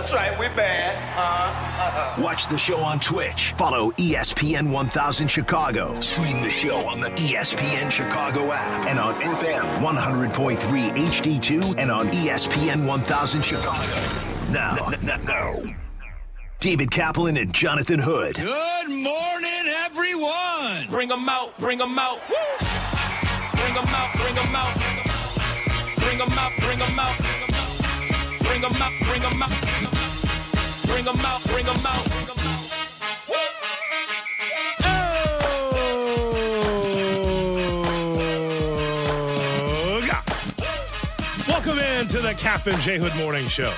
That's right, we're bad. Watch the show on Twitch. Follow ESPN 1000 Chicago. Stream the show on the ESPN Chicago app and on FM 100.3 HD2 and on ESPN 1000 Chicago. Now. David Kaplan and Jonathan Hood. Good morning, everyone. Bring them out, bring them out. Woo! Bring them out, bring them out. Bring them out, bring them out. Bring them out, bring them out. Bring them out, bring them out. Welcome in to the Kap J Hood Morning Show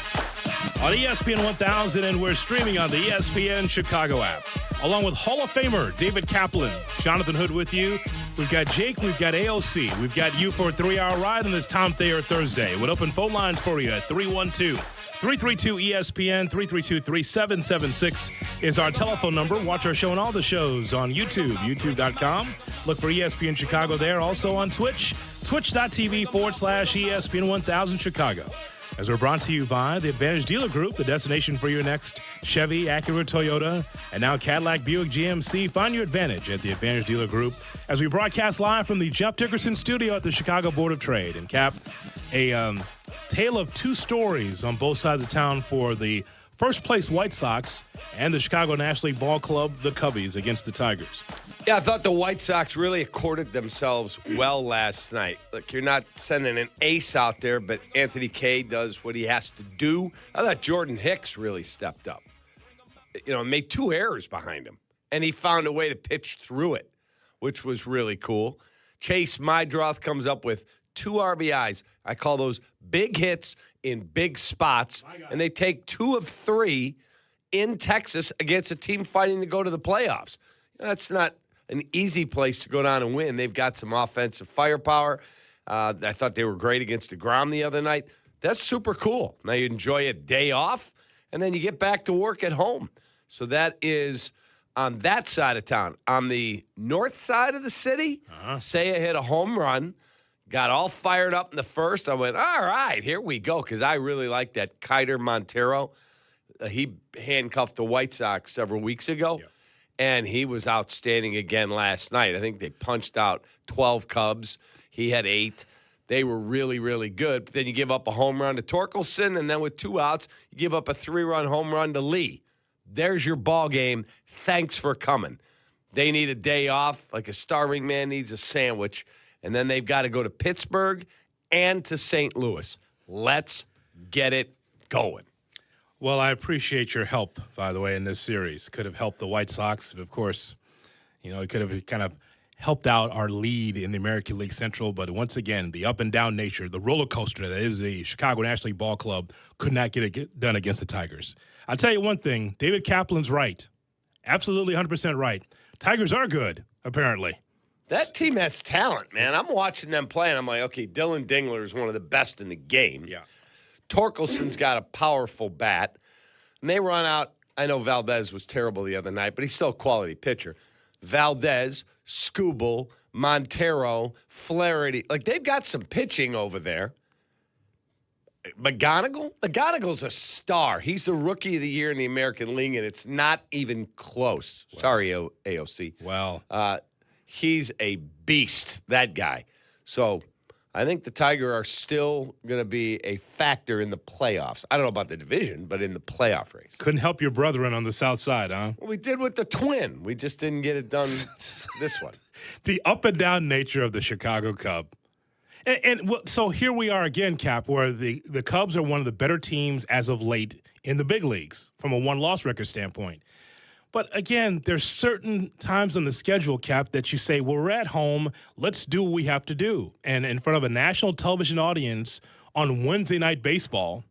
on ESPN 1000, and we're streaming on the ESPN Chicago app. Along with Hall of Famer David Kaplan, Jonathan Hood with you. We've got Jake, we've got AOC, we've got you for a 3-hour ride on this Tom Thayer Thursday with open phone lines for you at 312-332-ESPN, 332-3776 is our telephone number. Watch our show and all the shows on YouTube, youtube.com. Look for ESPN Chicago there. Also on Twitch, twitch.tv/ESPN 1000 Chicago. As we're brought to you by the Advantage Dealer Group, the destination for your next Chevy, Acura, Toyota, and now Cadillac, Buick, GMC. Find your advantage at the Advantage Dealer Group as we broadcast live from the Jeff Dickerson Studio at the Chicago Board of Trade. And Cap, a tale of two stories on both sides of town for the first-place White Sox and the Chicago National League Ball Club, the Cubbies, against the Tigers. Yeah, I thought the White Sox really accorded themselves well last night. Look, you're not sending an ace out there, but Anthony Kay does what he has to do. I thought Jordan Hicks really stepped up. Made two errors behind him, and he found a way to pitch through it, which was really cool. Chase Mydroth comes up with 2 RBIs. I call those big hits in big spots, and they take 2 of 3 in Texas against a team fighting to go to the playoffs. That's not an easy place to go down and win. They've got some offensive firepower. I thought they were great against DeGrom the other night. That's super cool. Now you enjoy a day off, and then you get back to work at home. So that is on that side of town. On the north side of the city, Seiya hit a home run, got all fired up in the first. I went, all right, here we go, because I really like that Kiter Montero. He handcuffed the White Sox several weeks ago. Yeah. And he was outstanding again last night. I think they punched out 12 Cubs. He had 8. They were really, really good. But then you give up a home run to Torkelson, and then with 2 outs, you give up a 3-run home run to Lee. There's your ball game. Thanks for coming. They need a day off, like a starving man needs a sandwich. And then they've got to go to Pittsburgh and to St. Louis. Let's get it going. Well, I appreciate your help, by the way, in this series. Could have helped the White Sox. Of course, it could have kind of helped out our lead in the American League Central. But once again, the up-and-down nature, the roller coaster that is the Chicago National League Ball Club could not get it done against the Tigers. I'll tell you one thing. David Kaplan's right. Absolutely 100% right. Tigers are good, apparently. That team has talent, man. I'm watching them play, and I'm like, okay, Dylan Dingler is one of the best in the game. Yeah. Torkelson's got a powerful bat. And they run out. I know Valdez was terrible the other night, but he's still a quality pitcher. Valdez, Skubal, Montero, Flaherty. Like, they've got some pitching over there. McGonigal's a star. He's the rookie of the year in the American League, and it's not even close. Wow. Sorry, AOC. Wow. He's a beast, that guy. So I think the Tigers are still going to be a factor in the playoffs. I don't know about the division, but in the playoff race. Couldn't help your brethren on the south side, huh? Well, we did with the Twin. We just didn't get it done this one. The up-and-down nature of the Chicago Cub. So here we are again, Cap, where the Cubs are one of the better teams as of late in the big leagues from a one-loss record standpoint. But again, there's certain times on the schedule, Cap, that you say, well, we're at home. Let's do what we have to do. And in front of a national television audience on Wednesday Night Baseball,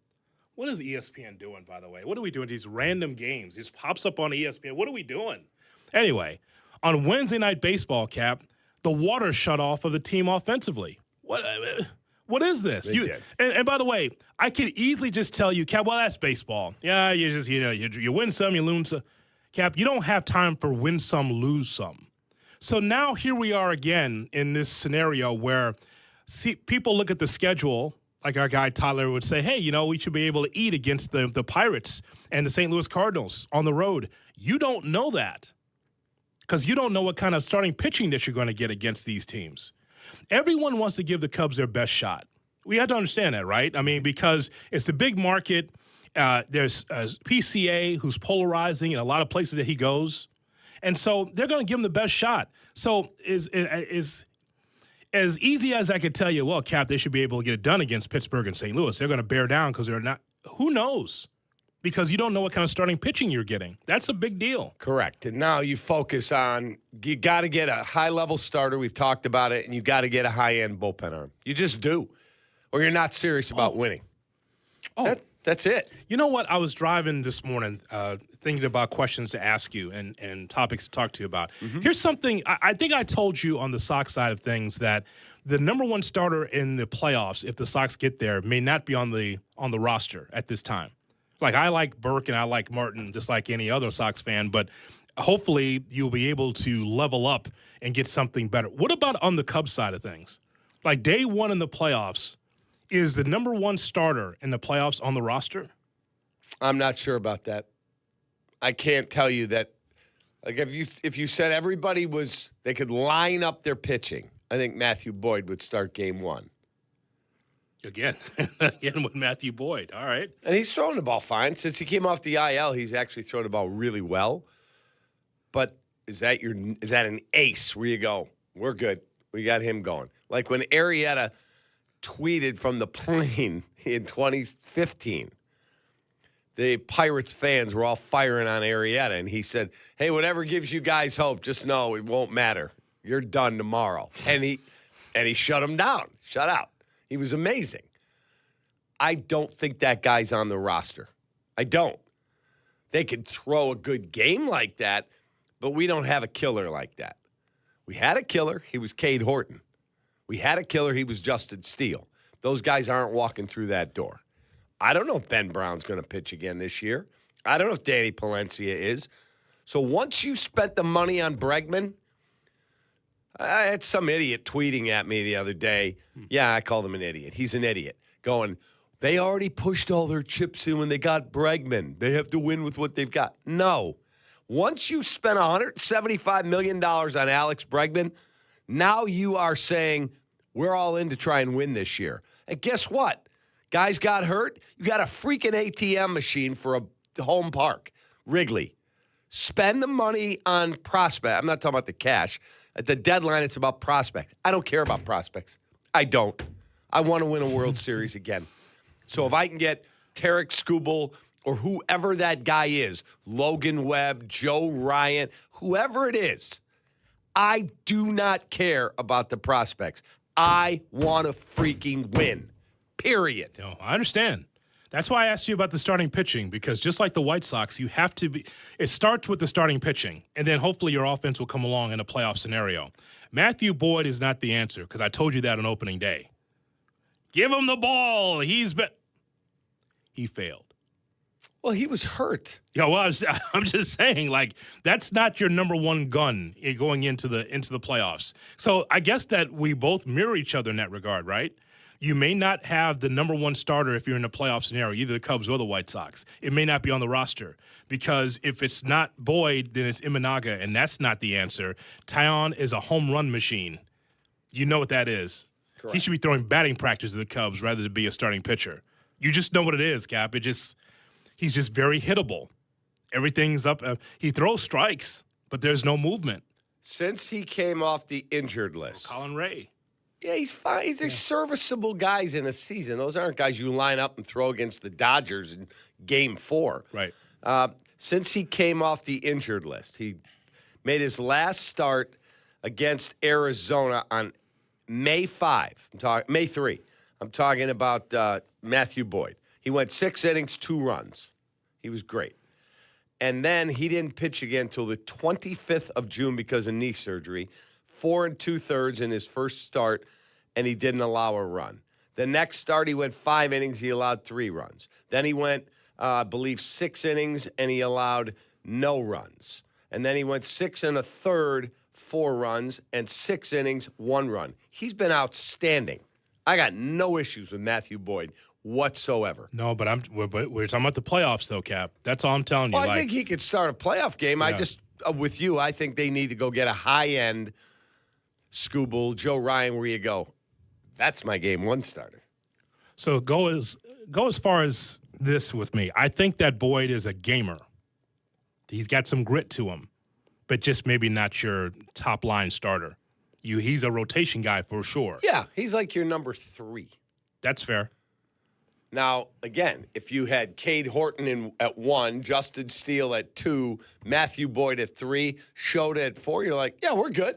what is ESPN doing, by the way? What are we doing? These random games. This pops up on ESPN. What are we doing? Anyway, on Wednesday Night Baseball, Cap, the water shut off of the team offensively. What is this? And by the way, I could easily just tell you, Cap, well, that's baseball. Yeah, you just, you win some, you lose some. Cap, you don't have time for win some, lose some. So now here we are again in this scenario where people look at the schedule Like our guy Tyler would say, hey, we should be able to eat against the Pirates and the St. Louis Cardinals on the road. You don't know that because you don't know what kind of starting pitching that you're going to get against these teams. Everyone wants to give the Cubs their best shot. We have to understand that, right? I mean, because it's the big market. There's PCA who's polarizing in a lot of places that he goes. And so they're going to give him the best shot. So is as easy as I could tell you, well, Cap, they should be able to get it done against Pittsburgh and St. Louis. They're going to bear down because they're not. Who knows? Because you don't know what kind of starting pitching you're getting. That's a big deal. Correct. And now you focus on you got to get a high-level starter. We've talked about it. And you got to get a high-end bullpen arm. You just do. Or you're not serious about winning. That's it. You know what? I was driving this morning thinking about questions to ask you and topics to talk to you about. Mm-hmm. Here's something. I think I told you on the Sox side of things that the number one starter in the playoffs, if the Sox get there, may not be on the roster at this time. Like, I like Burke and I like Martin just like any other Sox fan, but hopefully you'll be able to level up and get something better. What about on the Cubs side of things? Like, day one in the playoffs, is the number one starter in the playoffs on the roster? I'm not sure about that. I can't tell you that. Like, if you said everybody they could line up their pitching, I think Matthew Boyd would start game one. Again with Matthew Boyd. All right. And he's throwing the ball fine. Since he came off the IL, he's actually thrown the ball really well. But is that an ace where you go, we're good. We got him going. Like when Arrieta tweeted from the plane in 2015. The Pirates fans were all firing on Arrieta, and he said, hey, whatever gives you guys hope, just know it won't matter. You're done tomorrow. And he shut him down. Shut out. He was amazing. I don't think that guy's on the roster. I don't. They could throw a good game like that, but we don't have a killer like that. We had a killer. He was Cade Horton. We had a killer. He was Justin Steele. Those guys aren't walking through that door. I don't know if Ben Brown's going to pitch again this year. I don't know if Danny Palencia is. So once you spent the money on Bregman, I had some idiot tweeting at me the other day. Yeah, I called him an idiot. He's an idiot. Going, they already pushed all their chips in when they got Bregman. They have to win with what they've got. No. Once you spent $175 million on Alex Bregman, now you are saying we're all in to try and win this year. And guess what? Guys got hurt. You got a freaking ATM machine for a home park, Wrigley. Spend the money on prospect. I'm not talking about the cash. At the deadline, it's about prospects. I don't care about prospects. I don't. I want to win a World Series again. So if I can get Tarek Skubal or whoever that guy is, Logan Webb, Joe Ryan, whoever it is, I do not care about the prospects. I want to freaking win, period. No, I understand. That's why I asked you about the starting pitching, because just like the White Sox, you have to be – it starts with the starting pitching, and then hopefully your offense will come along in a playoff scenario. Matthew Boyd is not the answer, because I told you that on opening day. Give him the ball. He failed. Well, he was hurt. Yeah, well, I'm just saying, like, that's not your number one gun going into the playoffs. So I guess that we both mirror each other in that regard, right? You may not have the number one starter if you're in a playoff scenario, either the Cubs or the White Sox. It may not be on the roster because if it's not Boyd, then it's Imanaga, and that's not the answer. Taillon is a home run machine. You know what that is. Correct. He should be throwing batting practice to the Cubs rather than be a starting pitcher. You just know what it is, Cap. He's just very hittable. Everything's up. He throws strikes, but there's no movement. Since he came off the injured list. Colin Ray. Yeah, he's fine. They're serviceable guys in a season. Those aren't guys you line up and throw against the Dodgers in Game 4. Right. Since he came off the injured list, he made his last start against Arizona on May 5. May 3. I'm talking about Matthew Boyd. He went 6 innings, 2 runs. He was great. And then he didn't pitch again until the 25th of June because of knee surgery. 4 2/3 in his first start, and he didn't allow a run. The next start, he went 5 innings. He allowed 3 runs. Then he went, I believe, 6 innings, and he allowed no runs. And then he went 6 1/3, 4 runs, and 6 innings, 1 run. He's been outstanding. I got no issues with Matthew Boyd whatsoever. No, but we're talking about the playoffs, though, Cap. That's all I'm telling you. Well, I think he could start a playoff game. I just, with you, I think they need to go get a high-end Scooble, Joe Ryan, where you go, that's my game one starter. So go as far as this with me. I think that Boyd is a gamer. He's got some grit to him, but just maybe not your top-line starter. He's a rotation guy for sure. Yeah, he's like your number 3. That's fair. Now, again, if you had Cade Horton at 1, Justin Steele at 2, Matthew Boyd at 3, Shota at 4, you're like, yeah, we're good.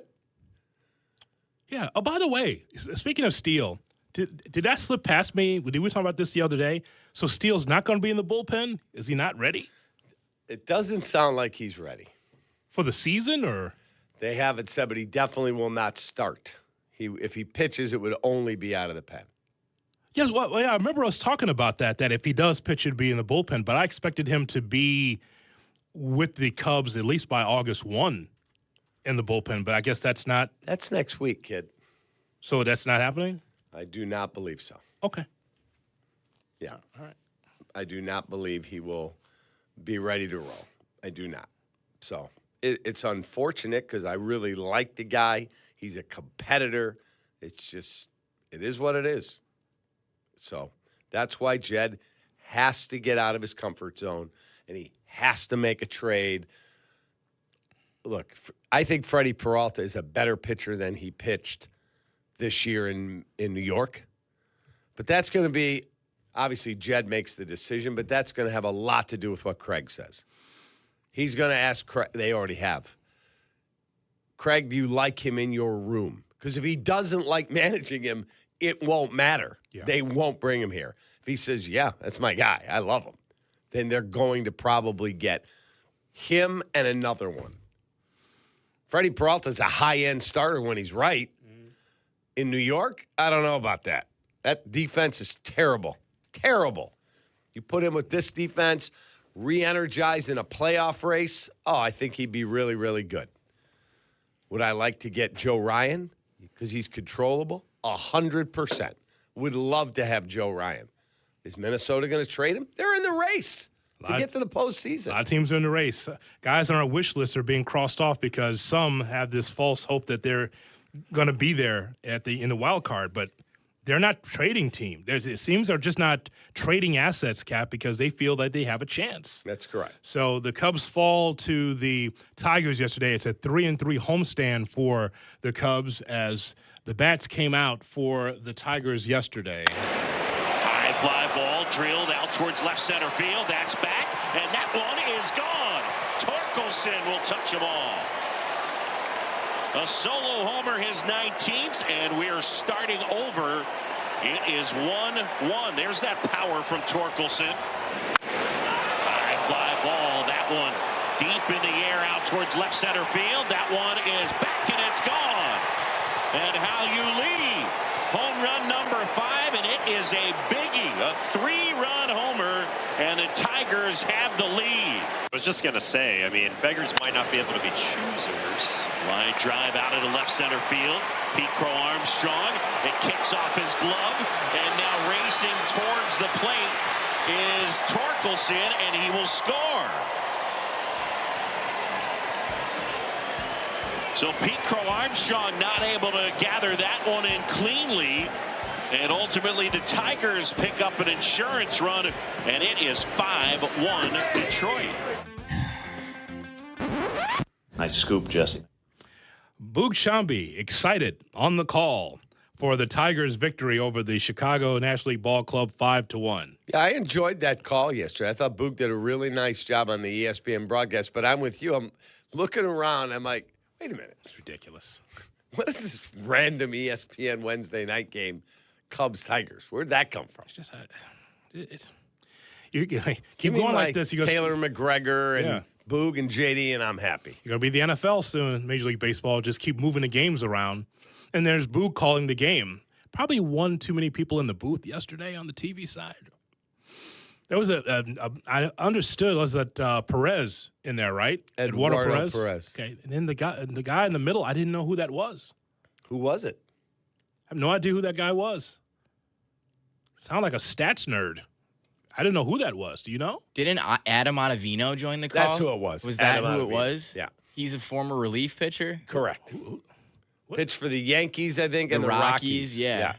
Yeah. Oh, by the way, speaking of Steele, did that slip past me? We were talking about this the other day. So Steele's not going to be in the bullpen? Is he not ready? It doesn't sound like he's ready. For the season, or? They haven't said, but he definitely will not start. If he pitches, it would only be out of the pen. Yes, well, yeah, I remember us talking about that if he does pitch, it'd be in the bullpen. But I expected him to be with the Cubs at least by August 1 in the bullpen. But I guess that's not. That's next week, kid. So that's not happening? I do not believe so. Okay. Yeah. All right. I do not believe he will be ready to roll. I do not. So it's unfortunate because I really like the guy. He's a competitor. It's just, it is what it is. So that's why Jed has to get out of his comfort zone, and he has to make a trade. Look, I think Freddie Peralta is a better pitcher than he pitched this year in New York. But that's going to be, obviously, Jed makes the decision, but that's going to have a lot to do with what Craig says. He's going to ask Craig, they already have, Craig, do you like him in your room? Because if he doesn't like managing him, it won't matter. Yeah. They won't bring him here. If he says, yeah, that's my guy, I love him, then they're going to probably get him and another one. Freddie Peralta's a high-end starter when he's right. In New York, I don't know about that. That defense is terrible. Terrible. You put him with this defense, re-energized in a playoff race, I think he'd be really, really good. Would I like to get Joe Ryan because he's controllable? 100%. Would love to have Joe Ryan. Is Minnesota going to trade him? They're in the race to get to the postseason. A lot of teams are in the race. Guys on our wish list are being crossed off because some have this false hope that they're going to be there in the wild card, but they're not trading team. It seems they're just not trading assets, Cap, because they feel that they have a chance. That's correct. So the Cubs fall to the Tigers yesterday. It's a 3-3 homestand for the Cubs as the bats came out for the Tigers yesterday. High fly ball drilled out towards left center field. That's back, and that one is gone. Torkelson will touch them all. A solo homer, his 19th, and we're starting over. It is 1-1. There's that power from Torkelson. High fly ball, that one deep in the air out towards left center field. That one is back, and it's gone. And Hal Uli, home run number 5, and it is a biggie, a 3-run homer, and the Tigers have the lead. I was just going to say, I mean, beggars might not be able to be choosers. Line drive out into left center field. Pete Crow Armstrong. It kicks off his glove. And now racing towards the plate is Torkelson, and he will score. So Pete Crow Armstrong not able to gather that one in cleanly. And ultimately, the Tigers pick up an insurance run, and it is 5-1 Detroit. Nice scoop, Jesse. Boog Shambi excited on the call for the Tigers' victory over the Chicago National League Ball Club 5-1. Yeah, I enjoyed that call yesterday. I thought Boog did a really nice job on the ESPN broadcast, but I'm with you. I'm looking around. I'm like, wait a minute. It's ridiculous. What is this random ESPN Wednesday night game? Cubs-Tigers. Where'd that come from? It's just you keep going like this. You go Taylor McGregor and Boog and JD, and I'm happy. You're going to be the NFL soon, Major League Baseball. Just keep moving the games around. And there's Boog calling the game. Probably one too many people in the booth yesterday on the TV side. There was I understood, was that Perez in there, right? Eduardo Perez. Okay, and then the guy in the middle, I didn't know who that was. Who was it? I have no idea who that guy was. Sound like a stats nerd. I didn't know who that was. Do you know? Didn't Adam Ottavino join the call? That's who it was. Was that Adam who it Ottavino. was? Yeah. He's a former relief pitcher? Correct. Pitched for the Yankees, I think, and the Rockies. Yeah.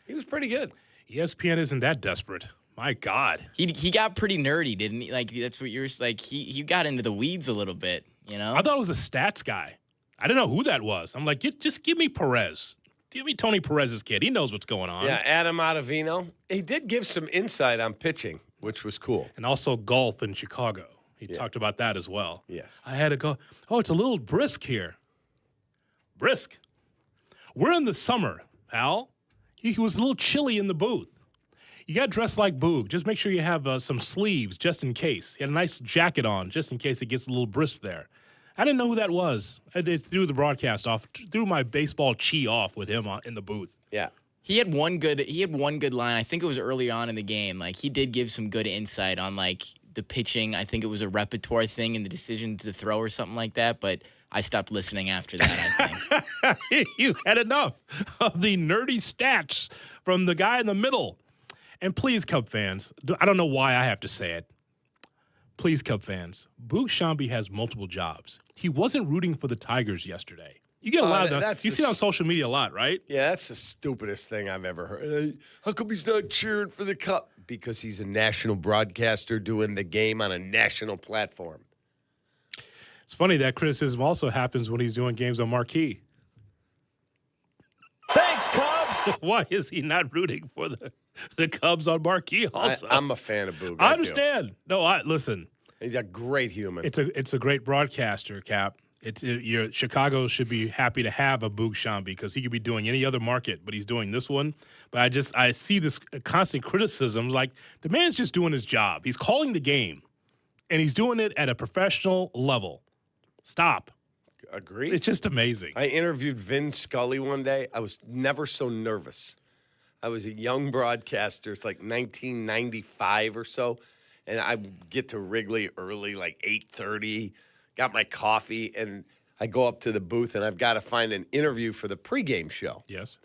He was pretty good. ESPN isn't that desperate. My God. He got pretty nerdy, didn't he? Like, that's what you're like. He got into the weeds a little bit, you know? I thought it was a stats guy. I didn't know who that was. I'm like, just give me Perez. Give me Tony Perez's kid. He knows what's going on. Yeah, Adam Ottavino. He did give some insight on pitching, which was cool. And also golf in Chicago. He talked about that as well. Yes. I had to go, it's a little brisk here. Brisk. We're in the summer, Al. He was a little chilly in the booth. You got dressed like Boog. Just make sure you have some sleeves just in case. He had a nice jacket on just in case it gets a little brisk there. I didn't know who that was. I threw the broadcast off, threw my baseball chi off with him in the booth. Yeah. He had one good line. I think it was early on in the game. Like, he did give some good insight on, like, the pitching. I think it was a repertoire thing and the decision to throw or something like that, but I stopped listening after that, I think. You had enough of the nerdy stats from the guy in the middle. And please, Cub fans, I don't know why I have to say it. Please, Cub fans, Boog Shambi has multiple jobs. He wasn't rooting for the Tigers yesterday. You get a lot of them. You see it on social media a lot, right? Yeah, that's the stupidest thing I've ever heard. How come he's not cheering for the Cup? Because he's a national broadcaster doing the game on a national platform. It's funny that criticism also happens when he's doing games on Marquee. Thanks, Cubs. Why is he not rooting for the Cubs on Marquee also? I'm a fan of Boog. I understand. No, listen. He's a great human. It's a great broadcaster, Cap. Chicago should be happy to have a Boog Shambi because he could be doing any other market, but he's doing this one. But I see this constant criticism. Like, the man's just doing his job. He's calling the game, and he's doing it at a professional level. Stop. Agreed. It's just amazing. I interviewed Vin Scully one day. I was never so nervous. I was a young broadcaster. It's like 1995 or so. And I get to Wrigley early, like 8:30, got my coffee, and I go up to the booth, and I've got to find an interview for the pregame show. Yes.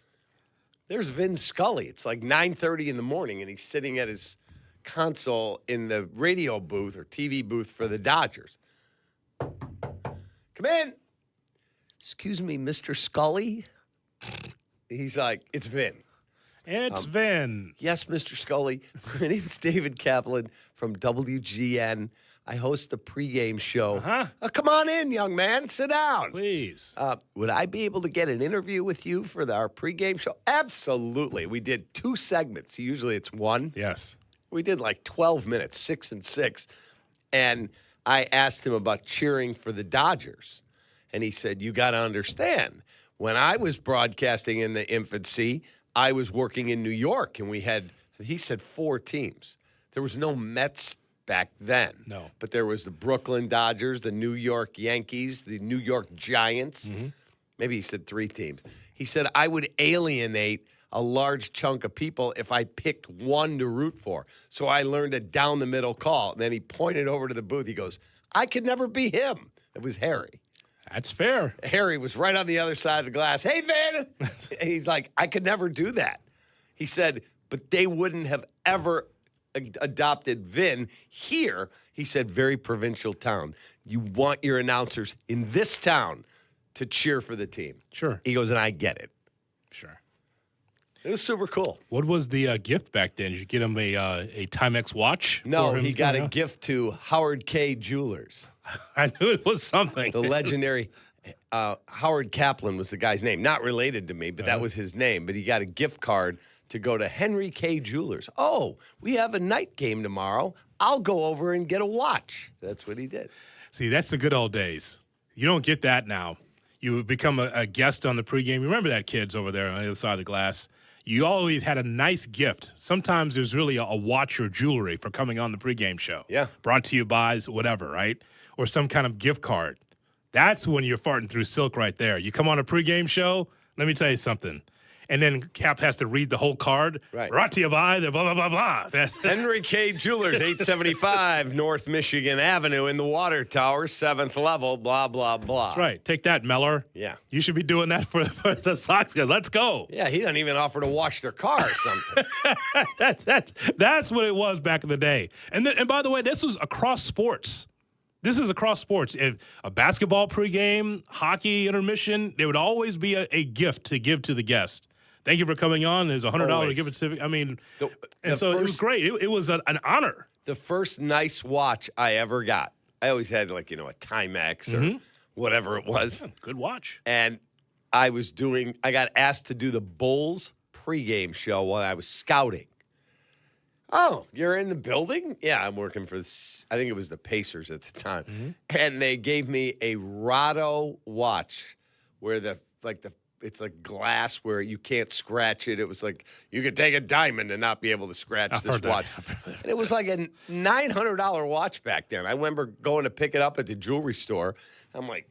There's Vin Scully. It's like 9:30 in the morning, and he's sitting at his console in the radio booth or TV booth for the Dodgers. Come in. Excuse me, Mr. Scully? He's like, it's Vin. It's Vin. Yes, Mr. Scully. My name's David Kaplan from WGN. I host the pregame show. Come on in, young man. Sit down. Please. Would I be able to get an interview with you for our pregame show? Absolutely. We did 2 segments. Usually it's 1. Yes. We did like 12 minutes, 6 and 6. And I asked him about cheering for the Dodgers. And he said, you got to understand, when I was broadcasting in the infancy, I was working in New York, and we had, he said, 4 teams. There was no Mets back then. No. But there was the Brooklyn Dodgers, the New York Yankees, the New York Giants. Mm-hmm. Maybe he said 3 teams. He said, I would alienate a large chunk of people if I picked one to root for. So I learned a down-the-middle call. And then he pointed over to the booth. He goes, I could never be him. It was Harry. That's fair. Harry was right on the other side of the glass. Hey, Vin! And he's like, I could never do that. He said, but they wouldn't have ever adopted Vin here. He said, very provincial town. You want your announcers in this town to cheer for the team. Sure. He goes, and I get it. Sure. It was super cool. What was the gift back then? Did you get him a Timex watch? No, he got a gift to Howard K. Jewelers. I knew it was something. The legendary Howard Kaplan was the guy's name. Not related to me, but that was his name. But he got a gift card to go to Henry K. Jewelers. Oh, we have a night game tomorrow. I'll go over and get a watch. That's what he did. See, that's the good old days. You don't get that now. You become a guest on the pregame. Remember that, kids over there on the other side of the glass? You always had a nice gift. Sometimes there's really a watch or jewelry for coming on the pregame show. Yeah. Brought to you by whatever, right? Or some kind of gift card. That's when you're farting through silk right there. You come on a pregame show, let me tell you something. and then Kap has to read the whole card. Right. Brought to you by the blah, blah, blah, blah. That's Henry K. Jewelers, 875 North Michigan Avenue in the Water Tower, 7th level, blah, blah, blah. That's right. Take that, Meller. Yeah. You should be doing that for the Sox guys. Let's go. Yeah, he doesn't even offer to wash their car or something. That's what it was back in the day. And by the way, this was across sports. This is across sports. If a basketball pregame, hockey intermission, there would always be a gift to give to the guest. Thank you for coming on. There's $100 gift certificate. I mean, it was great. It was an honor. The first nice watch I ever got. I always had a Timex or whatever it was. Yeah, good watch. And I got asked to do the Bulls pregame show while I was scouting. Oh, you're in the building? Yeah, I'm working for I think it was the Pacers at the time. Mm-hmm. And they gave me a Rado watch where it's like glass where you can't scratch it. It was like you could take a diamond and not be able to scratch this watch. And it was like a $900 watch back then. I remember going to pick it up at the jewelry store. I'm like,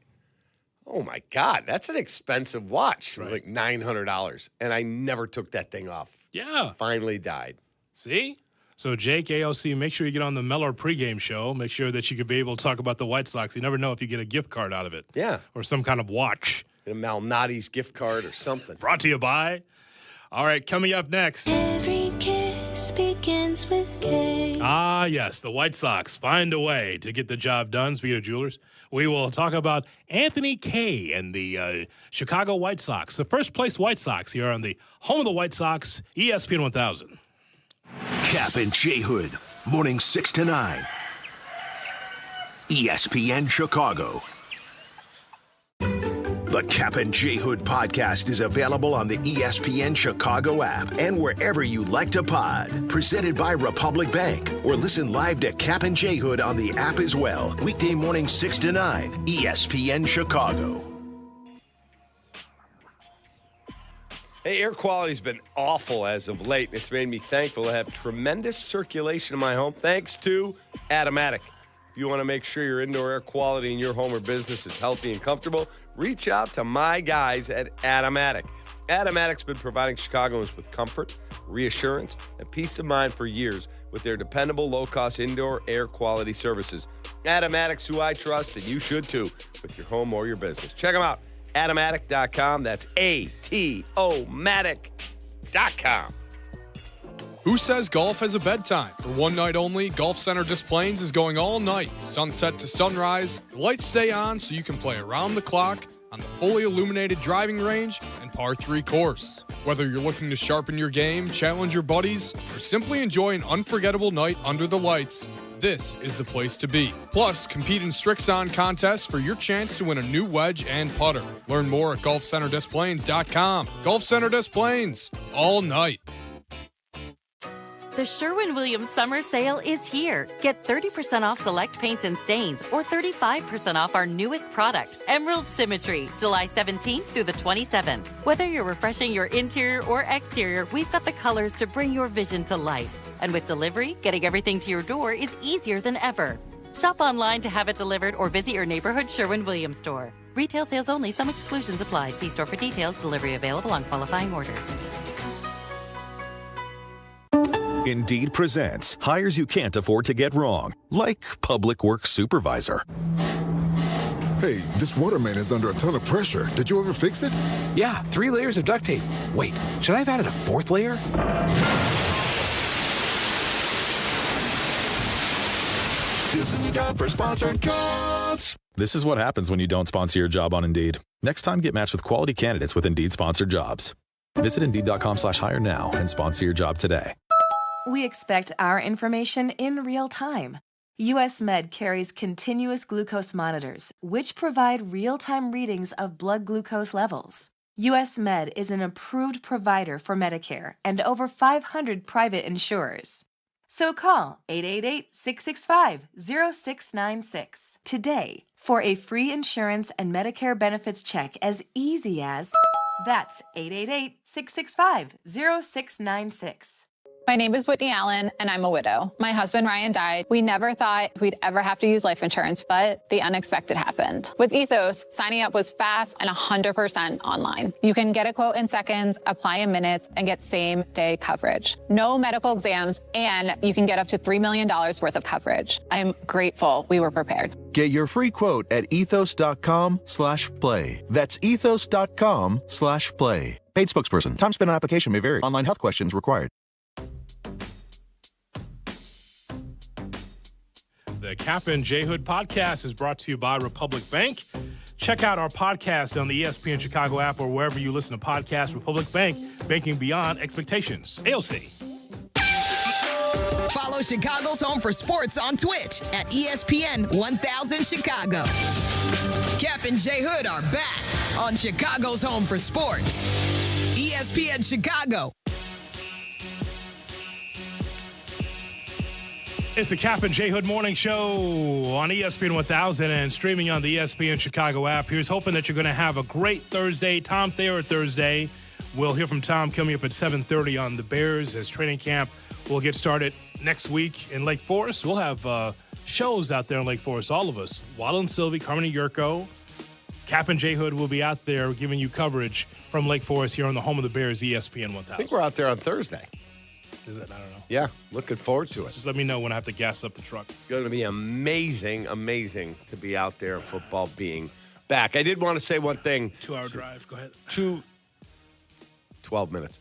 oh my God, that's an expensive watch. It was like $900. And I never took that thing off. Yeah. Finally died. See? So, Jake, AOC, make sure you get on the Meller pregame show. Make sure that you could be able to talk about the White Sox. You never know if you get a gift card out of it. Yeah. Or some kind of watch. A Malnati's gift card or something. Brought to you by. All right, coming up next. Every kiss begins with K. Ah, yes, the White Sox find a way to get the job done. Speaking of jewelers, we will talk about Anthony Kay and the Chicago White Sox, the first place White Sox here on the home of the White Sox, ESPN 1000. Kap and J Hood, morning 6 to 9. ESPN Chicago. The Kap and J Hood podcast is available on the ESPN Chicago app and wherever you like to pod. Presented by Republic Bank. Or listen live to Kap and J Hood on the app as well. Weekday morning 6 to 9. ESPN Chicago. Hey, air quality's been awful as of late. It's made me thankful to have tremendous circulation in my home thanks to Automatic. If you want to make sure your indoor air quality in your home or business is healthy and comfortable, reach out to my guys at Automatic. Automatic's been providing Chicagoans with comfort, reassurance, and peace of mind for years with their dependable, low-cost indoor air quality services. Automatic's who I trust, and you should too, with your home or your business. Check them out. Atomatic.com. That's ATOmatic.com. Who says golf has a bedtime? For one night only, Golf Center Des Plaines is going all night, sunset to sunrise. The lights stay on so you can play around the clock on the fully illuminated driving range and par 3 course. Whether you're looking to sharpen your game, challenge your buddies, or simply enjoy an unforgettable night under the lights, this is the place to be. Plus, compete in Strixon contests for your chance to win a new wedge and putter. Learn more at GolfCenterDesPlaines.com. Golf Center Des Plaines, all night. The Sherwin-Williams Summer Sale is here. Get 30% off select paints and stains or 35% off our newest product, Emerald Symmetry, July 17th through the 27th. Whether you're refreshing your interior or exterior, we've got the colors to bring your vision to life. And with delivery, getting everything to your door is easier than ever. Shop online to have it delivered or visit your neighborhood Sherwin-Williams store. Retail sales only. Some exclusions apply. See store for details. Delivery available on qualifying orders. Indeed presents hires you can't afford to get wrong, like public works supervisor. Hey, this waterman is under a ton of pressure. Did you ever fix it? Yeah, 3 layers of duct tape. Wait, should I have added a 4th layer? This is a job for sponsored jobs. This is what happens when you don't sponsor your job on Indeed. Next time, get matched with quality candidates with Indeed sponsored jobs. Visit Indeed.com/hire now and sponsor your job today. We expect our information in real time. US Med carries continuous glucose monitors, which provide real-time readings of blood glucose levels. US Med is an approved provider for Medicare and over 500 private insurers. So call 888-665-0696 today for a free insurance and Medicare benefits check as easy as... That's 888-665-0696. My name is Whitney Allen, and I'm a widow. My husband, Ryan, died. We never thought we'd ever have to use life insurance, but the unexpected happened. With Ethos, signing up was fast and 100% online. You can get a quote in seconds, apply in minutes, and get same-day coverage. No medical exams, and you can get up to $3 million worth of coverage. I'm grateful we were prepared. Get your free quote at ethos.com/play. That's ethos.com/play. Paid spokesperson. Time spent on application may vary. Online health questions required. The Kap J Hood podcast is brought to you by Republic Bank. Check out our podcast on the ESPN Chicago app or wherever you listen to podcasts. Republic Bank, banking beyond expectations. AOC. Follow Chicago's Home for Sports on Twitch at ESPN 1000 Chicago. Kap J Hood are back on Chicago's Home for Sports. ESPN Chicago. It's the Kap J Hood Morning Show on ESPN 1000 and streaming on the ESPN Chicago app. Here's hoping that you're going to have a great Thursday. Tom Thayer Thursday. We'll hear from Tom coming up at 7:30 on the Bears as training camp will get started next week in Lake Forest. We'll have shows out there in Lake Forest, all of us. Waddle Silvy, Carmen Jurko, Kap J Hood will be out there giving you coverage from Lake Forest here on the home of the Bears, ESPN 1000. I think we're out there on Thursday. Is it? I don't know. Yeah, looking forward to it. Just let me know when I have to gas up the truck. It's going to be amazing to be out there, football being back. I did want to say one thing. 2-hour drive. Go ahead. 12 minutes.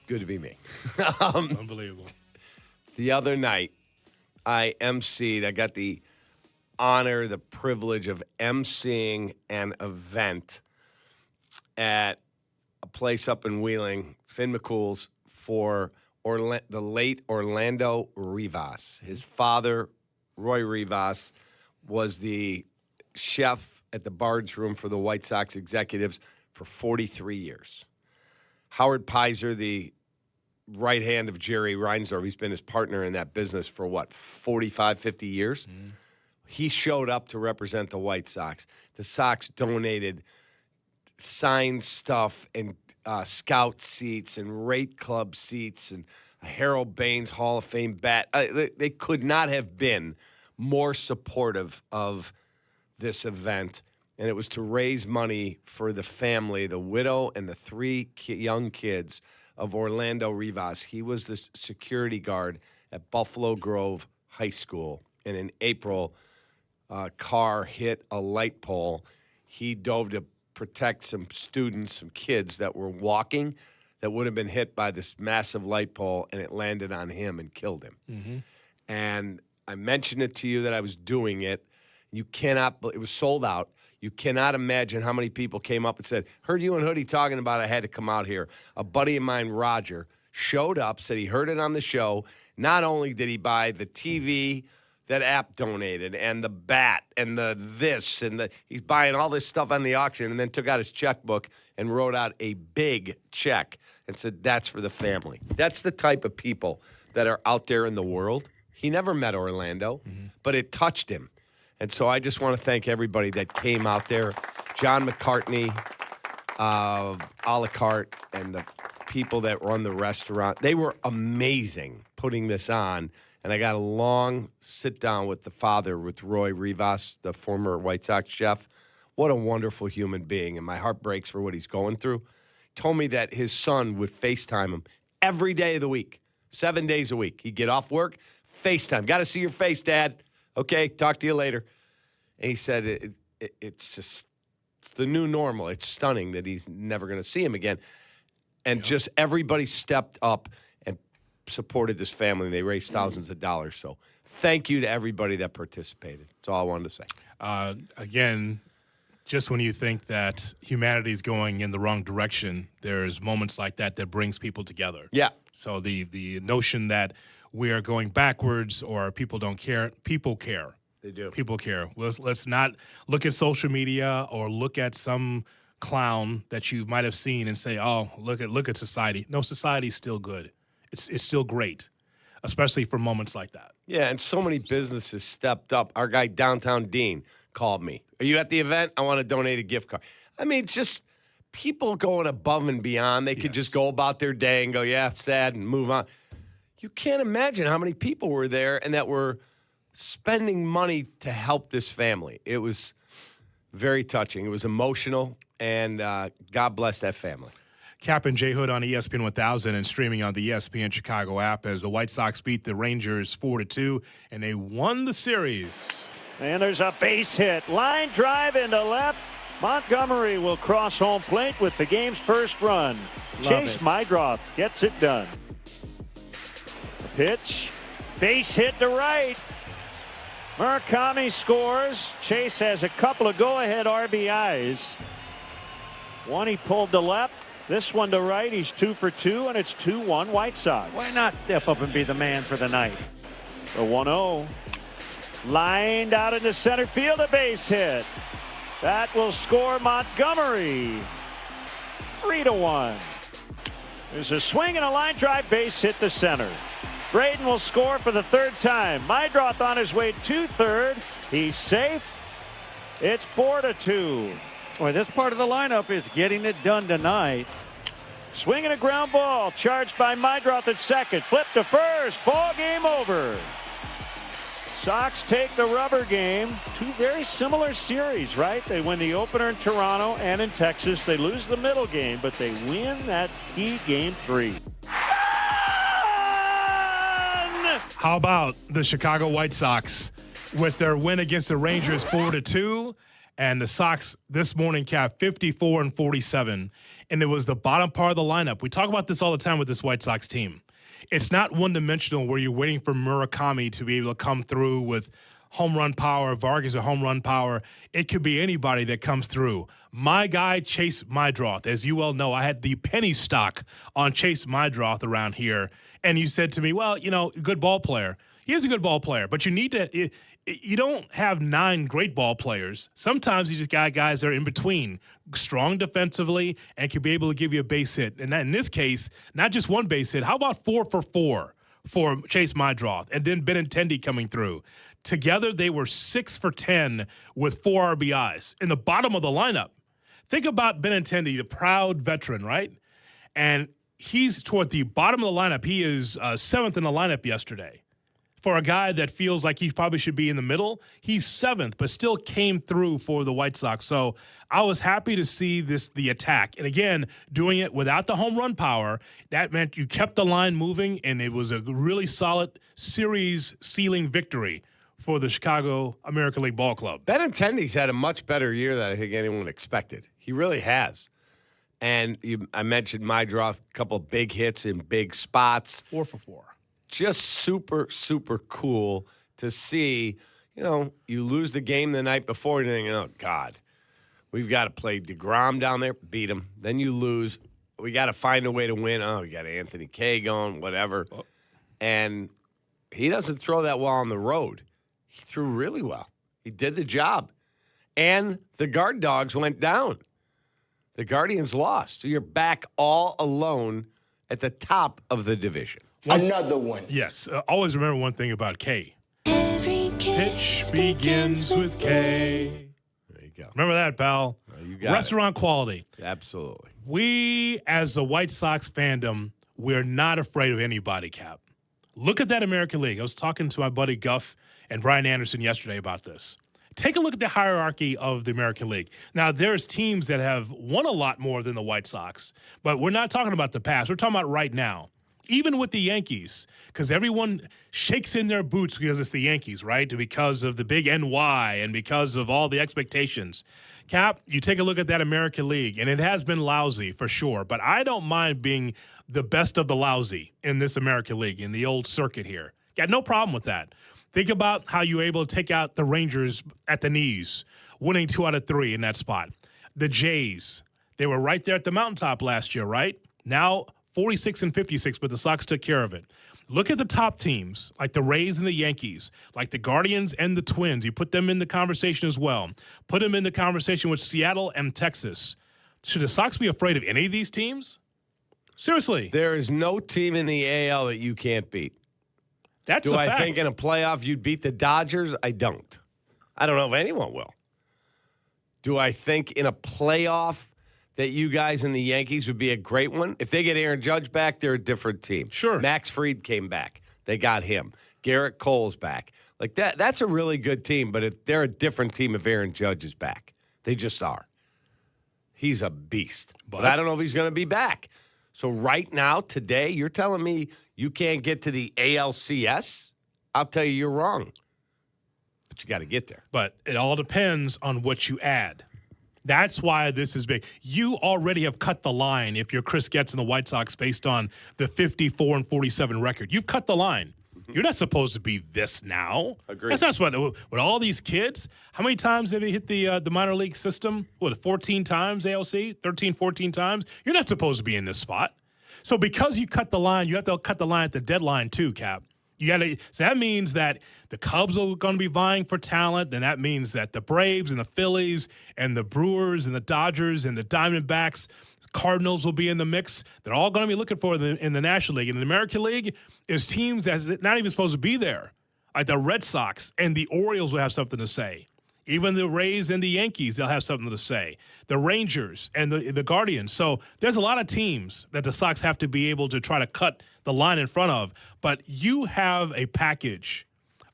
Good to be me. Unbelievable. The other night, I emceed. I got the honor, the privilege of emceeing an event at a place up in Wheeling, Finn McCool's, for the late Orlando Rivas. His father, Roy Rivas, was the chef at the Bard's Room for the White Sox executives for 43 years. Howard Pizer, the right hand of Jerry Reinsdorf, he's been his partner in that business for, 45, 50 years? Mm. He showed up to represent the White Sox. The Sox donated signed stuff and scout seats and rate club seats and a Harold Baines Hall of Fame bat. They could not have been more supportive of this event, and it was to raise money for the family, the widow and the 3 young kids of Orlando Rivas. He was the security guard at Buffalo Grove High School, and in April, a car hit a light pole. He dove to protect some students, some kids that were walking that would have been hit by this massive light pole, and it landed on him and killed him. Mm-hmm. And I mentioned it to you that I was doing it. It was sold out. You cannot imagine how many people came up and said, heard you and Hoodie talking about I had to come out here. A buddy of mine, Roger, showed up, said he heard it on the show. Not only did he buy the TV that App donated and the bat and the this and the he's buying all this stuff on the auction, and then took out his checkbook and wrote out a big check and said, that's for the family. That's the type of people that are out there in the world. He never met Orlando, but it touched him. And so I just want to thank everybody that came out there. John McCartney, a la carte, and the people that run the restaurant. They were amazing putting this on. And I got a long sit-down with the father, with Roy Rivas, the former White Sox chef. What a wonderful human being, and my heart breaks for what he's going through. Told me that his son would FaceTime him every day of the week, 7 days a week. He'd get off work, FaceTime. Got to see your face, Dad. Okay, talk to you later. And he said it's the new normal. It's stunning that he's never going to see him again. And just everybody stepped up and supported this family. They raised thousands of dollars. So thank you to everybody that participated. That's all I wanted to say. Again, just when you think that humanity is going in the wrong direction, there's moments like that that brings people together. Yeah. So the notion that we are going backwards or people don't care, people care. They do. People care. Let's not look at social media or look at some clown that you might have seen and say, oh, look at society. No, society's still good. It's still great, especially for moments like that. Yeah, and so many businesses stepped up. Our guy, Downtown Dean, called me. Are you at the event? I want to donate a gift card. I mean, just people going above and beyond. They could just go about their day and go, yeah, sad, and move on. You can't imagine how many people were there and that were spending money to help this family. It was very touching. It was emotional, and God bless that family. Kap and J Hood on ESPN 1000 and streaming on the ESPN Chicago app as the White Sox beat the Rangers 4-2, and they won the series. And there's a base hit. Line drive into left. Montgomery will cross home plate with the game's first run. Chase Mydroth gets it done. The pitch. Base hit to right. Murakami scores. Chase has a couple of go-ahead RBIs. One he pulled to left. This one to right. He's 2 for 2, and it's 2-1 White Sox. Why not step up and be the man for the night? The 1-0. Lined out into center field, a base hit. That will score Montgomery. 3-1. There's a swing and a line drive, base hit to center. Braden will score for the third time. Mydroth on his way to third. He's safe. It's 4-2. Boy, this part of the lineup is getting it done tonight. Swinging a ground ball, charged by Mydroth at second. Flip to first. Ball game over. Sox take the rubber game. Two very similar series, right? They win the opener in Toronto and in Texas. They lose the middle game, but they win that key game 3. How about the Chicago White Sox with their win against the Rangers 4-2? And the Sox this morning capped 54-47. And it was the bottom part of the lineup. We talk about this all the time with this White Sox team. It's not one-dimensional where you're waiting for Murakami to be able to come through with home run power, Vargas or home run power. It could be anybody that comes through. My guy, Chase Mydroth, as you well know, I had the penny stock on Chase Mydroth around here. And you said to me, well, you know, good ball player. He is a good ball player, but you need to you don't have 9 great ball players. Sometimes you just got guys that are in between, strong defensively, and can be able to give you a base hit. And in this case, not just one base hit. How about 4 for 4 for Chase Mydroth, and then Benintendi coming through? Together, they were 6 for 10 with 4 RBIs in the bottom of the lineup. Think about Benintendi, the proud veteran, right? And he's toward the bottom of the lineup. He is 7th in the lineup yesterday. For a guy that feels like he probably should be in the middle, he's 7th, but still came through for the White Sox. So I was happy to see the attack. And again, doing it without the home run power, that meant you kept the line moving, and it was a really solid series-sealing victory for the Chicago American League Ball Club. Benintendi's had a much better year than I think anyone expected. He really has. And I mentioned Mydroth, a couple of big hits in big spots. 4 for 4. Just super, super cool to see. You know, you lose the game the night before, and you think, oh, God, we've got to play DeGrom down there, beat him. Then you lose. We got to find a way to win. Oh, we got Anthony Kay going, whatever. Oh. And he doesn't throw that well on the road. He threw really well. He did the job. And the guard dogs went down. The Guardians lost. So you're back all alone at the top of the division. Another one. Yes. Always remember one thing about K. Every pitch begins with K. There you go. Remember that, pal. You got Restaurant quality. Absolutely. We, as a White Sox fandom, we're not afraid of anybody, Kap. Look at that American League. I was talking to my buddy Guff and Brian Anderson yesterday about this. Take a look at the hierarchy of the American League. Now, there's teams that have won a lot more than the White Sox, but we're not talking about the past. We're talking about right now. Even with the Yankees, because everyone shakes in their boots because it's the Yankees, right? Because of the big NY and because of all the expectations. Kap, you take a look at that American League, and it has been lousy for sure, but I don't mind being the best of the lousy in this American League, in the old circuit here. Got no problem with that. Think about how you were able to take out the Rangers at the knees, winning 2 out of 3 in that spot. The Jays, they were right there at the mountaintop last year, right? Now 46-56, but the Sox took care of it. Look at the top teams, like the Rays and the Yankees, like the Guardians and the Twins. You put them in the conversation as well. Put them in the conversation with Seattle and Texas. Should the Sox be afraid of any of these teams? Seriously. There is no team in the AL that you can't beat. That's Do a I fact. think in a playoff you'd beat the Dodgers? I don't. I don't know if anyone will. Do I think in a playoff that you guys and the Yankees would be a great one. If they get Aaron Judge back, they're a different team. Sure. Max Fried came back. They got him. Garrett Cole's back. Like that's a really good team, but they're a different team if Aaron Judge is back. They just are. He's a beast. But I don't know if he's going to be back. So right now, today, you're telling me you can't get to the ALCS? I'll tell you you're wrong. But you got to get there. But it all depends on what you add. That's why this is big. You already have cut the line if you're Chris Getz and the White Sox based on the 54-47 record. You've cut the line. You're not supposed to be this now. Agreed. That's not what with all these kids. How many times have you hit the minor league system? 14 times ALC? 13, 14 times? You're not supposed to be in this spot. So because you cut the line, you have to cut the line at the deadline too, Cap. So that means that the Cubs are going to be vying for talent, and that means that the Braves and the Phillies and the Brewers and the Dodgers and the Diamondbacks, Cardinals will be in the mix. They're all going to be looking for in the National League. In the American League, is teams that's not even supposed to be there. Like the Red Sox and the Orioles will have something to say. Even the Rays and the Yankees, they'll have something to say. The Rangers and the Guardians. So there's a lot of teams that the Sox have to be able to try to cut the line in front of. But you have a package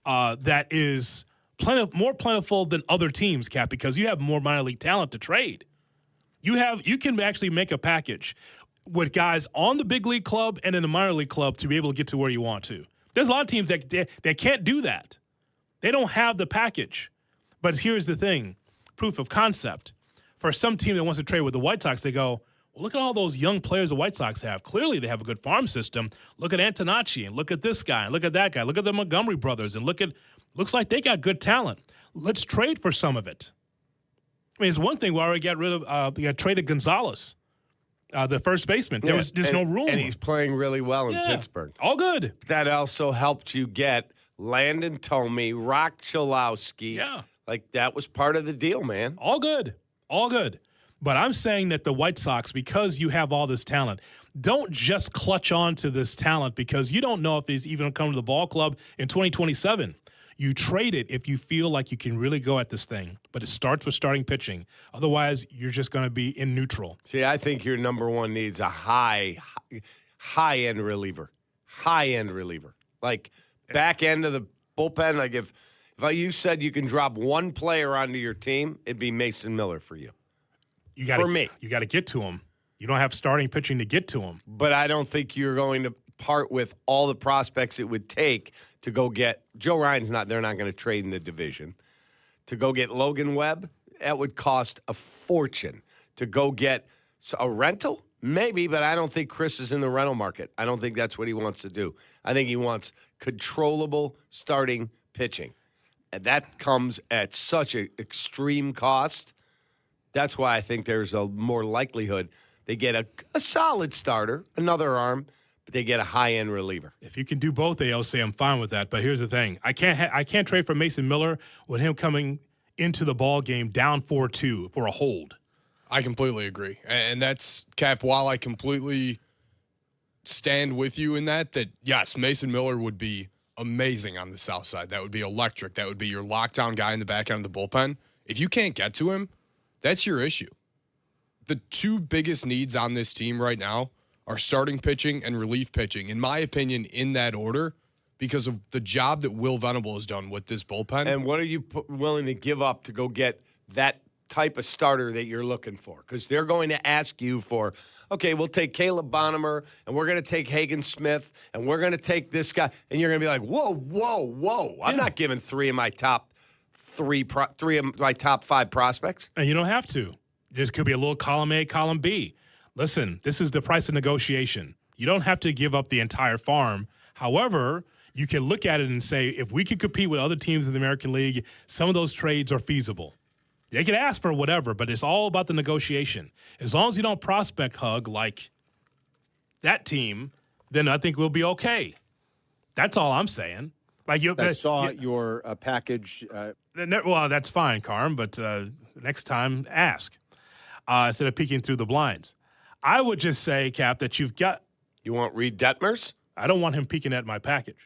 that is more plentiful than other teams, Cap, because you have more minor league talent to trade. You can actually make a package with guys on the big league club and in the minor league club to be able to get to where you want to. There's a lot of teams that can't do that. They don't have the package. But here's the thing, proof of concept. For some team that wants to trade with the White Sox, they go, well, look at all those young players the White Sox have. Clearly they have a good farm system. Look at Antonacci and look at this guy and look at that guy. Look at the Montgomery brothers and looks like they got good talent. Let's trade for some of it. I mean, it's one thing we already got rid of, they got traded Gonzalez, the first baseman. There's no room. And he's playing really well in Pittsburgh. All good. That also helped you get Landon Tomey, Rock Chalowski. Yeah. Like, that was part of the deal, man. All good. All good. But I'm saying that the White Sox, because you have all this talent, don't just clutch on to this talent because you don't know if he's even going to come to the ball club in 2027. You trade it if you feel like you can really go at this thing. But it starts with starting pitching. Otherwise, you're just going to be in neutral. See, I think your number one needs a high-end reliever. High-end reliever. Like, back end of the bullpen, like if you said you can drop one player onto your team, it'd be Mason Miller for you. For me. You got to get to him. You don't have starting pitching to get to him. But I don't think you're going to part with all the prospects it would take to go get – Joe Ryan's not – they're not going to trade in the division. To go get Logan Webb, that would cost a fortune. To go get a rental, maybe, but I don't think Chris is in the rental market. I don't think that's what he wants to do. I think he wants controllable starting pitching. And that comes at such an extreme cost. That's why I think there's a more likelihood they get a solid starter, another arm, but they get a high-end reliever. If you can do both, ALC, I'm fine with that. But here's the thing. I can't trade for Mason Miller with him coming into the ball game down 4-2 for a hold. I completely agree. And that's, Cap, while I completely stand with you in that, yes, Mason Miller would be amazing on the south side. That would be electric. That would be your lockdown guy in the back end of the bullpen. If you can't get to him, that's your issue. The two biggest needs on this team right now are starting pitching and relief pitching, in my opinion, in that order, because of the job that Will Venable has done with this bullpen. And what are you willing to give up to go get that type of starter that you're looking for? Because they're going to ask you for, okay, we'll take Caleb Bonham, and we're going to take Hagen Smith, and we're going to take this guy. And you're going to be like, whoa. I'm not giving three of my top five prospects. And you don't have to. This could be a little column A, column B. Listen, this is the price of negotiation. You don't have to give up the entire farm. However, you can look at it and say, if we could compete with other teams in the American League, some of those trades are feasible. They can ask for whatever, but it's all about the negotiation. As long as you don't prospect hug like that team, then I think we'll be okay. That's all I'm saying. Like I saw your package. Well, that's fine, Carm, but next time ask instead of peeking through the blinds. I would just say, Cap, that you've got. You want Reed Detmers? I don't want him peeking at my package.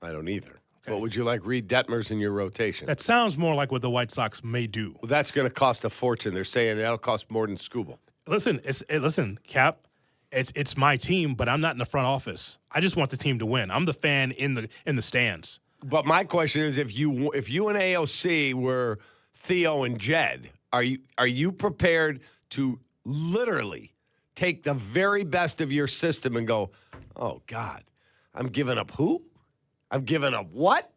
I don't either. Okay. What would you like Reed Detmers in your rotation? That sounds more like what the White Sox may do. Well, that's going to cost a fortune. They're saying that'll cost more than Skubal. Listen, Cap. It's my team, but I'm not in the front office. I just want the team to win. I'm the fan in the stands. But my question is, if you and AOC were Theo and Jed, are you prepared to literally take the very best of your system and go, oh God, I'm giving up who? I'm giving up what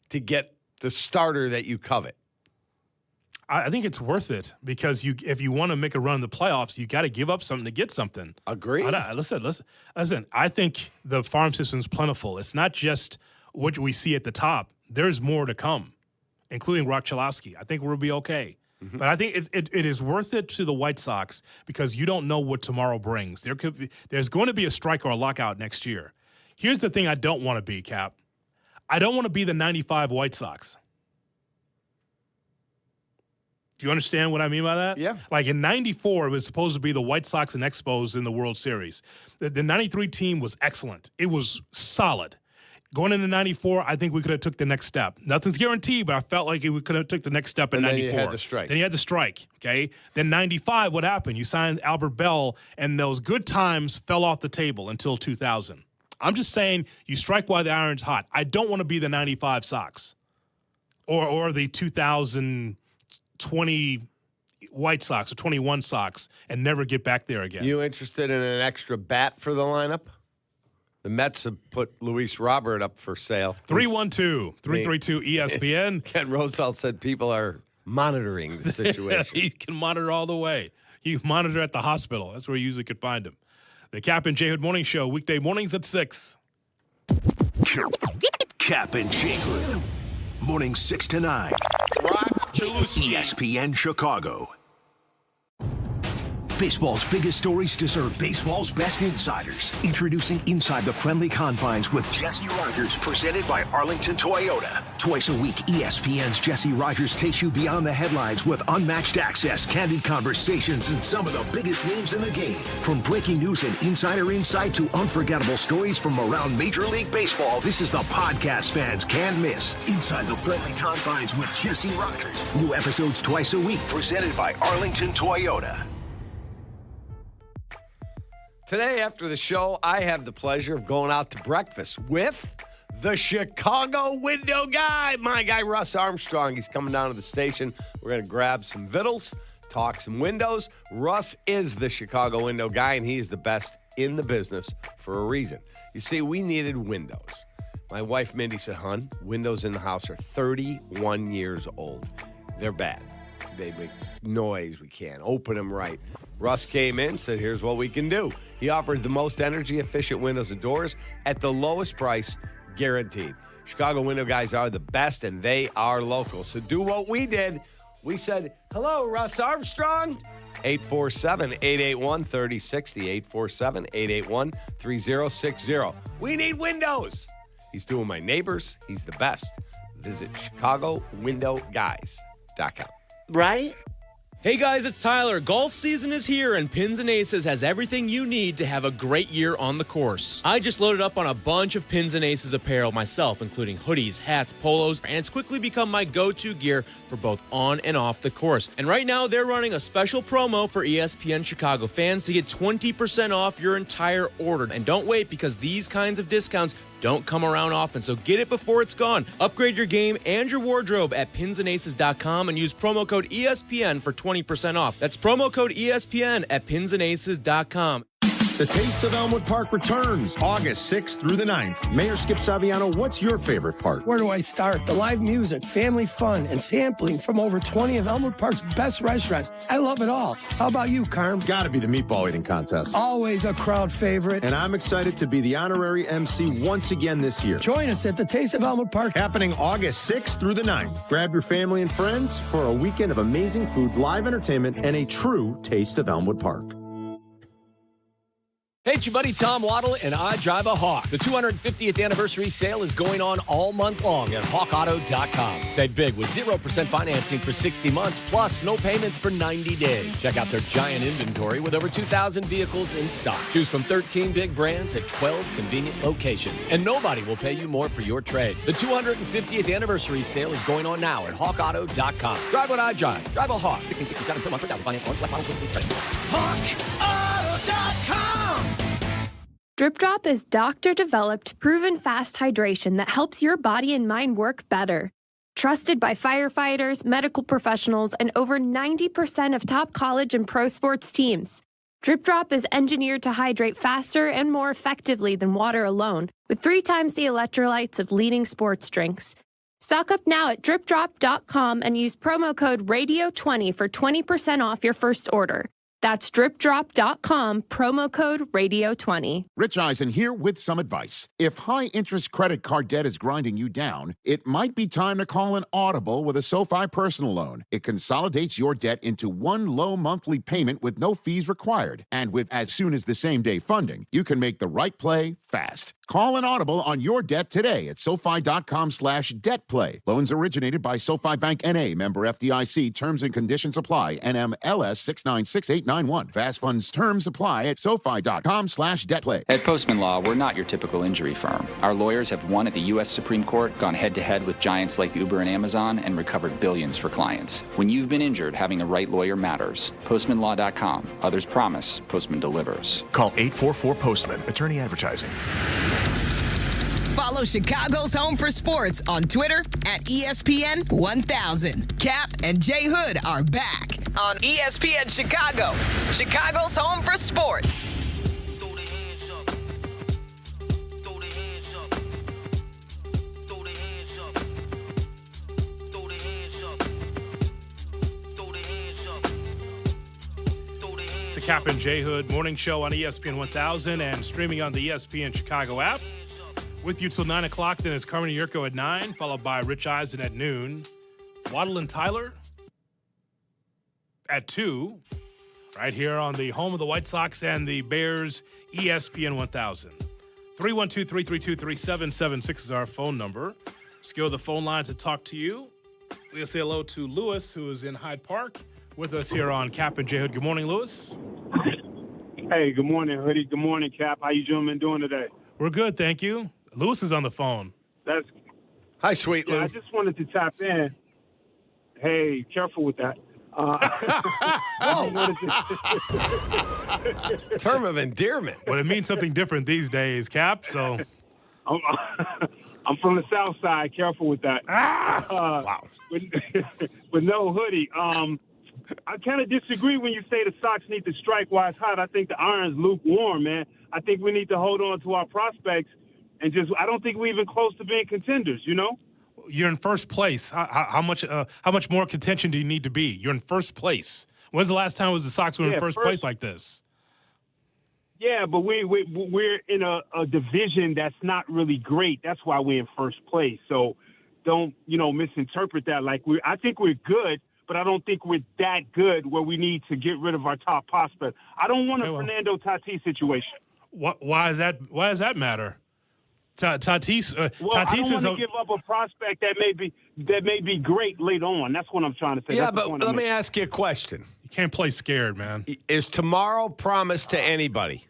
to get the starter that you covet? I think it's worth it because if you want to make a run in the playoffs, you got to give up something to get something. Agree. Listen. I think the farm system is plentiful. It's not just what we see at the top. There's more to come, including Rock Chalowski. I think we'll be okay. Mm-hmm. But I think it is worth it to the White Sox because you don't know what tomorrow brings. There's going to be a strike or a lockout next year. Here's the thing I don't want to be, Cap. I don't want to be the 95 White Sox. Do you understand what I mean by that? Yeah. Like in 94, it was supposed to be the White Sox and Expos in the World Series. The 93 team was excellent. It was solid. Going into 94, I think we could have took the next step. Nothing's guaranteed, but I felt like we could have took the next step in 94. Then you had the strike. Okay? Then 95, what happened? You signed Albert Bell, and those good times fell off the table until 2000. I'm just saying you strike while the iron's hot. I don't want to be the 95 Sox or the 2020 White Sox or 21 Sox and never get back there again. You interested in an extra bat for the lineup? The Mets have put Luis Robert up for sale. 312-332-ESPN. Ken Rosal said people are monitoring the situation. You can monitor all the way. You monitor at the hospital. That's where you usually could find him. The Kap and J Hood Morning Show, weekday mornings at 6. Kap and J Hood, morning 6 to 9. ESPN Chicago. Baseball's biggest stories deserve baseball's best insiders. Introducing Inside the Friendly Confines with Jesse Rogers, presented by Arlington Toyota. Twice a week, ESPN's Jesse Rogers takes you beyond the headlines with unmatched access, candid conversations, and some of the biggest names in the game. From breaking news and insider insight to unforgettable stories from around Major League Baseball, this is the podcast fans can't miss. Inside the Friendly Confines with Jesse Rogers. New episodes twice a week, presented by Arlington Toyota. Today, after the show, I have the pleasure of going out to breakfast with the Chicago window guy, my guy Russ Armstrong. He's coming down to the station. We're going to grab some vittles, talk some windows. Russ is the Chicago window guy, and he is the best in the business for a reason. You see, we needed windows. My wife, Mindy, said, hon, windows in the house are 31 years old. They're bad. They make noise. We can't open them right. Russ came in, said, here's what we can do. He offered the most energy-efficient windows and doors at the lowest price, guaranteed. Chicago window guys are the best, and they are local. So do what we did. We said, hello, Russ Armstrong. 847-881-3060, 847-881-3060. We need windows. He's doing my neighbors. He's the best. Visit ChicagoWindowGuys.com. Right? Hey guys, it's Tyler. Golf season is here and Pins and Aces has everything you need to have a great year on the course. I just loaded up on a bunch of Pins and Aces apparel myself, including hoodies, hats, polos, and it's quickly become my go-to gear for both on and off the course. And right now, they're running a special promo for ESPN Chicago fans to get 20% off your entire order. And don't wait, because these kinds of discounts don't come around often, so get it before it's gone. Upgrade your game and your wardrobe at pinsandaces.com and use promo code ESPN for 20% off. That's promo code ESPN at pinsandaces.com. The Taste of Elmwood Park returns August 6th through the 9th. Mayor Skip Saviano, what's your favorite part? Where do I start? The live music, family fun, and sampling from over 20 of Elmwood Park's best restaurants. I love it all. How about you, Carm? Gotta be the meatball eating contest. Always a crowd favorite. And I'm excited to be the honorary MC once again this year. Join us at the Taste of Elmwood Park. Happening August 6th through the 9th. Grab your family and friends for a weekend of amazing food, live entertainment, and a true Taste of Elmwood Park. Hey, it's your buddy Tom Waddle, and I drive a Hawk. The 250th anniversary sale is going on all month long at hawkauto.com. Save big with 0% financing for 60 months, plus no payments for 90 days. Check out their giant inventory with over 2,000 vehicles in stock. Choose from 13 big brands at 12 convenient locations, and nobody will pay you more for your trade. The 250th anniversary sale is going on now at hawkauto.com. Drive what I drive. Drive a Hawk. $16.67 per month per thousand finance on select models with credit. HawkAuto.com. Drip Drop is doctor-developed, proven fast hydration that helps your body and mind work better. Trusted by firefighters, medical professionals, and over 90% of top college and pro sports teams. Drip Drop is engineered to hydrate faster and more effectively than water alone, with 3 times the electrolytes of leading sports drinks. Stock up now at dripdrop.com and use promo code RADIO20 for 20% off your first order. That's dripdrop.com, promo code RADIO20. Rich Eisen here with some advice. If high-interest credit card debt is grinding you down, it might be time to call an audible with a SoFi personal loan. It consolidates your debt into one low monthly payment with no fees required. And with as soon as the same-day funding, you can make the right play fast. Call an audible on your debt today at SoFi.com/debtplay. Loans originated by SoFi Bank N.A., member FDIC. Terms and conditions apply. NMLS 696891. Fast funds terms apply at SoFi.com/debtplay. At Postman Law, we're not your typical injury firm. Our lawyers have won at the U.S. Supreme Court, gone head-to-head with giants like Uber and Amazon, and recovered billions for clients. When you've been injured, having the right lawyer matters. PostmanLaw.com. Others promise. Postman delivers. Call 844-POSTMAN. Attorney advertising. Follow Chicago's Home for Sports on Twitter at ESPN 1000. Kap and J Hood are back on ESPN Chicago, Chicago's Home for Sports. It's the Kap and J Hood morning show on ESPN 1000 and streaming on the ESPN Chicago app. With you till 9 o'clock, then it's Carmen Jurko at 9, followed by Rich Eisen at noon. Waddle and Tyler at 2, right here on the home of the White Sox and the Bears, ESPN 1000. 312-332-3776 is our phone number. Let's go to the phone line to talk to you. We'll say hello to Lewis, who is in Hyde Park, with us here on Kap and J Hood. Good morning, Lewis. Hey, good morning, Hoodie. Good morning, Kap. How you gentlemen doing today? We're good, thank you. Lewis is on the phone. Hi, sweet Lou. I just wanted to tap in. Hey, careful with that. Term of endearment. Well, it means something different these days, Kap, so. I'm from the South Side. Careful with that. Wow. But no, Hoodie. I kind of disagree when you say the Sox need to strike while it's hot. I think the iron's lukewarm, man. I think we need to hold on to our prospects and I don't think we're even close to being contenders, you know? You're in first place. How much more contention do you need to be? You're in first place. When's the last time the Sox were in first place like this? Yeah, but we're in a division that's not really great. That's why we're in first place. So don't, misinterpret that. I think we're good, but I don't think we're that good where we need to get rid of our top prospect. I don't want a Fernando Tatis situation. Why does that matter? Tatis. I don't want to give up a prospect that may be great later on. That's what I'm trying to say. Yeah, but let me ask you a question. You can't play scared, man. Is tomorrow promised to anybody?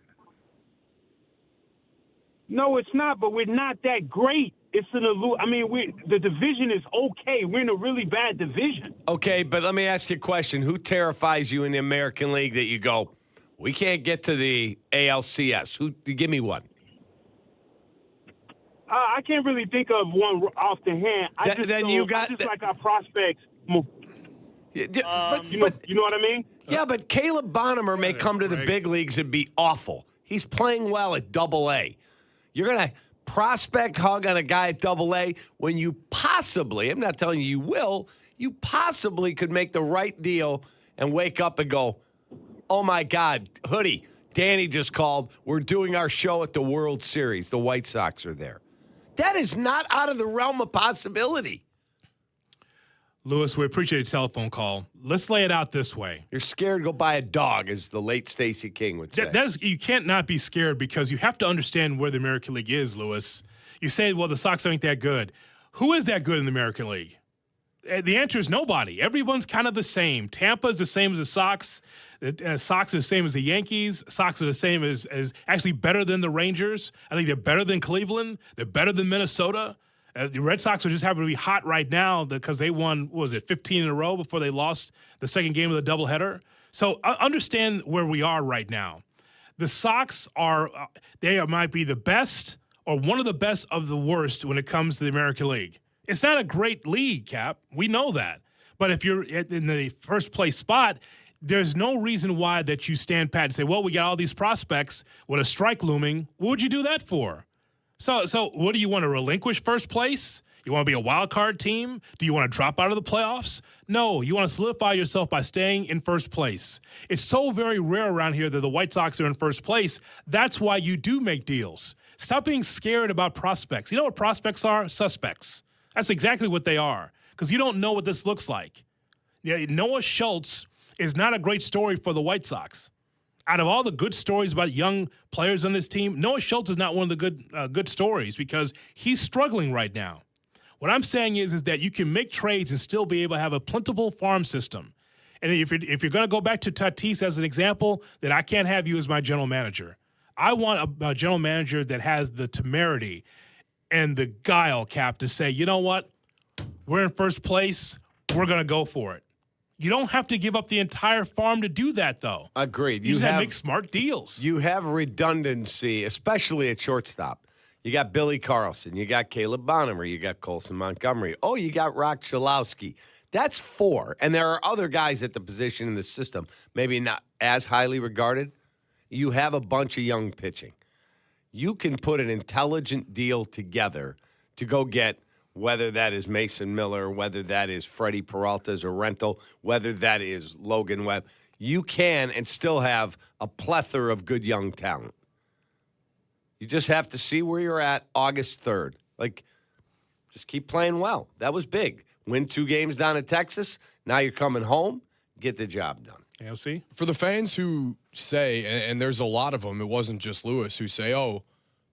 No, it's not. But we're not that great. It's the division is okay. We're in a really bad division. Okay, but let me ask you a question. Who terrifies you in the American League that you go, we can't get to the ALCS? Give me one. I can't really think of one off the hand. I just like our prospects. You know what I mean? Yeah, but Caleb Bonham may come to the big leagues and be awful. He's playing well at Double-A. You're going to prospect hug on a guy at Double-A when you possibly, I'm not telling you will, you possibly could make the right deal and wake up and go, oh, my God, Hoodie, Danny just called. We're doing our show at the World Series. The White Sox are there. That is not out of the realm of possibility. Lewis, we appreciate your telephone call. Let's lay it out this way. You're scared, go buy a dog, as the late Stacey King would say. You can't not be scared because you have to understand where the American League is, Lewis. You say, well, the Sox ain't that good. Who is that good in the American League? The answer is nobody. Everyone's kind of the same. Tampa is the same as the Sox. Sox are the same as the Yankees. Sox are the same as actually better than the Rangers. I think they're better than Cleveland. They're better than Minnesota. The Red Sox are just happen to be hot right now because they won, 15 in a row before they lost the second game of the doubleheader. So understand where we are right now. The Sox might be the best or one of the best of the worst when it comes to the American League. It's not a great league, Cap. We know that. But if you're in the first place spot, there's no reason why that you stand pat and say, well, we got all these prospects with a strike looming. What would you do that for? So what do you want to relinquish first place? You want to be a wild card team? Do you want to drop out of the playoffs? No, you want to solidify yourself by staying in first place. It's so very rare around here that the White Sox are in first place. That's why you do make deals. Stop being scared about prospects. You know what prospects are? Suspects. That's exactly what they are, because you don't know what this looks like. Yeah, Noah Schultz is not a great story for the White Sox. Out of all the good stories about young players on this team, Noah Schultz is not one of the good stories because he's struggling right now. What I'm saying is that you can make trades and still be able to have a plentiful farm system. And if you're going to go back to Tatis as an example, then I can't have you as my general manager. I want a general manager that has the temerity and the guile, Cap, to say, you know what? We're in first place. We're going to go for it. You don't have to give up the entire farm to do that, though. Agreed. You just have to make smart deals. You have redundancy, especially at shortstop. You got Billy Carlson. You got Caleb Bonham. You got Colson Montgomery. Oh, you got Rock Chalowski. That's 4. And there are other guys at the position in the system, maybe not as highly regarded. You have a bunch of young pitching. You can put an intelligent deal together to go get whether that is Mason Miller, whether that is Freddie Peralta as a rental, whether that is Logan Webb. You can and still have a plethora of good young talent. You just have to see where you're at August 3rd. Just keep playing well. That was big. Win 2 games down in Texas. Now you're coming home. Get the job done. AOC? For the fans who say, and there's a lot of them, it wasn't just Lewis, who say, oh,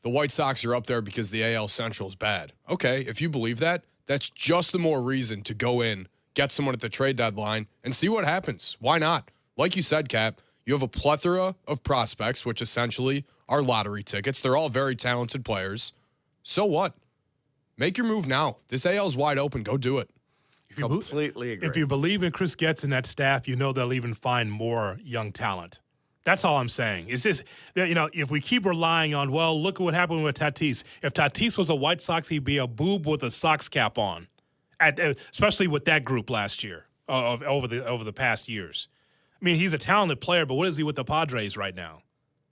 the White Sox are up there because the AL Central is bad. Okay, if you believe that, that's just the more reason to go in, get someone at the trade deadline, and see what happens. Why not? Like you said, Cap, you have a plethora of prospects, which essentially are lottery tickets. They're all very talented players. So what? Make your move now. This AL is wide open. Go do it. Completely agree. If you believe in Chris Getz and that staff, you know they'll even find more young talent. That's all I'm saying. It's just, if we keep relying on, well, look at what happened with Tatis. If Tatis was a White Sox, he'd be a boob with a Sox cap on, especially with that group last year, over the past years. I mean, he's a talented player, but what is he with the Padres right now?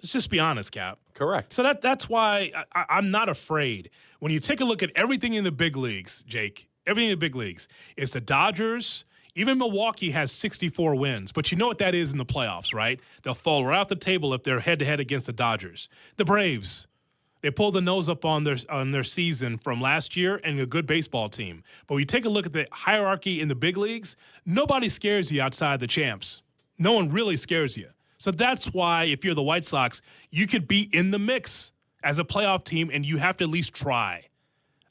Let's just be honest, Cap. Correct. So that's why I'm not afraid. When you take a look at everything in the big leagues, Jake, everything in the big leagues, it's the Dodgers. Even Milwaukee has 64 wins, but you know what that is in the playoffs, right? They'll fall right off the table if they're head-to-head against the Dodgers. The Braves, they pulled the nose up on their season from last year and a good baseball team. But when you take a look at the hierarchy in the big leagues, nobody scares you outside the champs. No one really scares you. So that's why if you're the White Sox, you could be in the mix as a playoff team, and you have to at least try.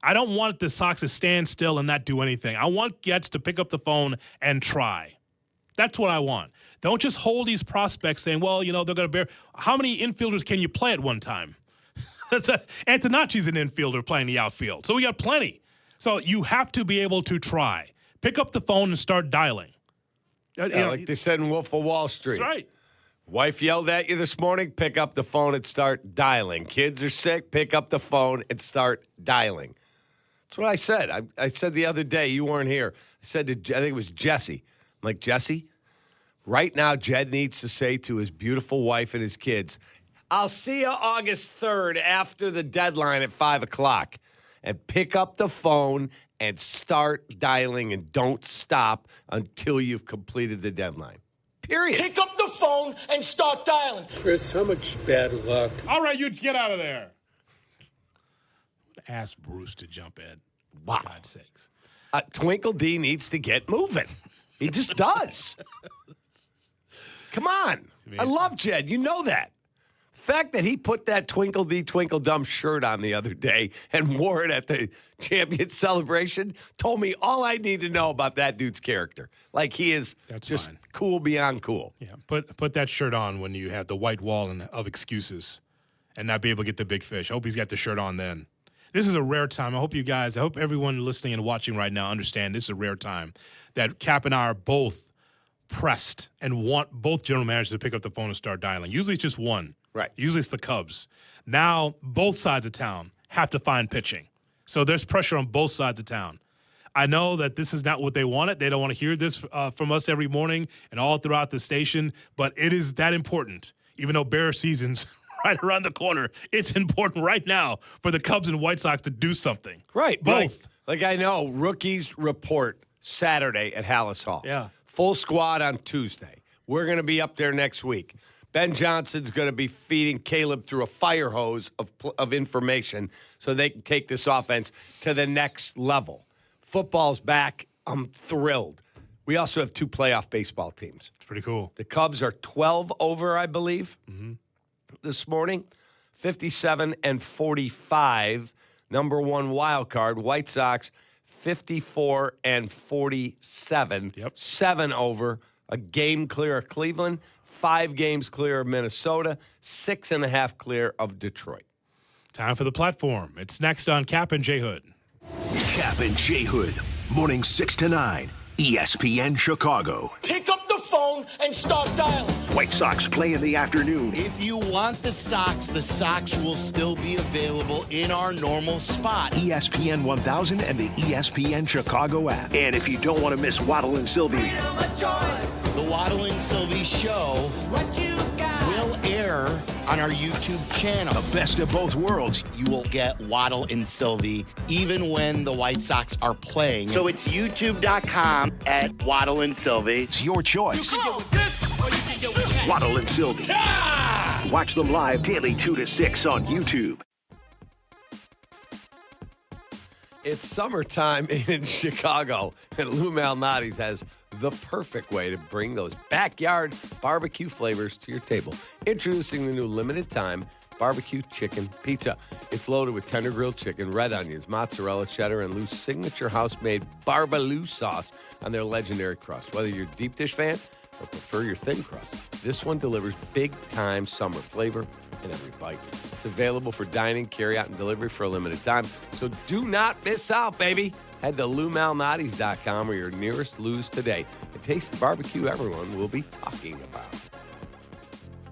I don't want the Sox to stand still and not do anything. I want Getz to pick up the phone and try. That's what I want. Don't just hold these prospects saying, well, they're going to bear. How many infielders can you play at one time? Antonacci's an infielder playing the outfield. So we got plenty. So you have to be able to try. Pick up the phone and start dialing. Like they said in Wolf of Wall Street. That's right. Wife yelled at you this morning, pick up the phone and start dialing. Kids are sick, pick up the phone and start dialing. That's what I said. I said the other day, you weren't here. I said to, I think it was Jesse. I'm like, Jesse, right now Jed needs to say to his beautiful wife and his kids, I'll see you August 3rd after the deadline at 5 o'clock. And pick up the phone and start dialing and don't stop until you've completed the deadline. Period. Pick up the phone and start dialing. Chris, how much bad luck? All right, you get out of there. Ask Bruce to jump in. Wow. For God's sakes. Twinkle D needs to get moving. He just does. Come on. I love Jed. You know that. The fact that he put that Twinkle D Twinkle Dumb shirt on the other day and wore it at the champion celebration told me all I need to know about that dude's character. Like he is just cool beyond cool. Yeah, put that shirt on when you have the white wall of excuses and not be able to get the big fish. I hope he's got the shirt on then. This is a rare time. I hope everyone listening and watching right now understand this is a rare time that Kap and I are both pressed and want both general managers to pick up the phone and start dialing. Usually it's just one. Right. Usually it's the Cubs. Now both sides of town have to find pitching. So there's pressure on both sides of town. I know that this is not what they wanted. They don't want to hear this from us every morning and all throughout the station, but it is that important. Even though Bear season's right around the corner, it's important right now for the Cubs and White Sox to do something. Right. Both. Like I know, rookies report Saturday at Hallis Hall. Yeah. Full squad on Tuesday. We're going to be up there next week. Ben Johnson's going to be feeding Caleb through a fire hose of information so they can take this offense to the next level. Football's back. I'm thrilled. We also have 2 playoff baseball teams. It's pretty cool. The Cubs are 12 over, I believe, this morning. 57-45, number 1 wild card. White Sox, 54-47, 7 over, a game clear of Cleveland, 5 games clear of Minnesota, 6.5 clear of Detroit. Time for the platform. It's next on Kap and J Hood. Kap and J Hood, morning 6 to 9, ESPN Chicago. Pick up the phone and start dialing. White Sox play in the afternoon. If you want the Sox will still be available in our normal spot. ESPN 1000 and the ESPN Chicago app. And if you don't want to miss Waddle and Silvy, The Waddle and Silvy show will air on our YouTube channel. the best of both worlds. You will get Waddle and Silvy even when the White Sox are playing. So it's youtube.com/Waddle and Silvy. It's your choice. Waddle and Silvy. Watch them live daily 2 to 6 on YouTube. It's summertime in Chicago, and Lou Malnati's has the perfect way to bring those backyard barbecue flavors to your table. Introducing the new limited time barbecue chicken pizza. It's loaded with tender grilled chicken, red onions, mozzarella, cheddar, and Lou's signature house-made Barbaloo sauce on their legendary crust. Whether you're a deep dish fan or prefer your thin crust, this one delivers big-time summer flavor in every bite. It's available for dining, carry-out, and delivery for a limited time, so do not miss out, baby. Head to LouMalnati's.com or your nearest Lou's today and taste the barbecue everyone will be talking about.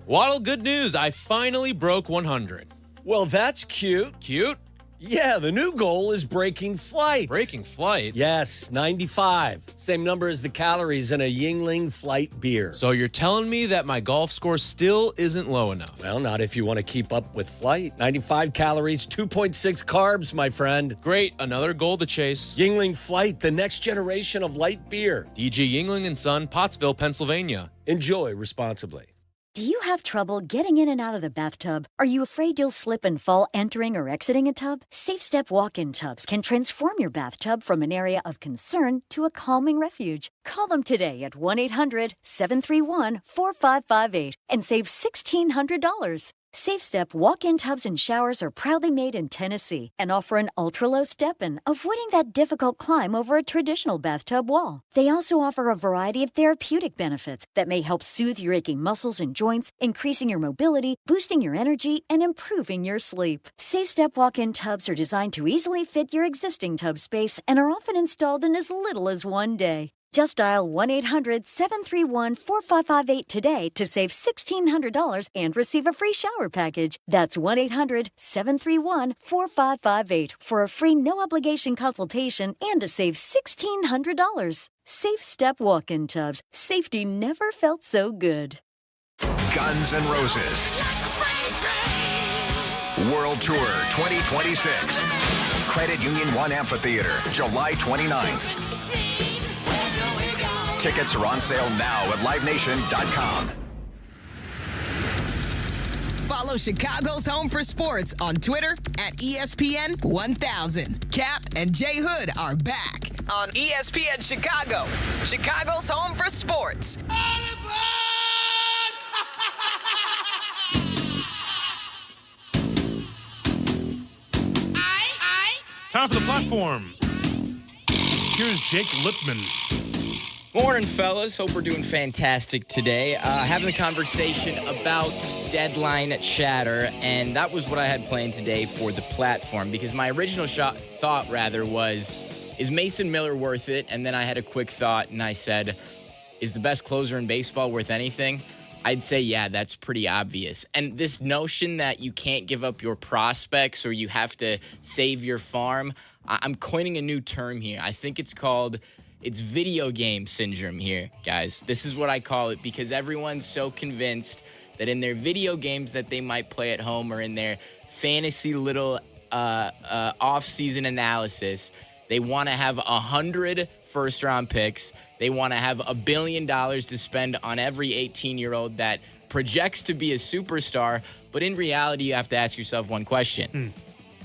Waddle, good news. I finally broke 100. Well, that's cute. Cute? Yeah, the new goal is breaking flight. Breaking flight? Yes, 95. Same number as the calories in a Yingling Flight beer. So you're telling me that my golf score still isn't low enough? Well, not if you want to keep up with flight. 95 calories, 2.6 carbs, my friend. Great, another goal to chase. Yingling Flight, the next generation of light beer. DG Yingling & Son, Pottsville, Pennsylvania. Enjoy responsibly. Do you have trouble getting in and out of the bathtub? Are you afraid you'll slip and fall entering or exiting a tub? Safe Step walk-in tubs can transform your bathtub from an area of concern to a calming refuge. Call them today at 1-800-731-4558 and save $1,600. Safe Step walk-in tubs and showers are proudly made in Tennessee and offer an ultra-low step-in, avoiding that difficult climb over a traditional bathtub wall. They also offer a variety of therapeutic benefits that may help soothe your aching muscles and joints, increasing your mobility, boosting your energy, and improving your sleep. Safe Step walk-in tubs are designed to easily fit your existing tub space and are often installed in as little as 1 day. Just dial 1-800-731-4558 today to save $1,600 and receive a free shower package. That's 1-800-731-4558 for a free no-obligation consultation and to save $1,600. Safe Step walk-in tubs. Safety never felt so good. Guns N' Roses World Tour 2026. Credit Union One Amphitheater, July 29th. Tickets are on sale now at LiveNation.com. Follow Chicago's Home for Sports on Twitter at ESPN 1000. Kap and J Hood are back on ESPN Chicago, Chicago's home for sports. Time for the platform. Here's Jake Lippman. Morning, fellas. Hope we're doing fantastic today. Having a conversation about deadline chatter, and that was what I had planned today for the platform, because my original thought was, is Mason Miller worth it? And then I had a quick thought, and I said, is the best closer in baseball worth anything? I'd say, yeah, that's pretty obvious. And this notion that you can't give up your prospects or you have to save your farm, I'm coining a new term here. I think it's video game syndrome here, guys. This is what I call it, because everyone's so convinced that in their video games that they might play at home or in their fantasy little off-season analysis, they want to have 100 first-round picks. They want to have $1 billion to spend on every 18-year-old that projects to be a superstar. But in reality, you have to ask yourself one question.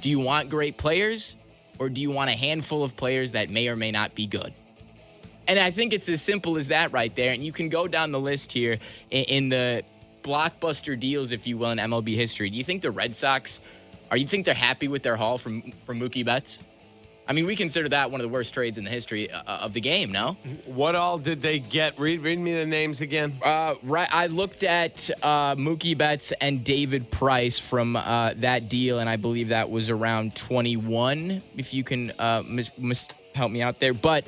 Do you want great players, or do you want a handful of players that may or may not be good? And I think it's as simple as that right there. And you can go down the list here in the blockbuster deals, if you will, in MLB history. Do you think the Red Sox, you think they're happy with their haul from Mookie Betts? I mean, we consider that one of the worst trades in the history of the game, no? What all did they get? Read me the names again. Right. I looked at Mookie Betts and David Price from that deal, and I believe that was around 21, if you can help me out there. But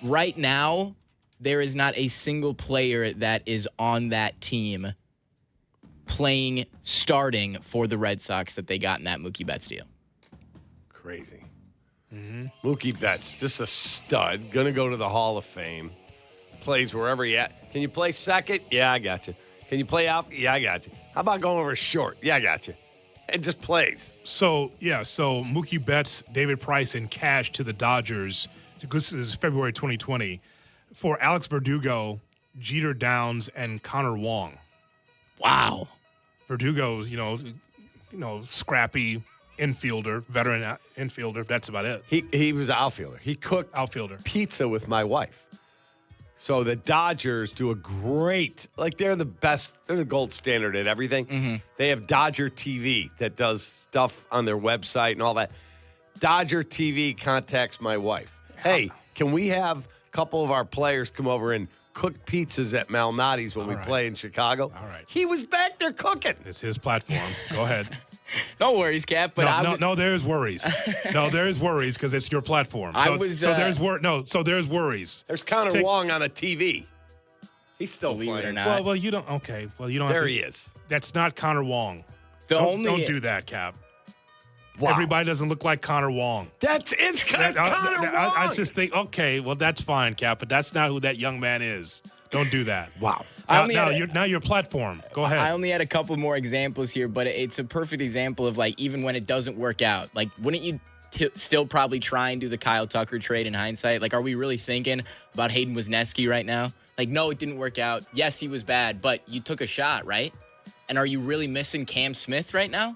right now, there is not a single player that is on that team starting for the Red Sox that they got in that Mookie Betts deal. Crazy. Mookie Betts, just a stud. Going to go to the Hall of Fame. Plays wherever he at. Can you play second? Yeah, I got you. Can you play out? Yeah, I got you. How about going over short? Yeah, I got you. It just plays. So Mookie Betts, David Price, and cash to the Dodgers. This is February 2020 for Alex Verdugo, Jeter Downs, and Connor Wong. Wow. Verdugo's, scrappy infielder, veteran infielder. That's about it. He was an outfielder. He cooked pizza with my wife. So the Dodgers do a great, they're the best, they're the gold standard at everything. They have Dodger TV that does stuff on their website and all that. Dodger TV contacts my wife. Hey, can we have a couple of our players come over and cook pizzas at Malnati's when we play in Chicago? All right. He was back there cooking. It's his platform. Go ahead. No worries, Kap. But no, there's worries. No, there's worries because it's your platform. So there's worries. There's Connor Wong on a TV. He's still Believe playing. It or not. Well, you don't. Okay. Well, you don't. There have to, he is. That's not Connor Wong. Don't do that, Kap. Wow. Everybody doesn't look like Connor Wong. It's Connor Wong. I just think, okay, well, that's fine, Kap, but that's not who that young man is. Don't do that. Wow. Now your platform. Go ahead. I only had a couple more examples here, but it's a perfect example of even when it doesn't work out. Wouldn't you still probably try and do the Kyle Tucker trade in hindsight? Are we really thinking about Hayden Wesneski right now? No, it didn't work out. Yes, he was bad, but you took a shot, right? And are you really missing Cam Smith right now?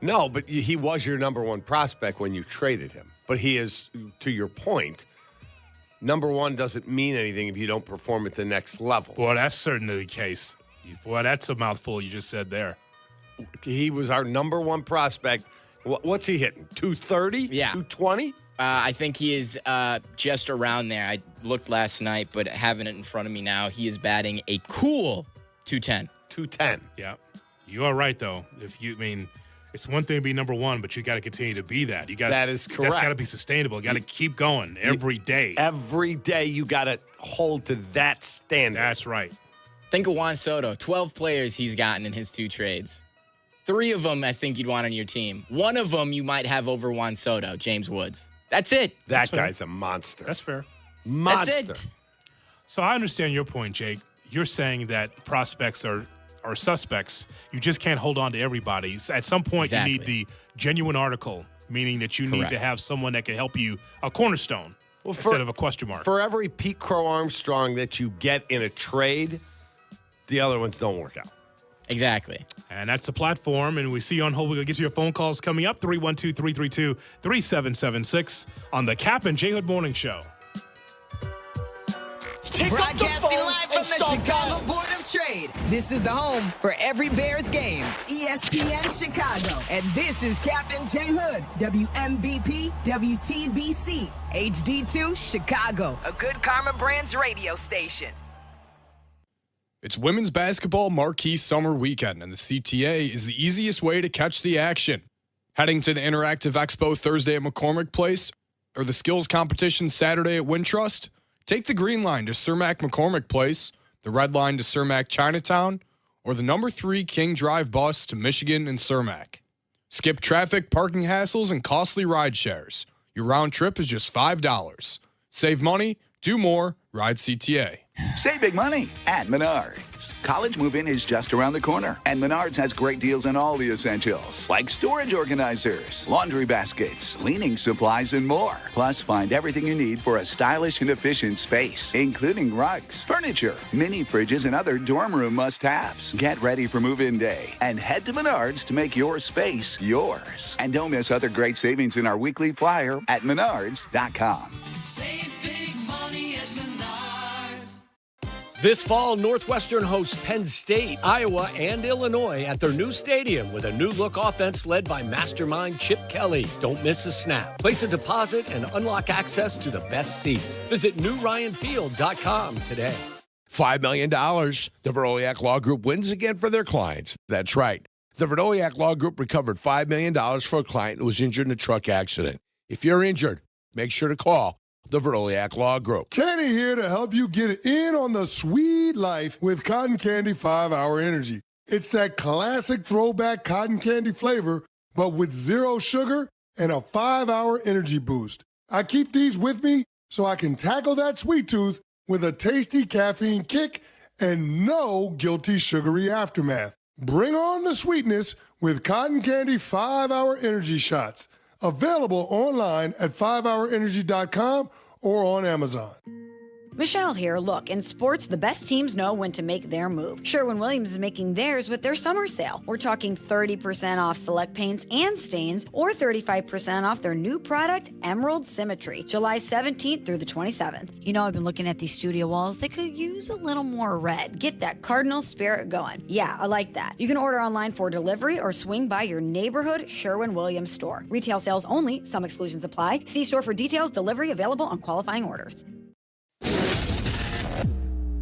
No, but he was your number one prospect when you traded him. But he is, to your point, number one doesn't mean anything if you don't perform at the next level. Well, that's certainly the case. Boy, that's a mouthful you just said there. He was our number one prospect. What's he hitting? 230? Yeah. 220? I think he is just around there. I looked last night, but having it in front of me now, he is batting a cool 210. 210. Yeah. You are right, though. It's one thing to be number one, but you got to continue to be that. That is correct. That's got to be sustainable. You got to keep going every day. Every day you got to hold to that standard. That's right. Think of Juan Soto. 12 players he's gotten in his 2 trades. 3 of them I think you'd want on your team. 1 of them you might have over Juan Soto, James Woods. That's it. That guy's a monster. That's fair. Monster. That's it. So I understand your point, Jake. You're saying that prospects are suspects. You just can't hold on to everybody. At some point, You need the genuine article, meaning that you need to have someone that can help you, a cornerstone, instead of a question mark. For every Pete Crow Armstrong that you get in a trade, the other ones don't work out. Exactly. And that's the platform. And we see you on hold. We'll get to your phone calls coming up. 312-332-3776 on the Kap and J Hood Morning Show. Broadcasting live from the Chicago Board of Trade. This is the home for every Bears game. ESPN Chicago. And this is Captain J Hood, WMVP, WTBC, HD2, Chicago, a good Karma Brands radio station. It's women's basketball marquee summer weekend, and the CTA is the easiest way to catch the action. Heading to the Interactive Expo Thursday at McCormick Place or the skills competition Saturday at Wintrust? Take the green line to Cermak McCormick Place, the red line to Cermak Chinatown, or the number 3 King Drive bus to Michigan and Cermak. Skip traffic, parking hassles, and costly ride shares. Your round trip is just $5. Save money, do more, ride CTA. Save big money at Menards. College move-in is just around the corner, and Menards has great deals on all the essentials, like storage organizers, laundry baskets, cleaning supplies, and more. Plus, find everything you need for a stylish and efficient space, including rugs, furniture, mini fridges, and other dorm room must-haves. Get ready for move-in day and head to Menards to make your space yours. And don't miss other great savings in our weekly flyer at menards.com. Save big money at Menards. This fall, Northwestern hosts Penn State, Iowa, and Illinois at their new stadium with a new look offense led by mastermind Chip Kelly. Don't miss a snap. Place a deposit and unlock access to the best seats. Visit newryanfield.com today. $5 million. The Verdoliak Law Group wins again for their clients. That's right. The Verdoliak Law Group recovered $5 million for a client who was injured in a truck accident. If you're injured, make sure to call the Verdoliak Law Group. Kenny here to help you get in on the sweet life with Cotton Candy 5-Hour Energy. It's that classic throwback cotton candy flavor, but with 0 sugar and a 5-hour energy boost. I keep these with me so I can tackle that sweet tooth with a tasty caffeine kick and no guilty sugary aftermath. Bring on the sweetness with Cotton Candy 5-Hour Energy Shots. Available online at 5hourenergy.com or on Amazon. Michelle here. Look, in sports, the best teams know when to make their move. Sherwin-Williams is making theirs with their summer sale. We're talking 30% off select paints and stains, or 35% off their new product, Emerald Symmetry, July 17th through the 27th. You know, I've been looking at these studio walls. They could use a little more red. Get that cardinal spirit going. Yeah, I like that. You can order online for delivery or swing by your neighborhood Sherwin-Williams store. Retail sales only. Some exclusions apply. See store for details. Delivery available on qualifying orders.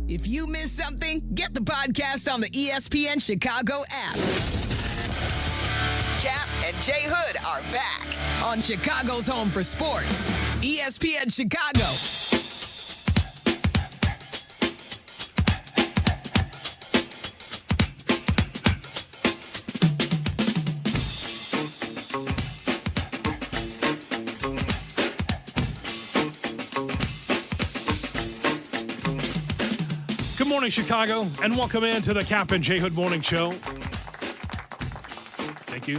If you missed something, get the podcast on the ESPN Chicago app. Kap and J Hood are back on Chicago's home for sports, ESPN Chicago. Good morning, Chicago, and welcome into the Kap and J Hood Morning Show. Thank you.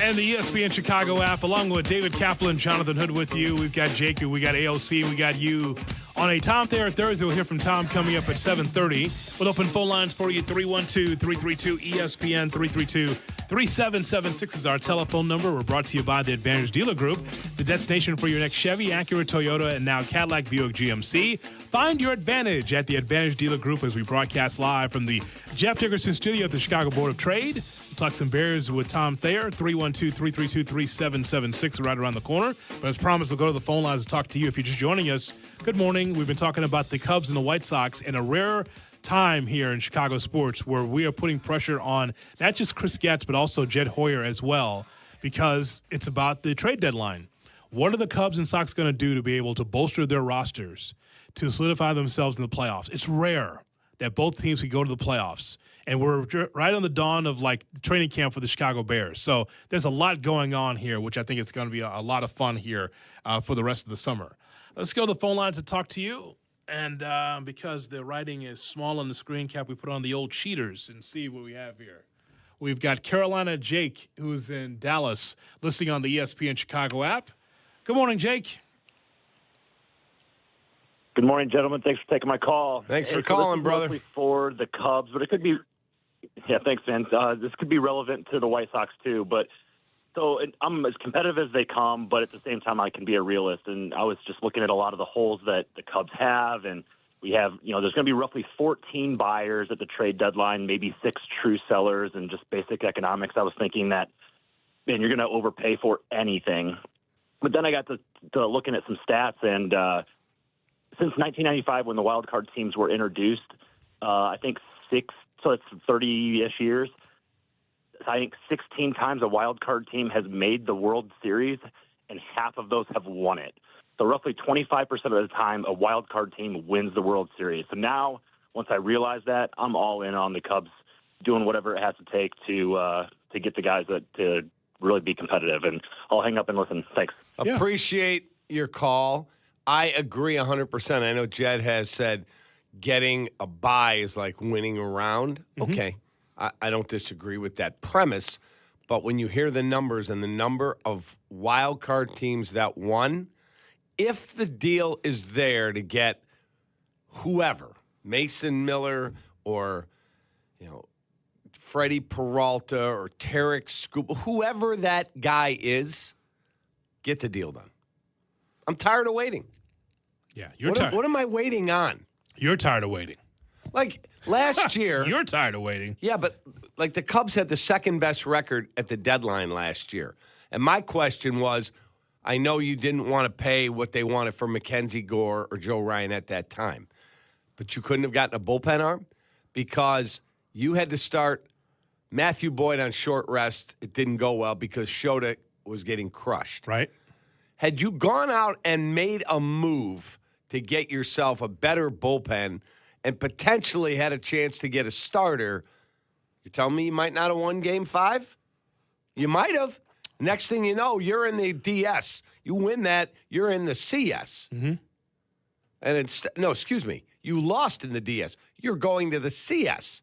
And the ESPN Chicago app, along with David Kaplan, Jonathan Hood with you. We've got Jake, we got AOC, we got you. On a Tom Thayer Thursday, we'll hear from Tom coming up at 7:30. We'll open phone lines for you, 312-332-ESPN, 332-3776 is our telephone number. We're brought to you by the Advantage Dealer Group, the destination for your next Chevy, Acura, Toyota, and now Cadillac, Buick, GMC. Find your advantage at the Advantage Dealer Group as we broadcast live from the Jeff Dickerson Studio at the Chicago Board of Trade. We'll talk some Bears with Tom Thayer, 312-332-3776, right around the corner. But as promised, we'll go to the phone lines and talk to you if you're just joining us. Good morning. We've been talking about the Cubs and the White Sox in a rare time here in Chicago sports where we are putting pressure on not just Chris Getz, but also Jed Hoyer as well, because it's about the trade deadline. What are the Cubs and Sox going to do to be able to bolster their rosters to solidify themselves in the playoffs? It's rare that both teams can go to the playoffs. And we're right on the dawn of like training camp for the Chicago Bears. So there's a lot going on here, which I think it's going to be a lot of fun here for the rest of the summer. Let's go to the phone line to talk to you. And because the writing is small on the screen cap, we put on the old cheaters and see what we have here. We've got Carolina Jake, who's in Dallas, listening on the ESPN Chicago app. Good morning, Jake. Good morning, gentlemen. Thanks for taking my call. Thanks for This calling, is brother. mostly for the Cubs, but it could be. Yeah, thanks, man. This could be relevant to the White Sox too. But I'm as competitive as they come, but at the same time, I can be a realist. And I was just looking at a lot of the holes that the Cubs have, and we have. There's going to be roughly 14 buyers at the trade deadline, maybe 6 true sellers, and just basic economics. I was thinking that, man, you're going to overpay for anything. But then I got to looking at some stats, and since 1995, when the wild card teams were introduced, I think so it's 30-ish years. I think 16 times a wild card team has made the World Series, and half of those have won it. So roughly 25% of the time, a wild card team wins the World Series. So now, once I realize that, I'm all in on the Cubs doing whatever it has to take to get the guys to really be competitive. And I'll hang up and listen. Thanks. Appreciate your call. I agree 100%. I know Jed has said getting a bye is like winning a round. Mm-hmm. Okay. I don't disagree with that premise. But when you hear the numbers and the number of wild card teams that won, if the deal is there to get whoever, Mason Miller or, Freddie Peralta or Tarek Skubal, whoever that guy is, get the deal done. I'm tired of waiting. Yeah, you're tired. What am I waiting on? You're tired of waiting. Like last year. You're tired of waiting. Yeah, but like the Cubs had the second best record at the deadline last year. And my question was, I know you didn't want to pay what they wanted for Mackenzie Gore or Joe Ryan at that time, but you couldn't have gotten a bullpen arm because you had to start Matthew Boyd on short rest. It didn't go well because Shota was getting crushed. Right. Had you gone out and made a move to get yourself a better bullpen and potentially had a chance to get a starter, you're telling me you might not have won Game 5? You might have. Next thing you know, you're in the DS. You win that, you're in the CS. Mm-hmm. And you lost in the DS. You're going to the CS.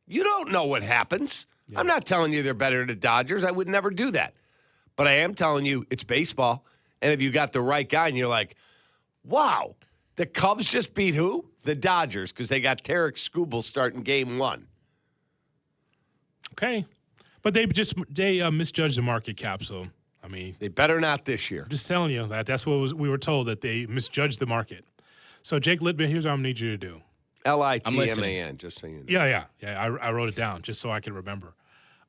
You don't know what happens. Yeah. I'm not telling you they're better than the Dodgers. I would never do that. But I am telling you it's baseball. And if you got the right guy and you're like, wow, the Cubs just beat who? The Dodgers, because they got Tarek Skubal starting Game 1. Okay. But they misjudged the market cap, so, I mean. They better not this year. I'm just telling you that's what we were told, that they misjudged the market. So, Jake Littman, here's what I'm going to need you to do. Litman, just so you know. Yeah. I wrote it down just so I can remember.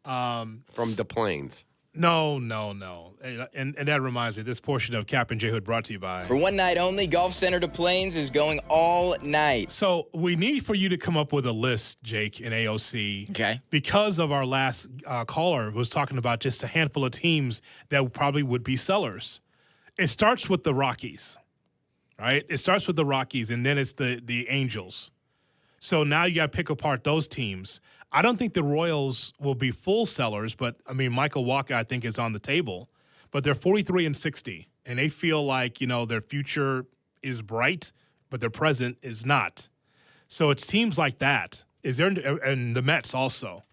From the Plains. No. And that reminds me, this portion of Kap and J Hood brought to you by. For one night only, Golf Center Des Plaines is going all night. So we need for you to come up with a list, Jake, in AOC. Okay. Because of our last caller was talking about just a handful of teams that probably would be sellers. It starts with the Rockies, right? It starts with the Rockies, and then it's the Angels. So now you got to pick apart those teams. I don't think the Royals will be full sellers, but, I mean, Michael Wacha, I think, is on the table. But they're 43-60, and they feel like, their future is bright, but their present is not. So it's teams like that. And the Mets also.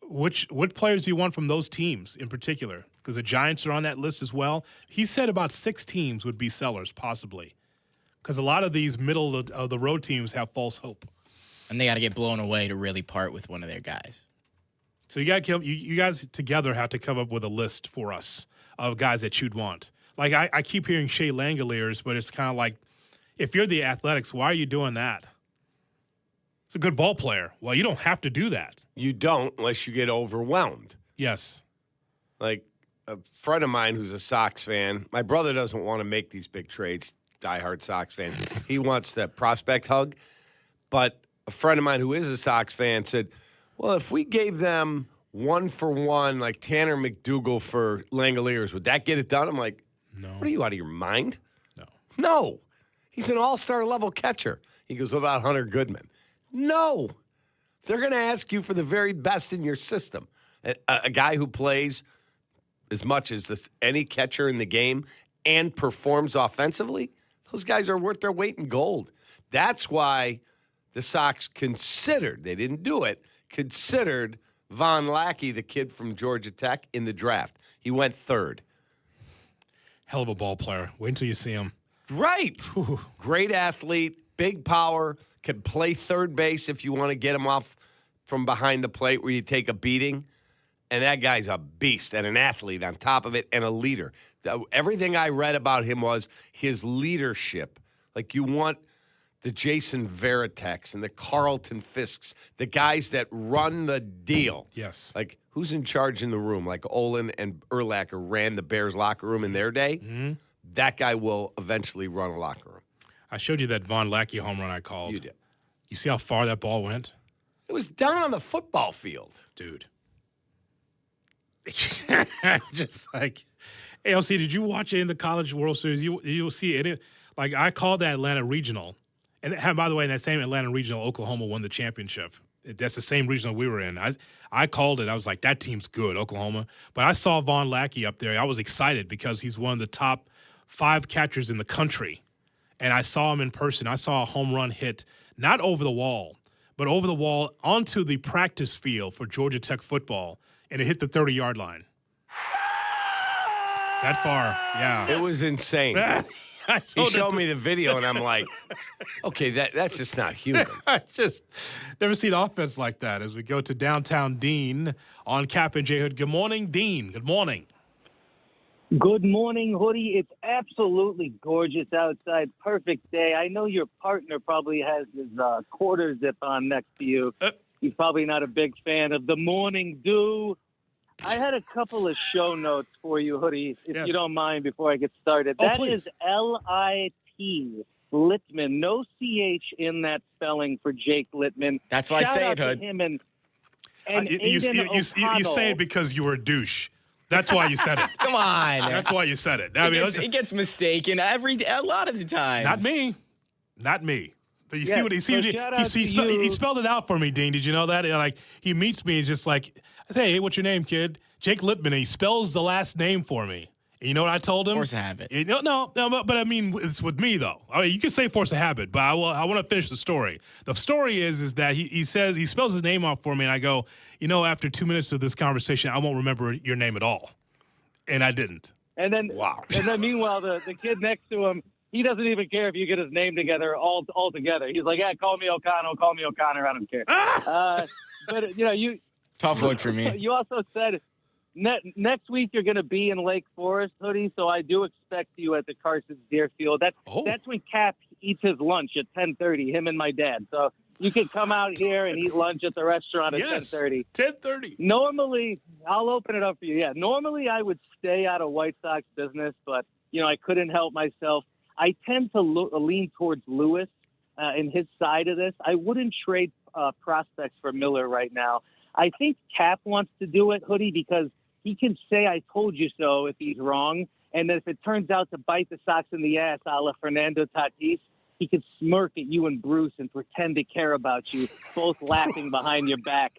What players do you want from those teams in particular? Because the Giants are on that list as well. He said about 6 teams would be sellers, possibly. Because a lot of these middle-of-the-road teams have false hope. And they got to get blown away to really part with one of their guys. So you guys together have to come up with a list for us of guys that you'd want. Like I keep hearing Shea Langoliers, but it's kind of like, if you're the Athletics, why are you doing that? It's a good ball player. Well, you don't have to do that. You don't unless you get overwhelmed. Yes. Like a friend of mine who's a Sox fan, my brother doesn't want to make these big trades, diehard Sox fan. He wants the prospect hug, but a friend of mine who is a Sox fan said, well, if we gave them 1-for-1, like Tanner McDougal for Langoliers, would that get it done? I'm like, no. What are you, out of your mind? No. He's an all-star level catcher. He goes, what about Hunter Goodman? No. They're going to ask you for the very best in your system. A guy who plays as much as any catcher in the game and performs offensively, those guys are worth their weight in gold. That's why the Sox considered, they didn't do it, considered Von Lackey, the kid from Georgia Tech, in the draft. He went 3rd. Hell of a ball player. Wait until you see him. Right. Great athlete, big power, can play third base if you want to get him off from behind the plate where you take a beating. And that guy's a beast and an athlete on top of it and a leader. Everything I read about him was his leadership. Like you want the Jason Veritek's and the Carlton Fisks, the guys that run the deal. Yes. Like who's in charge in the room? Like Olin and Urlacher ran the Bears locker room in their day. Mm-hmm. That guy will eventually run a locker room. I showed you that Von Lackey home run I called. You did. You see how far that ball went? It was down on the football field. Dude. Just like, ALC, did you watch it in the College World Series? You'll see it. Like, I called that Atlanta Regional. And by the way, in that same Atlanta Regional, Oklahoma won the championship. That's the same regional we were in. I called it. I was like, that team's good, Oklahoma. But I saw Von Lackey up there. I was excited because he's one of the top 5 catchers in the country. And I saw him in person. I saw a home run hit, not over the wall, but over the wall onto the practice field for Georgia Tech football, and it hit the 30-yard line. That far, yeah. It was insane. He showed me the video, and I'm like, okay, that's just not human. I just never seen offense like that. As we go to downtown Dean on Kap and J Hood. Good morning, Dean. Good morning. Good morning, Hoodie. It's absolutely gorgeous outside. Perfect day. I know your partner probably has his quarter zip on next to you. He's probably not a big fan of the morning dew. I had a couple of show notes for you, Hoodie, if you don't mind, before I get started. That is L-I-T, Littman. No C-H in that spelling for Jake Littman. That's why I say it, Hood. Him and You say it because you were a douche. That's why you said it. Come on. That's why you said it. It gets mistaken a lot of the time. Not me. But you see what he spelled it out for me, Dean. Did you know that? Like he meets me and just like, I say, hey, what's your name, kid? Jake Littman. And he spells the last name for me. And you know what I told him? Force of habit. No, but I mean, it's with me though. I mean, you can say force of habit, but I want to finish the story. The story is that he says he spells his name out for me, and I go, after 2 minutes of this conversation, I won't remember your name at all, and I didn't. And then meanwhile, the kid next to him, he doesn't even care if you get his name together all together. He's like, yeah, call me O'Connell, I don't care. But you tough look for me. You also said. Next week you're going to be in Lake Forest, Hoodie, so I do expect you at the Carson's Deerfield. That's when Kap eats his lunch at 10:30, him and my dad. So you can come out here and eat lunch at the restaurant at 10:30. 10:30. Normally, I'll open it up for you. Yeah, normally I would stay out of White Sox business, but, I couldn't help myself. I tend to lean towards Lewis in his side of this. I wouldn't trade prospects for Miller right now. I think Kap wants to do it, Hoodie, because he can say, I told you so, if he's wrong. And then if it turns out to bite the Sox in the ass, a la Fernando Tatis, he could smirk at you and Bruce and pretend to care about you, both laughing behind your back.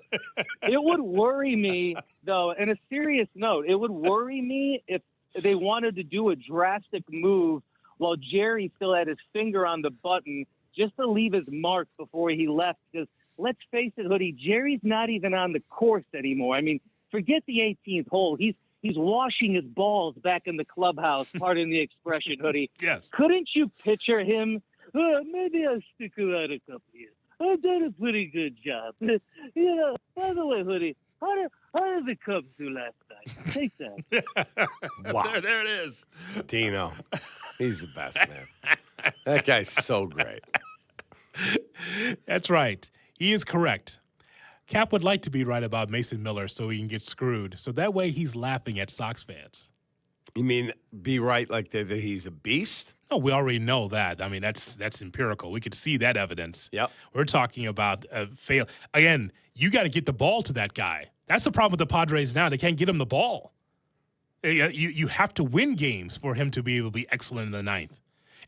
It would worry me, though, and a serious note, it would worry me if they wanted to do a drastic move while Jerry still had his finger on the button just to leave his mark before he left. Because let's face it, Hoodie, Jerry's not even on the course anymore. I mean, forget the 18th hole. He's washing his balls back in the clubhouse, pardon the expression, Hoodie. Yes. Couldn't you picture him? Maybe I'll stick around a couple years. I've done a pretty good job. By the way, Hoodie, how did the Cubs do last night? Take that. Wow. There it is. Dino. He's the best, man. That guy's so great. That's right. He is correct. Kap would like to be right about Mason Miller so he can get screwed. So that way he's laughing at Sox fans. You mean be right like that he's a beast? No, we already know that. I mean, that's empirical. We could see that evidence. Yep. We're talking about fail. Again, you got to get the ball to that guy. That's the problem with the Padres now. They can't get him the ball. You have to win games for him to be able to be excellent in the ninth.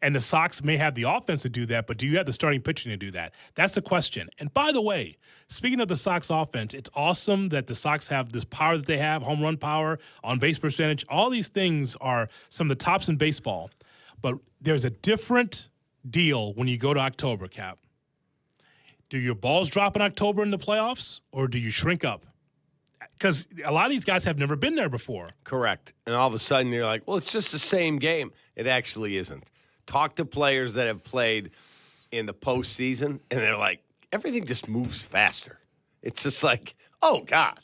And the Sox may have the offense to do that, but do you have the starting pitching to do that? That's the question. And by the way, speaking of the Sox offense, it's awesome that the Sox have this power that they have, home run power, on-base percentage. All these things are some of the tops in baseball. But there's a different deal when you go to October, Kap. Do your balls drop in October in the playoffs, or do you shrink up? Because a lot of these guys have never been there before. Correct. And all of a sudden you're like, well, it's just the same game. It actually isn't. Talk to players that have played in the postseason, and they're like, everything just moves faster. It's just like, oh, God.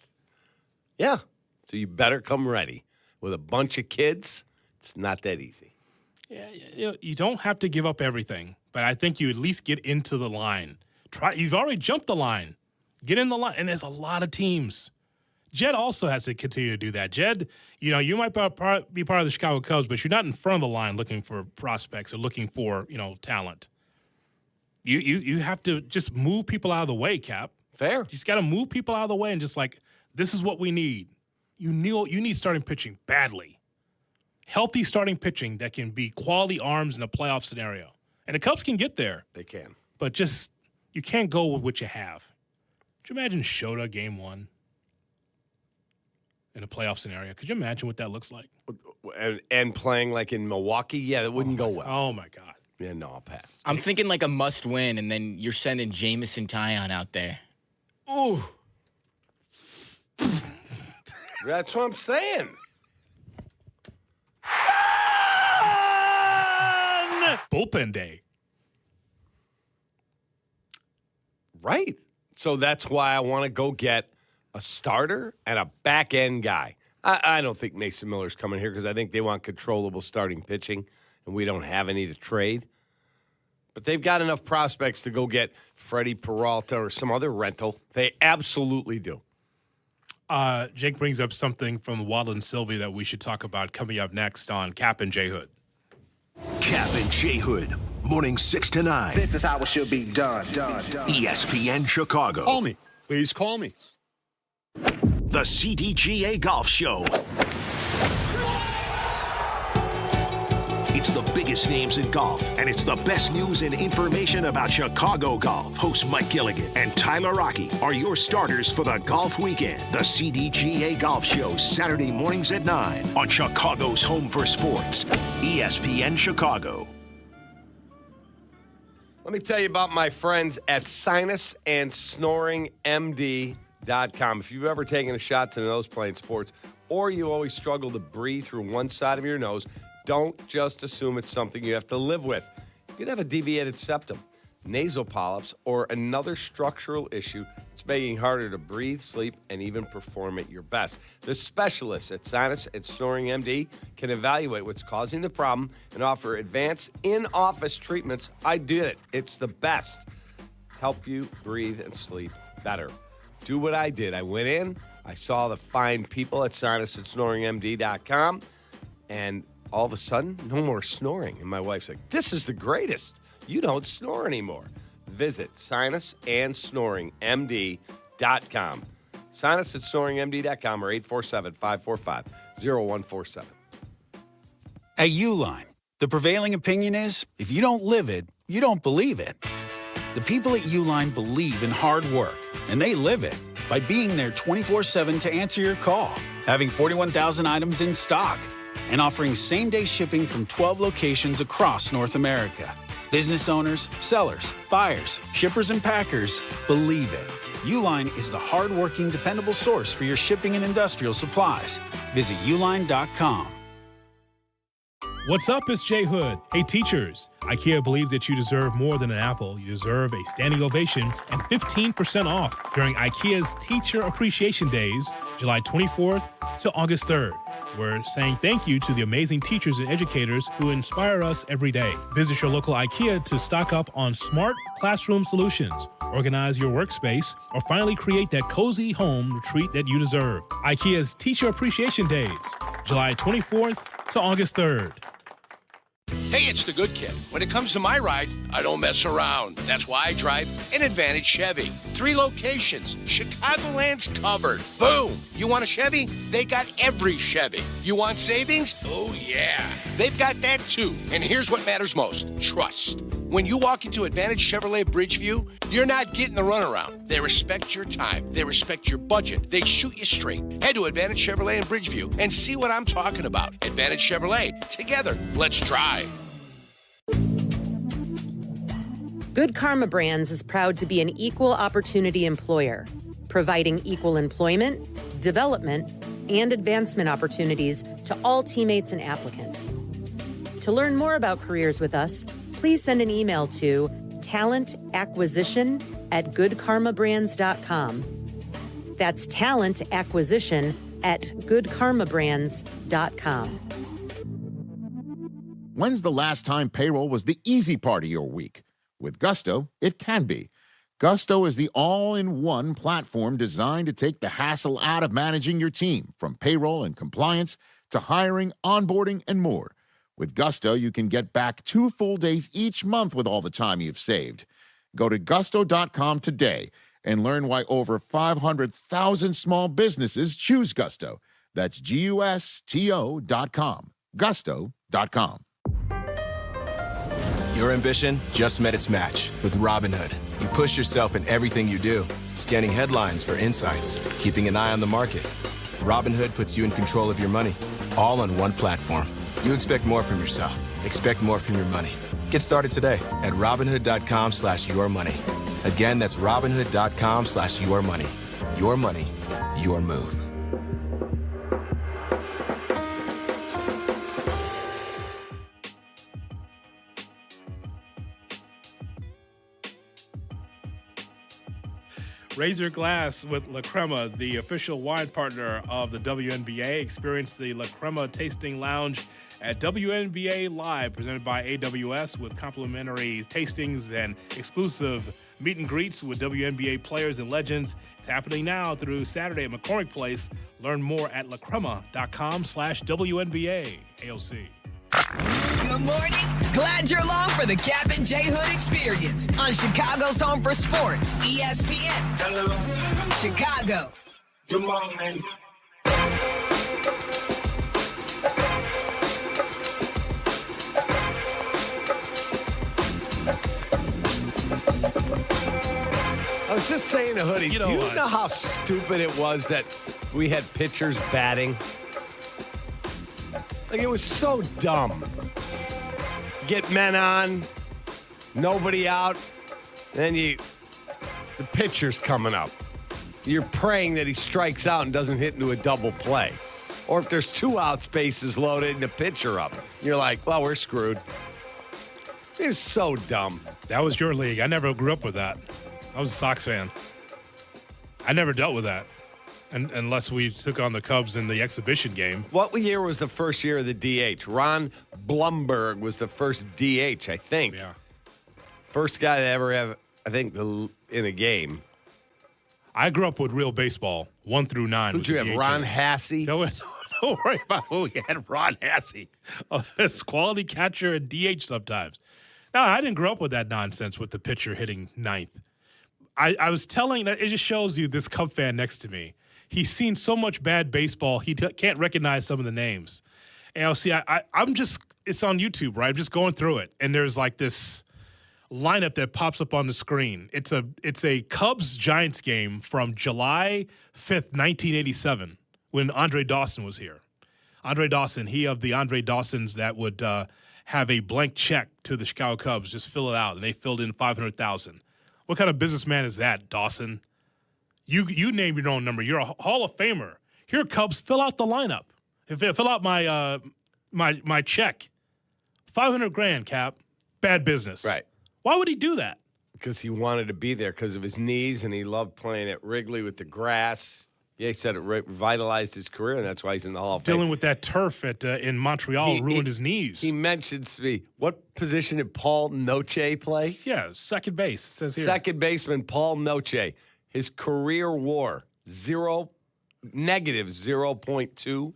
Yeah. So you better come ready. With a bunch of kids, it's not that easy. Yeah, you don't have to give up everything, but I think you at least get into the line. You've already jumped the line. Get in the line, and there's a lot of teams. Jed also has to continue to do that. Jed, you might be part of the Chicago Cubs, but you're not in front of the line looking for prospects or looking for, talent. You have to just move people out of the way, Cap. Fair. You just got to move people out of the way and just this is what we need. You need starting pitching badly. Healthy starting pitching that can be quality arms in a playoff scenario. And the Cubs can get there. They can. But just, you can't go with what you have. Could you imagine Shota game 1 in a playoff scenario? Could you imagine what that looks like? And playing like in Milwaukee? Yeah, that wouldn't go well. Oh, my God. Yeah, no, I'll pass. I'm thinking like a must-win, and then you're sending Jamison Tyon out there. Ooh. That's what I'm saying. Bullpen day. Right. So that's why I want to go get a starter and a back-end guy. I don't think Mason Miller's coming here because I think they want controllable starting pitching, and we don't have any to trade. But they've got enough prospects to go get Freddie Peralta or some other rental. They absolutely do. Jake brings up something from Waddle Silvy that we should talk about coming up next on Kap and J Hood. Kap and J Hood, morning 6 to 9. This is how it should be done. ESPN Chicago. Call me. Please call me. The CDGA Golf Show. It's the biggest names in golf, and it's the best news and information about Chicago golf. Host Mike Gilligan and Tyler Rocky are your starters for the golf weekend. The CDGA Golf Show, Saturday mornings at 9 on Chicago's home for sports, ESPN Chicago. Let me tell you about my friends at SinusandSnoringMD.com. If you've ever taken a shot to the nose playing sports, or you always struggle to breathe through one side of your nose, don't just assume it's something you have to live with. You could have a deviated septum, nasal polyps, or another structural issue that's making it harder to breathe, sleep, and even perform at your best. The specialists at Sinus and Snoring MD can evaluate what's causing the problem and offer advanced in-office treatments. I did it. It's the best. Help you breathe and sleep better. Do what I did. I went in, I saw the fine people at SinusandSnoringMD.com, and all of a sudden, no more snoring. And my wife's like, this is the greatest. You don't snore anymore. Visit SinusandSnoringMD.com. SinusandSnoringMD.com or 847-545-0147. At Uline, the prevailing opinion is, if you don't live it, you don't believe it. The people at Uline believe in hard work, and they live it by being there 24/7 to answer your call, having 41,000 items in stock, and offering same-day shipping from 12 locations across North America. Business owners, sellers, buyers, shippers, and packers believe it. Uline is the hard-working, dependable source for your shipping and industrial supplies. Visit uline.com. What's up? It's J Hood. Hey, teachers. IKEA believes that you deserve more than an apple. You deserve a standing ovation and 15% off during IKEA's Teacher Appreciation Days, July 24th to August 3rd. We're saying thank you to the amazing teachers and educators who inspire us every day. Visit your local IKEA to stock up on smart classroom solutions, organize your workspace, or finally create that cozy home retreat that you deserve. IKEA's Teacher Appreciation Days, July 24th to August 3rd. Hey, it's the good kid. When it comes to my ride, I don't mess around. That's why I drive an Advantage Chevy. 3 locations. Chicagoland's covered. Boom. You want a Chevy? They got every Chevy. You want savings? Oh, yeah. They've got that, too. And here's what matters most. Trust. When you walk into Advantage Chevrolet Bridgeview, you're not getting the runaround. They respect your time. They respect your budget. They shoot you straight. Head to Advantage Chevrolet in Bridgeview and see what I'm talking about. Advantage Chevrolet. Together, let's drive. Good Karma Brands is proud to be an equal opportunity employer, providing equal employment, development, and advancement opportunities to all teammates and applicants. To learn more about careers with us, please send an email to talentacquisition@goodkarmabrands.com. That's talentacquisition@goodkarmabrands.com. When's the last time payroll was the easy part of your week? With Gusto, it can be. Gusto is the all-in-one platform designed to take the hassle out of managing your team, from payroll and compliance to hiring, onboarding, and more. With Gusto, you can get back 2 full days each month with all the time you've saved. Go to gusto.com today and learn why over 500,000 small businesses choose Gusto. That's GUSTO.com. Gusto.com. Your ambition just met its match with Robinhood. You push yourself in everything you do, scanning headlines for insights, keeping an eye on the market. Robinhood puts you in control of your money, all on one platform. You expect more from yourself. Expect more from your money. Get started today at Robinhood.com/yourmoney. Again, that's Robinhood.com/yourmoney. Your money, your move. Raise your glass with La Crema, the official wine partner of the WNBA. Experience the La Crema Tasting Lounge at WNBA Live, presented by AWS, with complimentary tastings and exclusive meet and greets with WNBA players and legends. It's happening now through Saturday at McCormick Place. Learn more at lacrema.com/WNBA. AOC. Good morning. Glad you're along for the Kap and J Hood experience on Chicago's Home for Sports, ESPN. Hello. Chicago. Good morning. I was just saying to Hoodie, do you know how stupid it was that we had pitchers batting? Like, it was so dumb. Get men on, nobody out, then the pitcher's coming up. You're praying that he strikes out and doesn't hit into a double play. Or if there's 2 outs, bases loaded, and the pitcher up. You're like, well, we're screwed. It was so dumb. That was your league. I never grew up with that. I was a Sox fan. I never dealt with that. Unless we took on the Cubs in the exhibition game. What year was the first year of the DH? Ron Blumberg was the first DH, I think. Yeah. First guy to ever have, I think, in a game. I grew up with real baseball, 1 through 9. Who'd you have, Ron Hassey? Don't worry about who we had, Ron Hassey. Oh, this quality catcher and DH sometimes. No, I didn't grow up with that nonsense with the pitcher hitting 9th. I was telling that it just shows you this Cub fan next to me. He's seen so much bad baseball, he can't recognize some of the names. And I'm just, it's on YouTube, right? I'm just going through it, and there's like this lineup that pops up on the screen. It's a Cubs-Giants game from July 5th, 1987, when Andre Dawson was here. Andre Dawson, he of the Andre Dawsons that would have a blank check to the Chicago Cubs, just fill it out, and they filled in $500,000. What kind of businessman is that, Dawson? You name your own number. You're a Hall of Famer. Here, Cubs, fill out the lineup. Fill out my check. $500,000, Cap. Bad business. Right. Why would he do that? Because he wanted to be there because of his knees, and he loved playing at Wrigley with the grass. Yeah, he said it revitalized his career, and that's why he's in the Hall of Fame. Dealing with that turf in Montreal ruined his knees. He mentions to me, what position did Paul Noche play? Yeah, second base, it says here. Second baseman Paul Noche. His career WAR, -0.2,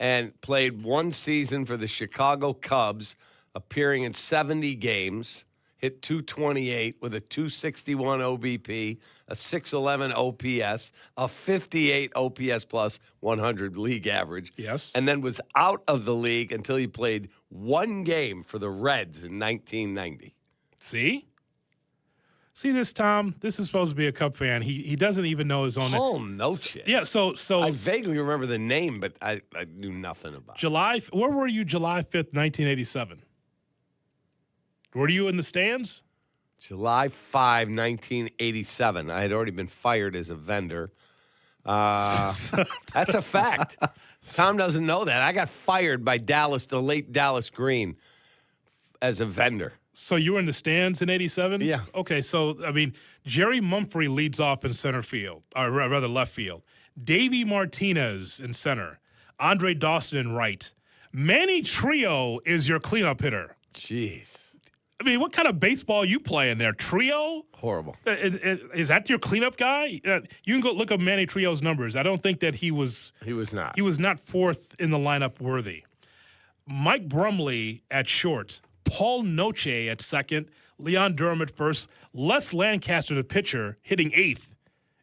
and played 1 season for the Chicago Cubs, appearing in 70 games, hit .228 with a .261 OBP, a .611 OPS, a .58 OPS plus 100 league average. Yes. And then was out of the league until he played 1 game for the Reds in 1990. See this, Tom? This is supposed to be a Cub fan. He doesn't even know his own name. Paul Noche. Yeah, so I vaguely remember the name, but I knew nothing about it. Where were you July 5th, 1987? Were you in the stands? July 5, 1987. I had already been fired as a vendor. That's a fact. Tom doesn't know that. I got fired by the late Dallas Green, as a vendor. So you were in the stands in 87? Yeah. Okay, so, I mean, Jerry Mumphrey leads off in center field, or rather left field. Davey Martinez in center. Andre Dawson in right. Manny Trio is your cleanup hitter. Jeez. I mean, what kind of baseball you play in there? Trio? Horrible. Is that your cleanup guy? You can go look up Manny Trio's numbers. I don't think that he was not. He was not fourth in the lineup worthy. Mike Brumley at short. Paul Noche at second. Leon Durham at first. Les Lancaster, the pitcher, hitting eighth.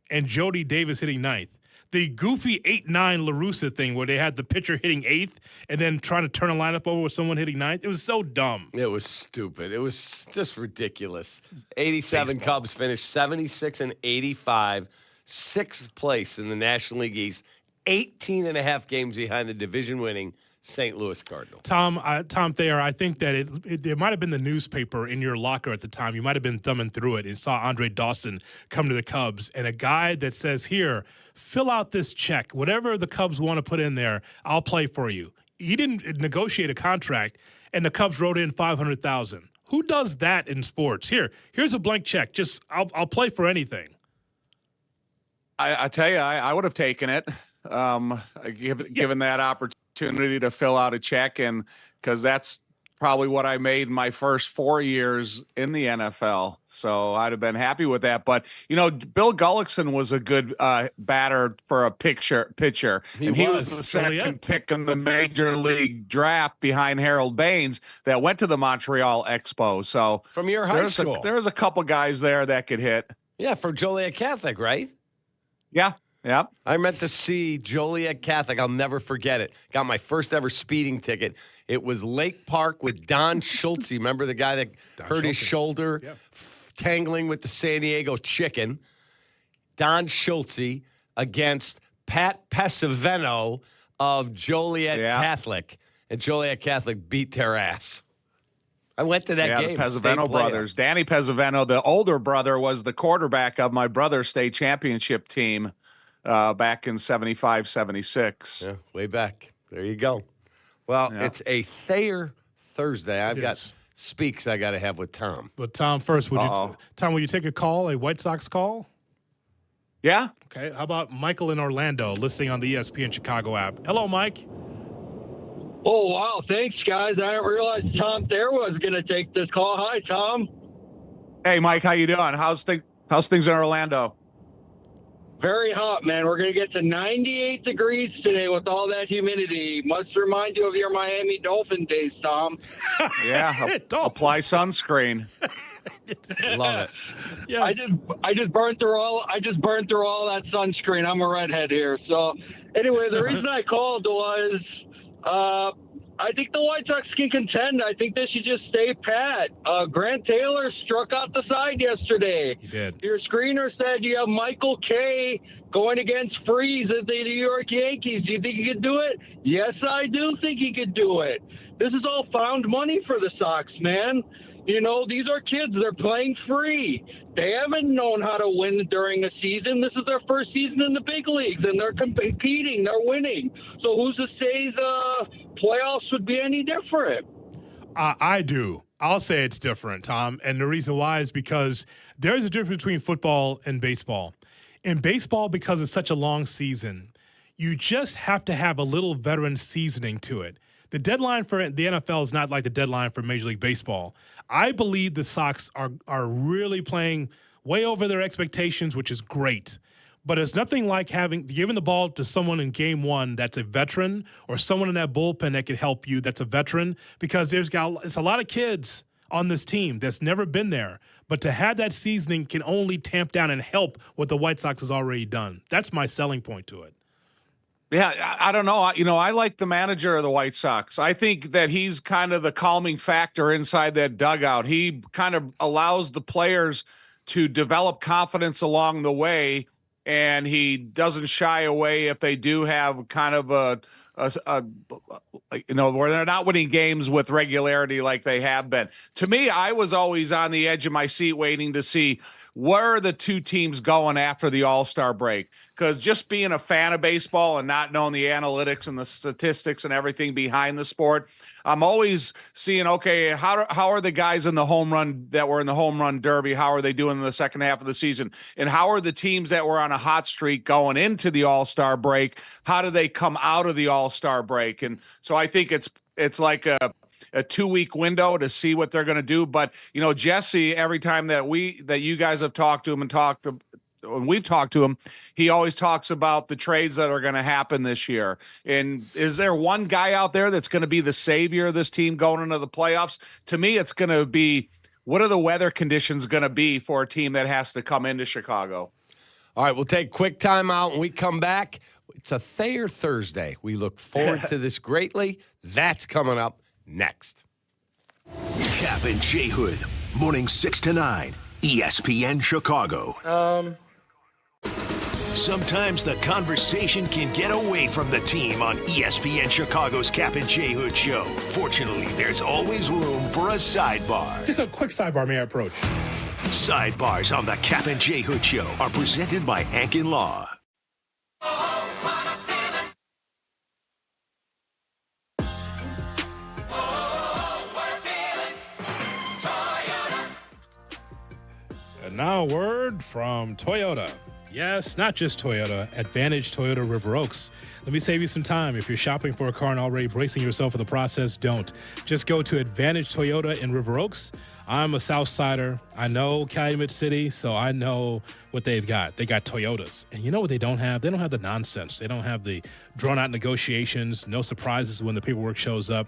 And Jody Davis hitting ninth. The goofy 8-9 LaRussa thing where they had the pitcher hitting eighth and then trying to turn a lineup over with someone hitting ninth. It was so dumb. It was stupid. It was just ridiculous. 87 Baseball. Cubs finished 76 and 85, sixth place in the National League East, 18 and a half games behind the division-winning St. Louis Cardinals. Tom Thayer, I think that it might have been the newspaper in your locker at the time. You might have been thumbing through it and saw Andre Dawson come to the Cubs, and a guy that says, here, fill out this check. Whatever the Cubs want to put in there, I'll play for you. He didn't negotiate a contract, and the Cubs wrote in $500,000. Who does that in sports? Here's a blank check. Just I'll play for anything. I tell you, I would have taken it, given that opportunity to fill out a check, and because that's probably what I made my first 4 years in the NFL. So I'd have been happy with that. But, Bill Gullickson was a good batter for a pitcher. He was the second pick in the major league draft behind Harold Baines that went to the Montreal Expo. So from your high school, there's a couple guys there that could hit. Yeah, from Joliet Catholic, right? Yeah. Yeah. I meant to see Joliet Catholic. I'll never forget it. Got my first ever speeding ticket. It was Lake Park with Don Schultze. Remember the guy that hurt his shoulder tangling with the San Diego Chicken? Don Schultze against Pat Pesavento of Joliet Catholic. And Joliet Catholic beat their ass. I went to that game. The Pesavento brothers. Danny Pesavento, the older brother, was the quarterback of my brother's state championship team. Back in 75, 76. Yeah, way back. There you go. Well, it's a Thayer Thursday. I've got speaks I got to have with Tom. But Tom, first, will you take a call, a White Sox call? Yeah. Okay. How about Michael in Orlando listening on the ESPN Chicago app? Hello, Mike. Oh, wow. Thanks, guys. I didn't realize Tom Thayer was going to take this call. Hi, Tom. Hey, Mike. How you doing? How's things in Orlando? Very hot, man. We're going to get to 98 degrees today with all that humidity. Must remind you of your Miami Dolphin days, Tom. Yeah, apply sunscreen. Love it. Yes. I just burned through all that sunscreen. I'm a redhead here. So anyway, the reason I called was I think the White Sox can contend. I think they should just stay pat. Grant Taylor struck out the side yesterday. He did. Your screener said you have Michael Kay going against Freeze at the New York Yankees. Do you think he could do it? Yes, I do think he could do it. This is all found money for the Sox, man. These are kids. They're playing free. They haven't known how to win during a season. This is their first season in the big leagues, and they're competing. They're winning. So who's to say the playoffs would be any different? I do. I'll say it's different, Tom. And the reason why is because there's a difference between football and baseball. In baseball, because it's such a long season, you just have to have a little veteran seasoning to it. The deadline for the NFL is not like the deadline for Major League Baseball. I believe the Sox are really playing way over their expectations, which is great. But it's nothing like giving the ball to someone in game one that's a veteran, or someone in that bullpen that could help you that's a veteran, because it's a lot of kids on this team that's never been there. But to have that seasoning can only tamp down and help what the White Sox has already done. That's my selling point to it. Yeah, I don't know. I like the manager of the White Sox. I think that he's kind of the calming factor inside that dugout. He kind of allows the players to develop confidence along the way, and he doesn't shy away if they do have kind of where they're not winning games with regularity like they have been. To me, I was always on the edge of my seat waiting to see where are the two teams going after the All-Star break? Because just being a fan of baseball and not knowing the analytics and the statistics and everything behind the sport, I'm always seeing, okay, how are the guys in the home run that were in the home run derby? How are they doing in the second half of the season? And how are the teams that were on a hot streak going into the All-Star break? How do they come out of the All-Star break? And so I think it's like a 2-week window to see what they're going to do. But, Jesse, every time that you guys have talked to him when we've talked to him, he always talks about the trades that are going to happen this year. And is there one guy out there that's going to be the savior of this team going into the playoffs? To me, it's going to be, what are the weather conditions going to be for a team that has to come into Chicago? All right, we'll take a quick timeout. When we come back, it's a Thayer Thursday. We look forward to this greatly. That's coming up next. Kap and J Hood, morning 6 to 9, ESPN Chicago. Sometimes the conversation can get away from the team on ESPN Chicago's Kap and J Hood show. Fortunately, there's always room for a sidebar. Just a quick sidebar, may I approach? Sidebars on the Kap and J Hood show are presented by Ankin Law. And now a word from Toyota. Yes, not just Toyota, Advantage Toyota River Oaks. Let me save you some time. If you're shopping for a car and already bracing yourself for the process, don't. Just go to Advantage Toyota in River Oaks. I'm a South Sider. I know Calumet City, so I know what they've got. They got Toyotas. And you know what they don't have? They don't have the nonsense. They don't have the drawn-out negotiations, no surprises when the paperwork shows up.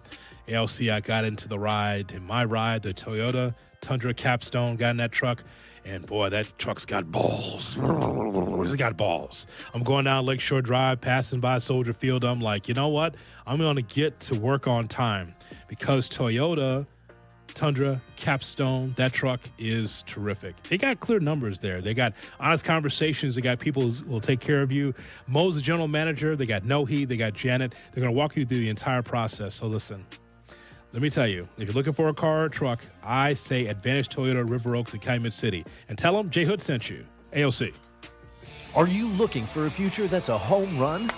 ALC, I got into the ride. In my ride, the Toyota Tundra Capstone got in that truck. And, boy, that truck's got balls. It's got balls. I'm going down Lakeshore Drive, passing by Soldier Field. I'm like, you know what? I'm going to get to work on time because Toyota Tundra Capstone, that truck is terrific. They got clear numbers there. They got honest conversations. They got people who will take care of you. Mo's the general manager. They got Nohe. They got Janet. They're going to walk you through the entire process. So, listen. Let me tell you, if you're looking for a car or truck, I say Advantage Toyota River Oaks at Calumet City. And tell them J Hood sent you. AOC. Are you looking for a future that's a home run?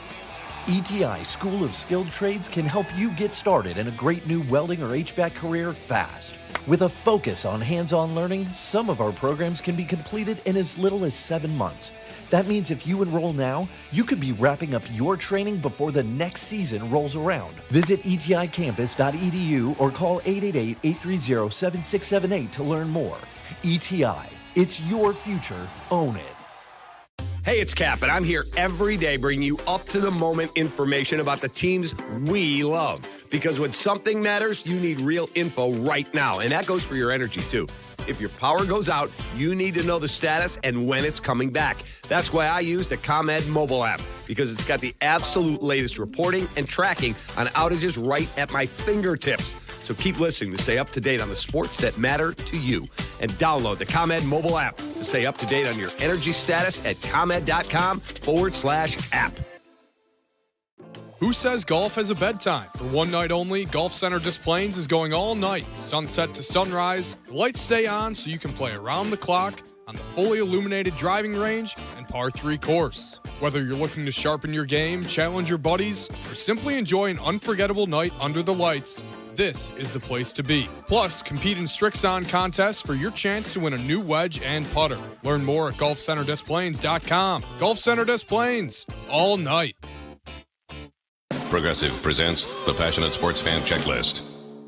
ETI School of Skilled Trades can help you get started in a great new welding or HVAC career fast. With a focus on hands-on learning, some of our programs can be completed in as little as 7 months. That means if you enroll now, you could be wrapping up your training before the next season rolls around. Visit eticampus.edu or call 888-830-7678 to learn more. ETI, it's your future. Own it. Hey, it's Kap, and I'm here every day bringing you up-to-the-moment information about the teams we love. Because when something matters, you need real info right now, and that goes for your energy, too. If your power goes out, you need to know the status and when it's coming back. That's why I use the ComEd mobile app, because it's got the absolute latest reporting and tracking on outages right at my fingertips. So keep listening to stay up to date on the sports that matter to you. And download the ComEd mobile app to stay up to date on your energy status at ComEd.com/app. Who says golf has a bedtime? For one night only, Golf Center Des Plaines is going all night, sunset to sunrise. The lights stay on so you can play around the clock on the fully illuminated driving range and par 3 course. Whether you're looking to sharpen your game, challenge your buddies, or simply enjoy an unforgettable night under the lights, this is the place to be. Plus, compete in Strixon contests for your chance to win a new wedge and putter. Learn more at GolfCenterDesPlaines.com. Golf Center Des Plaines, all night. Progressive presents the Passionate Sports Fan Checklist.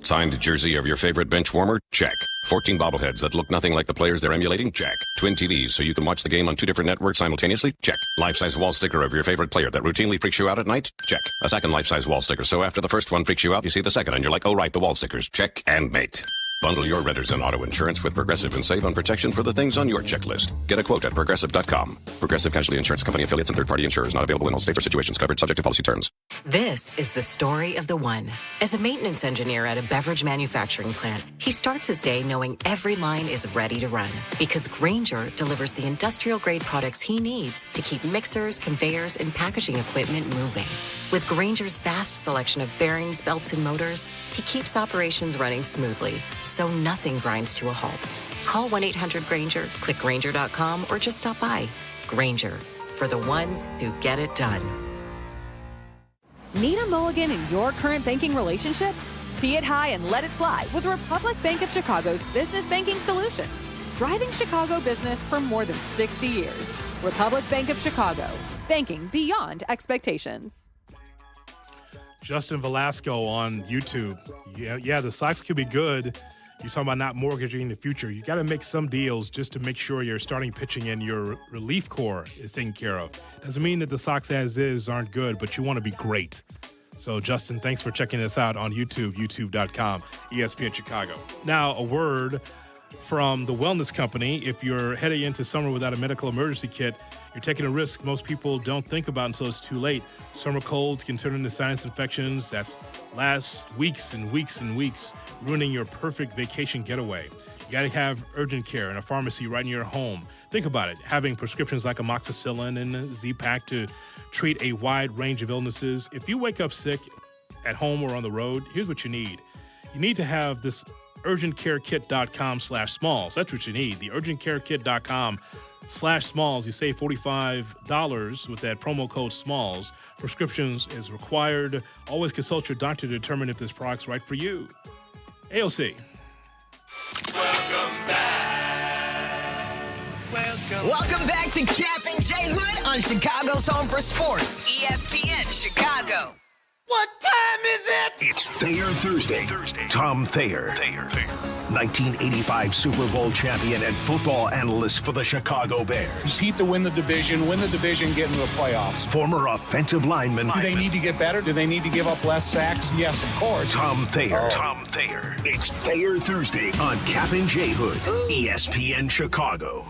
Signed jersey of your favorite bench warmer? Check. 14 bobbleheads that look nothing like the players they're emulating? Check. Twin TVs so you can watch the game on 2 different networks simultaneously? Check. Life-size wall sticker of your favorite player that routinely freaks you out at night? Check. A second life-size wall sticker so after the first one freaks you out, you see the second and you're like, oh right, the wall stickers. Check and mate. Bundle your renters and auto insurance with Progressive and save on protection for the things on your checklist. Get a quote at Progressive.com. Progressive Casualty Insurance Company affiliates and third-party insurers not available in all states or situations covered subject to policy terms. This is the story of the one. As a maintenance engineer at a beverage manufacturing plant, he starts his day knowing every line is ready to run because Grainger delivers the industrial-grade products he needs to keep mixers, conveyors, and packaging equipment moving. With Grainger's vast selection of bearings, belts, and motors, he keeps operations running smoothly, so nothing grinds to a halt. Call 1-800-GRANGER, click Grainger.com, or just stop by. Grainger, for the ones who get it done. Need a mulligan in your current banking relationship? Tee it high and let it fly with Republic Bank of Chicago's business banking solutions. Driving Chicago business for more than 60 years. Republic Bank of Chicago. Banking beyond expectations. Justin Velasco on YouTube. Yeah, the Sox could be good. You're talking about not mortgaging the future. You got to make some deals just to make sure your starting pitching and your relief core is taken care of. Doesn't mean that the Sox as is aren't good, but you want to be great. So, Justin, thanks for checking us out on YouTube, youtube.com, ESPN Chicago. Now, a word from the wellness company. If you're heading into summer without a medical emergency kit, you're taking a risk most people don't think about until it's too late. Summer colds can turn into sinus infections that's last weeks and weeks and weeks, ruining your perfect vacation getaway. You got to have urgent care in a pharmacy right in your home. Think about it, having prescriptions like amoxicillin and Z-Pak to treat a wide range of illnesses. If you wake up sick at home or on the road, here's what you need. You need to have this urgentcarekit.com/smalls. That's what you need. The urgentcarekit.com/smalls. You save $45 with that promo code SMALLS. Prescriptions is required. Always consult your doctor to determine if this product's right for you. AOC. Welcome back to Kap and J Hood on Chicago's Home for Sports, ESPN Chicago. What time is it? It's Thayer Thursday. Tom Thayer. 1985 Super Bowl champion and football analyst for the Chicago Bears. Compete to win the division, get into the playoffs. Former offensive lineman. Do they need to get better? Do they need to give up less sacks? Yes, of course. Tom Thayer. It's Thayer Thursday on Kap and J Hood, ESPN Chicago.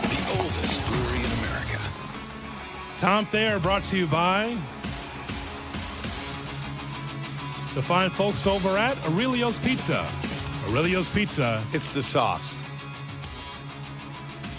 The oldest brewery in America. Tom Thayer brought to you by the fine folks over at Aurelio's Pizza. Aurelio's Pizza. It's the sauce.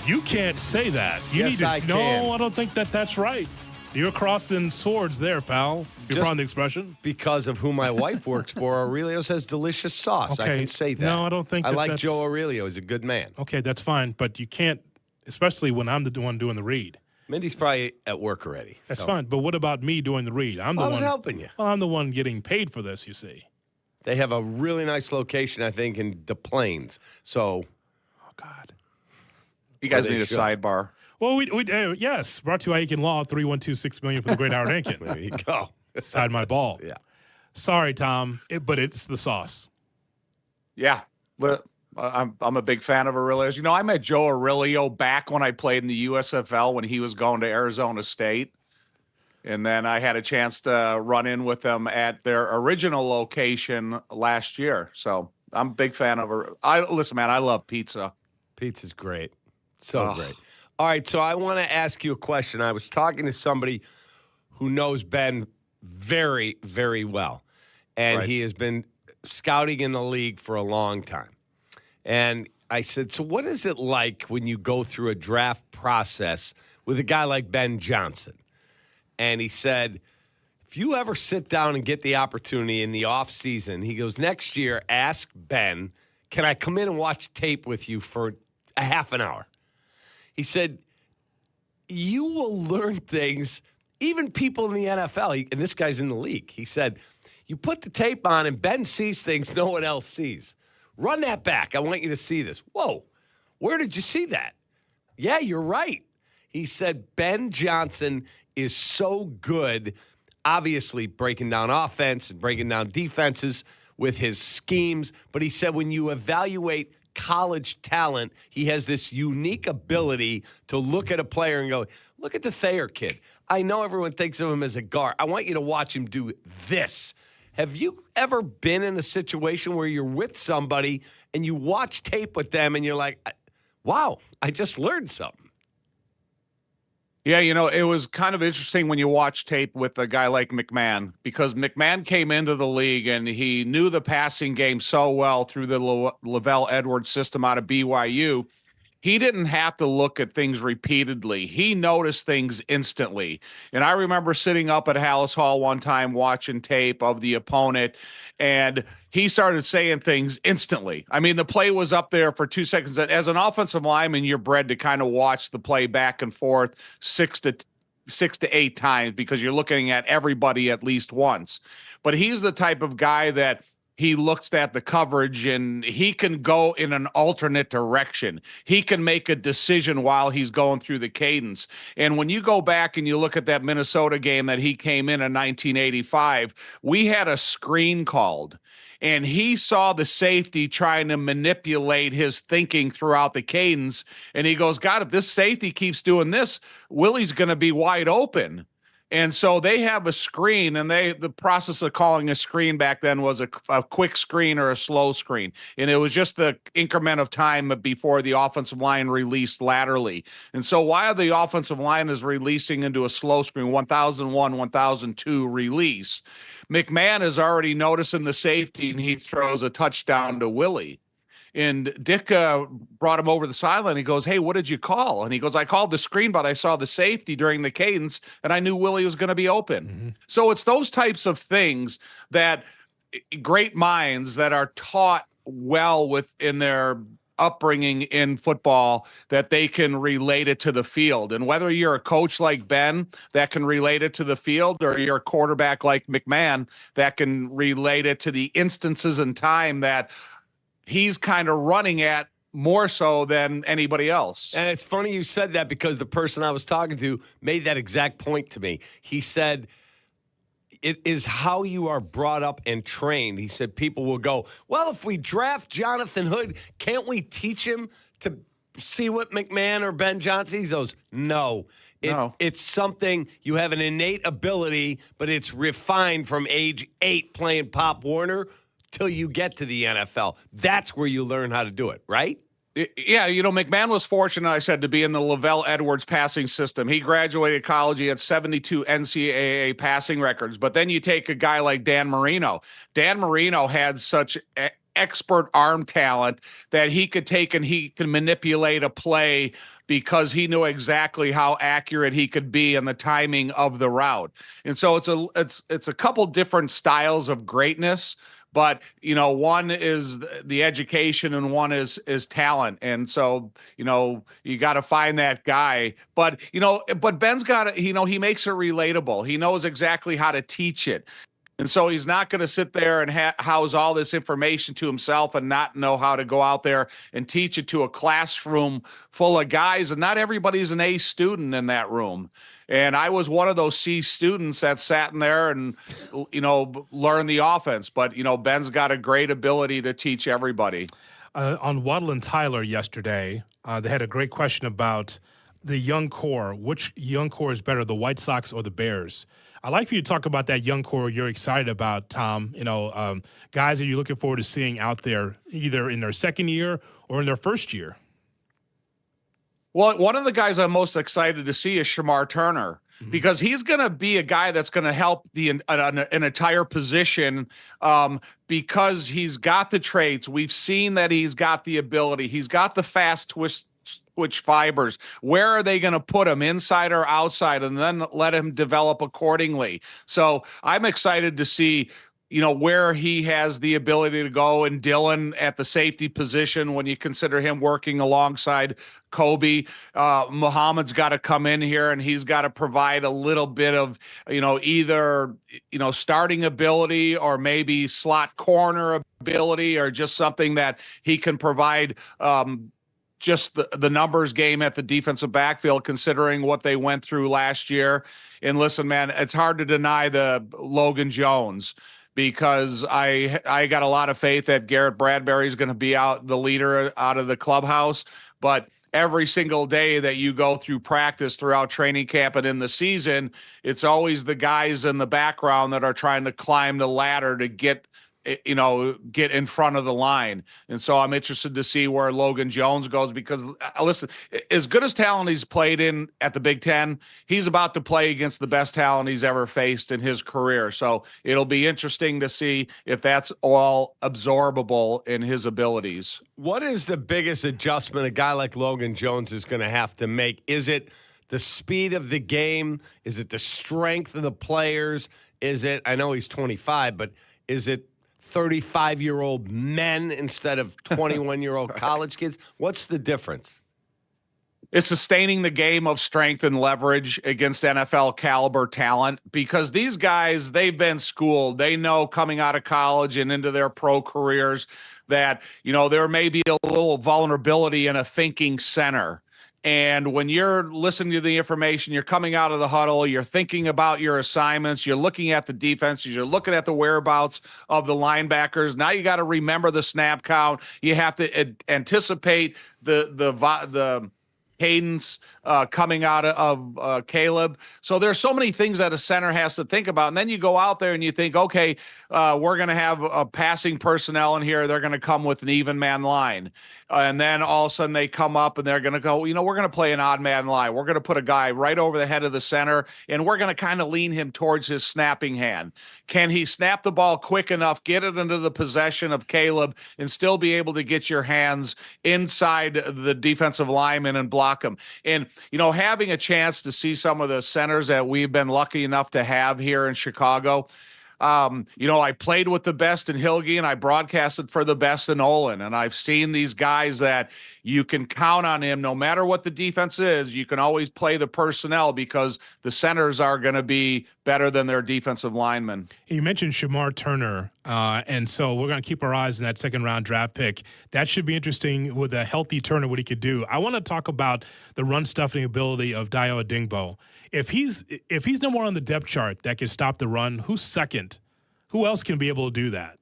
You can't say that. Yes, I can. No, I don't think that's right. You're crossing swords there, pal. You're on the expression. Because of who my wife works for, Aurelio's has delicious sauce. Okay. I can say that. No, I don't think I that like that's... Joe Aurelio. He's a good man. Okay, that's fine. But you can't, especially when I'm the one doing the read. Mindy's probably at work already. That's fine. But what about me doing the read? I was helping you. Well, I'm the one getting paid for this, you see. They have a really nice location, I think, in Des Plaines. So, oh, God. You guys need a sidebar. Well, we yes. Brought to you by Aiken Law, 312-6 for the great Howard Aiken. There you go. Side my ball. Yeah. Sorry, Tom, but it's the sauce. Yeah. But I'm a big fan of Aurelio's. You know, I met Joe Aurelio back when I played in the USFL when he was going to Arizona State. And then I had a chance to run in with them at their original location last year. So I'm a big fan of her. Listen, man, I love pizza. Pizza's great. So great. All right, so I want to ask you a question. I was talking to somebody who knows Ben very, very well. And he has been scouting in the league for a long time. And I said, so what is it like when you go through a draft process with a guy like Ben Johnson? And he said, if you ever sit down and get the opportunity in the offseason, he goes, next year, ask Ben, can I come in and watch tape with you for a half an hour? He said, you will learn things, even people in the NFL, and this guy's in the league. He said, you put the tape on and Ben sees things no one else sees. Run that back. I want you to see this. Whoa, where did you see that? Yeah, you're right. He said Ben Johnson is so good, obviously breaking down offense and breaking down defenses with his schemes. But he said when you evaluate college talent, he has this unique ability to look at a player and go, look at the Thayer kid. I know everyone thinks of him as a guard. I want you to watch him do this. Have you ever been in a situation where you're with somebody and you watch tape with them and you're like, wow, I just learned something? Yeah, you know, it was kind of interesting when you watch tape with a guy like McMahon, because McMahon came into the league and he knew the passing game so well through the Lavelle Edwards system out of BYU. he didn't have to look at things repeatedly. He noticed things instantly. And I remember sitting up at Hallis Hall one time watching tape of the opponent, and he started saying things instantly. I mean, the play was up there for 2 seconds. As an offensive lineman, you're bred to kind of watch the play back and forth six to 8 times because you're looking at everybody at least once. But he's the type of guy that he looks at the coverage and he can go in an alternate direction. He can make a decision while he's going through the cadence. And when you go back and you look at that Minnesota game that he came in 1985, we had a screen called. And he saw the safety trying to manipulate his thinking throughout the cadence. And he goes, God, if this safety keeps doing this, Willie's going to be wide open. And so they have a screen, and the process of calling a screen back then was a quick screen or a slow screen. And it was just the increment of time before the offensive line released laterally. And so while the offensive line is releasing into a slow screen, 1001, 1002 release, McMahon is already noticing the safety, and he throws a touchdown to Willie. And Dick brought him over the sideline. He goes, hey, what did you call? And he goes, I called the screen, but I saw the safety during the cadence, and I knew Willie was going to be open. Mm-hmm. So it's those types of things that great minds that are taught well within their upbringing in football, that they can relate it to the field. And whether you're a coach like Ben that can relate it to the field, or you're a quarterback like McMahon that can relate it to the instances in time that he's kind of running at more so than anybody else. And it's funny you said that, because the person I was talking to made that exact point to me. He said, it is how you are brought up and trained. He said people will go, well, if we draft Jonathan Hood, can't we teach him to see what McMahon or Ben Johnson? He goes, no. It's something you have an innate ability, but it's refined from age 8 playing Pop Warner till you get to the NFL. That's where you learn how to do it, right? Yeah, McMahon was fortunate, I said, to be in the Lavelle Edwards passing system. He graduated college. He had 72 NCAA passing records. But then you take a guy like Dan Marino. Dan Marino had such expert arm talent that he could take and he can manipulate a play because he knew exactly how accurate he could be in the timing of the route. And so it's a couple different styles of greatness. But, one is the education and one is talent. And so, you got to find that guy. But, but Ben's got to, he makes it relatable. He knows exactly how to teach it. And so he's not going to sit there and house all this information to himself and not know how to go out there and teach it to a classroom full of guys. And not everybody's an A student in that room. And I was one of those C students that sat in there and, learned the offense. But, Ben's got a great ability to teach everybody. On Waddle and Tyler yesterday, they had a great question about the young core. Which young core is better, the White Sox or the Bears? I'd like for you to talk about that young core you're excited about, Tom. Guys that you're looking forward to seeing out there either in their second year or in their first year. Well, one of the guys I'm most excited to see is Shamar Turner, because he's going to be a guy that's going to help an entire position because he's got the traits. We've seen that he's got the ability. He's got the fast twitch fibers. Where are they going to put him, inside or outside, and then let him develop accordingly? So I'm excited to see where he has the ability to go, and Dylan at the safety position when you consider him working alongside Kobe. Muhammad's got to come in here and he's got to provide a little bit of, either, starting ability or maybe slot corner ability, or just something that he can provide just the numbers game at the defensive backfield, considering what they went through last year. And listen, man, it's hard to deny the Logan Jones, because I got a lot of faith that Garrett Bradbury is going to be the leader out of the clubhouse. But every single day that you go through practice throughout training camp and in the season, it's always the guys in the background that are trying to climb the ladder to get get in front of the line. And so I'm interested to see where Logan Jones goes because, listen, as good as talent he's played in at the Big Ten, he's about to play against the best talent he's ever faced in his career. So it'll be interesting to see if that's all absorbable in his abilities. What is the biggest adjustment a guy like Logan Jones is going to have to make? Is it the speed of the game? Is it the strength of the players? Is it, I know he's 25, but is it 35-year-old men instead of 21-year-old college kids? What's the difference? It's sustaining the game of strength and leverage against NFL caliber talent because these guys, they've been schooled. They know coming out of college and into their pro careers that, there may be a little vulnerability in a thinking center. And when you're listening to the information, you're coming out of the huddle, you're thinking about your assignments, you're looking at the defenses, you're looking at the whereabouts of the linebackers. Now you got to remember the snap count. You have to anticipate the cadence coming out of Caleb. So there's so many things that a center has to think about. And then you go out there and you think, okay, we're going to have a passing personnel in here. They're going to come with an even man line. And then all of a sudden they come up and they're going to go, we're going to play an odd man line. We're going to put a guy right over the head of the center, and we're going to kind of lean him towards his snapping hand. Can he snap the ball quick enough, get it into the possession of Caleb, and still be able to get your hands inside the defensive lineman and block him? And, having a chance to see some of the centers that we've been lucky enough to have here in Chicago, I played with the best in Hilge and I broadcasted for the best in Olin. And I've seen these guys that you can count on him no matter what the defense is. You can always play the personnel because the centers are going to be better than their defensive linemen. You mentioned Shamar Turner, and so we're going to keep our eyes on that second-round draft pick. That should be interesting with a healthy Turner, what he could do. I want to talk about the run-stuffing ability of Dayo Odingbo. If he's no more on the depth chart that can stop the run, who's second? Who else can be able to do that?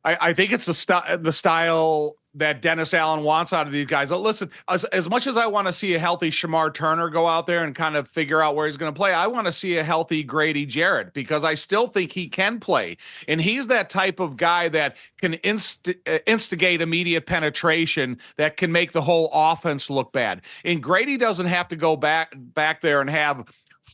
I think it's the style that Dennis Allen wants out of these guys. Listen, as much as I want to see a healthy Shamar Turner go out there and kind of figure out where he's going to play, I want to see a healthy Grady Jarrett because I still think he can play. And he's that type of guy that can instigate immediate penetration that can make the whole offense look bad. And Grady doesn't have to go back there and have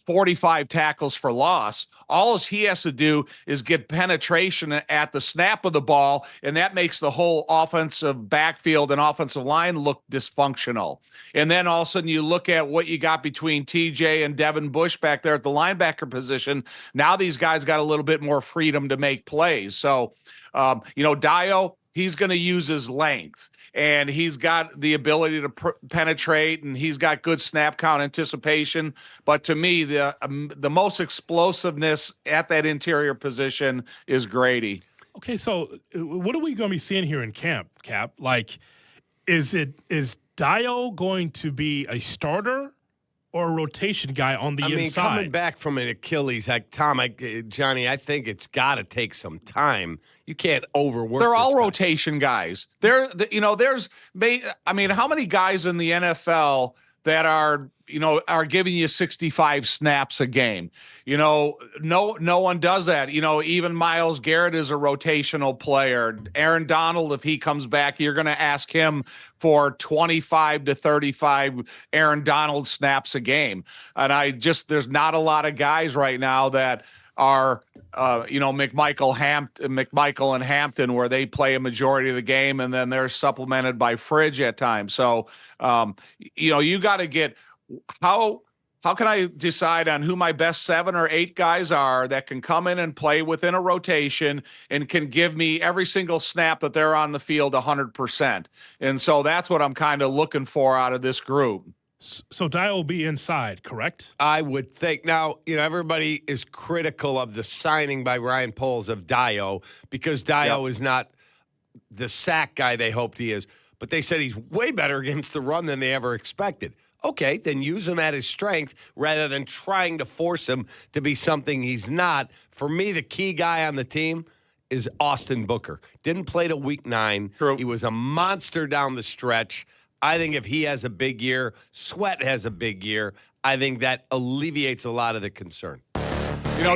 45 tackles for loss. All he has to do is get penetration at the snap of the ball, and that makes the whole offensive backfield and offensive line look dysfunctional. And then all of a sudden you look at what you got between TJ and Devin Bush back there at the linebacker position. Now these guys got a little bit more freedom to make plays. So, Dayo, he's going to use his length. And he's got the ability to penetrate, and he's got good snap count anticipation. But to me, the most explosiveness at that interior position is Grady. Okay, so what are we going to be seeing here in camp, Kap? Like, is Dayo going to be a starter or a rotation guy on the inside? Coming back from an Achilles, Johnny, I think it's got to take some time. You can't overwork. They're all rotation guys. How many guys in the NFL that are giving you 65 snaps a game? No one does that. Even Myles Garrett is a rotational player. Aaron Donald, if he comes back, you're going to ask him for 25 to 35 Aaron Donald snaps a game. And there's not a lot of guys right now that are, McMichael and Hampton, where they play a majority of the game and then they're supplemented by Fridge at times. So, you got to get how can I decide on who my best 7 or 8 guys are that can come in and play within a rotation and can give me every single snap that they're on the field 100%. And so that's what I'm kind of looking for out of this group. So Dayo will be inside, correct? I would think. Now, everybody is critical of the signing by Ryan Poles of Dayo because Dayo is not the sack guy they hoped he is. But they said he's way better against the run than they ever expected. Okay, then use him at his strength rather than trying to force him to be something he's not. For me, the key guy on the team is Austin Booker. Didn't play till week 9. True. He was a monster down the stretch. I think if he has a big year, Sweat has a big year, I think that alleviates a lot of the concern.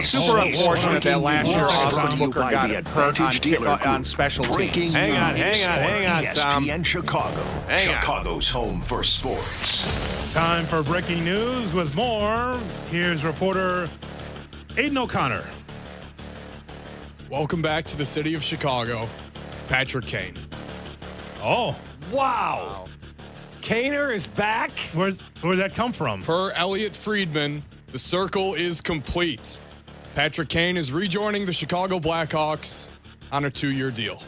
Super unfortunate that last year Austin Booker got hurt on special teams. Hang on, Tom. ESPN Chicago, Chicago's home for sports. Time for breaking news with more. Here's reporter Aiden O'Connor. Welcome back to the city of Chicago, Patrick Kane. Oh. Wow. Kaner is back? Where'd that come from? Per Elliot Friedman, the circle is complete. Patrick Kane is rejoining the Chicago Blackhawks on a 2-year deal.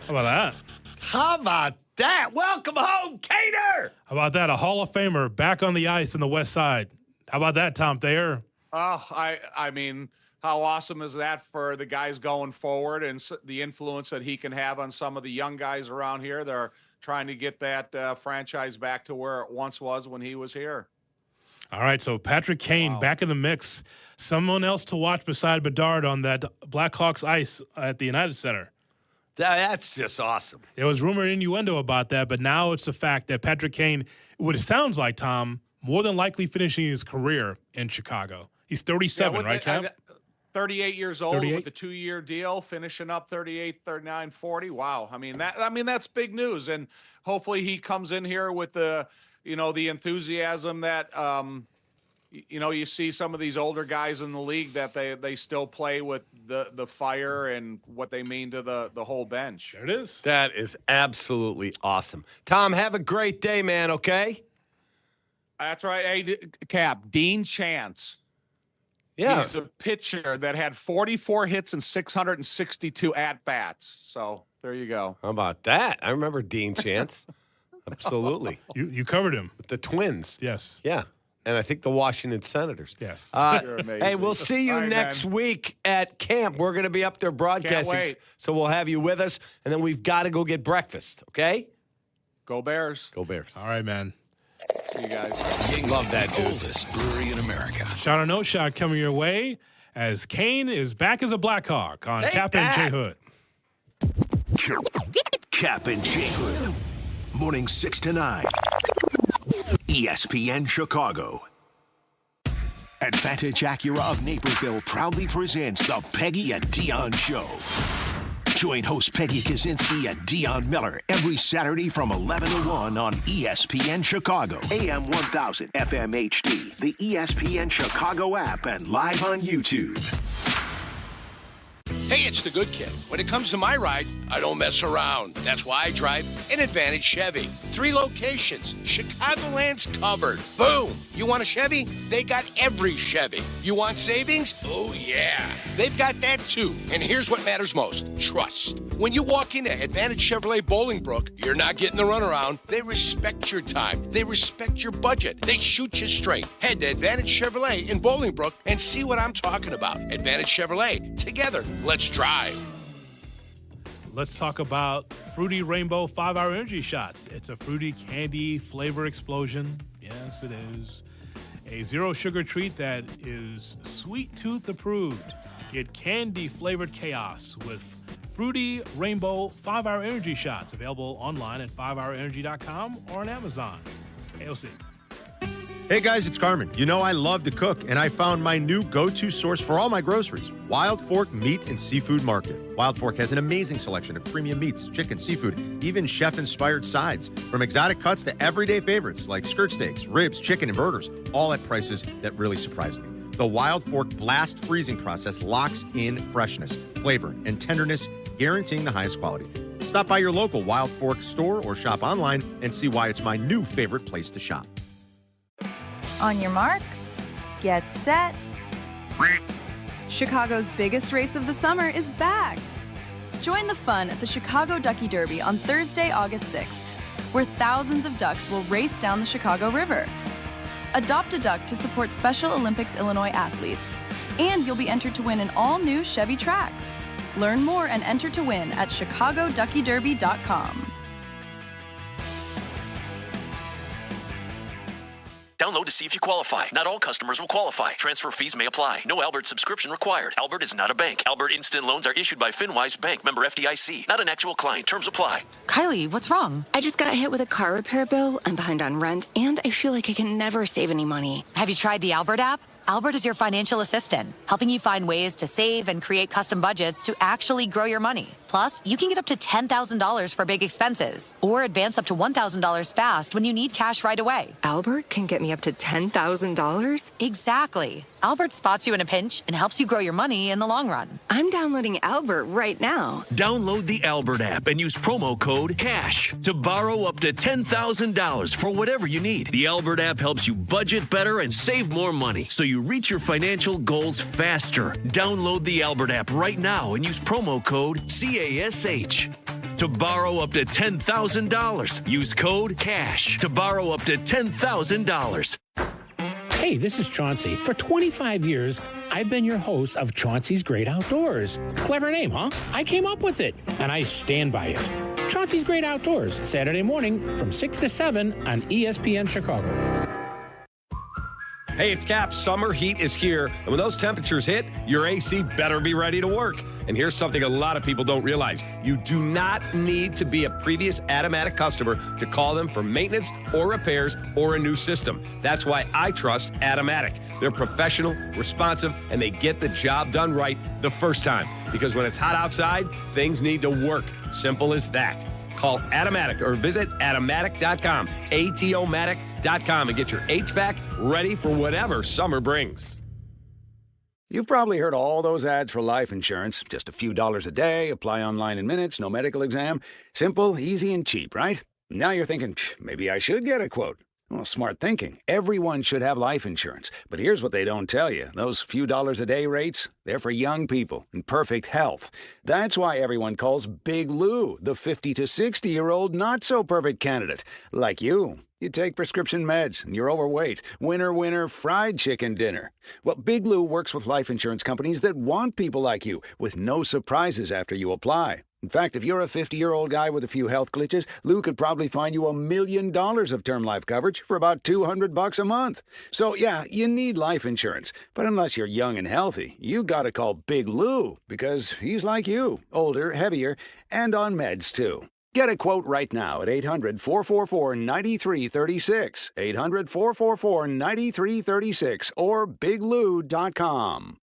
How about that? How about that? Welcome home, Kaner! How about that? A Hall of Famer back on the ice in the West Side. How about that, Tom Thayer? Oh, I mean, how awesome is that for the guys going forward and the influence that he can have on some of the young guys around here? They're trying to get that franchise back to where it once was when he was here. All right, so Patrick Kane back in the mix. Someone else to watch beside Bedard on that Blackhawks ice at the United Center. That's just awesome. There was rumor and innuendo about that, but now it's a fact that Patrick Kane, what it sounds like, Tom, more than likely finishing his career in Chicago. He's 37, right, Cap? 38 years old 38? with a 2-year deal, finishing up 38, 39, 40. Wow. I mean, that's big news. And hopefully he comes in here with the enthusiasm that, you see some of these older guys in the league that they still play with the fire and what they mean to the whole bench. There it is. That is absolutely awesome. Tom, have a great day, man, okay? That's right. Hey, Cap, Dean Chance. Yeah. He's a pitcher that had 44 hits and 662 at-bats. So there you go. How about that? I remember Dean Chance. Absolutely. You covered him. With the Twins. Yes. Yeah. And I think the Washington Senators. Yes. You're amazing. Hey, we'll see you next week at camp. We're going to be up there broadcasting. Can't wait. So we'll have you with us. And then we've got to go get breakfast, okay? Go Bears. Go Bears. All right, man. See you guys. Love that, dude. Oldest brewery in America. Shot or no shot coming your way as Kane is back as a Blackhawk on Kap J Hood. Kap J Hood. Morning 6 to 9. ESPN Chicago. Advantage Acura of Naperville proudly presents the Peggy and Dion Show. Join host Peggy Kaczynski and Dion Miller every Saturday from 11 to 1 on ESPN Chicago, AM 1000, FM HD, the ESPN Chicago app, and live on YouTube. Hey, it's the good kid. When it comes to my ride, I don't mess around. That's why I drive an Advantage Chevy. 3 locations. Chicagoland's covered. Boom. You want a Chevy? They got every Chevy. You want savings? Oh, yeah. They've got that, too. And here's what matters most. Trust. When you walk into Advantage Chevrolet Bolingbrook, you're not getting the runaround. They respect your time. They respect your budget. They shoot you straight. Head to Advantage Chevrolet in Bolingbrook and see what I'm talking about. Advantage Chevrolet. Together, let's drive. Let's talk about Fruity Rainbow 5-Hour Energy Shots. It's a fruity candy flavor explosion. Yes, it is. A zero sugar treat that is sweet tooth approved. Get candy flavored chaos with Fruity Rainbow 5-Hour Energy Shots. Available online at 5hourenergy.com or on Amazon. AOC. Hey guys, it's Carmen. You know I love to cook, and I found my new go-to source for all my groceries, Wild Fork Meat and Seafood Market. Wild Fork has an amazing selection of premium meats, chicken, seafood, even chef-inspired sides, from exotic cuts to everyday favorites like skirt steaks, ribs, chicken, and burgers, all at prices that really surprised me. The Wild Fork blast freezing process locks in freshness, flavor, and tenderness, guaranteeing the highest quality. Stop by your local Wild Fork store or shop online and see why it's my new favorite place to shop. On your marks, get set. Chicago's biggest race of the summer is back. Join the fun at the Chicago Ducky Derby on Thursday, August 6th, where thousands of ducks will race down the Chicago River. Adopt a duck to support Special Olympics Illinois athletes, and you'll be entered to win an all-new Chevy Trax. Learn more and enter to win at chicagoduckyderby.com. Download to see if you qualify. Not all customers will qualify. Transfer fees may apply. No Albert subscription required. Albert is not a bank. Albert Instant Loans are issued by FinWise Bank, member FDIC. Not an actual client. Terms apply. Kylie, what's wrong? I just got hit with a car repair bill. I'm behind on rent, and I feel like I can never save any money. Have you tried the Albert app? Albert is your financial assistant, helping you find ways to save and create custom budgets to actually grow your money. Plus, you can get up to $10,000 for big expenses or advance up to $1,000 fast when you need cash right away. Albert can get me up to $10,000? Exactly. Albert spots you in a pinch and helps you grow your money in the long run. I'm downloading Albert right now. Download the Albert app and use promo code CASH to borrow up to $10,000 for whatever you need. The Albert app helps you budget better and save more money so you reach your financial goals faster. Download the Albert app right now and use promo code CASH to borrow up to $10,000. Use code CASH to borrow up to $10,000. Hey, this is Chauncey. For 25 years, I've been your host of Chauncey's Great Outdoors. Clever name, huh? I came up with it, and I stand by it. Chauncey's Great Outdoors, Saturday morning from 6 to 7 on ESPN Chicago. Hey, it's Kap. Summer heat is here, and when those temperatures hit, your AC better be ready to work. And here's something a lot of people don't realize. You do not need to be a previous Automatic customer to call them for maintenance or repairs or a new system. That's why I trust Automatic. They're professional, responsive, and they get the job done right the first time. Because when it's hot outside, things need to work. Simple as that. Call Automatic or visit Automatic.com, ATOmatic.com, and get your HVAC ready for whatever summer brings. You've probably heard all those ads for life insurance. Just a few dollars a day, apply online in minutes, no medical exam. Simple, easy, and cheap, right? Now you're thinking, maybe I should get a quote. Well, smart thinking. Everyone should have life insurance. But here's what they don't tell you. Those few dollars a day rates, they're for young people in perfect health. That's why everyone calls Big Lou the 50 to 60-year-old not-so-perfect candidate. Like you. You take prescription meds, and you're overweight. Winner, winner, fried chicken dinner. Well, Big Lou works with life insurance companies that want people like you, with no surprises after you apply. In fact, if you're a 50-year-old guy with a few health glitches, Lou could probably find you $1 million of term life coverage for about $200 a month. So, yeah, you need life insurance. But unless you're young and healthy, you gotta call Big Lou, because he's like you, older, heavier, and on meds, too. Get a quote right now at 800-444-9336, 800-444-9336, or biglou.com.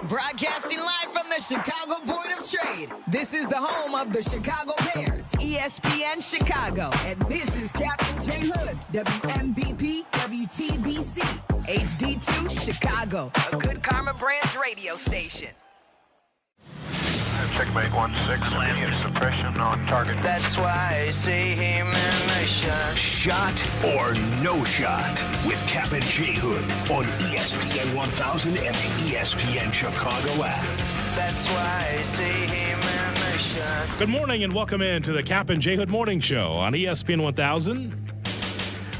Broadcasting live from the Chicago Board of Trade. This is the home of the Chicago Bears, ESPN Chicago. And this is Kap J Hood, WMVP, WTBC, HD2, Chicago, a Good Karma Brands radio station. Checkmate 1-6, immediate suppression on target. That's why I see him in the shot. Shot or no shot with Kap J Hood on ESPN 1000 and the ESPN Chicago app. That's why I see him in the shot. Good morning and welcome in to the Kap J Hood Morning Show on ESPN 1000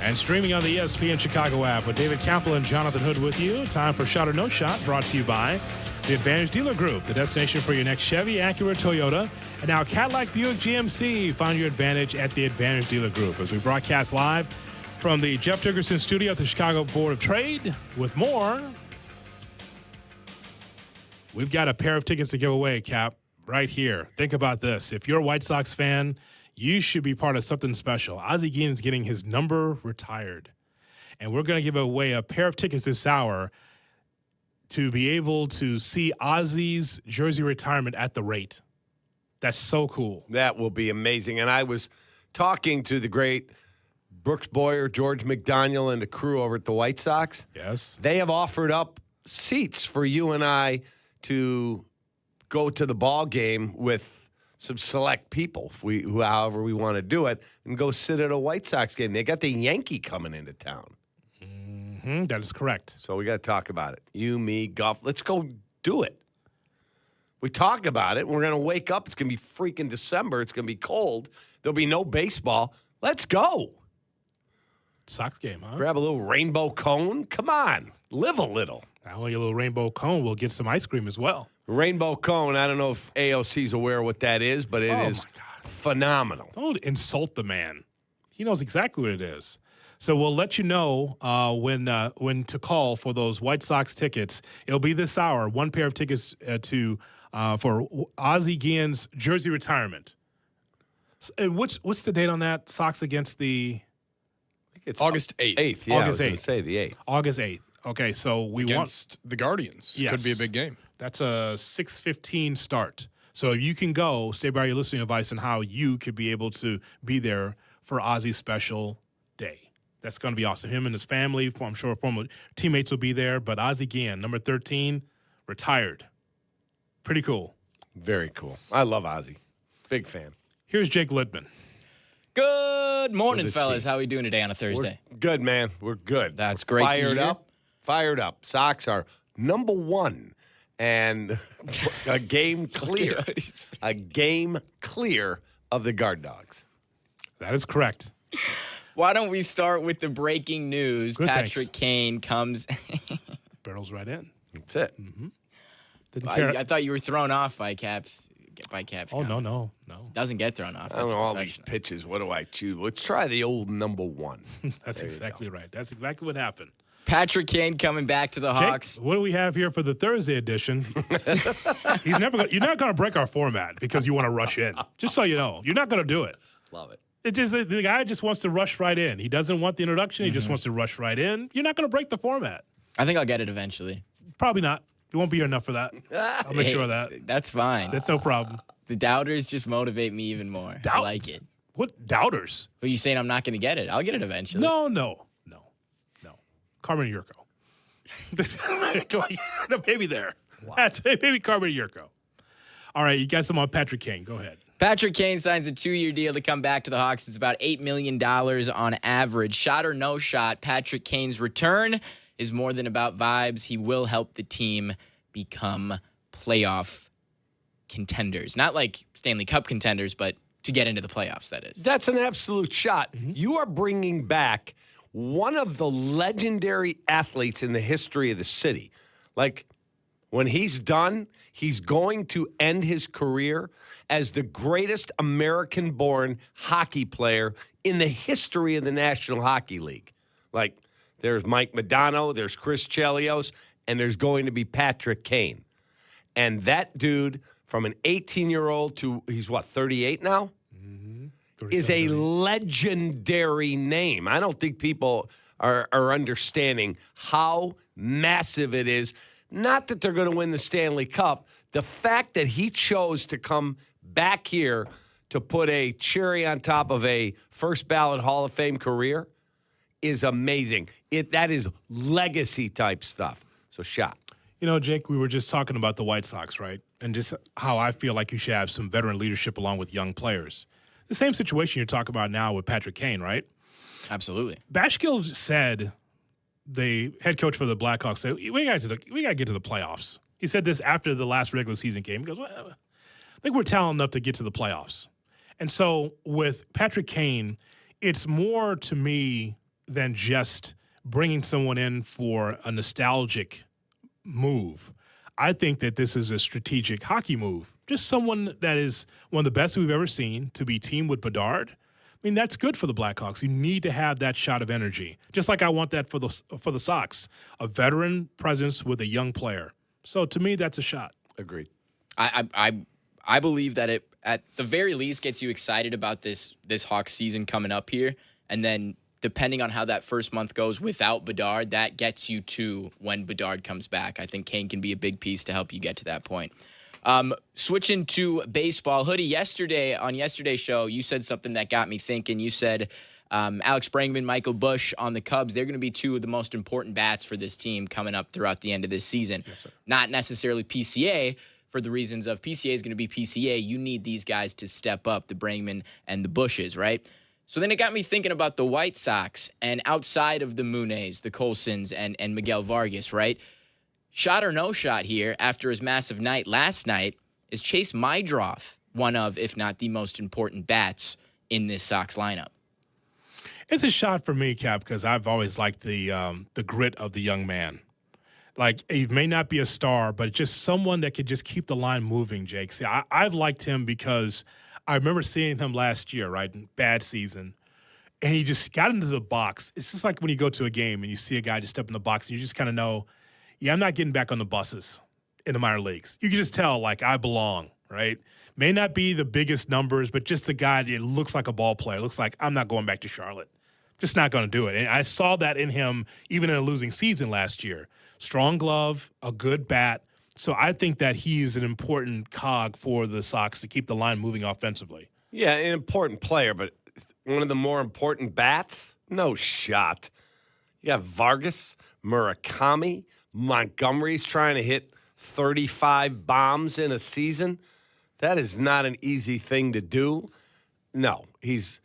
and streaming on the ESPN Chicago app with David Kaplan and Jonathan Hood with you. Time for Shot or No Shot, brought to you by the Advantage Dealer Group, the destination for your next Chevy, Acura, Toyota, and now Cadillac, Buick, GMC. Find your advantage at the Advantage Dealer Group. As we broadcast live from the Jeff Dickerson Studio at the Chicago Board of Trade with more. We've got a pair of tickets to give away, Cap, right here. Think about this. If you're a White Sox fan, you should be part of something special. Ozzie Guillen's getting his number retired, and we're going to give away a pair of tickets this hour to be able to see Ozzie's jersey retirement at the rate. That's so cool. That will be amazing. And I was talking to the great Brooks Boyer, George McDaniel, and the crew over at the White Sox. Yes. They have offered up seats for you and I to go to the ball game with some select people, however we want to do it, and go sit at a White Sox game. They got the Yankee coming into town. That is correct. So we got to talk about it. You, me, Goff. Let's go do it. We talk about it. We're going to wake up. It's going to be freaking December. It's going to be cold. There'll be no baseball. Let's go. Sox game, huh? Grab a little rainbow cone. Come on. Live a little. Not only a little rainbow cone, we'll get some ice cream as well. Rainbow cone. I don't know if AOC's aware of what that is, but it is phenomenal. Don't insult the man. He knows exactly what it is. So we'll let you know when to call for those White Sox tickets. It'll be this hour. One pair of tickets for Ozzie Guillen's jersey retirement. What's the date on that? Sox against the It's August 8th. Yeah, August 8th. Say the 8th. August 8th. Okay, so we against the Guardians. Yes. Could be a big game. That's a 6:15 start. So if you can go, stay by your listening advice on how you could be able to be there for Ozzy's special day. That's going to be awesome. Him and his family, I'm sure former teammates will be there. But Ozzy Guillen, number 13, retired. Pretty cool. Very cool. I love Ozzy. Big fan. Here's Jake Littman. Good morning, fellas. How are we doing today on a Thursday? We're good, man. We're good. That's great to hear. Fired up. Sox are number 1 and a game clear. A game clear of the Guard Dogs. That is correct. Why don't we start with the breaking news? Good, Patrick Kane comes. Barrels right in. That's it. Mm-hmm. I thought you were thrown off by Cap's. Oh, no. Doesn't get thrown off. I don't know all these pitches. What do I choose? Let's try the old number 1. That's exactly right. That's exactly what happened. Patrick Kane coming back to the Hawks. Jake, what do we have here for the Thursday edition? You're not going to break our format because you want to rush in. Just so you know, you're not going to do it. Love it. The guy just wants to rush right in. He doesn't want the introduction. He just wants to rush right in. You're not going to break the format. I think I'll get it eventually. Probably not. You won't be here enough for that. I'll make sure of that. That's fine. That's no problem. The doubters just motivate me even more. I like it. What doubters? Well, you saying I'm not going to get it? I'll get it eventually. No. Carmen Jurko. No, maybe there. Wow. That's maybe Carmen Jurko. All right, you got some on Patrick Kane. Go ahead. Patrick Kane signs a 2-year deal to come back to the Hawks. It's about $8 million on average. Shot or no shot, Patrick Kane's return is more than about vibes. He will help the team become playoff contenders. Not like Stanley Cup contenders, but to get into the playoffs, that is. That's an absolute shot. You are bringing back one of the legendary athletes in the history of the city. Like, when he's done, he's going to end his career as the greatest American-born hockey player in the history of the National Hockey League. Like, there's Mike Modano, there's Chris Chelios, and there's going to be Patrick Kane. And that dude, from an 18-year-old to, he's what, 38 now? Is a legendary name. I don't think people are understanding how massive it is. Not that they're going to win the Stanley Cup. The fact that he chose to come back here to put a cherry on top of a first ballot Hall of Fame career is amazing. That is legacy type stuff. So shot. You know, Jake, we were just talking about the White Sox, right? And just how I feel like you should have some veteran leadership along with young players. The same situation you're talking about now with Patrick Kane, right? Absolutely. Bashkill said, the head coach for the Blackhawks said, we got to get to the playoffs. He said this after the last regular season game. He goes, well, I think we're talented enough to get to the playoffs. And so with Patrick Kane, it's more to me than just bringing someone in for a nostalgic move. I think that this is a strategic hockey move. Just someone that is one of the best we've ever seen to be teamed with Bedard. I mean, that's good for the Blackhawks. You need to have that shot of energy, just like I want that for the Sox, a veteran presence with a young player. So to me, that's a shot. Agreed. I believe that it at the very least gets you excited about this Hawks season coming up here, and then depending on how that first month goes without Bedard, that gets you to when Bedard comes back. I think Kane can be a big piece to help you get to that point. Switching to baseball, Hoodie, on yesterday's show, you said something that got me thinking. You said Alex Bregman, Michael Busch on the Cubs, they're going to be two of the most important bats for this team coming up throughout the end of this season. Yes, sir. Not necessarily PCA, for the reasons of PCA is going to be PCA. You need these guys to step up, the Bregman and the Bushes, right? So then it got me thinking about the White Sox and outside of the Munes, the Colsons, and Miguel Vargas, right? Shot or no shot here after his massive night last night is Chase Mydroth, one of, if not the most important bats in this Sox lineup. It's a shot for me, Cap, because I've always liked the grit of the young man. Like, he may not be a star, but just someone that could just keep the line moving, Jake. See, I've liked him because I remember seeing him last year, right, in bad season, and he just got into the box. It's just like when you go to a game and you see a guy just step in the box, and you just kind of know, yeah, I'm not getting back on the buses in the minor leagues. You can just tell, like, I belong, right? May not be the biggest numbers, but just the guy that looks like a ball player, looks like I'm not going back to Charlotte. Just not going to do it. And I saw that in him even in a losing season last year. Strong glove, a good bat. So I think that he's an important cog for the Sox to keep the line moving offensively. Yeah, an important player, but one of the more important bats? No shot. You got Vargas, Murakami, Montgomery's trying to hit 35 bombs in a season. That is not an easy thing to do. No, he's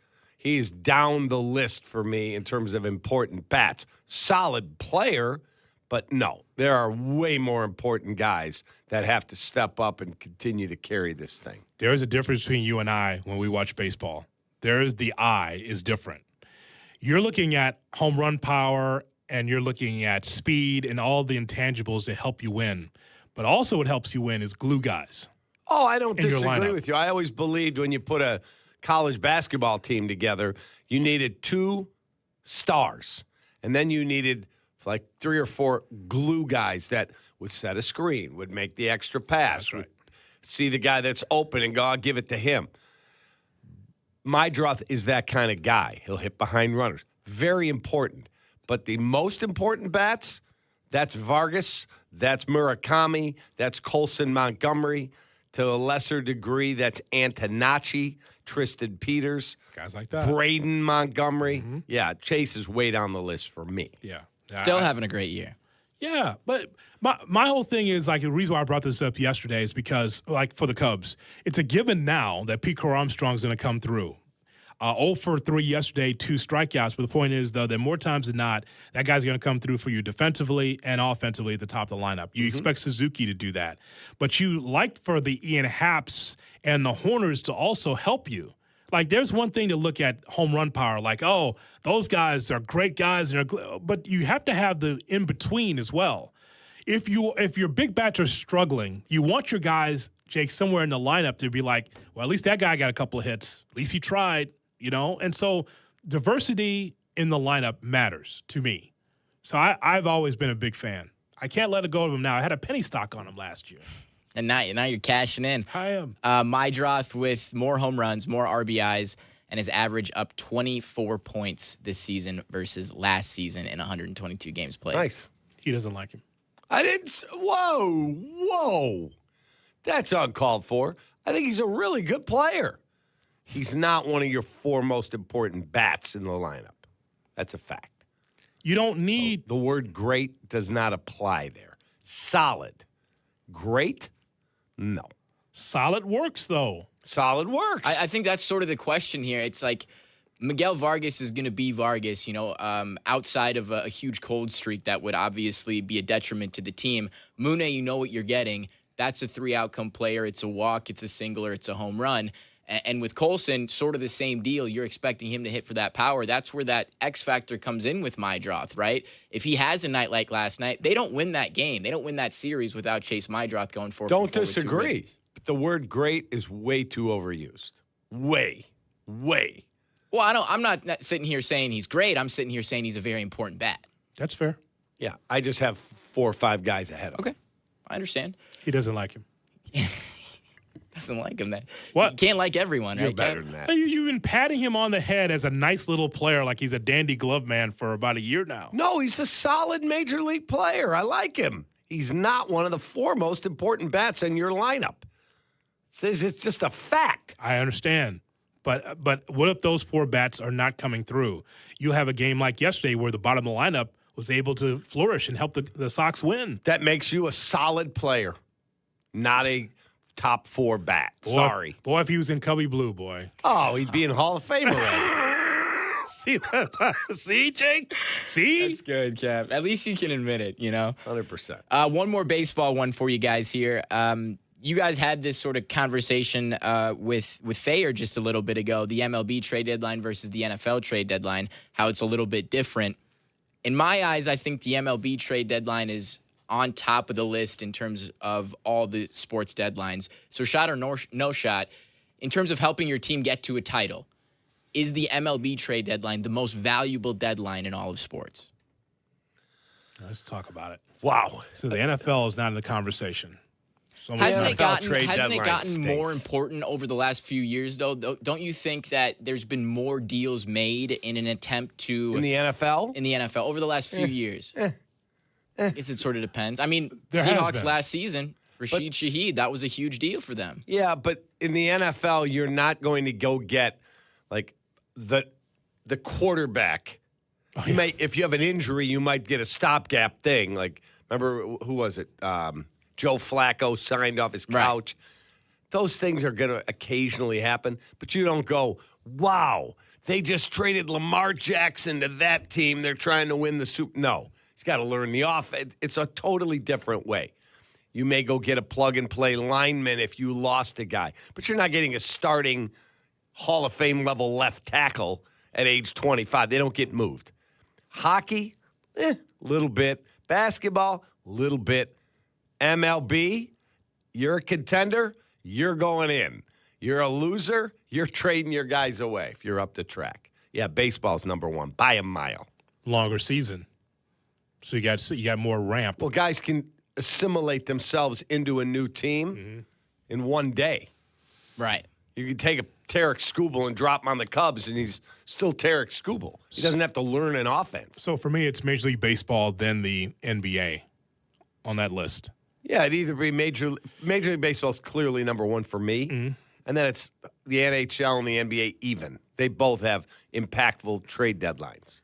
down the list for me in terms of important bats. Solid player, but no, there are way more important guys that have to step up and continue to carry this thing. There is a difference between you and I when we watch baseball. The eye is different. You're looking at home run power and you're looking at speed and all the intangibles that help you win. But also what helps you win is glue guys. Oh, I don't disagree with you. I always believed when you put a college basketball team together, you needed 2 stars. And then you needed like 3 or 4 glue guys that would set a screen, would make the extra pass, That's right. would see the guy that's open and go, I'll give it to him. Meidroth is that kind of guy. He'll hit behind runners. Very important. But the most important bats, that's Vargas, that's Murakami, that's Colson Montgomery. To a lesser degree, that's Antonacci, Tristan Peters. Guys like that. Braden Montgomery. Mm-hmm. Yeah, Chase is way down the list for me. Yeah. Still having a great year. Yeah, but my whole thing is, like, the reason why I brought this up yesterday is because, like, for the Cubs, it's a given now that Pete Crow Armstrong's going to come through. 0 for 3 yesterday, 2 strikeouts. But the point is, though, that more times than not, that guy's going to come through for you defensively and offensively at the top of the lineup. You expect Suzuki to do that. But you like for the Ian Happs and the Horners to also help you. Like, there's one thing to look at home run power, like, oh, those guys are great guys, but you have to have the in-between as well. If your big bats are struggling, you want your guys, Jake, somewhere in the lineup to be like, well, at least that guy got a couple of hits. At least he tried, And so diversity in the lineup matters to me. So I've always been a big fan. I can't let it go of him now. I had a penny stock on him last year. And now you're cashing in. I am. Meidroth with more home runs, more RBIs, and his average up 24 points this season versus last season in 122 games played. Nice. He doesn't like him. I didn't. Whoa. That's uncalled for. I think he's a really good player. He's not one of your 4 most important bats in the lineup. That's a fact. You don't need. The word great does not apply there. Solid. Great? No. Solid works, though. Solid works. I think that's sort of the question here. It's like Miguel Vargas is going to be Vargas, outside of a huge cold streak that would obviously be a detriment to the team. Mune, you know what you're getting. That's a 3-outcome player. It's a walk, it's a single, or it's a home run. And with Colson, sort of the same deal. You're expecting him to hit for that power. That's where that X factor comes in with Meidroth, right? If he has a night like last night, they don't win that game. They don't win that series without Chase Meidroth going 4 for 4 Don't disagree. But the word great is way too overused. Way. Well, I'm not sitting here saying he's great. I'm sitting here saying he's a very important bat. That's fair. Yeah, I just have 4 or 5 guys ahead of him. Okay, I understand. He doesn't like him. Doesn't like him. That what? You can't like everyone, You're right? better than that. You've been patting him on the head as a nice little player, like he's a dandy glove man for about a year now. No, he's a solid major league player. I like him. He's not one of the 4 most important bats in your lineup. It's just a fact. I understand. But what if those 4 bats are not coming through? You have a game like yesterday where the bottom of the lineup was able to flourish and help the Sox win. That makes you a solid player, not a top 4 bat. Sorry. Boy, if he was in Cubby Blue, boy. Oh, he'd be in Hall of Fame already. See that? See, Jake? See? That's good, Cap. At least you can admit it, 100%. One more baseball one for you guys here. You guys had this sort of conversation with Thayer just a little bit ago, the MLB trade deadline versus the NFL trade deadline, how it's a little bit different. In my eyes, I think the MLB trade deadline is on top of the list in terms of all the sports deadlines. So shot or no shot, in terms of helping your team get to a title, is the MLB trade deadline the most valuable deadline in all of sports? Let's talk about it. Wow. So the NFL is not in the conversation. Hasn't it gotten stinks. more important over the last few years, though? Don't you think that there's been more deals made in an attempt to... In the NFL? In the NFL over the last few years. I guess it sort of depends. I mean, There has Seahawks been. last season, Rashid Shaheed, that was a huge deal for them. Yeah, but in the NFL, you're not going to go get, like, the quarterback. You may, if you have an injury, you might get a stopgap thing. Like, remember, who was it? Joe Flacco signed off his couch. Right. Those things are going to occasionally happen, but you don't go, wow, they just traded Lamar Jackson to that team. They're trying to win the Super. No, he's got to learn the offense. It's a totally different way. You may go get a plug-and-play lineman if you lost a guy, but you're not getting a starting Hall of Fame level left tackle at age 25. They don't get moved. Hockey, little bit. Basketball, little bit. MLB, you're a contender, you're going in. You're a loser, you're trading your guys away if you're up the track. Yeah, baseball's number one by a mile. Longer season. So you got more ramp. Well, guys can assimilate themselves into a new team in one day. Right. You can take a Tarek Skubal and drop him on the Cubs, and he's still Tarek Skubal. He doesn't have to learn an offense. So for me, it's Major League Baseball, then the NBA on that list. Yeah, it'd either be Major League Baseball is clearly number one for me, and then it's the NHL and the NBA even. They both have impactful trade deadlines.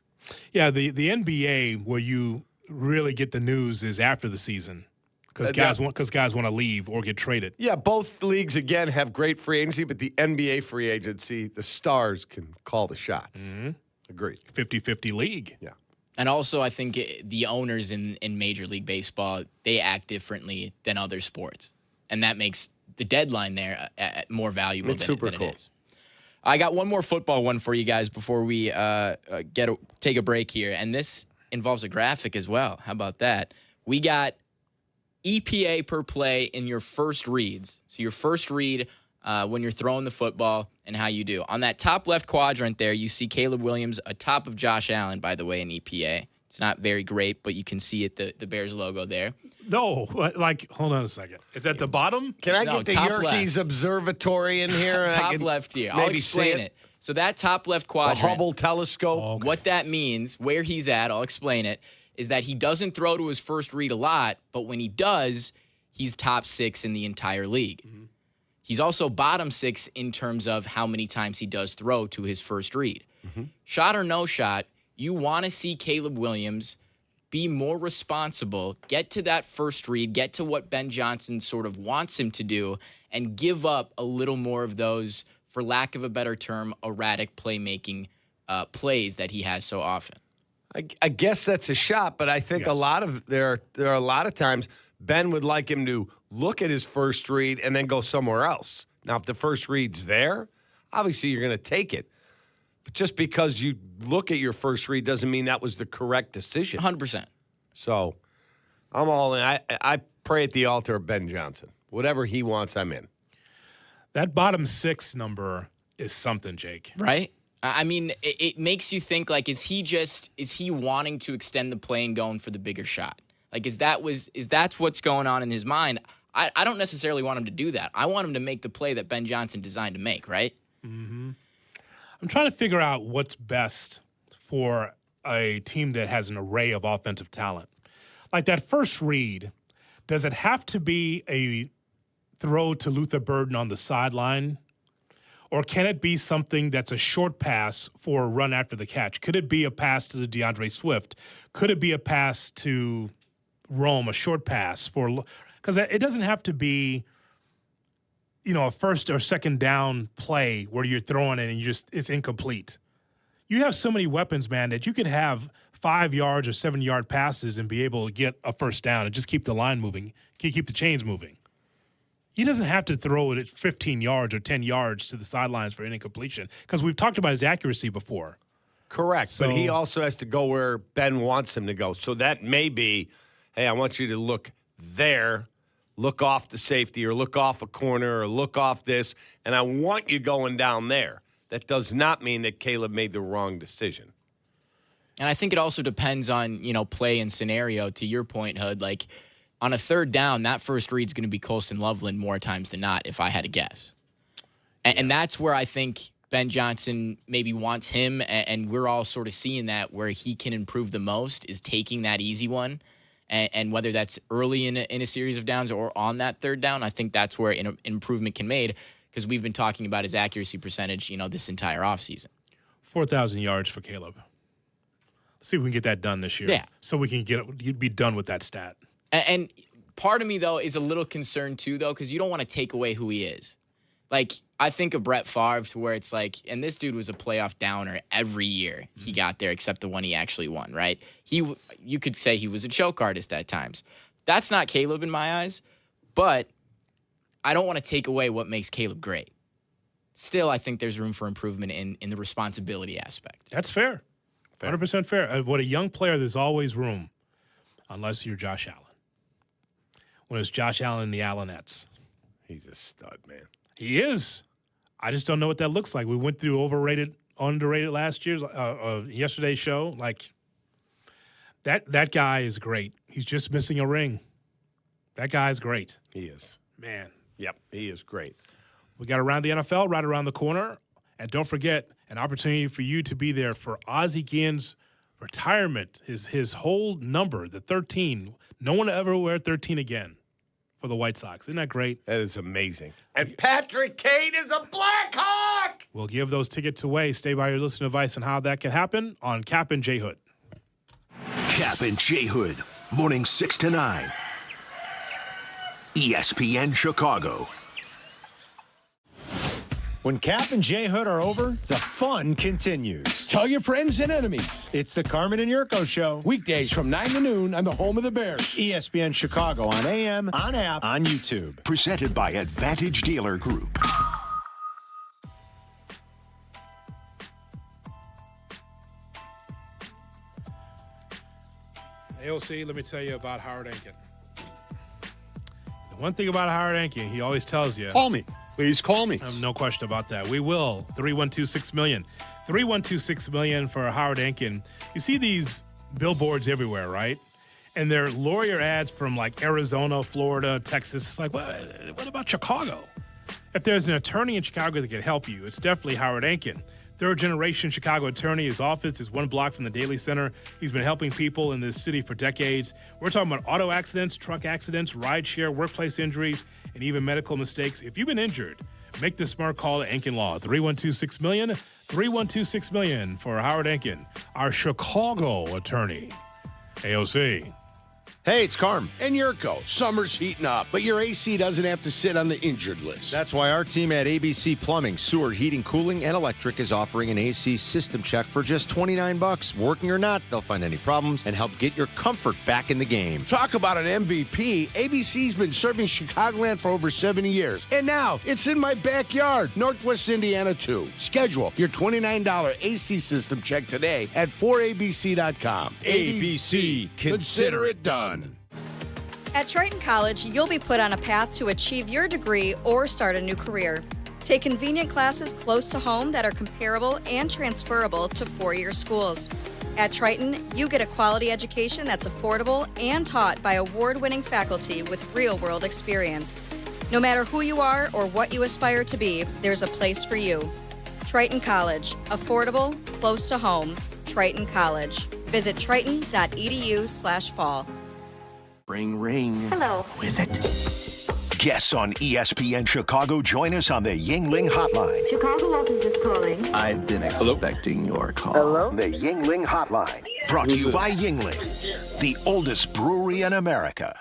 Yeah, the NBA, where you really get the news, is after the season because guys want to leave or get traded. Yeah, both leagues, again, have great free agency, but the NBA free agency, the stars can call the shots. Agreed. 50-50 league. Yeah. And also, I think the owners in Major League Baseball, they act differently than other sports. And that makes the deadline there more valuable than it is. I got one more football one for you guys before we take a break here. And this involves a graphic as well. How about that? We got EPA per play in your first reads. So your first read when you're throwing the football and how you do. On that top left quadrant there, you see Caleb Williams atop of Josh Allen, by the way, in EPA. It's not very great, but you can see it, the Bears logo there. No, like, hold on a second. Is that the bottom? Can I get the Yerkes Observatory in here? Top left here. I'll explain it. So that top left quadrant. The Hubble telescope. What that means, where he's at, I'll explain it, is that he doesn't throw to his first read a lot, but when he does, he's top 6 in the entire league. He's also bottom 6 in terms of how many times he does throw to his first read. Shot or no shot, you want to see Caleb Williams be more responsible, get to that first read, get to what Ben Johnson sort of wants him to do, and give up a little more of those, for lack of a better term, erratic playmaking plays that he has so often. I guess that's a shot, but I think there are a lot of times Ben would like him to look at his first read and then go somewhere else. Now, if the first read's there, obviously you're going to take it. But just because you look at your first read doesn't mean that was the correct decision. 100%. So I'm all in. I pray at the altar of Ben Johnson. Whatever he wants, I'm in. That bottom 6 number is something, Jake. Right? I mean, it makes you think, like, is he wanting to extend the play and going for the bigger shot? Like, is that what's going on in his mind? I don't necessarily want him to do that. I want him to make the play that Ben Johnson designed to make, right? I'm trying to figure out what's best for a team that has an array of offensive talent. Like that first read, does it have to be a throw to Luther Burden on the sideline? Or can it be something that's a short pass for a run after the catch? Could it be a pass to DeAndre Swift? Could it be a pass to Rome, a short pass for – because it doesn't have to be, a first or second down play where you're throwing it and it's incomplete. You have so many weapons, man, that you could have 5 yards or 7 yard passes and be able to get a first down and just keep the line moving, keep the chains moving. He doesn't have to throw it at 15 yards or 10 yards to the sidelines for an incompletion because we've talked about his accuracy before. Correct, but he also has to go where Ben wants him to go. So that may be, hey, I want you to look there, look off the safety or look off a corner or look off this, and I want you going down there. That does not mean that Caleb made the wrong decision. And I think it also depends on, play and scenario, to your point, Hood. Like, On a third down, that first read's going to be Colston Loveland more times than not, if I had to guess. And that's where I think Ben Johnson maybe wants him, and we're all sort of seeing that where he can improve the most is taking that easy one. And whether that's early in a series of downs or on that third down, I think that's where an improvement can be made, because we've been talking about his accuracy percentage, this entire offseason. 4,000 yards for Caleb. Let's see if we can get that done this year. Yeah. So we can be done with that stat. And part of me, though, is a little concerned, too, though, because you don't want to take away who he is. Like, I think of Brett Favre to where it's like, and this dude was a playoff downer every year he got there except the one he actually won, right? You could say he was a choke artist at times. That's not Caleb in my eyes, but I don't want to take away what makes Caleb great. Still, I think there's room for improvement in the responsibility aspect. That's fair. 100% fair. What a young player, there's always room, unless you're Josh Allen. When it's Josh Allen and the Allenettes. He's a stud, man. He is. I just don't know what that looks like. We went through overrated, underrated last year's yesterday's show. Like, that guy is great. He's just missing a ring. That guy's great. He is. Man. Yep, he is great. We got around the NFL right around the corner. And don't forget, an opportunity for you to be there for Ozzie Guillen's retirement, his whole number, the 13. No one will ever wear 13 again for the White Sox. Isn't that great? That is amazing. And Patrick Kane is a Blackhawk! We'll give those tickets away. Stay by your listening advice on how that can happen on Kap and J Hood. Kap and J Hood, morning 6 to 9. ESPN Chicago. When Kap and J Hood are over, the fun continues. Tell your friends and enemies. It's the Carmen and Jurko Show. Weekdays from 9 to noon on the home of the Bears. ESPN Chicago on AM, on app, on YouTube. Presented by Advantage Dealer Group. AOC, let me tell you about Howard Enkin. The one thing about Howard Enkin, he always tells you. Call me. Please call me. No question about that. We will. 312-6-million. 312-6-million for Howard Enkin. You see these billboards everywhere, right? And they're lawyer ads from like Arizona, Florida, Texas. It's like, what about Chicago? If there's an attorney in Chicago that can help you, it's definitely Howard Enkin. Third-generation Chicago attorney. His office is 1 block from the Daily Center. He's been helping people in this city for decades. We're talking about auto accidents, truck accidents, rideshare, workplace injuries, and even medical mistakes. If you've been injured, make the smart call to Enkin Law. 312-6-million. 312-6-million for Howard Enkin, our Chicago attorney. AOC. Hey, it's Carm. And Jurko. Summer's heating up, but your AC doesn't have to sit on the injured list. That's why our team at ABC Plumbing, Sewer, Heating, Cooling, and Electric is offering an AC system check for just $29. Working or not, they'll find any problems and help get your comfort back in the game. Talk about an MVP. ABC's been serving Chicagoland for over 70 years. And now, it's in my backyard, Northwest Indiana, too. Schedule your $29 AC system check today at 4abc.com. ABC, consider it done. At Triton College, you'll be put on a path to achieve your degree or start a new career. Take convenient classes close to home that are comparable and transferable to four-year schools. At Triton, you get a quality education that's affordable and taught by award-winning faculty with real-world experience. No matter who you are or what you aspire to be, there's a place for you. Triton College. Affordable, close to home. Triton College. Visit triton.edu/fall. Ring, ring. Hello. Who is it? Guests on ESPN Chicago join us on the Yingling Hotline. Chicago office is calling. I've been expecting your call. Hello? The Yingling Hotline. Brought to you by Yingling, the oldest brewery in America.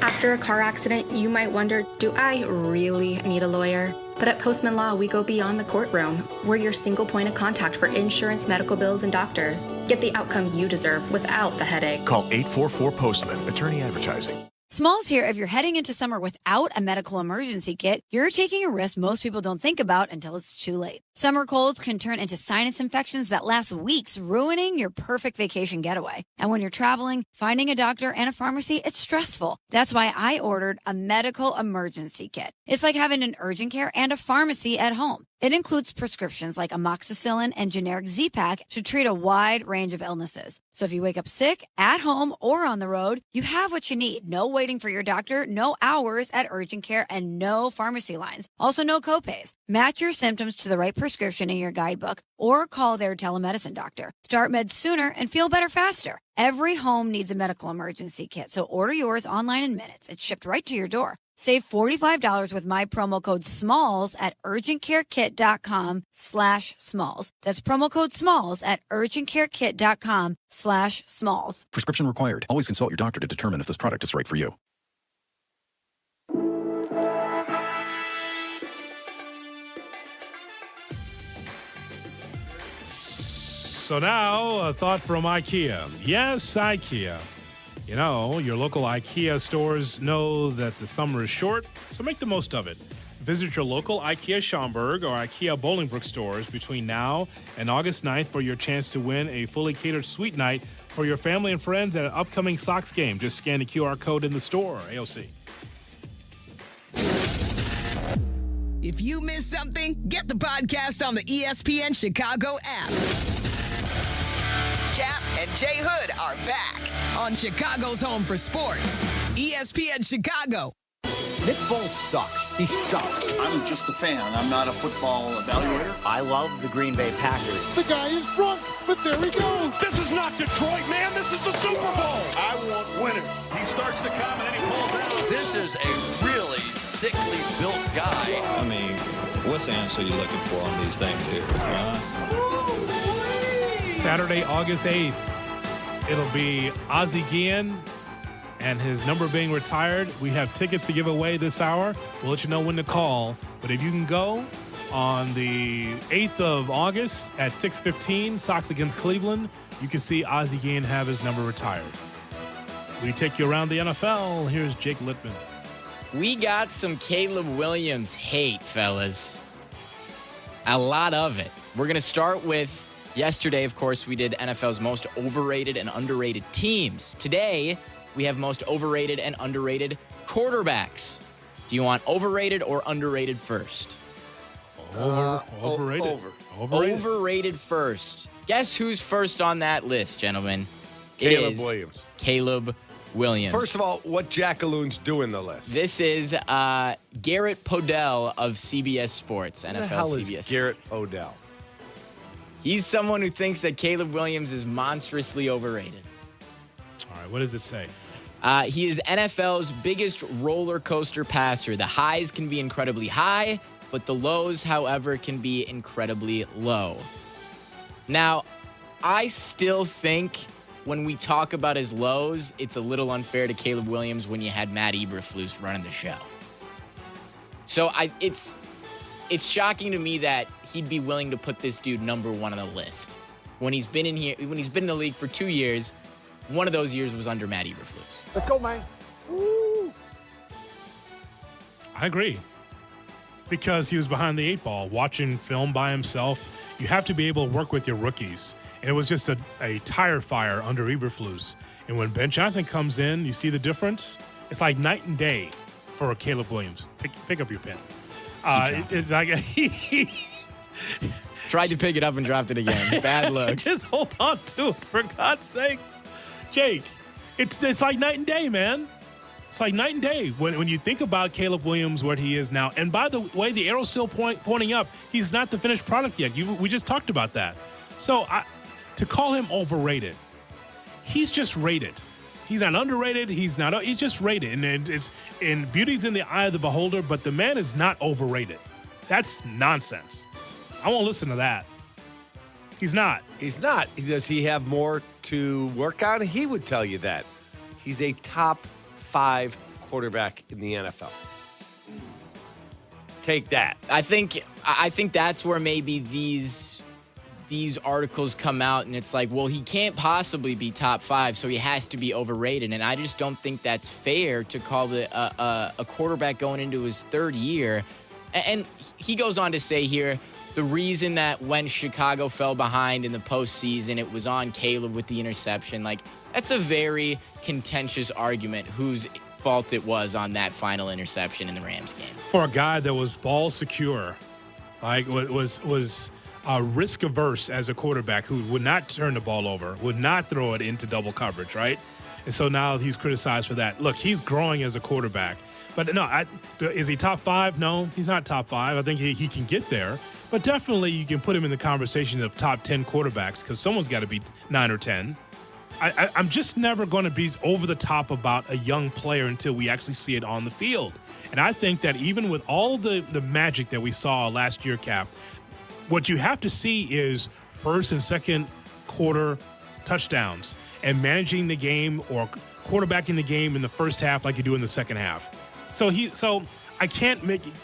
After a car accident, you might wonder, do I really need a lawyer? But at Postman Law, we go beyond the courtroom. We're your single point of contact for insurance, medical bills, and doctors. Get the outcome you deserve without the headache. Call 844-POSTMAN, attorney advertising. Smalls here. If you're heading into summer without a medical emergency kit, you're taking a risk most people don't think about until it's too late. Summer colds can turn into sinus infections that last weeks, ruining your perfect vacation getaway. And when you're traveling, finding a doctor and a pharmacy, it's stressful. That's why I ordered a medical emergency kit. It's like having an urgent care and a pharmacy at home. It includes prescriptions like amoxicillin and generic Z-Pak to treat a wide range of illnesses. So if you wake up sick, at home, or on the road, you have what you need. No waiting for your doctor, no hours at urgent care, and no pharmacy lines. Also, no copays. Match your symptoms to the right prescription in your guidebook or call their telemedicine doctor. Start meds sooner and feel better faster. Every home needs a medical emergency kit, so order yours online in minutes. It's shipped right to your door. Save $45 with my promo code SMALLS at urgentcarekit.com/smalls. That's promo code SMALLS at urgentcarekit.com/smalls. Prescription required. Always consult your doctor to determine if this product is right for you. So now, a thought from IKEA. Yes, IKEA. You know, your local IKEA stores know that the summer is short, so make the most of it. Visit your local IKEA Schaumburg or IKEA Bolingbrook stores between now and August 9th for your chance to win a fully catered suite night for your family and friends at an upcoming Sox game. Just scan the QR code in the store, AOC. If you missed something, get the podcast on the ESPN Chicago app. Kap and J Hood are back on Chicago's home for sports, ESPN Chicago. Nick Foles sucks. He sucks. I'm just a fan. I'm not a football evaluator. I love the Green Bay Packers. The guy is drunk, but there he goes. This is not Detroit, man. This is the Super Bowl. I want winners. He starts to come and then he pulls out. This is a really thickly built guy. I mean, what's the answer you're looking for on these things here? Saturday, August 8th, it'll be Ozzie Guillen and his number being retired. We have tickets to give away this hour. We'll let you know when to call. But if you can go on the 8th of August at 6:15, Sox against Cleveland, you can see Ozzie Guillen have his number retired. We take you around the NFL. Here's Jake Littman. We got some Caleb Williams hate, fellas. A lot of it. We're going to start with yesterday, of course, we did NFL's most overrated and underrated teams. Today, we have most overrated and underrated quarterbacks. Do you want overrated or underrated first? Overrated. Overrated first. Guess who's first on that list, gentlemen? Caleb Williams. Caleb Williams. First of all, what jackaloons do in the list? This is Garrett Podell of CBS Sports, NFL Who the hell CBS. is Garrett Podell? He's someone who thinks that Caleb Williams is monstrously overrated. All right, what does it say? He is NFL's biggest roller coaster passer. The highs can be incredibly high, but the lows, however, can be incredibly low. Now, I still think when we talk about his lows, it's a little unfair to Caleb Williams when you had Matt Eberflus running the show. So it's shocking to me that he'd be willing to put this dude number one on the list. When he's been in the league for 2 years, one of those years was under Matt Eberflus. Let's go, man. Woo. I agree. Because he was behind the eight ball, watching film by himself. You have to be able to work with your rookies. And it was just a tire fire under Eberflus. And when Ben Johnson comes in, you see the difference? It's like night and day for Caleb Williams. Pick up your pen. It's like tried to pick it up and dropped it again. Bad look. Just hold on to it, for God's sakes. Jake, it's like night and day, man. It's like night and day when you think about Caleb Williams, what he is now. And by the way, the arrow's still pointing up. He's not the finished product yet. We just talked about that. So to call him overrated, he's just rated. He's not underrated. He's just rated. And beauty's in the eye of the beholder, but the man is not overrated. That's nonsense. I won't listen to that. He's not. He's not. Does he have more to work on? He would tell you that. He's a top 5 quarterback in the NFL. Take that. I think that's where maybe these articles come out and it's like, well, he can't possibly be top 5, so he has to be overrated. And I just don't think that's fair to call it a quarterback going into his third year. And he goes on to say here, the reason that when Chicago fell behind in the postseason, it was on Caleb with the interception. Like, that's a very contentious argument whose fault it was on that final interception in the Rams game. For a guy that was ball secure, like was risk averse as a quarterback who would not turn the ball over, would not throw it into double coverage, right? And so now he's criticized for that. Look, he's growing as a quarterback. But no, is he top 5? No, he's not top 5. I think he can get there. But definitely you can put him in the conversation of top 10 quarterbacks because someone's got to be 9 or 10. I'm just never going to be over the top about a young player until we actually see it on the field. And I think that even with all the magic that we saw last year, Cap, what you have to see is first and second quarter touchdowns and managing the game or quarterbacking the game in the first half like you do in the second half. So I can't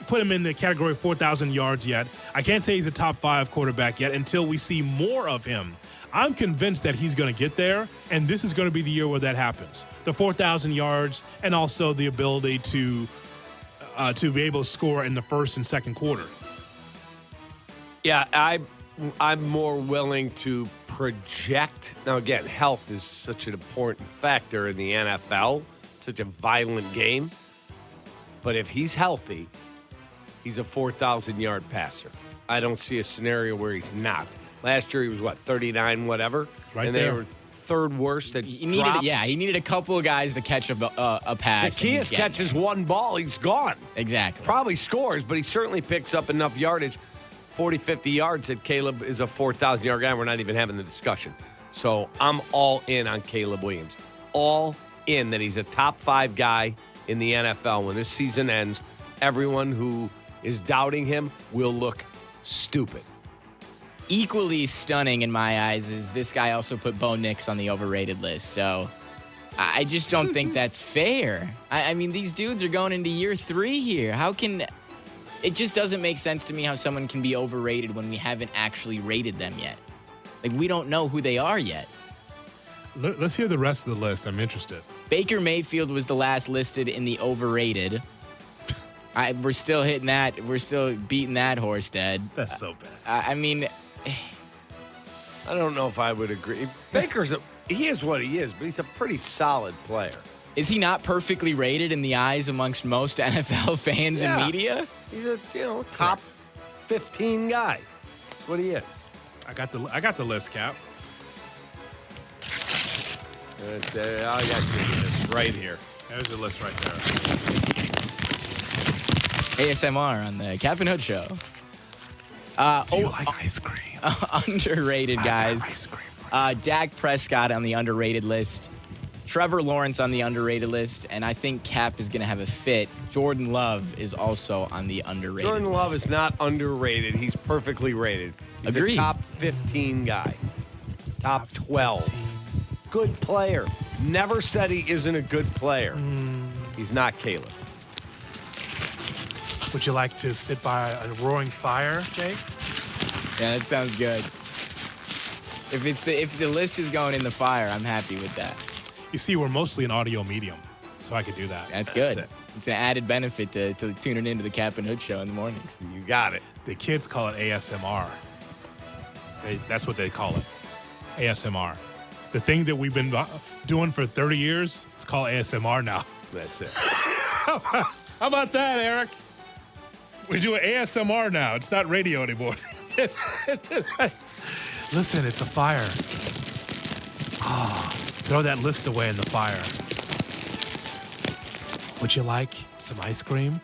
put him in the category of 4,000 yards yet. I can't say he's a top 5 quarterback yet until we see more of him. I'm convinced that he's going to get there, and this is going to be the year where that happens. The 4,000 yards and also the ability to be able to score in the first and second quarter. Yeah, I'm more willing to project. Now, again, health is such an important factor in the NFL, such a violent game. But if he's healthy, he's a 4,000-yard passer. I don't see a scenario where he's not. Last year, he was, 39, whatever? Right and there. They were third worst at He needed a couple of guys to catch a pass. Zacchaeus catches one ball, he's gone. Exactly. Probably scores, but he certainly picks up enough yardage, 40, 50 yards, that Caleb is a 4,000-yard guy. We're not even having the discussion. So I'm all in on Caleb Williams. All in that he's a top 5 guy in the NFL. When this season ends, everyone who is doubting him will look stupid. Equally stunning in my eyes is this guy also put Bo Nix on the overrated list. So I just don't think that's fair. I mean, these dudes are going into year 3 here. It just doesn't make sense to me how someone can be overrated when we haven't actually rated them yet. Like, we don't know who they are yet. Let's hear the rest of the list. I'm interested. Baker Mayfield was the last listed in the overrated. We're still hitting that. We're still beating that horse dead. That's so bad. I mean, I don't know if I would agree. He is what he is, but he's a pretty solid player. Is he not perfectly rated in the eyes amongst most NFL fans and media? He's a top 15 guy. That's what he is. I got the list, Cap. I got your list right here. There's the list right there. ASMR on the Kap and Hood Show. Do you like ice cream? Underrated, guys. Ice cream. Dak Prescott on the underrated list. Trevor Lawrence on the underrated list. And I think Cap is going to have a fit. Jordan Love is also on the underrated Jordan Love list. is not underrated. He's perfectly rated. He's Agreed. a top 15 guy. Top 12. Good player. Never said he isn't a good player. He's not Caleb. Would you like to sit by a roaring fire, Jake? Yeah, that sounds good. If the list is going in the fire, I'm happy with that. You see, we're mostly an audio medium, so I could do that. That's good. It's an added benefit to tuning into the Kap and Hood Show in the mornings. You got it. The kids call it ASMR. That's what they call it. ASMR. The thing that we've been doing for 30 years, it's called ASMR now. That's it. How about that, Eric? We do ASMR now. It's not radio anymore. Listen, it's a fire. Throw that list away in the fire. Would you like some ice cream?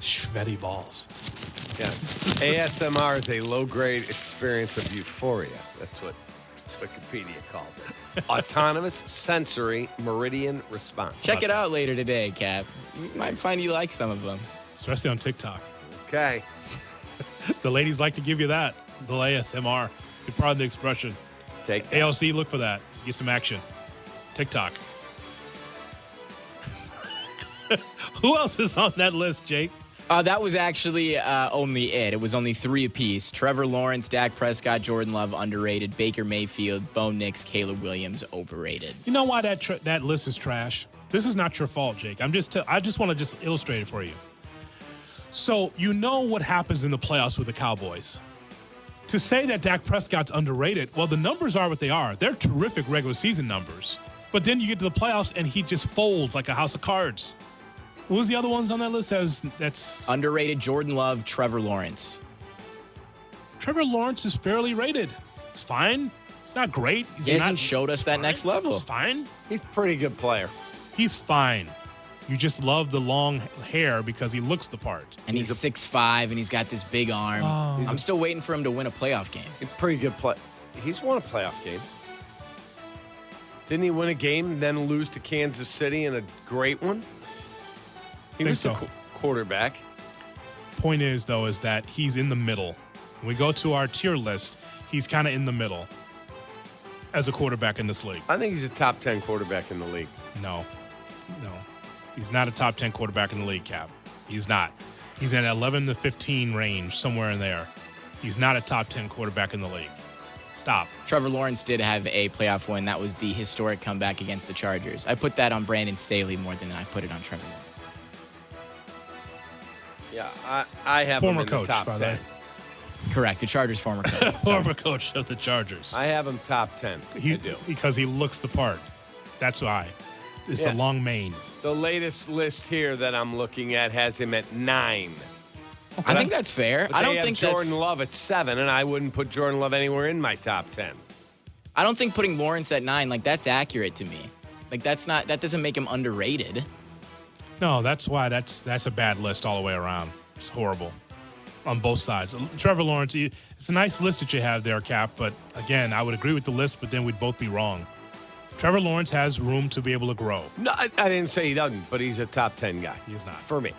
Schvetty balls. Yeah. ASMR is a low-grade experience of euphoria. That's what Wikipedia calls it. Autonomous Sensory Meridian Response. Check it out later today, Cap. You might find you like some of them. Especially on TikTok. Okay. The ladies like to give you that. The ASMR. You pardon the expression. Take that. ALC, look for that. Get some action. TikTok. Who else is on that list, Jake? That was actually only it. It was only 3 apiece. Trevor Lawrence, Dak Prescott, Jordan Love, underrated. Baker Mayfield, Bo Nix, Caleb Williams, overrated. You know why that list is trash? This is not your fault, Jake. I just want to illustrate it for you. So you know what happens in the playoffs with the Cowboys. to say that Dak Prescott's underrated, well, the numbers are what they are. They're terrific regular season numbers. But then you get to the playoffs, and he just folds like a house of cards. What was the other ones on that list? That's underrated. Jordan Love, Trevor Lawrence. Trevor Lawrence is fairly rated. It's fine. It's not great. He hasn't showed us that next level. It's fine. He's a pretty good player. He's fine. You just love the long hair because he looks the part. And he's 6'5", and he's got this big arm. Oh. I'm still waiting for him to win a playoff game. He's a pretty good player. He's won a playoff game. Didn't he win a game and then lose to Kansas City in a great one? He was so. the quarterback. Point is, though, is that he's in the middle. When we go to our tier list, he's kind of in the middle as a quarterback in this league. I think he's a top 10 quarterback in the league. No. He's not a top 10 quarterback in the league, Cap. He's not. He's in 11 to 15 range, somewhere in there. He's not a top 10 quarterback in the league. Stop. Trevor Lawrence did have a playoff win. That was the historic comeback against the Chargers. I put that on Brandon Staley more than I put it on Trevor Lawrence. Yeah, I have former him in coach, the top by 10. Correct. The Chargers' former coach. Former coach of the Chargers. I have him top 10. I do. Because he looks the part. That's why. It's the long mane. The latest list here that I'm looking at has him at 9. I think that's fair. But I they don't have think Jordan Love at 7, and I wouldn't put Jordan Love anywhere in my top 10. I don't think putting Lawrence at 9, that's accurate to me. That doesn't make him underrated. No, that's why that's a bad list all the way around. It's horrible on both sides. Trevor Lawrence, it's a nice list that you have there, Cap, but again, I would agree with the list, but then we'd both be wrong. Trevor Lawrence has room to be able to grow. No, I didn't say he doesn't, but he's a top 10 guy. He's not. For me.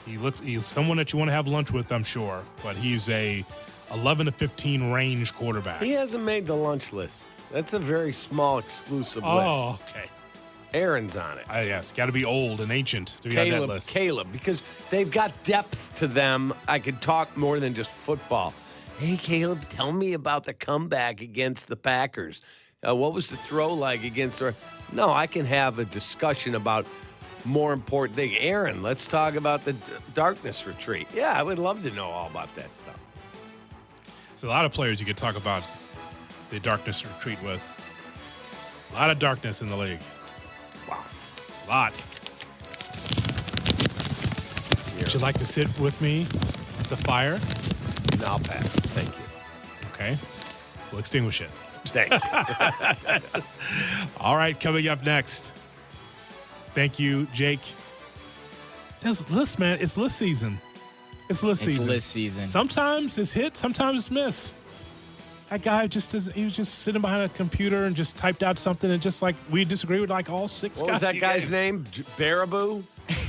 He's someone that you want to have lunch with, I'm sure, but he's a 11 to 15 range quarterback. He hasn't made the lunch list. That's a very small, exclusive list. Oh, okay. Aaron's on it. Yes, got to be old and ancient to be on that list. Caleb, because they've got depth to them. I could talk more than just football. Hey, Caleb, tell me about the comeback against the Packers. What was the throw like against her? No, I can have a discussion about more important thing. Aaron, let's talk about the darkness retreat. Yeah, I would love to know all about that stuff. There's a lot of players you could talk about the darkness retreat with. A lot of darkness in the league. Wow. A lot. Would you like to sit with me at the fire? No, I'll pass. Thank you. Okay. We'll extinguish it. Thanks. All right, coming up next. Thank you, Jake. This list, man, it's list season. It's list season. Sometimes it's hit, sometimes it's miss. That guy he was just sitting behind a computer and just typed out something and just like we disagree with like all 6 guys. What was that guy's name? Baraboo?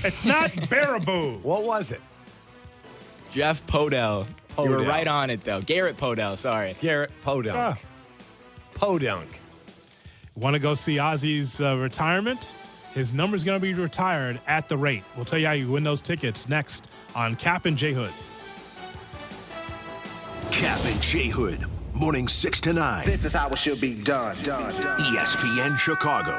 It's not Baraboo. What was it? Jeff Podell. You were right on it, though. Garrett Podell, sorry. Garrett Podell. Podunk. Want to go see Ozzy's retirement? His number's going to be retired at the rate. We'll tell you how you win those tickets next on Kap and J Hood. Kap and J Hood, morning 6 to 9. This is how it should be done. ESPN Chicago.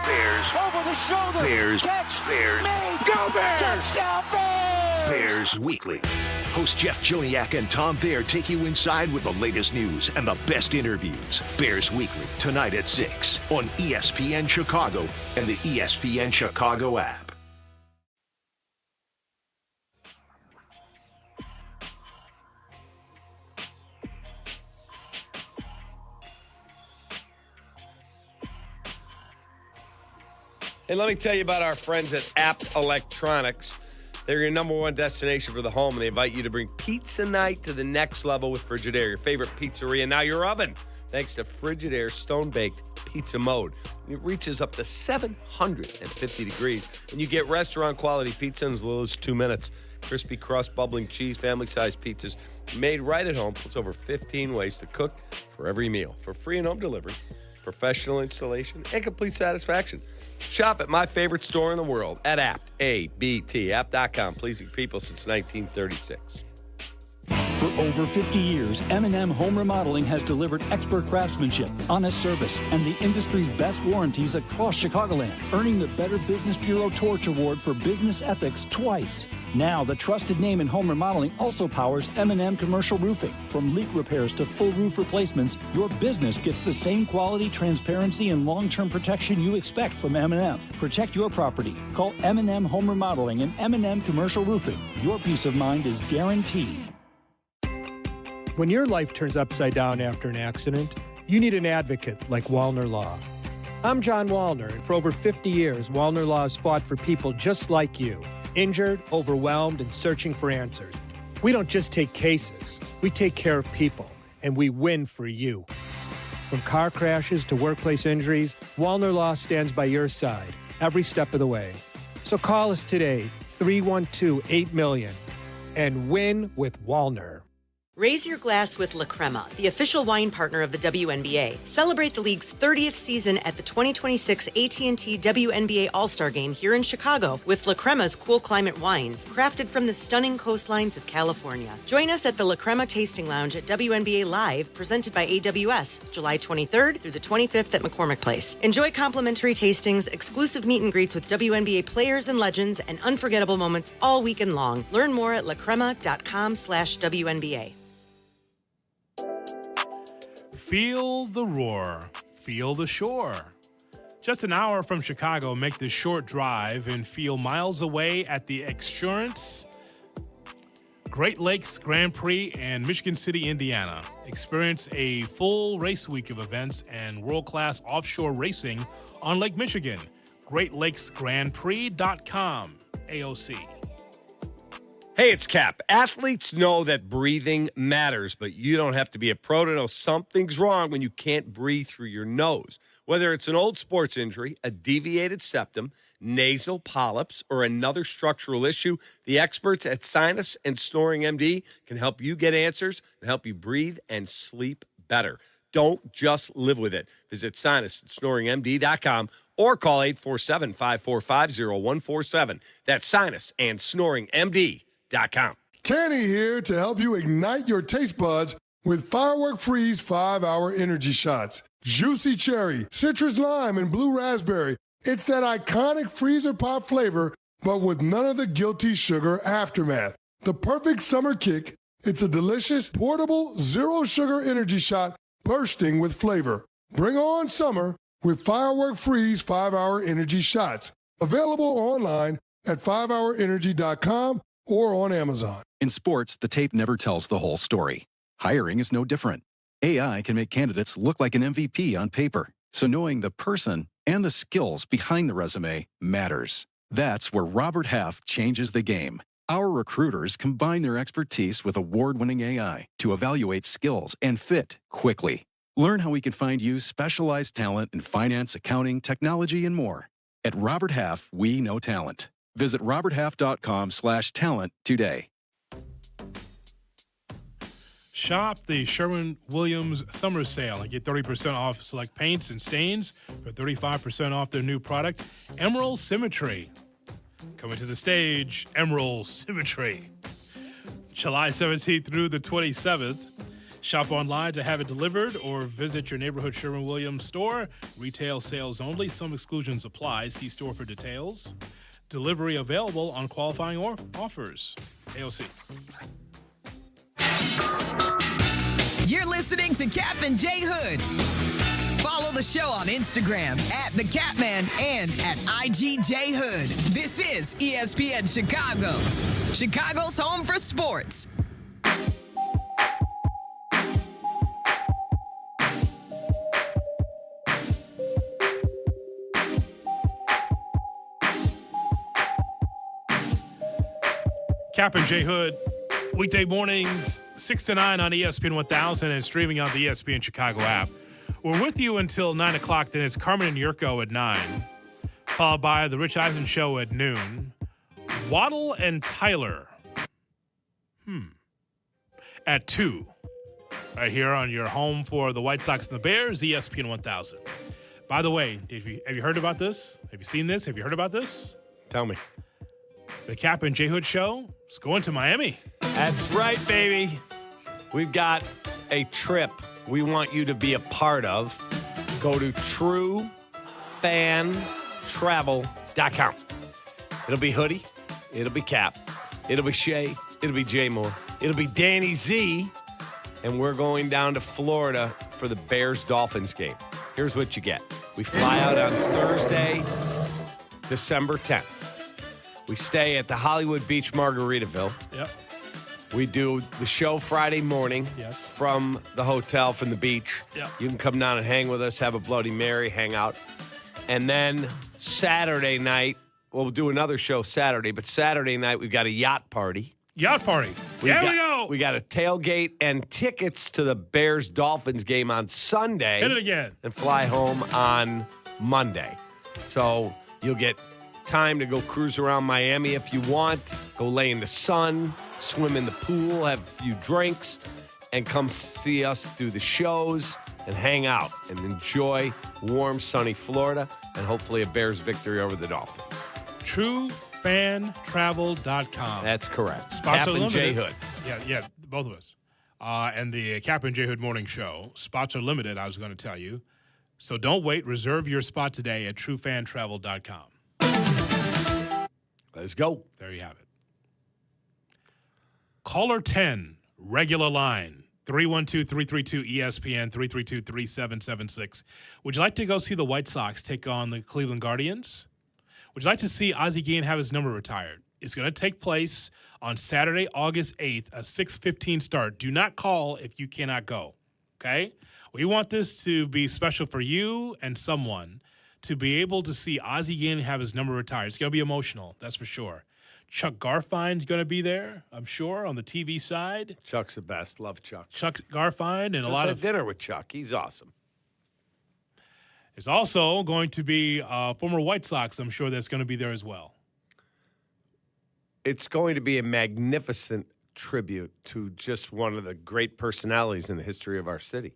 Bears. Over the shoulder. Bears. Catch. Bears. Made. Go Bears. Touchdown Bears. Bears Weekly. Host Jeff Joniak and Tom Thayer take you inside with the latest news and the best interviews. Bears Weekly, tonight at 6 on ESPN Chicago and the ESPN Chicago app. And let me tell you about our friends at App Electronics. They're your number one destination for the home, and they invite you to bring pizza night to the next level with Frigidaire, your favorite pizzeria, now your oven, thanks to Frigidaire Stone-Baked Pizza Mode. It reaches up to 750 degrees, and you get restaurant-quality pizza in as little as 2 minutes. Crispy crust, bubbling cheese, family-sized pizzas made right at home, plus over 15 ways to cook for every meal. For free and home delivery, professional installation, and complete satisfaction. Shop at my favorite store in the world at Apt, A-B-T, apt.com, pleasing people since 1936. For over 50 years, M&M Home Remodeling has delivered expert craftsmanship, honest service, and the industry's best warranties across Chicagoland, earning the Better Business Bureau Torch Award for business ethics twice. Now, the trusted name in home remodeling also powers M&M Commercial Roofing. From leak repairs to full roof replacements, your business gets the same quality, transparency, and long-term protection you expect from M&M. Protect your property. Call M&M Home Remodeling and M&M Commercial Roofing. Your peace of mind is guaranteed. When your life turns upside down after an accident, you need an advocate like Wallner Law. I'm John Wallner, and for over 50 years, Wallner Law has fought for people just like you, injured, overwhelmed, and searching for answers. We don't just take cases, we take care of people, and we win for you. From car crashes to workplace injuries, Wallner Law stands by your side every step of the way. So call us today, 312-8-MILLION, and win with Wallner. Raise your glass with La Crema, the official wine partner of the WNBA. Celebrate the league's 30th season at the 2026 AT&T WNBA All-Star Game here in Chicago with La Crema's cool climate wines, crafted from the stunning coastlines of California. Join us at the La Crema Tasting Lounge at WNBA Live, presented by AWS, July 23rd through the 25th at McCormick Place. Enjoy complimentary tastings, exclusive meet and greets with WNBA players and legends, and unforgettable moments all weekend long. Learn more at lacrema.com/WNBA. Feel the roar, feel the shore. Just an hour from Chicago, make the short drive and feel miles away at the Xsurance Great Lakes Grand Prix in Michigan City, Indiana. Experience a full race week of events and world-class offshore racing on Lake Michigan. GreatLakesGrandPrix.com, AOC. Hey, it's Kap. Athletes know that breathing matters, but you don't have to be a pro to know something's wrong when you can't breathe through your nose. Whether it's an old sports injury, a deviated septum, nasal polyps, or another structural issue, the experts at Sinus and Snoring MD can help you get answers and help you breathe and sleep better. Don't just live with it. Visit sinusandsnoringmd.com or call 847-545-0147. That's Sinus and Snoring MD.com. Kenny here to help you ignite your taste buds with Firework Freeze 5-Hour Energy Shots. Juicy cherry, citrus lime, and blue raspberry. It's that iconic freezer pop flavor, but with none of the guilty sugar aftermath. The perfect summer kick. It's a delicious, portable, zero-sugar energy shot bursting with flavor. Bring on summer with Firework Freeze 5-Hour Energy Shots. Available online at 5hourenergy.com or on Amazon. In sports, the tape never tells the whole story. Hiring is no different. AI can make candidates look like an MVP on paper, so knowing the person and the skills behind the resume matters. That's where Robert Half changes the game. Our recruiters combine their expertise with award-winning AI to evaluate skills and fit quickly. Learn how we can find you specialized talent in finance, accounting, technology, and more. At Robert Half, we know talent. Visit roberthalf.com/talent today. Shop the Sherwin-Williams Summer Sale and get 30% off select paints and stains for 35% off their new product, Emerald Symmetry. Coming to the stage, Emerald Symmetry. July 17th through the 27th. Shop online to have it delivered or visit your neighborhood Sherwin-Williams store. Retail sales only. Some exclusions apply. See store for details. Delivery available on qualifying offers. AOC. You're listening to Kap and J Hood. Follow the show on Instagram at The Catman and at IGJ Hood. This is ESPN Chicago, Chicago's home for sports. Kap and J Hood, weekday mornings, 6 to 9 on ESPN 1000 and streaming on the ESPN Chicago app. We're with you until 9 o'clock. Then it's Carmen Jurko at 9, followed by The Rich Eisen Show at noon. Waddle and Tyler at 2, right here on your home for the White Sox and the Bears, ESPN 1000. By the way, have you heard about this? Have you seen this? Have you heard about this? Tell me. The Kap and J Hood Show is going to Miami. That's right, baby. we've got a trip we want you to be a part of. Go to truefantravel.com. It'll be Hoodie. It'll be Cap. It'll be Shay. It'll be Jay Moore. It'll be Danny Z. And we're going down to Florida for the Bears-Dolphins game. Here's what you get. We fly out on Thursday, December 10th. We stay at the Hollywood Beach Margaritaville. Yep. We do the show Friday morning from the hotel, from the beach. Yep. You can come down and hang with us, have a Bloody Mary, hang out. And then Saturday night, we'll do another show Saturday, but Saturday night we've got a yacht party. Yacht party. There we go. We got a tailgate and tickets to the Bears-Dolphins game on Sunday. Hit it again. And fly home on Monday. So you'll get time to go cruise around Miami if you want. Go lay in the sun, swim in the pool, have a few drinks, and come see us do the shows and hang out and enjoy warm, sunny Florida and hopefully a Bears victory over the Dolphins. TrueFanTravel.com. That's correct. Sponsor Kap and J limited. Hood. Yeah, both of us. And the Kap and J Hood Morning Show. Spots are limited, I was going to tell you. So don't wait. Reserve your spot today at TrueFanTravel.com. Let's go. There you have it. Caller 10, regular line, 312-332-ESPN, 332-3776. Would you like to go see the White Sox take on the Cleveland Guardians? Would you like to see Ozzie Guillen have his number retired? It's going to take place on Saturday, August 8th, a 6:15 start. Do not call if you cannot go, okay? We want this to be special for you and someone to be able to see Ozzie Guillen have his number retired. It's going to be emotional, that's for sure. Chuck Garfine's going to be there, I'm sure, on the TV side. Chuck's the best. Love Chuck. Chuck Garfine and Just a lot had of dinner with Chuck. He's awesome. There's also going to be former White Sox, I'm sure, that's going to be there as well. It's going to be a magnificent tribute to just one of the great personalities in the history of our city.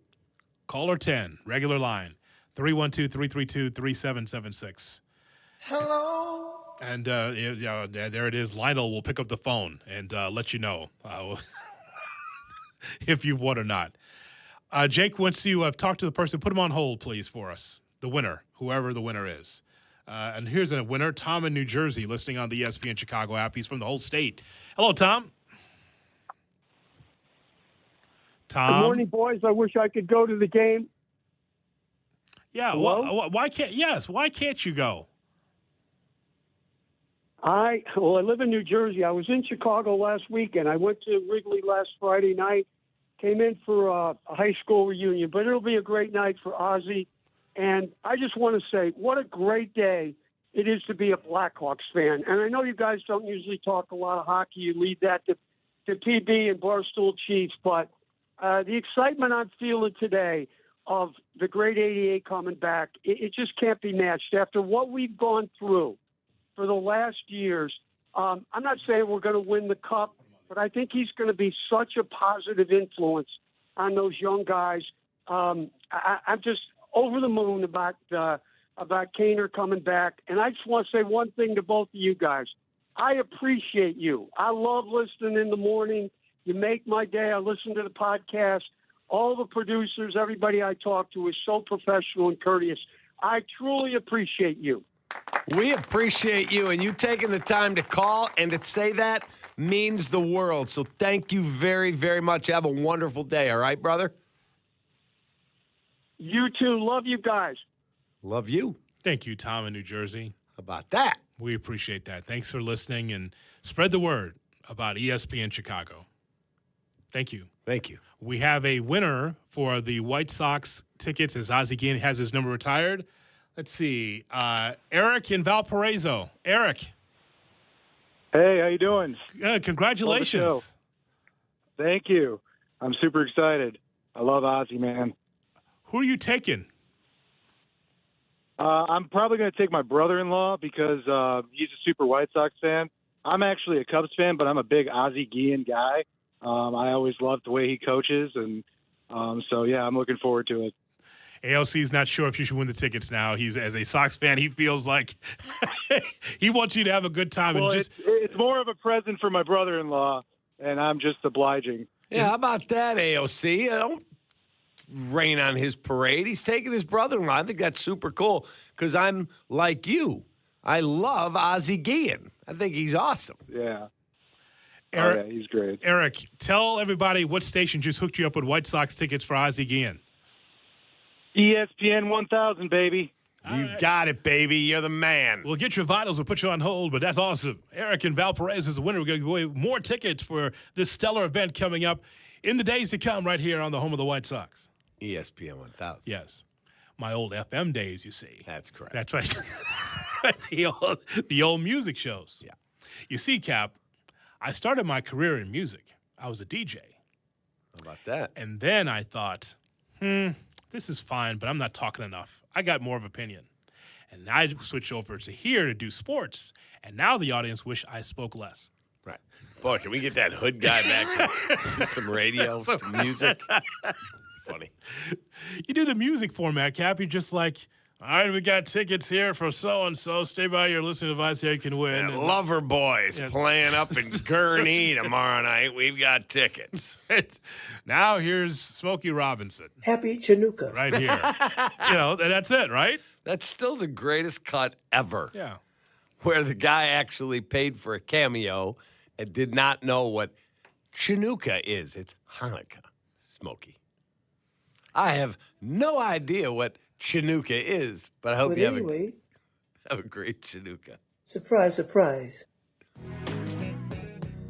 Caller 10, regular line, 312-332-3776. Hello. And there it is. Lionel will pick up the phone and let you know if you've won or not. Jake, once you have talked to the person, put him on hold, please, for us. The winner, whoever the winner is. And here's a winner, Tom in New Jersey, listening on the ESPN Chicago app. He's from the whole state. Hello, Tom. Tom. Good morning, boys. I wish I could go to the game. Yeah. Why can't you go? I live in New Jersey. I was in Chicago last weekend. I went to Wrigley last Friday night. Came in for a high school reunion, but it'll be a great night for Ozzie. And I just want to say, what a great day it is to be a Blackhawks fan. And I know you guys don't usually talk a lot of hockey. You leave that to PB and Barstool Chiefs. But the excitement I'm feeling today of the great 88 coming back, it just can't be matched. After what we've gone through for the last years, I'm not saying we're going to win the Cup, but I think he's going to be such a positive influence on those young guys. I'm just over the moon about Kaner coming back. And I just want to say one thing to both of you guys. I appreciate you. I love listening in the morning. You make my day. I listen to the podcast. All the producers, everybody I talk to is so professional and courteous. I truly appreciate you. We appreciate you, and you taking the time to call and to say that means the world. So thank you very, very much. Have a wonderful day, all right, brother? You too. Love you guys. Love you. Thank you, Tom in New Jersey. How about that? We appreciate that. Thanks for listening, and spread the word about ESPN Chicago. Thank you. Thank you. We have a winner for the White Sox tickets as Ozzie Guillen has his number retired. Let's see. Eric in Valparaiso. Eric. Hey, how you doing? Good. Congratulations. Thank you. I'm super excited. I love Ozzie, man. Who are you taking? I'm probably going to take my brother-in-law because he's a super White Sox fan. I'm actually a Cubs fan, but I'm a big Ozzie Guillen guy. I always loved the way he coaches, and so, yeah, I'm looking forward to it. AOC is not sure if you should win the tickets now. He's, as a Sox fan, he feels like he wants you to have a good time. Well, and just it's more of a present for my brother-in-law, and I'm just obliging. Yeah, how about that, AOC? Don't rain on his parade. He's taking his brother-in-law. I think that's super cool because I'm like you. I love Ozzie Guillen. I think he's awesome. Yeah. Eric, yeah, he's great. Eric, tell everybody what station just hooked you up with White Sox tickets for Ozzie Guillen. ESPN 1000, baby. You got it, baby. You're the man. We'll get your vitals. We'll put you on hold, but that's awesome. Eric in Valparaiso is the winner. We're going to give away more tickets for this stellar event coming up in the days to come right here on the home of the White Sox. ESPN 1000. Yes. My old FM days, you see. That's correct. That's right. the old music shows. Yeah. You see, Cap, I started my career in music. I was a DJ. How about that? And then I thought, this is fine, but I'm not talking enough. I got more of an opinion. And I switched over to here to do sports. And now the audience wish I spoke less. Right. Boy, can we get that Hood guy back to do some radio, some music? Funny. You do the music format, Cap. You're just like, all right, we got tickets here for so-and-so. Stay by your listening device here. You can win. And Lover Boys playing up in Gurnee tomorrow night. We've got tickets. Now here's Smokey Robinson. Happy Chinooka. Right here. That's it, right? That's still the greatest cut ever. Yeah. Where the guy actually paid for a cameo and did not know what Chinooka is. It's Hanukkah, Smokey. I have no idea what Chinooka is, but I hope you have a great Chinooka. Surprise, surprise.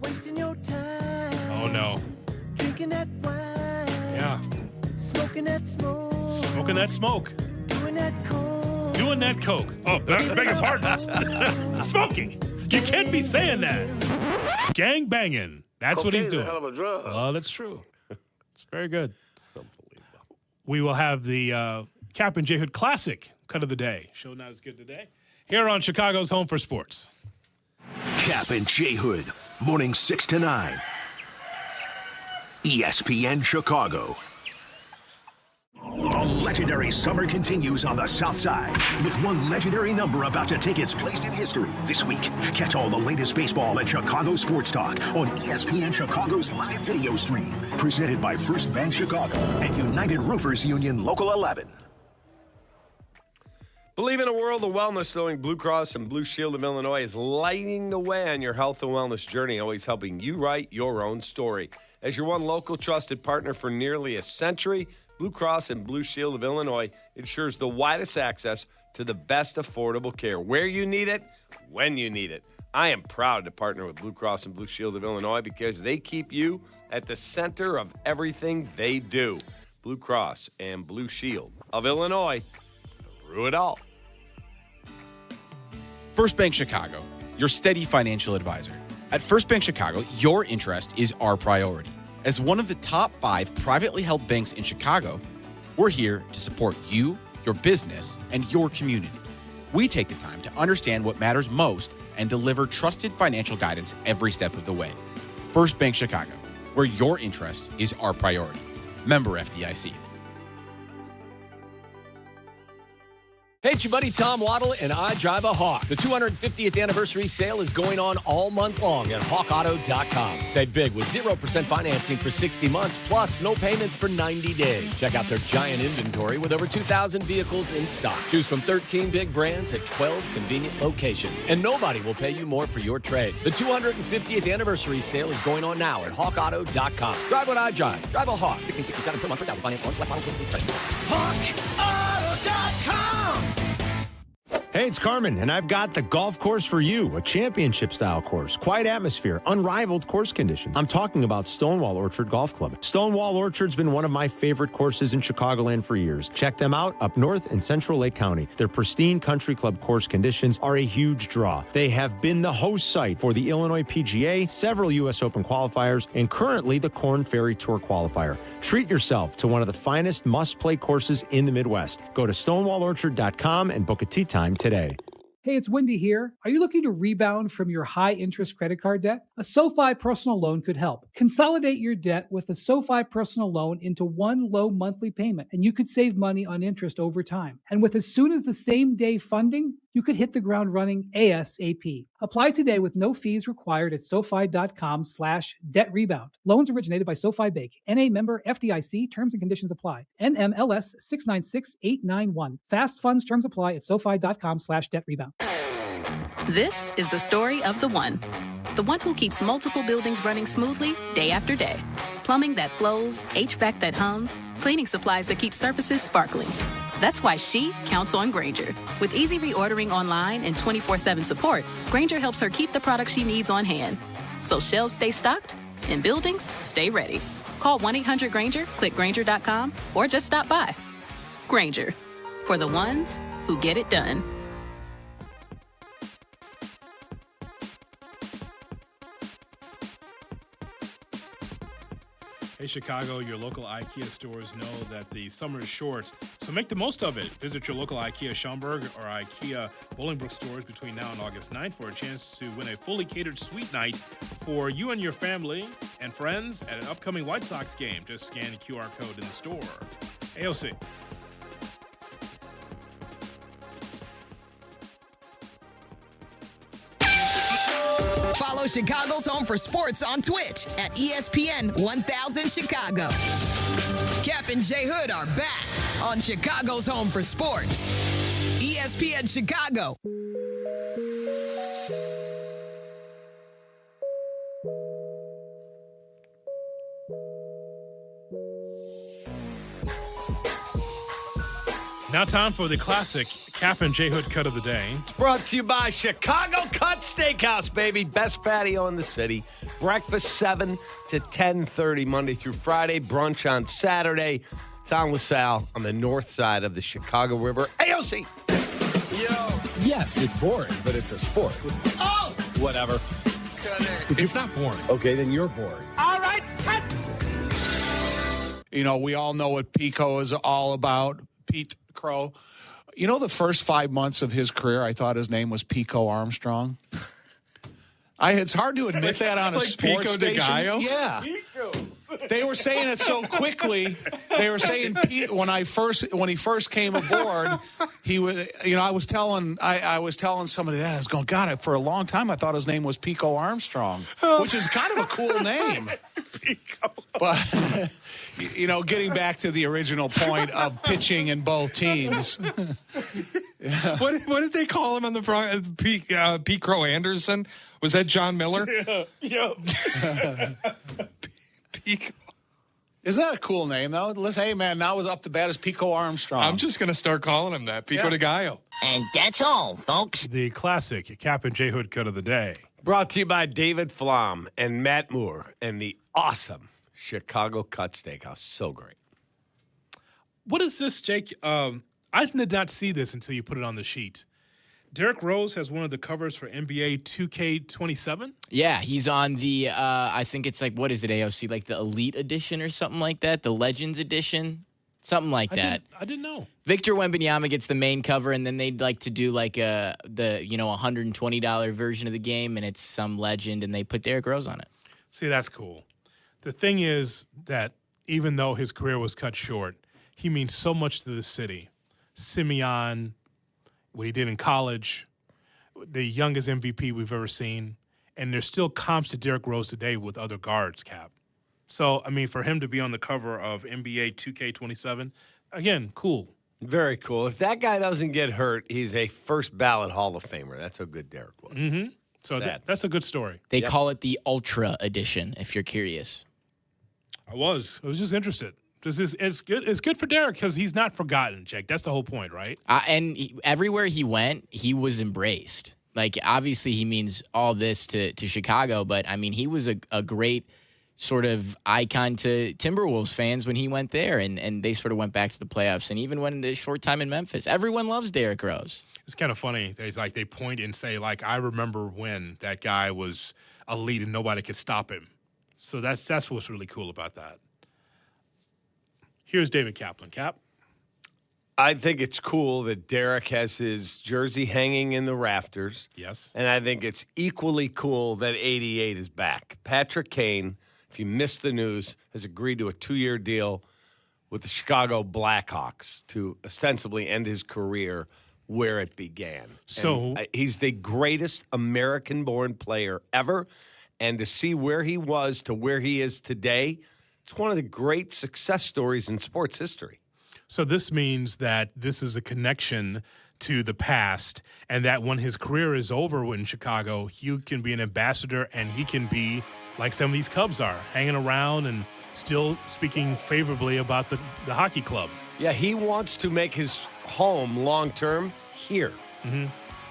Wasting your time. Oh, no. Drinking that wine. Yeah. Smoking that smoke. Smoking that smoke. Doing that coke. Doing that coke. Oh, beg your pardon. Smoking. You can't be saying that. Gang banging. That's what he's doing. Cocaine's a hell of a drug. Oh, that's true. It's very good. We will have the Kap and J Hood Classic cut of the day. Show not as good today. Here on Chicago's Home for Sports. Kap and J Hood, morning 6 to 9. ESPN Chicago. A legendary summer continues on the South Side with one legendary number about to take its place in history. This week, catch all the latest baseball and Chicago sports talk on ESPN Chicago's live video stream. Presented by First Bank Chicago and United Roofers Union Local 11. Believe in a world of wellness, knowing Blue Cross and Blue Shield of Illinois is lighting the way on your health and wellness journey, always helping you write your own story. As your one local trusted partner for nearly a century, Blue Cross and Blue Shield of Illinois ensures the widest access to the best affordable care, where you need it, when you need it. I am proud to partner with Blue Cross and Blue Shield of Illinois because they keep you at the center of everything they do. Blue Cross and Blue Shield of Illinois, through it all. First Bank Chicago, your steady financial advisor. At First Bank Chicago, your interest is our priority. As one of the top 5 privately held banks in Chicago, we're here to support you, your business, and your community. We take the time to understand what matters most and deliver trusted financial guidance every step of the way. First Bank Chicago, where your interest is our priority. Member FDIC. Hey, it's your buddy Tom Waddle, and I drive a Hawk. The 250th anniversary sale is going on all month long at hawkauto.com. Save big with 0% financing for 60 months, plus no payments for 90 days. Check out their giant inventory with over 2,000 vehicles in stock. Choose from 13 big brands at 12 convenient locations, and nobody will pay you more for your trade. The 250th anniversary sale is going on now at hawkauto.com. Drive what I drive. Drive a Hawk. $16.67 per month per thousand finance on select models with credit. HawkAuto.com. Hey, it's Carmen, and I've got the golf course for you, a championship-style course, quiet atmosphere, unrivaled course conditions. I'm talking about Stonewall Orchard Golf Club. Stonewall Orchard's been one of my favorite courses in Chicagoland for years. Check them out up north in Central Lake County. Their pristine country club course conditions are a huge draw. They have been the host site for the Illinois PGA, several U.S. Open qualifiers, and currently the Korn Ferry Tour qualifier. Treat yourself to one of the finest must-play courses in the Midwest. Go to stonewallorchard.com and book a tee time today. Hey, it's Wendy here. Are you looking to rebound from your high-interest credit card debt? A SoFi personal loan could help. Consolidate your debt with a SoFi personal loan into one low monthly payment, and you could save money on interest over time. And with as soon as the same day funding, you could hit the ground running ASAP. Apply today with no fees required at SoFi.com/debt rebound. Loans originated by SoFi Bank, NA member FDIC. Terms and conditions apply. NMLS 696891. Fast funds terms apply at SoFi.com/debt rebound. This is the story of the one. The one who keeps multiple buildings running smoothly day after day. Plumbing that flows, HVAC that hums, cleaning supplies that keep surfaces sparkling. That's why she counts on Grainger. With easy reordering online and 24/7 support, Grainger helps her keep the products she needs on hand. So shelves stay stocked and buildings stay ready. Call 1-800-GRAINGER, click Grainger.com, or just stop by. Grainger, for the ones who get it done. Hey, Chicago, your local IKEA stores know that the summer is short, so make the most of it. Visit your local IKEA Schaumburg or IKEA Bolingbrook stores between now and August 9th for a chance to win a fully catered suite night for you and your family and friends at an upcoming White Sox game. Just scan the QR code in the store. AOC. Follow Chicago's Home for Sports on Twitch at ESPN 1000 Chicago. Kap and J Hood are back on Chicago's Home for Sports. ESPN Chicago. Now time for the classic Kap and J Hood cut of the day. It's brought to you by Chicago Cut Steakhouse, baby. Best patio in the city. Breakfast 7 to 10:30 Monday through Friday. Brunch on Saturday. Town LaSalle on the north side of the Chicago River. AOC. Yo. Yes, it's boring, but it's a sport. Oh! Whatever. It's not boring. Okay, then you're boring. All right, cut. You know, we all know what Pico is all about. Pete Crow. You know, the first 5 months of his career, I thought his name was Pico Armstrong. It's hard to admit that on a like sports Pico de station. Gallo? Yeah. They were saying it so quickly. They were saying when he first came aboard, he would. You know, I was telling somebody that I was going, God, for a long time I thought his name was Pico Armstrong, which is kind of a cool name. Pico. But you know, getting back to the original point of pitching in both teams. Yeah. What did they call him on the Pete Crow Anderson? Was that John Miller? Yeah. Pico. Isn't that a cool name, though? Hey, man, now is up to bat as Pico Armstrong. I'm just going to start calling him that, Pico de Gallo. And that's all, folks. The classic Kap and J Hood cut of the day. Brought to you by David Flom and Matt Moore and the awesome Chicago Cut Steakhouse. So great. What is this, Jake? I did not see this until you put it on the sheet. Derrick Rose has one of the covers for NBA 2K27. Yeah, he's on the, I think it's like, what is it, AOC? Like the Elite Edition or something like that? The Legends Edition? Something like that. I didn't know. Victor Wembanyama gets the main cover, and then they'd like to do like the $120 version of the game, and it's some legend, and they put Derrick Rose on it. See, that's cool. The thing is that even though his career was cut short, he means so much to the city. Simeon, what he did in college, the youngest MVP we've ever seen, and there's still comps to Derrick Rose today with other guards, Cap. So, I mean, for him to be on the cover of NBA 2K27, again, cool. Very cool. If that guy doesn't get hurt, he's a first ballot Hall of Famer. That's how good Derrick was. Mm-hmm. So that's a good story. They call it the Ultra Edition, if you're curious. I was just interested. It's good. It's good for Derrick because he's not forgotten, Jake. That's the whole point, right? And everywhere he went, he was embraced. Like, obviously, he means all this to Chicago, but, I mean, he was a great sort of icon to Timberwolves fans when he went there, and they sort of went back to the playoffs. And even when in the short time in Memphis, everyone loves Derrick Rose. It's kind of funny. They point and say, like, I remember when that guy was elite and nobody could stop him. So that's what's really cool about that. Here's David Kaplan. Cap? I think it's cool that Derrick has his jersey hanging in the rafters. Yes. And I think it's equally cool that 88 is back. Patrick Kane, if you missed the news, has agreed to a 2-year deal with the Chicago Blackhawks to ostensibly end his career where it began. So And, he's the greatest American-born player ever, and to see where he was to where he is today, it's one of the great success stories in sports history. So this means that this is a connection to the past, and that when his career is over in Chicago, he can be an ambassador, and he can be like some of these Cubs are, hanging around and still speaking favorably about the hockey club. Yeah, he wants to make his home long-term here.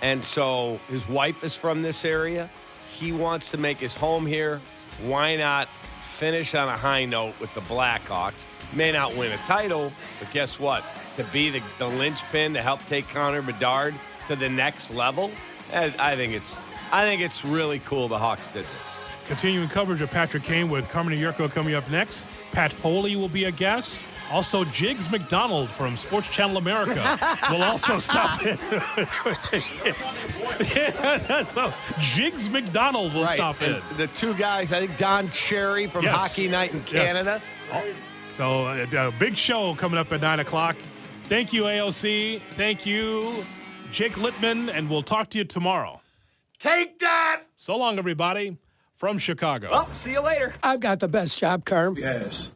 And so his wife is from this area. He wants to make his home here. Why not finish on a high note with the Blackhawks? May not win a title, but guess what? To be the linchpin to help take Connor Bedard to the next level, I think it's really cool the Hawks did this. Continuing coverage of Patrick Kane with Carmen Jurko coming up next. Pat Foley will be a guest. Also, Jiggs McDonald from Sports Channel America will also stop in. So Jiggs McDonald will stop in. The two guys, I think Don Cherry from Hockey Night in Canada. So a big show coming up at 9 o'clock. Thank you, AOC. Thank you, Jake Littman, and we'll talk to you tomorrow. Take that! So long, everybody, from Chicago. Well, see you later. I've got the best job, Carm. Yes.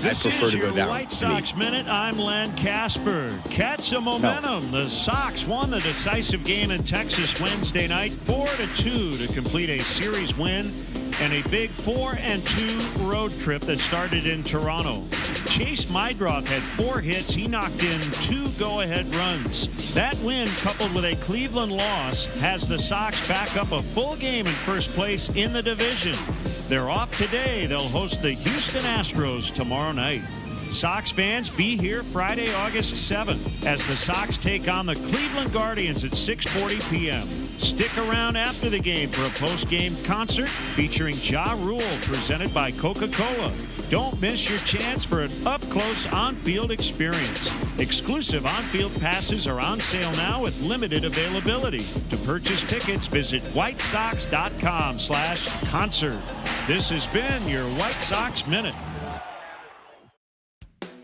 This prefer is to go your down. White Sox Minute. I'm Len Casper. Catch some momentum. The Sox won the decisive game in Texas Wednesday night, 4-2 to complete a series win and a big 4-2 road trip that started in Toronto. Chase Mydroth had 4 hits. He knocked in 2 go-ahead runs. That win, coupled with a Cleveland loss, has the Sox back up a full game in first place in the division. They're off today. They'll host the Houston Astros tomorrow night. Sox fans, be here Friday, August 7th as the Sox take on the Cleveland Guardians at 6:40 p.m. Stick around after the game for a post-game concert featuring Ja Rule presented by Coca-Cola. Don't miss your chance for an up-close on-field experience. Exclusive on-field passes are on sale now with limited availability. To purchase tickets, visit whitesox.com/concert. This has been your White Sox Minute.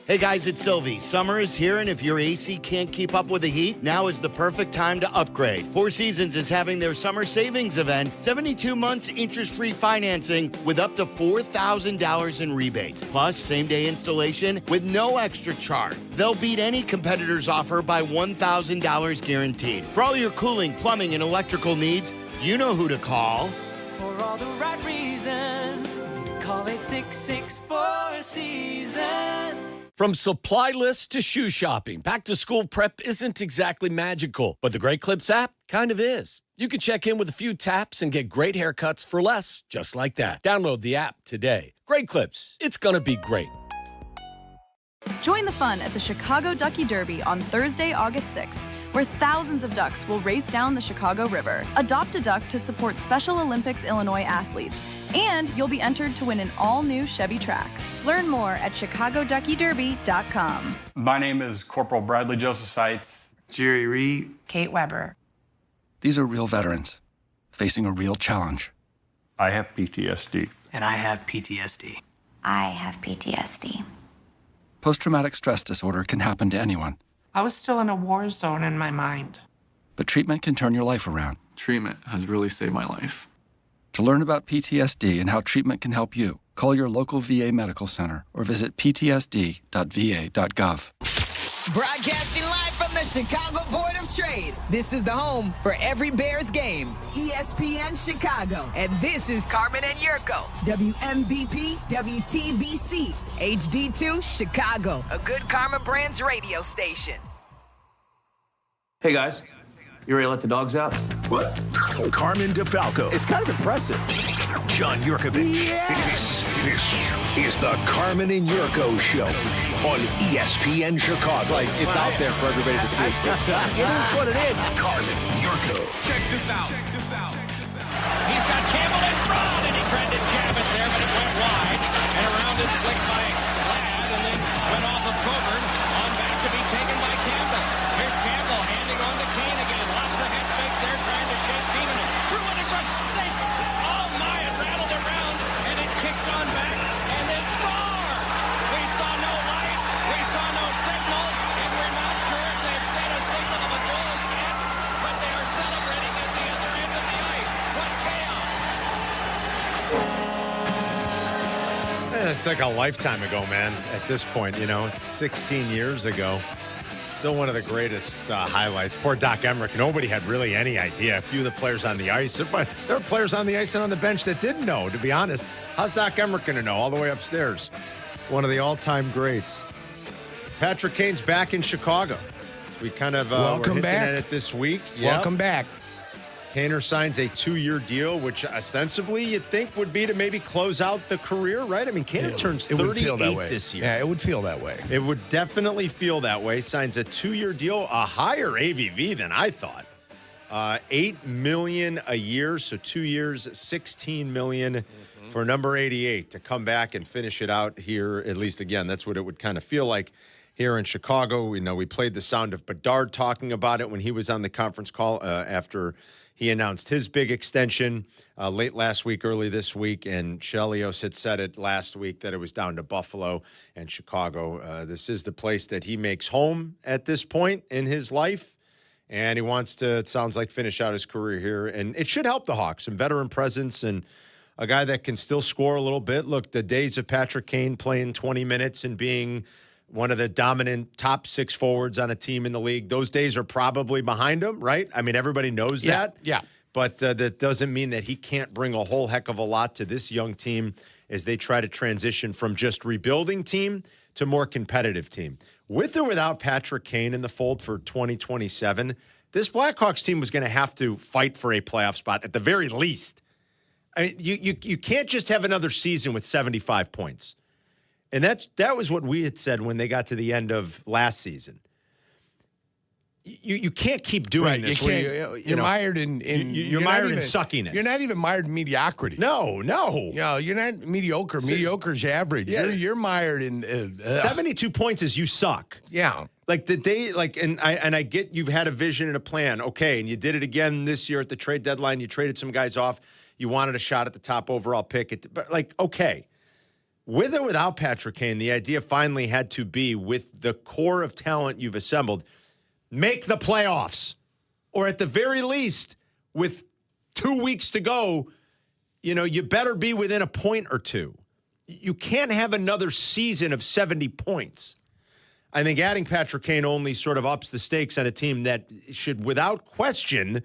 Hey guys, it's Silvy. Summer is here, and if your AC can't keep up with the heat, now is the perfect time to upgrade. Four Seasons is having their summer savings event, 72 months interest-free financing with up to $4,000 in rebates, plus same-day installation with no extra charge. They'll beat any competitor's offer by $1,000 guaranteed. For all your cooling, plumbing, and electrical needs, you know who to call. For all the right reasons, call 866-4 Seasons. From supply lists to shoe shopping, back-to-school prep isn't exactly magical, but the Great Clips app kind of is. You can check in with a few taps and get great haircuts for less, just like that. Download the app today. Great Clips, it's going to be great. Join the fun at the Chicago Ducky Derby on Thursday, August 6th, where thousands of ducks will race down the Chicago River. Adopt a duck to support Special Olympics Illinois athletes, and you'll be entered to win an all-new Chevy Trax. Learn more at ChicagoDuckyDerby.com. My name is Corporal Bradley Joseph Seitz. Jerry Reed. Kate Weber. These are real veterans facing a real challenge. I have PTSD. And I have PTSD. I have PTSD. Post-traumatic stress disorder can happen to anyone, I was still in a war zone in my mind. but treatment can turn your life around. Treatment has really saved my life. To learn about PTSD and how treatment can help you, call your local VA medical center or visit ptsd.va.gov. Broadcasting live from the Chicago Board of Trade. This is the home for every Bears game. ESPN Chicago. And this is Carmen and Jurko. WMVP, WTBC, HD2, Chicago. A good Karma Brands radio station. Hey, guys. You ready to let the dogs out? What? Carmen DeFalco. It's kind of impressive. John Yurkovich. This is the Carmen and Yurko Show on ESPN Chicago. It's out there for everybody to see. It is what it is. Carmen Yurko. Check this out. He's got Campbell in front, and he tried to jab it there, but it went wide. And around is flicked by Ladd, and then went off of Coburn. On back to be taken by Campbell. Here's Campbell handing on to Kane again. Lots of head fakes there, trying to shake Tiemann. Threw it in front. Oh my, it rattled around, and it kicked on back, and then scored. We saw no light, we saw no signal, and we're not sure if they've set a signal It's like a lifetime ago, man, at this point. It's 16 years ago. Still one of the greatest highlights. Poor Doc Emmerich. Nobody had really any idea. A few of the players on the ice. There were players on the ice and on the bench that didn't know, to be honest. How's Doc Emmerich going to know? All the way upstairs. One of the all-time greats. Patrick Kane's back in Chicago. We kind of welcome were back at it this week. Welcome back. Kaner signs a 2-year deal, which ostensibly you'd think would be to maybe close out the career, right? I mean, Kaner turns 38 this year. Yeah, it would feel that way. It would definitely feel that way. Signs a 2-year deal, a higher AVV than I thought. $8 million a year, so 2 years, $16 million for number 88 to come back and finish it out here. At least, again, that's what it would kind of feel like here in Chicago. We played the sound of Bedard talking about it when he was on the conference call after he announced his big extension late last week, early this week, and Chelios had said it last week that it was down to Buffalo and Chicago. This is the place that he makes home at this point in his life, and he wants to, it sounds like, finish out his career here. And it should help the Hawks, some veteran presence and a guy that can still score a little bit. Look, the days of Patrick Kane playing 20 minutes and being one of the dominant top 6 forwards on a team in the league, those days are probably behind him, right? I mean, everybody knows that. Yeah. But that doesn't mean that he can't bring a whole heck of a lot to this young team as they try to transition from just rebuilding team to more competitive team. With or without Patrick Kane in the fold for 2027, this Blackhawks team was going to have to fight for a playoff spot at the very least. I mean, you can't just have another season with 75 points. And that was what we had said when they got to the end of last season. You can't keep doing this. You're mired in you're mired in suckiness. You're not even mired in mediocrity. No. You're not mediocre. Mediocre's average. Yeah. You're mired in 72 points is you suck. Yeah. Like the day, and I get you've had a vision and a plan. Okay, and you did it again this year at the trade deadline. You traded some guys off. You wanted a shot at the top overall pick. But okay. With or without Patrick Kane, the idea finally had to be, with the core of talent you've assembled, make the playoffs. Or at the very least, with 2 weeks to go, you better be within a point or two. You can't have another season of 70 points. I think adding Patrick Kane only sort of ups the stakes on a team that should, without question,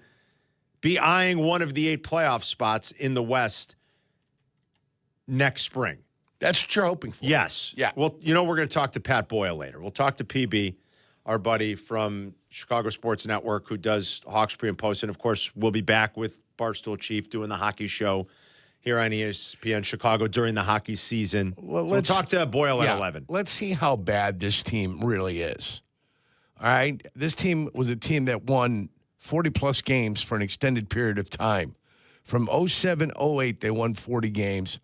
be eyeing one of the 8 playoff spots in the West next spring. That's what you're hoping for. Yes. Yeah. Well, we're going to talk to Pat Boyle later. We'll talk to PB, our buddy from Chicago Sports Network, who does Hawks pre and post. And, of course, we'll be back with Barstool Chief doing the hockey show here on ESPN Chicago during the hocky season. Well, we'll talk to Boyle at 11. Let's see how bad this team really is. All right? This team was a team that won 40-plus games for an extended period of time. From 07-08, they won 40 games.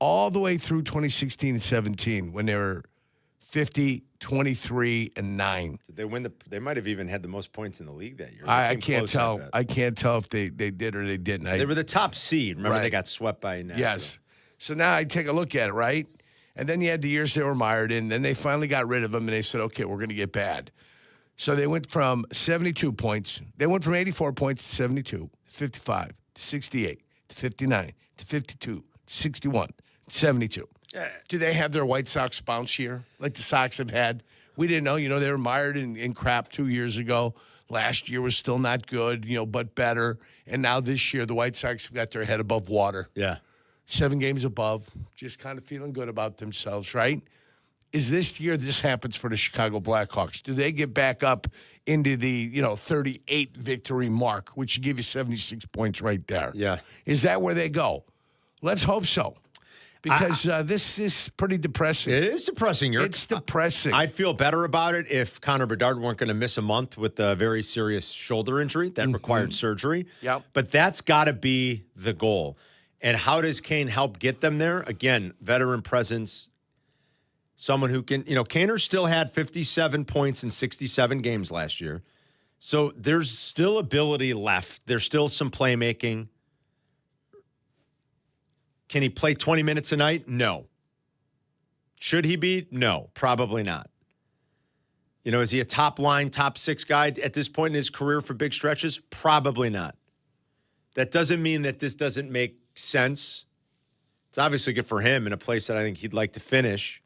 All the way through 2016 and 17, when they were 50, 23, and 9. Did they win they might have even had the most points in the league that year. I can't tell. I can't tell if they did or they didn't. They were the top seed. Remember, they got swept by Nashville. Yes. So now I take a look at it, right? And then you had the years they were mired in. Then they finally got rid of them, and they said, okay, we're going to get bad. So they went from 72 points. They went from 84 points to 72, 55, to 68, to 59, to 52, to 61. 72. Do they have their White Sox bounce year like the Sox have had? We didn't know. They were mired in crap 2 years ago. Last year was still not good, but better. And now this year, the White Sox have got their head above water. Yeah. 7 games above, just kind of feeling good about themselves, right? Is this year this happens for the Chicago Blackhawks? Do they get back up into the, 38 victory mark, which would give you 76 points right there? Yeah. Is that where they go? Let's hope so. Because this is pretty depressing. It is depressing. It's depressing. I'd feel better about it if Connor Bedard weren't going to miss a month with a very serious shoulder injury that required surgery. Yep. But that's got to be the goal. And how does Kane help get them there? Again, veteran presence, someone who can, Kaner still had 57 points in 67 games last year. So there's still ability left. There's still some playmaking. Can he play 20 minutes a night? No. Should he be? No, probably not. Is he a top line, top 6 guy at this point in his career for big stretches? Probably not. That doesn't mean that this doesn't make sense It's obviously good for him in a place that I think he'd like to finish.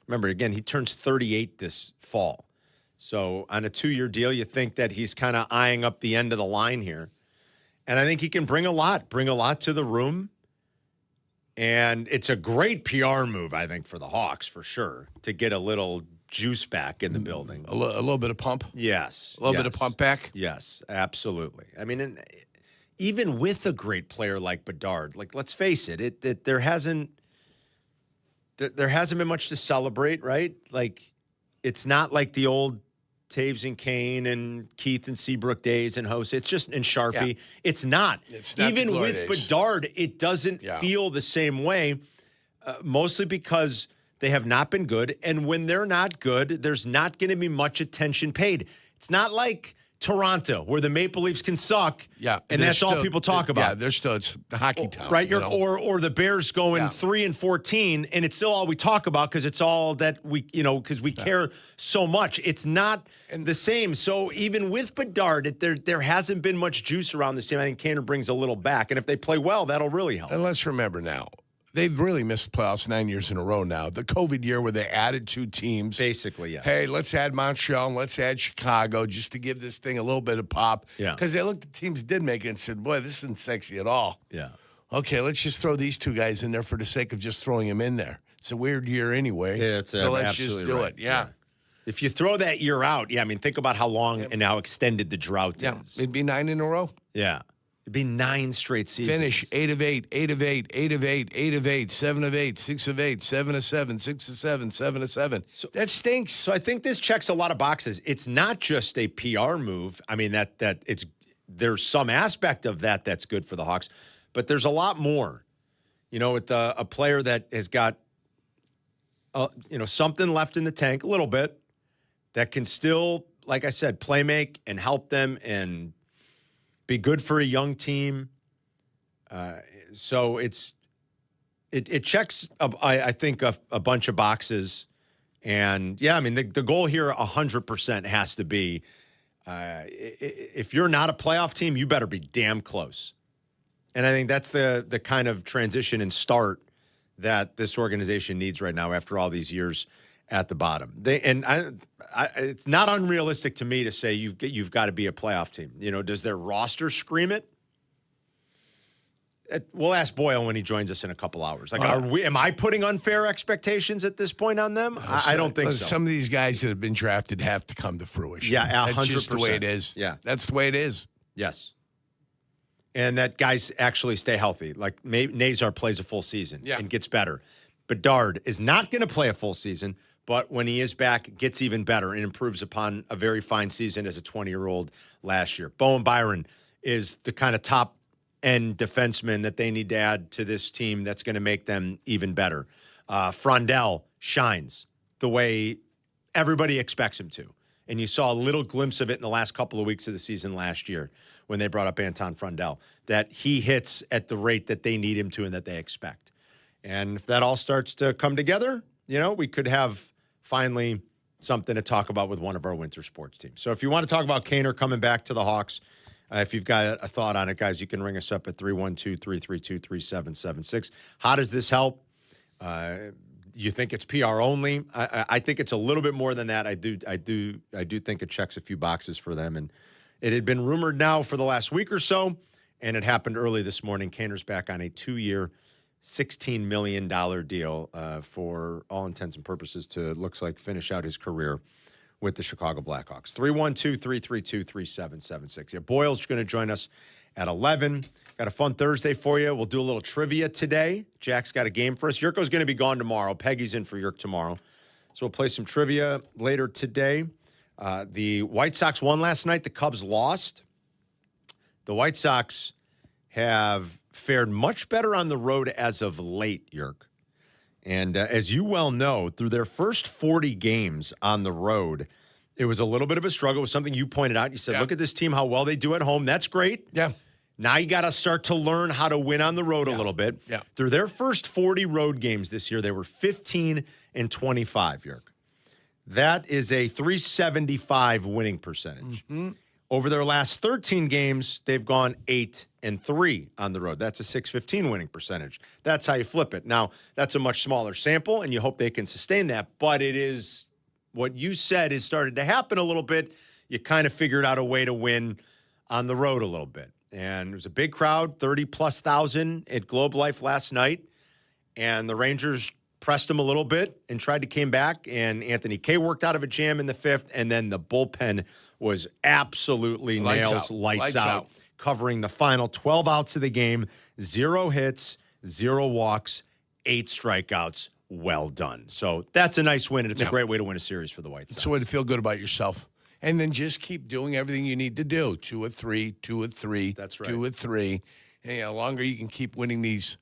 Remember, again, he turns 38 this fall. So on a 2-year deal, you think that he's kind of eyeing up the end of the line here. And I think he can bring a lot to the room. And it's a great PR move, I think, for the Hawks, for sure, to get a little juice back in the building. A little bit of pump? Yes. A little bit of pump back? Yes, absolutely. I mean, even with a great player like Bedard, like, let's face it, there hasn't been much to celebrate, right? Like, it's not like the old Taves and Kane and Keith and Seabrook days and Host. It's just in Sharpie. Yeah. It's not. Even with Bedard, it doesn't feel the same way, mostly because they have not been good. And when they're not good, there's not going to be much attention paid. It's not like Toronto, where the Maple Leafs can suck, and that's all people talk about. Yeah, they're still, it's hockey town. Right, or the Bears going 3-14, and it's still all we talk about because it's all that we, because we care so much. It's not the same. So even with Bedard, there hasn't been much juice around this team. I think Kaner brings a little back, and if they play well, that'll really help. And let's remember now, they've really missed the playoffs 9 years in a row now. The COVID year where they added 2 teams. Basically, yeah. Hey, let's add Montreal and let's add Chicago just to give this thing a little bit of pop. Yeah. Because they looked at teams did make it and said, boy, this isn't sexy at all. Yeah. Okay, let's just throw these 2 guys in there for the sake of just throwing them in there. It's a weird year anyway. Yeah, so let's just do it. Yeah. If you throw that year out, I mean, think about how long and how extended the drought is. It'd be 9 in a row. Yeah. It'd be 9 straight seasons. Finish 8 of 8, 8 of 8, 8 of 8, 8 of 8, 7 of 8, 6 of 8, 7 of 7, 6 of 7, 7 of 7. So, that stinks. So I think this checks a lot of boxes. It's not just a PR move. I mean, there's some aspect of that that's good for the Hawks, but there's a lot more. With a player that has got something left in the tank, a little bit, that can still, like I said, play make and help them and be good for a young team. So it checks, I think, a bunch of boxes. And, yeah, I mean, the goal here 100% has to be if you're not a playoff team, you better be damn close. And I think that's the kind of transition and start that this organization needs right now after all these years at the bottom. It's not unrealistic to me to say you've got to be a playoff team. Does their roster scream it? We'll ask Boyle when he joins us in a couple hours. Like, am I putting unfair expectations at this point on them? I don't think so. Some of these guys that have been drafted have to come to fruition. Yeah, 100%. That's just the way it is. Yeah. That's the way it is. Yes. And that guys actually stay healthy. Like, Nazar plays a full season and gets better. Bedard is not going to play a full season, but when he is back, gets even better and improves upon a very fine season as a 20-year-old last year. Bowen Byron is the kind of top-end defenseman that they need to add to this team that's going to make them even better. Frondell shines the way everybody expects him to. And you saw a little glimpse of it in the last couple of weeks of the season last year when they brought up Anton Frondell, that he hits at the rate that they need him to and that they expect. And if that all starts to come together, we could have finally something to talk about with one of our winter sports teams. So if you want to talk about Kaner coming back to the Hawks, if you've got a thought on it, guys, you can ring us up at 312-332-3776. How does this help? You think it's PR only? I think it's a little bit more than that. I do think it checks a few boxes for them. And it had been rumored now for the last week or so, and it happened early this morning. Kaner's back on a 2-year, $16 million deal for all intents and purposes to, looks like, finish out his career with the Chicago Blackhawks. 312-332-3776. Yeah, Boyle's going to join us at 11. Got a fun Thursday for you. We'll do a little trivia today. Jack's got a game for us. Yurko's going to be gone tomorrow. Peggy's in for Yurk tomorrow. So we'll play some trivia later today. The White Sox won last night. The Cubs lost. The White Sox have fared much better on the road as of late, Yurk. And as you well know, through their first 40 games on the road, it was a little bit of a struggle. It was something you pointed out. You said, look at this team, how well they do at home. That's great. Yeah. Now you got to start to learn how to win on the road a little bit. Yeah. Through their first 40 road games this year, they were 15-25, Yurk. That is a .375 winning percentage. Mm-hmm. Over their last 13 games, they've gone 8-3 on the road. That's a .615 winning percentage. That's how you flip it. Now, that's a much smaller sample, and you hope they can sustain that. But it is what you said has started to happen a little bit. You kind of figured out a way to win on the road a little bit. And it was a big crowd, 30-plus thousand at Globe Life last night. And the Rangers pressed them a little bit and tried to came back. And Anthony Kay worked out of a jam in the fifth. And then the bullpen was absolutely lights out, covering the final 12 outs of the game, 0 hits, 0 walks, 8 strikeouts. Well done. So that's a nice win, and it's a great way to win a series for the White Sox. It's a way to feel good about yourself. And then just keep doing everything you need to do. 2 of 3, 2 of 3. That's right. 2 of 3. And the longer you can keep winning these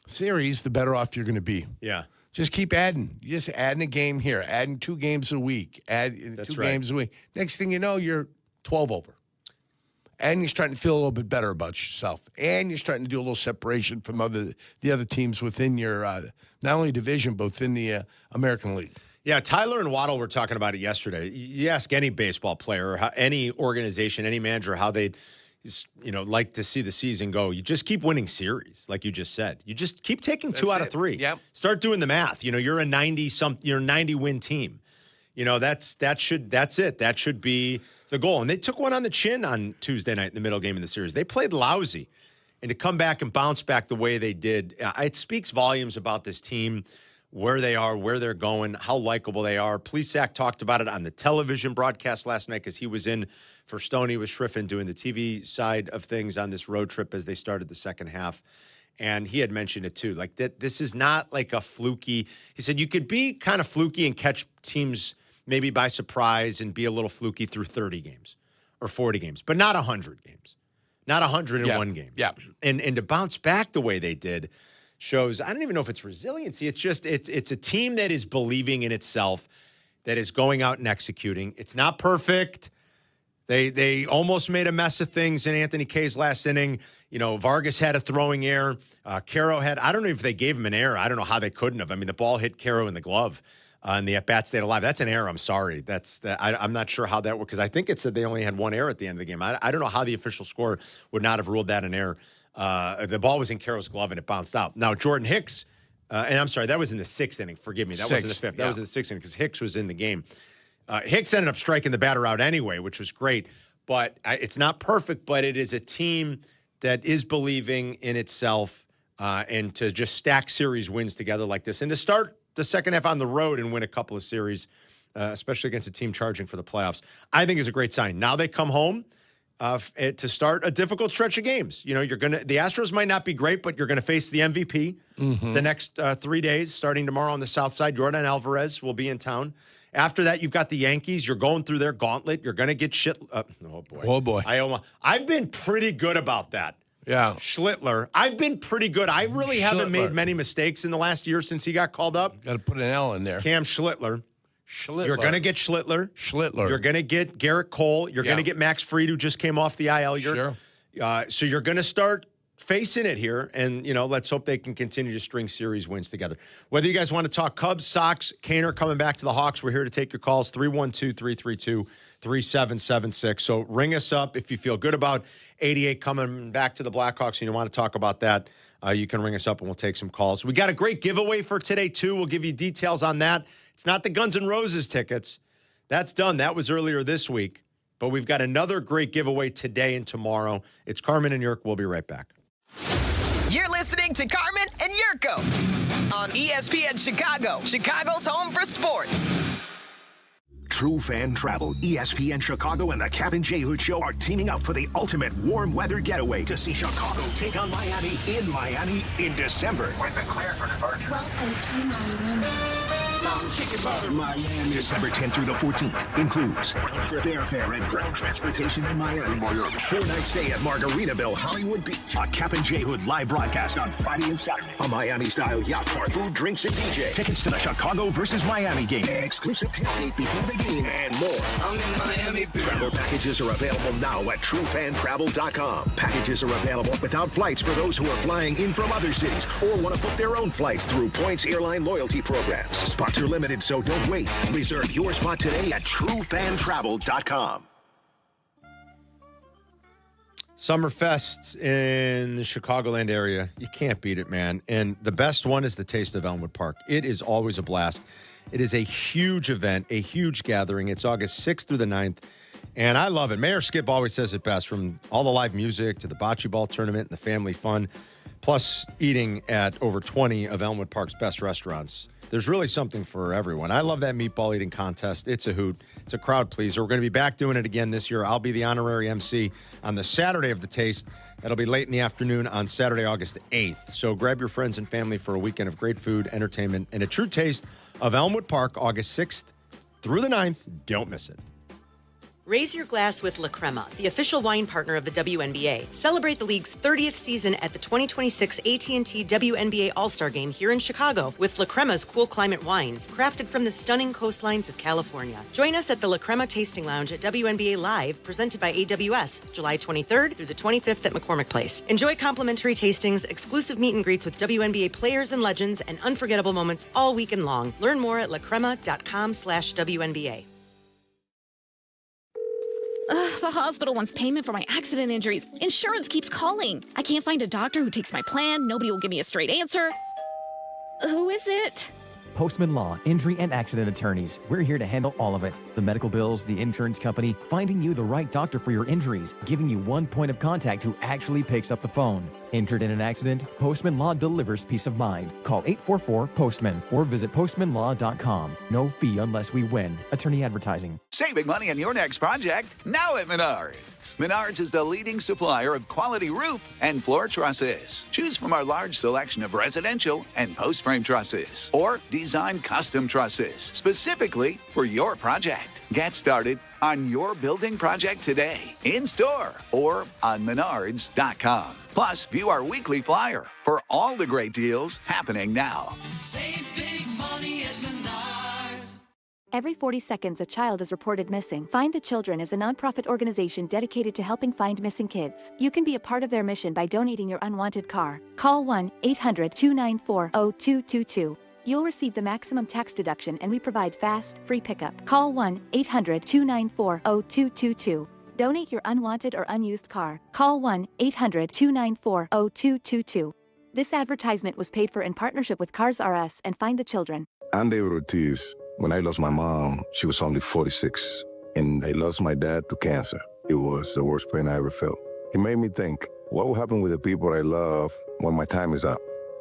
series, the better off you're going to be. Yeah. Just keep adding. You're just adding a game here, adding 2 games a week, games a week. Next thing you know, you're 12 over. And you're starting to feel a little bit better about yourself. And you're starting to do a little separation from the other teams within your not only division, but within the American League. Yeah, Tyler and Waddle were talking about it yesterday. You ask any baseball player, or any organization, any manager, how they'd like to see the season go. You just keep winning series, like you just said. You just keep taking 2 out of 3. Yep. Start doing the math. You're a 90-win team. That's it. That should be the goal. And they took one on the chin on Tuesday night in the middle game of the series. They played lousy. And to come back and bounce back the way they did, it speaks volumes about this team, where they are, where they're going, how likable they are. Plesac talked about it on the television broadcast last night because he was in for Stoney with Schriffen doing the TV side of things on this road trip as they started the second half. And he had mentioned it too, like that this is not like a fluky. He said you could be kind of fluky and catch teams maybe by surprise and be a little fluky through 30 games or 40 games, but not 100 games, not 101 games. Yeah. And to bounce back the way they did shows, I don't even know if it's resiliency. It's just, it's a team that is believing in itself, that is going out and executing. It's not perfect. They almost made a mess of things in Anthony Kay's last inning. Vargas had a throwing error. Caro had, I don't know if they gave him an error. I don't know how they couldn't have. I mean, the ball hit Caro in the glove and the at-bat stayed alive. That's an error. I'm sorry. I'm not sure how that worked because I think it said they only had 1 error at the end of the game. I don't know how the official score would not have ruled that an error. The ball was in Caro's glove and it bounced out. Now, Jordan Hicks, and I'm sorry, that was in the 6th inning. Forgive me. That wasn't the 5th. That was in the 6th inning because Hicks was in the game. Hicks ended up striking the batter out anyway, which was great. But it's not perfect, but it is a team that is believing in itself and to just stack series wins together like this. And to start the second half on the road and win a couple of series, especially against a team charging for the playoffs, I think is a great sign. Now they come home to start a difficult stretch of games. The Astros might not be great, but you're going to face the MVP the next 3 days, starting tomorrow on the south side. Jordan Alvarez will be in town. After that, you've got the Yankees. You're going through their gauntlet. You're going to get shit. Oh, boy. Oh, boy. I've been pretty good about that. Yeah. Schlittler. I've been pretty good. I really haven't made many mistakes in the last year since he got called up. Got to put an L in there. Cam Schlittler. You're going to get Schlittler. You're going to get Garrett Cole. You're going to get Max Fried, who just came off the IL. So you're going to start facing it here, and let's hope they can continue to string series wins together. Whether you guys want to talk Cubs, Sox, Kaner coming back to the Hawks, we're here to take your calls, 312-332-3776. So ring us up if you feel good about 88 coming back to the Blackhawks and you want to talk about that. You can ring us up and we'll take some calls. We got a great giveaway for today too. We'll give you details on that. It's not the Guns N' Roses tickets. That's done. That was earlier this week. But we've got another great giveaway today and tomorrow. It's Carmen and Jurko. We'll be right back. You're listening to Carmen and Jurko on ESPN Chicago, Chicago's home for sports. True Fan Travel, ESPN Chicago, and the Kap J Hood Show are teaming up for the ultimate warm weather getaway to see Chicago take on Miami in December. We're cleared for departure. Welcome to Miami. Miami. December 10th through the 14th includes round-trip airfare and ground transportation in Miami. 4-night stay at Margaritaville, Hollywood Beach. A Kap J Hood live broadcast on Friday and Saturday. A Miami-style yacht park, food, drinks, and DJ. Tickets to the Chicago versus Miami game. Exclusive tailgate before the game and more. I'm in Miami. Travel packages are available now at TrueFanTravel.com. Packages are available without flights for those who are flying in from other cities or want to book their own flights through Points Airline loyalty programs. Spots are limited, so don't wait. Reserve your spot today at TrueFanTravel.com. Summerfest in the Chicagoland area. You can't beat it, man. And the best one is the Taste of Elmwood Park. It is always a blast. It is a huge event, a huge gathering. It's August 6th through the 9th. And I love it. Mayor Skip always says it best, from all the live music to the bocce ball tournament and the family fun, plus eating at over 20 of Elmwood Park's best restaurants. There's really something for everyone. I love that meatball eating contest. It's a hoot. It's a crowd pleaser. We're going to be back doing it again this year. I'll be the honorary MC on the Saturday of the Taste. That'll be late in the afternoon on Saturday, August 8th. So grab your friends and family for a weekend of great food, entertainment, and a true taste of Elmwood Park, August 6th through the 9th. Don't miss it. Raise your glass with La Crema, the official wine partner of the WNBA. Celebrate the league's 30th season at the 2026 AT&T WNBA All-Star Game here in Chicago with La Crema's cool climate wines, crafted from the stunning coastlines of California. Join us at the La Crema Tasting Lounge at WNBA Live, presented by AWS, July 23rd through the 25th at McCormick Place. Enjoy complimentary tastings, exclusive meet and greets with WNBA players and legends, and unforgettable moments all weekend long. Learn more at lacrema.com/WNBA. The hospital wants payment for my accident injuries. Insurance keeps calling. I can't find a doctor who takes my plan. Nobody will give me a straight answer. Who is it? Postman Law, Injury and Accident Attorneys. We're here to handle all of it. The medical bills, the insurance company, finding you the right doctor for your injuries, giving you one point of contact who actually picks up the phone. Injured in an accident? Postman Law delivers peace of mind. Call 844-POSTMAN or visit postmanlaw.com. No fee unless we win. Attorney advertising. Saving money on your next project? Now at Menards. Menards is the leading supplier of quality roof and floor trusses. Choose from our large selection of residential and post-frame trusses, or design custom trusses specifically for your project. Get started on your building project today, in-store or on menards.com. Plus, view our weekly flyer for all the great deals happening now. Save big money at Menards. Every 40 seconds, a child is reported missing. Find the Children is a nonprofit organization dedicated to helping find missing kids. You can be a part of their mission by donating your unwanted car. Call 1-800-294-0222. You'll receive the maximum tax deduction, and we provide fast, free pickup. Call 1-800-294-0222. Donate your unwanted or unused car. Call 1-800-294-0222. This advertisement was paid for in partnership with Cars R Us and Find the Children. I'm David Ortiz. When I lost my mom, she was only 46, and I lost my dad to cancer. It was the worst pain I ever felt. It made me think, what will happen with the people I love when my time is up?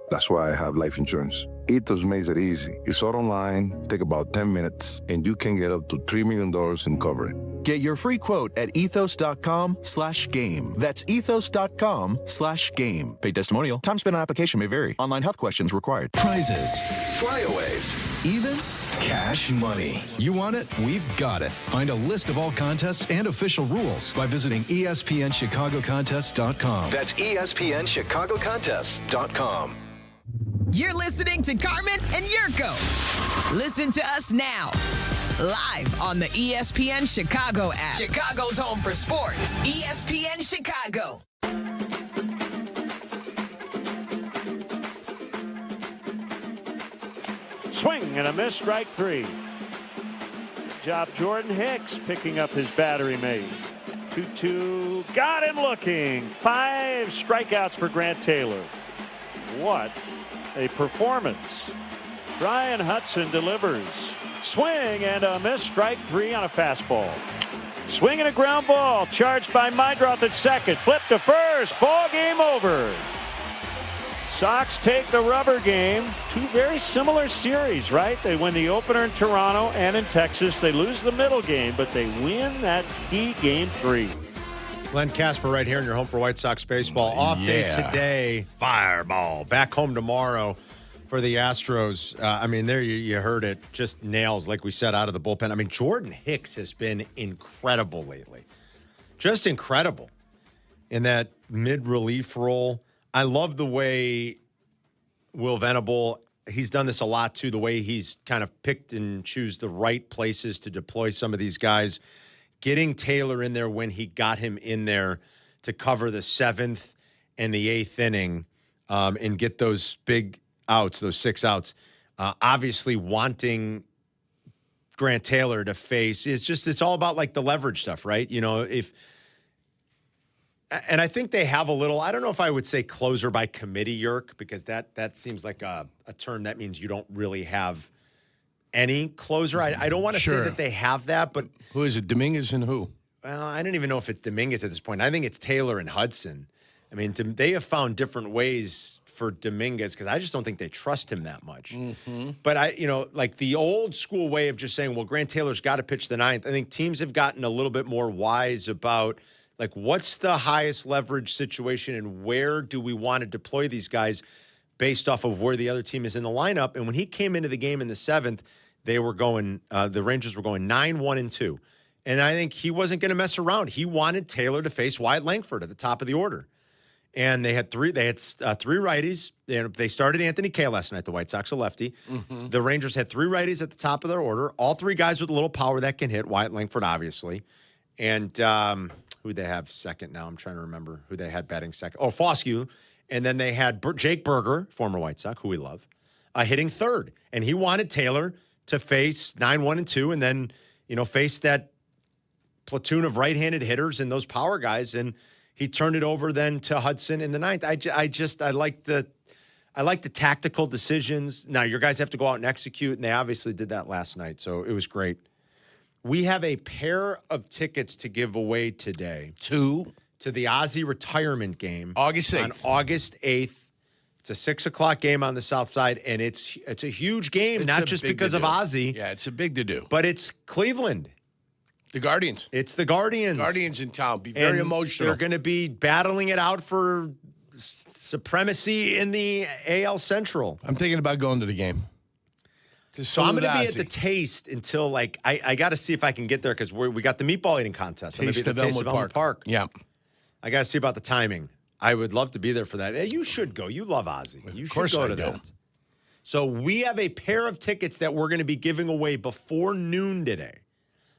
That's why I have life insurance. Ethos makes it easy. It's all online, take about 10 minutes, and you can get up to $3 million in coverage. Get your free quote at ethos.com/game. That's ethos.com/game. Paid testimonial. Time spent on application may vary. Online health questions required. Prizes, flyaways, even cash money. You want it? We've got it. Find a list of all contests and official rules by visiting ESPNChicagoContests.com. That's ESPNChicagoContests.com. You're listening to Carmen and Jurko. Listen to us now, live on the ESPN Chicago app. Chicago's home for sports. ESPN Chicago. Swing and a miss, strike three. Good job, Jordan Hicks picking up his battery mate. 2-2, got him looking. 5 strikeouts for Grant Taylor. What a performance. Brian Hudson delivers. Swing and a miss, strike three on a fastball. Swing and a ground ball, charged by Meidroth at second. Flip to first, ball game over. Sox take the rubber game. Two very similar series, right? They win the opener in Toronto and in Texas. They lose the middle game, but they win that key game 3. Len Casper right here in your home for White Sox baseball. Off day today. Fireball. Back home tomorrow for the Astros. I mean, there you heard it. Just nails, like we said, out of the bullpen. I mean, Jordan Hicks has been incredible lately. Just incredible in that mid-relief role. I love the way Will Venable, he's done this a lot too, the way he's kind of picked and choose the right places to deploy some of these guys. Getting Taylor in there when he got him in there to cover the 7th and the 8th inning and get those big outs, those 6 outs. Obviously wanting Grant Taylor to face, it's all about like the leverage stuff, right? You know, And I think they have a little, I don't know if I would say closer by committee, Yerk, because that seems like a term that means you don't really have any closer. I don't want to say that they have that, but. Who is it, Dominguez and who? Well, I don't even know if it's Dominguez at this point. I think it's Taylor and Hudson. I mean, they have found different ways for Dominguez because I just don't think they trust him that much. Mm-hmm. But like the old school way of just saying, well, Grant Taylor's got to pitch the ninth. I think teams have gotten a little bit more wise about like what's the highest leverage situation and where do we want to deploy these guys based off of where the other team is in the lineup. And when he came into the game in the seventh, they were going, the Rangers were going 9-1-2. And I think he wasn't going to mess around. He wanted Taylor to face Wyatt Langford at the top of the order. And they had three righties. They started Anthony Kay last night, the White Sox, a lefty. Mm-hmm. The Rangers had three righties at the top of their order. All three guys with a little power that can hit. Wyatt Langford, obviously. And who they have second now? I'm trying to remember who they had batting second. Oh, Foscue. And then they had Jake Berger, former White Sox, who we love, hitting third. And he wanted Taylor to face 9-1-2 and then, face that platoon of right-handed hitters and those power guys. And he turned it over then to Hudson in the ninth. I like the tactical decisions. Now your guys have to go out and execute, and they obviously did that last night. So it was great. We have a pair of tickets to give away today to the Ozzie retirement game, August 8th. On August 8th. It's a 6 o'clock game on the South Side, and it's a huge game, not just because of Ozzie. Yeah, it's a big to do. But it's Cleveland. The Guardians. It's the Guardians. Guardians in town. Be very emotional. They're going to be battling it out for supremacy in the AL Central. I'm thinking about going to the game. So I'm going to be at the Taste until, I got to see if I can get there because we got the meatball eating contest. I'm going to be at the Taste of Elmwood Park. Yeah. I got to see about the timing. I would love to be there for that. Hey, you should go. You love Ozzie. You should go to that. So we have a pair of tickets that we're going to be giving away before noon today.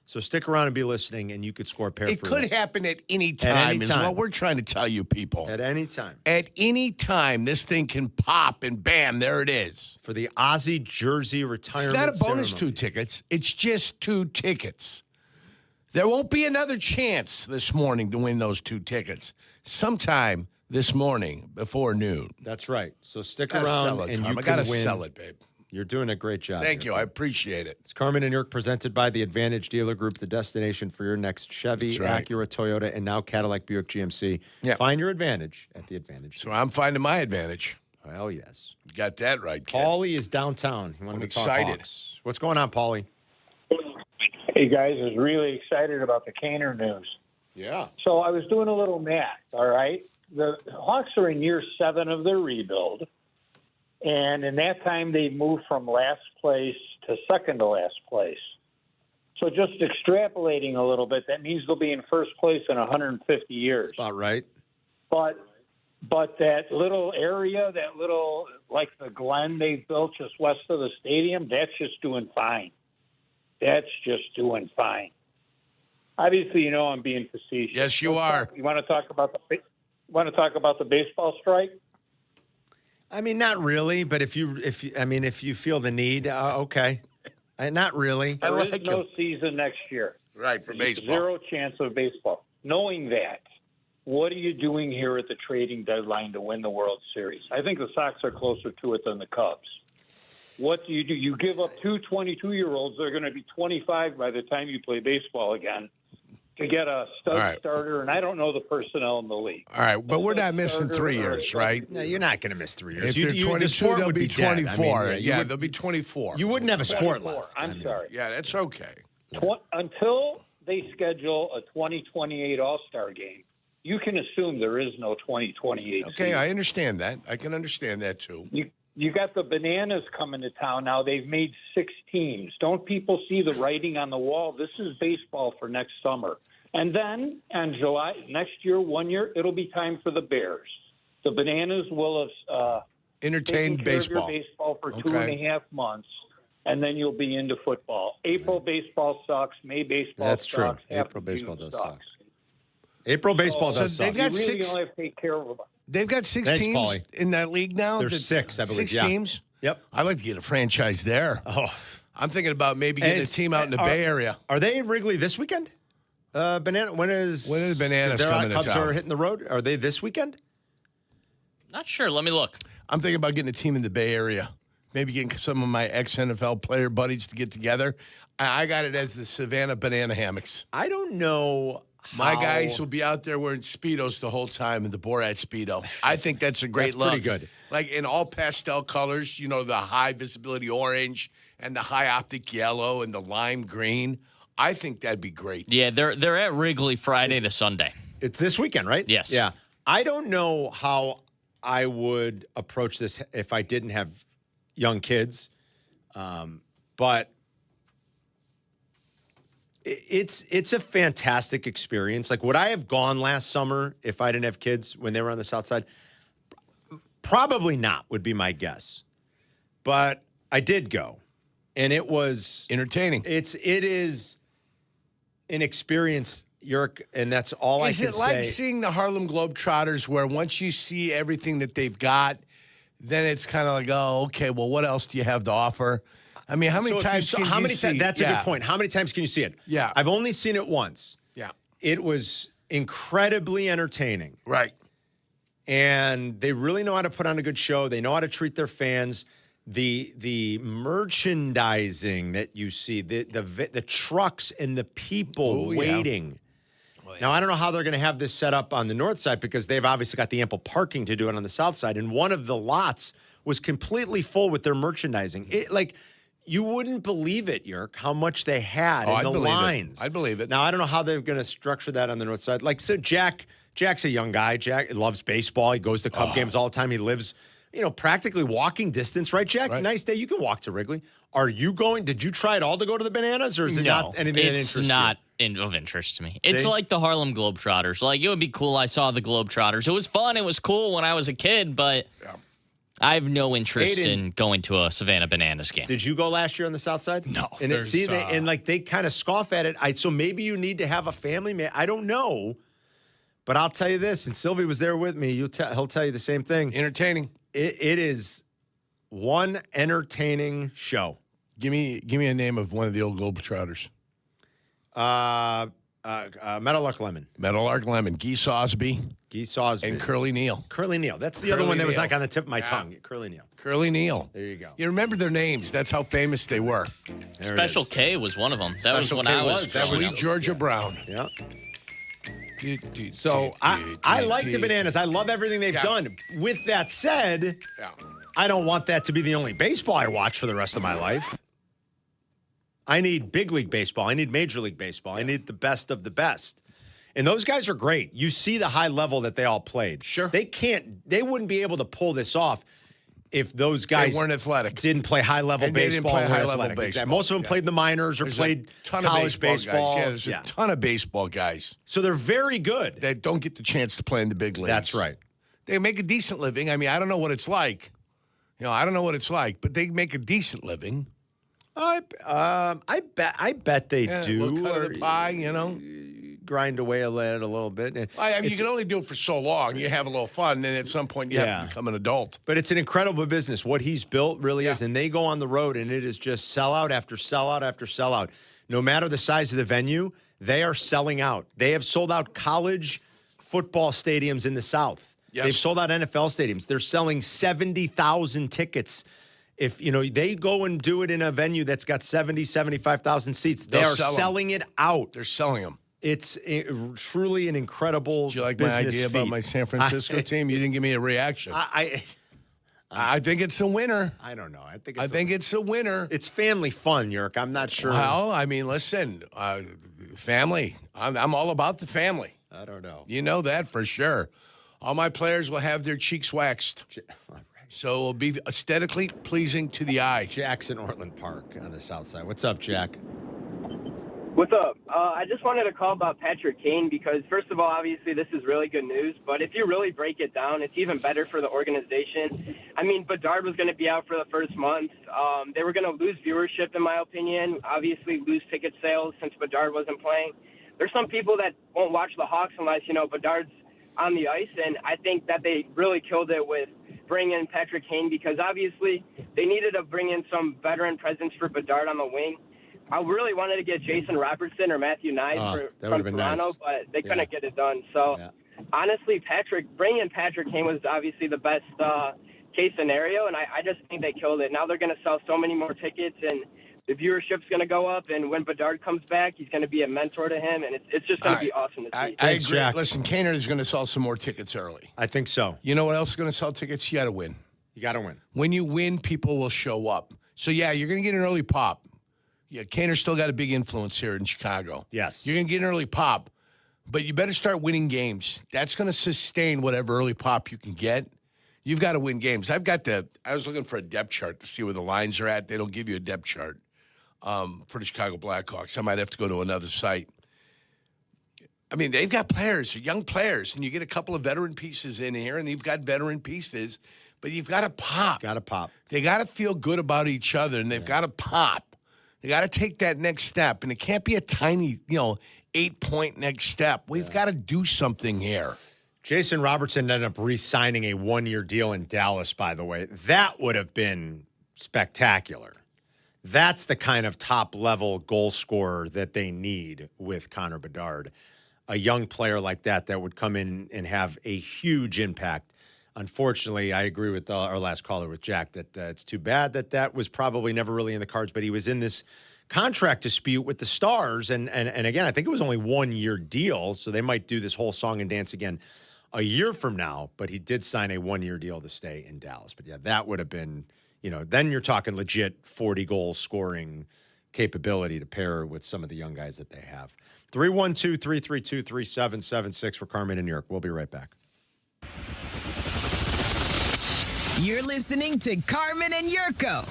So stick around and be listening, and you could score a pair. It could happen at any time. Is what we're trying to tell you, people. At any time. At any time, this thing can pop, and bam, there it is. For the Ozzie jersey retirement. It's not a bonus ceremony. 2 tickets. It's just 2 tickets. There won't be another chance this morning to win those 2 tickets. Sometime this morning before noon. That's right. So stick around, and you I gotta win. sell it, babe. You're doing a great job. Thank you. I appreciate it. It's Carmen and Jurko presented by the Advantage Dealer Group, the destination for your next Chevy, Acura, Toyota, and now Cadillac, Buick, GMC. Yep. Find your advantage at the Advantage. So I'm finding my advantage. Hell yes. You got that right, kid. Paulie is downtown. He wanted I'm to talk excited. Hawks. What's going on, Paulie? Hey, guys. I was really excited about the Kaner news. Yeah. So I was doing a little math, all right? The Hawks are in year 7 of their rebuild. And in that time, they moved from last place to second to last place. So just extrapolating a little bit, that means they'll be in first place in 150 years. That's about right. But that little area, like the Glen they built just west of the stadium, that's just doing fine. That's just doing fine. Obviously, I'm being facetious. Yes, you are. You want to talk about the baseball strike? I mean, not really, but if you feel the need, okay. Not really. There is no season next year. Right, for baseball. 0 chance of baseball. Knowing that, what are you doing here at the trading deadline to win the World Series? I think the Sox are closer to it than the Cubs. What do? You give up 2 22-year-olds. They're going to be 25 by the time you play baseball again to get a stud starter, and I don't know the personnel in the league. All right, but we're not missing 3 years, right? No, you're not going to miss 3 years. If they're 22, they'll be 24. They'll be 24. You wouldn't have a sport 24. left. I'm sorry. Yeah, that's okay. Until they schedule a 2028 All-Star game, you can assume there is no 2028 Okay, season. I understand that. I can understand that, too. You got the Bananas coming to town now. They've made 6 teams. Don't people see the writing on the wall? This is baseball for next summer. And then in July, next year, 1 year, it'll be time for the Bears. The Bananas will have entertained baseball. Baseball for 2.5 months, and then you'll be into football. April baseball sucks. May baseball That's sucks. true. April baseball June does sucks. suck. April baseball does suck. They've got You really 6. only have to take care of them. They've got 6 Thanks, teams Paulie. in that league now. There's 6, I believe. 6 teams. Yep. I'd like to get a franchise there. Oh, I'm thinking about maybe getting a team out in the Bay Area. Are they in Wrigley this weekend? Banana. When is Bananas coming to Cubs town? are hitting the road? Are they this weekend? Not sure. Let me look. I'm thinking about getting a team in the Bay Area. Maybe getting some of my ex-NFL player buddies to get together. I got it as the Savannah Banana Hammocks. I don't know. My guys will be out there wearing Speedos the whole time in the Borat Speedo. I think that's a great look. Pretty good. Like in all pastel colors, the high visibility orange and the high optic yellow and the lime green. I think that'd be great. Yeah, they're at Wrigley Friday to Sunday. It's this weekend, right? Yes. Yeah. I don't know how I would approach this if I didn't have young kids, but it's a fantastic experience. Like, would I have gone last summer if I didn't have kids when they were on the South Side? Probably not, would be my guess. But I did go, and it was entertaining. It is an experience, Yerk, and that's all I can say. Is it like seeing the Harlem Globetrotters, where once you see everything that they've got, then it's kind of like, oh, okay, well, what else do you have to offer? I mean, how many times can you see? That's a good point. How many times can you see it? Yeah. I've only seen it once. Yeah. It was incredibly entertaining. Right. And they really know how to put on a good show. They know how to treat their fans. The merchandising that you see, the trucks and the people waiting. Yeah. Now, I don't know how they're going to have this set up on the north side because they've obviously got the ample parking to do it on the south side. And one of the lots was completely full with their merchandising. You wouldn't believe it, Yerk, how much they had in the lines. I'd believe it. Now, I don't know how they're going to structure that on the north side. Like, so Jack's a young guy. Jack loves baseball. He goes to Cub games all the time. He lives, practically walking distance, right, Jack? Right. Nice day. You can walk to Wrigley. Are you going? Did you try it all to go to the Bananas, or is it not anything that interests you? It's not of interest to me. It's like the Harlem Globetrotters. Like, it would be cool. I saw the Globetrotters. It was fun. It was cool when I was a kid, but I have no interest in going to a Savannah Bananas game. Did you go last year on the south side? No. And they kind of scoff at it. So maybe you need to have a family. I don't know. But I'll tell you this, and Silvy was there with me. He'll tell you the same thing. Entertaining. It is one entertaining show. Give me a name of one of the old Globetrotters. Meadowlark Lemon. Meadowlark Lemon. Geese Osby. And Curly Neal. Curly Neal. That's the other one that was like on the tip of my tongue. Curly Neal. Curly Neal. There you go. You remember their names. That's how famous they were. Special K was one of them. That was when I was. That was Georgia Brown. Yeah. So I like the Bananas. I love everything they've done. With that said, I don't want that to be the only baseball I watch for the rest of my life. I need big league baseball. I need Major League Baseball. I need the best of the best. And those guys are great. You see the high level that they all played. Sure. They wouldn't be able to pull this off if those guys weren't athletic. Didn't play high level baseball. They didn't play high level baseball. Most of them played the minors or played college baseball. Guys. Yeah, there's a ton of baseball guys. So they're very good. They don't get the chance to play in the big leagues. That's right. They make a decent living. I mean, I don't know what it's like. I don't know what it's like, but they make a decent living. I bet they do. A little cut of the pie, grind away at it a little bit. I mean, you can only do it for so long. You have a little fun, then at some point you have to become an adult. But it's an incredible business. What he's built really is, and they go on the road, and it is just sellout after sellout after sellout. No matter the size of the venue, they are selling out. They have sold out college football stadiums in the South. Yes. They've sold out NFL stadiums. They're selling 70,000 tickets. If they go and do it in a venue that's got 70, 75,000 seats, they are selling it out. They're selling them. It's truly an incredible. Do you like my idea about my San Francisco team? You didn't give me a reaction. I think it's a winner. I don't know. I think it's a winner. It's family fun, Yerk. I'm not sure. Well, I mean, listen, family. I'm all about the family. I don't know. You know that for sure. All my players will have their cheeks waxed. So it'll be aesthetically pleasing to the eye. Jackson Ortland Park on the south side. What's up, Jack? What's up? I just wanted to call about Patrick Kane because, first of all, obviously this is really good news. But if you really break it down, it's even better for the organization. I mean, Bedard was going to be out for the first month. They were going to lose viewership, in my opinion. Obviously, lose ticket sales since Bedard wasn't playing. There's some people that won't watch the Hawks unless, Bedard's on the ice. And I think that they really killed it with bring in Patrick Kane because obviously they needed to bring in some veteran presence for Bedard on the wing. I really wanted to get Jason Robertson or Matthew Nyes from Toronto, but they couldn't get it done. So, honestly, bringing Patrick Kane was obviously the best case scenario, and I just think they killed it. Now they're going to sell so many more tickets, and the viewership's going to go up, and when Bedard comes back, he's going to be a mentor to him, and it's just going to be awesome to see. I agree. Jack. Listen, Kaner is going to sell some more tickets early. I think so. You know what else is going to sell tickets? You got to win. You got to win. When you win, people will show up. So, yeah, you're going to get an early pop. Yeah, Kaner's still got a big influence here in Chicago. Yes. You're going to get an early pop, but you better start winning games. That's going to sustain whatever early pop you can get. You've got to win games. I was looking for a depth chart to see where the lines are at. They don't give you a depth chart for the Chicago Blackhawks. I might have to go to another site. I mean, they've got players, young players, and you get a couple of veteran pieces in here, and you've got veteran pieces, but you've got to pop. Got to pop. They got to feel good about each other, and they've got to pop. They got to take that next step, and it can't be a tiny, 8-point next step. We've got to do something here. Jason Robertson ended up re-signing a one-year deal in Dallas, by the way. That would have been spectacular. That's the kind of top-level goal scorer that they need with Connor Bedard. A young player like that would come in and have a huge impact. Unfortunately, I agree with our last caller with Jack that it's too bad that was probably never really in the cards, but he was in this contract dispute with the Stars. And again, I think it was only 1-year deal, so they might do this whole song and dance again a year from now, but he did sign a 1-year deal to stay in Dallas. But yeah, that would have been, then you're talking legit 40-goal scoring capability to pair with some of the young guys that they have. 312-332-3776 for Carmen and York. We'll be right back. You're listening to Carmen and Jurko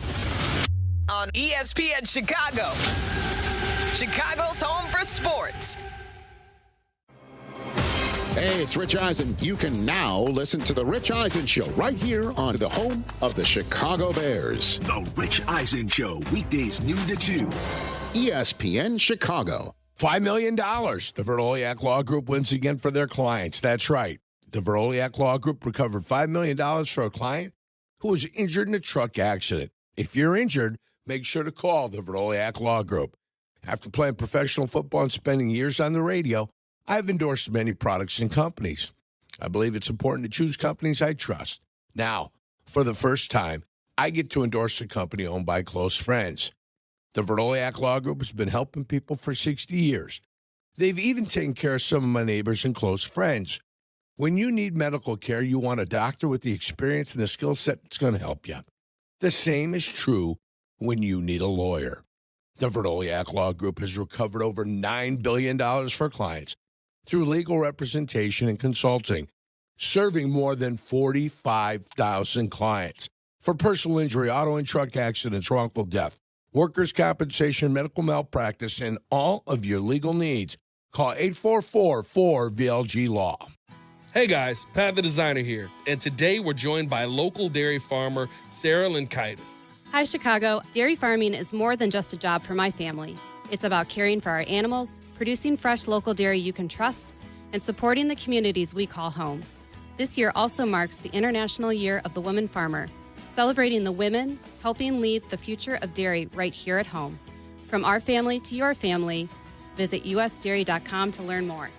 on ESPN Chicago, Chicago's home for sports. Hey, it's Rich Eisen. You can now listen to The Rich Eisen Show right here on the home of the Chicago Bears. The Rich Eisen Show, weekdays noon to 2. ESPN Chicago. $5 million. The Veroliak Law Group wins again for their clients. That's right. The Veroliak Law Group recovered $5 million for a client who was injured in a truck accident. If you're injured, make sure to call the Veroliak Law Group. After playing professional football and spending years on the radio, I've endorsed many products and companies. I believe it's important to choose companies I trust. Now, for the first time, I get to endorse a company owned by close friends. The Veroliak Law Group has been helping people for 60 years. They've even taken care of some of my neighbors and close friends. When you need medical care, you want a doctor with the experience and the skill set that's going to help you. The same is true when you need a lawyer. The Veroliak Law Group has recovered over $9 billion for clients through legal representation and consulting, serving more than 45,000 clients for personal injury, auto and truck accidents, wrongful death, workers' compensation, medical malpractice, and all of your legal needs. Call 844-4VLG-LAW. Hey guys, Pat the Designer here, and today we're joined by local dairy farmer Sarah Linkaitis. Hi Chicago, dairy farming is more than just a job for my family. It's about caring for our animals, producing fresh local dairy you can trust, and supporting the communities we call home. This year also marks the International Year of the Woman Farmer, celebrating the women helping lead the future of dairy right here at home. From our family to your family, visit usdairy.com to learn more.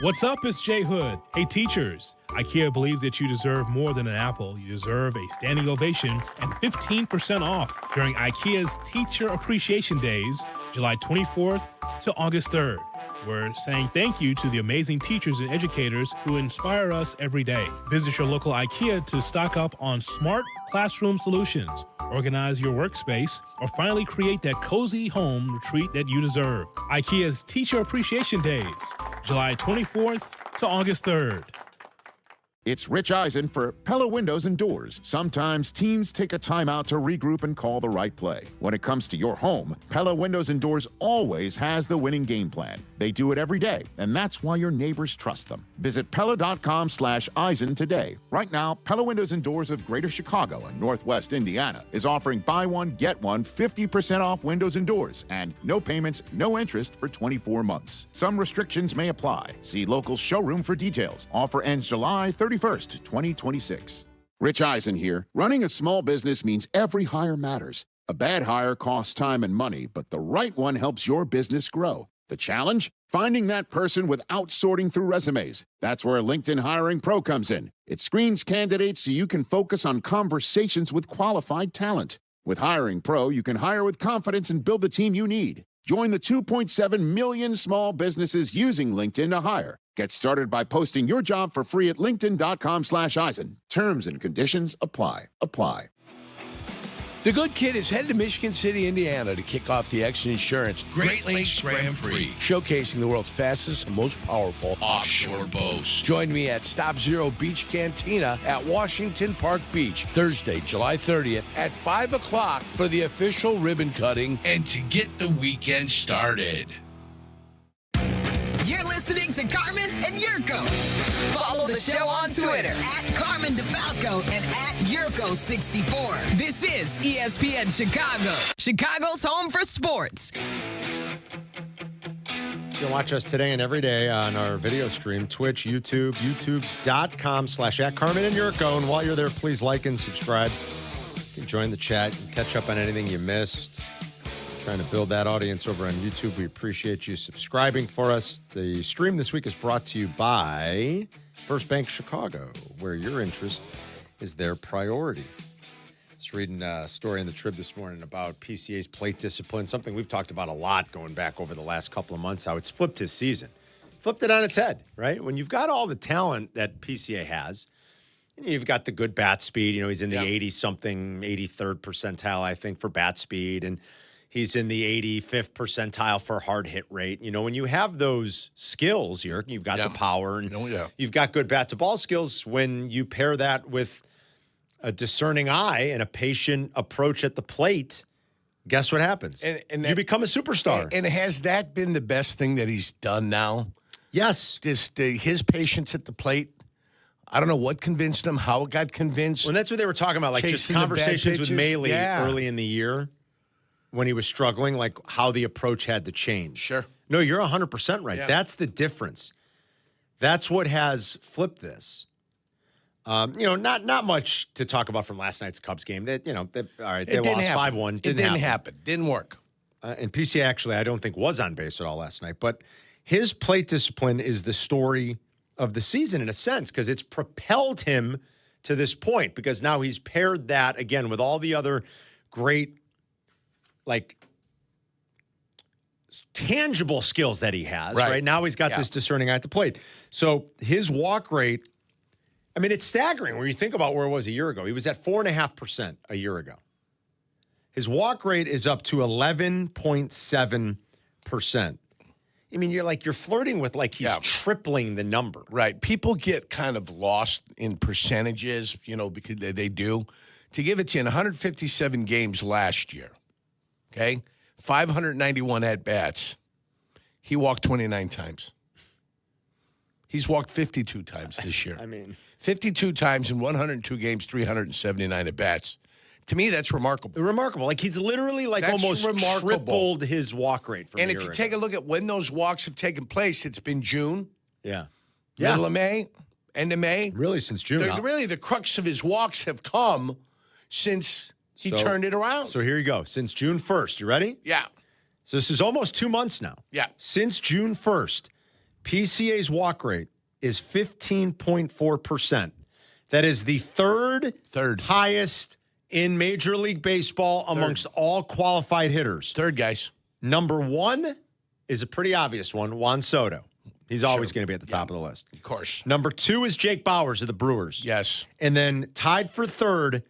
What's up? It's J Hood. Hey, teachers. IKEA believes that you deserve more than an apple. You deserve a standing ovation and 15% off during IKEA's Teacher Appreciation Days, July 24th to August 3rd. We're saying thank you to the amazing teachers and educators who inspire us every day. Visit your local IKEA to stock up on smart classroom solutions, organize your workspace, or finally create that cozy home retreat that you deserve. IKEA's Teacher Appreciation Days, July 24th to August 3rd. It's Rich Eisen for Pella Windows and Doors. Sometimes teams take a timeout to regroup and call the right play. When it comes to your home, Pella Windows and Doors always has the winning game plan. They do it every day, and that's why your neighbors trust them. Visit Pella.com/Eisen today. Right now, Pella Windows and Doors of Greater Chicago and Northwest Indiana is offering buy one, get one 50% off windows and doors, and no payments, no interest for 24 months. Some restrictions may apply. See local showroom for details. Offer ends July 31st, 2026. Rich Eisen here. Running a small business means every hire matters. A bad hire costs time and money, but the right one helps your business grow. The challenge? Finding that person without sorting through resumes. That's where LinkedIn Hiring Pro comes in. It screens candidates so you can focus on conversations with qualified talent. With Hiring Pro, you can hire with confidence and build the team you need. Join the 2.7 million small businesses using LinkedIn to hire. Get started by posting your job for free at linkedin.com/Eisen. Terms and conditions apply. The Good Kid is headed to Michigan City, Indiana to kick off the X Insurance Great Lakes Grand Prix, showcasing the world's fastest and most powerful offshore boats. Join me at Stop Zero Beach Cantina at Washington Park Beach, Thursday, July 30th at 5 o'clock for the official ribbon cutting and to get the weekend started. You're listening to Carmen and Jurko. Follow the show on Twitter at Carmen DeFalco and at Jurko64. This is ESPN Chicago, Chicago's home for sports. You can watch us today and every day on our video stream, Twitch, YouTube, youtube.com/@Carmen and Jurko. And while you're there, please like and subscribe. You can join the chat and catch up on anything you missed. Trying to build that audience over on YouTube. We appreciate you subscribing for us. The stream this week is brought to you by First Bank Chicago, where your interest is their priority. I was reading a story in the Trib this morning about PCA's plate discipline, something we've talked about a lot going back over the last couple of months, how it's flipped his season. Flipped it on its head, right? When you've got all the talent that PCA has, and you've got the good bat speed, he's in the 80-something, 83rd percentile, I think, for bat speed, and he's in the 85th percentile for hard hit rate. When you have those skills, you've got the power and you've got good bat to ball skills. When you pair that with a discerning eye and a patient approach at the plate, guess what happens? And you become a superstar. And has that been the best thing that he's done now? Yes. His patience at the plate. I don't know what convinced him, how it got convinced. Well, that's what they were talking about, like just conversations with Maile early in the year. When he was struggling, like how the approach had to change. Sure. No, you're 100% right. Yeah. That's the difference. That's what has flipped this. Not much to talk about from last night's Cubs game. They lost 5-1. It didn't happen. Didn't work. And PCA actually, I don't think was on base at all last night. But his plate discipline is the story of the season in a sense because it's propelled him to this point because now he's paired that again with all the other great tangible skills that he has, right? Now he's got this discerning eye at the plate. So his walk rate, it's staggering when you think about where it was a year ago. He was at 4.5% a year ago. His walk rate is up to 11.7%. You're flirting with he's tripling the number. Right. People get kind of lost in percentages, because they do. To give it to you, in 157 games last year, okay, 591 at-bats. He walked 29 times. He's walked 52 times this year. 52 times in 102 games, 379 at-bats. To me, that's remarkable. Remarkable. He's literally almost tripled his walk rate from a year ago. And if you take a look at when those walks have taken place, it's been June. Yeah. Middle of May, end of May. Really, since June. Really, the crux of his walks have come since he turned it around. So here you go. Since June 1st. You ready? Yeah. So this is almost 2 months now. Yeah. Since June 1st, PCA's walk rate is 15.4%. That is the third highest in Major League Baseball amongst all qualified hitters. Third, guys. Number one is a pretty obvious one, Juan Soto. He's always going to be at the top of the list. Of course. Number two is Jake Bauers of the Brewers. Yes. And then tied for third,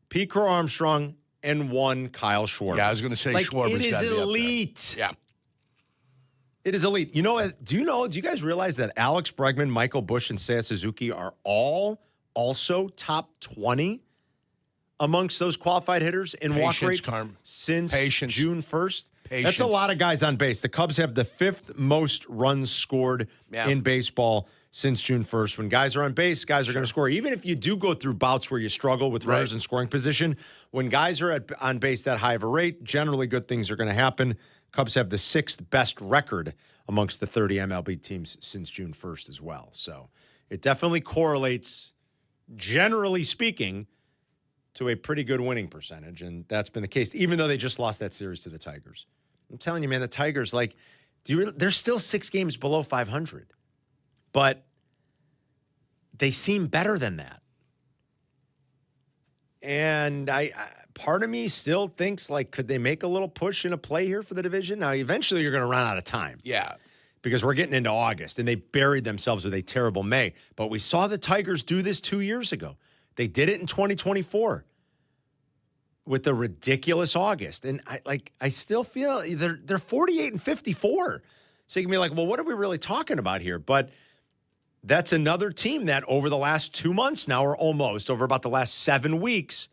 Pete Crow Armstrong, and one, Kyle Schwarber. Yeah, I was going to say Schwarber's it is elite. Yeah. It is elite. Do you guys realize that Alex Bregman, Michael Busch, and Seiya Suzuki are all also top 20 amongst those qualified hitters in walk rate since June 1st? That's a lot of guys on base. The Cubs have the fifth most runs scored in baseball since June 1st. When guys are on base, guys are going to score. Even if you do go through bouts where you struggle with runners in scoring position, when guys are on base that high of a rate, generally good things are going to happen. Cubs have the sixth best record amongst the 30 MLB teams since June 1st as well. So it definitely correlates generally speaking, to a pretty good winning percentage, and that's been the case, even though they just lost that series to the Tigers. I'm telling you, man, the Tigers, like, they're still 6 games below 500, but they seem better than that. And I part of me still thinks, like, could they make a little push in a play here for the division? Now, eventually you're going to run out of time. Yeah. Because we're getting into August, and they buried themselves with a terrible May. But we saw the Tigers do this 2 years ago. They did it in 2024 with the ridiculous August. And I still feel they're 48 and 54. So you can be like, well, what are we really talking about here? But that's another team that over the last 2 months now, or almost over about the last 7 weeks,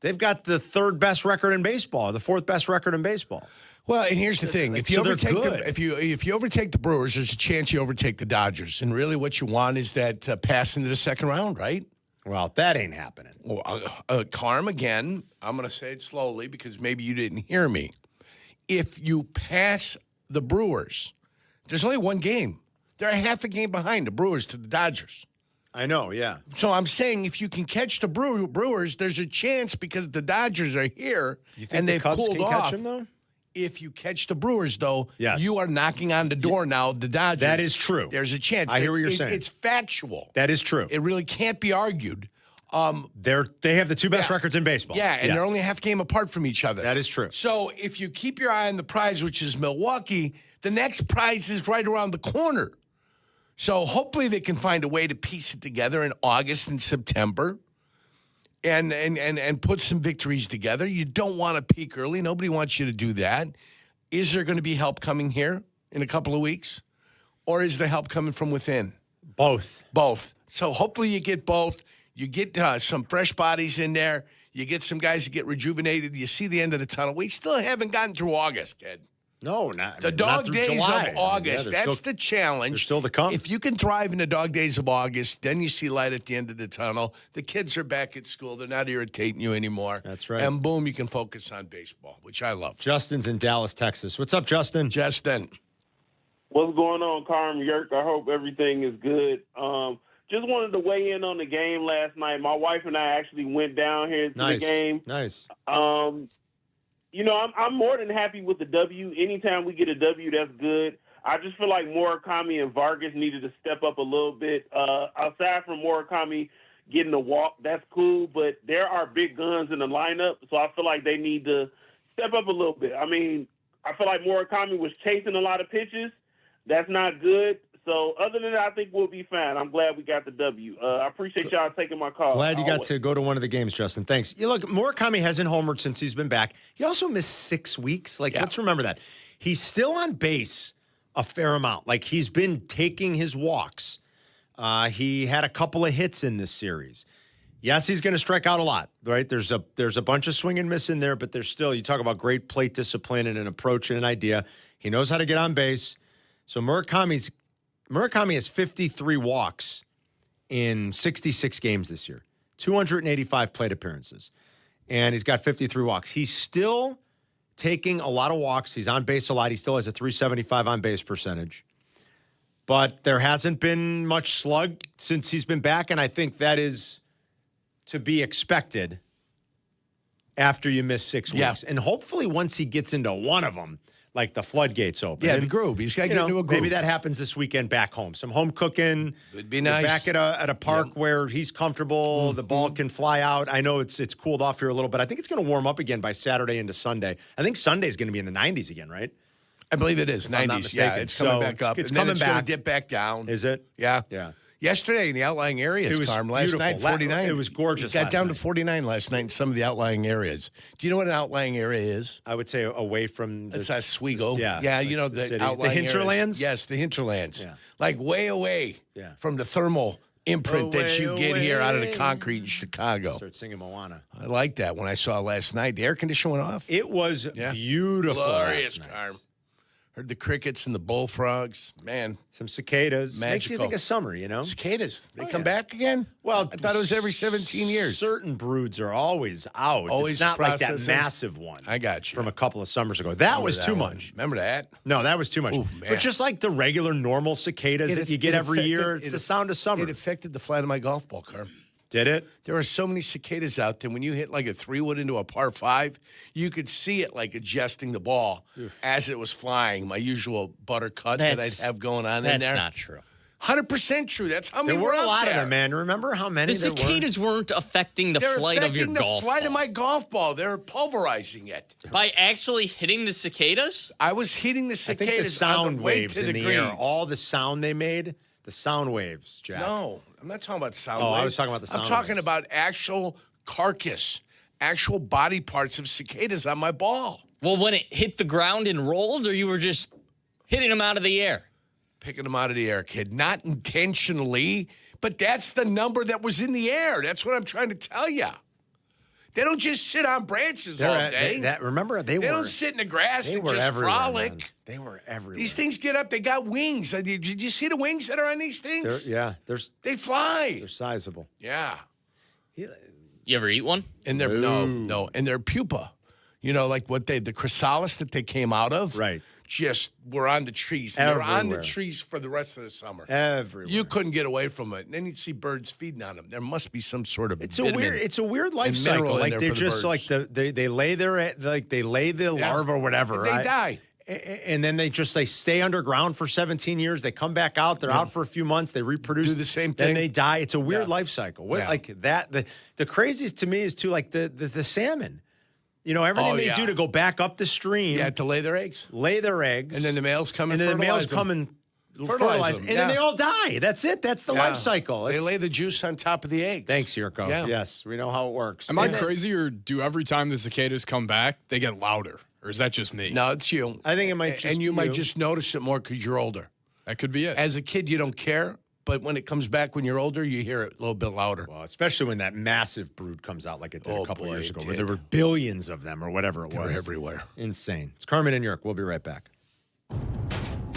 they've got the 3rd best record in baseball, the 4th best record in baseball. Well, and here's the thing: if you overtake the Brewers, there's a chance you overtake the Dodgers. And really, what you want is that pass into the second round, right? Well, that ain't happening. Well, Carm, again, I'm going to say it slowly because maybe you didn't hear me. If you pass the Brewers, there's only 1 game. They're a half a game behind the Brewers to the Dodgers. I know, yeah. So I'm saying if you can catch the Brewers, there's a chance because the Dodgers are here and they've Cubs cooled can off. catch them, though? If you catch the Brewers, though, yes, you are knocking on the door now of the Dodgers. That is true. There's a chance. I hear what you're saying. It's factual. That is true. It really can't be argued. They have the 2 best records in baseball. Yeah, and they're only a half game apart from each other. That is true. So if you keep your eye on the prize, which is Milwaukee, the next prize is right around the corner. So hopefully they can find a way to piece it together in August and September and put some victories together. You don't want to peak early. Nobody wants you to do that. Is there going to be help coming here in a couple of weeks? Or is the help coming from within? Both. So hopefully you get both. You get some fresh bodies in there. You get some guys that get rejuvenated. You see the end of the tunnel. We still haven't gotten through August, kid. No, not the dog days July. of August. Yeah, that's the challenge. They're still to come. If you can thrive in the dog days of August, then you see light at the end of the tunnel. The kids are back at school. They're not irritating you anymore. That's right. And boom, you can focus on baseball, which I love. Justin's in Dallas, Texas. What's up, Justin? Justin. What's going on, Carmen Jurko? I hope everything is good. Just wanted to weigh in on the game last night. My wife and I actually went down here to the game. Nice. I'm more than happy with the W. Anytime we get a W, that's good. I just feel like Murakami and Vargas needed to step up a little bit. Aside from Murakami getting a walk, that's cool, but there are big guns in the lineup, so I feel like they need to step up a little bit. I mean, I feel like Murakami was chasing a lot of pitches. That's not good. So other than that, I think we'll be fine. I'm glad we got the W. I appreciate y'all taking my call. Glad you got to go to one of the games, Justin. Thanks. Look, Murakami hasn't homered since he's been back. He also missed 6 weeks. Let's remember that. He's still on base a fair amount. Like, he's been taking his walks. He had a couple of hits in this series. Yes, he's going to strike out a lot, right? There's a bunch of swing and miss in there, but there's still, you talk about great plate discipline and an approach and an idea. He knows how to get on base. So Murakami has 53 walks in 66 games this year, 285 plate appearances, and he's got 53 walks. He's still taking a lot of walks. He's on base a lot. He still has a 375 on base percentage, but there hasn't been much slug since he's been back, and I think that is to be expected after you miss 6 weeks. And hopefully once he gets into one of them, like the floodgates open. Yeah, the groove. He's got to get into a groove. Maybe that happens this weekend back home. Some home cooking. Would be nice. Back at a park where he's comfortable. The ball can fly out. I know it's cooled off here a little bit. I think it's going to warm up again by Saturday into Sunday. I think Sunday's going to be in the 90s again, right? I believe it is. 90s. Yeah, it's coming back up. It's and then coming it's back. going to dip back down. Is it? Yeah. Yeah. Yesterday in the outlying areas, Carm, last night, 49. It was gorgeous. It got down to 49 last night in some of the outlying areas. Do you know what an outlying area is? I would say away from It's Oswego. Yeah. Yeah, you know, the the outlying The hinterlands? areas. Yes, the hinterlands. Yeah. Like way away from the thermal imprint that you get here out of the concrete in Chicago. Start singing Moana. I like that when I saw last night. The air conditioner went off. It was beautiful. Glorious, last night. Carm. Heard the crickets and the bullfrogs. Man. Some cicadas. Magical. Makes you think of summer, you know? Cicadas. They come back again? Well, I thought it was every 17 years. Certain broods are always out. Always it's not like that processing. massive one. I got you. From a couple of summers ago. That was too one. much. Remember that? No, that was too much. Ooh, man. But just like the regular normal cicadas that you get every year, it's the sound of summer. It affected the flight of my golf ball, Carm. Did it? There are so many cicadas out there. When you hit like a 3-wood into a par 5, you could see it like adjusting the ball as it was flying. My usual butter cut that I'd have going on in there. That's not true. 100% true. That's how many There were a out lot there. of them, man. Remember how many The there were? cicadas weren't affecting the They're flight of your affecting the golf flight ball. of my golf ball. They're pulverizing it. By actually hitting the cicadas? I was hitting the I think cicadas the sound on the way waves to in the the greens. air, all the sound they made, the sound waves, Jack. No, I'm not talking about sound Oh, waves. I was talking about the sound I'm talking waves. about actual carcass, actual body parts of cicadas on my ball. Well, when it hit the ground and rolled, or you were just hitting them out of the air? Picking them out of the air, kid. Not intentionally, but that's the number that was in the air. That's what I'm trying to tell you. They don't just sit on branches all day. Remember, they don't sit in the grass they and were just everywhere, frolic. man. They were everywhere. These things get up. They got wings. Did you see the wings that are on these things? They fly. They're sizable. Yeah. You ever eat one? And they're no, and their pupa. You know, like the chrysalis that they came out of. Right. Just were on the trees. And they're on the Everywhere. trees for the rest of the summer. Everywhere. You couldn't get away from it. And then you'd see birds feeding on them. There must be some sort of It's a weird life cycle. Like they just like they lay the larva or whatever. And they die. And then they stay underground for 17 years. They come back out. They're out for a few months. They reproduce. Do the same Then thing. they die. It's a weird life cycle. Like that. The craziest to me is too like the salmon. You know, everything they do to go back up the stream. Yeah, to lay their eggs. Lay their eggs. And then the males come and then the fertilize males come them. and fertilize. And then they all die. That's it. That's the life cycle. They lay the juice on top of the egg. Thanks, Jurko. Yeah. Yes, we know how it works. Am I crazy, or do every time the cicadas come back, they get louder? Or is that just me? No, it's you. I think it might just And you be might you. just notice it more because you're older. That could be it. As a kid, you don't care. But when it comes back when you're older, you hear it a little bit louder. Well, especially when that massive brood comes out like it did a couple boy, years it ago, where did. there were billions of them or whatever it They was. were everywhere. Insane. It's Carmen and Jurko. We'll be right back.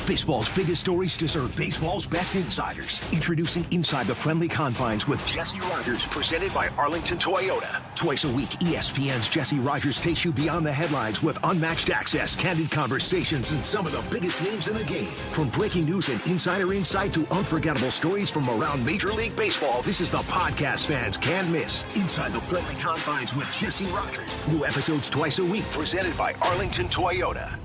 Baseball's biggest stories deserve baseball's best insiders. Introducing Inside the Friendly Confines with Jesse Rogers, presented by Arlington Toyota. Twice a week, ESPN's Jesse Rogers takes you beyond the headlines with unmatched access, candid conversations, and some of the biggest names in the game. From breaking news and insider insight to unforgettable stories from around Major League Baseball, this is the podcast fans can't miss. Inside the Friendly Confines with Jesse Rogers. New episodes twice a week, presented by Arlington Toyota.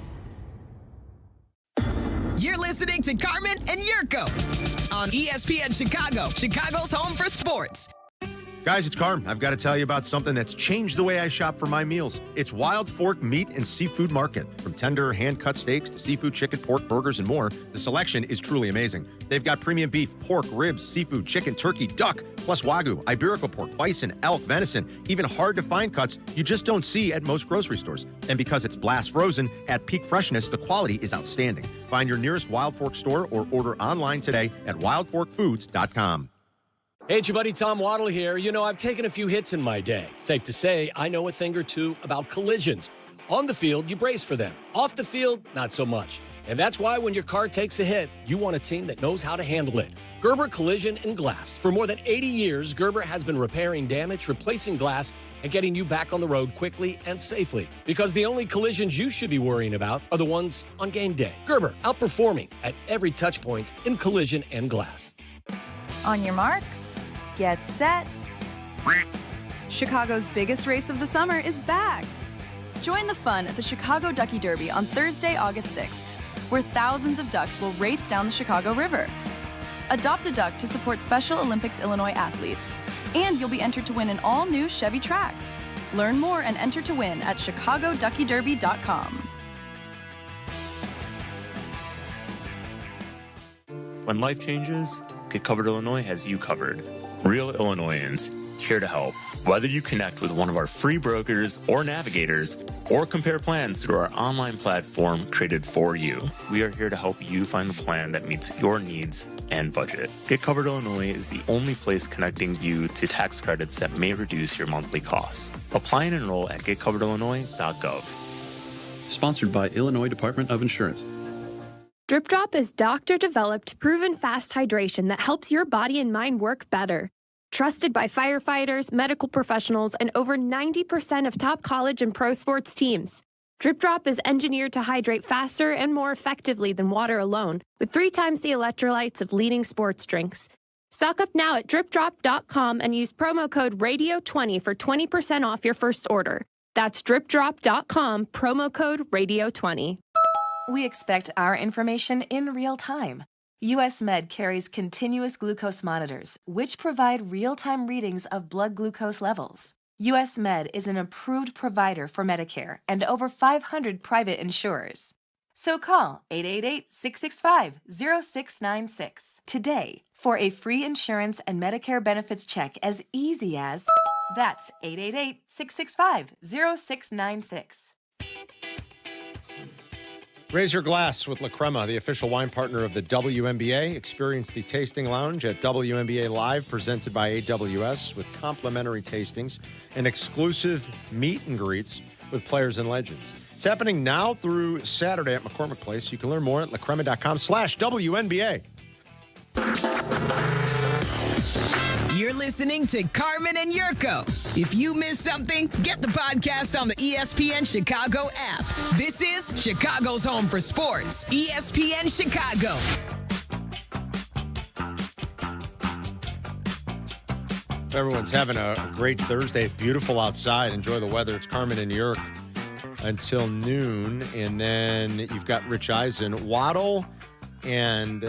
You're listening to Carmen and Jurko on ESPN Chicago, Chicago's home for sports. Guys, it's Carm. I've got to tell you about something that's changed the way I shop for my meals. It's Wild Fork Meat and Seafood Market. From tender hand-cut steaks to seafood, chicken, pork, burgers, and more, the selection is truly amazing. They've got premium beef, pork, ribs, seafood, chicken, turkey, duck, plus Wagyu, Iberico pork, bison, elk, venison, even hard-to-find cuts you just don't see at most grocery stores. And because it's blast frozen, at peak freshness, the quality is outstanding. Find your nearest Wild Fork store or order online today at wildforkfoods.com. Hey, it's your buddy Tom Waddle here. You know, I've taken a few hits in my day. Safe to say, I know a thing or two about collisions. On the field, you brace for them. Off the field, not so much. And that's why when your car takes a hit, you want a team that knows how to handle it. Gerber Collision and Glass. For more than 80 years, Gerber has been repairing damage, replacing glass, and getting you back on the road quickly and safely. Because the only collisions you should be worrying about are the ones on game day. Gerber, outperforming at every touch point in collision and glass. On your marks. Get set. Chicago's biggest race of the summer is back. Join the fun at the Chicago Ducky Derby on Thursday, August 6th, where thousands of ducks will race down the Chicago River. Adopt a duck to support Special Olympics Illinois athletes, and you'll be entered to win an all-new Chevy Trax. Learn more and enter to win at chicagoduckyderby.com. When life changes, Get Covered Illinois has you covered. Real Illinoisans, here to help. Whether you connect with one of our free brokers or navigators, or compare plans through our online platform created for you, we are here to help you find the plan that meets your needs and budget. Get Covered Illinois is the only place connecting you to tax credits that may reduce your monthly costs. Apply and enroll at getcoveredillinois.gov. Sponsored by Illinois Department of Insurance. Drip Drop is doctor-developed, proven fast hydration that helps your body and mind work better. Trusted by firefighters, medical professionals, and over 90% of top college and pro sports teams. Drip Drop is engineered to hydrate faster and more effectively than water alone, with 3 times the electrolytes of leading sports drinks. Stock up now at dripdrop.com and use promo code RADIO20 for 20% off your first order. That's dripdrop.com, promo code RADIO20. We expect our information in real time. US Med carries continuous glucose monitors, which provide real-time readings of blood glucose levels. US Med is an approved provider for Medicare and over 500 private insurers. So call 888-665-0696 today for a free insurance and Medicare benefits check as easy as... That's 888-665-0696. Raise your glass with La Crema, the official wine partner of the WNBA. Experience the Tasting Lounge at WNBA Live, presented by AWS, with complimentary tastings and exclusive meet and greets with players and legends. It's happening now through Saturday at McCormick Place. You can learn more at lacrema.com/WNBA. You're listening to Carmen and Jurko. If you missed something, get the podcast on the ESPN Chicago app. This is Chicago's home for sports, ESPN Chicago. Everyone's having a great Thursday. It's beautiful outside. Enjoy the weather. It's Carmen and Jurk until noon. And then you've got Rich Eisen, Waddle, and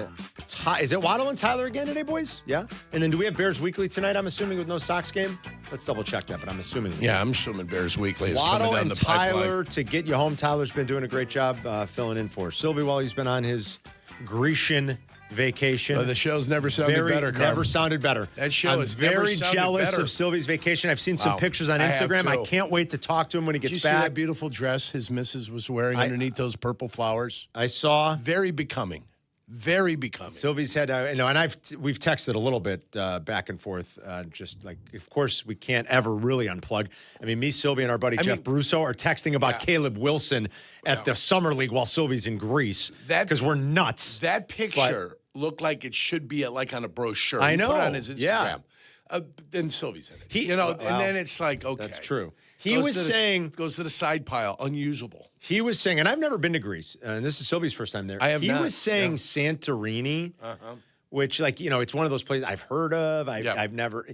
is it Waddle and Tyler again today, boys? Yeah. And then do we have Bears Weekly tonight, I'm assuming, with no Sox game? Let's double check that, but I'm assuming. Yeah, I'm assuming Bears Weekly is Waddle coming down and the Tyler pipeline. to get you home. Tyler's been doing a great job filling in for Silvy while he's been on his Grecian vacation. The show's never sounded better, Carm. Never sounded better. That show is very jealous of Silvy's vacation. I've seen some pictures on Instagram. I can't wait to talk to him when he gets Did you back. see that beautiful dress his missus was wearing underneath those purple flowers? I saw. Very becoming. Very becoming. Sylvie's had, and we've texted a little bit back and forth. Just like, of course, we can't ever really unplug. I mean, me, Sylvie, and our buddy Jeff Brusso are texting about Caleb Wilson at the Summer League while Sylvie's in Greece because we're nuts. That picture looked like it should be like on a brochure. I know. He put it on his Instagram. Yeah. Then Sylvie's in it. And then it's like, okay. That's true. He was saying goes to the side pile, unusable. He was saying, and I've never been to Greece, and this is Sylvie's first time there. I have not. He was saying Santorini, which, like, it's one of those places I've heard of. I've never.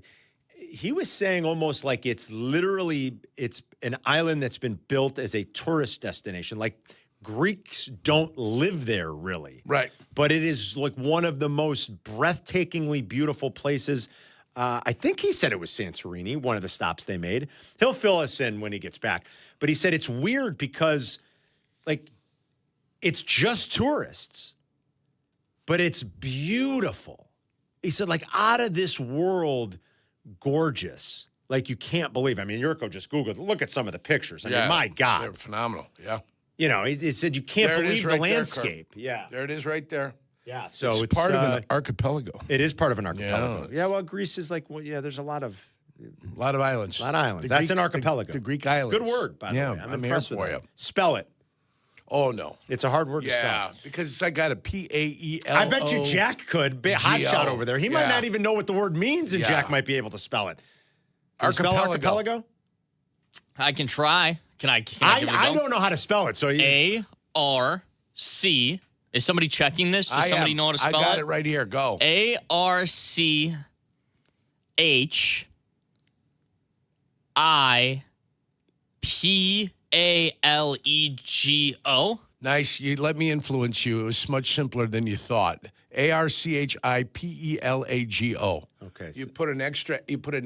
He was saying almost like it's an island that's been built as a tourist destination. Like, Greeks don't live there really, right? But it is like one of the most breathtakingly beautiful places. I think he said it was Santorini, one of the stops they made. He'll fill us in when he gets back. But he said it's weird because, like, it's just tourists, but it's beautiful. He said, like, out of this world, gorgeous. Like, you can't believe. I mean, Jurko just Googled. Look at some of the pictures. I mean, my God. They're phenomenal. Yeah. He said you can't believe the landscape. There it is right there. Yeah, so it's part of an archipelago. It is part of an archipelago. Yeah, well, Greece is like, there's a lot of islands. A lot of islands. That's an archipelago. The Greek islands. Good word, by the way. I'm impressed with for that. you. Spell it. Oh, no. It's a hard word to spell. Yeah, because I got a P-A-E-L-O. I bet you Jack could. Hot shot over there. He might not even know what the word means, and Jack might be able to spell it. Can you spell archipelago? I can try. Can I don't know how to spell it. So A-R-C. Is somebody checking this? Does somebody know how to spell it? I got it right here. Go. A-R-C-H-I-P-A-L-E-G-O. Nice. You let me influence you. It was much simpler than you thought. A-R-C-H-I-P-E-L-A-G-O. Okay. You put an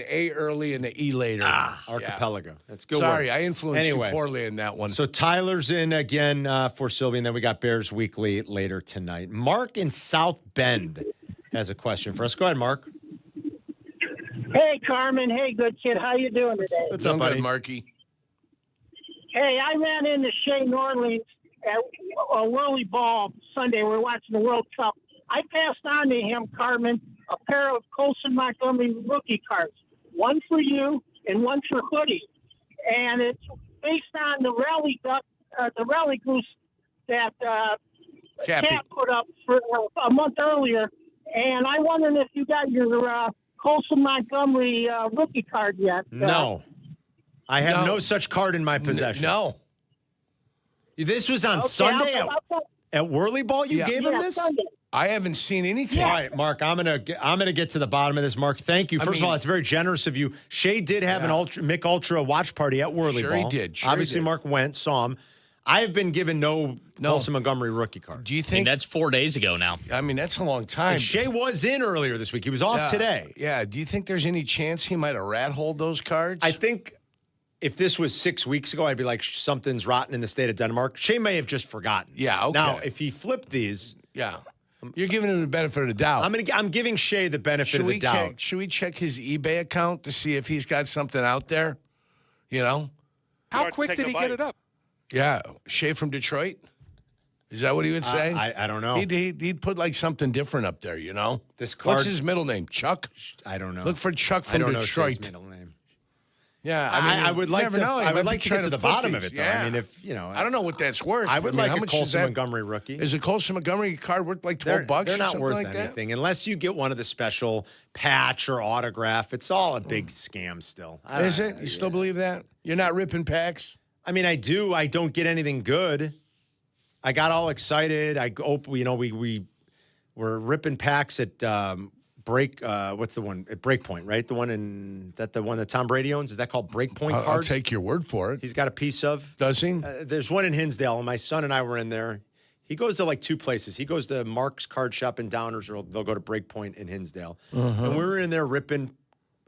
A early and an E later. Archipelago. That's good. Sorry, work. I influenced you poorly in that one. So Tyler's in again for Sylvie, and then we got Bears Weekly later tonight. Mark in South Bend has a question for us. Go ahead, Mark. Hey, Carmen. Hey, good kid. How you doing today? What's up, buddy? Marky. Hey, I ran into Shea Norley at a Whirly Ball Sunday. We were watching the World Cup. I passed on to him, Carmen, a pair of Colson Montgomery rookie cards, one for you and one for Hoodie. And it's based on the rally duck, the rally goose that Kap put up for a month earlier. And I'm wondering if you got your Colson Montgomery rookie card yet. No. I have no such card in my possession. No. This was on Sunday At Whirly Ball, you gave him this? Sunday. I haven't seen anything. All right, Mark, I'm gonna get to the bottom of this. Mark, thank you. First of all, it's very generous of you. Shay did have an Mick Ultra watch party at Whirly Ball. Sure he did. Obviously, Mark went, saw him. I have been given no Colson Montgomery rookie card. Do you think that's 4 days ago now? I mean, that's a long time. And Shay was in earlier this week. He was off today. Yeah. Do you think there's any chance he might have rat-holed those cards? I think if this was 6 weeks ago, I'd be like, something's rotten in the state of Denmark. Shay may have just forgotten. Yeah, okay. Now, if he flipped these... Yeah. You're giving him the benefit of the doubt. I'm giving Shay the benefit of the doubt. Should we check his eBay account to see if he's got something out there? You know? How quick did he get it up? Yeah. Shay from Detroit? Is that what he would say? I don't know. He'd put like something different up there, you know? This card, what's his middle name? Chuck? I don't know. Look for Chuck from Detroit. Know Shay's middle name. Yeah, I would like to. Know. I would like to get to the bottom of it, though. Yeah. I mean, if you know, I don't know what that's worth. I would like how a much Colson Montgomery rookie. Is a Colson Montgomery card worth like $12 They're or not something worth like anything that? unless you get one of the special patch or autograph. It's all a big scam still. Is it? You still believe that? You're not ripping packs? I mean, I do. I don't get anything good. I got all excited. We were ripping packs at what's the one at Breakpoint, right? The one that Tom Brady owns. Is that called Breakpoint cards? I'll take your word for it. He's got a piece of. Does he? There's one in Hinsdale, and my son and I were in there. He goes to like two places. He goes to Mark's Card Shop in Downers, or they'll go to Breakpoint in Hinsdale. And we were in there ripping.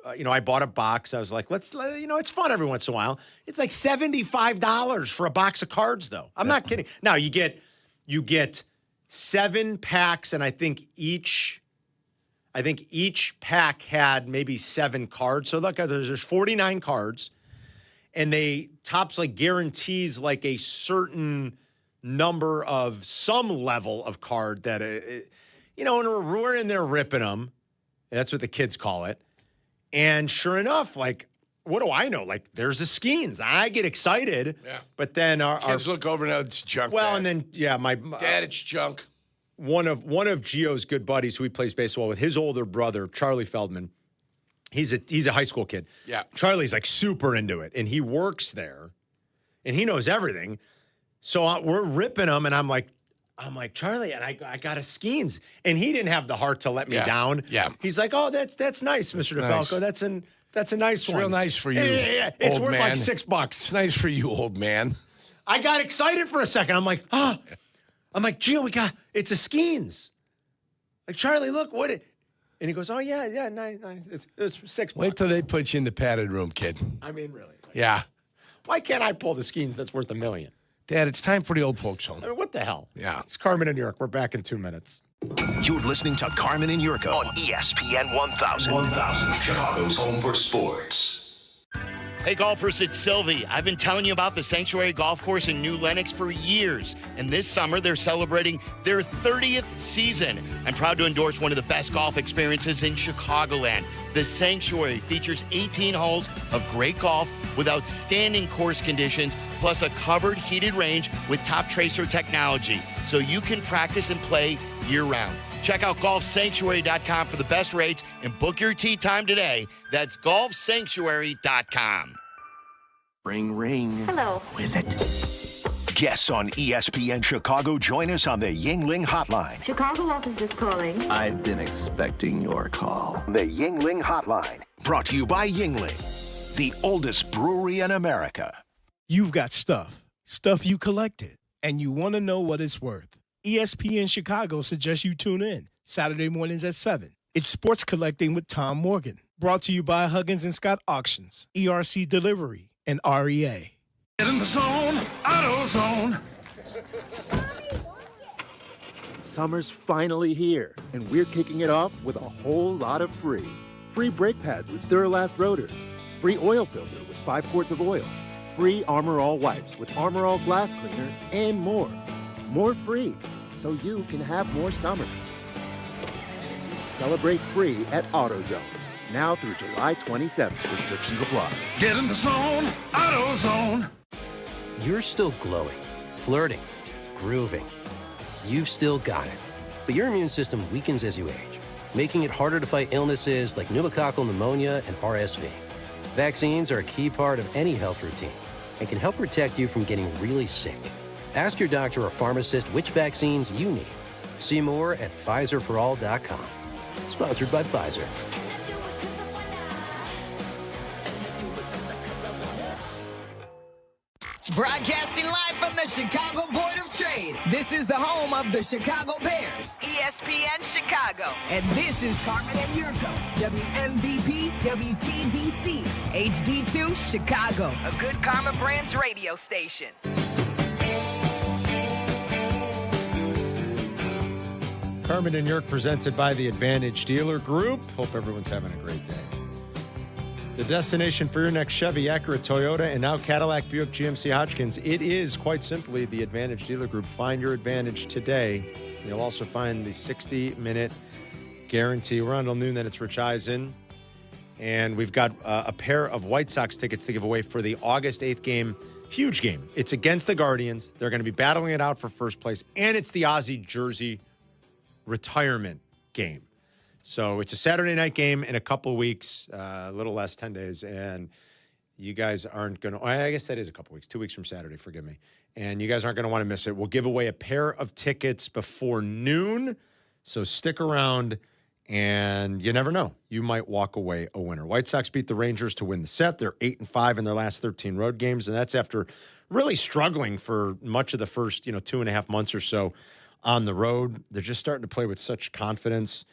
I bought a box. I was like, it's fun every once in a while. It's like $75 for a box of cards, though. I'm not kidding. Now you get 7 packs, and I think each pack had maybe 7 cards. So look, there's 49 cards, and Topps like guarantees like a certain number of some level of card that and we're in there ripping them. That's what the kids call it. And sure enough, like, what do I know? Like, there's the Skeens. I get excited. Yeah. But then our kids look over now, it's junk. Well, Dad. And then my Dad, it's junk. One of Gio's good buddies who he plays baseball with, his older brother, Charlie Feldman. He's a high school kid. Yeah. Charlie's like super into it, and he works there, and he knows everything. So we're ripping them, and I'm like, Charlie, and I got a Skeens, and he didn't have the heart to let me down. Yeah. He's like, oh, that's nice, Mr. DeFalco. Nice. That's a nice one. It's real nice for you. Yeah. It's worth man. like $6. It's nice for you, old man. I got excited for a second. I'm like, Gio, it's a Skeens. Like, Charlie, look, and he goes, oh, yeah, nice. It's $6. Wait till they put you in the padded room, kid. I mean, really. Yeah. Why can't I pull the Skeens that's worth $1 million? Dad, it's time for the old folks home. I mean, what the hell? Yeah. It's Carmen and York. We're back in 2 minutes. You're listening to Carmen and Yurko on ESPN 1000. 1000, Chicago's home for sports. Hey golfers, it's Silvy. I've been telling you about the Sanctuary Golf Course in New Lenox for years, and this summer they're celebrating their 30th season. I'm proud to endorse one of the best golf experiences in Chicagoland. The Sanctuary features 18 holes of great golf with outstanding course conditions, plus a covered heated range with top tracer technology, so you can practice and play year-round. Check out golfsanctuary.com for the best rates and book your tee time today. That's golfsanctuary.com. Ring, ring. Hello. Who is it? Guests on ESPN Chicago join us on the Yingling Hotline. Chicago office is calling. I've been expecting your call. The Yingling Hotline, brought to you by Yingling, the oldest brewery in America. You've got stuff you collected, and you want to know what it's worth. ESPN Chicago suggests you tune in Saturday mornings at 7. It's Sports Collecting with Tom Morgan, brought to you by Huggins & Scott Auctions, ERC Delivery, and REA. Get in the zone, AutoZone. Summer's finally here, and we're kicking it off with a whole lot of free. Free brake pads with Duralast rotors, free oil filter with 5 quarts of oil, free Armor All wipes with Armor All glass cleaner, and more. More free, so you can have more summer. Celebrate free at AutoZone, now through July 27th. Restrictions apply. Get in the zone, AutoZone. You're still glowing, flirting, grooving. You've still got it. But your immune system weakens as you age, making it harder to fight illnesses like pneumococcal pneumonia and RSV. Vaccines are a key part of any health routine and can help protect you from getting really sick. Ask your doctor or pharmacist which vaccines you need. See more at PfizerForAll.com. Sponsored by Pfizer. Broadcasting live from the Chicago Board of Trade. This is the home of the Chicago Bears, ESPN Chicago. And this is Carmen and Jurko, WMVP, WTBC, HD2, Chicago, a Good Karma Brands radio station. Carmen and Jurko presented by the Advantage Dealer Group. Hope everyone's having a great day. The destination for your next Chevy, Acura, Toyota, and now Cadillac, Buick, GMC, Hodgkins. It is quite simply the Advantage Dealer Group. Find your advantage today. You'll also find the 60-minute guarantee. We're on until noon, then it's Rich Eisen. And we've got a pair of White Sox tickets to give away for the August 8th game. Huge game. It's against the Guardians. They're going to be battling it out for first place. And it's the Ozzie jersey retirement game. So it's a Saturday night game in a couple of weeks, a little less, 10 days. And you guys aren't going to, I guess that is a couple of weeks, 2 weeks from Saturday, forgive me. And you guys aren't going to want to miss it. We'll give away a pair of tickets before noon. So stick around, and you never know. You might walk away a winner. White Sox beat the Rangers to win the set. They're 8-5 in their last 13 road games. And that's after really struggling for much of the first, 2.5 months or so on the road. They're just starting to play with such confidence.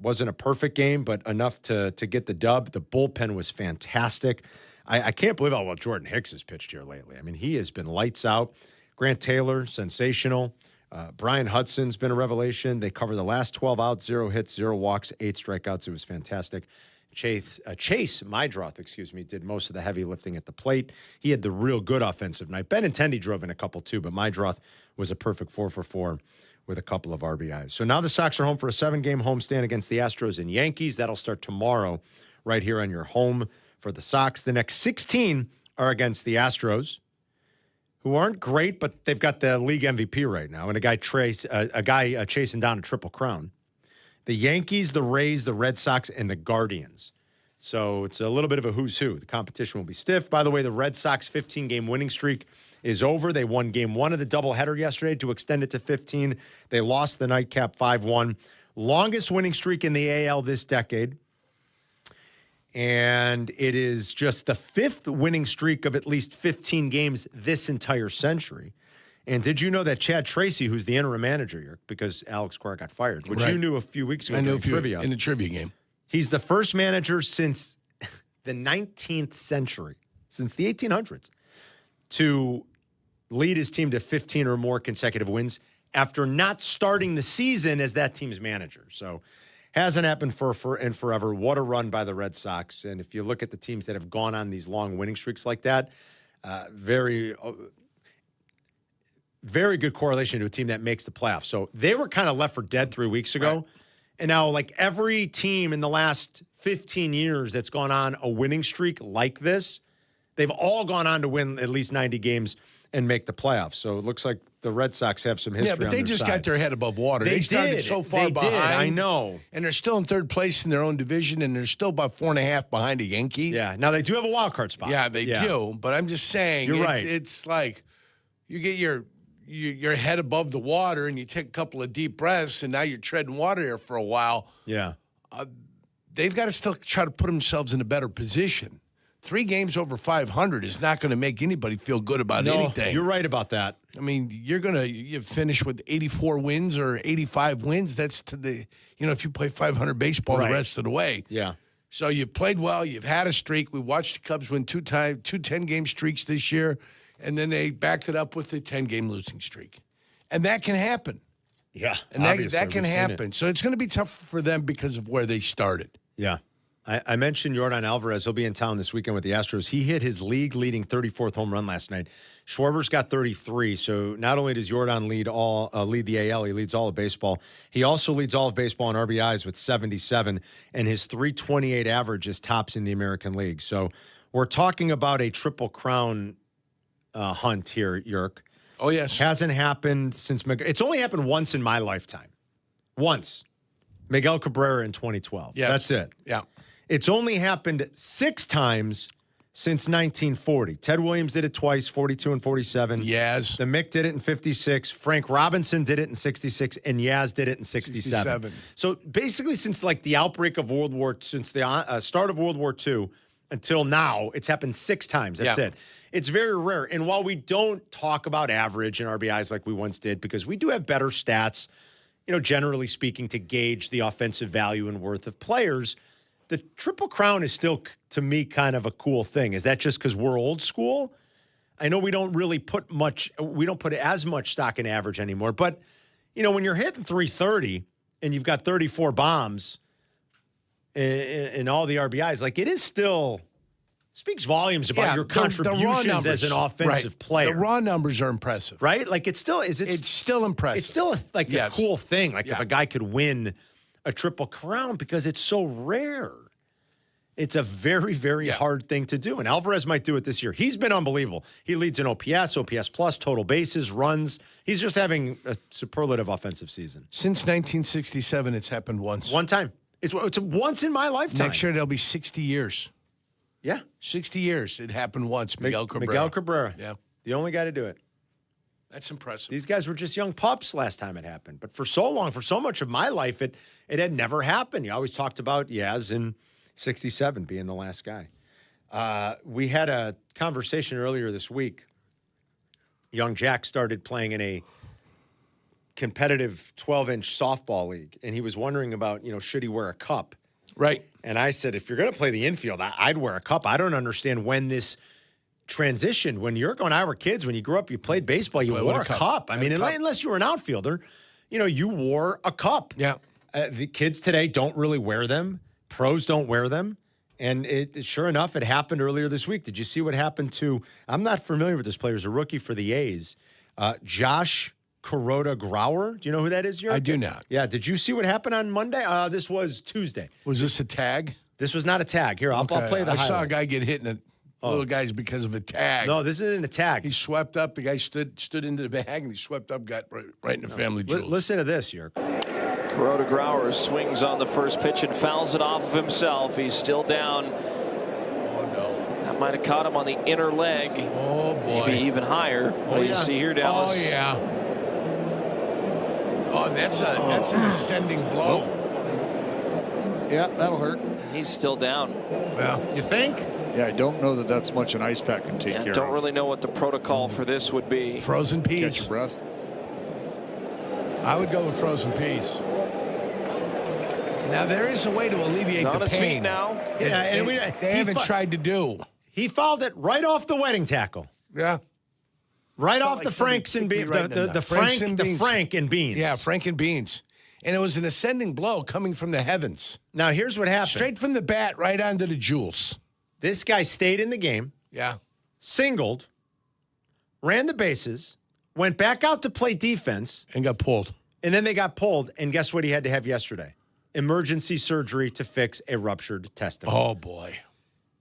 Wasn't a perfect game, but enough to get the dub. The bullpen was fantastic. I can't believe how well Jordan Hicks has pitched here lately. I mean, he has been lights out. Grant Taylor, sensational. Brian Hudson's been a revelation. They covered the last 12 outs, 0 hits, 0 walks, 8 strikeouts. It was fantastic. Chase Mydroth, did most of the heavy lifting at the plate. He had the real good offensive night. Benintendi drove in a couple too, but Mydroth was a perfect 4 for 4. With a couple of RBIs. So now the Sox are home for a 7-game homestand against the Astros and Yankees. That'll start tomorrow right here on your home for the Sox. The next 16 are against the Astros, who aren't great, but they've got the league MVP right now, and a guy chasing down a triple crown. The Yankees, the Rays, the Red Sox, and the Guardians. So it's a little bit of a who's who. The competition will be stiff. By the way, the Red Sox 15-game winning streak is over. They won game 1 of the doubleheader yesterday to extend it to 15. They lost the nightcap 5-1. Longest winning streak in the AL this decade. And it is just the 5th winning streak of at least 15 games this entire century. And did you know that Chad Tracy, who's the interim manager here, because Alex Cora got fired, which you knew a few weeks ago I knew in trivia. In the trivia game. He's the first manager since the 19th century, since the 1800s, to lead his team to 15 or more consecutive wins after not starting the season as that team's manager. So hasn't happened for forever. What a run by the Red Sox. And if you look at the teams that have gone on these long winning streaks like that, very good correlation to a team that makes the playoffs. So they were kind of left for dead 3 weeks ago. Right. And now, like every team in the last 15 years that's gone on a winning streak like this, they've all gone on to win at least 90 games and make the playoffs. So it looks like the Red Sox have some history. Yeah, but they just got their head above water. They started did. so far they behind. Did. I know. And they're still in 3rd place in their own division, and they're still about 4.5 behind the Yankees. Yeah. Now they do have a wild card spot. Yeah, they do. But I'm just saying, You're right. It's like you get your head above the water, and you take a couple of deep breaths, and now you're treading water here for a while. Yeah. They've got to still try to put themselves in a better position. 3 games over 500 is not going to make anybody feel good about anything. You're right about that. I mean, you finish with 84 wins or 85 wins. That's to the, if you play 500 baseball the rest of the way. Yeah. So you've played well. You've had a streak. We watched the Cubs win 2 10-game streaks this year, and then they backed it up with a 10-game losing streak. And that can happen. Yeah. And that can happen. So it's going to be tough for them because of where they started. Yeah. I mentioned Yordan Alvarez. He'll be in town this weekend with the Astros. He hit his league-leading 34th home run last night. Schwarber's got 33. So not only does Yordan lead the AL, he leads all of baseball. He also leads all of baseball in RBIs with 77, and his .328 average is tops in the American League. So we're talking about a triple crown hunt here, Yerk. Oh, yes. Hasn't happened since it's only happened once in my lifetime. Once. Miguel Cabrera in 2012. Yes. That's it. Yeah. It's only happened 6 times since 1940. Ted Williams did it twice, 42 and 47. Yaz. The Mick did it in 56. Frank Robinson did it in 66, and Yaz did it in 67. So basically, since like the outbreak of World War, since the start of World War II until now, it's happened 6 times. That's it. It's very rare. And while we don't talk about average and RBIs like we once did, because we do have better stats, generally speaking, to gauge the offensive value and worth of players, the Triple Crown is still, to me, kind of a cool thing. Is that just because we're old school? I know we don't really put as much stock in average anymore. But, when you're hitting 330 and you've got 34 bombs in all the RBIs, like it is still speaks volumes about your contributions as an offensive player. The raw numbers are impressive. Right? Like it's still impressive. It's still a cool thing. Like if a guy could win a Triple Crown because it's so rare. It's a very, very hard thing to do. And Alvarez might do it this year. He's been unbelievable. He leads in OPS plus, total bases, runs. He's just having a superlative offensive season. Since 1967, it's happened once. One time. It's once in my lifetime. Next year, there'll be 60 years. Yeah. 60 years. It happened once. Miguel Cabrera. Miguel Cabrera. Yeah. The only guy to do it. That's impressive. These guys were just young pups last time it happened. But for so long, for so much of my life, it had never happened. You always talked about Yaz in 67 being the last guy. We had a conversation earlier this week. Young Jack started playing in a competitive 12-inch softball league, and he was wondering about, should he wear a cup? Right. And I said, if you're going to play the infield, I'd wear a cup. I don't understand when this transitioned. When Jurko and I were kids, when you grew up, you played baseball, you wore a cup. I mean, unless you were an outfielder, you wore a cup. Yeah. The kids today don't really wear them. Pros don't wear them. And sure enough, it happened earlier this week. Did you see what happened to, I'm not familiar with this player, he's a rookie for the A's, Josh Kuroda Grauer. Do you know who that is, Jurko? I do not. Yeah. Did you see what happened on Monday? This was Tuesday. Was this a tag? This was not a tag. Here, I'll play the highlight. I saw a guy get hit in the little guys because of a tag. No, this isn't a tag. He swept up. The guy stood into the bag, and he swept up, got right in the family jewels. Listen to this, Jurko. Kuroda Grauer swings on the first pitch and fouls it off of himself. He's still down. Oh, no. That might have caught him on the inner leg. Oh, boy. Maybe even higher. What do you see here, Dallas? Oh, yeah. Oh, that's an ascending blow. Yeah, that'll hurt. He's still down. Well, you think? Yeah, I don't know that that's much an ice pack can take care of. Don't really know what the protocol for this would be. Frozen peas. Catch your breath. I would go with frozen peas. Now, there is a way to alleviate on the his pain. feet now. Yeah, they haven't tried to do. He fouled it right off the wedding tackle. Yeah. Right off the Franks and Beans. The Frank and Beans. Yeah, Frank and Beans. And it was an ascending blow coming from the heavens. Now, here's what happened. Straight from the bat, right onto the jewels. This guy stayed in the game. Yeah. Singled. Ran the bases. Went back out to play defense. And got pulled. And then they got pulled. And guess what he had to have yesterday? Emergency surgery to fix a ruptured testicle. Oh, boy.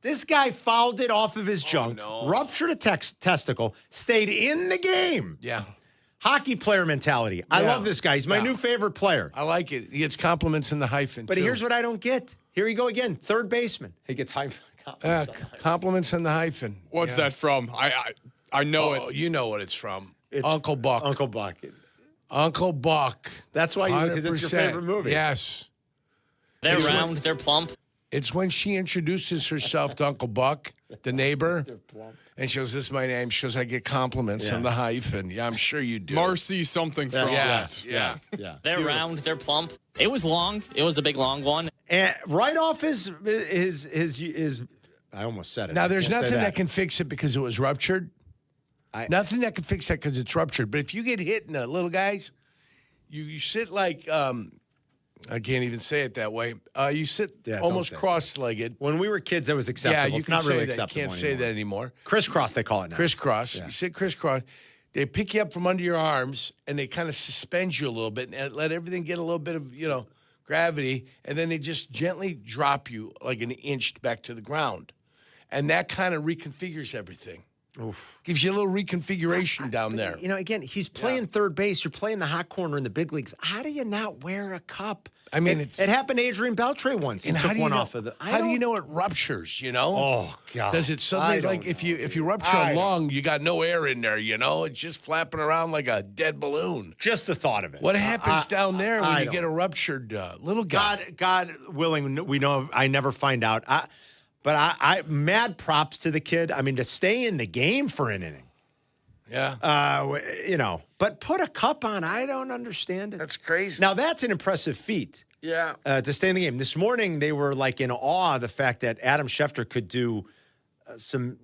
This guy fouled it off of his junk, ruptured a testicle, stayed in the game. Yeah. Hockey player mentality. I love this guy. He's my new favorite player. I like it. He gets compliments in the hyphen, But here's what I don't get. Here you go again. Third baseman. He gets compliments in the hyphen. What's that from? I know it. You know what it's from. It's Uncle Buck. Uncle Buck. Uncle Buck. That's why because it's your favorite movie. Yes. They're round. They're plump. It's when she introduces herself to Uncle Buck, the neighbor, and she goes, "This is my name." She goes, "I get compliments on the hyphen." Yeah, I'm sure you do. Marcy something Frost. Yeah. They're round. They're plump. It was long. It was a big long one. And right off his I almost said it. Now there's nothing that can fix it because it was ruptured. Nothing that can fix that because it's ruptured. But if you get hit in the little guys, you sit like. I can't even say it that way. You sit almost cross-legged. When we were kids, that was acceptable. Yeah, it's not really acceptable. You can't say that anymore. Crisscross, they call it now. Crisscross. Yeah. You sit crisscross. They pick you up from under your arms, and they kind of suspend you a little bit and let everything get a little bit of, gravity, and then they just gently drop you like an inch back to the ground. And that kind of reconfigures everything. Oof. Gives you a little reconfiguration down there. You know, again, he's playing third base. You're playing the hot corner in the big leagues. How do you not wear a cup? I mean, it happened to Adrian Beltre once. He took one off of the. How do you know it ruptures? You know? Oh God! Does it suddenly if you rupture a lung, you got no air in there? You know, it's just flapping around like a dead balloon. Just the thought of it. What happens down there when you get a ruptured little guy? God willing, we know. I never find out. But I mad props to the kid. I mean, to stay in the game for an inning. Yeah. You know, but put a cup on. I don't understand it. That's crazy. Now, that's an impressive feat. Yeah. To stay in the game. This morning, they were like in awe of the fact that Adam Schefter could do some,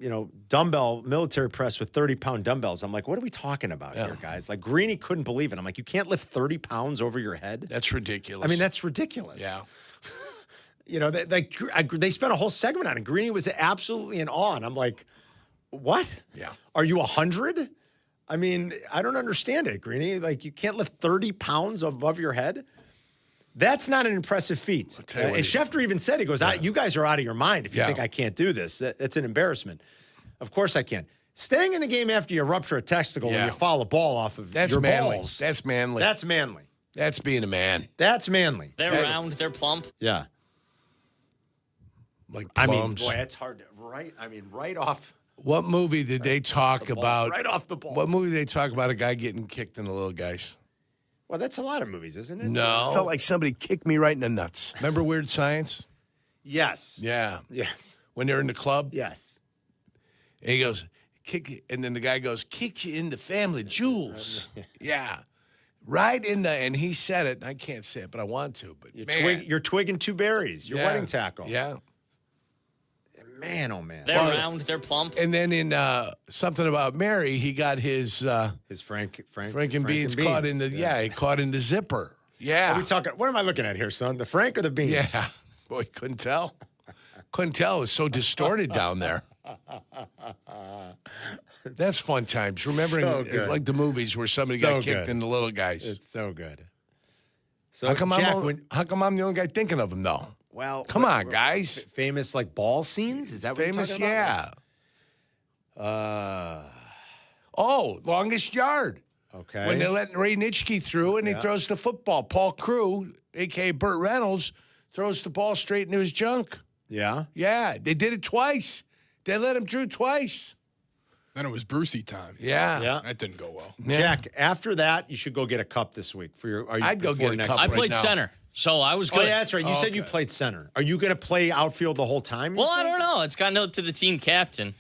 dumbbell military press with 30-pound dumbbells. I'm like, what are we talking about here, guys? Like, Greeny couldn't believe it. I'm like, you can't lift 30 pounds over your head? That's ridiculous. I mean, that's ridiculous. Yeah. They spent a whole segment on it. Greeny was absolutely in awe. And I'm like, what? Yeah. Are you 100? I mean, I don't understand it, Greeny. Like, you can't lift 30 pounds above your head? That's not an impressive feat. And Schefter even said, he goes, you guys are out of your mind if you think I can't do this. That's an embarrassment. Of course I can. Staying in the game after you rupture a testicle when you foul a ball off of your balls. That's manly. That's manly. That's being a man. That's manly. They're round. They're plump. Yeah. Like I plums. mean, boy, it's hard to right off. What movie did they talk about? Right off the ball. What movie did they talk about a guy getting kicked in the little guys? Well, that's a lot of movies, isn't it? No. Felt like somebody kicked me right in the nuts. Remember Weird Science? Yes. Yeah. Yes. When they're in the club? Yes. And he goes, and then the guy goes, kicked you in the family jewels. Yeah. Right in the, and he said it, and I can't say it, but I want to. But you're twigging two berries, your wedding tackle. Yeah. Man, oh man. They're round, they're plump. And then in something about Mary, he got his Frank and Beans caught in the he caught in the zipper. Yeah. Are we talking? What am I looking at here, son? The Frank or the Beans? Yeah. Boy, couldn't tell. Couldn't tell. It was so distorted down there. That's fun times. Remembering like the movies where somebody got kicked in the little guys. It's so good. So how come Jack, I'm the only guy thinking of them though? Well, come on, guys. Famous like ball scenes? Is that what famous? You're talking Yeah. about? Longest yard. Okay. When they let Ray Nitschke through and he throws the football. Paul Crew, a.k.a. Burt Reynolds, throws the ball straight into his junk. Yeah? Yeah. They did it twice. They let him through twice. Then it was Brucey time. Yeah. That didn't go well. Yeah. Jack, after that, you should go get a cup this week for your. I'd go get a cup. I played center, so I was good. Oh, yeah, that's right. You said you played center. Are you going to play outfield the whole time? Well, I don't know. It's kind of up to the team captain.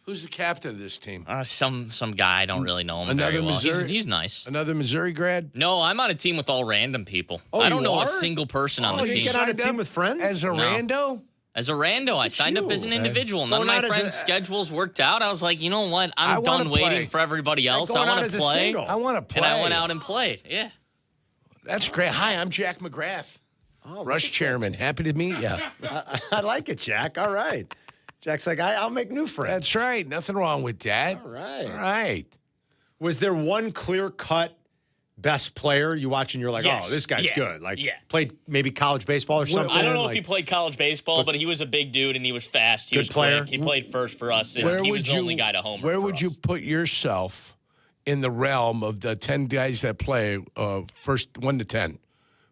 Who's the captain of this team? Some guy. I don't really know him very well. He's nice. Another Missouri grad? No, I'm on a team with all random people. Oh, I don't know are? a single person on the team. You get on a team with friends? As a rando? As a rando, I signed up as an individual. None of my friends' schedules worked out. I was like, you know what? I'm done waiting for everybody else. I want to play. I want to play. And I went out and played. Yeah. That's great. Hi, I'm Jack McGrath. Rush chairman. Happy to meet you. I like it, Jack. All right. Jack's like, I'll make new friends. That's right. Nothing wrong with that. All right. All right. Was there one clear-cut best player you watch and you're like, Yes. oh, this guy's Yeah. good? Like, Yeah. played maybe college baseball or something? I don't know like, if he played college baseball, but he was a big dude and he was fast. He Good was player. quick. He played first for us, and he was the only guy to homer. Where for would us. you put yourself in the realm of the 10 guys that play first 1 to 10,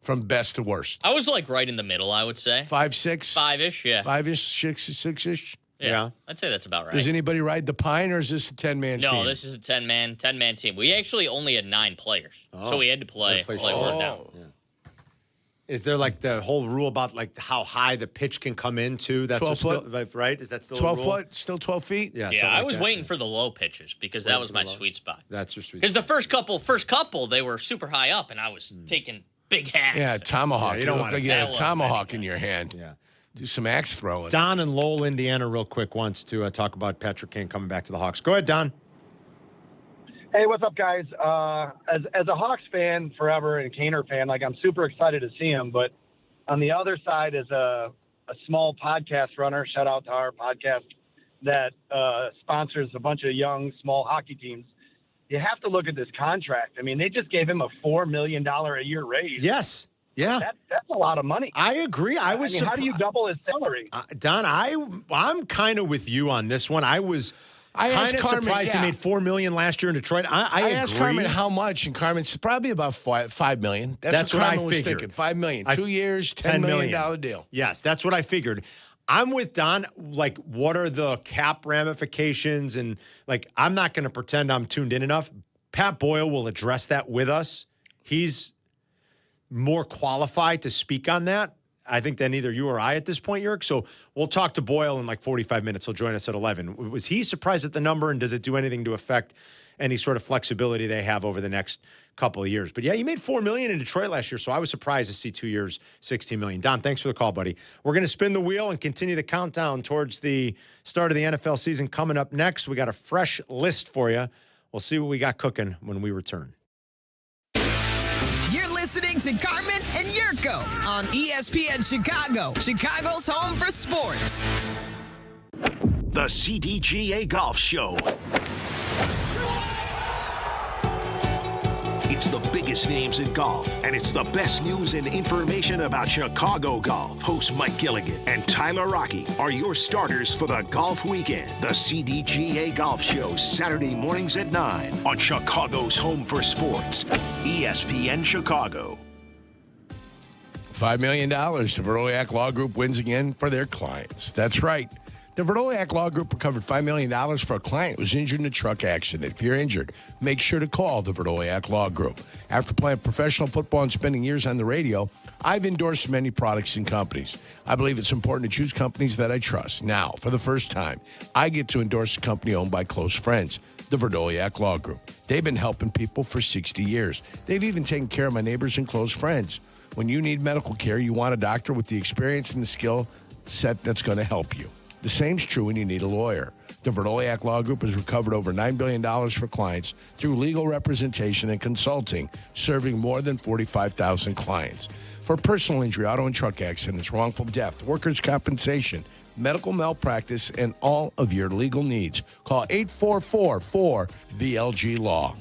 from best to worst? I was like right in the middle, I would say. 5, 6? 5-ish, yeah. 5-ish, 6-ish? Yeah. I'd say that's about right. Does anybody ride the pine, or is this a 10-man team? No, this is a 10-man team. We actually only had 9 players, so we had to play word down. Is there like the whole rule about like how high the pitch can come into? That's 12 foot, right? Is that still 12 a rule? foot? Still 12 feet? Yeah. Yeah, I was waiting for the low pitches because that was my sweet spot. That's your sweet Because spot. the first couple, they were super high up, and I was taking big hacks. Yeah, tomahawk. Yeah, you don't look want like to- you had that a wasn't tomahawk in your hand. Yeah. Do some axe throwing. Don in Lowell, Indiana, real quick, wants to talk about Patrick Kane coming back to the Hawks. Go ahead, Don. Hey, what's up, guys? As a Hawks fan forever and a Kaner fan, like I'm super excited to see him. But on the other side, as a small podcast runner, shout out to our podcast that sponsors a bunch of young, small hockey teams, you have to look at this contract. I mean, they just gave him a $4 million a year raise. Yes. Yeah. That's a lot of money. I agree. I mean, how do you double his salary? Don, I'm kind of with you on this one. I was I asked Carmen, surprised he made $4 million last year in Detroit. I asked agree. Carmen how much, and Carmen said probably about $5 million. That's what Carmen was thinking. $5 million, 2 years, $10 million deal. Yes, that's what I figured. I'm with Don. Like, what are the cap ramifications? And like, I'm not going to pretend I'm tuned in enough. Pat Boyle will address that with us. He's more qualified to speak on that, I think, than either you or I at this point, Yerk. So we'll talk to Boyle in like 45 minutes. He'll join us at 11. Was he surprised at the number, and does it do anything to affect any sort of flexibility they have over the next couple of years? But yeah, you made $4 million in Detroit last year, so I was surprised to see 2 years, $16 million. Don, thanks for the call, buddy. We're going to spin the wheel and continue the countdown towards the start of the NFL season coming up next. We got a fresh list for you. We'll see what we got cooking when we return. You're listening to Carmen and Jurko on ESPN Chicago, Chicago's home for sports. The CDGA Golf Show. It's the biggest names in golf, and it's the best news and information about Chicago golf. Hosts Mike Gilligan and Tyler Rocky are your starters for the golf weekend. The CDGA Golf Show, Saturday mornings at 9 on Chicago's home for sports, ESPN Chicago. $5 million. The Verdoliak Law Group wins again for their clients. That's right. The Verdoliak Law Group recovered $5 million for a client who was injured in a truck accident. If you're injured, make sure to call the Verdoliak Law Group. After playing professional football and spending years on the radio, I've endorsed many products and companies. I believe it's important to choose companies that I trust. Now, for the first time, I get to endorse a company owned by close friends, the Verdoliak Law Group. They've been helping people for 60 years. They've even taken care of my neighbors and close friends. When you need medical care, you want a doctor with the experience and the skill set that's going to help you. The same's true when you need a lawyer. The Verdoliak Law Group has recovered over $9 billion for clients through legal representation and consulting, serving more than 45,000 clients. For personal injury, auto and truck accidents, wrongful death, workers' compensation, medical malpractice, and all of your legal needs, call 844-4VLG-LAW.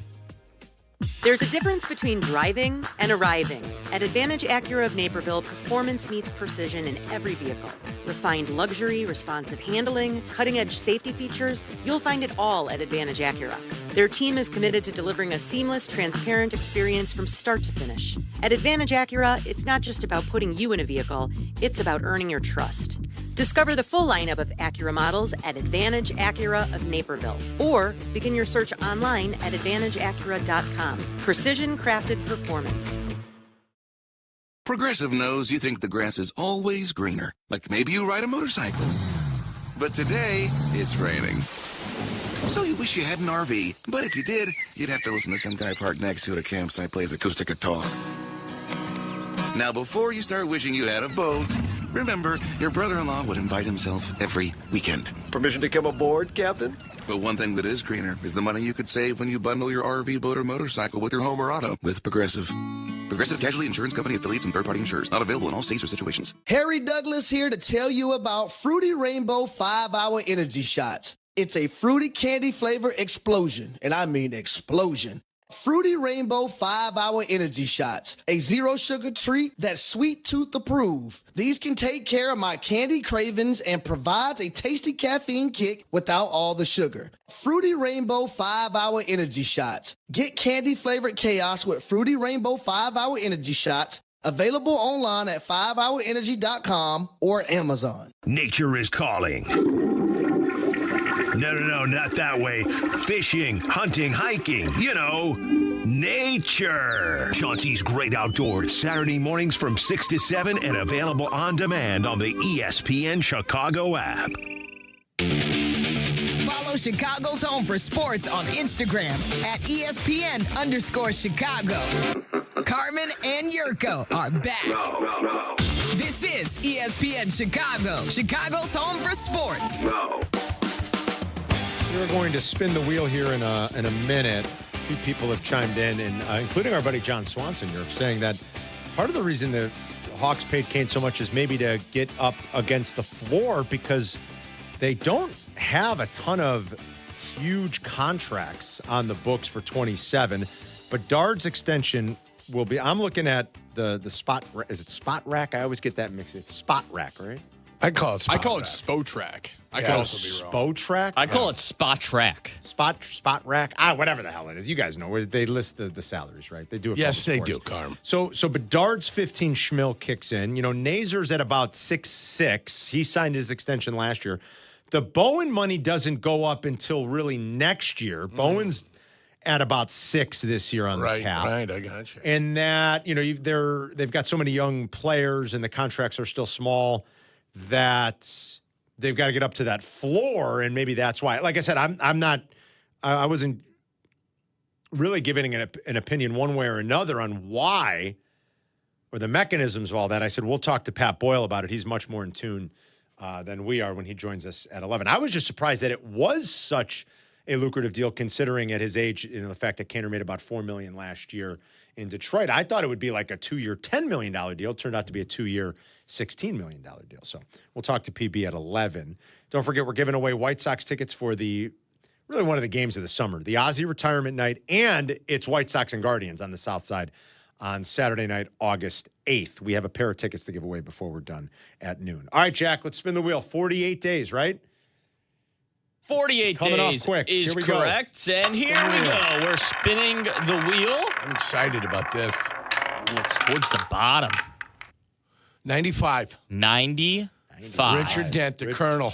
There's a difference between driving and arriving. At Advantage Acura of Naperville, performance meets precision in every vehicle. Refined luxury, responsive handling, cutting-edge safety features, you'll find it all at Advantage Acura. Their team is committed to delivering a seamless, transparent experience from start to finish. At Advantage Acura, it's not just about putting you in a vehicle, it's about earning your trust. Discover the full lineup of Acura models at Advantage Acura of Naperville, or begin your search online at AdvantageAcura.com. Precision crafted performance. Progressive knows you think the grass is always greener, like maybe you ride a motorcycle. But today, it's raining. So you wish you had an RV, but if you did, you'd have to listen to some guy parked next to it at a campsite plays acoustic guitar. Now, before you start wishing you had a boat, remember, your brother-in-law would invite himself every weekend. Permission to come aboard, Captain? But one thing that is greener is the money you could save when you bundle your RV, boat, or motorcycle with your home or auto with Progressive. Progressive Casualty Insurance Company affiliates and third-party insurers. Not available in all states or situations. Harry Douglas here to tell you about Fruity Rainbow 5-Hour Energy Shots. It's a fruity candy flavor explosion, and I mean explosion. Fruity Rainbow 5-Hour Energy Shots, a zero-sugar treat that's sweet tooth approved. These can take care of my candy cravings and provides a tasty caffeine kick without all the sugar. Fruity Rainbow 5-Hour Energy Shots. Get candy-flavored chaos with Fruity Rainbow 5-Hour Energy Shots. Available online at 5hourenergy.com or Amazon. Nature is calling. No, not that way. Fishing, hunting, hiking, you know, nature. Chauncey's Great Outdoors, Saturday mornings from 6 to 7 and available on demand on the ESPN Chicago app. Follow Chicago's home for sports on Instagram at ESPN_Chicago. Carmen and Jurko are back. This is ESPN Chicago, Chicago's home for sports. We're going to spin the wheel here in a minute. A few people have chimed in, and including our buddy John Swanson, you're saying that part of the reason the Hawks paid Kane so much is maybe to get up against the floor because they don't have a ton of huge contracts on the books for 27. But Dard's extension will be. I'm looking at the spot. Is it Spot Rack? I always get that mixed. It's Spot Rack, right? I call it Spotrack. I could also be wrong. Spotrack? I call it Spot Track. Spot rack? Whatever the hell it is. You guys know where they list the salaries, right? They do it. Yes, they do, Carm. So Bedard's 15, Schmil kicks in. You know, Nazar's at about 6'6". He signed his extension last year. The Bowen money doesn't go up until really next year. Bowen's at about 6 this year on the cap. Right, I got you. And that, you know, they've got so many young players and the contracts are still small that they've got to get up to that floor, and maybe that's why. Like I said, I wasn't really giving an opinion one way or another on why or the mechanisms of all that. I said, we'll talk to Pat Boyle about it. He's much more in tune than we are when he joins us at 11. I was just surprised that it was such a lucrative deal considering at his age, you know, the fact that Kaner made about $4 million last year in Detroit. I thought it would be like a 2-year, $10 million deal. It turned out to be a 2-year, $16 million deal. So we'll talk to PB at 11. Don't forget, we're giving away White Sox tickets for really one of the games of the summer, the Ozzie retirement night, and it's White Sox and Guardians on the South Side on Saturday night, August 8th. We have a pair of tickets to give away before we're done at noon. All right, Jack, let's spin the wheel. 48 days, right? 48 Coming days off quick. is correct. And here we go. We're spinning the wheel. I'm excited about this. Looks towards the bottom. 95. 95. Richard Dent, the Colonel.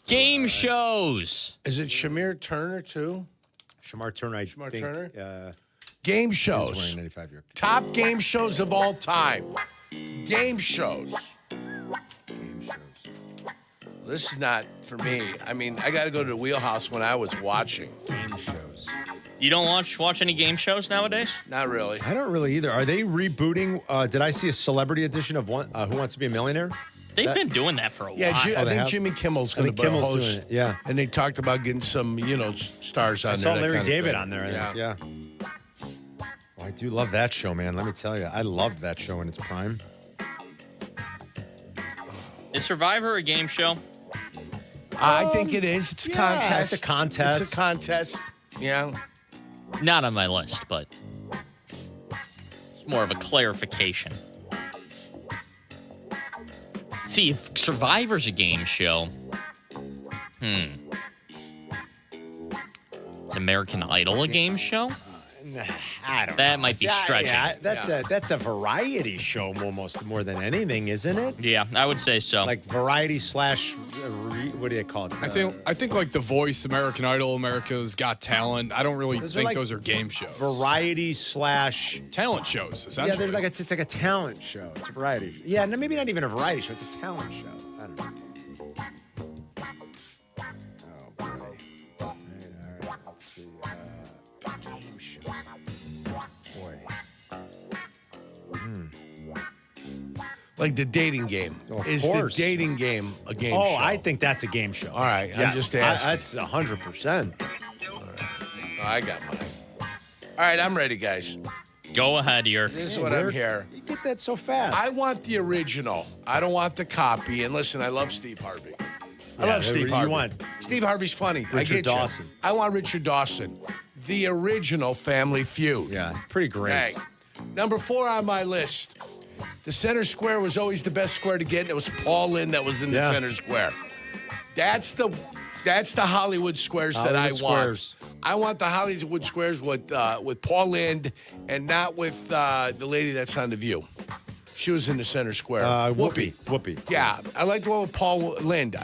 Game shows. Is it Shamir Turner, too? Shamar Turner, I think. Turner? Game shows. He's wearing 95 year. Top game shows of all time. Game shows. This is not for me. I mean, I got to go to the wheelhouse when I was watching. Game shows. You don't watch any game shows nowadays? Not really. I don't really either. Are they rebooting? Did I see a celebrity edition of Who Wants to Be a Millionaire? They've been doing that for a while. Yeah, I think Jimmy Kimmel's going to host. Doing it. Yeah. And they talked about getting some, stars on there. I saw Larry David on there. Yeah. Well, I do love that show, man. Let me tell you. I loved that show in its prime. Is Survivor a game show? I think it is. It's a contest. It's a contest. It's a contest. Yeah. Not on my list, but it's more of a clarification. See, if Survivor's a game show, is American Idol a game show? I don't know. That might be stretching. Yeah, that's a variety show almost more than anything, isn't it? Yeah, I would say so. Like variety slash, what do you call it? I think like The Voice, American Idol, America's Got Talent. I don't really think those are game shows. Variety slash talent shows, essentially. Yeah, it's like a talent show. It's a variety. Yeah, no, maybe not even a variety show. It's a talent show. I don't know. Oh boy. All right. Let's see. Game shows. Boy. Like the dating game. Is the dating game a game show? Oh, I think that's a game show. All right. Yes. I'm just asking. That's 100%. I got mine. All right, I'm ready, guys. Go ahead, Yerk. This is what I'm here. You get that so fast. I want the original. I don't want the copy. And listen, I love Steve Harvey. I love Steve Harvey. Steve Harvey's funny. I get Dawson. You. I want Richard Dawson. The original Family Feud. Yeah, pretty great. Hey, number 4 on my list. The center square was always the best square to get, and it was Paul Lynde that was in the center square. That's the Hollywood squares that I want. I want the Hollywood squares with Paul Lynde and not with the lady that's on The View. She was in the center square. Whoopi. Yeah, I like the one with Paul Lynde.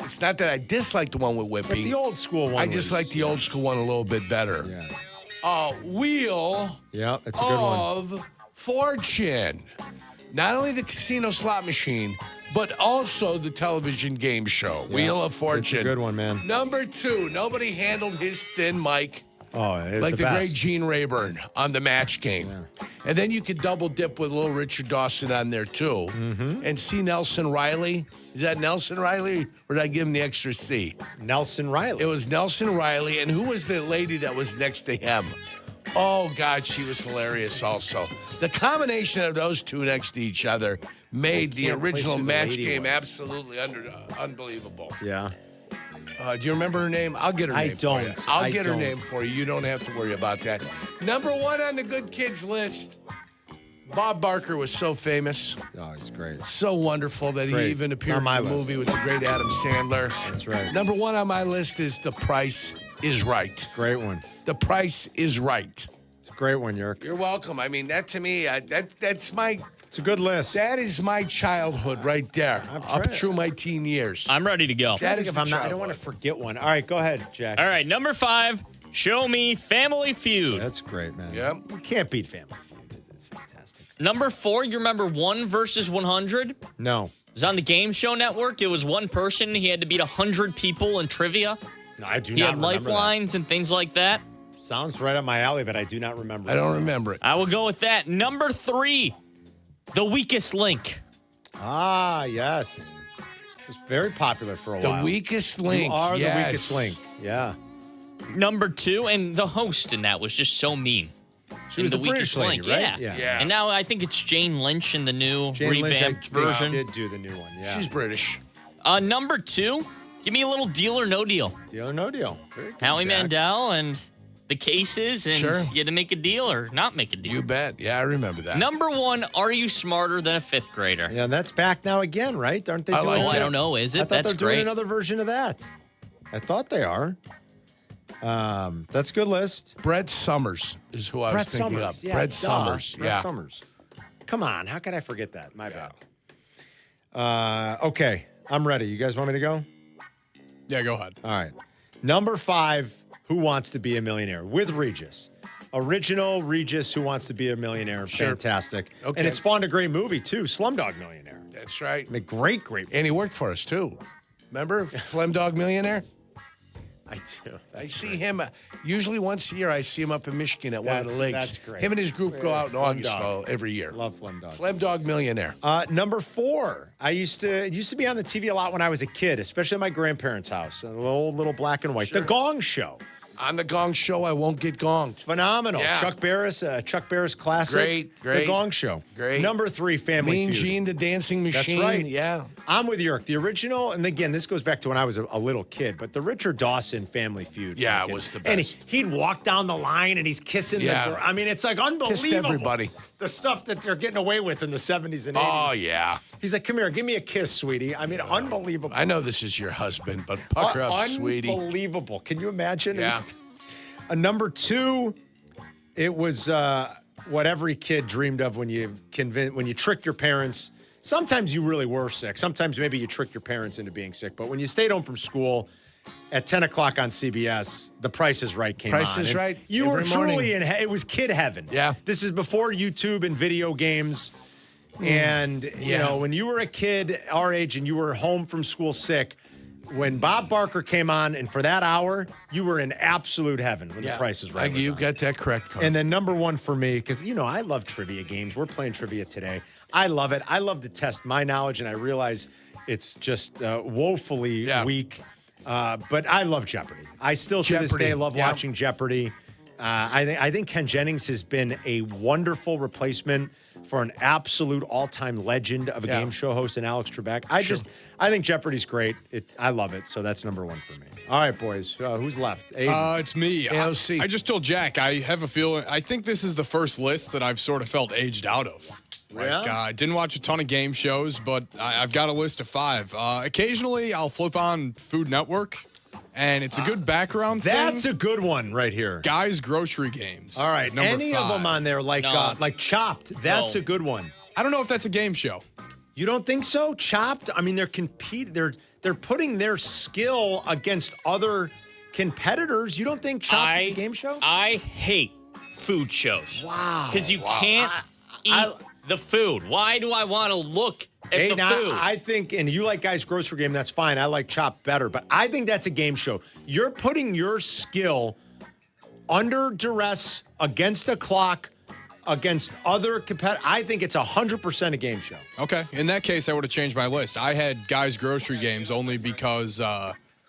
It's not that I dislike the one with Whoopi. But the old school one. I just like the old school one a little bit better. Yeah. Wheel. Yeah, that's a good one. Of Fortune. Not only the casino slot machine, but also the television game show. Yeah, Wheel of Fortune. That's a good one, man. Number 2, nobody handled his thin mic like the great Gene Rayburn on the Match Game. Yeah. And then you could double dip with little Richard Dawson on there, too. Mm-hmm. And see Nelson Riley. Is that Nelson Riley? Or did I give him the extra C? Nelson Riley. It was Nelson Riley. And who was the lady that was next to him? Oh, God, she was hilarious also. The combination of those two next to each other made the original Match Game absolutely unbelievable. Yeah. Do you remember her name? I'll get her name for you. I'll get her don't. name for you. You don't have to worry about that. Number 1 on the good kids list, Bob Barker was so famous. Oh, he's great. So wonderful that he even appeared in the movie with the great Adam Sandler. That's right. Number one on my list is The Price is Right. Great one. The Price is Right. It's a great one, Yerk. You're welcome. I mean, that to me, that's my... It's a good list. That is my childhood right there. Up through my teen years. I'm ready to go. That is if I'm not, I don't want to forget one. All right, go ahead, Jack. All right, number 5, show me Family Feud. That's great, man. Yep. You can't beat Family Feud. It's fantastic. Number 4, you remember 1 versus 100? No. It was on the Game Show Network. It was one person. He had to beat 100 people in trivia. No, I do he not had remember lifelines and things like that. Sounds right up my alley, but I do not remember. I don't remember it. I will go with that. Number 3, the weakest link. Ah, yes. It was very popular for a while. The weakest link. You are yes. the weakest link. Yeah. Number 2, and the host in that was just so mean. She was the British lady, link, right? Yeah. And now I think it's Jane Lynch in the new revamped version. Did do the new one, yeah. She's British. Number 2, give me a little Deal or No Deal. Deal or No Deal. Very good, Howie Jack. Mandel and the cases, and Sure. you had to make a deal or not make a deal. You bet. Yeah, I remember that. Number 1, are you smarter than a 5th grader? Yeah, and that's back now again, right? Aren't they I doing like Oh, that? I don't know. Is it? I thought That's they're doing great. another version of that. I thought they are. That's a good list. Brett Summers is who I Brett was thinking Summers. of. Yeah, Brett duh. Summers. Brett Yeah. Summers. Come on. How could I forget that? My bad. Okay. I'm ready. You guys want me to go? Yeah, go ahead. All right. Number 5, Who Wants to Be a Millionaire? With Regis. Original Regis, Who Wants to Be a Millionaire. Sure. Fantastic. Okay. And it spawned a great movie, too. Slumdog Millionaire. That's right. A great. And he worked for us, too. Remember? Flemdog Millionaire? I do. I see him usually once a year. I see him up in Michigan at one of the lakes. That's great. Him and his group go out in Flem August Dog. every year. Love Flemdog. Flemdog Millionaire. Number 4. It used to be on the TV a lot when I was a kid, especially at my grandparents' house. A little black and white. Sure. The Gong Show. On the Gong Show, I won't get gonged. Phenomenal. Yeah. Chuck Barris classic. Great. The Gong Show. Great. Number 3, Family Mean Feud. Gene, the dancing machine. That's right. Yeah. I'm with Yerk. The original, and again, this goes back to when I was a little kid, but the Richard Dawson Family Feud. Yeah, fucking- it was the And best. he'd walk down the line and he's kissing Yeah. the girl. I mean, it's like unbelievable. Kissed everybody. The stuff that they're getting away with in the 70s and 80s. Oh, yeah. He's like, come here, give me a kiss, sweetie. I mean, unbelievable. I know this is your husband, but pucker up, sweetie. Unbelievable. Can you imagine? Yeah. Number 2, it was what every kid dreamed of when you tricked your parents. Sometimes you really were sick. Sometimes maybe you tricked your parents into being sick. But when you stayed home from school at 10 o'clock on CBS, The Price is Right came on. Price is And Right You were every morning. truly it was kid heaven. Yeah. This is before YouTube and video games. And, you know, when you were a kid our age and you were home from school sick, when Bob Barker came on, and for that hour, you were in absolute heaven when The Price is Right. You got that correct, Carl. And then number 1 for me, because, I love trivia games. We're playing trivia today. I love it. I love to test my knowledge, and I realize it's just woefully weak. But I love Jeopardy. I still, to this day, love watching Jeopardy. I think Ken Jennings has been a wonderful replacement for an absolute all-time legend of a game show host in Alex Trebek. I think Jeopardy's great. I love it. So that's number 1 for me. All right, boys. Who's left? Aiden. It's me. AOC. I just told Jack, I have a feeling, I think this is the first list that I've sort of felt aged out of. Like, I didn't watch a ton of game shows, but I've got a list of 5. Occasionally, I'll flip on Food Network, and it's a good background thing. That's a good one right here. Guys' grocery games. All right. Number Any 5. of them on there, like Chopped, that's a good one. I don't know if that's a game show. You don't think so? Chopped? I mean, they're putting their skill against other competitors. You don't think Chopped is a game show? I hate food shows. Wow. Because you can't eat the food. Why do I want to look at the food? I think, and you like Guys' Grocery Game, that's fine. I like Chopped better, but I think that's a game show. You're putting your skill under duress against a clock, against other competitors. I think it's 100% a game show. Okay. In that case, I would have changed my list. I had Guys' Grocery Games only because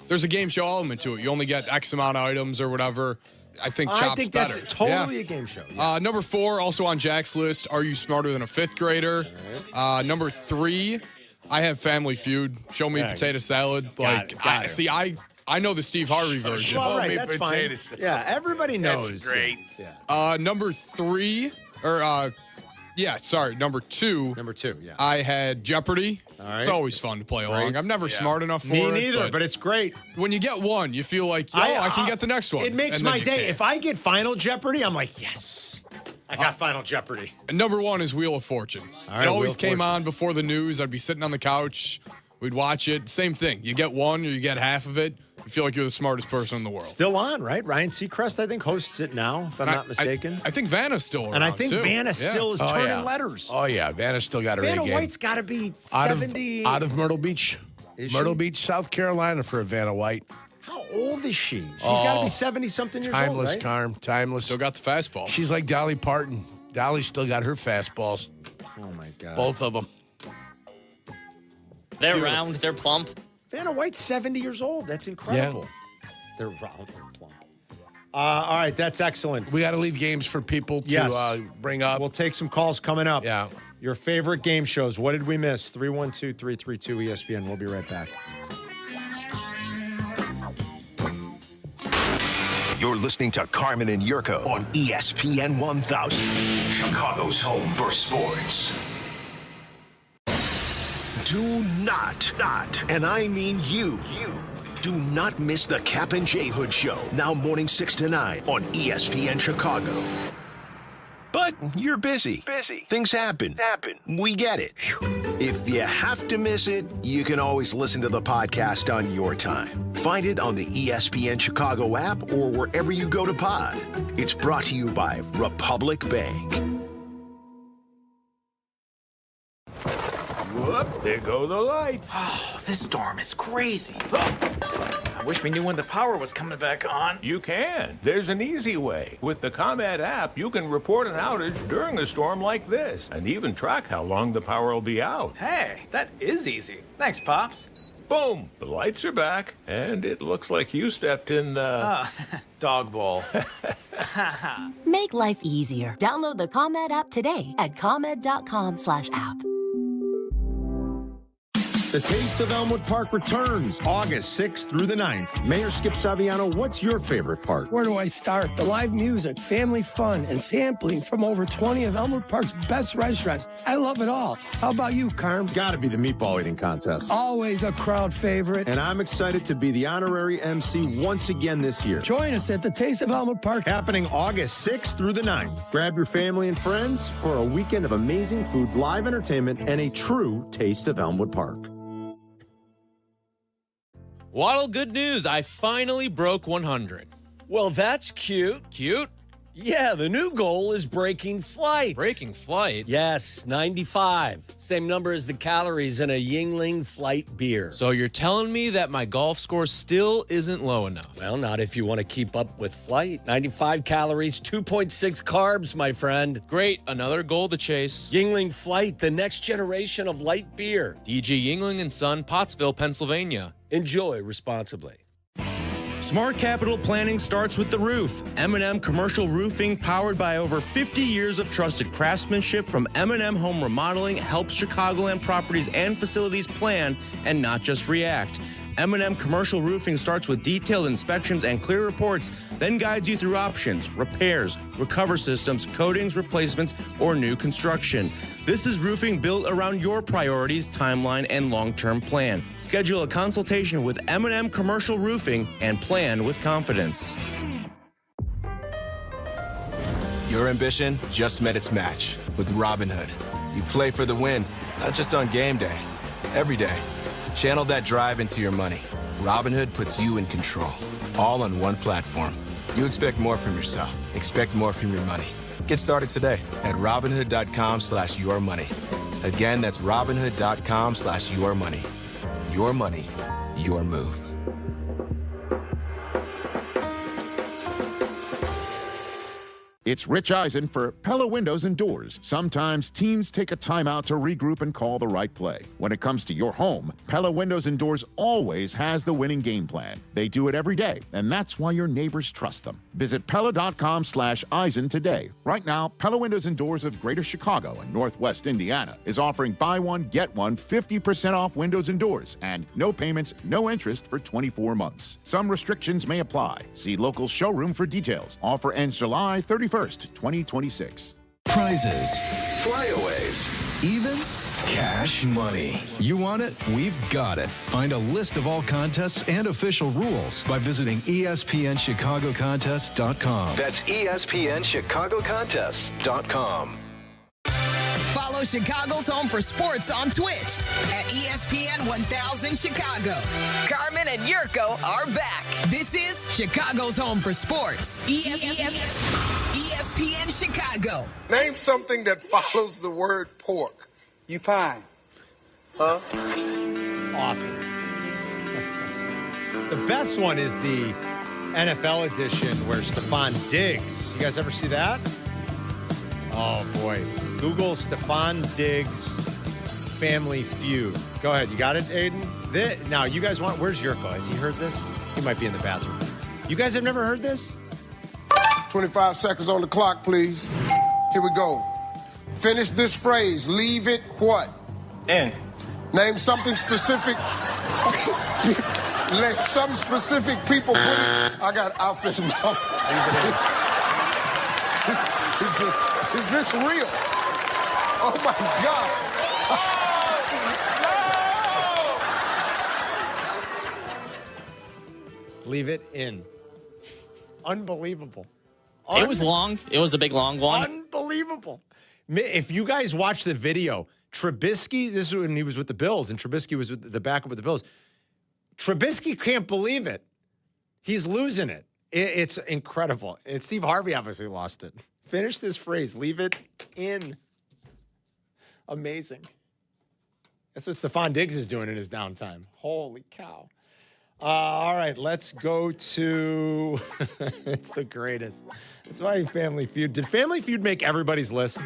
there's a game show element to it. You only get X amount of items or whatever. I think Chopped's better. That's totally a game show. Yeah. Number 4, also on Jack's list, Are You Smarter Than a 5th Grader? Number 3, I have Family Feud. Show me potato salad. I know the Steve Harvey version. Well, right, that's fine. Yeah, everybody knows. That's great. Yeah. Number 3, Yeah, sorry. Number two, yeah. I had Jeopardy. All right. It's always fun to play along. Great. I'm never smart enough for Me it. neither, but it's great. When you get one, you feel like, I can get the next one. It makes And then my you day. can't. If I get Final Jeopardy, I'm like, yes, I got Final Jeopardy. And number one is Wheel of Fortune. All right, it always Wheel of came Fortune. on before the news. I'd be sitting on the couch. We'd watch it. Same thing. You get one or you get half of it. You feel like you're the smartest person in the world. Still on, right? Ryan Seacrest, I think, hosts it now, if I'm not mistaken. I think Vanna's still around, And I think too. Vanna still is turning letters. Oh, yeah. Vanna's still got her A Vanna game. White's got to be out 70. Out of Myrtle Beach. Is Myrtle she? Beach, South Carolina for Vanna White. How old is she? She's got to be 70-something years old, Timeless, right? Carm. Timeless. Still got the fastball. She's like Dolly Parton. Dolly's still got her fastballs. Oh, my God. Both of them. They're round. They're plump. Vanna White's 70 years old. That's incredible. They're round and plump. All right, that's excellent. We got to leave games for people to bring up. We'll take some calls coming up. Yeah. Your favorite game shows. What did we miss? 312-332-ESPN. We'll be right back. You're listening to Carmen and Jurko on ESPN 1000, Chicago's home for sports. Do not, and I mean you, do not miss the Kap J Hood Show, now morning 6 to 9 on ESPN Chicago. But you're busy. Things happen. We get it. If you have to miss it, you can always listen to the podcast on your time. Find it on the ESPN Chicago app or wherever you go to pod. It's brought to you by Republic Bank. Whoop, there go the lights. Oh, this storm is crazy. I wish we knew when the power was coming back on. You can. There's an easy way. With the ComEd app, you can report an outage during a storm like this and even track how long the power will be out. Hey, that is easy. Thanks, Pops. Boom! The lights are back, and it looks like you stepped in the... dog bowl. Make life easier. Download the ComEd app today at ComEd.com/app. The Taste of Elmwood Park returns August 6th through the 9th. Mayor Skip Saviano, what's your favorite part? Where do I start? The live music, family fun, and sampling from over 20 of Elmwood Park's best restaurants. I love it all. How about you, Carm? Gotta be the meatball eating contest. Always a crowd favorite. And I'm excited to be the honorary MC once again this year. Join us at the Taste of Elmwood Park. Happening August 6th through the 9th. Grab your family and friends for a weekend of amazing food, live entertainment, and a true Taste of Elmwood Park. Waddle, good news. I finally broke 100. Well, that's cute. Cute? Yeah, the new goal is breaking flight. Breaking flight? Yes, 95. Same number as the calories in a Yingling Flight beer. So you're telling me that my golf score still isn't low enough? Well, not if you want to keep up with flight. 95 calories, 2.6 carbs, my friend. Great, another goal to chase. Yingling Flight, the next generation of light beer. DG Yingling & Son, Pottsville, Pennsylvania. Enjoy responsibly. Smart capital planning starts with the roof. M&M Commercial Roofing, powered by over 50 years of trusted craftsmanship from M&M Home Remodeling, helps Chicagoland properties and facilities plan and not just react. M&M Commercial Roofing starts with detailed inspections and clear reports, then guides you through options, repairs, recover systems, coatings, replacements, or new construction. This is roofing built around your priorities, timeline, and long-term plan. Schedule a consultation with M&M Commercial Roofing and plan with confidence. Your ambition just met its match with Robinhood. You play for the win, not just on game day, every day. Channel that drive into your money. Robinhood puts you in control, all on one platform. You expect more from yourself. Expect more from your money. Get started today at Robinhood.com/yourmoney. Again, that's Robinhood.com/yourmoney. Your money, your move. It's Rich Eisen for Pella Windows and Doors. Sometimes teams take a timeout to regroup and call the right play. When it comes to your home, Pella Windows and Doors always has the winning game plan. They do it every day, and that's why your neighbors trust them. Visit Pella.com/Eisen today. Right now, Pella Windows and Doors of Greater Chicago and Northwest Indiana is offering buy one, get one 50% off windows and doors, and no payments, no interest for 24 months. Some restrictions may apply. See local showroom for details. Offer ends July 31st, 2026. prizes, flyaways, even cash money. You want it? We've got it. Find a list of all contests and official rules by visiting ESPNChicagoContests.com. That's ESPNChicagoContests.com. Follow Chicago's Home for Sports on Twitch at ESPN 1000 Chicago. Carmen and Jurko are back. This is Chicago's Home for Sports. ESPN Chicago. Name something that follows the word pork. You pine. Huh? Awesome. The best one is the NFL edition where Stephon Diggs. You guys ever see that? Oh, boy. Google Stephon Diggs Family Feud. Go ahead. You got it, Aiden? Now, you guys want... Where's Jurko? Has he heard this? He might be in the bathroom. You guys have never heard this? 25 seconds on the clock, please. Here we go. Finish this phrase. Leave it what? In. Name something specific. Let some specific people put it. I'll finish my... Is this real? Oh, my God. Leave it in. Unbelievable. It was long. It was a big, long one. Unbelievable. If you guys watch the video, Trubisky, this is when he was with the Bills, and Trubisky was with the backup with the Bills. Trubisky can't believe it. He's losing it. It's incredible. And Steve Harvey obviously lost it. Finish this phrase. Leave it in. Amazing. That's what Stephon Diggs is doing in his downtime. Holy cow. All right, let's go to... It's the greatest. That's why Family Feud. Did Family Feud make everybody's list?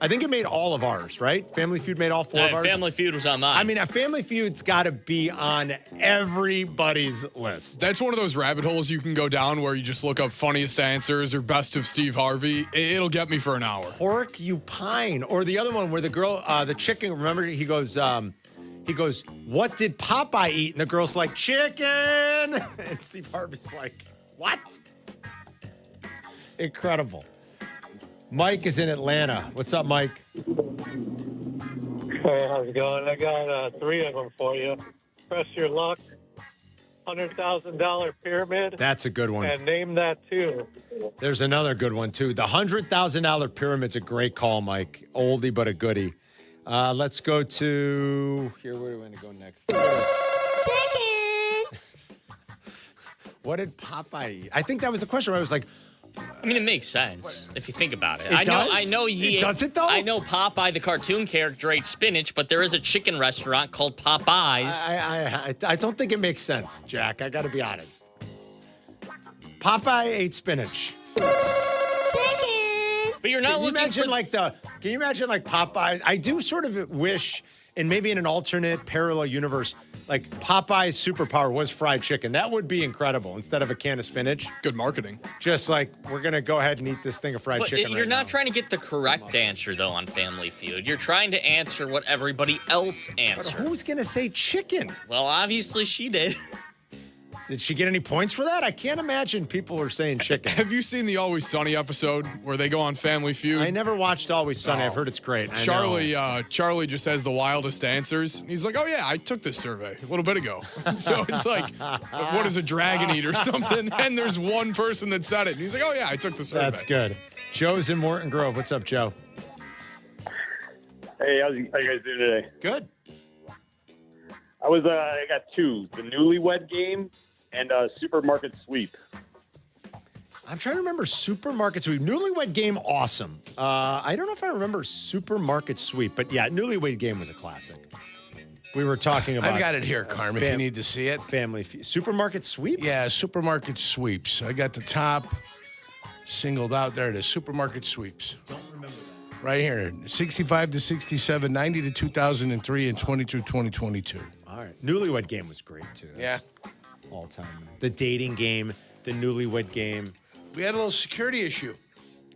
I think it made all of ours, right? Family Feud made all four of ours? Family Feud was on mine. I mean, a Family Feud's got to be on everybody's list. That's one of those rabbit holes you can go down where you just look up funniest answers or best of Steve Harvey. It'll get me for an hour. Pork, you pine. Or the other one where the girl, the chicken, remember, he goes, what did Popeye eat? And the girl's like, chicken. And Steve Harvey's like, what? Incredible. Mike is in Atlanta. What's up, Mike? Hey, how's it going? I got 3 of them for you. Press your luck. $100,000 pyramid. That's a good one. And name that too. There's another good one too. The $100,000 pyramid's a great call, Mike. Oldie but a goodie. Let's go to here. Where do we want to go next? Chicken. What did Popeye eat? I think that was the question where I was like, I mean, it makes sense if you think about it. It does? I know he. Does it though? I know Popeye, the cartoon character, ate spinach, but there is a chicken restaurant called Popeyes. I don't think it makes sense, Jack. I got to be honest. Popeye ate spinach. Chicken. But you're not looking Can you for imagine like Popeye? I do sort of wish, and maybe in an alternate parallel universe, like Popeye's superpower was fried chicken. That would be incredible instead of a can of spinach. Good marketing. Just like, we're going to go ahead and eat this thing of fried chicken You're not trying to get the correct answer, though, on Family Feud. You're trying to answer what everybody else answered. But who's going to say chicken? Well, obviously she did. Did she get any points for that? I can't imagine people are saying chicken. Have you seen the Always Sunny episode where they go on Family Feud? I never watched Always Sunny. I've heard it's great. Charlie just has the wildest answers. He's like, oh, yeah, I took this survey a little bit ago. So it's like, what does a dragon eat or something? And there's one person that said it. And he's like, oh, yeah, I took the survey. That's good. Joe's in Morton Grove. What's up, Joe? Hey, how you guys doing today? Good. I got 2. The Newlywed Game and Supermarket Sweep. I'm trying to remember Supermarket Sweep. Newlywed Game, awesome. I don't know if I remember Supermarket Sweep, but yeah, Newlywed Game was a classic. We were talking about... I've got it here, Carmen, if you need to see it. Supermarket Sweep? Yeah, Supermarket Sweeps. I got the top singled out there. It is Supermarket Sweeps. Don't remember that. Right here. 65 to 67, 90 to 2003, and 20 through 2022. All right. Newlywed Game was great, too. Yeah. All time. The dating game, the Newlywed Game. We had a little security issue.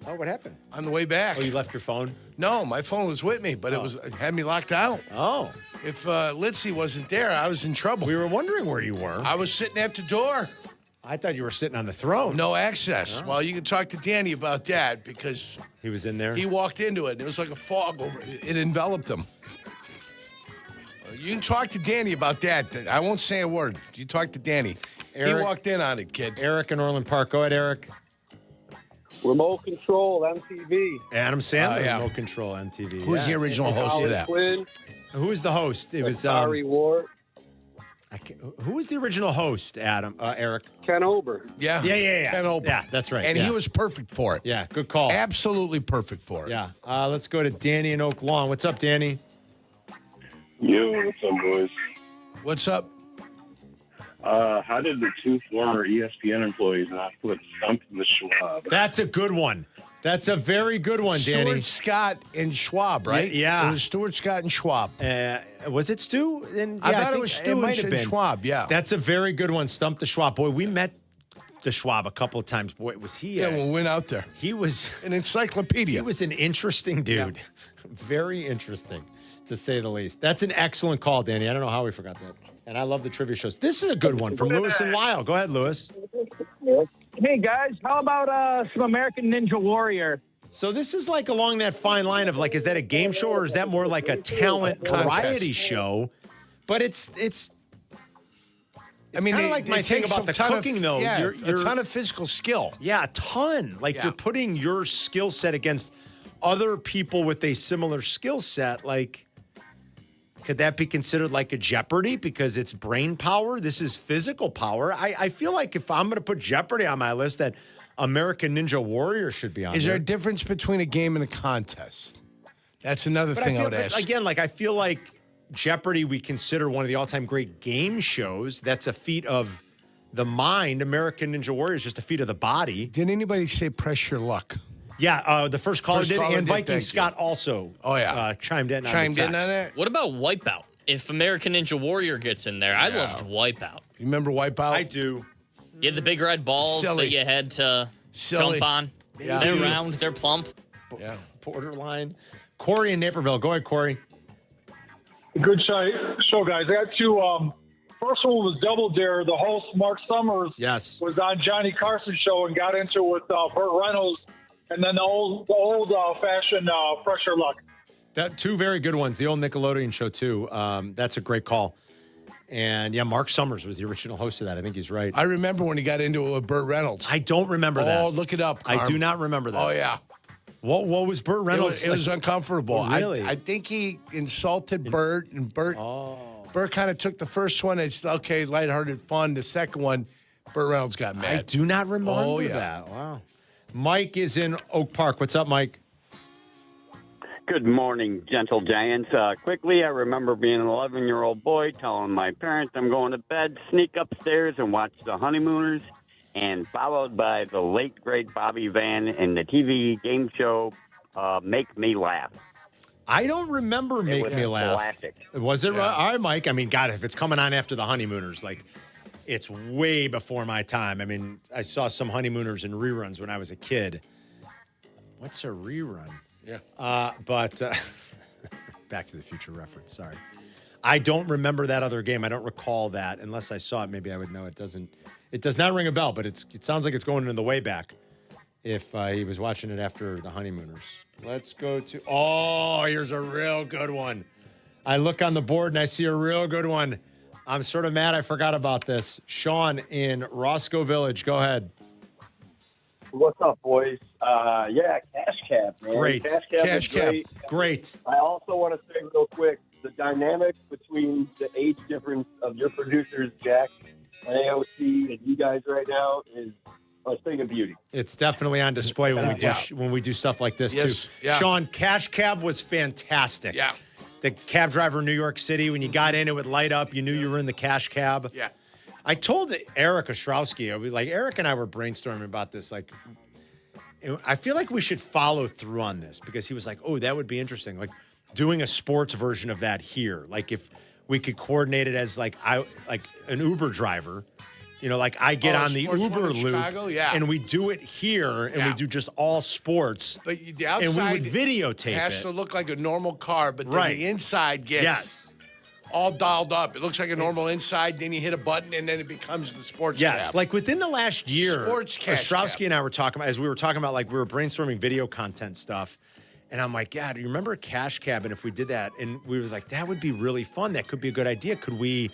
Oh, what happened? On the way back. Oh, you left your phone? No, my phone was with me, but it had me locked out. Oh. If Litzy wasn't there, I was in trouble. We were wondering where you were. I was sitting at the door. I thought you were sitting on the throne. No access. Well, you can talk to Danny about that because he was in there. He walked into it. And it was like a fog over it. It enveloped him. You can talk to Danny about that. I won't say a word. You talk to Danny. He walked in on it, kid. Eric in Orland Park. Go ahead, Eric. Remote Control, MTV. Adam Sandler, Remote Control, MTV. Who's the original host of that? Quinn, Who was the host? It was Barry Ward. Who was the original host, Adam? Eric? Ken Ober. Yeah. Ken Ober. Yeah, that's right. And yeah. he was perfect for it. Yeah, good call. Absolutely perfect for it. Yeah. Let's go to Danny in Oak Lawn. What's up, Danny? Yo, what's up, boys? What's up? How did the two former ESPN employees not put Stump the Schwab? That's a good one. That's a very good one, Danny. Stuart Scott and Schwab, right? Yeah. It was Stuart Scott and Schwab. Was it Stu? I thought it was Stu and Schwab, yeah. That's a very good one. Stump the Schwab. Boy, we met the Schwab a couple of times. Boy, was he. Yeah, we went out there. He was an encyclopedia. He was an interesting dude. Yeah. Very interesting, to say the least. That's an excellent call, Danny. I don't know how we forgot that. And I love the trivia shows. This is a good one from Lewis and Lyle. Go ahead, Lewis. Hey, guys. How about some American Ninja Warrior? So this is like along that fine line of like, is that a game show or is that more like a talent variety show? But it's I mean, kind of like my thing about the cooking, though. Yeah, you're, a ton of physical skill. Yeah, a ton. Like you're putting your skill set against other people with a similar skill set. Like, could that be considered like a Jeopardy because it's brain power? This is physical power. I feel like if I'm going to put Jeopardy on my list, that American Ninja Warrior should be on Is there. there a difference between a game and a contest? That's another thing I would ask. Again, like I feel like Jeopardy we consider one of the all-time great game shows. That's a feat of the mind. American Ninja Warrior is just a feat of the body. Did anybody say press your luck? Yeah, the first caller did, and Viking Scott also chimed in on that. What about Wipeout? If American Ninja Warrior gets in there, I loved Wipeout. You remember Wipeout? I do. You had the big red balls that you had to jump on. Yeah. They're round, they're plump. Yeah, borderline. Corey in Naperville. Go ahead, Corey. Good show, guys. I got two. First one was Double Dare. The host, Mark Summers, was on Johnny Carson's show and got into it with Burt Reynolds, and then the old-fashioned Pressure Luck. That two very good ones. The old Nickelodeon show too. That's a great call. And yeah, Mark Summers was the original host of that. I think he's right. I remember when he got into it with Burt Reynolds. I don't remember that. Oh, look it up, Carm. I do not remember that. Oh, yeah. What was Burt Reynolds? It was uncomfortable. Oh, really? I think he insulted Burt, and Burt kind of took the first one. It's okay, lighthearted fun. The second one, Burt Reynolds got mad. I do not remember yeah. that. Wow. Mike is in Oak Park. What's up, Mike? Good morning, gentle giants. Quickly, I remember being an 11-year-old boy telling my parents I'm going to bed, sneak upstairs and watch The Honeymooners, and followed by the late, great Bobby Van and the TV game show Make Me Laugh. I don't remember Make Me Laugh. Classic. Was it? Yeah. All right, Mike. I mean, God, if it's coming on after The Honeymooners, like, it's way before my time. I mean, I saw some Honeymooners in reruns when I was a kid. What's a rerun? Yeah. But Back to the Future reference. Sorry. I don't remember that other game. I don't recall that. Unless I saw it, maybe I would know. It does not ring a bell, but it sounds like it's going in the way back if he was watching it after The Honeymooners. Let's go to, here's a real good one. I look on the board and I see a real good one. I'm sort of mad I forgot about this. Sean in Roscoe Village. Go ahead. What's up, boys? Cash Cab, man. Great. Cash Cab. Great. I also want to say real quick, the dynamic between the age difference of your producers, Jack and AOC, and you guys right now is a thing of beauty. It's definitely on display when we do stuff like this too. Yeah. Sean, Cash Cab was fantastic. Yeah. The cab driver in New York City, when you got in, it would light up. You knew you were in the Cash Cab. Yeah. I told Eric Ostrowski, Eric and I were brainstorming about this. Like, I feel like we should follow through on this because he was like, oh, that would be interesting. Like doing a sports version of that here. Like if we could coordinate it as like an Uber driver, like I get on the Uber loop and we do it here and we do just all sports. But the outside and we would videotape has it. to look like a normal car, but then the inside gets all dialed up. It looks like a normal inside. Then you hit a button, and then it becomes the sports Yes, cap. like within the last year, Sports cash Ostrowski cap. and I were talking about, as we were talking about, like we were brainstorming video content stuff. And I'm like, yeah, do you remember a cash cab? And if we did that, and we were like, that would be really fun. That could be a good idea. Could we,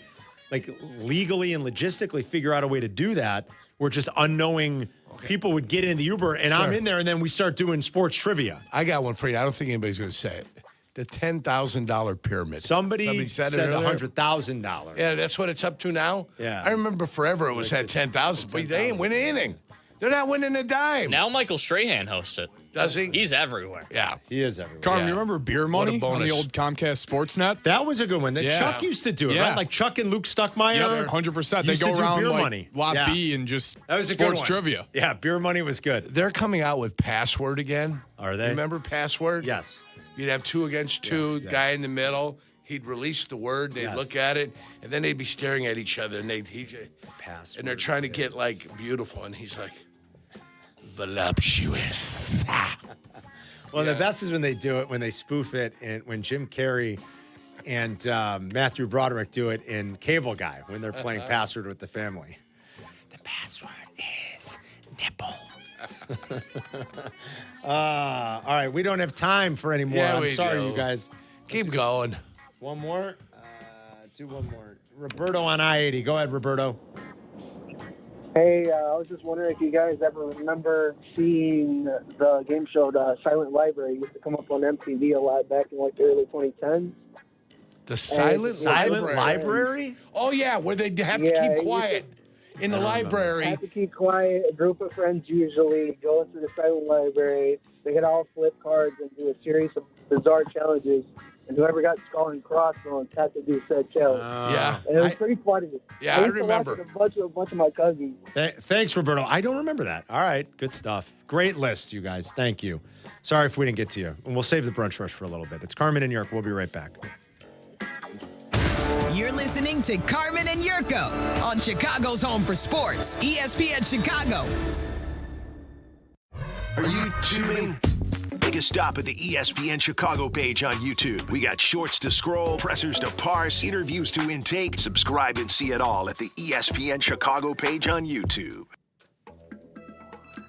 like, legally and logistically figure out a way to do that where just unknowing people would get in the Uber and I'm in there and then we start doing sports trivia? I got one for you. I don't think anybody's going to say it. The $10,000 pyramid. Somebody said it earlier. $100,000. Yeah, that's what it's up to now? Yeah. I remember forever it was at 10,000, but they ain't winning anything. They're not winning a dime. Now Michael Strahan hosts it. Does he? He's everywhere. Yeah. He is everywhere. Carmen, you remember Beer Money on the old Comcast Sportsnet? That was a good one. Chuck used to do it, right? Like Chuck and Luke Stuckmeyer. Yeah, 100%. They used go to do around Beer like Money. Lot Yeah. B and just That was a good sports one. trivia. Yeah, Beer Money was good. They're coming out with Password again. Are they? Remember Password? Yes. You'd have 2 against 2, guy in the middle. He'd release the word. They'd look at it, and then they'd be staring at each other, and Password. and they're trying to get like beautiful, and he's like, voluptuous. Well, the best is when they do it, when they spoof it, and when Jim Carrey and Matthew Broderick do it in Cable Guy when they're playing Password with the family. The password is nipple. All right, we don't have time for any more. Yeah, I'm we sorry, do. you guys. Keep going. One more. Do one more. Roberto on I-80. Go ahead, Roberto. Hey, I was just wondering if you guys ever remember seeing the game show The Silent Library. It used to come up on MTV a lot back in like the early 2010s. The Silent Library? Oh, yeah, where they have to keep quiet in the library. Have to keep quiet. A group of friends usually go into the Silent Library. They get all flip cards and do a series of bizarre challenges. And whoever got skull and crossbones had to do said challenge. Yeah. And it was pretty funny. Yeah, I used to watch remember. it a bunch of my cousins. Thanks, Roberto. I don't remember that. All right, good stuff. Great list, you guys. Thank you. Sorry if we didn't get to you. And we'll save the brunch rush for a little bit. It's Carmen and York. We'll be right back. You're listening to Carmen and Jurko on Chicago's Home for Sports, ESPN Chicago. Are you tuning? Take a stop at the ESPN Chicago page on YouTube. We got shorts to scroll, pressers to parse, interviews to intake. Subscribe and see it all at the ESPN Chicago page on YouTube.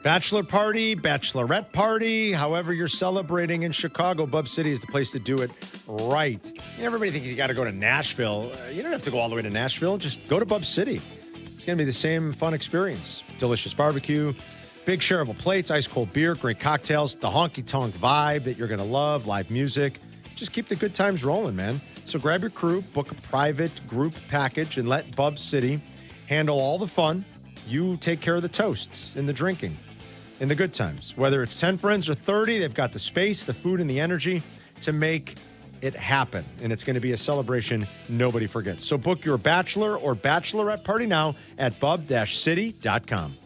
Bachelor party, bachelorette party, however you're celebrating in Chicago, Bub City is the place to do it right. Everybody thinks you got to go to Nashville. You don't have to go all the way to Nashville. Just go to Bub City. It's going to be the same fun experience. Delicious barbecue, big shareable plates, ice cold beer, great cocktails, the honky-tonk vibe that you're going to love, live music. Just keep the good times rolling, man. So grab your crew, book a private group package, and let Bub City handle all the fun. You take care of the toasts and the drinking and the good times. Whether it's 10 friends or 30, they've got the space, the food, and the energy to make it happen. And it's going to be a celebration nobody forgets. So book your bachelor or bachelorette party now at bub-city.com.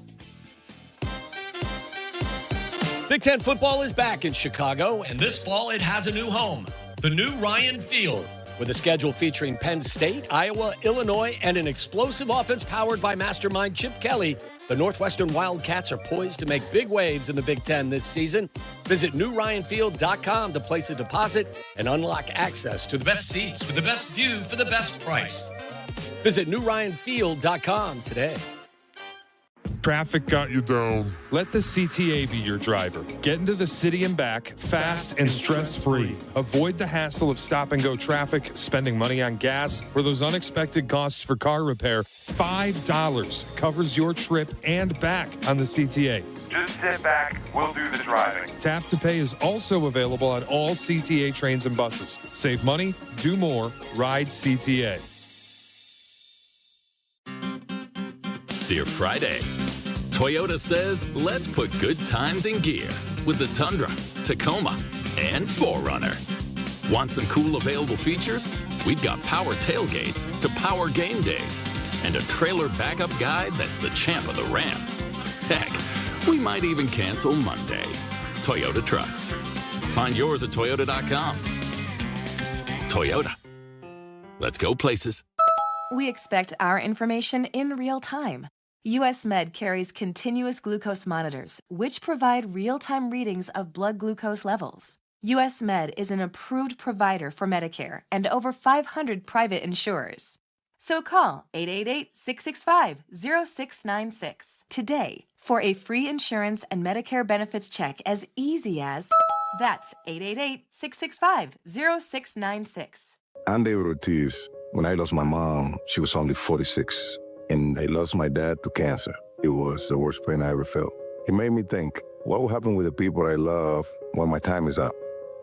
Big Ten football is back in Chicago, and this fall it has a new home, the new Ryan Field. With a schedule featuring Penn State, Iowa, Illinois, and an explosive offense powered by mastermind Chip Kelly, the Northwestern Wildcats are poised to make big waves in the Big Ten this season. Visit newryanfield.com to place a deposit and unlock access to the best seats with the best view for the best price. Visit newryanfield.com today. Traffic got you down. Let the CTA be your driver. Get into the city and back fast and stress-free. Avoid the hassle of stop-and-go traffic, spending money on gas, or those unexpected costs for car repair. $5 covers your trip and back on the CTA. Just sit back. We'll do the driving. Tap to Pay is also available on all CTA trains and buses. Save money, do more, ride CTA. Dear Friday, Toyota says let's put good times in gear with the Tundra, Tacoma, and 4Runner. Want some cool available features? We've got power tailgates to power game days and a trailer backup guide that's the champ of the ramp. Heck, we might even cancel Monday. Toyota Trucks. Find yours at Toyota.com. Toyota. Let's go places. We expect our information in real time. US Med carries continuous glucose monitors, which provide real-time readings of blood glucose levels. US Med is an approved provider for Medicare and over 500 private insurers. So call 888-665-0696 today for a free insurance and Medicare benefits check as easy as... That's 888-665-0696. I'm David Ortiz. When I lost my mom, she was only 46. And I lost my dad to cancer. It was the worst pain I ever felt. It made me think, what will happen with the people I love when my time is up?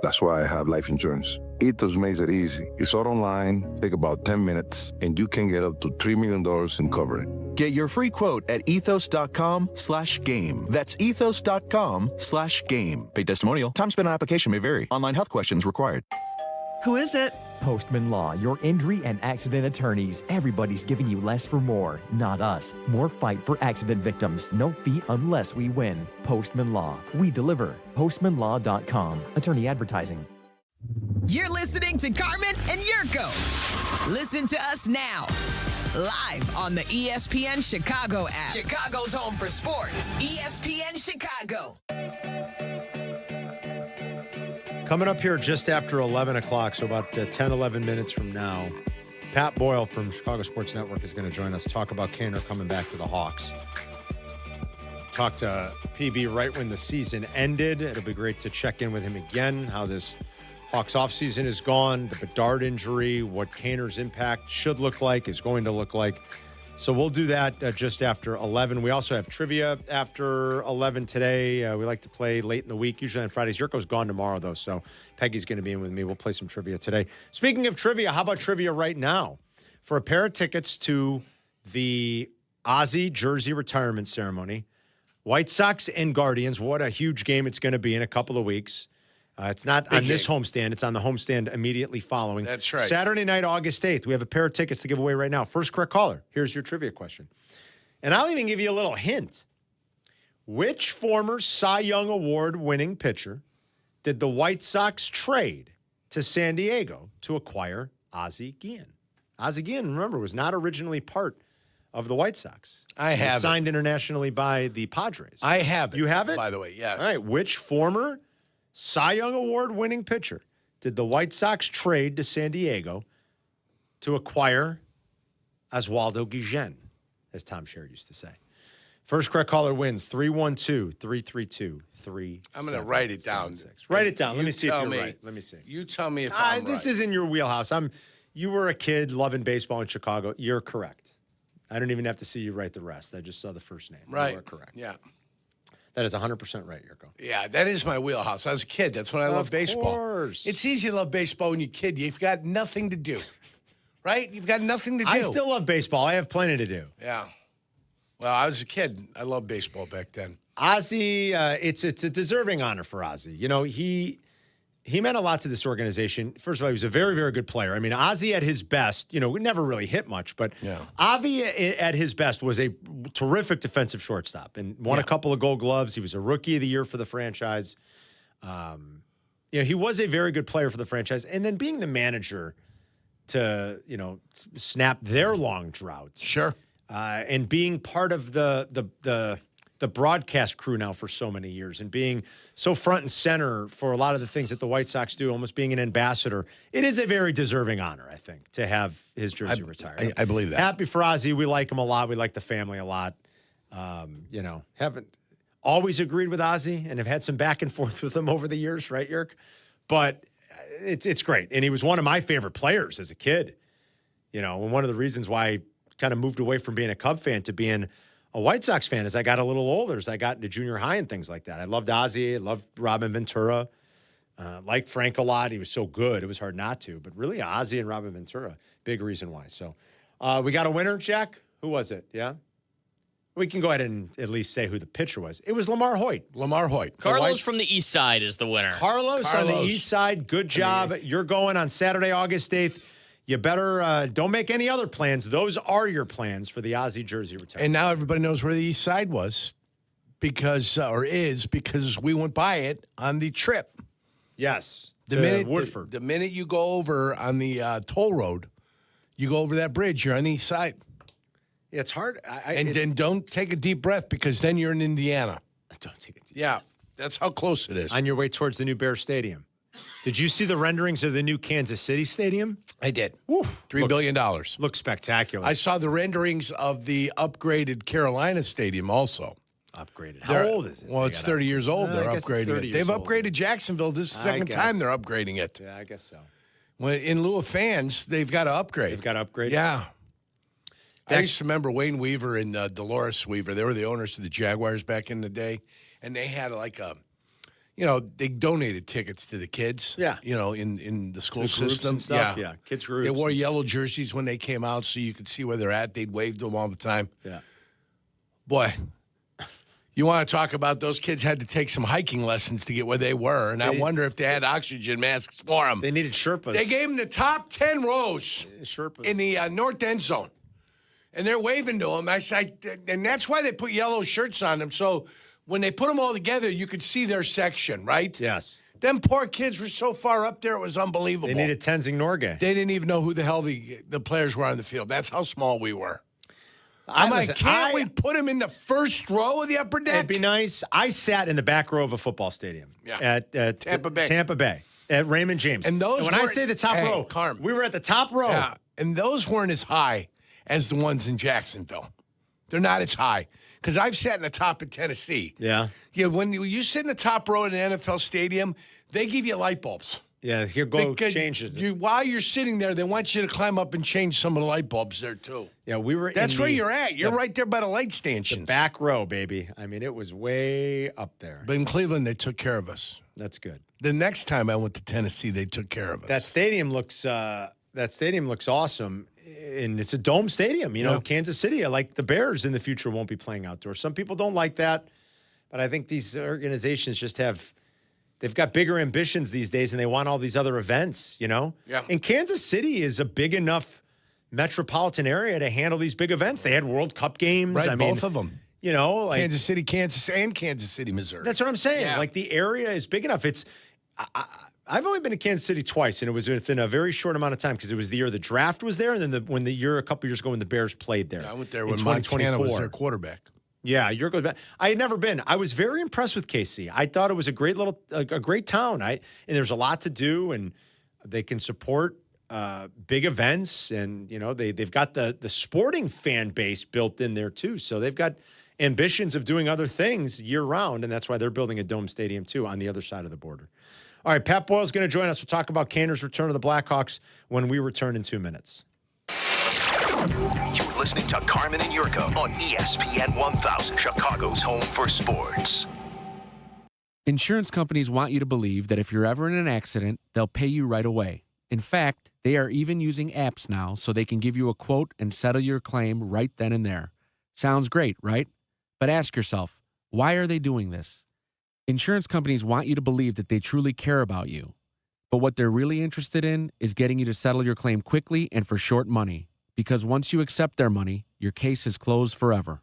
That's why I have life insurance. Ethos makes it easy. It's all online, take about 10 minutes, and you can get up to $3 million in coverage. Get your free quote at ethos.com/game. That's ethos.com/game. Paid testimonial. Time spent on application may vary. Online health questions required. Who is it? Postman Law, your injury and accident attorneys. Everybody's giving you less for more. Not us. More fight for accident victims. No fee unless we win. Postman Law. We deliver. PostmanLaw.com. Attorney advertising. You're listening to Carmen and Jurko. Listen to us now. Live on the ESPN Chicago app. Chicago's home for sports. ESPN Chicago. Coming up here just after 11 o'clock, so about 10, 11 minutes from now, Pat Boyle from Chicago Sports Network is going to join us to talk about Kaner coming back to the Hawks. Talked to PB right when the season ended. It'll be great to check in with him again, how this Hawks offseason is gone, the Bedard injury, what Kaner's impact should look like, is going to look like. So we'll do that just after 11. We also have trivia after 11 today. We like to play late in the week, usually on Fridays. Yurko's gone tomorrow, though, so Peggy's going to be in with me. We'll play some trivia today. Speaking of trivia, how about trivia right now? For a pair of tickets to the Ozzie jersey retirement ceremony, White Sox and Guardians, what a huge game it's going to be in a couple of weeks. It's not on this homestand. It's on the homestand immediately following. That's right. Saturday night, August 8th. We have a pair of tickets to give away right now. First correct caller. Here's your trivia question. And I'll even give you a little hint. Which former Cy Young Award-winning pitcher did the White Sox trade to San Diego to acquire Ozzie Guillen? Ozzie Guillen, remember, was not originally part of the White Sox. I have He was signed internationally by the Padres. I have it. You have it? By the way, yes. All right. Which former Cy Young Award-winning pitcher did the White Sox trade to San Diego to acquire Oswaldo Guillen, as Tom Sherry used to say? First correct caller wins 312-332-3776. I'm going to write it down. Write it down. Let me see if you're right. Let me see. You tell me if I'm This right. is in your wheelhouse. You were a kid loving baseball in Chicago. You're correct. I don't even have to see you write the rest. I just saw the first name. Right. You are correct. Yeah. That is 100% right, Jurko. Yeah, that is my wheelhouse. As a kid, that's when I love baseball. Of course. It's easy to love baseball when you're a kid. You've got nothing to do, right? You've got nothing to do. I still love baseball. I have plenty to do. Yeah. Well, I was a kid. I loved baseball back then. Ozzie, it's a deserving honor for Ozzie. You know, he meant a lot to this organization. First of all, he was a very, very good player. I mean, Ozzie at his best, we never really hit much, but Ozzie at his best was a terrific defensive shortstop and won a couple of Gold Gloves. He was a Rookie of the Year for the franchise. He was a very good player for the franchise. And then being the manager to, snap their long drought. Sure. And being part of the broadcast crew now for so many years and being so front and center for a lot of the things that the White Sox do, almost being an ambassador. It is a very deserving honor, I think, to have his jersey retired. I believe that. Happy for Ozzie. We like him a lot. We like the family a lot. Haven't always agreed with Ozzie and have had some back and forth with him over the years, right, Yerk? But it's great. And he was one of my favorite players as a kid. And one of the reasons why I kind of moved away from being a Cub fan to being a White Sox fan as I got a little older, as I got into junior high and things like that. I loved Ozzie. I loved Robin Ventura. Liked Frank a lot. He was so good. It was hard not to. But really, Ozzie and Robin Ventura, big reason why. So we got a winner, Jack? Who was it? Yeah? We can go ahead and at least say who the pitcher was. It was Lamar Hoyt. Lamar Hoyt. Carlos from the East Side is the winner. Carlos on the East Side. Good job. You're going on Saturday, August 8th. You better don't make any other plans. Those are your plans for the Ozzie jersey retirement. And now everybody knows where the East Side was because we went by it on the trip. Yes. Woodford. The minute you go over on the toll road, you go over that bridge, you're on the East Side. Yeah, it's hard. Then don't take a deep breath because then you're in Indiana. Don't take a deep breath. Yeah, that's how close it is. On your way towards the new Bear Stadium. Did you see the renderings of the new Kansas City Stadium? I did. $3 billion. Looks spectacular. I saw the renderings of the upgraded Carolina Stadium also. Upgraded. How old is it? Well, it's 30 years old. They're upgrading it. They've upgraded Jacksonville. This is the second time they're upgrading it. Yeah, I guess so. When in lieu of fans, they've got to upgrade. They've got to upgrade? Yeah. I used to remember Wayne Weaver and Dolores Weaver. They were the owners of the Jaguars back in the day. And they had they donated tickets to the kids. Yeah. In the school To groups system. and stuff. Yeah. Kids groups. They wore yellow jerseys when they came out so you could see where they're at. They'd wave to them all the time. Yeah. Boy, you want to talk about those kids had to take some hiking lessons to get where they were. And I wonder if they had oxygen masks for them. They needed Sherpas. They gave them the top 10 rows in the north end zone. And they're waving to them. And that's why they put yellow shirts on them. So when they put them all together, you could see their section, right? Yes. Them poor kids were so far up there, it was unbelievable. They needed Tenzing Norgay. They didn't even know who the hell the players were on the field. That's how small we were. Can't we put them in the first row of the upper deck? It'd be nice. I sat in the back row of a football stadium at Tampa Bay. Tampa Bay, at Raymond James. And when I say the top row, Carmen, we were at the top row. Yeah, and those weren't as high as the ones in Jacksonville. They're not as high. Because I've sat in the top in Tennessee. Yeah. Yeah, when you sit in the top row at an NFL stadium, they give you light bulbs. Yeah, here, go change it. While you're sitting there, they want you to climb up and change some of the light bulbs there, too. Yeah, we were That's where you're at. You're right there by the light stanchions. The back row, baby. I mean, it was way up there. But in Cleveland, they took care of us. That's good. The next time I went to Tennessee, they took care of us. That stadium looks awesome. And it's a dome stadium, Kansas City. Like the Bears in the future won't be playing outdoors. Some people don't like that, but I think these organizations just they've got bigger ambitions these days, and they want all these other events, Yeah. And Kansas City is a big enough metropolitan area to handle these big events. They had World Cup games. Right, I mean, both of them. Like Kansas City, Kansas City, Missouri. That's what I'm saying. Yeah. Like the area is big enough. I've only been to Kansas City twice, and it was within a very short amount of time because it was the year the draft was there, and then a couple years ago when the Bears played there. Yeah, I went there when Montana was their quarterback. Yeah, you're good. I had never been. I was very impressed with KC. I thought it was a great great town. And there's a lot to do, and they can support big events, and they've got the sporting fan base built in there too. So they've got ambitions of doing other things year round, and that's why they're building a dome stadium too on the other side of the border. All right, Pat Boyle's going to join us. We'll talk about Cantor's return to the Blackhawks when we return in 2 minutes. You're listening to Carmen and Jurko on ESPN 1000, Chicago's home for sports. Insurance companies want you to believe that if you're ever in an accident, they'll pay you right away. In fact, they are even using apps now so they can give you a quote and settle your claim right then and there. Sounds great, right? But ask yourself, why are they doing this? Insurance companies want you to believe that they truly care about you. But what they're really interested in is getting you to settle your claim quickly and for short money. Because once you accept their money, your case is closed forever.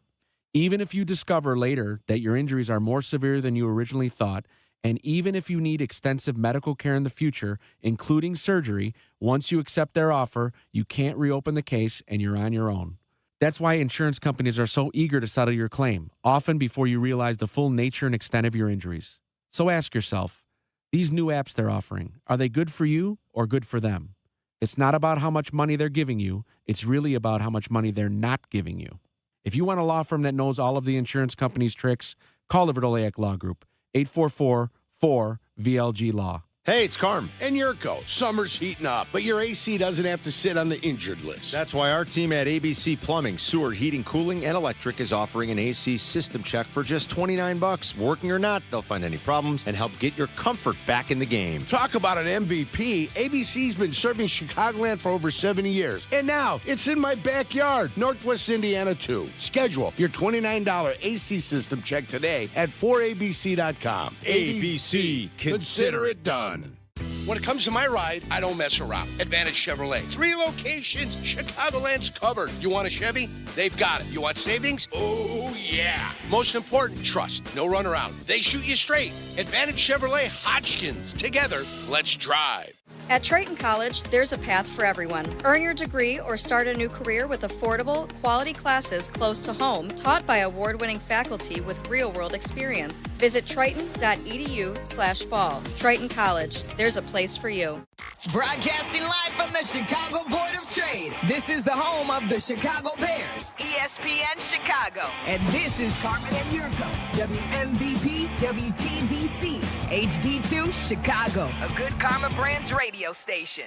Even if you discover later that your injuries are more severe than you originally thought, and even if you need extensive medical care in the future, including surgery, once you accept their offer, you can't reopen the case and you're on your own. That's why insurance companies are so eager to settle your claim, often before you realize the full nature and extent of your injuries. So ask yourself, these new apps they're offering, are they good for you or good for them? It's not about how much money they're giving you. It's really about how much money they're not giving you. If you want a law firm that knows all of the insurance company's tricks, call the Verdoliak Law Group, 844-4VLG-LAW. Hey, it's Carm. And Jurko. Summer's heating up, but your AC doesn't have to sit on the injured list. That's why our team at ABC Plumbing, Sewer, Heating, Cooling, and Electric is offering an AC system check for just $29. Working or not, they'll find any problems and help get your comfort back in the game. Talk about an MVP. ABC's been serving Chicagoland for over 70 years. And now, it's in my backyard, Northwest Indiana, too. Schedule your $29 AC system check today at 4abc.com. ABC, consider it done. When it comes to my ride, I don't mess around. Advantage Chevrolet. 3 locations. Chicagoland's covered. You want a Chevy? They've got it. You want savings? Oh, yeah. Most important, trust. No runaround. They shoot you straight. Advantage Chevrolet Hodgkins. Together, let's drive. At Triton College, there's a path for everyone. Earn your degree or start a new career with affordable, quality classes close to home, taught by award-winning faculty with real-world experience. Visit triton.edu/fall. Triton College, there's a place for you. Broadcasting live from the Chicago Board of Trade. This is the home of the Chicago Bears, ESPN Chicago. And this is Carmen and Jurko, WMVP, WTBC, HD2, Chicago, a Good Karma Brands radio station.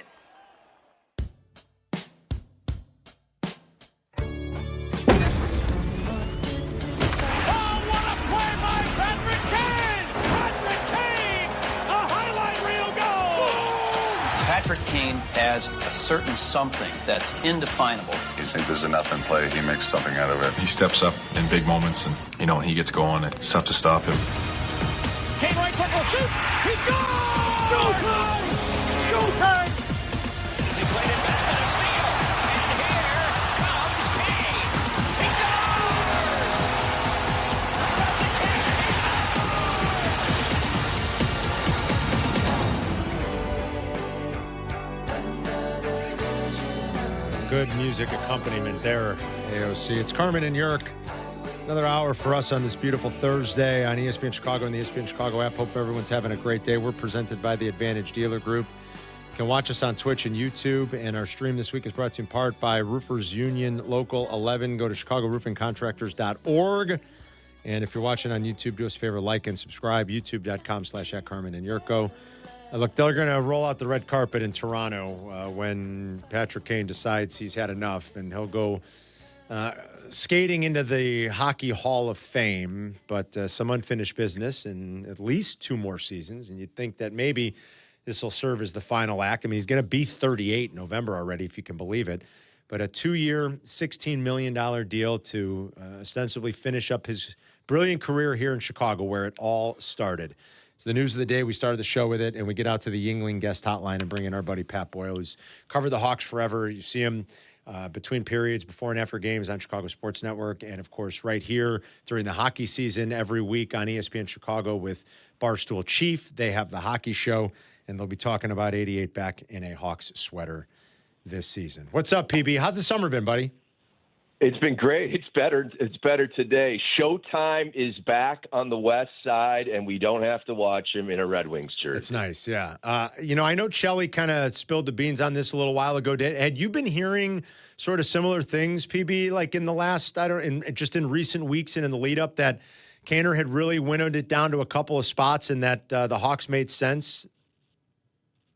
Patrick Kane has a certain something that's indefinable. You think there's enough in play, he makes something out of it. He steps up in big moments, and, when he gets going, it's tough to stop him. Kane right foot will shoot. He scores! Go time! Go time! Deflated back and a steal. And here comes Kane. He Good music accompaniment there, AOC. It's Carmen and Jurk. Another hour for us on this beautiful Thursday on ESPN Chicago and the ESPN Chicago app. Hope everyone's having a great day. We're presented by the Advantage Dealer Group. You can watch us on Twitch and YouTube, and our stream this week is brought to you in part by Roofers Union Local 11. Go to ChicagoRoofingContractors.org. And if you're watching on YouTube, do us a favor, like and subscribe, youtube.com/@Carmen and Jurko. Look, they're going to roll out the red carpet in Toronto when Patrick Kane decides he's had enough, and he'll go skating into the Hockey Hall of Fame, but some unfinished business in at least 2 more seasons, and you'd think that maybe this will serve as the final act. I mean, he's going to be 38 in November already, if you can believe it, but a 2-year, $16 million deal to ostensibly finish up his brilliant career here in Chicago, where it all started. It's the news of the day. We started the show with it, and we get out to the Yingling guest hotline and bring in our buddy Pat Boyle, who's covered the Hawks forever. You see him between periods, before and after games on Chicago Sports Network, and, of course, right here during the hockey season every week on ESPN Chicago with Barstool Chief. They have the hockey show, and they'll be talking about 88 back in a Hawks sweater this season. What's up, PB? How's the summer been, buddy? It's been great. It's better today. Showtime is back on the west side, and we don't have to watch him in a Red Wings jersey. It's nice, yeah. I know Chelly kind of spilled the beans on this a little while ago. Had you been hearing sort of similar things, PB, like in the last, just in recent weeks and in the lead up, that Kaner had really winnowed it down to a couple of spots and that the Hawks made sense?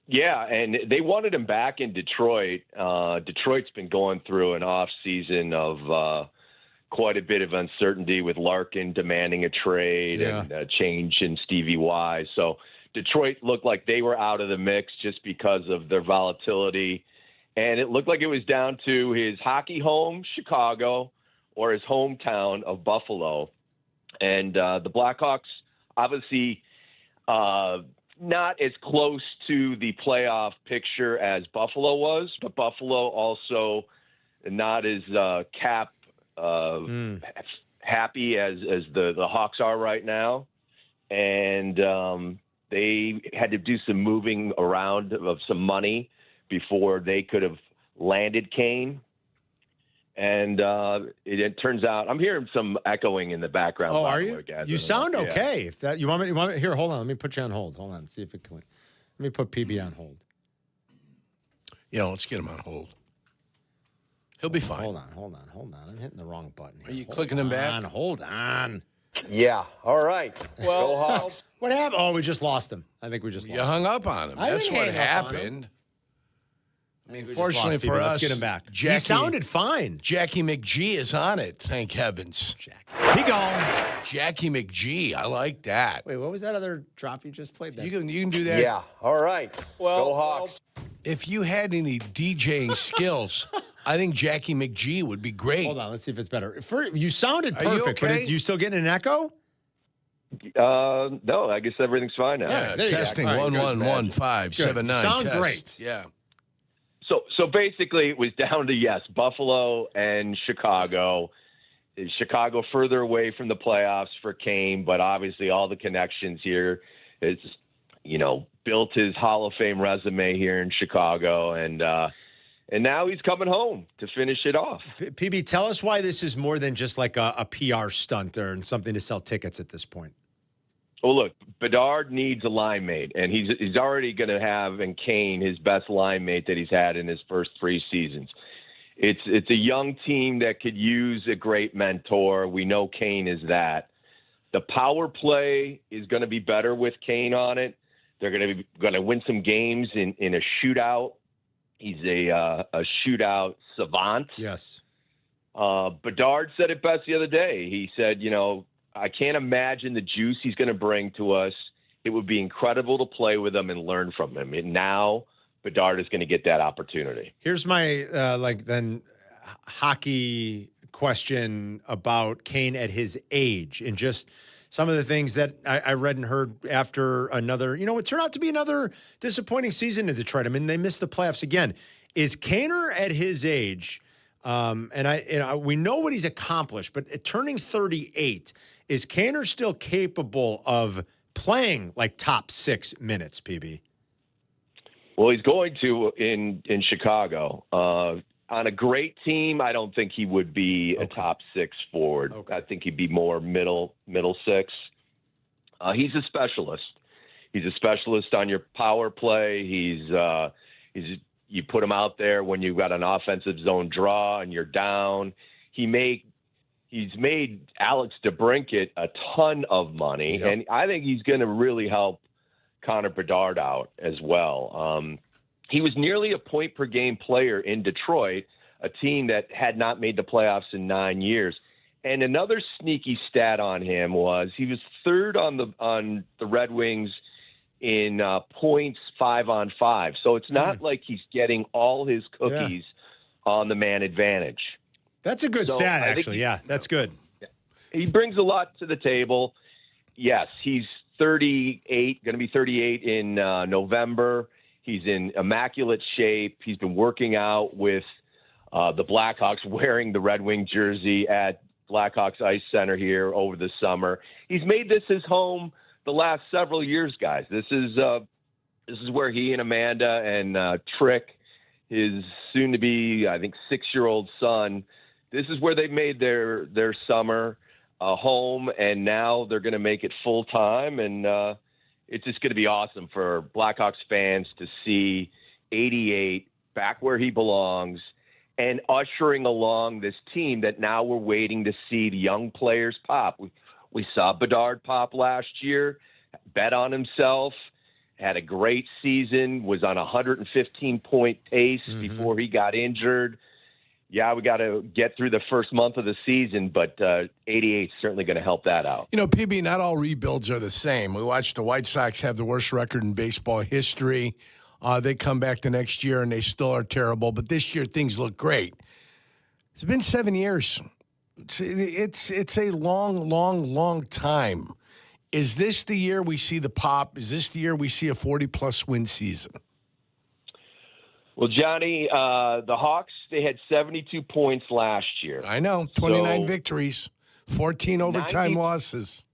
Yeah, and they wanted him back in Detroit. Detroit's been going through an off season of quite a bit of uncertainty with Larkin demanding a trade and a change in Stevie Y. So Detroit looked like they were out of the mix just because of their volatility. And it looked like it was down to his hockey home, Chicago, or his hometown of Buffalo. And the Blackhawks, obviously, not as close to the playoff picture as Buffalo was, but Buffalo also not as cap happy as the Hawks are right now. And they had to do some moving around of some money before they could have landed Kane. And it turns out I'm hearing some echoing in the background. Oh, are you? You sound okay. If that you want me here, hold on. Let me put you on hold. Hold on. See if it can. Let me put PB on hold. Yeah, let's get him on hold. He'll be fine. Hold on. I'm hitting the wrong button. Are you clicking him back? Hold on. Yeah. All right. Well, go Hawks. What happened? Oh, we just lost him. I think we just lost him. You hung up on him. That's what happened. I mean, fortunately for us, let's get him back. Jackie, he sounded fine. Jackie McGee is on it. Thank heavens. He gone. Jackie McGee. I like that. Wait, what was that other drop you just played? You can do that. Yeah. All right. Well, go Hawks. If you had any DJing skills, I think Jackie McGee would be great. Hold on. Let's see if it's better. You sounded Are you perfect, okay? but you still getting an echo? No, I guess everything's fine now. Yeah, testing 111-579. Sound test. great. Yeah. So basically, it was down to, Buffalo and Chicago. Is Chicago further away from the playoffs for Kane, but obviously all the connections here is, built his Hall of Fame resume here in Chicago, and now he's coming home to finish it off. PB, tell us why this is more than just like a PR stunt or something to sell tickets at this point. Well, look, Bedard needs a line mate, and he's already going to have in Kane his best line mate that he's had in his first 3 seasons. It's a young team that could use a great mentor. We know Kane is that. The power play is going to be better with Kane on it. They're going to win some games in a shootout. He's a shootout savant. Yes. Bedard said it best the other day. He said, I can't imagine the juice he's going to bring to us. It would be incredible to play with him and learn from him. And now Bedard is going to get that opportunity. Here's my hockey question about Kane at his age and just some of the things that I read and heard after another, it turned out to be another disappointing season in Detroit. I mean, they missed the playoffs again. Is Kaner at his age, we know what he's accomplished, but turning 38, is Kaner still capable of playing like top 6 minutes, PB? Well, he's going to in Chicago. On a great team, I don't think he would be a top 6 forward. I think he'd be more middle 6. He's a specialist. He's a specialist on your power play. You put him out there when you've got an offensive zone draw and you're down. He's made Alex DeBrincat a ton of money, and I think he's going to really help Connor Bedard out as well. He was nearly a point-per-game player in Detroit, a team that had not made the playoffs in 9 years. And another sneaky stat on him was he was third on the Red Wings in points 5-on-5. So it's not like he's getting all his cookies on the man advantage. That's a good stat, actually. Yeah, that's good. He brings a lot to the table. Yes, he's 38, going to be 38 in November. He's in immaculate shape. He's been working out with the Blackhawks, wearing the Red Wing jersey at Blackhawks Ice Center here over the summer. He's made this his home the last several years, guys. This is where he and Amanda and Trick, his soon-to-be, I think, 6-year-old son, this is where they've made their summer home, and now they're going to make it full-time, and it's just going to be awesome for Blackhawks fans to see 88 back where he belongs and ushering along this team that now we're waiting to see the young players pop. We saw Bedard pop last year, bet on himself, had a great season, was on a 115-point pace before he got injured. Yeah, we got to get through the first month of the season, but 88 is certainly going to help that out. PB, not all rebuilds are the same. We watched the White Sox have the worst record in baseball history. They come back the next year, and they still are terrible. But this year, things look great. It's been 7 years. It's a long time. Is this the year we see the pop? Is this the year we see a 40-plus win season? Well, Johnny, the Hawks, they had 72 points last year. I know, 29 victories, 14 overtime losses.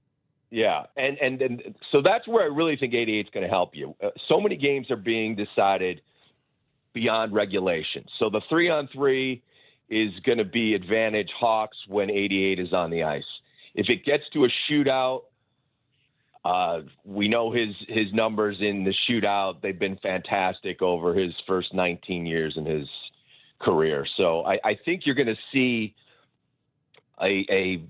Yeah, and so that's where I really think 88 is going to help you. So many games are being decided beyond regulation. So the 3-on-3 is going to be advantage Hawks when 88 is on the ice. If it gets to a shootout, we know his numbers in the shootout. They've been fantastic over his first 19 years in his career. So I think you're going to see a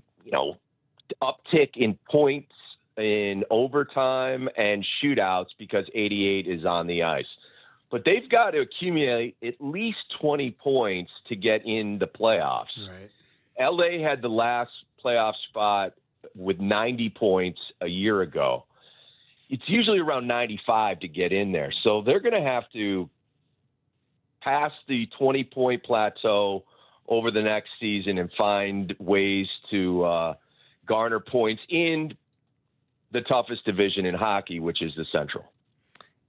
uptick in points in overtime and shootouts because 88 is on the ice. But they've got to accumulate at least 20 points to get in the playoffs. Right. LA had the last playoff spot with 90 points a year ago. It's usually around 95 to get in there. So they're going to have to pass the 20-point plateau over the next season and find ways to garner points in the toughest division in hockey, which is the Central.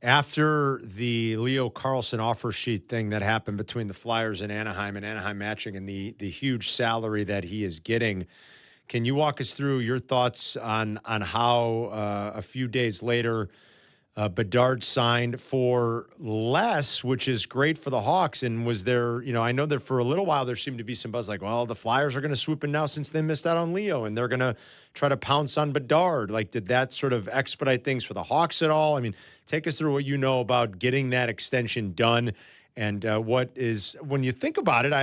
After the Leo Carlsson offer sheet thing that happened between the Flyers and Anaheim matching and the huge salary that he is getting, can you walk us through your thoughts on how a few days later Bedard signed for less, which is great for the Hawks. And was there, I know that for a little while there seemed to be some buzz like, well, the Flyers are going to swoop in now since they missed out on Leo, and they're going to try to pounce on Bedard. Like, did that sort of expedite things for the Hawks at all? I mean, take us through what you know about getting that extension done. And what is, when you think about it,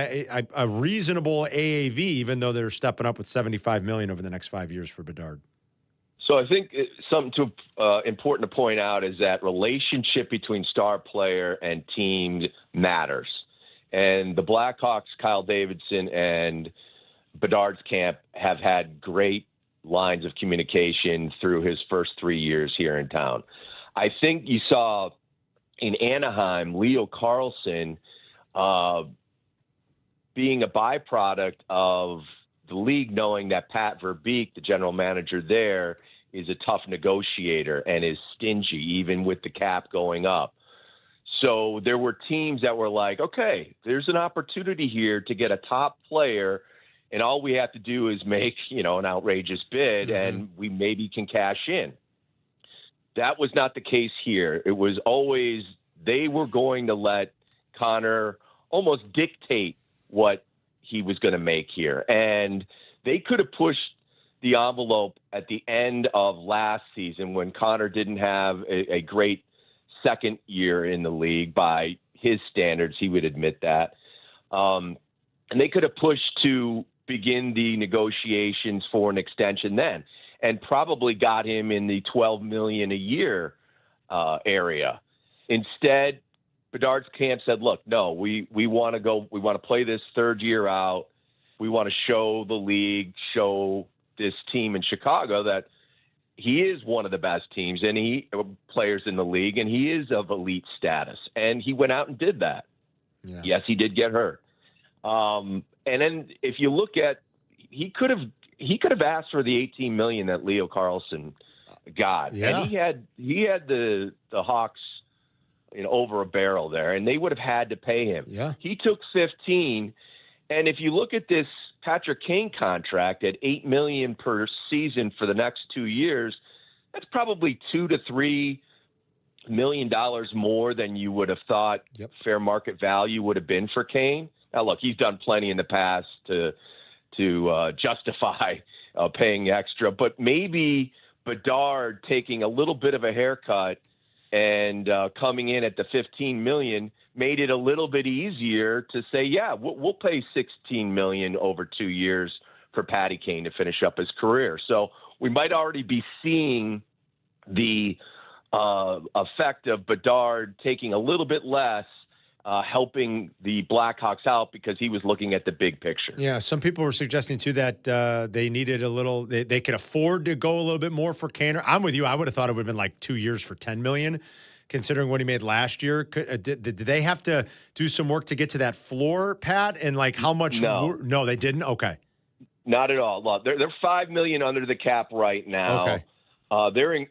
a reasonable AAV, even though they're stepping up with $75 million over the next 5 years for Bedard. So I think something important to point out is that relationship between star player and team matters. And the Blackhawks, Kyle Davidson and Bedard's camp have had great lines of communication through his first 3 years here in town. I think you saw in Anaheim, Leo Carlson being a byproduct of the league knowing that Pat Verbeek, the general manager there, is a tough negotiator and is stingy, even with the cap going up. So there were teams that were like, okay, there's an opportunity here to get a top player, and all we have to do is make, an outrageous bid, and we maybe can cash in. That was not the case here. It was always they were going to let Connor almost dictate what he was going to make here. And they could have pushed the envelope at the end of last season when Connor didn't have a great second year in the league by his standards. He would admit that. And they could have pushed to begin the negotiations for an extension then and probably got him in the $12 million a year area. Instead, Bedard's camp said, look, no, we want to go. We want to play this third year out. We want to show the league, show this team in Chicago that he is one of the best teams and players in the league, and he is of elite status. And he went out and did that. Yeah. Yes, he did get hurt. And then if you look at, he could have asked for the $18 million that Leo Carlson got. Yeah. And he had the Hawks, over a barrel there, and they would have had to pay him. Yeah. He took 15. And if you look at this Patrick Kane contract at $8 million per season for the next 2 years, that's probably $2 to $3 million more than you would have thought fair market value would have been for Kane. Now, look, he's done plenty in the past to justify paying extra, but maybe Bedard taking a little bit of a haircut and coming in at the $15 million made it a little bit easier to say, yeah, we'll pay $16 million over 2 years for Patty Kane to finish up his career. So we might already be seeing the effect of Bedard taking a little bit less, helping the Blackhawks out because he was looking at the big picture. Yeah, some people were suggesting, too, that they needed a little – they could afford to go a little bit more for Kane. I'm with you. I would have thought it would have been like 2 years for $10 million, considering what he made last year. Did they have to do some work to get to that floor, Pat? And, like, how much – No, they didn't? Okay. Not at all. Look, they're $5 million under the cap right now. Okay.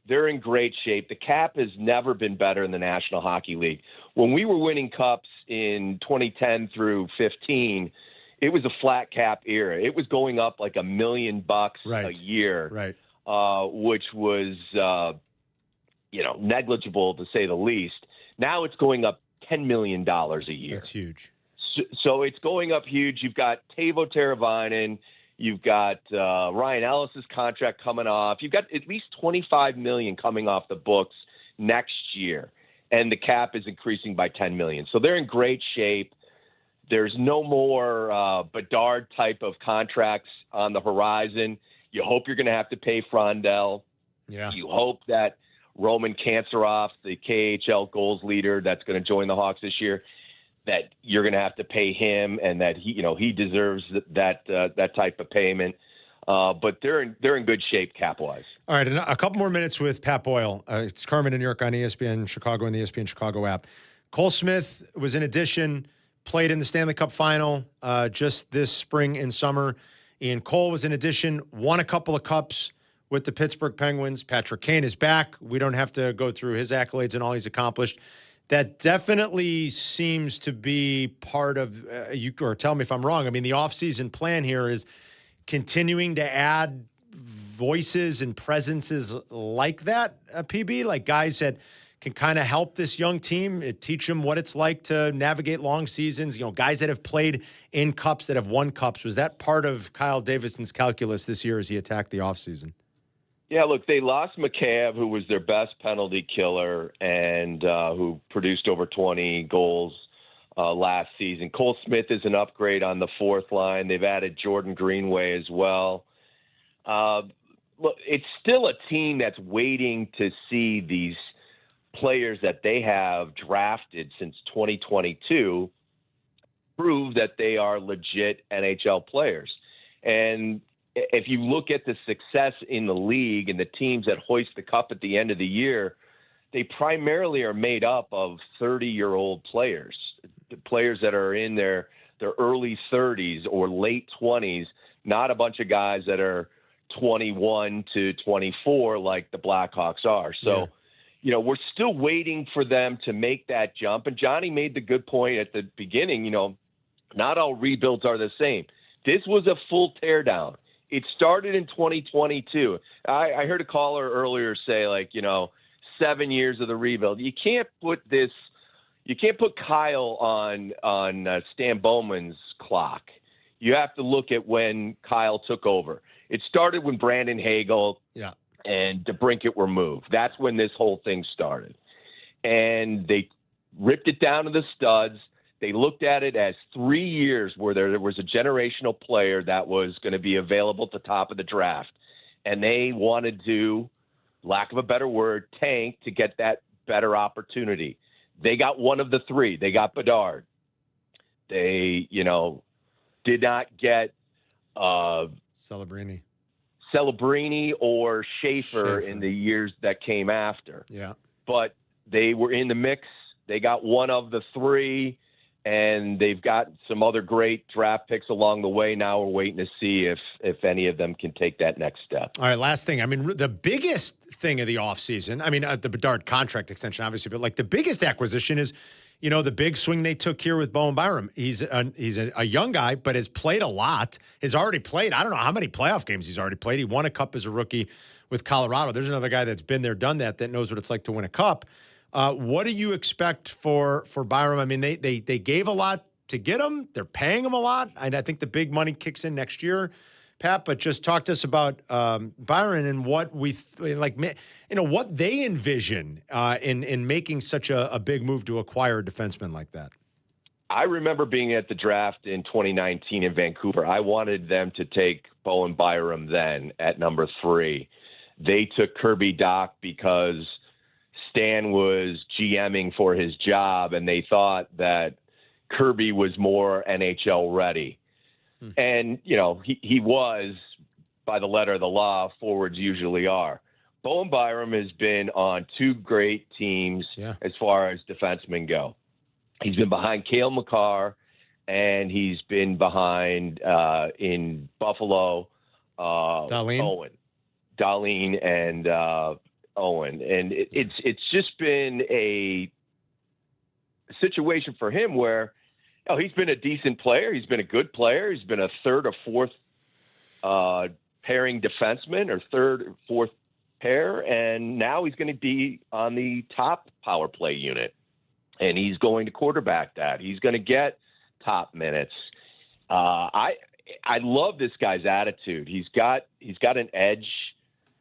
They're in great shape. The cap has never been better in the National Hockey League. When we were winning cups in 2010 through 15, it was a flat cap era. It was going up like $1 million a year, which was negligible to say the least. Now it's going up $10 million a year. That's huge. So it's going up huge. You've got Teuvo Teravainen. You've got Ryan Ellis's contract coming off. You've got at least $25 million coming off the books next year, and the cap is increasing by $10 million. So they're in great shape. There's no more Bedard type of contracts on the horizon. You hope you're going to have to pay Frondell. Yeah. You hope that Roman Kanserov, the KHL goals leader that's going to join the Hawks this year, that you're going to have to pay him, and that he deserves that type of payment. But they're in good shape cap-wise. All right, and a couple more minutes with Pat Boyle. It's Carmen and Jurko on ESPN Chicago and the ESPN Chicago app. Cole Smith was in addition, played in the Stanley Cup final just this spring and summer. Ian Cole was in addition, won a couple of cups with the Pittsburgh Penguins. Patrick Kane is back. We don't have to go through his accolades and all he's accomplished. That definitely seems to be part of, or tell me if I'm wrong, I mean, the offseason plan here is continuing to add voices and presences like that, PB, like guys that can kind of help this young team, teach them what it's like to navigate long seasons. Guys that have played in cups, that have won cups. Was that part of Kyle Davidson's calculus this year as he attacked the offseason? Yeah, look, they lost McCabe, who was their best penalty killer and who produced over 20 goals last season. Cole Smith is an upgrade on the fourth line. They've added Jordan Greenway as well. Look, it's still a team that's waiting to see these players that they have drafted since 2022 prove that they are legit NHL players. And if you look at the success in the league and the teams that hoist the cup at the end of the year, they primarily are made up of 30-year-old players, players that are in their early 30s or late 20s, not a bunch of guys that are 21 to 24 like the Blackhawks are. So, we're still waiting for them to make that jump. And Johnny made the good point at the beginning, not all rebuilds are the same. This was a full teardown. It started in 2022. I heard a caller earlier say, 7 years of the rebuild. You can't put Kyle on Stan Bowman's clock. You have to look at when Kyle took over. It started when Brandon Hagel and DeBrincat were moved. That's when this whole thing started. And they ripped it down to the studs. They looked at it as 3 years where there was a generational player that was going to be available at the top of the draft. And they wanted to, lack of a better word, tank to get that better opportunity. They got one of the three. They got Bedard. They, did not get Celebrini or Schaefer in the years that came after. Yeah. But they were in the mix. They got one of the three, and they've got some other great draft picks along the way. Now we're waiting to see if any of them can take that next step. All right, last thing. The biggest thing of the offseason, the Bedard contract extension, obviously, but the biggest acquisition is, the big swing they took here with Bowen Byram. He's a young guy, but has played a lot, has already played. I don't know how many playoff games he's already played. He won a cup as a rookie with Colorado. There's another guy that's been there, done that knows what it's like to win a cup. What do you expect for Byram? They gave a lot to get him. They're paying him a lot. And I think the big money kicks in next year, Pat, but just talk to us about Byron and what what they envision in making such a big move to acquire a defenseman like that. I remember being at the draft in 2019 in Vancouver. I wanted them to take Bowen Byram then at number 3. They took Kirby Dach because Stan was GMing for his job, and they thought that Kirby was more NHL ready. And, he was, by the letter of the law, forwards usually are. Bowen Byram has been on 2 great teams as far as defensemen go. He's been behind Cale Makar, and he's been behind, in Buffalo, Dahlin and Owen. And it's just been a situation for him where he's been a decent player. He's been a good player. He's been a third or fourth pairing defenseman or third or fourth pair. And now he's going to be on the top power play unit. And he's going to quarterback that. He's going to get top minutes. I love this guy's attitude. He's got an edge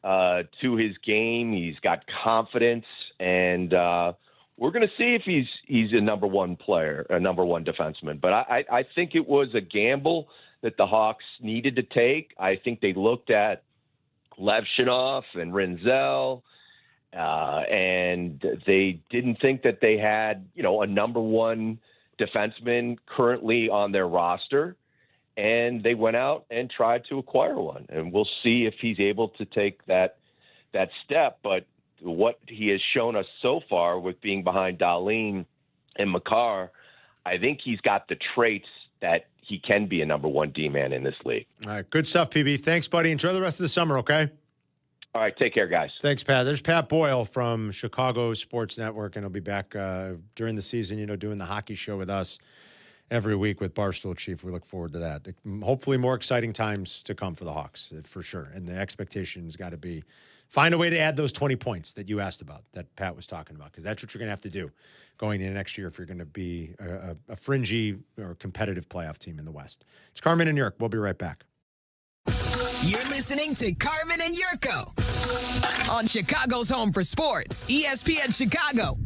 to his game. He's got confidence. And we're going to see if he's a number one player, a number one defenseman. But I think it was a gamble that the Hawks needed to take. I think they looked at Levshunov and Rinzel, and they didn't think that they had, a number one defenseman currently on their roster. And they went out and tried to acquire one. And we'll see if he's able to take that step. But what he has shown us so far with being behind Dahlin and Makar, I think he's got the traits that he can be a number one D-man in this league. All right, good stuff, PB. Thanks, buddy. Enjoy the rest of the summer, okay? All right, take care, guys. Thanks, Pat. There's Pat Boyle from Chicago Sports Network, and he'll be back during the season, doing the hockey show with us every week with Barstool Chief. We look forward to that. Hopefully more exciting times to come for the Hawks, for sure. And the expectation's got to be Find a way to add those 20 points that you asked about, that Pat was talking about, because that's what you're going to have to do going into next year if you're going to be a fringy or competitive playoff team in the West. It's Carmen and Jurko. We'll be right back. You're listening to Carmen and Jurko on Chicago's Home for Sports, ESPN Chicago.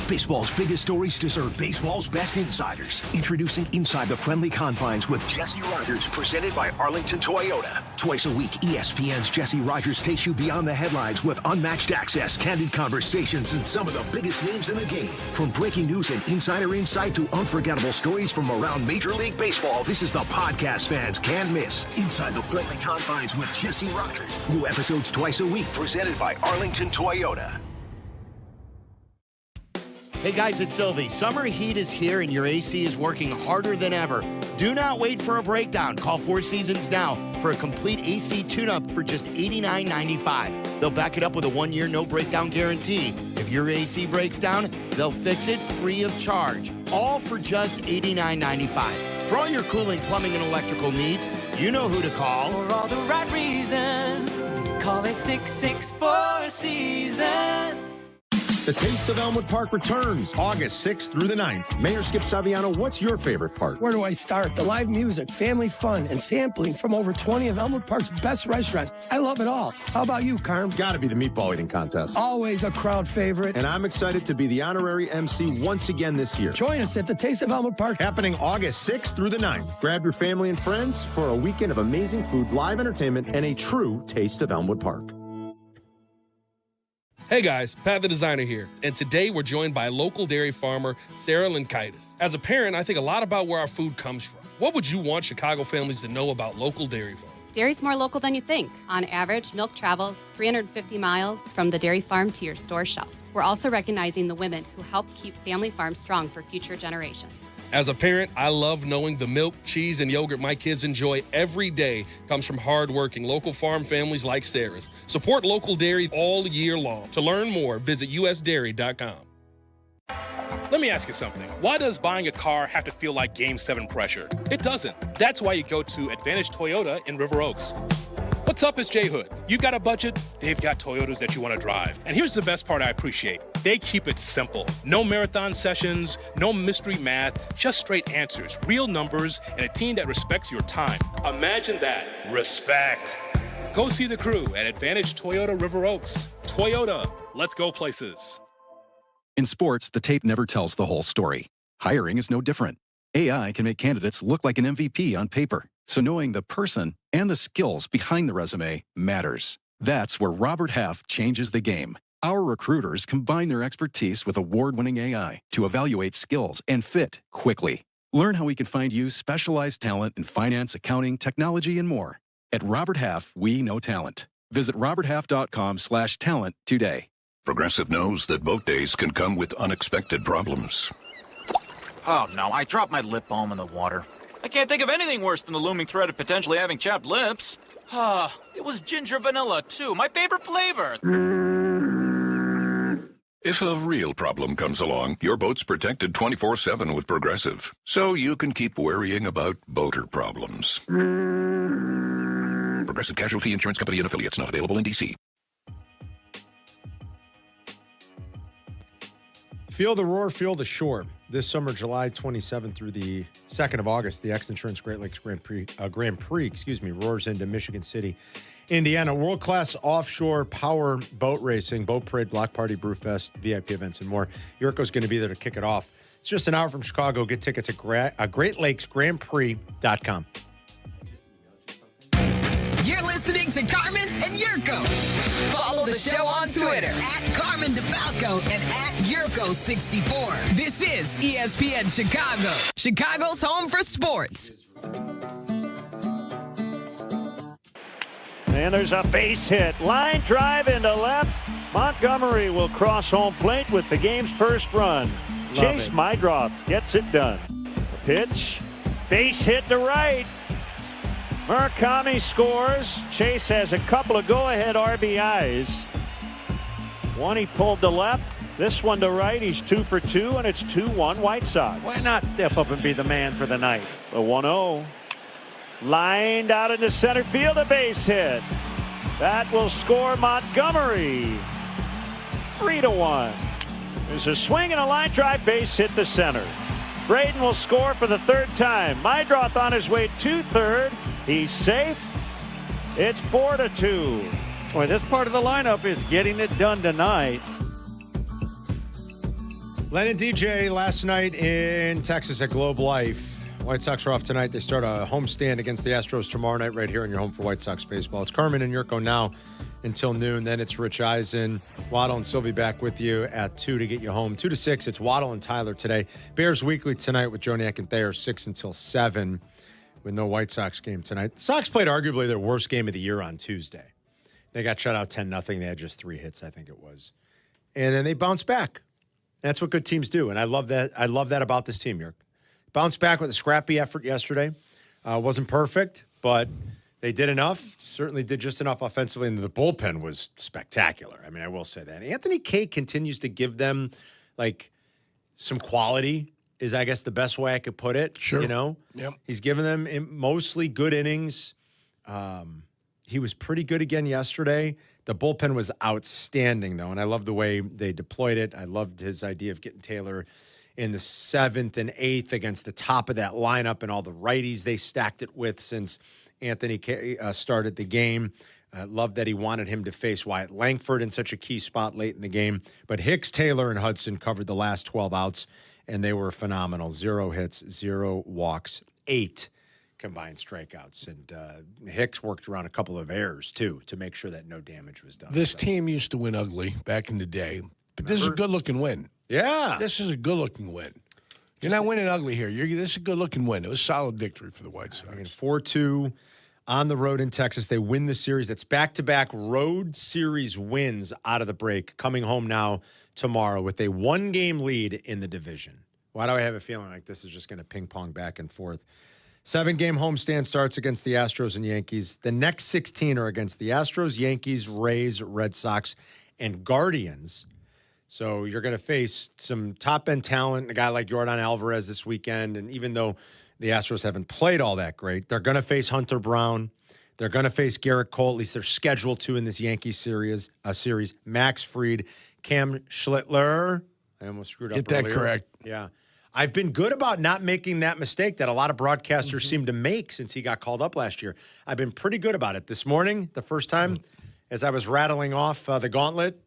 Baseball's biggest stories deserve baseball's best insiders. Introducing Inside the Friendly Confines with Jesse Rogers, presented by Arlington Toyota. Twice a week, ESPN's Jesse Rogers takes you beyond the headlines with unmatched access, candid conversations, and some of the biggest names in the game. From breaking news and insider insight to unforgettable stories from around Major League Baseball, this is the podcast fans can't miss. Inside the Friendly Confines with Jesse Rogers. New episodes twice a week, presented by Arlington Toyota. Hey guys, it's Silvy. Summer heat is here and your AC is working harder than ever. Do not wait for a breakdown. Call Four Seasons now for a complete AC tune-up for just $89.95. They'll back it up with a 1-year no-breakdown guarantee. If your AC breaks down, they'll fix it free of charge. All for just $89.95. For all your cooling, plumbing, and electrical needs, you know who to call. For all the right reasons, call it 664 Seasons. The Taste of Elmwood Park returns August 6th through the 9th. Mayor Skip Saviano, what's your favorite part? Where do I start? The live music, family fun, and sampling from over 20 of Elmwood Park's best restaurants. I love it all. How about you, Carm? Gotta be the meatball eating contest. Always a crowd favorite. And I'm excited to be the honorary MC once again this year. Join us at the Taste of Elmwood Park. Happening August 6th through the 9th. Grab your family and friends for a weekend of amazing food, live entertainment, and a true Taste of Elmwood Park. Hey guys, Pat the Designer here, and today we're joined by local dairy farmer Sarah Linkaitis. As a parent, I think a lot about where our food comes from. What would you want Chicago families to know about local dairy farms? Dairy's more local than you think. On average, milk travels 350 miles from the dairy farm to your store shelf. We're also recognizing the women who help keep family farms strong for future generations. As a parent, I love knowing the milk, cheese, and yogurt my kids enjoy every day comes from hardworking local farm families like Sarah's. Support local dairy all year long. To learn more, visit usdairy.com. Let me ask you something. Why does buying a car have to feel like Game 7 pressure? It doesn't. That's why you go to Advantage Toyota in River Oaks. What's up, it's J Hood. You've got a budget, they've got Toyotas that you want to drive. And here's the best part I appreciate. They keep it simple. No marathon sessions, no mystery math, just straight answers, real numbers, and a team that respects your time. Imagine that. Respect. Go see the crew at Advantage Toyota River Oaks. Toyota, let's go places. In sports, the tape never tells the whole story. Hiring is no different. AI can make candidates look like an MVP on paper. So knowing the person and the skills behind the resume matters. That's where Robert Half changes the game. Our recruiters combine their expertise with award-winning AI to evaluate skills and fit quickly. Learn how we can find you specialized talent in finance, accounting, technology, and more. At Robert Half, we know talent. Visit roberthalf.com/talent today. Progressive knows that boat days can come with unexpected problems. Oh no, I dropped my lip balm in the water. I can't think of anything worse than the looming threat of potentially having chapped lips. It was ginger vanilla, too, my favorite flavor. If a real problem comes along, your boat's protected 24/7 with Progressive, so you can keep worrying about boater problems. Progressive Casualty Insurance Company and Affiliates, not available in D.C. Feel the roar, feel the shore. This summer, July 27th through the 2nd of August, the X Insurance Great Lakes Grand Prix, roars into Michigan City, Indiana. World-class offshore power boat racing, boat parade, block party, brewfest, VIP events, and more. Jurko's going to be there to kick it off. It's just an hour from Chicago. Get tickets at GreatLakesGrandPrix.com. You're listening to Carmen and Jurko. Follow the show on Twitter at Carmen DeFalco and at Jurko64. This is ESPN Chicago, Chicago's home for sports. And there's a base hit. Line drive into left. Montgomery will cross home plate with the game's first run. Chase Mydroth gets it done. Pitch. Base hit to right. Murakami scores. Chase has a couple of go-ahead RBIs. One he pulled to left. This one to right. He's 2 for 2, and it's 2-1 White Sox. Why not step up and be the man for the night? The 1-0. Lined out into center field, a base hit. That will score Montgomery. 3-1. There's a swing and a line drive, base hit to center. Braden will score for the third time. Mydroth on his way to third. He's safe. It's 4-2. Boy, this part of the lineup is getting it done tonight. Len and DJ last night in Texas at Globe Life. White Sox are off tonight. They start a homestand against the Astros tomorrow night right here in your home for White Sox baseball. It's Carmen and Jurko now until noon. Then it's Rich Eisen, Waddle and Silvy back with you at 2 to get you home. 2 to 6, it's Waddle and Tyler today. Bears Weekly tonight with Joniak and Thayer, 6 until 7 with no White Sox game tonight. The Sox played arguably their worst game of the year on Tuesday. They got shut out 10-0. They had just 3 hits, I think it was. And then they bounced back. That's what good teams do, and I love that. I love that about this team, Jurk. Bounced back with a scrappy effort yesterday. Wasn't perfect, but they did enough. Certainly did just enough offensively, and the bullpen was spectacular. I mean, I will say that. Anthony Kay continues to give them, like, some quality is, I guess, the best way I could put it. Sure. You know? Yep. He's given them mostly good innings. He was pretty good again yesterday. The bullpen was outstanding, though, and I love the way they deployed it. I loved his idea of getting Taylor in the 7th and 8th against the top of that lineup and all the righties they stacked it with since Anthony started the game. I love that he wanted him to face Wyatt Langford in such a key spot late in the game. But Hicks, Taylor, and Hudson covered the last 12 outs, and they were phenomenal. 0 hits, 0 walks, 8 combined strikeouts. And Hicks worked around a couple of errors, too, to make sure that no damage was done. This team used to win ugly back in the day, but this is a good-looking win. Yeah. This is a good-looking win. You're not winning ugly here. This is a good-looking win. It was a solid victory for the White Sox. 4-2 on the road in Texas. They win the series. That's back-to-back road series wins out of the break, coming home now tomorrow with a 1-game lead in the division. Why do I have a feeling like this is just going to ping-pong back and forth? 7-game homestand starts against the Astros and Yankees. The next 16 are against the Astros, Yankees, Rays, Red Sox, and Guardians. So you're going to face some top-end talent, a guy like Yordan Alvarez this weekend. And even though the Astros haven't played all that great, they're going to face Hunter Brown. They're going to face Garrett Cole. At least they're scheduled to in this Yankees series. Max Fried, Cam Schlittler. I almost screwed up Get that earlier. correct. Yeah. I've been good about not making that mistake that a lot of broadcasters seem to make since he got called up last year. I've been pretty good about it. This morning, the first time, as I was rattling off the gauntlet,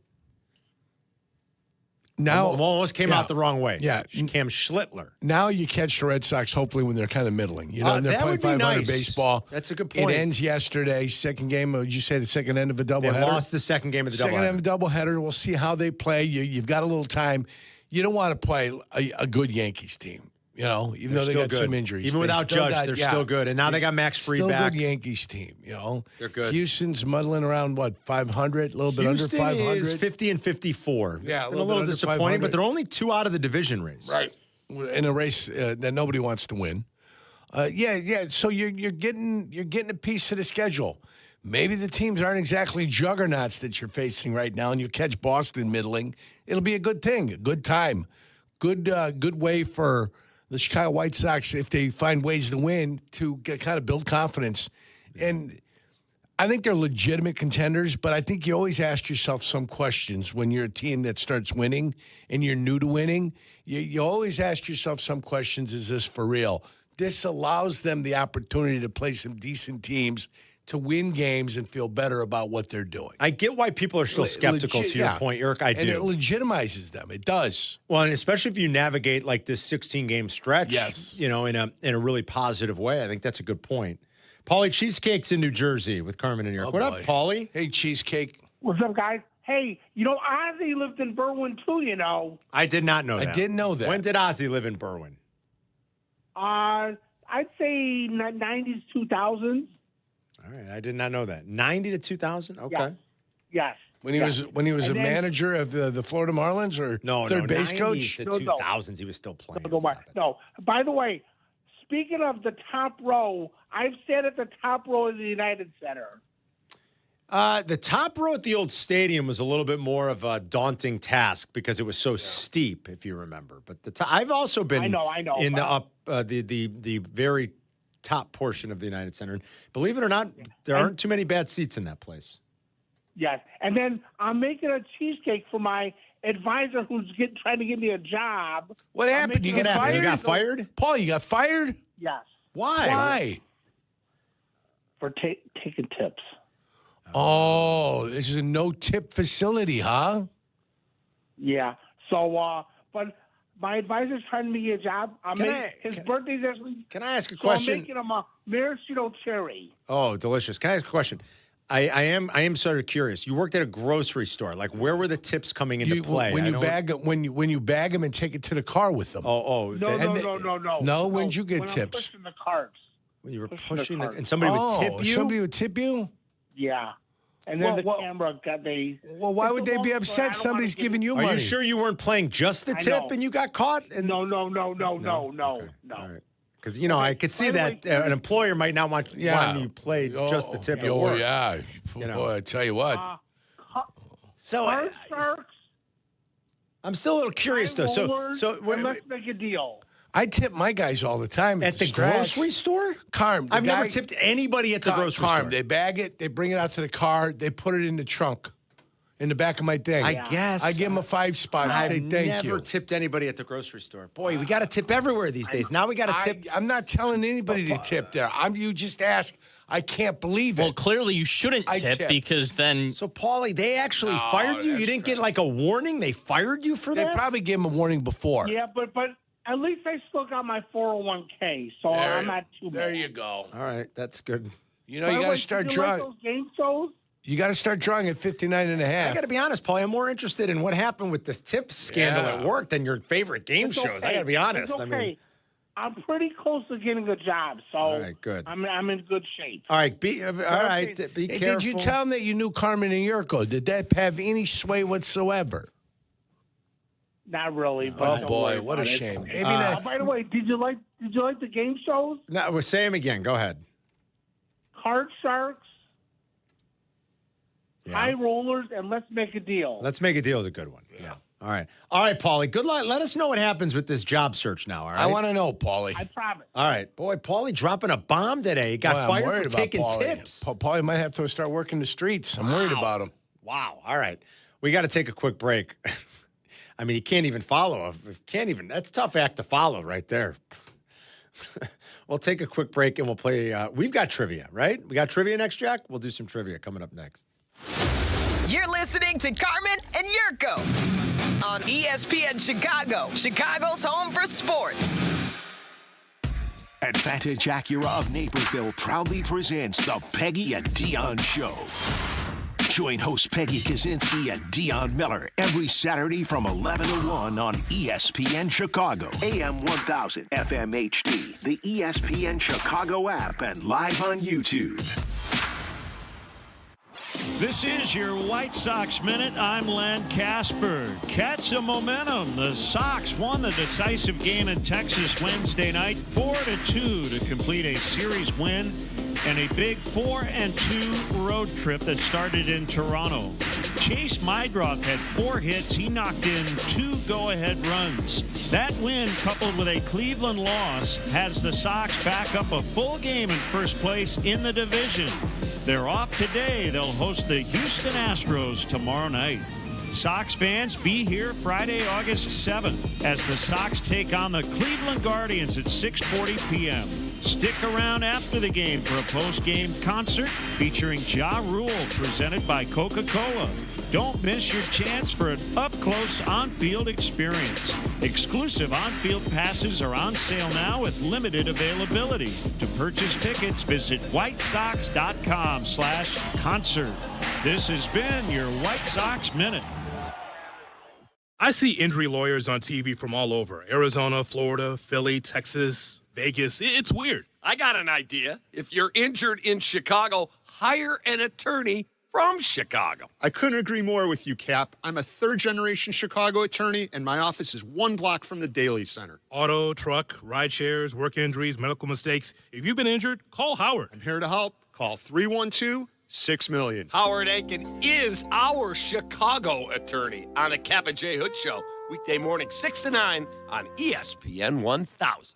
now almost came out the wrong way. Yeah. Cam Schlittler. Now you catch the Red Sox hopefully when they're kind of middling. You know, and they're that playing would be 500 nice. baseball. That's a good point. It ends yesterday. Second game, would you say the second end of a doubleheader? They lost the second game of the second doubleheader. end of a doubleheader. We'll see how they play. You've got a little time. You don't want to play a good Yankees team. You know, even though they got some injuries. Even without Judge, they're still good. And now they got Max Fried back. Still good Yankees team, you know. They're good. Houston's muddling around, 500? A little bit under 500? Houston is 50 and 54. Yeah, a little disappointing, but they're only 2 out of the division race. Right. In a race that nobody wants to win. So you're getting a piece of the schedule. Maybe the teams aren't exactly juggernauts that you're facing right now, and you catch Boston middling. It'll be a good thing, a good time. Good way for the Chicago White Sox, if they find ways to win, to kind of build confidence. And I think they're legitimate contenders, but I think you always ask yourself some questions when you're a team that starts winning and you're new to winning. You always ask yourself some questions, is this for real? This allows them the opportunity to play some decent teams, to win games and feel better about what they're doing. I get why people are still skeptical to your point, Eric. I do. And it legitimizes them. It does. Well, and especially if you navigate like this 16-game stretch, yes, you know, in a really positive way. I think that's a good point. Paulie Cheesecake's in New Jersey with Carmen and Eric. What up, Paulie? Hey, Cheesecake. What's up, guys? Hey, you know, Ozzy lived in Berwyn, too, you know. I did not know that. I didn't know that. When did Ozzy live in Berwyn? I'd say 90s, 2000s. All right, I did not know that. 90 to 2000? Okay. Yes. When he was a manager of the Florida Marlins or third base coach? The 2000s, he was still playing. No. By the way, speaking of the top row, I've sat at the top row of the United Center. The top row at the old stadium was a little bit more of a daunting task because it was so steep, if you remember. But I've also been I know. in the very top portion of the United Center. And believe it or not, there aren't too many bad seats in that place. Yes. And then I'm making a cheesecake for my advisor who's trying to get me a job. What happened? You get fired? You got fired? Paul, you got fired? Yes. Why? Why? For taking tips. Oh, this is a no-tip facility, huh? Yeah. So, but my advisor's trying to make me a job. His birthday's this week. Can I ask a question? I'm making him a maraschino cherry. Oh, delicious. Can I ask a question? I am sort of curious. You worked at a grocery store. Like, where were the tips coming into play? When you bag them and take it to the car with them. No. No, when'd you get when tips? I'm pushing the carts. When you were pushing and somebody would tip you? Somebody would tip you? Yeah. And then the camera got Well, why would they be upset? Somebody's giving you money. Are you sure you weren't playing just the tip and you got caught? No. All right. Because, I could see that an employer might not want you play just the tip at work. Oh, yeah. Boy, I tell you what. I'm still a little curious, though. Let's make a deal. I tip my guys all the time at the grocery store. Carm, I've never tipped anybody at the grocery store. They bag it, they bring it out to the car, they put it in the trunk, in the back of my thing. I guess I give them a 5 spot. I say thank you. I've never tipped anybody at the grocery store. Boy, we got to tip everywhere these days. Now we got to tip. I'm not telling anybody to tip there. You just ask. I can't believe it. Well, clearly you shouldn't tip because then. So, Paulie, they actually fired you. You didn't get like a warning. They fired you for that. They probably gave them a warning before. Yeah, but at least I still got my 401k, so I'm not too bad. There you go. All right, that's good. You got to start drawing. Like those game shows? You got to start drawing at 59.5. I got to be honest, Paulie. I'm more interested in what happened with this tip scandal at work than your favorite game shows. I got to be honest. It's okay. I'm pretty close to getting a job, so all right, good. I'm in good shape. All right, be careful. Did you tell them that you knew Carmen and Jurko? Did that have any sway whatsoever? Not really. But oh boy, what a shame. Maybe by the way, did you like the game shows? No, we'll say them again. Go ahead. Card Sharks, High Rollers, and Let's Make a Deal. Let's Make a Deal is a good one. Yeah. All right, Paulie. Good luck. Let us know what happens with this job search now. All right. I want to know, Paulie. I promise. All right, boy. Paulie dropping a bomb today. He got fired for taking tips. Paulie might have to start working the streets. I'm worried about him. Wow. All right, we got to take a quick break. I mean, you can't even follow. That's a tough act to follow right there. We'll take a quick break and we'll play. We've got trivia, right? We got trivia next, Jack? We'll do some trivia coming up next. You're listening to Carmen and Jurko on ESPN Chicago, Chicago's home for sports. Advantage Acura of Naperville proudly presents the Peggy and Dion Show. Join host Peggy Kaczynski and Dion Miller every Saturday from 11 to 1 on ESPN Chicago, AM 1000, FM HD, the ESPN Chicago app, and live on YouTube. This is your White Sox Minute. I'm Len Casper. Catch some momentum. The Sox won the decisive game in Texas Wednesday night, 4-2 to complete a series win and a big 4-2 road trip that started in Toronto. Chase Mydroth had 4 hits. He knocked in 2 go-ahead runs. That win, coupled with a Cleveland loss, has the Sox back up a full game in first place in the division. They're off today. They'll host the Houston Astros tomorrow night. Sox fans, be here Friday, August 7th as the Sox take on the Cleveland Guardians at 6:40 p.m. Stick around after the game for a post-game concert featuring Ja Rule presented by Coca-Cola. Don't miss your chance for an up-close on-field experience. Exclusive on-field passes are on sale now with limited availability. To purchase tickets, visit whitesox.com/concert. This has been your White Sox Minute. I see injury lawyers on TV from all over. Arizona, Florida, Philly, Texas, Vegas. It's weird. I got an idea. If you're injured in Chicago, hire an attorney from Chicago. I couldn't agree more with you, Kap. I'm a third-generation Chicago attorney, and my office is 1 block from the Daily Center. Auto, truck, ride shares, work injuries, medical mistakes. If you've been injured, call Howard. I'm here to help. Call 312-6 million. Howard Aiken is our Chicago attorney on the Kap J Hood Show. Weekday morning, 6 to 9 on ESPN 1000.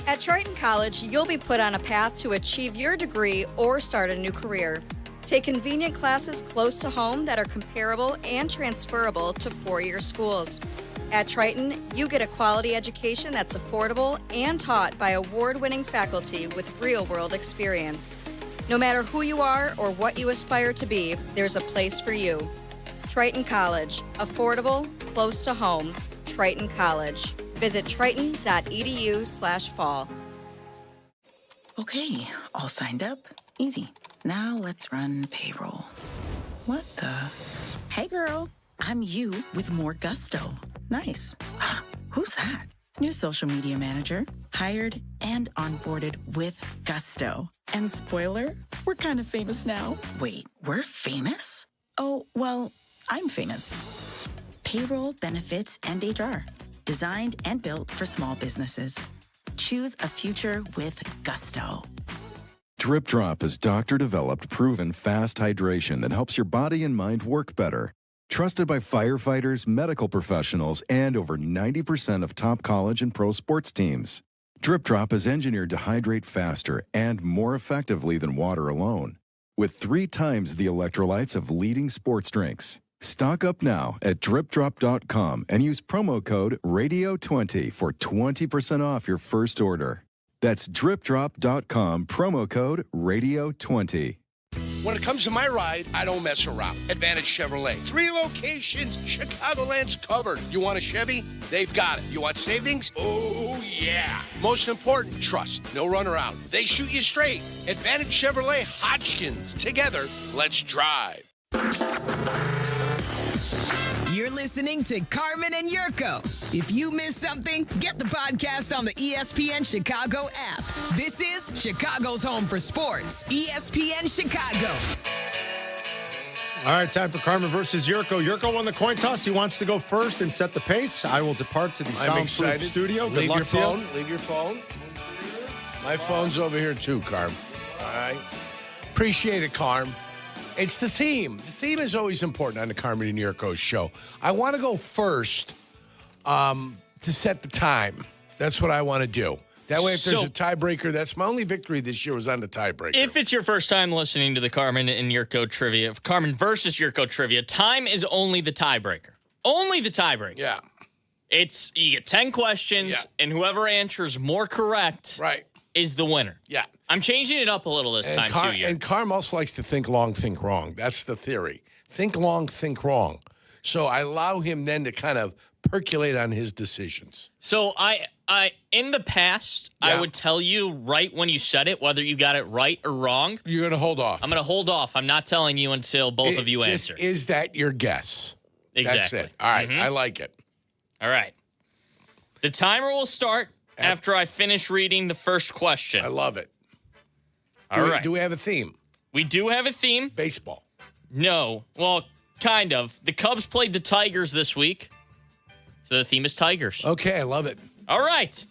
At Triton College, you'll be put on a path to achieve your degree or start a new career. Take convenient classes close to home that are comparable and transferable to four-year schools. At Triton, you get a quality education that's affordable and taught by award-winning faculty with real-world experience. No matter who you are or what you aspire to be, there's a place for you. Triton College. Affordable, close to home. Triton College. Visit triton.edu/fall. Okay, all signed up. Easy. Now let's run payroll. What the? Hey girl, I'm you with more gusto. Nice. Who's that? New social media manager. Hired and onboarded with gusto. And spoiler, we're kind of famous now. Wait, we're famous? Oh, well, I'm famous. Payroll, benefits, and HR. Designed and built for small businesses. Choose a future with gusto. Drip Drop is doctor-developed, proven fast hydration that helps your body and mind work better. Trusted by firefighters, medical professionals, and over 90% of top college and pro sports teams. Drip Drop is engineered to hydrate faster and more effectively than water alone, with 3 times the electrolytes of leading sports drinks. Stock up now at dripdrop.com and use promo code RADIO20 for 20% off your first order. That's dripdrop.com, promo code RADIO20. When it comes to my ride, I don't mess around. Advantage Chevrolet. 3 locations, Chicagoland's covered. You want a Chevy? They've got it. You want savings? Oh, yeah. Most important, trust. No runaround. They shoot you straight. Advantage Chevrolet Hodgkins. Together, let's drive. You're listening to Carmen and Jurko. If you missed something, get the podcast on the ESPN Chicago app. This is Chicago's home for sports, ESPN Chicago. All right, time for Carmen versus Jurko. Jurko won the coin toss. He wants to go first and set the pace. I will depart to the soundproof studio. Good Leave luck your to you. phone. Leave your phone. My phone's over here too, Carm. All right. Appreciate it, Carm. It's the theme. The theme is always important on the Carmen and Jurko show. I want to go first to set the time. That's what I want to do. That way, if there's a tiebreaker, that's my only victory this year was on the tiebreaker. If it's your first time listening to the Carmen and Jurko trivia, Carmen versus Jurko trivia, time is only the tiebreaker. Only the tiebreaker. Yeah. It's you get 10 questions, and whoever answers more correct is the winner. Yeah. I'm changing it up a little this time, too. And Carm also likes to think long, think wrong. That's the theory. Think long, think wrong. So I allow him then to kind of percolate on his decisions. So I in the past, I would tell you right when you said it, whether you got it right or wrong. You're going to hold off. I'm going to hold off. I'm not telling you until both of you answer. Is that your guess? Exactly. That's it. All right. I like it. All right. The timer will start after I finish reading the first question. I love it. All right. Do we have a theme? We do have a theme. Baseball. No. Well, kind of. The Cubs played the Tigers this week. So the theme is Tigers. Okay, I love it. All right.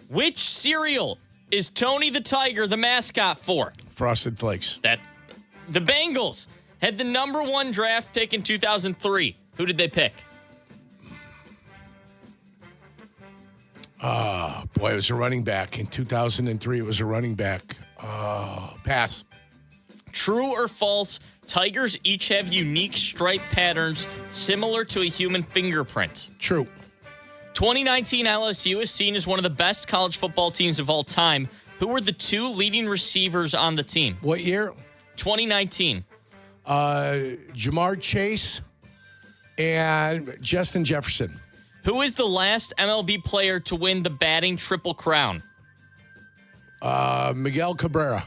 Which cereal is Tony the Tiger the mascot for? Frosted Flakes. The Bengals had the number 1 draft pick in 2003. Who did they pick? Boy, it was a running back. In 2003, it was a running back. Pass. True or false, tigers each have unique stripe patterns similar to a human fingerprint. True. 2019 LSU is seen as one of the best college football teams of all time. Who were the 2 leading receivers on the team? What year? 2019. Jamar Chase and Justin Jefferson. Who is the last MLB player to win the batting triple crown? Miguel Cabrera.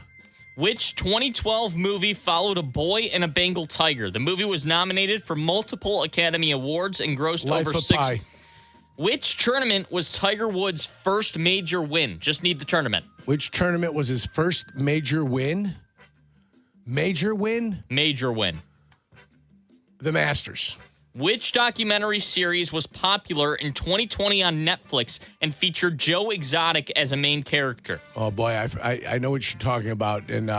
Which 2012 movie followed a boy and a Bengal tiger? The movie was nominated for multiple Academy Awards and grossed Life over of 6. Pi. Which tournament was Tiger Woods' first major win? Just need the tournament. Which tournament was his first major win? Major win? Major win. The Masters. Which documentary series was popular in 2020 on Netflix and featured Joe Exotic as a main character? Oh, boy, I know what you're talking about. And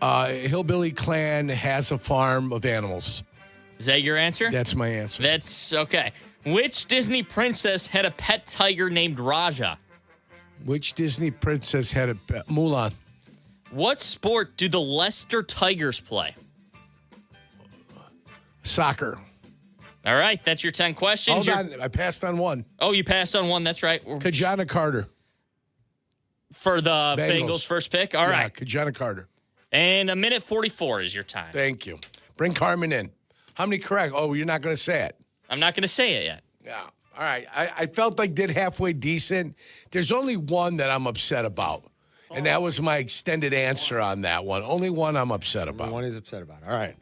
Hillbilly Clan has a farm of animals. Is that your answer? That's my answer. That's okay. Which Disney princess had a pet tiger named Raja? Which Disney princess had a pet? Mulan. What sport do the Leicester Tigers play? Soccer. All right, that's your 10 questions. Hold on, I passed on one. Oh, you passed on one. That's right. Kajana Carter. For the Bengals first pick? All right. Kajana Carter. And 1:44 is your time. Thank you. Bring Carmen in. How many correct? Oh, you're not going to say it. I'm not going to say it yet. Yeah. All right. I felt like did halfway decent. There's only one that I'm upset about. And that was my extended answer on that one. Only one I'm upset about. One he's upset about. All right.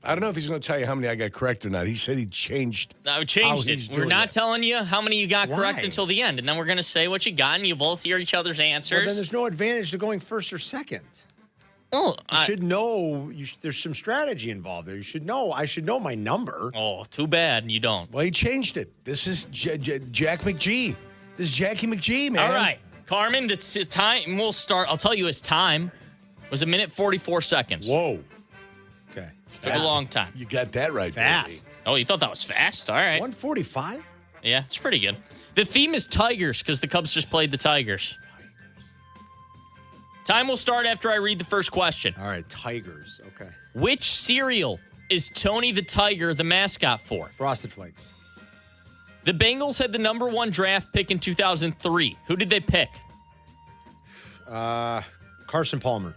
I don't know if he's going to tell you how many I got correct or not. He said he changed. I changed it. We're not telling you how many you got correct until the end. And then we're going to say what you got, and you both hear each other's answers. Well, then there's no advantage to going first or second. Well, you should know. There's some strategy involved there. You should know. I should know my number. Oh, too bad you don't. Well, he changed it. This is Jack McGee. This is Jackie McGee, man. All right. Carmen, it's time. We'll start. I'll tell you his time was 1:44 seconds. Whoa. Okay. Took a long time. You got that right. Fast. Baby. Oh, you thought that was fast? All right. 1:45? Yeah, it's pretty good. The theme is Tigers because the Cubs just played the Tigers. Time will start after I read the first question. All right, Tigers. Okay. Which cereal is Tony the Tiger the mascot for? Frosted Flakes. The Bengals had the #1 draft pick in 2003. Who did they pick? Carson Palmer.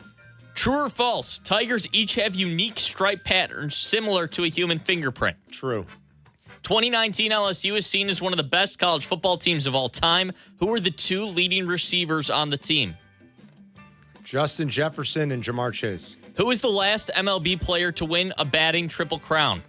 True or false? Tigers each have unique stripe patterns similar to a human fingerprint. True. 2019 LSU is seen as one of the best college football teams of all time. Who are the two leading receivers on the team? Justin Jefferson and Jamar Chase. Who is the last MLB player to win a batting triple crown?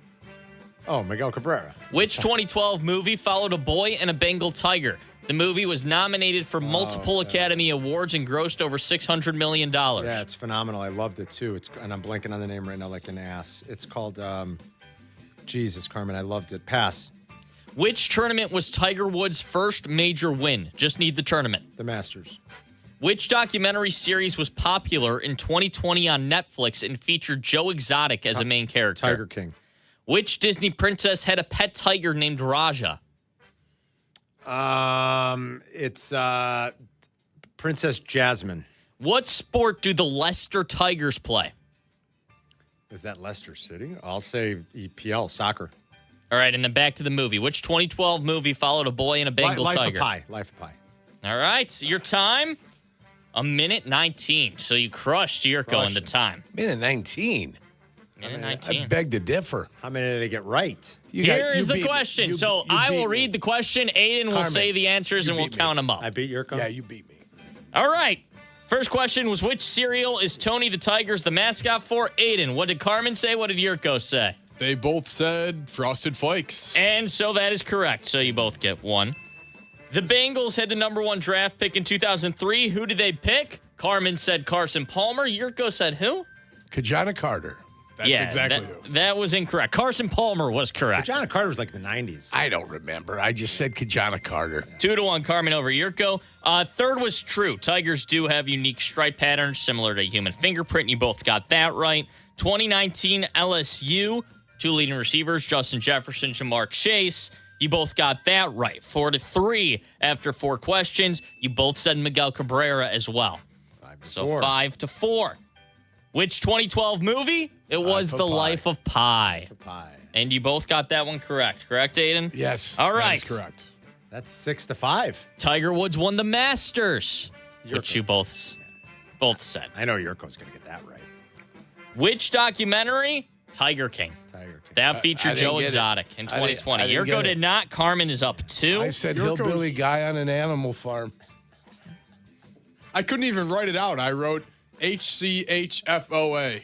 Oh, Miguel Cabrera. Which 2012 movie followed a boy and a Bengal tiger? The movie was nominated for multiple Academy Awards and grossed over $600 million. Yeah, it's phenomenal. I loved it, too. And I'm blanking on the name right now like an ass. It's called, Jesus, Carmen, I loved it. Pass. Which tournament was Tiger Woods' first major win? Just need the tournament. The Masters. Which documentary series was popular in 2020 on Netflix and featured Joe Exotic as a main character? Tiger King. Which Disney princess had a pet tiger named Raja? It's Princess Jasmine. What sport do the Leicester Tigers play? Is that Leicester City? I'll say EPL, soccer. All right, and then back to the movie. Which 2012 movie followed a boy and a Bengal tiger? Life of Pi. All right, your time, 1:19. So you crushed Jurko in the time. 1:19. I beg to differ. How many did I get right? Here is the question. So I will read the question. Aiden will say the answers, and we'll count them up. I beat Jurko? Yeah, you beat me. All right. First question was, which cereal is Tony the Tiger's the mascot for? Aiden, what did Carmen say? What did Jurko say? They both said Frosted Flakes. And so that is correct. So you both get one. The Bengals had the #1 draft pick in 2003. Who did they pick? Carmen said Carson Palmer. Jurko said who? Kajana Carter. That's exactly who. That was incorrect. Carson Palmer was correct. Kajana Carter was like the 90s. I don't remember. I just said Kajana Carter. 2-1 Carmen over Jurko. Third was true. Tigers do have unique stripe patterns similar to a human fingerprint. You both got that right. 2019 LSU, two leading receivers, Justin Jefferson, Jamar Chase. You both got that right. 4-3 after 4 questions. You both said Miguel Cabrera as well. 5-4. Which 2012 movie? It was The Life of Pi. And you both got that one correct. Correct, Aiden? Yes. All right. That is correct. That's 6-5. Tiger Woods won the Masters, which you both said. I know Jurko's going to get that right. Which documentary? Tiger King. That featured Joe Exotic in 2020. Jurko did not. Carmen is up 2. I said hillbilly guy on an animal farm. I couldn't even write it out. I wrote HCHFOA.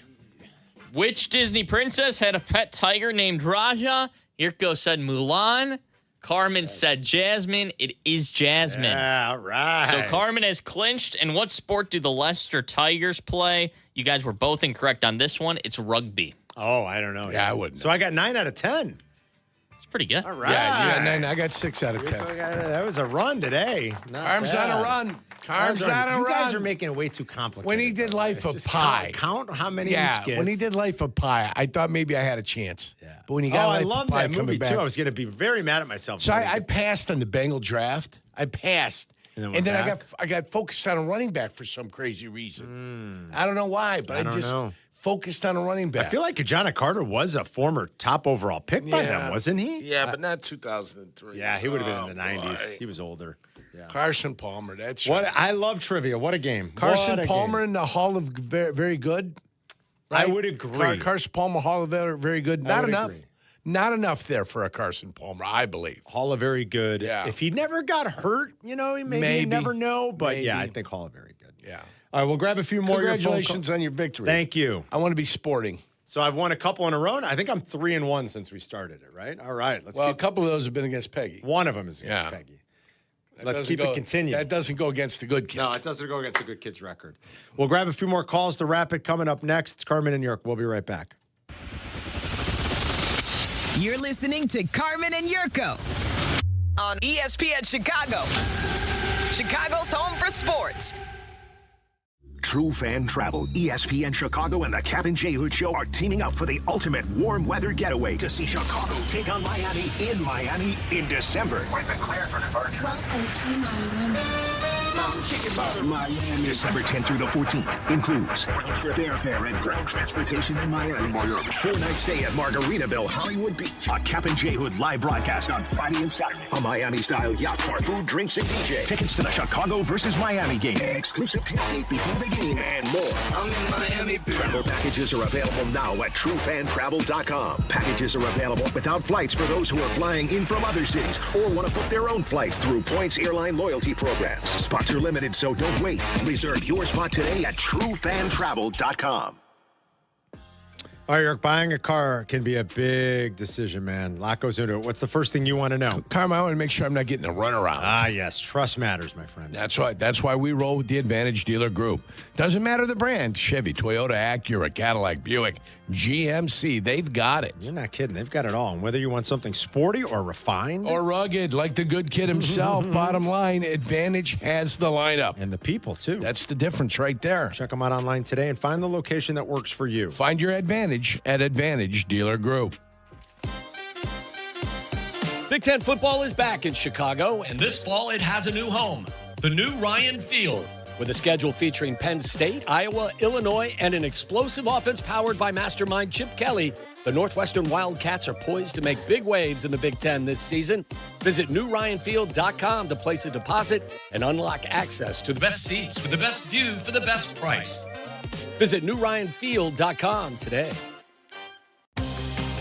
Which Disney princess had a pet tiger named Raja? Jurko said Mulan. Carmen said Jasmine. It is Jasmine. Yeah, all right. So Carmen has clinched. And what sport do the Leicester Tigers play? You guys were both incorrect on this one. It's rugby. Oh, I don't know. Yeah, I wouldn't. So I got 9 out of 10. It's pretty good. All right. Yeah, you got 9. I got 6 out of 10. That was a run today. Carm's on a run. Carm's on a run. You guys are making it way too complicated. When he did Life of Pi. Count how many each gets. When he did Life of Pi, I thought maybe I had a chance. Yeah. But when he got Life I love of Pi that movie, back, too. I was going to be very mad at myself. So I passed on the Bengal draft. I passed. And then I got focused on a running back for some crazy reason. I don't know why, but I just focused on a running back. I feel like Ajana Carter was a former top overall pick by them, wasn't he? Yeah, but not 2003. Yeah, he would have been in the 90s. He was older. Yeah. Carson Palmer, that's what right. I love trivia. What a game. Carson Palmer in the Hall of Very Good. Right? I would agree. Carson Palmer, Hall of Very Good. I Not would enough. agree. Not enough there for a Carson Palmer, I believe. Hall of Very Good. Yeah. If he never got hurt, maybe you never know. But yeah, I think Hall of Very Good. Yeah. All right, we'll grab a few more. Congratulations on your victory. Thank you. I want to be sporting. So I've won a couple in a row. I think I'm 3-1 since we started it, right? All right. A couple of those have been against Peggy. One of them is against Peggy. Let's keep it continuing. That doesn't go against the good kid. No, it doesn't go against the good kid's record. We'll grab a few more calls to wrap it. Coming up next, it's Carmen and Jurko. We'll be right back. You're listening to Carmen and Jurko on ESPN Chicago, Chicago's home for sports. True Fan Travel, ESPN Chicago, and the Kap J Hood Show are teaming up for the ultimate warm weather getaway to see Chicago take on Miami in December. We're declared for departure. Welcome to Miami. Miami. December 10th through the 14th includes round-trip airfare and ground transportation in Miami. 4-night stay at Margaritaville, Hollywood Beach. A Kap J Hood live broadcast on Friday and Saturday. A Miami-style yacht park, food, drinks, and DJ. Tickets to the Chicago versus Miami game. Exclusive tailgate before the game and more. I'm in Miami. Travel packages are available now at TrueFanTravel.com. Packages are available without flights for those who are flying in from other cities or want to book their own flights through Points Airline loyalty programs. Spots are limited, so don't wait. Reserve your spot today at TrueFanTravel.com. All right, Jurko, buying a car can be a big decision, man. A lot goes into it. What's the first thing you want to know? Carmen, I want to make sure I'm not getting a runaround. Ah, yes. Trust matters, my friend. That's right. That's why we roll with the Advantage Dealer Group. Doesn't matter the brand. Chevy, Toyota, Acura, Cadillac, Buick, GMC. They've got it. You're not kidding. They've got it all. And whether you want something sporty or refined. Or rugged, like the good kid himself. Bottom line, Advantage has the lineup. And the people, too. That's the difference right there. Check them out online today and find the location that works for you. Find your Advantage at Advantage Dealer Group. Big Ten football is back in Chicago, and this fall it has a new home, the new Ryan Field. With a schedule featuring Penn State, Iowa, Illinois, and an explosive offense powered by mastermind Chip Kelly, the Northwestern Wildcats are poised to make big waves in the Big Ten this season. Visit newryanfield.com to place a deposit and unlock access to the best seats with the best view for the best price. Visit newryanfield.com today.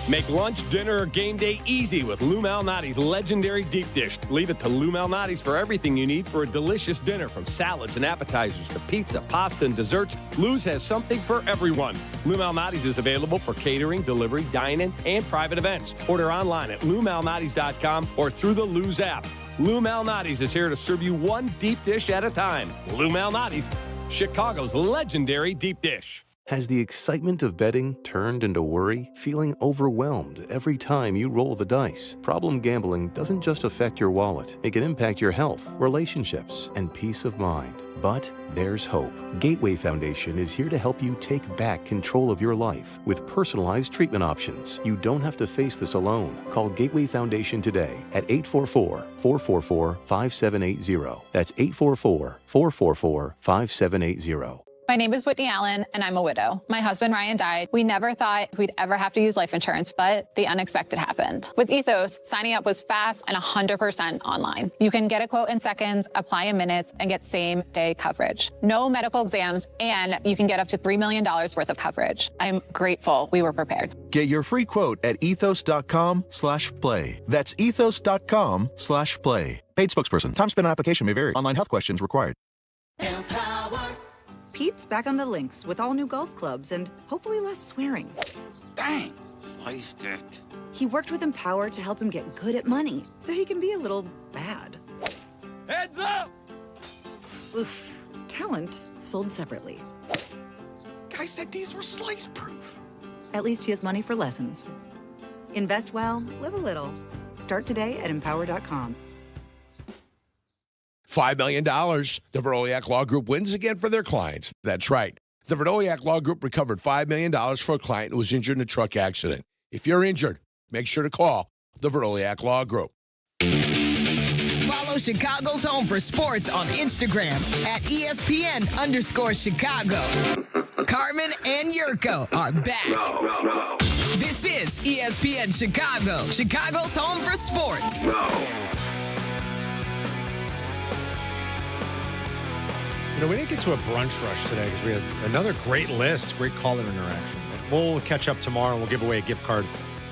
Make lunch, dinner, or game day easy with Lou Malnati's legendary deep dish. Leave it to Lou Malnati's for everything you need for a delicious dinner, from salads and appetizers to pizza, pasta, and desserts. Lou's has something for everyone. Lou Malnati's is available for catering, delivery, dine-in, and private events. Order online at loumalnati's.com or through the Lou's app. Lou Malnati's is here to serve you one deep dish at a time. Lou Malnati's, Chicago's legendary deep dish. Has the excitement of betting turned into worry? Feeling overwhelmed every time you roll the dice? Problem gambling doesn't just affect your wallet. It can impact your health, relationships, and peace of mind. But there's hope. Gateway Foundation is here to help you take back control of your life with personalized treatment options. You don't have to face this alone. Call Gateway Foundation today at 844-444-5780. That's 844-444-5780. My name is Whitney Allen, and I'm a widow. My husband, Ryan, died. We never thought we'd ever have to use life insurance, but the unexpected happened. With Ethos, signing up was fast and 100% online. You can get a quote in seconds, apply in minutes, and get same-day coverage. No medical exams, and you can get up to $3 million worth of coverage. I'm grateful we were prepared. Get your free quote at ethos.com/play. That's ethos.com/play. Paid spokesperson. Time spent on application may vary. Online health questions required. Pete's back on the links with all new golf clubs and hopefully less swearing. Dang, sliced it. He worked with Empower to help him get good at money, so he can be a little bad. Heads up! Oof. Talent sold separately. Guy said these were slice-proof. At least he has money for lessons. Invest well, live a little. Start today at Empower.com. $5 million. The Veroliak Law Group wins again for their clients. That's right. The Veroliak Law Group recovered $5 million for a client who was injured in a truck accident. If you're injured, make sure to call the Veroliak Law Group. Follow Follow Chicago's Home for Sports on Instagram at ESPN_Chicago. Carmen and Jurko are back. This is ESPN Chicago, Chicago's Home for Sports. You know, we didn't get to a brunch rush today because we had another great list, great caller interaction. We'll catch up tomorrow and we'll give away a gift card.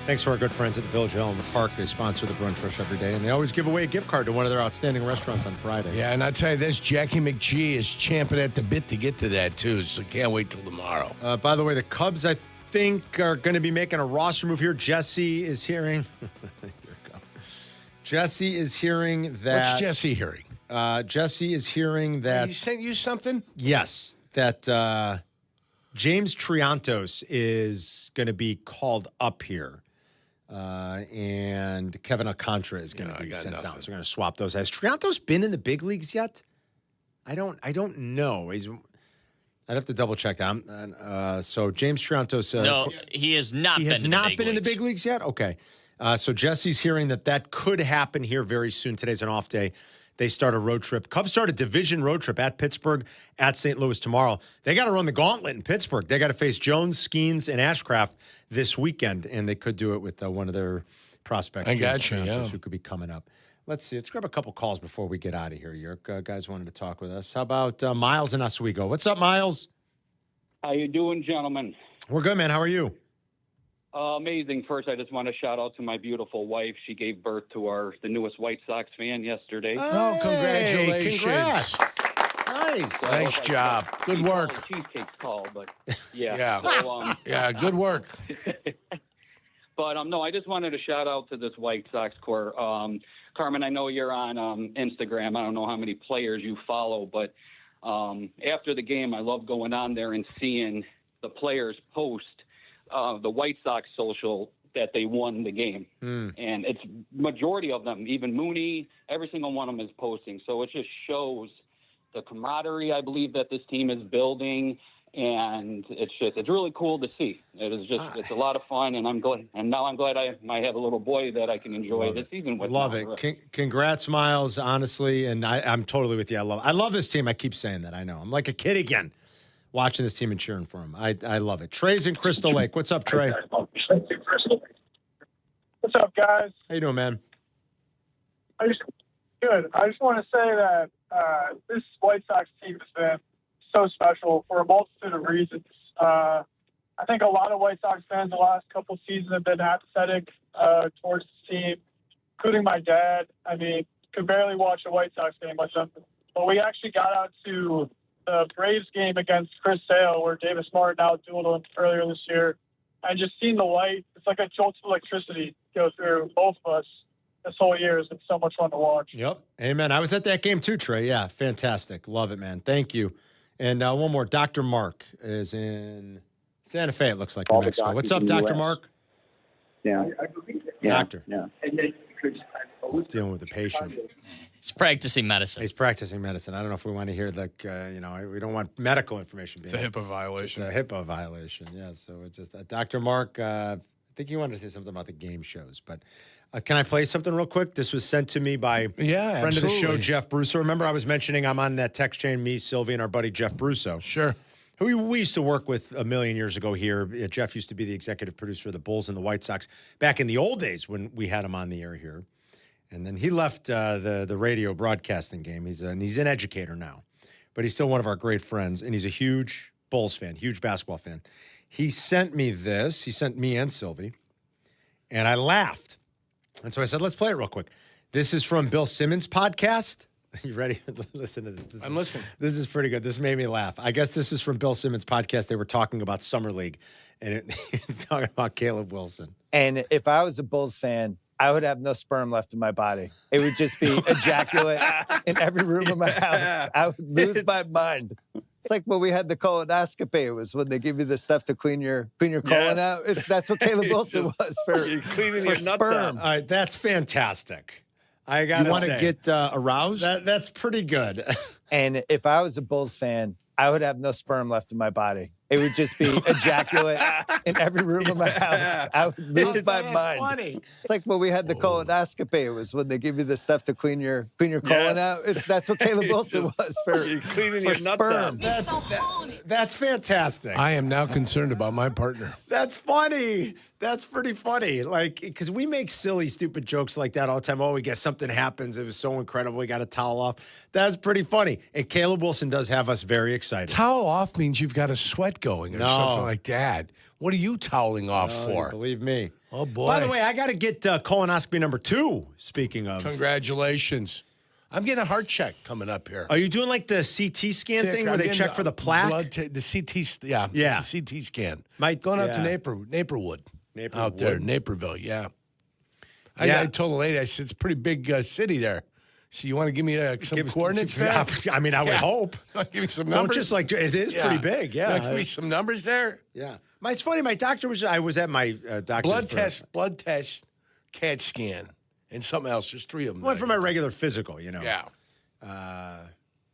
Thanks to our good friends at the Village Hill in the Park. They sponsor the brunch rush every day, and they always give away a gift card to one of their outstanding restaurants on Friday. Yeah, and I'll tell you this, Jackie McGee is champing at the bit to get to that, too, so can't wait till tomorrow. By the way, the Cubs, I think, are going to be making a roster move here. Jesse is hearing... Here we go. Jesse is hearing that... What's Jesse hearing? Jesse is hearing that... He sent you something? Yes, that James Triantos is going to be called up here. And Kevin Alcantara is going to be sent down. So we're going to swap those. Has Triantos been in the big leagues yet? I don't know. I'd have to double check that. So James Triantos. No, he has not. He been has not been in the big leagues yet. Okay. So Jesse's hearing that could happen here very soon. Today's an off day. They start a road trip. Cubs start a division road trip at Pittsburgh, at St. Louis tomorrow. They got to run the gauntlet in Pittsburgh. They got to face Jones, Skeens, and Ashcraft this weekend, and they could do it with one of their prospects. I got you, who could be coming up. Let's see. Let's grab a couple calls before we get out of here, Yerk. Guys wanted to talk with us. How about Miles in Oswego? What's up, Miles? How you doing, gentlemen? We're good, man. How are you? Amazing. First, I just want to shout out to my beautiful wife. She gave birth to the newest White Sox fan yesterday. Oh, congratulations. Congrats. Nice. Nice job. Good work. Cheesecake's called, but yeah. Yeah. So, yeah, good work. But no, I just wanted to shout out to this White Sox core. Carmen, I know you're on Instagram. I don't know how many players you follow, but after the game, I love going on there and seeing the players post the White Sox social that they won the game. And it's majority of them, even Mooney, every single one of them is posting. So it just shows the camaraderie, I believe, that this team is building. And it's really cool to see. It's a lot of fun, and I'm glad I might have a little boy that I can enjoy this season with. Love it. Congrats, Miles, honestly, and I'm totally with you. I love this team. I keep saying that. I know. I'm like a kid again watching this team and cheering for him. I love it. Trey's in Crystal Lake. What's up, Trey? What's up, guys? How you doing, man? Good. I just want to say that this White Sox team has been so special for a multitude of reasons. I think a lot of White Sox fans the last couple seasons have been apathetic towards the team, including my dad. I mean, could barely watch a White Sox game much of it. But we actually got out to the Braves game against Chris Sale, where Davis Martin outdueled him earlier this year, and just seeing the light, it's like a jolt of electricity go through both of us this whole year. Has been so much fun to watch. Yep. Amen. I was at that game too, Trey. Yeah, fantastic. Love it, man. Thank you. And one more. Dr. Mark is in Santa Fe, it looks like, in Mexico. What's up, Dr. Mark? Yeah. Doctor. Yeah. He's dealing with a patient. He's practicing medicine. He's practicing medicine. I don't know if we want to hear, we don't want medical information. It's a HIPAA violation. It's a HIPAA violation, yeah. So it's just, Dr. Mark, I think you wanted to say something about the game shows, but can I play something real quick? This was sent to me by a friend of the show, Jeff Brusso. Remember I was mentioning I'm on that text chain, me, Sylvie, and our buddy Jeff Brusso. Sure. Who we used to work with a million years ago here. Jeff used to be the executive producer of the Bulls and the White Sox back in the old days when we had him on the air here. And then he left the radio broadcasting game. He's an educator now, but he's still one of our great friends, and he's a huge Bulls fan, huge basketball fan. He sent me this. He sent me and Sylvie, and I laughed. And so I said, let's play it real quick. This is from Bill Simmons' podcast. You ready? Listen to this. I'm listening. This is pretty good. This made me laugh. I guess this is from Bill Simmons' podcast. They were talking about Summer League, and it's talking about Caleb Wilson. And if I was a Bulls fan, I would have no sperm left in my body. It would just be ejaculate in every room of my house. I would lose my mind. It's like when we had the colonoscopy. It was when they give you the stuff to clean your colon out. That's what Caleb Wilson was for cleaning your nuts sperm. All right, that's fantastic. I got to want say. to get aroused? That's pretty good. And if I was a Bulls fan, I would have no sperm left in my body. It would just be ejaculate in every room of my house. I would lose my mind. Funny. It's like when we had the colonoscopy. It was when they give you the stuff to clean your colon out. That's what Caleb Wilson was for cleaning your sperm. That's fantastic. I am now concerned about my partner. That's funny. That's pretty funny. Like, because we make silly, stupid jokes like that all the time. Oh, we guess something happens. It was so incredible. We got a towel off. That's pretty funny. And Caleb Wilson does have us very excited. Towel off means you've got a sweat going or something like that. What are you toweling off for? Believe me. Oh, boy. By the way, I got to get colonoscopy number 2, speaking of. Congratulations. I'm getting a heart check coming up here. Are you doing like the CT scan thing where they check for the plaque? The CT, yeah. It's a CT scan. Going out to Naperwood. Out there, Naperville, yeah. I told the lady, I said, it's a pretty big city there. So you want to give me some coordinates there? I mean, I would hope. Give me some numbers. Don't just like, it is pretty big, yeah. Give me some numbers there? Yeah. It's funny, my doctor I was at my doctor. Blood test, CAT scan, and something else. There's 3 of them. Went for my regular physical, you know. Yeah.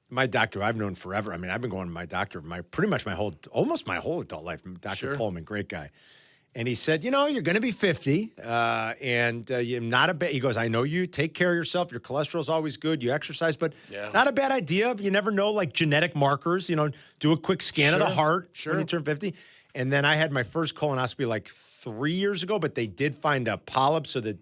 My doctor, I've known forever. I mean, I've been going to my doctor almost my whole adult life. Dr. Pullman, great guy. And he said, you're going to be 50, and you're not he goes, I know you take care of yourself. Your cholesterol's always good. You exercise, but not a bad idea. You never know, like genetic markers, do a quick scan of the heart when you turn 50. And then I had my first colonoscopy like 3 years ago, but they did find a polyp. So the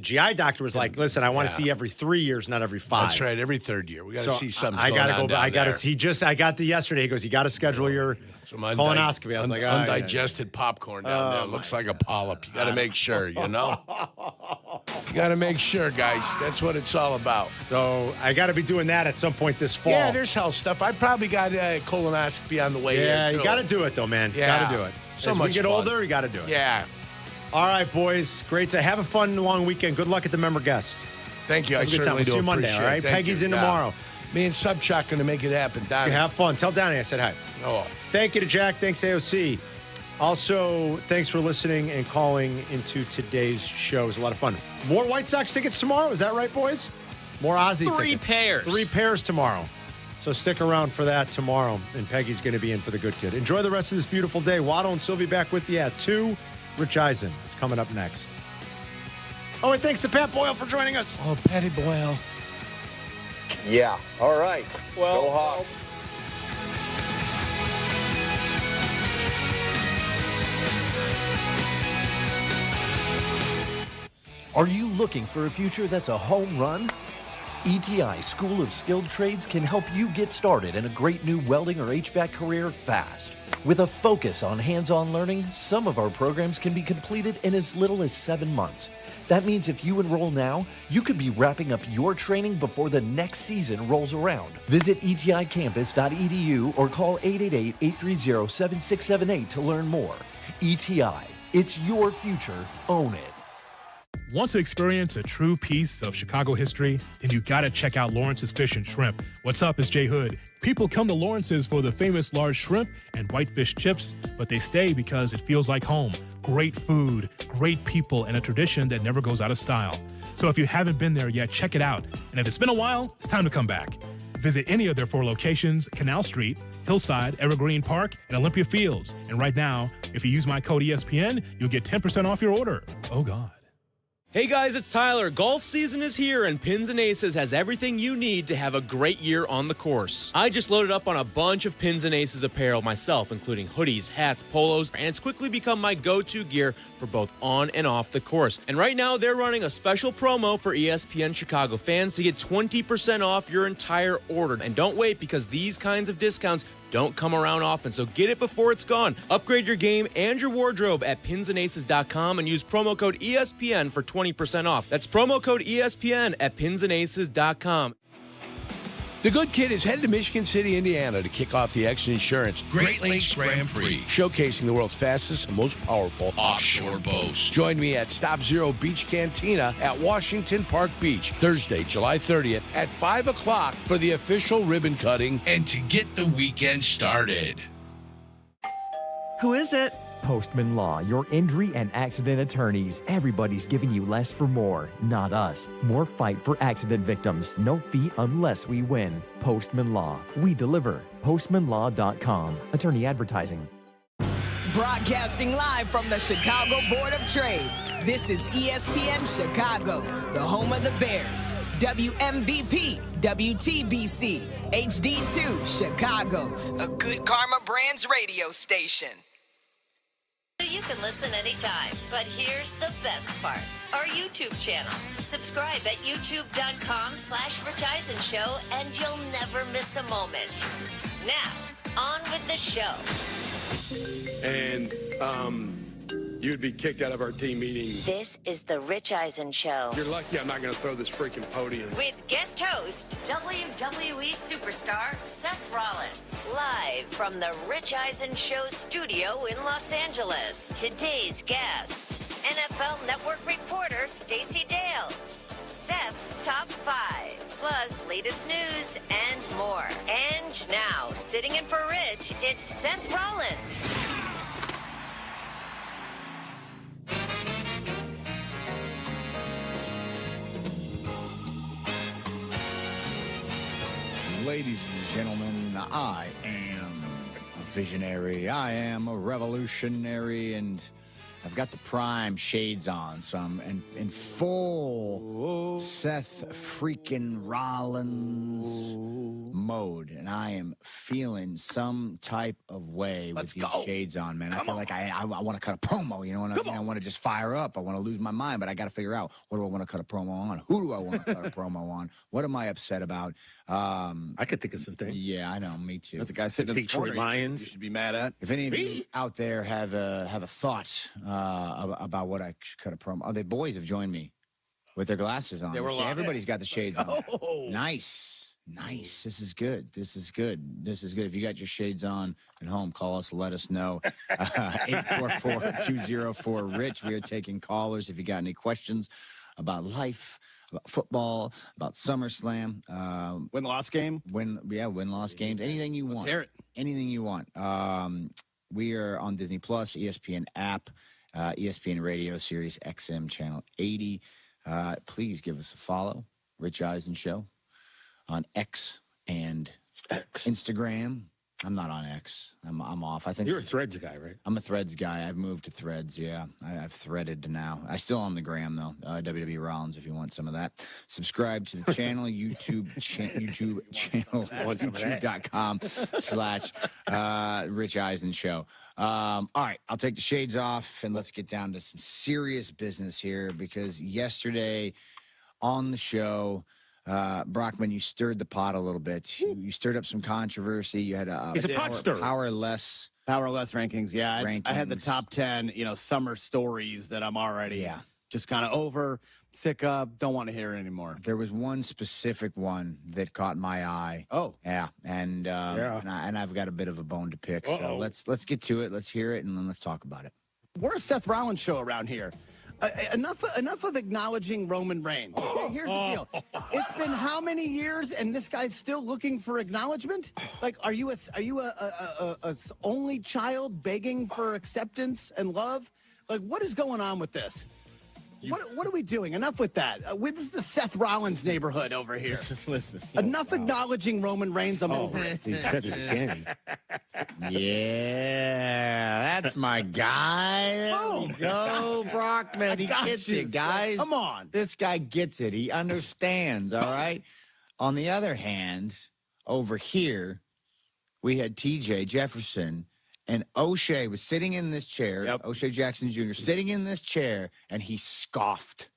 GI doctor was like, listen, I want to see every 3 years, not every 5. That's right, every third year. We got to see something. I got the yesterday. He goes, you got to schedule your colonoscopy. I was like, undigested popcorn down there. Looks like a polyp. You got to make sure, You got to make sure, guys. That's what it's all about. So I got to be doing that at some point this fall. Yeah, there's health stuff. I probably got a colonoscopy on the way. Yeah, you got to do it though, man. Yeah. Got to do it. So As much we get fun. older, you got to do it. Yeah. All right, boys. Great. So have a fun long weekend. Good luck at the member guest. Thank you. I certainly do. See you Monday, all right? Peggy's in tomorrow. Me and Subchuck going to make it happen. Donnie. Have fun. Tell Donnie I said hi. Oh. Thank you to Jack. Thanks to AOC. Also, thanks for listening and calling into today's show. It was a lot of fun. More White Sox tickets tomorrow. Is that right, boys? More Ozzy tickets. 3 pairs. 3 pairs tomorrow. So stick around for that tomorrow. And Peggy's going to be in for the good kid. Enjoy the rest of this beautiful day. Waddle and Silvy back with you at 2. Rich Eisen is coming up next. Oh, and thanks to Pat Boyle for joining us. Oh, Patty Boyle. Yeah. All right. Well, go Hawks. Are you looking for a future that's a home run? ETI School of Skilled Trades can help you get started in a great new welding or HVAC career fast. With a focus on hands-on learning, some of our programs can be completed in as little as 7 months. That means if you enroll now, you could be wrapping up your training before the next season rolls around. Visit eticampus.edu or call 888-830-7678 to learn more. ETI, it's your future. Own it. Want to experience a true piece of Chicago history? Then you gotta check out Lawrence's Fish and Shrimp. What's up, it's Jay Hood. People come to Lawrence's for the famous large shrimp and whitefish chips, but they stay because it feels like home. Great food, great people, and a tradition that never goes out of style. So if you haven't been there yet, check it out. And if it's been a while, it's time to come back. Visit any of their 4 locations, Canal Street, Hillside, Evergreen Park, and Olympia Fields. And right now, if you use my code ESPN, you'll get 10% off your order. Oh, God. Hey guys, it's Tyler. Golf season is here and Pins and Aces has everything you need to have a great year on the course. I just loaded up on a bunch of Pins and Aces apparel myself, including hoodies, hats, polos, and it's quickly become my go-to gear for both on and off the course. And right now, they're running a special promo for ESPN Chicago fans to get 20% off your entire order. And don't wait, because these kinds of discounts don't come around often, so get it before it's gone. Upgrade your game and your wardrobe at pinsandaces.com and use promo code ESPN for 20% off. That's promo code ESPN at pinsandaces.com. The Good Kid is headed to Michigan City, Indiana to kick off the X Insurance Great Lakes Grand Prix, showcasing the world's fastest and most powerful offshore boats. Join me at Stop Zero Beach Cantina at Washington Park Beach, Thursday, July 30th at 5 o'clock for the official ribbon cutting and to get the weekend started. Who is it? Postman Law, your injury and accident attorneys. Everybody's giving you less for more, not us. More fight for accident victims. No fee unless we win. Postman Law. We deliver. Postmanlaw.com. Attorney advertising. Broadcasting live from the Chicago Board of Trade, this is ESPN Chicago, the home of the Bears. WMVP, WTBC, HD2, Chicago, a Good Karma Brands radio station. You can listen anytime, but here's the best part. Our YouTube channel. Subscribe at youtube.com/Rich Eisen Show, and you'll never miss a moment. Now, on with the show. And, you'd be kicked out of our team meeting. This is the Rich Eisen Show. You're lucky I'm not going to throw this freaking podium. With guest host, WWE superstar Seth Rollins. Live from the Rich Eisen Show studio in Los Angeles. Today's guests, NFL Network reporter Stacey Dales. Seth's Top 5, plus latest news and more. And now, sitting in for Rich, it's Seth Rollins. Ladies and gentlemen, I am a visionary. I am a revolutionary, and I've got the prime shades on, so I'm in full Seth freaking Rollins mode, and I am feeling some type of way with these shades on, man. I feel like I want to cut a promo, you know what I mean? I want to just fire up. I want to lose my mind, but I got to figure out, what do I want to cut a promo on? Who do I want to cut a promo on? What am I upset about? I could think of some things. Yeah, I know, me too. There's a guy sitting in the Detroit corner Lions. you should be mad at. If any of you out there have a thought about what I should cut a promo, the boys have joined me with their glasses on. Everybody's got the shades on. Nice. This is good. This is good. If you got your shades on at home, call us. Let us know. 844-204-RICH. We are taking callers if you got any questions about life, about football, about SummerSlam. Win-loss game? Win-loss games. Anything you want. Let's hear it. Anything you want. We are on Disney Plus, ESPN app, ESPN Radio Series XM Channel 80. Please give us a follow. Rich Eisen Show on X and Instagram. I'm not on X. I'm off. I think You're a Threads guy, right? I'm a Threads guy. I've moved to Threads. Yeah, I've threaded now. I still on the gram though. WWE Rollins, if you want some of that. Subscribe to the channel. YouTube channel. YouTube.com/Rich Eisen Show. All right, I'll take the shades off and let's get down to some serious business here, because yesterday on the show, Brockman, you stirred the pot a little bit. You stirred up some controversy. You had a powerless rankings. Yeah, I had the top 10, summer stories that I'm already just kind of over, sick of, don't want to hear anymore. There was one specific one that caught my eye. Oh, yeah, and I've got a bit of a bone to pick. So let's get to it. Let's hear it, and then let's talk about it. We're a Seth Rollins show around here. Enough of acknowledging Roman Reigns. Okay, here's the deal. It's been how many years, and this guy's still looking for acknowledgement? Like, are you a only child begging for acceptance and love? Like, what is going on with this? What are we doing? Enough with that. This is the Seth Rollins neighborhood over here. Listen. Enough acknowledging Roman Reigns. I'm over it. He said it again. Yeah, that's my guy. There we go, Brockman. He gets it, guys. Come on. This guy gets it. He understands, all right? On the other hand, over here, we had TJ Jefferson, and O'Shea was sitting in this chair, O'Shea Jackson Jr., sitting in this chair, and he scoffed.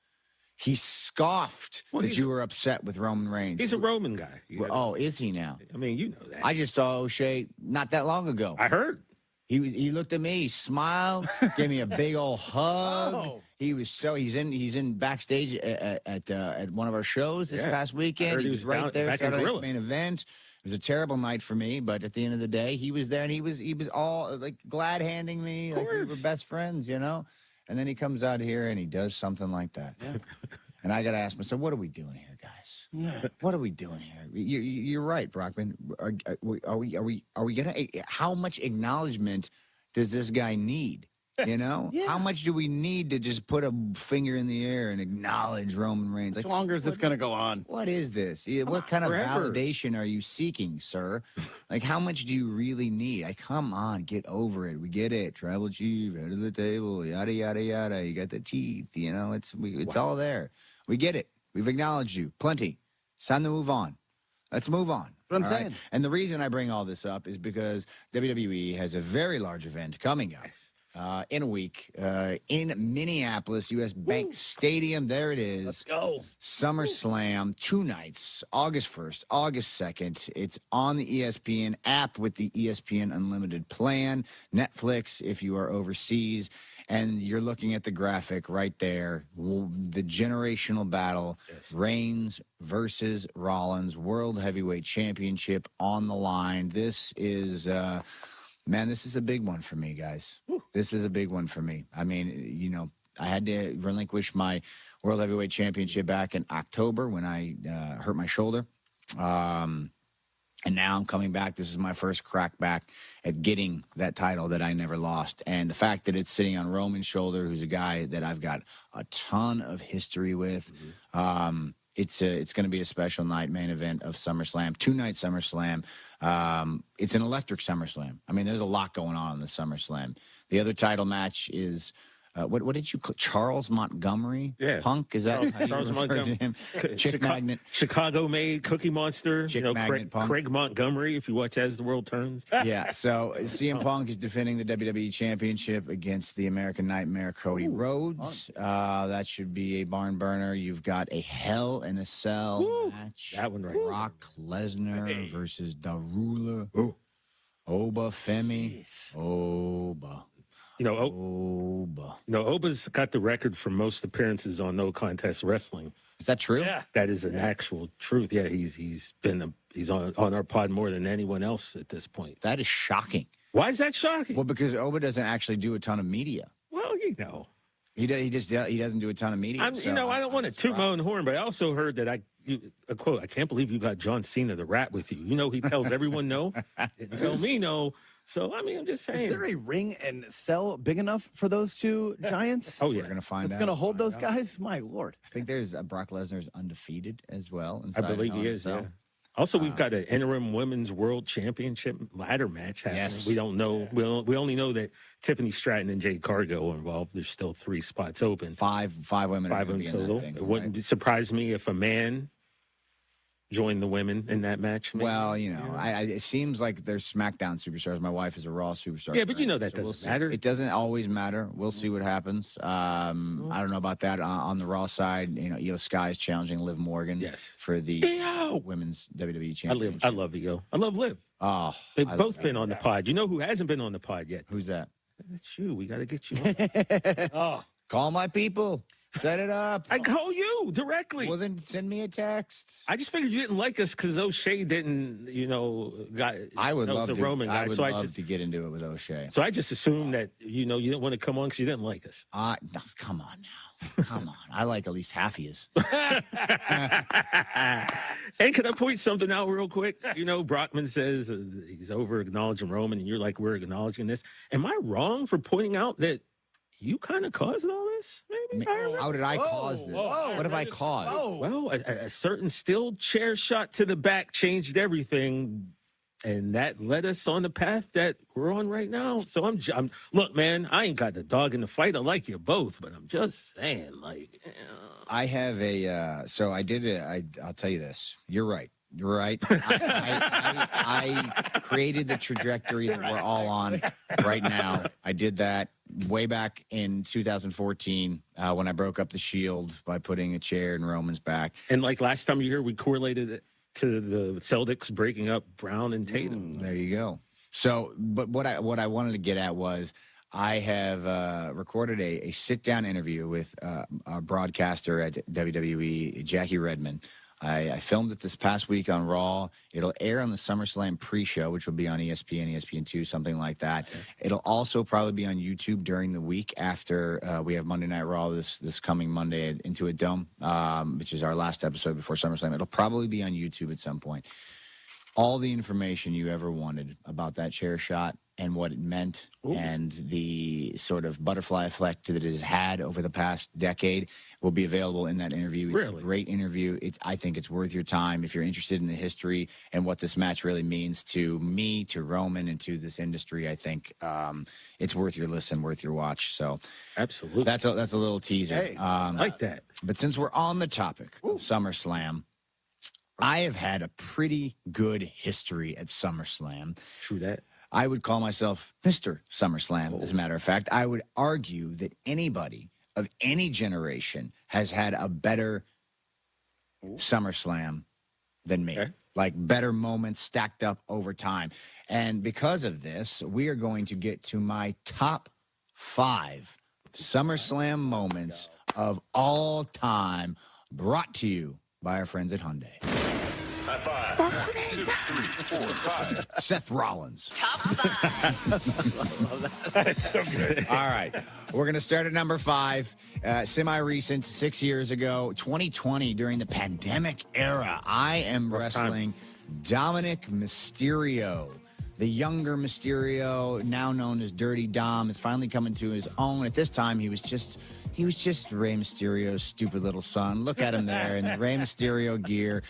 He scoffed that you were upset with Roman Reigns. He's a Roman guy. Oh, is he now? I mean, you know that. I just saw O'Shea not that long ago. I heard. He looked at me, he smiled, gave me a big old hug. Oh. He's in backstage at one of our shows this past weekend. He was right there, Saturday night's main event. It was a terrible night for me, but at the end of the day, he was there, and he was all like glad handing me, like we were best friends, And then he comes out here and he does something like that. Yeah. And I got to ask myself, what are we doing here, guys? Yeah. What are we doing here? You're right, Brockman. Are we gonna? How much acknowledgement does this guy need? You know, how much do we need to just put a finger in the air and acknowledge Roman Reigns? How longer is this going to go on? What is this? What kind of validation are you seeking, sir? Like, how much do you really need? Like, come on, get over it. We get it. Tribal chief, head of the table, yada yada yada. You got the teeth. You know, it's all there. We get it. We've acknowledged you. Plenty. It's time to move on. Let's move on. That's what I'm saying. And the reason I bring all this up is because WWE has a very large event coming up. In a week in Minneapolis, U.S. Bank Stadium. There it is. Let's go. SummerSlam, 2 nights, August 1st, August 2nd. It's on the ESPN app with the ESPN Unlimited plan, Netflix if you are overseas. And you're looking at the graphic right there, the generational battle, Reigns versus Rollins, World Heavyweight Championship on the line. This is... man, this is a big one for me, guys. This is a big one for me. I mean, you know, I had to relinquish my World Heavyweight Championship back in October when I hurt my shoulder. And now I'm coming back. This is my first crack back at getting that title that I never lost. And the fact that it's sitting on Roman's shoulder, who's a guy that I've got a ton of history with, it's going to be a special night, main event of SummerSlam, 2-night SummerSlam. It's an electric SummerSlam. I mean, there's a lot going on in the SummerSlam. The other title match is what did you call Charles Montgomery? Yeah, Punk, is that how Charles you refer Montgomery? to him? Chick Magnet, Chicago-made Cookie Monster. Chick you know, Magnet Punk. Craig Montgomery. If you watch As the World Turns. Yeah. So CM Punk is defending the WWE Championship against the American Nightmare Cody Rhodes. That should be a barn burner. You've got a Hell in a Cell match. That one right. Brock Lesnar versus the Ruler. Oba Femi. Oba. You know, Oba's got the record for most appearances on No Contest Wrestling. Is that true? Yeah, that is an actual truth. Yeah, he's on our pod more than anyone else at this point. That is shocking. Why is that shocking? Well, because Oba doesn't actually do a ton of media. Well, you know, he doesn't do a ton of media. I don't want to toot my own horn, but I also heard that a quote. I can't believe you got John Cena the Rat with you. You know, he tells everyone no. Didn't tell me no. So, I mean, I'm just saying. Is there a ring and cell big enough for those two giants? Oh, yeah. We're going to find out. It's going to hold those guys? My Lord. I think there's Brock Lesnar's undefeated as well. I believe he is, yeah. Also, we've got an interim women's world championship ladder match happening. Yes. We don't know. We only know that Tiffany Stratton and Jade Cargill are involved. There's still 3 spots open. Five women. 5 in total. It wouldn't surprise me if a man join the women in that match. Maybe. Well, you know, it seems like there's SmackDown superstars. My wife is a Raw superstar. Yeah, but you know that doesn't matter. It doesn't always matter. We'll see what happens. I don't know about that. On the Raw side, you know, Io Sky is challenging Liv Morgan for the women's WWE championship. I love Io. I love Liv. Oh, they've both been on the pod. You know who hasn't been on the pod yet? Who's that? That's you. We got to get you on. Call my people. Set it up. I call you directly. Well, then send me a text. I just figured you didn't like us because O'Shea didn't, I would love to. Roman guy. I would love to get into it with O'Shea. So I just assumed that, you didn't want to come on because you didn't like us. No, come on now. Come on. I like at least half of you. And can I point something out real quick? Brockman says he's over acknowledging Roman, and you're like, we're acknowledging this. Am I wrong for pointing out that you kind of caused all this? Maybe. How did I cause this? What have I caused? Well, a certain steel chair shot to the back changed everything, and that led us on the path that we're on right now. So I'm look, man, I ain't got the dog in the fight. I like you both, but I'm just saying, I have so I did it. I'll tell you this. You're right. You're right. I created the trajectory that we're all on right now. I did that way back in 2014 when I broke up the Shield by putting a chair in Roman's back. And like last time you were here, we correlated it to the Celtics breaking up Brown and Tatum. There you go. So, but what I wanted to get at was I have recorded a sit-down interview with a broadcaster at WWE, Jackie Redmond. I filmed it this past week on Raw. It'll air on the SummerSlam pre-show, which will be on ESPN, ESPN2, something like that. Okay. It'll also probably be on YouTube during the week after we have Monday Night Raw this coming Monday at Into a Dome, which is our last episode before SummerSlam. It'll probably be on YouTube at some point. All the information you ever wanted about that chair shot and what it meant and the sort of butterfly effect that it has had over the past decade will be available in that interview. It's a great interview. I think it's worth your time if you're interested in the history and what this match really means to me, to Roman, and to this industry. I think it's worth your listen, worth your watch. So absolutely, that's a little teaser. Hey, I like that. But since we're on the topic of SummerSlam, I have had a pretty good history at SummerSlam. True that. I would call myself Mr. SummerSlam, as a matter of fact. I would argue that anybody of any generation has had a better SummerSlam than me. Okay. Like better moments stacked up over time. And because of this, we are going to get to my top 5 SummerSlam moments of all time, brought to you by our friends at Hyundai. High 5. 2, 3, 4, 5. Seth Rollins. Top 5. That's so good. All right. We're going to start at number 5. Semi-recent, 6 years ago, 2020, during the pandemic era. I am wrestling Dominic Mysterio. The younger Mysterio, now known as Dirty Dom, is finally coming to his own. At this time, he was just Rey Mysterio's stupid little son. Look at him there in the Rey Mysterio gear,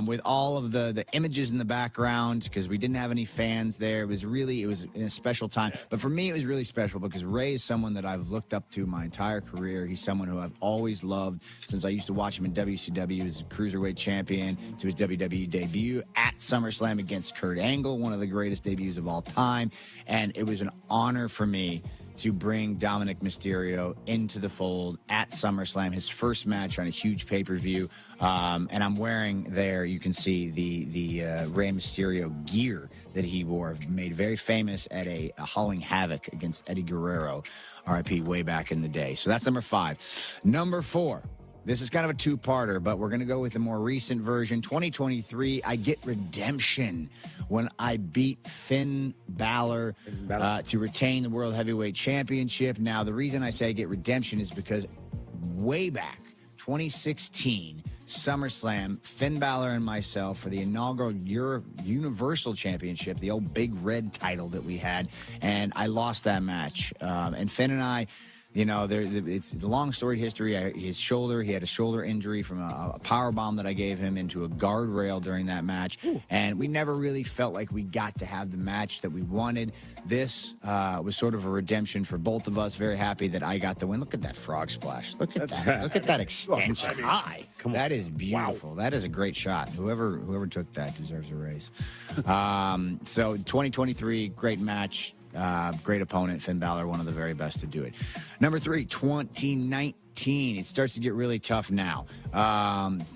with all of the images in the background, because we didn't have any fans there. It was in a special time. But for me, it was really special because Rey is someone that I've looked up to my entire career. He's someone who I've always loved since I used to watch him in WCW as a cruiserweight champion to his WWE debut at SummerSlam against Kurt Angle, one of the greatest debuts of all time. And it was an honor for me to bring Dominic Mysterio into the fold at SummerSlam, his first match on a huge pay-per-view. And I'm wearing there, you can see the Rey Mysterio gear that he wore, made very famous at a Halloween Havoc against Eddie Guerrero, RIP, way back in the day. So that's number 5. Number 4. This is kind of a two-parter, but we're going to go with the more recent version. 2023, I get redemption when I beat Finn Balor to retain the World Heavyweight Championship. Now, the reason I say I get redemption is because way back, 2016, SummerSlam, Finn Balor and myself for the inaugural Universal Championship, the old big red title that we had, and I lost that match. And Finn and I... You know, it's a long storied history. He had a shoulder injury from a power bomb that I gave him into a guardrail during that match. Ooh. And we never really felt like we got to have the match that we wanted. This was sort of a redemption for both of us. Very happy that I got the win. Look at that frog splash. Look at that. Look at that extension. High. That is beautiful. Wow. That is a great shot. Whoever took that deserves a raise. So 2023, great match. Great opponent, Finn Balor, one of the very best to do it. Number 3, 2019. It starts to get really tough now.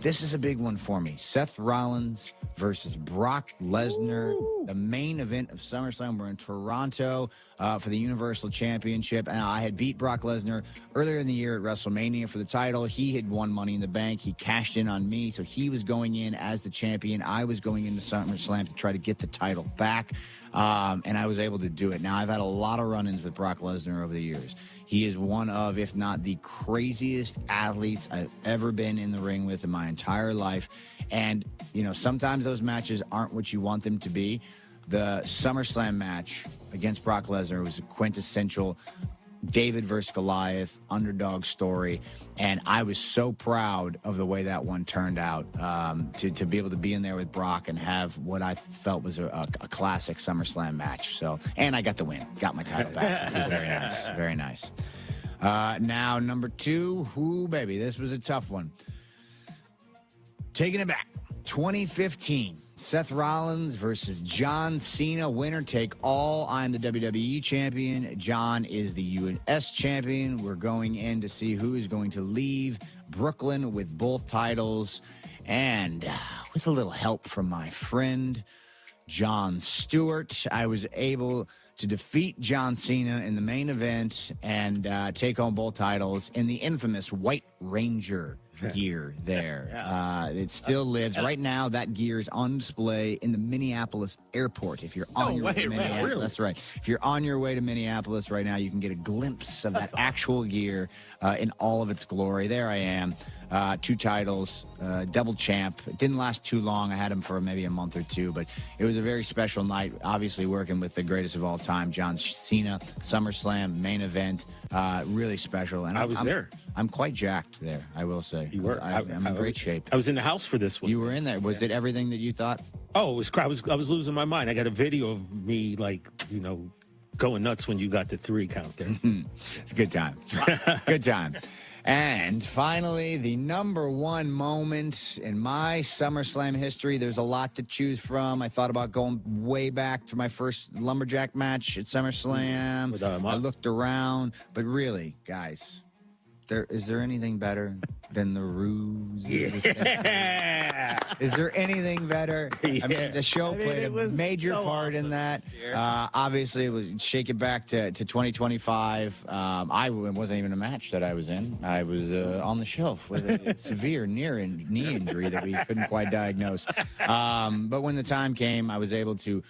This is a big one for me. Seth Rollins versus Brock Lesnar. Ooh. The main event of SummerSlam. We're in Toronto for the Universal Championship. And I had beat Brock Lesnar earlier in the year at WrestleMania for the title. He had won Money in the Bank. He cashed in on me. So he was going in as the champion. I was going into SummerSlam to try to get the title back. And I was able to do it. Now, I've had a lot of run-ins with Brock Lesnar over the years. He is one of, if not the craziest athletes I've ever been in the ring with in my entire life. And, you know, sometimes those matches aren't what you want them to be. The SummerSlam match against Brock Lesnar was a quintessential David versus Goliath underdog story, and I was so proud of the way that one turned out, to be able to be in there with Brock and have what I felt was a classic SummerSlam match. So, and I got the win, got my title back. Which was very nice, very nice. Now number 2, ooh baby, this was a tough one. Taking it back, 2015. Seth Rollins versus John Cena, winner take all. I'm the WWE champion. John is the US champion. We're going in to see who is going to leave Brooklyn with both titles. And with a little help from my friend, Jon Stewart, I was able to defeat John Cena in the main event and take home both titles in the infamous White Ranger gear there. It still lives. Right now, that gear is on display in the Minneapolis airport. If you're on your way to Minneapolis, really? that's right. If you're on your way to Minneapolis right now, you can get a glimpse of that actual gear in all of its glory. There I am. 2 titles, double champ. It didn't last too long. I had him for maybe a month or 2, but it was a very special night. Obviously, working with the greatest of all time, John Cena, SummerSlam main event, really special. And I was there. I'm quite jacked there, I will say. You were. I'm in great shape. I was in the house for this one. You were in there. Was it everything that you thought? Oh, it was. I was losing my mind. I got a video of me, going nuts when you got the 3 count there. It's a good time. Good time. And finally, the number 1 moment in my SummerSlam history. There's a lot to choose from. I thought about going way back to my first lumberjack match at SummerSlam. I looked around, but really, guys, is there anything better than the ruse? Yeah. Is there anything better? I mean, the show played a major part in that. Obviously, it was shake it back to 2025. I wasn't even a match that I was in. I was on the shelf with a severe knee injury that we couldn't quite diagnose. But when the time came, I was able to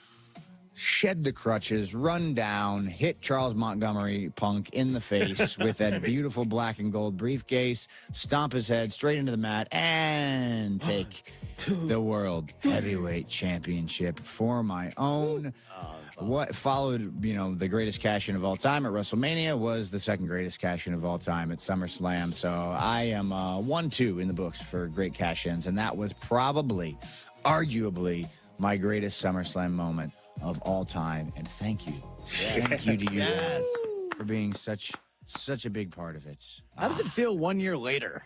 shed the crutches, run down, hit Charles Montgomery Punk in the face with that beautiful black and gold briefcase, stomp his head straight into the mat, and take the World Heavyweight Championship for my own. What followed, the greatest cash-in of all time at WrestleMania was the second greatest cash-in of all time at SummerSlam. So I am 1-2 in the books for great cash-ins, and that was probably, arguably, my greatest SummerSlam moment of all time. And thank you. Thank you to you guys for being such a big part of it. How does it feel 1 year later?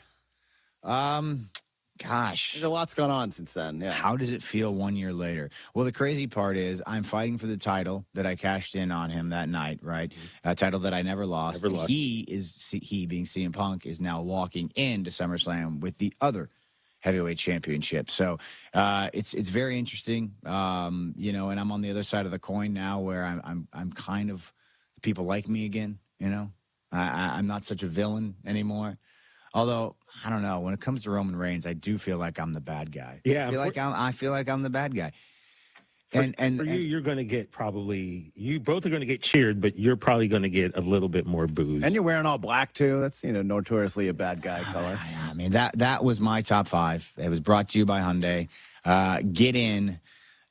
Gosh. There's a lot's gone on since then. Yeah. How does it feel 1 year later? Well, the crazy part is I'm fighting for the title that I cashed in on him that night, right? A title that I never lost. He being CM Punk, is now walking into SummerSlam with the other heavyweight championship. So it's very interesting, and I'm on the other side of the coin now, where I'm kind of, people like me again. I'm not such a villain anymore. Although I don't know, when it comes to Roman Reigns, I do feel like I'm the bad guy. Yeah, I feel like I'm the bad guy. For you, you're going to get you both are going to get cheered, but you're probably going to get a little bit more booze. And you're wearing all black too. That's notoriously a bad guy color. I mean, that was my top 5. It was brought to you by Hyundai. Get in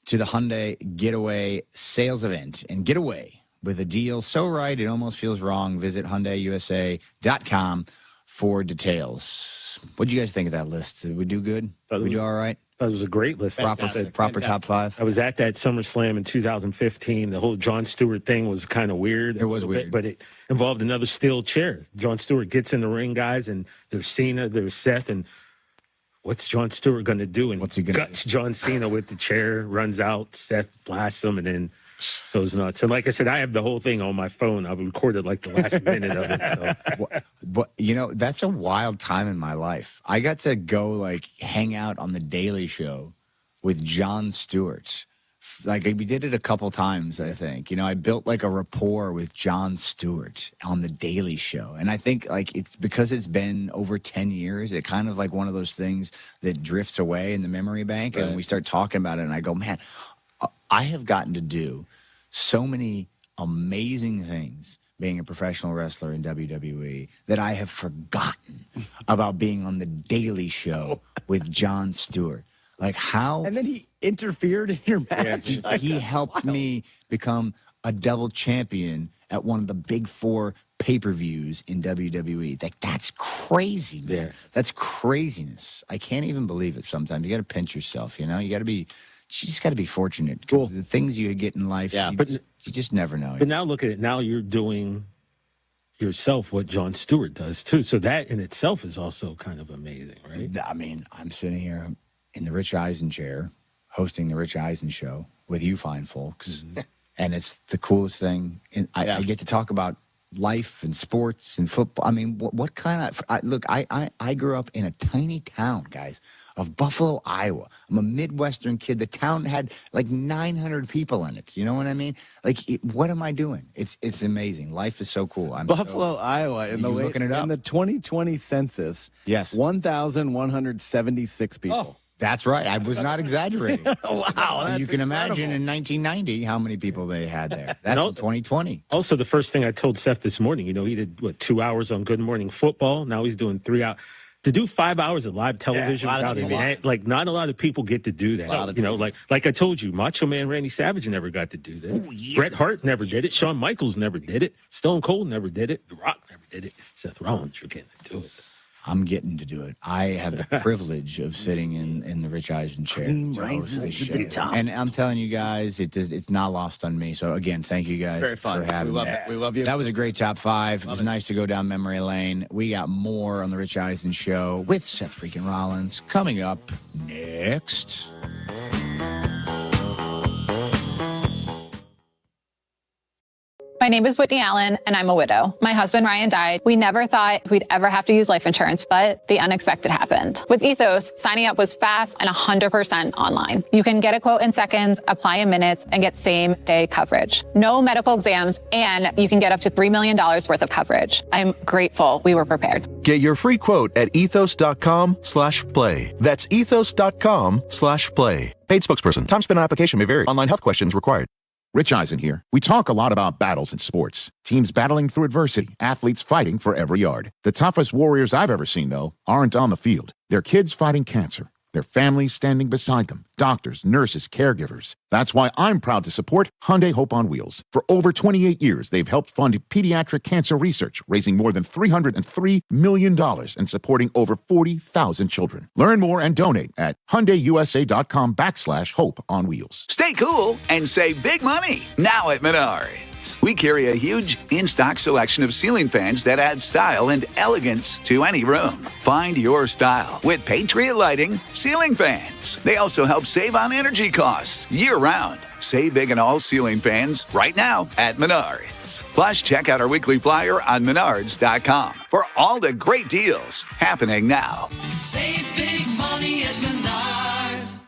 to the Hyundai Getaway sales event and get away with a deal so right it almost feels wrong. Visit HyundaiUSA.com for details. What do you guys think of that list? Did we do good? Did we do all right? That was a great list. Proper top 5. I was at that SummerSlam in 2015. The whole Jon Stewart thing was kind of weird. It was weird. But it involved another steel chair. Jon Stewart gets in the ring, guys, and there's Cena, there's Seth, and what's Jon Stewart going to do? And what's he going to do? John Cena with the chair, runs out, Seth blasts him, and then goes nuts. And like I said, I have the whole thing on my phone. I recorded like the last minute of it. So. But that's a wild time in my life. I got to go hang out on the Daily Show with Jon Stewart. We did it a couple times, I think. I built a rapport with Jon Stewart on the Daily Show. And I think it's because it's been over 10 years. It kind of one of those things that drifts away in the memory bank. Right. And we start talking about it and I go, man, I have gotten to do so many amazing things being a professional wrestler in WWE that I have forgotten about being on the Daily Show with Jon Stewart. How? And then he interfered in your match. Yeah, he helped me become a double champion at one of the big 4 pay-per-views in WWE. That's crazy, man. Yeah. That's craziness. I can't even believe it sometimes. You got to pinch yourself, You just got to be fortunate because the things you get in life, you just never know. But now look at it. Now you're doing yourself what Jon Stewart does too. So that in itself is also kind of amazing, right? I mean, I'm sitting here in the Rich Eisen chair, hosting the Rich Eisen show with you fine folks. Mm-hmm. And it's the coolest thing. I get to talk about life and sports and football. I mean, what kind of look? I grew up in a tiny town, guys, of Buffalo, Iowa. I'm a Midwestern kid. The town had like 900 people in it. You know what I mean? Like, what am I doing? It's amazing. Life is so cool. Buffalo, Iowa, in the 2020 census. Yes, 1,176 people. Oh. That's right. I was not exaggerating. Wow. So you can imagine in 1990 how many people they had there. That's in 2020. Also, the first thing I told Seth this morning, he did, 2 hours on Good Morning Football. Now he's doing 3 hours. To do 5 hours of live television, not a lot of people get to do that. Like I told you, Macho Man Randy Savage never got to do that. Ooh, yeah. Bret Hart never did it. Shawn Michaels never did it. Stone Cold never did it. The Rock never did it. Seth Rollins, you're getting to do it. I'm getting to do it. I have the privilege of sitting in the Rich Eisen chair. Rises to the top. And I'm telling you guys, it's not lost on me. So, again, thank you guys for having me. We love you. That was a great top 5. It was nice to go down memory lane. We got more on the Rich Eisen Show with Seth freaking Rollins coming up next. My name is Whitney Allen, and I'm a widow. My husband, Ryan, died. We never thought we'd ever have to use life insurance, but the unexpected happened. With Ethos, signing up was fast and 100% online. You can get a quote in seconds, apply in minutes, and get same-day coverage. No medical exams, and you can get up to $3 million worth of coverage. I'm grateful we were prepared. Get your free quote at ethos.com/play. That's ethos.com/play. Paid spokesperson. Time spent on application may vary. Online health questions required. Rich Eisen here. We talk a lot about battles in sports. Teams battling through adversity, athletes fighting for every yard. The toughest warriors I've ever seen, though, aren't on the field. They're kids fighting cancer. Their families standing beside them. Doctors, nurses, caregivers. That's why I'm proud to support Hyundai Hope on Wheels. For over 28 years, they've helped fund pediatric cancer research, raising more than $303 million and supporting over 40,000 children. Learn more and donate at HyundaiUSA.com/Hope on Wheels. Stay cool and save big money now at Menards. We carry a huge in-stock selection of ceiling fans that add style and elegance to any room. Find your style with Patriot Lighting ceiling fans. They also help save on energy costs year-round. Save big on all ceiling fans right now at Menards. Plus, check out our weekly flyer on Menards.com for all the great deals happening now. Save big money at Menards.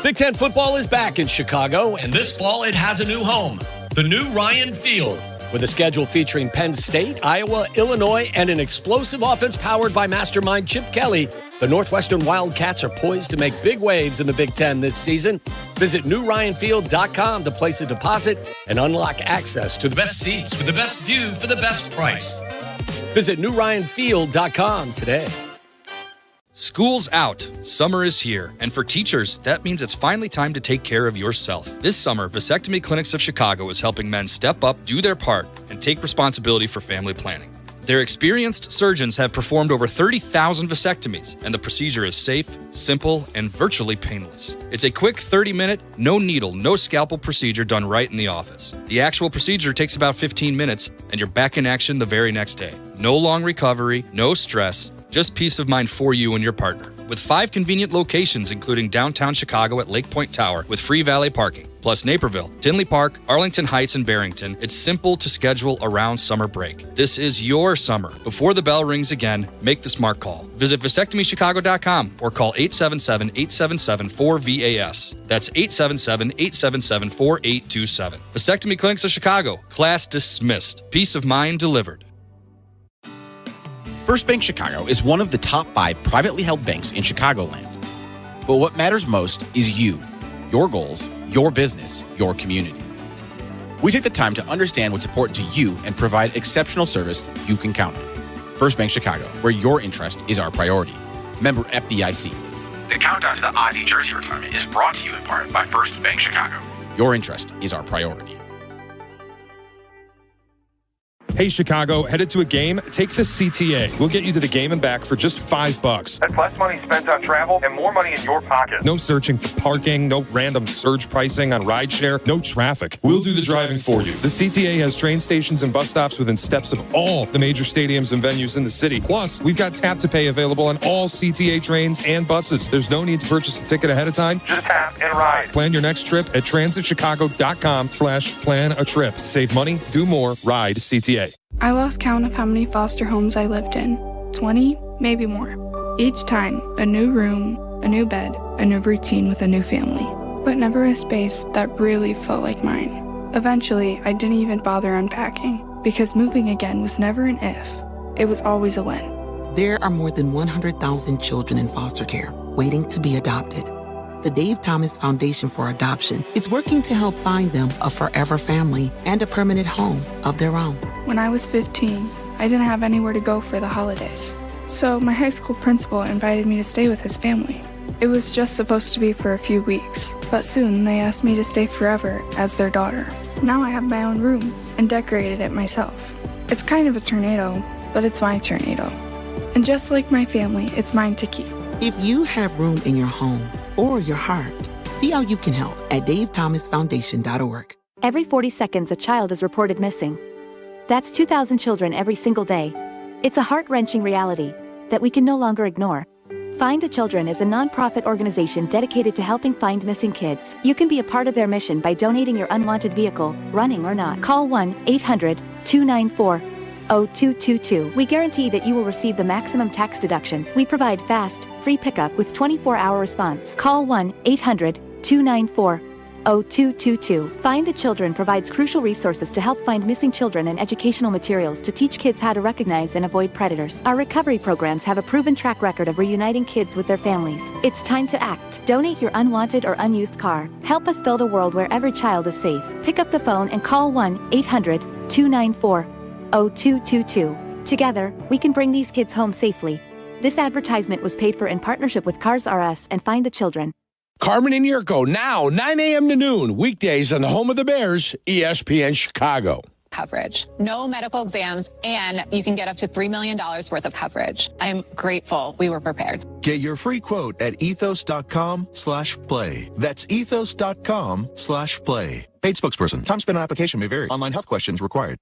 Big Ten football is back in Chicago, and this fall it has a new home, the new Ryan Field. With a schedule featuring Penn State, Iowa, Illinois, and an explosive offense powered by mastermind Chip Kelly, the Northwestern Wildcats are poised to make big waves in the Big Ten this season. Visit newryanfield.com to place a deposit and unlock access to the best seats with the best view for the best price. Visit newryanfield.com today. School's out. Summer is here. And for teachers, that means it's finally time to take care of yourself. This summer, Vasectomy Clinics of Chicago is helping men step up, do their part, and take responsibility for family planning. Their experienced surgeons have performed over 30,000 vasectomies, and the procedure is safe, simple, and virtually painless. It's a quick 30-minute, no needle, no scalpel procedure done right in the office. The actual procedure takes about 15 minutes, and you're back in action the very next day. No long recovery, no stress, just peace of mind for you and your partner. With 5 convenient locations, including downtown Chicago at Lake Point Tower with free valet parking, plus Naperville, Tinley Park, Arlington Heights, and Barrington, it's simple to schedule around summer break. This is your summer. Before the bell rings again, make the smart call. Visit vasectomychicago.com or call 877-877-4VAS. That's 877-877-4827. Vasectomy Clinics of Chicago. Class dismissed. Peace of mind delivered. First Bank Chicago is one of the top 5 privately held banks in Chicagoland. But what matters most is you, your goals, your business, your community. We take the time to understand what's important to you and provide exceptional service you can count on. First Bank Chicago, where your interest is our priority. Member FDIC. The countdown to the Ozzie jersey retirement is brought to you in part by First Bank Chicago. Your interest is our priority. Hey, Chicago, headed to a game? Take the CTA. We'll get you to the game and back for just $5. That's less money spent on travel and more money in your pocket. No searching for parking, no random surge pricing on rideshare, no traffic. We'll do the driving for you. The CTA has train stations and bus stops within steps of all the major stadiums and venues in the city. Plus, we've got tap to pay available on all CTA trains and buses. There's no need to purchase a ticket ahead of time. Just tap and ride. Plan your next trip at transitchicago.com/plan a trip. Save money, do more, ride CTA. I lost count of how many foster homes I lived in. 20, maybe more. Each time, a new room, a new bed, a new routine with a new family. But never a space that really felt like mine. Eventually, I didn't even bother unpacking, because moving again was never an if. It was always a when. There are more than 100,000 children in foster care waiting to be adopted. The Dave Thomas Foundation for Adoption is working to help find them a forever family and a permanent home of their own. When I was 15, I didn't have anywhere to go for the holidays. So my high school principal invited me to stay with his family. It was just supposed to be for a few weeks, but soon they asked me to stay forever as their daughter. Now I have my own room and decorated it myself. It's kind of a tornado, but it's my tornado. And just like my family, it's mine to keep. If you have room in your home or your heart, see how you can help at davethomasfoundation.org. Every 40 seconds, a child is reported missing. That's 2,000 children every single day. It's a heart-wrenching reality that we can no longer ignore. Find the Children is a nonprofit organization dedicated to helping find missing kids. You can be a part of their mission by donating your unwanted vehicle, running or not. Call 1-800-294-0222. We guarantee that you will receive the maximum tax deduction. We provide fast, free pickup with 24-hour response. Call 1-800-294-0222. Find the Children provides crucial resources to help find missing children and educational materials to teach kids how to recognize and avoid predators. Our recovery programs have a proven track record of reuniting kids with their families. It's time to act. Donate your unwanted or unused car. Help us build a world where every child is safe. Pick up the phone and call 1-800-294-0222. Together, we can bring these kids home safely. This advertisement was paid for in partnership with Cars R Us and Find the Children. Carmen and Jurko, now 9 a.m. to noon, weekdays on the home of the Bears, ESPN Chicago. Coverage, no medical exams, and you can get up to $3 million worth of coverage. I'm grateful we were prepared. Get your free quote at ethos.com/play. That's ethos.com/play. Paid spokesperson. Time spent on application may vary. Online health questions required.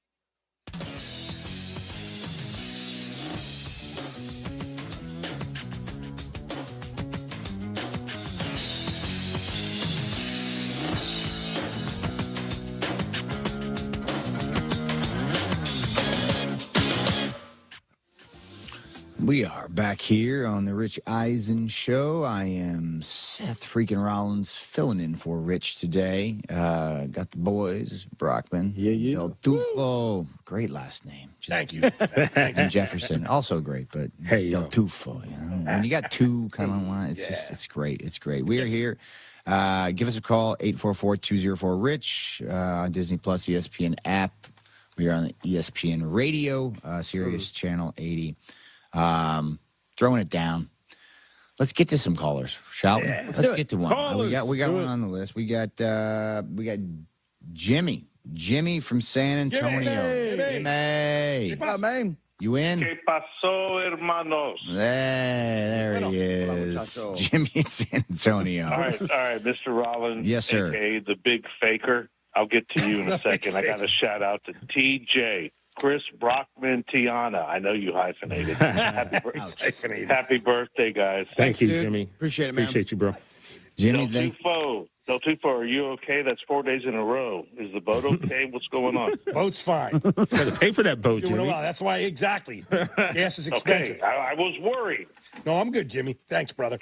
We are back here on the Rich Eisen Show. I am Seth freaking Rollins filling in for Rich today. Got the boys, Brockman, Del Tufo, great last name. Thank you. And Jefferson, also great, but Del Tufo. You know? When you got two kind of lines, it's great. It's great. We are here. Give us a call, 844-204-RICH, on Disney Plus, ESPN app. We are on the ESPN Radio, Sirius Channel 80. Throwing it down. Let's get to some callers, shall we? Let's get to one. We got one on the list. We got Jimmy. Jimmy from San Antonio. Jimmy. Man. You in? ¿Qué pasó, hermanos? There he is. Jimmy in San Antonio. All right, Mr. Rollins. Yes, sir. AKA the Big Faker. I'll get to you in a second. I got a shout out to TJ. Chris Brockman, Tiana. I know you hyphenated. Happy birthday, guys. Thank you, Jimmy. Appreciate it, man. Appreciate you, bro. Jimmy, Del Tufo, are you okay? That's 4 days in a row. Is the boat okay? What's going on? Boat's fine. Got to pay for that boat, Jimmy. Well, that's why, exactly. Gas is expensive. Okay, I was worried. No, I'm good, Jimmy. Thanks, brother.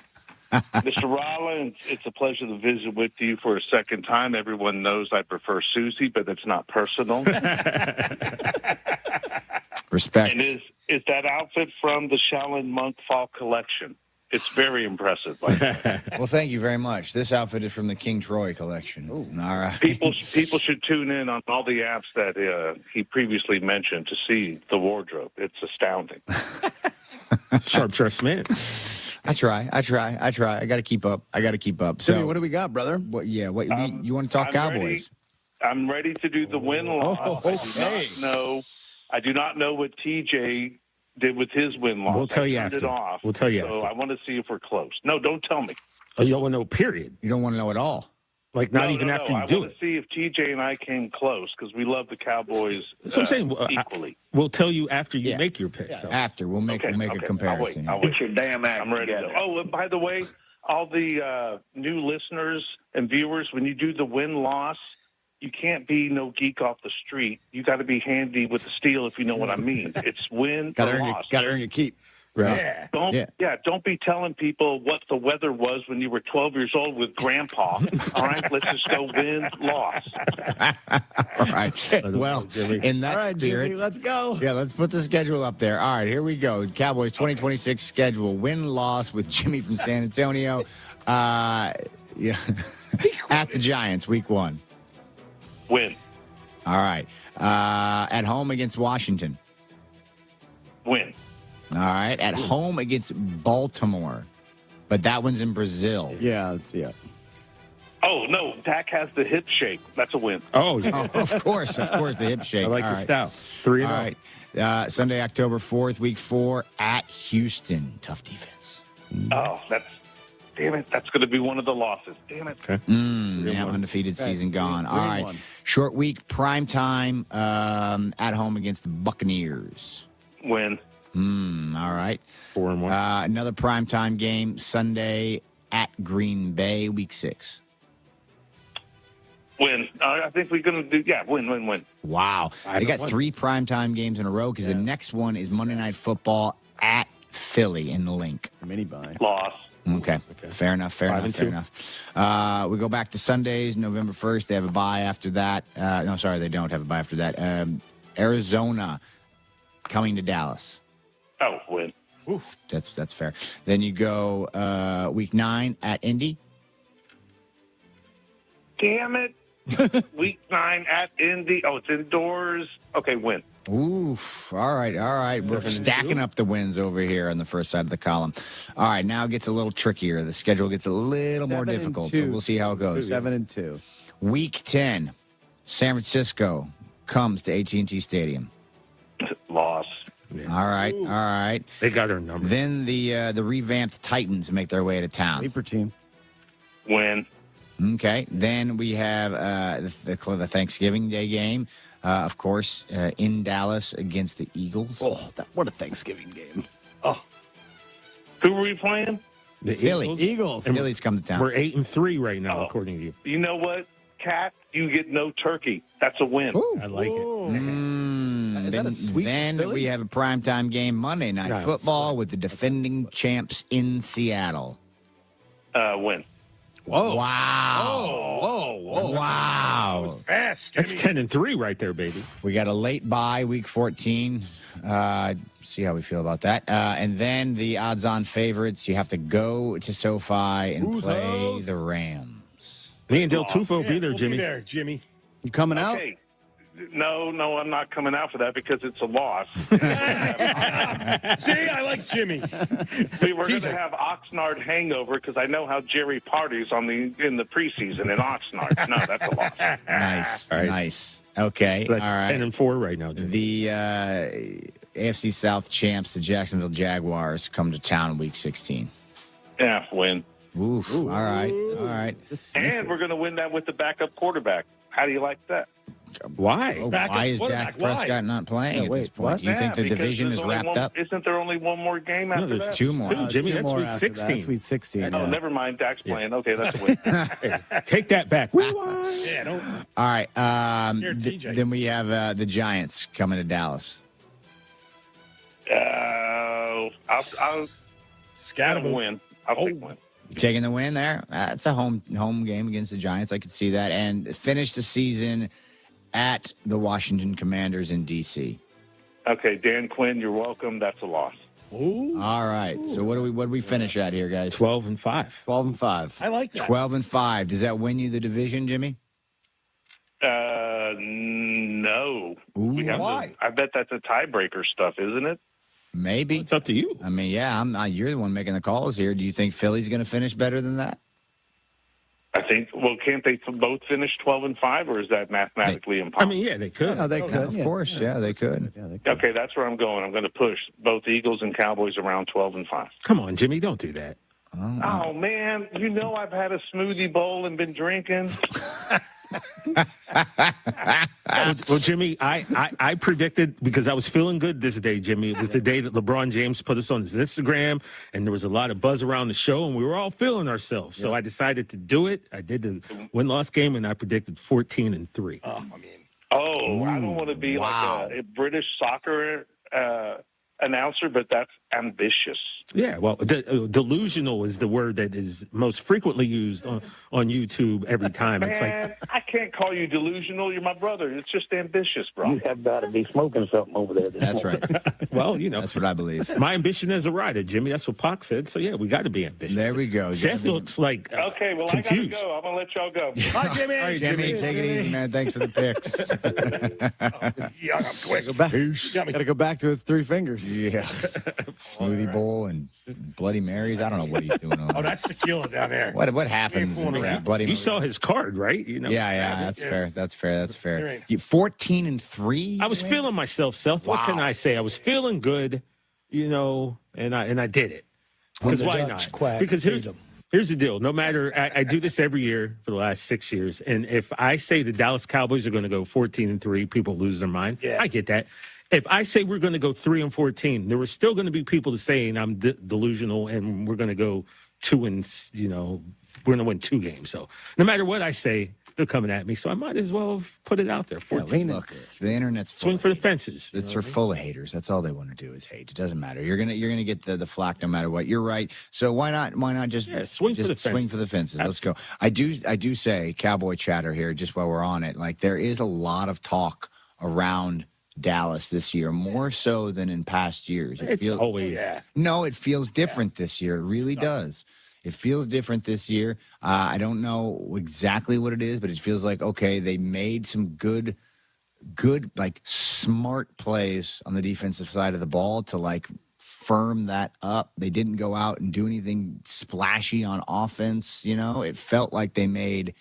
Mr. Rollins, it's a pleasure to visit with you for a second time. Everyone knows I prefer Susie, but it's not personal. Respect. And is that outfit from the Shaolin Monk Fall Collection? It's very impressive. Well, thank you very much. This outfit is from the King Troy collection. Ooh. All right. People should tune in on all the apps that he previously mentioned to see the wardrobe. It's astounding. Sharp dressed man. I try. I got to keep up. So, Jimmy, what do we got, brother? You want to talk Cowboys? I'm ready to do the win-loss. Okay. I do not know what TJ did with his win-loss. We'll tell you I turned after. it off. We'll tell you so after. I want to see if we're close. No, don't tell me. Oh, you don't want to know, period. You don't want to know at all. Like, not even after you I do want it. to see if TJ and I came close because we love the Cowboys That's what I'm saying. equally. We'll tell you after you Yeah. make your pick. So. After we'll make a comparison. I'll wait. Get your damn act I'm ready to go. Oh, and by the way, all the new listeners and viewers, when you do the win-loss, you can't be no geek off the street. You got to be handy with the steel, if you know what I mean. It's win or loss. Got to earn your keep. Right. Yeah. Don't be telling people what the weather was when you were 12 years old with Grandpa. All right, let's just go win, loss. All right. Well, in that All right, spirit, Jimmy, let's go. Yeah, let's put the schedule up there. All right, here we go. Cowboys 2026 schedule. Win-loss with Jimmy from San Antonio. Yeah. At the Giants, week 1. Win. All right. At home against Washington. Win. All right. At home against Baltimore. But that one's in Brazil. Yeah. Oh, no, Dak has the hip shake. That's a win. Oh, yeah. Of course, the hip shake. I like All the right. stout. 3-0. All right. Sunday, October 4th, week 4 at Houston. Tough defense. Oh, damn it. That's going to be one of the losses. Damn it. Okay. Yeah, undefeated season gone. All right. 3-1. Short week, prime time at home against the Buccaneers. Win. All right. 4-1. Another primetime game Sunday at Green Bay, week 6. Win. I think we're going to do, win. Wow. They got 5-1. 3 primetime games in a row because the next one is Monday Night Football at Philly in the Link. Mini buy. Loss. Okay. Fair enough. 5-2. We go back to Sundays, November 1st. They have a bye after that. No, sorry, they don't have a bye after that. Arizona coming to Dallas. Oh, win. Oof, that's fair. Then you go week 9 at Indy. Damn it. Week 9 at Indy. Oh, it's indoors. Okay, win. Oof. All right. We're stacking up the wins over here on the first side of the column. All right, now it gets a little trickier. The schedule gets a little more difficult, so we'll see how it goes. 7-2. Week 10, San Francisco comes to AT&T Stadium. Loss. Yeah. All right. They got our number. Then the revamped Titans make their way to town. Sleeper team. Win. Okay. Then we have the Thanksgiving Day game, of course, in Dallas against the Eagles. Oh, what a Thanksgiving game. Who were we playing? The Philly. Eagles. Philly's come to town. We're 8-3 right now, according to you. You know what, Kat? You get no turkey. That's a win. I like it. Is that a sweep for Then Philly? we have a primetime game Monday Night Nice. Football with the defending champs in Seattle. Win. Whoa. Wow. Whoa. Wow. Fast. That's 10-3 right there, baby. We got a late bye, week 14. See how we feel about that. And then the odds-on favorites, you have to go to SoFi and play the Rams. Me and Del Tufo will be there, We'll Jimmy. Be there, Jimmy. You coming out? Okay. No, I'm not coming out for that because it's a loss. See, I like Jimmy. We were going to have Oxnard hangover because I know how Jerry parties in the preseason in Oxnard. No, that's a loss. Nice. Okay. So that's all right. 10-4 right now, Jimmy. The AFC South champs, the Jacksonville Jaguars, come to town in week 16. Yeah, win. Oof. All right. And we're going to win that with the backup quarterback. How do you like that? Why? Why is Dak Prescott not playing at this point? Do you think the division is wrapped up? Isn't there only one more game after there's that? 2 more. Jimmy, Two that's more week after 16. That's week 16. Oh, never mind. Dak's playing. Okay, that's a win. Take that back. We won. All right. Here, TJ. Then we have the Giants coming to Dallas. I'll win. I'll take win. You taking the win there? It's a home game against the Giants. I could see that. And finish the season at the Washington Commanders in D.C. Okay, Dan Quinn, you're welcome. That's a loss. Ooh. All right. So what do we finish at here, guys? 12-5. 12-5. I like that. 12-5. Does that win you the division, Jimmy? No. Why? I bet that's a tiebreaker stuff, isn't it? Maybe. It's up to you. I mean, yeah, you're the one making the calls here. Do you think Philly's going to finish better than that? I think. Well, can't they both finish 12-5, or is that mathematically impossible? I mean, yeah, they could. No, they could. Of course, yeah, they could. Okay, that's where I'm going. I'm going to push both Eagles and Cowboys around 12-5. Come on, Jimmy, don't do that. Oh man, you know I've had a smoothie bowl and been drinking. Well, Jimmy, I predicted, because I was feeling good this day, Jimmy. It was the day that LeBron James put us on his Instagram, and there was a lot of buzz around the show, and we were all feeling ourselves. So I decided to do it. I did the win-loss game, and I predicted 14-3. I don't want to be like a British soccer announcer, but that's ambitious. Yeah, well, delusional is the word that is most frequently used on YouTube every time. It's like, I can't call you delusional. You're my brother. It's just ambitious, bro. You have got to be smoking something over there. That's right. well, that's what I believe. My ambition as a writer, Jimmy. That's what Pac said. So, yeah, we got to be ambitious. There we go. Seth looks like okay, well, confused. I got to go. I'm going to let y'all go. Bye, Jimmy. All right, Jimmy, take it easy, man. Thanks for the picks. Got to go back to his three fingers. Yeah. Smoothie bowl and Bloody Marys. I don't know what he's doing. Oh, that's tequila down there. What happens? Bloody You saw his card, right? You know. Yeah. That's fair. 14-3. I was feeling myself, Seth. What can I say? I was feeling good, and I did it. Because why not? Because here's the deal. No matter, I do this every year for the last 6 years, and if I say the Dallas Cowboys are going to go 14-3, people lose their mind. Yeah. I get that. If I say we're going to go 3-14, there are still going to be people saying I'm delusional, and we're going to go 2 we're going to win 2 games. So no matter what I say, they're coming at me. So I might as well have put it out there. 14. Look, the internet's swing for the fences. It's full of haters. That's all they want to do is hate. It doesn't matter. You're gonna get the flack no matter what. You're right. So why not just swing for the fences? Let's go. I do say cowboy chatter here just while we're on it. Like there is a lot of talk around Dallas this year, more so than in past years. It feels different this year. It really does. It feels different this year. I don't know exactly what it is, but it feels like, okay, they made some good, like smart plays on the defensive side of the ball to like firm that up. They didn't go out and do anything splashy on offense. It felt like they made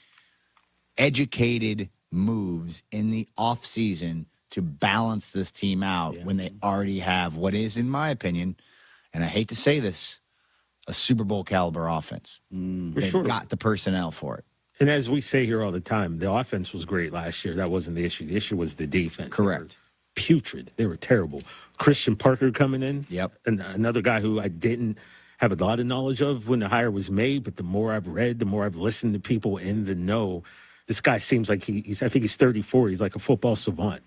educated moves in the offseason to balance this team out when they already have what is, in my opinion, and I hate to say this, a Super Bowl caliber offense. They've got the personnel for it. And as we say here all the time, the offense was great last year. That wasn't the issue. The issue was the defense. Correct. Putrid. They were terrible. Christian Parker coming in. Yep. And another guy who I didn't have a lot of knowledge of when the hire was made, but the more I've read, the more I've listened to people in the know, this guy seems like I think he's 34. He's like a football savant.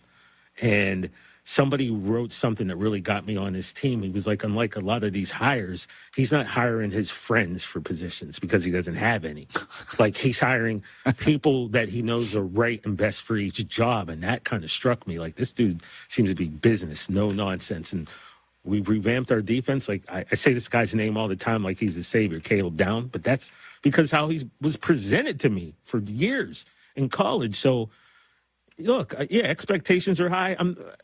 And somebody wrote something that really got me on his team. He was like, unlike a lot of these hires, he's not hiring his friends for positions because he doesn't have any. Like he's hiring people that he knows are right and best for each job. And that kind of struck me. Like this dude seems to be business, no nonsense. And we've revamped our defense. Like I say this guy's name all the time, like he's the savior, Caleb Down. But that's because how he was presented to me for years in college. So, look, expectations are high.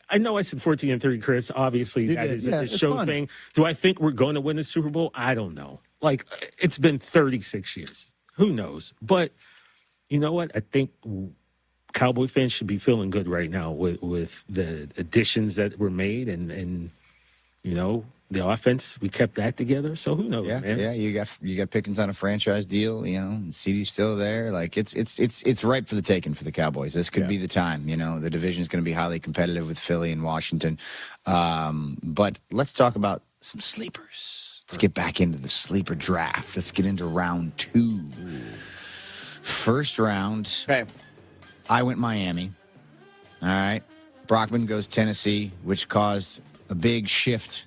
I know I said 14-3, Chris. Obviously, that is a show fun thing. Do I think we're going to win the Super Bowl? I don't know. Like, it's been 36 years. Who knows? But you know what? I think Cowboy fans should be feeling good right now with the additions that were made and the offense. We kept that together. So who knows, man? Yeah, you got Pickens on a franchise deal. CeeDee's still there. Like it's ripe for the taking for the Cowboys. This could be the time. The division is going to be highly competitive with Philly and Washington. But let's talk about some sleepers. Let's get back into the sleeper draft. Let's get into round 2. First round. Okay. I went Miami. All right. Brockman goes Tennessee, which caused a big shift.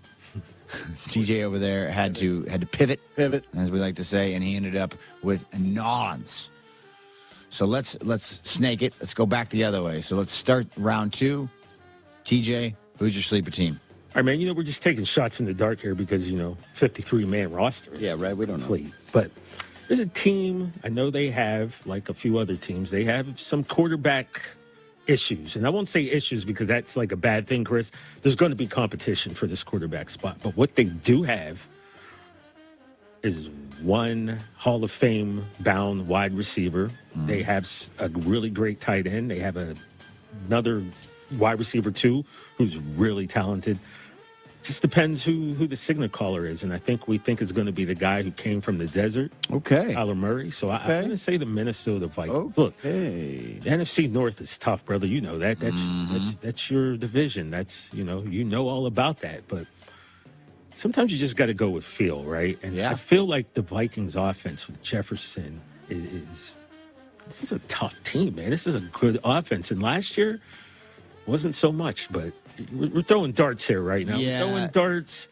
TJ over there had to pivot, as we like to say, and he ended up with Nolans. So let's snake it. Let's go back the other way. So let's start round 2. TJ, who's your sleeper team? All right, man. We're just taking shots in the dark here because 53-man roster. Yeah, right. We don't know. But there's a team. I know they have, like a few other teams, they have some quarterback issues. And I won't say issues because that's like a bad thing, Chris. There's going to be competition for this quarterback spot. But what they do have is one Hall of Fame bound wide receiver. They have a really great tight end. They have another wide receiver too, who's really talented. Just depends who the signal caller is, and we think it's going to be the guy who came from the desert. Okay, Kyler Murray. So I'm going to say the Minnesota Vikings. Look, the NFC North is tough, brother. You know that. That's your division. That's you know all about that. But sometimes you just got to go with feel, right? And I feel like the Vikings offense with Jefferson this is a tough team, man. This is a good offense, and last year wasn't so much, but. We're throwing darts here right now. Yeah. We're throwing darts.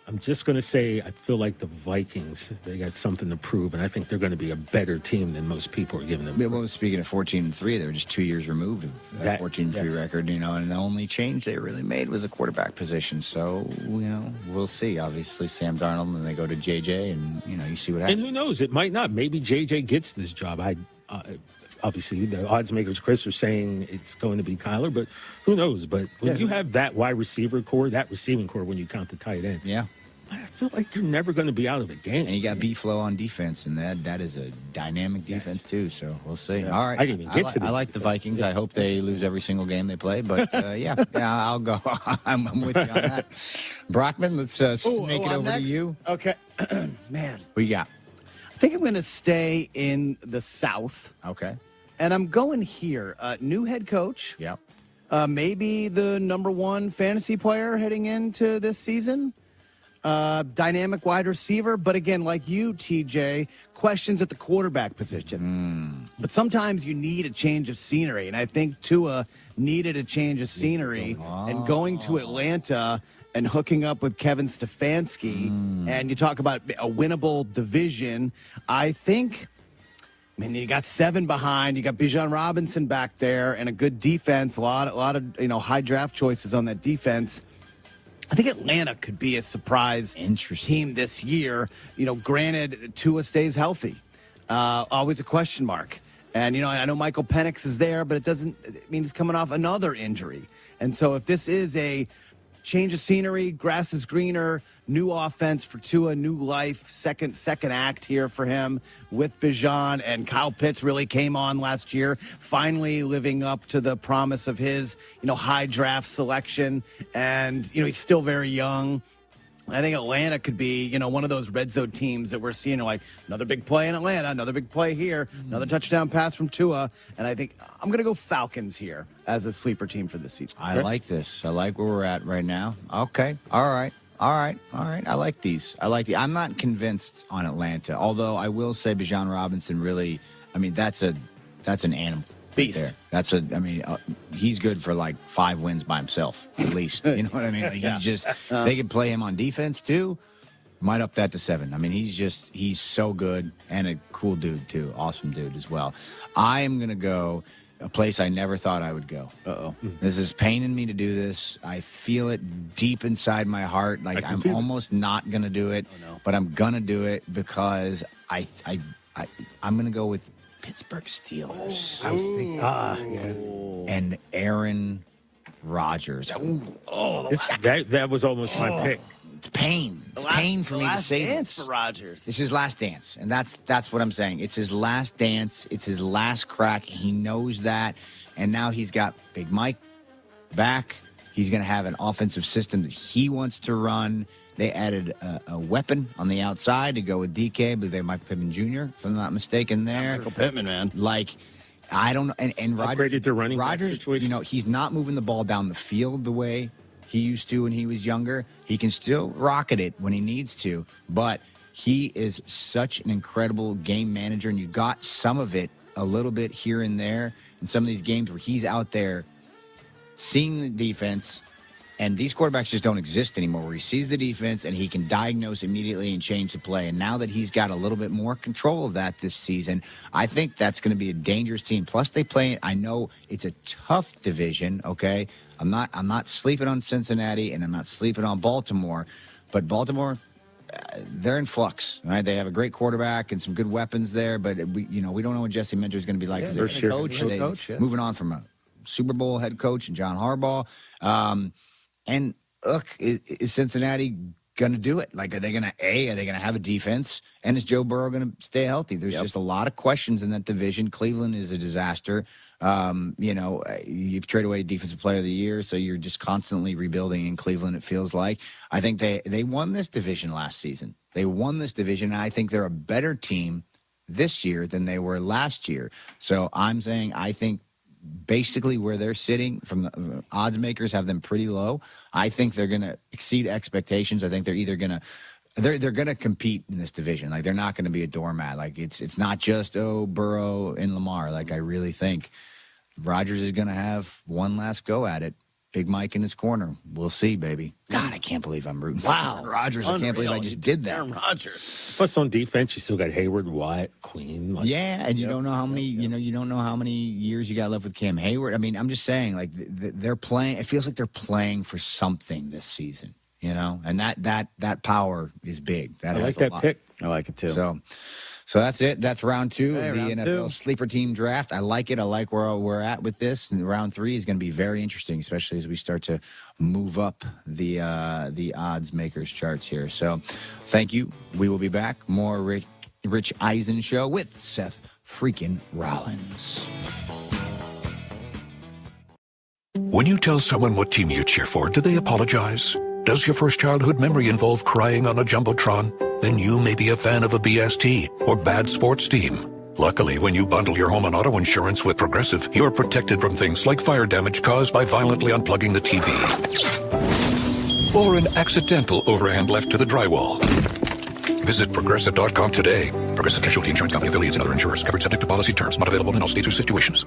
I'm just going to say I feel like the Vikings, they got something to prove, and I think they're going to be a better team than most people are giving them. Yeah, well, speaking of 14-3, they were just 2 years removed of that 14-3 record, and the only change they really made was the quarterback position. So, we'll see. Obviously, Sam Darnold, and they go to JJ, and, you see what happens. And who knows? It might not. Maybe JJ gets this job. Obviously, the odds makers, Chris, are saying it's going to be Kyler, but who knows? But when you have that wide receiver core, that receiving core, when you count the tight end, I feel like you're never going to be out of the game. And you got B-Flow on defense, and that is a dynamic defense, too, so we'll see. Yeah. All right. I didn't even get to I like the Vikings. I hope they lose every single game they play, but, I'll go. I'm with you on that. Brockman, let's snake it over next? to you. Okay. Man. What you got? I think I'm going to stay in the South. Okay. And I'm going here. New head coach. Yep. Maybe the number one fantasy player heading into this season. Dynamic wide receiver. But again, like you, TJ, questions at the quarterback position. But sometimes you need a change of scenery. And I think Tua needed a change of scenery. And going to Atlanta and hooking up with Kevin Stefanski. And you talk about a winnable division. I think... you got 7 behind. You got Bijan Robinson back there and a good defense. A lot of high draft choices on that defense. I think Atlanta could be a surprise team this year. Granted, Tua stays healthy. Always a question mark. And I know Michael Penix is there, but it doesn't mean he's coming off another injury. And so if this is a change of scenery, grass is greener, new offense for Tua, new life, second act here for him with Bijan, and Kyle Pitts really came on last year, finally living up to the promise of his, high draft selection, and, he's still very young. I think Atlanta could be, one of those red zone teams that we're seeing, like another big play in Atlanta, another big play here, another touchdown pass from Tua. And I think I'm going to go Falcons here as a sleeper team for this season. I like this. I like where we're at right now. Okay. All right. I like these. I'm not convinced on Atlanta, although I will say Bijan Robinson really, that's an animal. Beast. There. He's good for like 5 wins by himself, at least. You know what I mean? Like he's just, they could play him on defense too. Might up that to 7. He's so good and a cool dude too. Awesome dude as well. I am going to go a place I never thought I would go. Uh-oh. This is paining me to do this. I feel it deep inside my heart. Like I'm almost not going to do it, but I'm going to do it because I'm going to go with Pittsburgh Steelers. I was thinking, and Aaron Rodgers. That was almost my pick. It's pain. It's pain for me to say this. Last dance for Rodgers. It's his last dance, and that's what I'm saying. It's his last dance. It's his last crack. He knows that, and now he's got Big Mike back. He's going to have an offensive system that he wants to run. They added a weapon on the outside to go with DK. I believe they have Michael Pittman Jr., if I'm not mistaken there. Michael Pittman, man. I don't know. And Rodgers, to running Rodgers, he's not moving the ball down the field the way he used to when he was younger. He can still rocket it when he needs to, but he is such an incredible game manager, and you got some of it a little bit here and there in some of these games where he's out there seeing the defense, and these quarterbacks just don't exist anymore, where he sees the defense and he can diagnose immediately and change the play. And now that he's got a little bit more control of that this season, I think that's going to be a dangerous team. Plus, they play, I know it's a tough division, okay? I'm not sleeping on Cincinnati, and I'm not sleeping on Baltimore, but Baltimore, they're in flux, right? They have a great quarterback and some good weapons there, but we don't know what Jesse Minter is going to be like. Yeah, they're coach. Moving on from a Super Bowl head coach and John Harbaugh. And look, is Cincinnati going to do it? Like, are they going to have a defense? And is Joe Burrow going to stay healthy? There's just a lot of questions in that division. Cleveland is a disaster. You trade away Defensive Player of the Year, so you're just constantly rebuilding in Cleveland, it feels like. I think they won this division last season. They won this division, and I think they're a better team this year than they were last year. So I'm saying I think basically where they're sitting from the odds makers have them pretty low. I think they're going to exceed expectations. I think they're either going to they're going to compete in this division. Like, they're not going to be a doormat. Like, it's not just Burrow and Lamar. Like, I really think Rodgers is going to have one last go at it. Big Mike in his corner. We'll see, baby. God, I can't believe I'm rooting for Rodgers. I can't believe I just did that. Rodgers. Plus, on defense, you still got Hayward, Watt, Queen. And you don't know how many. You don't know how many years you got left with Cam Hayward. I mean, I'm just saying, like, they're playing. It feels like they're playing for something this season. And that power is big. That I like that pick. I like it too. So that's it. That's round 2 of the round NFL 2. sleeper team draft. I like it. I like where we're at with this. And round 3 is going to be very interesting, especially as we start to move up the odds makers charts here. So thank you. We will be back. More Rich Eisen show with Seth freaking Rollins. When you tell someone what team you cheer for, do they apologize? Does your first childhood memory involve crying on a Jumbotron? Then you may be a fan of a BST or bad sports team. Luckily, when you bundle your home and auto insurance with Progressive, you're protected from things like fire damage caused by violently unplugging the TV. Or an accidental overhand left to the drywall. Visit Progressive.com today. Progressive Casualty Insurance Company, affiliates, and other insurers. Covered subject to policy terms. Not available in all states or situations.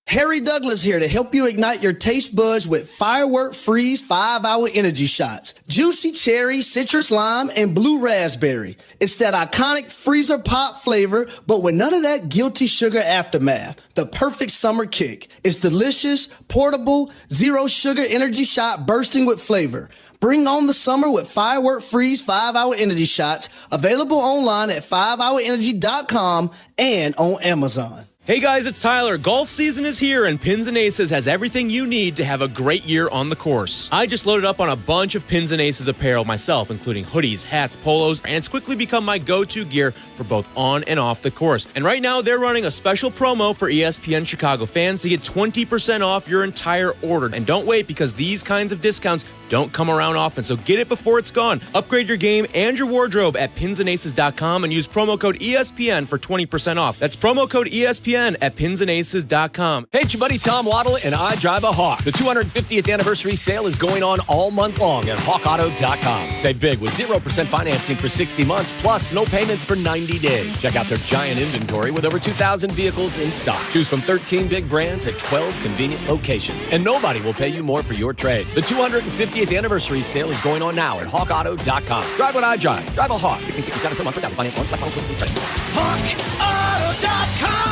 Harry Douglas here to help you ignite your taste buds with Firework Freeze 5-Hour Energy Shots. Juicy cherry, citrus lime, and blue raspberry. It's that iconic freezer pop flavor, but with none of that guilty sugar aftermath. The perfect summer kick. It's delicious, portable, zero sugar energy shot bursting with flavor. Bring on the summer with Firework Freeze 5-Hour Energy Shots. Available online at 5hourenergy.com and on Amazon. Hey guys, it's Tyler. Golf season is here and Pins and Aces has everything you need to have a great year on the course. I just loaded up on a bunch of Pins and Aces apparel myself, including hoodies, hats, polos, and it's quickly become my go-to gear for both on and off the course. And right now, they're running a special promo for ESPN Chicago fans to get 20% off your entire order. And don't wait, because these kinds of discounts don't come around often, so get it before it's gone. Upgrade your game and your wardrobe at pinsandaces.com and use promo code ESPN for 20% off. That's promo code ESPN at pinsandaces.com. Hey, it's your buddy Tom Waddle, and I drive a Hawk. The 250th anniversary sale is going on all month long at hawkauto.com. Save big with 0% financing for 60 months, plus no payments for 90 days. Check out their giant inventory with over 2,000 vehicles in stock. Choose from 13 big brands at 12 convenient locations, and nobody will pay you more for your trade. The 250th anniversary sale is going on now at hawkauto.com. Drive what I drive. Drive a Hawk. 1667 per month per thousand. Finance loan. Select models with credit. hawkauto.com.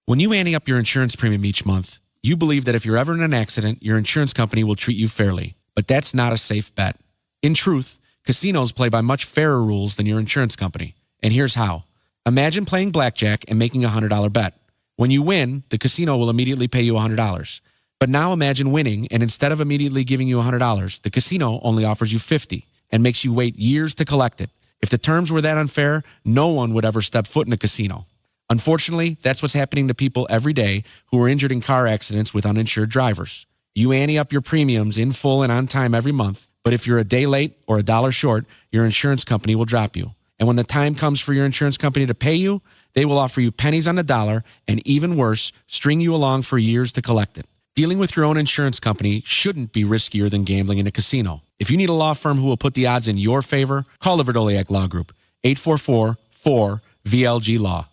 When you ante up your insurance premium each month, you believe that if you're ever in an accident, your insurance company will treat you fairly. But that's not a safe bet. In truth, casinos play by much fairer rules than your insurance company. And here's how. Imagine playing blackjack and making a $100 bet. When you win, the casino will immediately pay you $100. But now imagine winning, and instead of immediately giving you $100, the casino only offers you $50 and makes you wait years to collect it. If the terms were that unfair, no one would ever step foot in a casino. Unfortunately, that's what's happening to people every day who are injured in car accidents with uninsured drivers. You ante up your premiums in full and on time every month, but if you're a day late or $1 short, your insurance company will drop you. And when the time comes for your insurance company to pay you, they will offer you pennies on the dollar and, even worse, string you along for years to collect it. Dealing with your own insurance company shouldn't be riskier than gambling in a casino. If you need a law firm who will put the odds in your favor, call the Verdoliak Law Group, 844-4VLG-LAW.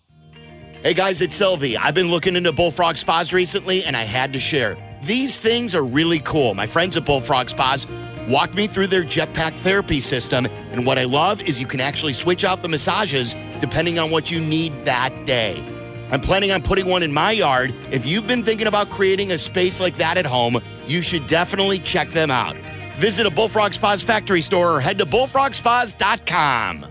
Hey guys, it's Silvy. I've been looking into Bullfrog Spas recently, and I had to share. These things are really cool. My friends at Bullfrog Spas walked me through their jetpack therapy system, and what I love is you can actually switch out the massages depending on what you need that day. I'm planning on putting one in my yard. If you've been thinking about creating a space like that at home, you should definitely check them out. Visit a Bullfrog Spas factory store or head to bullfrogspas.com.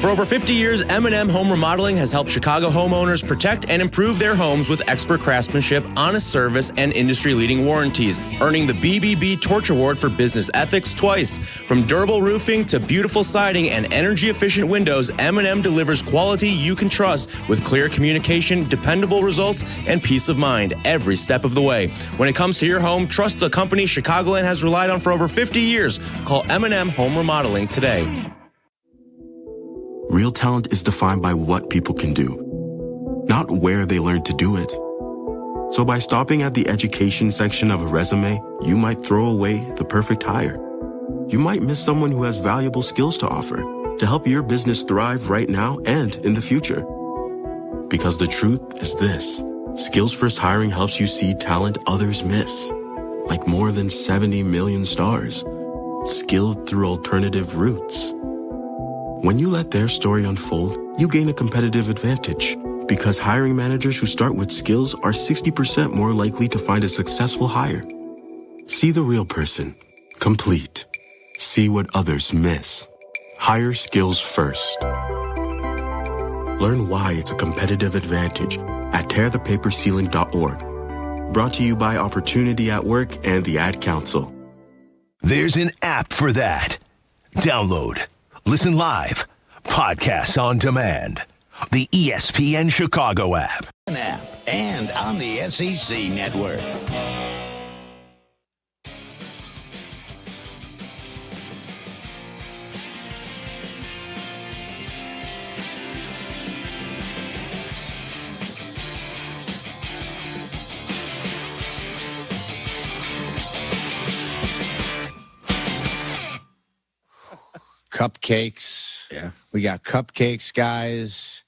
For over 50 years, M&M Home Remodeling has helped Chicago homeowners protect and improve their homes with expert craftsmanship, honest service, and industry-leading warranties, earning the BBB Torch Award for business ethics twice. From durable roofing to beautiful siding and energy-efficient windows, M&M delivers quality you can trust with clear communication, dependable results, and peace of mind every step of the way. When it comes to your home, trust the company Chicagoland has relied on for over 50 years. Call M&M Home Remodeling today. Real talent is defined by what people can do, not where they learn to do it. So by stopping at the education section of a resume, you might throw away the perfect hire. You might miss someone who has valuable skills to offer to help your business thrive right now and in the future. Because the truth is this, Skills First Hiring helps you see talent others miss, like more than 70 million stars, skilled through alternative routes. When you let their story unfold, you gain a competitive advantage because hiring managers who start with skills are 60% more likely to find a successful hire. See the real person. Complete. See what others miss. Hire skills first. Learn why it's a competitive advantage at tearthepaperceiling.org. Brought to you by Opportunity at Work and the Ad Council. There's an app for that. Download. Listen live. Podcasts on demand. The ESPN Chicago app. An app and on the SEC network. Cupcakes. Yeah. We got cupcakes, guys,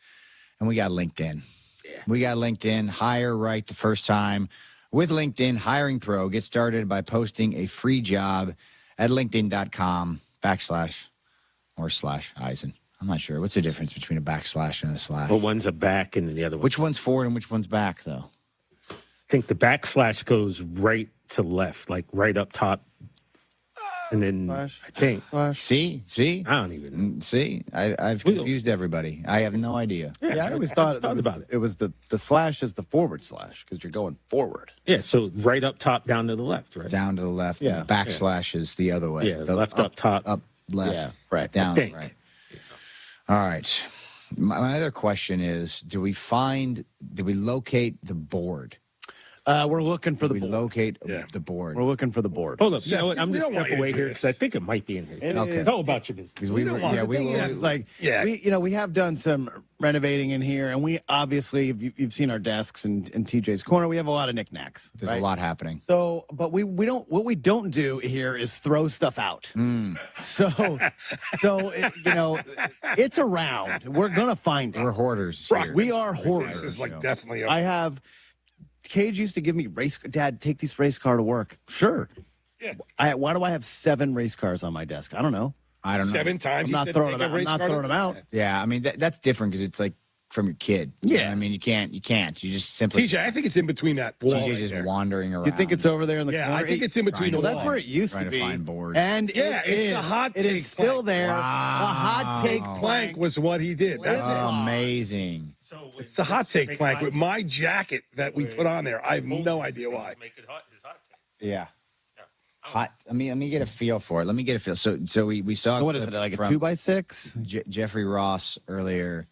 and we got LinkedIn. Yeah. We got LinkedIn. Hire right the first time. With LinkedIn, Hiring Pro. Get started by posting a free job at linkedin.com/Eisen. I'm not sure. What's the difference between a backslash and a slash? Well, one's a back and the other one. Which one's forward and which one's back, though? I think the backslash goes right to left, like right up top. And then Slash. I think. Slash. See? I don't even know. See? I've confused everybody. I have no idea. Yeah, I always thought about it. It was the slash is the forward slash because you're going forward. Yeah, so right up top, down to the left, right? Down to the left. Yeah. The backslash is the other way. Yeah, the left up top. Up left. Yeah, right. Down, I think. right. All right. My other question is, do we locate the board? We're looking for the board. Locate the board. We're looking for the board. Hold up. You know what? I'm just step away here because I think it might be in here. Okay. Tell about your business. We have done some renovating in here, and we obviously, if you've seen our desks and TJ's corner, we have a lot of knickknacks. There's a lot happening. So, but we don't. What we don't do here is throw stuff out. So it's around. We're gonna find it. We're hoarders. Right. We are hoarders. This is like definitely. I have. Cage used to give me Dad, take this race car to work. Sure. Yeah. Why do I have 7 race cars on my desk? I don't know. 7 times. I'm not throwing them out. I'm not throwing them out. Yeah, I mean that's different because it's like from your kid. Yeah. You know what I mean, you can't. You just simply. TJ, I think it's in between that wall. TJ's right just there. wandering around. You think it's over there in the corner? I think it's in between the Well, walls. that's where it used to be. Trying to find boards. And it's the hot It take is still plank. there. Wow. The hot take plank was what he did. That's it. Amazing. It's the hot take plank with my jacket that we put on there. I have no idea why. Yeah. Hot. Let me get a feel for it. Let me get a feel. So we saw. So what is it, like a 2x6? Jeffrey Ross earlier.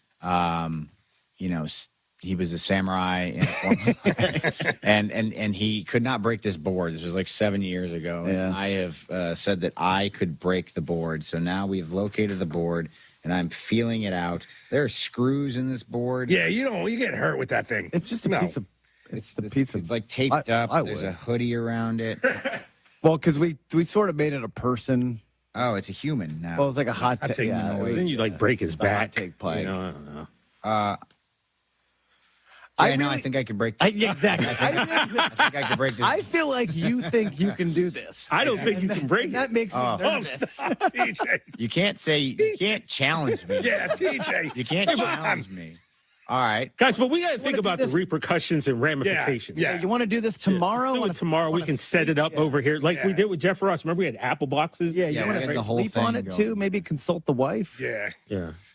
He was a samurai in a former life, and he could not break this board. This was like 7 years ago. Yeah. And I have said that I could break the board. So now we've located the board, and I'm feeling it out. There are screws in this board. Yeah, you get hurt with that thing. It's just a piece of. It's like taped up. There's a hoodie around it. Well, because we sort of made it a person. Oh, it's a human now. Well, it's like a hot take. Yeah, then you like break his back. Hot take plank. I don't know. I think I could break this. Exactly. I think I could break this. I feel like you think you can do this. I don't think you can break it. That makes me nervous. Stop, TJ. You can't challenge me. Yeah, TJ. You can't challenge me. All right. Guys, but we got to think about the repercussions and ramifications. Yeah. You want to do this tomorrow? Let's do it tomorrow. We can set it up over here like we did with Jeff Ross. Remember we had apple boxes? Yeah, you want to the whole sleep thing on it going. too? Maybe consult the wife? Yeah.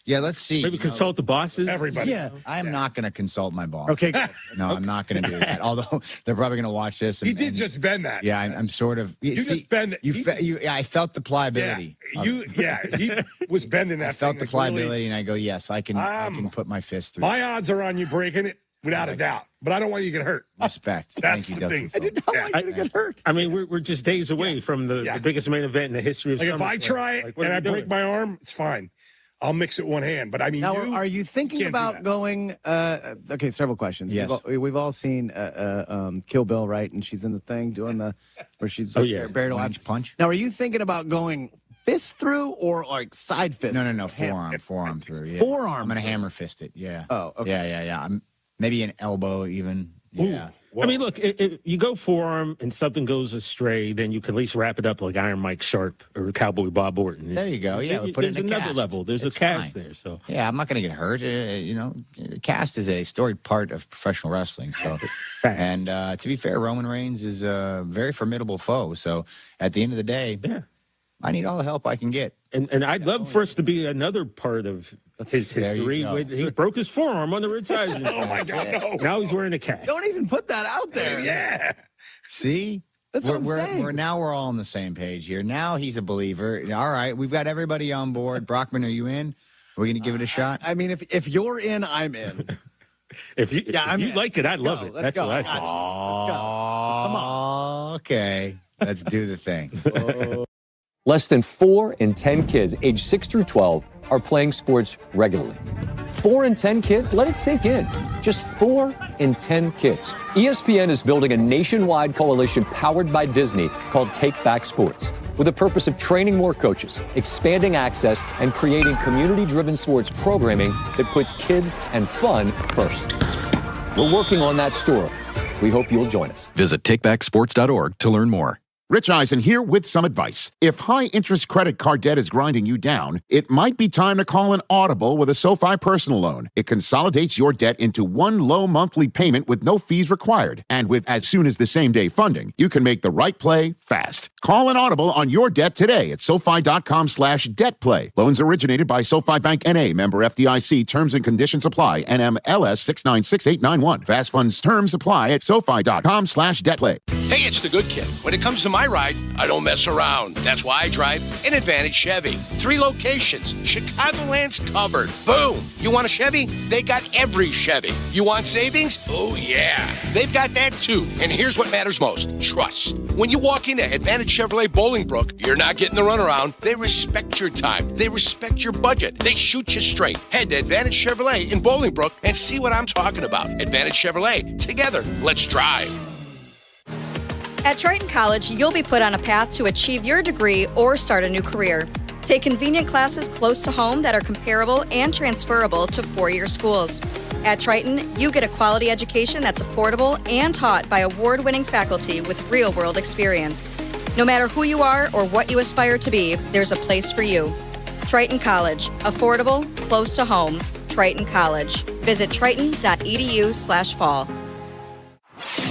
Yeah, let's see. Maybe consult the bosses. Everybody. Yeah. I'm not going to consult my boss. Okay. No, I'm not going to do that. Although they're probably going to watch this. He did just bend that. Yeah, I'm sort of. You just bend it. I felt the pliability. He was bending that. I felt the thing, pliability, really. and I go, yes, I can put my fist through. My odds are on you breaking it, without a doubt. But I don't want you to get hurt. Respect. That's Thank you, the thing. I did not want you to get hurt. I mean, we're just days away from the biggest main event in the history of Like if summer. I try it and I break my arm, it's fine. I'll mix it one hand. But I mean, Now, are you thinking can't do about that. going? Okay, several questions. Yes. We've all seen Kill Bill, right? And she's in the thing doing where she's buried alive. Punch. Now, are you thinking about going fist through or like side fist? No. Forearm through. Yeah. Forearm. I'm going to hammer fist it. Yeah. Oh, okay. Yeah. Maybe an elbow even. Yeah. I mean, look, if you go forearm and something goes astray, then you can at least wrap it up like Iron Mike Sharp or Cowboy Bob Orton. There you go. Yeah, there's another level. There's a cast fine. there. So yeah, I'm not going to get hurt. Cast is a storied part of professional wrestling. So, and to be fair, Roman Reigns is a very formidable foe. So, at the end of the day, I need all the help I can get. And I'd love for us to be another part of his history. He broke his forearm on the Rich Eisen. Oh my God! No. Now he's wearing a cast. Don't even put that out there. Yeah. See? That's what I'm saying. We're all on the same page here. Now he's a believer. All right, we've got everybody on board. Brockman, are you in? Are we going to give it a shot? I mean, if you're in, I'm in. If you like it, I love it. Let's That's go. what I Gotcha. say. Let's go. Come on. Okay, let's do the thing. Less than 4 in 10 kids aged 6 through 12 are playing sports regularly. 4 in 10 kids? Let it sink in. Just 4 in 10 kids. ESPN is building a nationwide coalition powered by Disney called Take Back Sports, with the purpose of training more coaches, expanding access, and creating community-driven sports programming that puts kids and fun first. We're working on that story. We hope you'll join us. Visit takebacksports.org to learn more. Rich Eisen here with some advice. If high-interest credit card debt is grinding you down, it might be time to call an Audible with a SoFi personal loan. It consolidates your debt into one low monthly payment with no fees required. And with as soon as the same-day funding, you can make the right play fast. Call an Audible on your debt today at SoFi.com/debtplay. Loans originated by SoFi Bank N.A., member FDIC. Terms and conditions apply. NMLS 696891. Fast funds terms apply at SoFi.com/debtplay. Hey, it's the good kid. When it comes to my ride, I don't mess around. That's why I drive an Advantage Chevy. 3 locations. Chicagoland's covered. Boom. You want a Chevy? They got every Chevy. You want savings? Oh, yeah. They've got that too. And here's what matters most. Trust. When you walk into Advantage Chevrolet Bolingbrook, you're not getting the runaround. They respect your time. They respect your budget. They shoot you straight. Head to Advantage Chevrolet in Bolingbrook and see what I'm talking about. Advantage Chevrolet. Together, let's drive. At Triton College, you'll be put on a path to achieve your degree or start a new career. Take convenient classes close to home that are comparable and transferable to four-year schools. At Triton, you get a quality education that's affordable and taught by award-winning faculty with real-world experience. No matter who you are or what you aspire to be, there's a place for you. Triton College. Affordable, close to home. Triton College. Visit triton.edu/fall.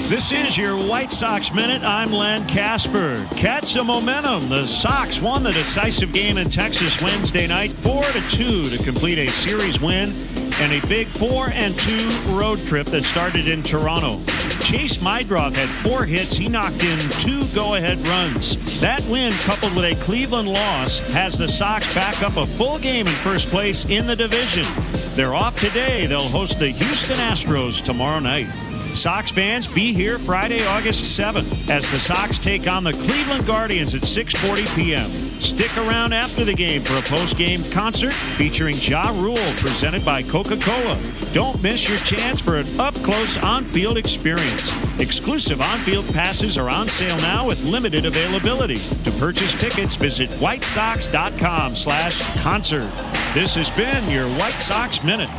This is your White Sox Minute. I'm Len Casper. Catch the momentum. The Sox won the decisive game in Texas Wednesday night, 4-2 to complete a series win and a big 4-2 road trip that started in Toronto. Chase Mydroth had 4 hits. He knocked in 2 go-ahead runs. That win, coupled with a Cleveland loss, has the Sox back up a full game in first place in the division. They're off today. They'll host the Houston Astros tomorrow night. Sox fans, be here Friday, August 7th as the Sox take on the Cleveland Guardians at 6:40 p.m. Stick around after the game for a post-game concert featuring Ja Rule presented by Coca-Cola. Don't miss your chance for an up-close on-field experience. Exclusive on-field passes are on sale now with limited availability. To purchase tickets, visit whitesox.com/concert. This has been your White Sox Minute.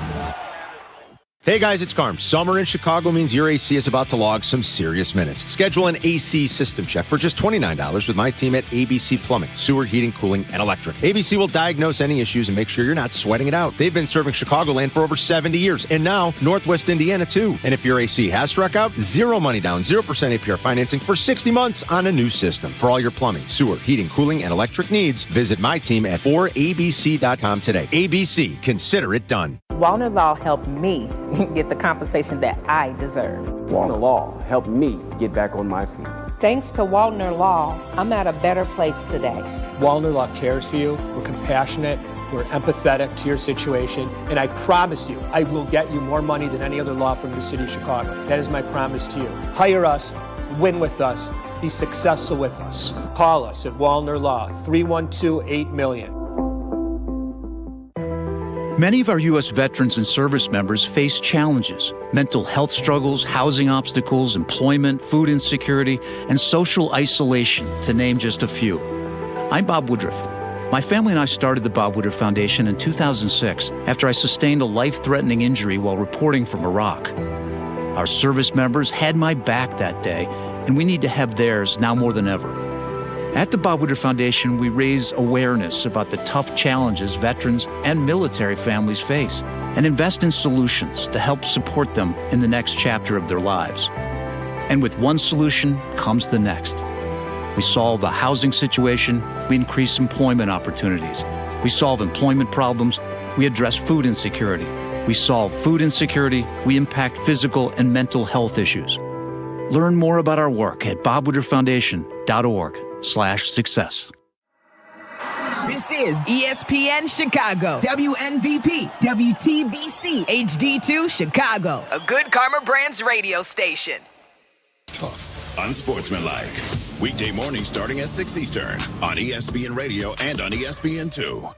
Hey guys, it's Carm. Summer in Chicago means your AC is about to log some serious minutes. Schedule an AC system check for just $29 with my team at ABC Plumbing, Sewer, Heating, Cooling, and Electric. ABC will diagnose any issues and make sure you're not sweating it out. They've been serving Chicagoland for over 70 years, and now Northwest Indiana too. And if your AC has struck out, zero money down, 0% APR financing for 60 months on a new system. For all your plumbing, sewer, heating, cooling, and electric needs, visit my team at 4abc.com today. ABC, consider it done. Wallner Law helped me get the compensation that I deserve. Wallner Law helped me get back on my feet. Thanks to Wallner Law, I'm at a better place today. Wallner Law cares for you. We're compassionate. We're empathetic to your situation. And I promise you, I will get you more money than any other law firm in the city of Chicago. That is my promise to you. Hire us, win with us, be successful with us. Call us at Wallner Law, 312-8-million. Many of our U.S. veterans and service members face challenges: mental health struggles, housing obstacles, employment, food insecurity, and social isolation, to name just a few. I'm Bob Woodruff. My family and I started the Bob Woodruff Foundation in 2006 after I sustained a life-threatening injury while reporting from Iraq. Our service members had my back that day, and we need to have theirs now more than ever. At the Bob Woodruff Foundation, we raise awareness about the tough challenges veterans and military families face and invest in solutions to help support them in the next chapter of their lives. And with one solution comes the next. We solve the housing situation, we increase employment opportunities. We solve employment problems, we address food insecurity. We solve food insecurity, we impact physical and mental health issues. Learn more about our work at bobwoodrufffoundation.org/success. This is ESPN Chicago, WNVP, WTBC, HD2 Chicago, a good Karma Brands radio station. Tough, unsportsmanlike. Weekday mornings starting at 6 Eastern on ESPN Radio and on ESPN2.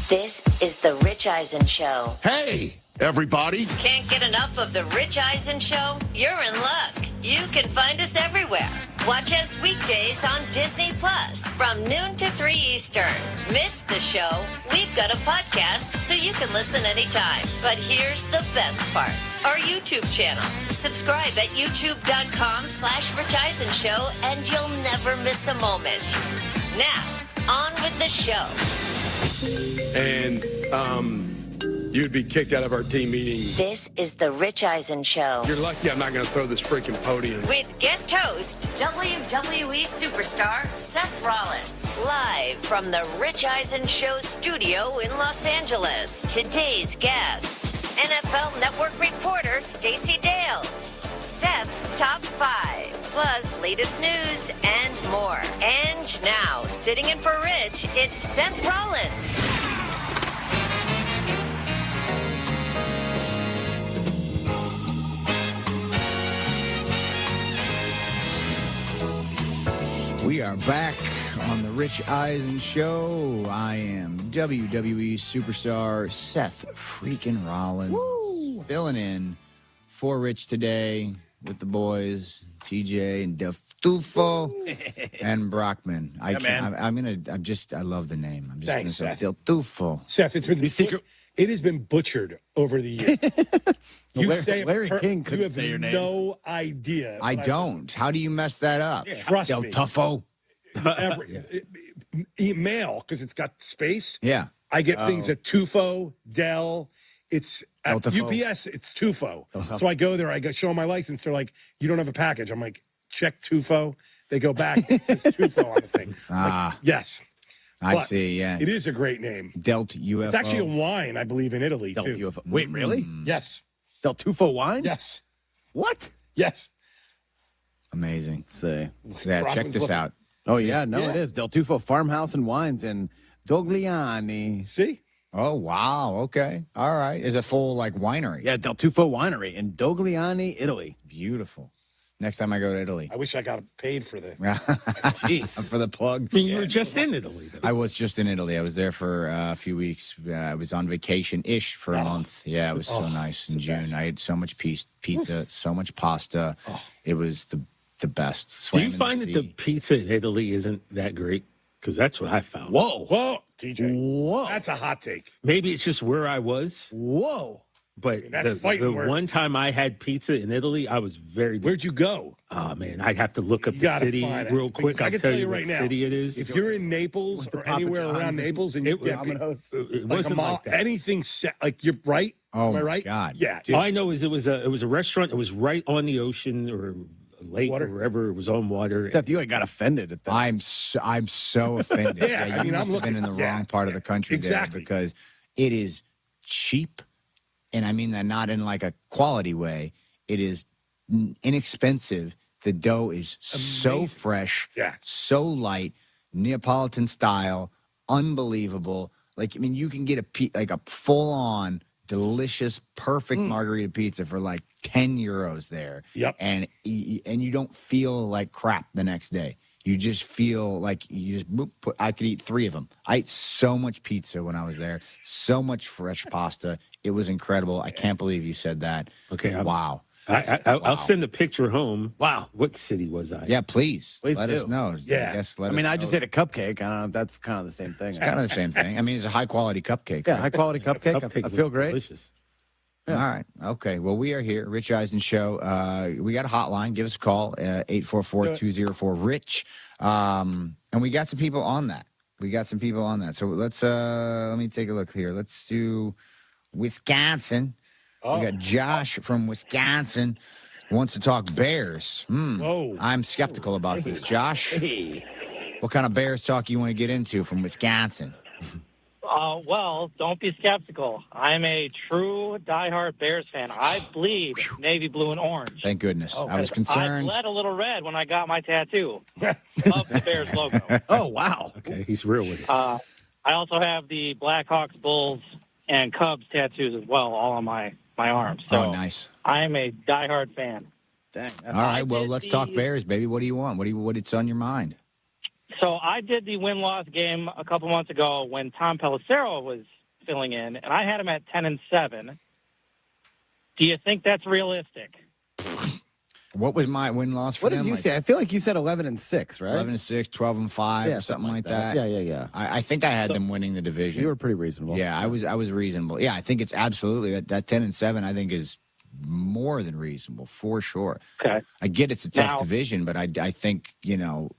This is the Rich Eisen Show. Hey, everybody. Can't get enough of the Rich Eisen Show? You're in luck. You can find us everywhere. Watch us weekdays on Disney Plus from noon to 3 Eastern. Miss the show? We've got a podcast so you can listen anytime. But here's the best part. Our YouTube channel. Subscribe at youtube.com/Rich Eisen Show and you'll never miss a moment. Now, on with the show. And you'd be kicked out of our team meeting. This is the Rich Eisen Show. You're lucky I'm not going to throw this freaking podium. With guest host, WWE superstar Seth Rollins. Live from the Rich Eisen Show studio in Los Angeles. Today's guests, NFL Network reporter Stacey Dales. Seth's Top 5, plus latest news and more. And now, sitting in for Rich, it's Seth Rollins. We are back on the Rich Eisen Show. I am WWE superstar Seth freaking Rollins. Woo! Filling in for Rich today with the boys, TJ and Del Tufo and Brockman. I love the name. I'm just going to say Del Tufo. Seth, it's been secret. It has been butchered over the years. Larry King couldn't say your name. No idea. I don't. How do you mess that up? Yeah, trust Del me. Tufo. Email, because it's got space. Yeah. I get things at Tufo, Dell. It's at UPS, it's Tufo. So I go there, I go show them my license. They're like, you don't have a package. I'm like, check Tufo. They go back, it says Tufo on the thing. Like, yes. I see, yeah. It is a great name. Delt UFO. It's actually a wine, I believe, in Italy, Delt too. UFO. Wait, really? Yes. Del Tufo wine? Yes. What? Yes. Amazing. Let's see. Yeah, check this out. Oh, yeah. No, it is. Del Tufo Farmhouse and Wines in Dogliani. See? Oh, wow. Okay. All right. Is it full, like, winery? Yeah, Del Tufo Winery in Dogliani, Italy. Beautiful. Next time I go to Italy. I wish I got paid for the... Jeez. For the plug. You were just in Italy. I was just in Italy. I was there for a few weeks. I was on vacation-ish for a month. Yeah, it was so nice in June. I ate so much pizza, so much pasta. It was the the best. Do Swam you in the find that the sea. pizza in Italy isn't that great? Because that's what I found. Whoa, TJ. Whoa. That's a hot take. Maybe it's just where I was. Whoa. But that's the fighting words. one time I had pizza in Italy, I was very. Where'd you go? Oh man, I'd have to look up You the gotta city find it. real quick. I I'll can tell tell you you what right now. city it is. If you're in Naples or anywhere around Naples and you get it like wasn't like that. anything set, like you're right. Oh Am I my right? God. Yeah. All I know is it was a restaurant. It was right on the ocean or a lake or wherever. It was on water. Except you got offended at that. I'm so offended. Yeah, you I mean, must I'm have been in the looking- wrong part of the country exactly. there because it is cheap, and I mean that not in like a quality way. It is inexpensive. The dough is so fresh, so light, Neapolitan style, unbelievable. Like, I mean, you can get a full-on, delicious, perfect margarita pizza for like 10 euros there. Yep. And you don't feel like crap the next day. You just feel like you just I could eat 3 of them. I ate so much pizza when I was there, so much fresh pasta. It was incredible. I can't believe you said that. Okay. Wow. I'll send the picture home. Wow. What city was I? Yeah, please. Please let do. us know. Yeah. I guess I mean, I just ate a cupcake. I don't know if that's kind of the same thing. It's kind of the same thing. I mean, it's a high-quality cupcake. Yeah, right? high-quality cupcake. I feel great. Delicious. All right. Okay. Well, we are here, Rich Eisen Show. We got a hotline. Give us a call, 844-204-RICH. And we got some people on that. So let's let me take a look here. Let's do Wisconsin. We got Josh from Wisconsin wants to talk Bears. Whoa. I'm skeptical about this. Josh, what kind of Bears talk you want to get into from Wisconsin? Well, don't be skeptical. I'm a true diehard Bears fan. I bleed navy blue and orange. Thank goodness. I was concerned. I bled a little red when I got my tattoo of the Bears logo. Oh, wow. Okay, he's real with it. I also have the Blackhawks, Bulls, and Cubs tattoos as well, all on my arms. So Oh, nice. I'm a diehard fan. Dang. All right. Well, let's talk Bears, baby. What do you want? What's on your mind? So I did the win-loss game a couple months ago when Tom Pelissero was filling in, and I had him at 10-7. Do you think that's realistic? What was my win-loss for What them? did you say? I feel like you said 11-6, right? 11-6, 12-5, Yeah, or something like that. Yeah. I think I had them winning the division. You were pretty reasonable. Yeah, I was reasonable. Yeah, I think it's absolutely that 10-7. I think is more than reasonable for sure. Okay. I get it's a tough Now- division, but I think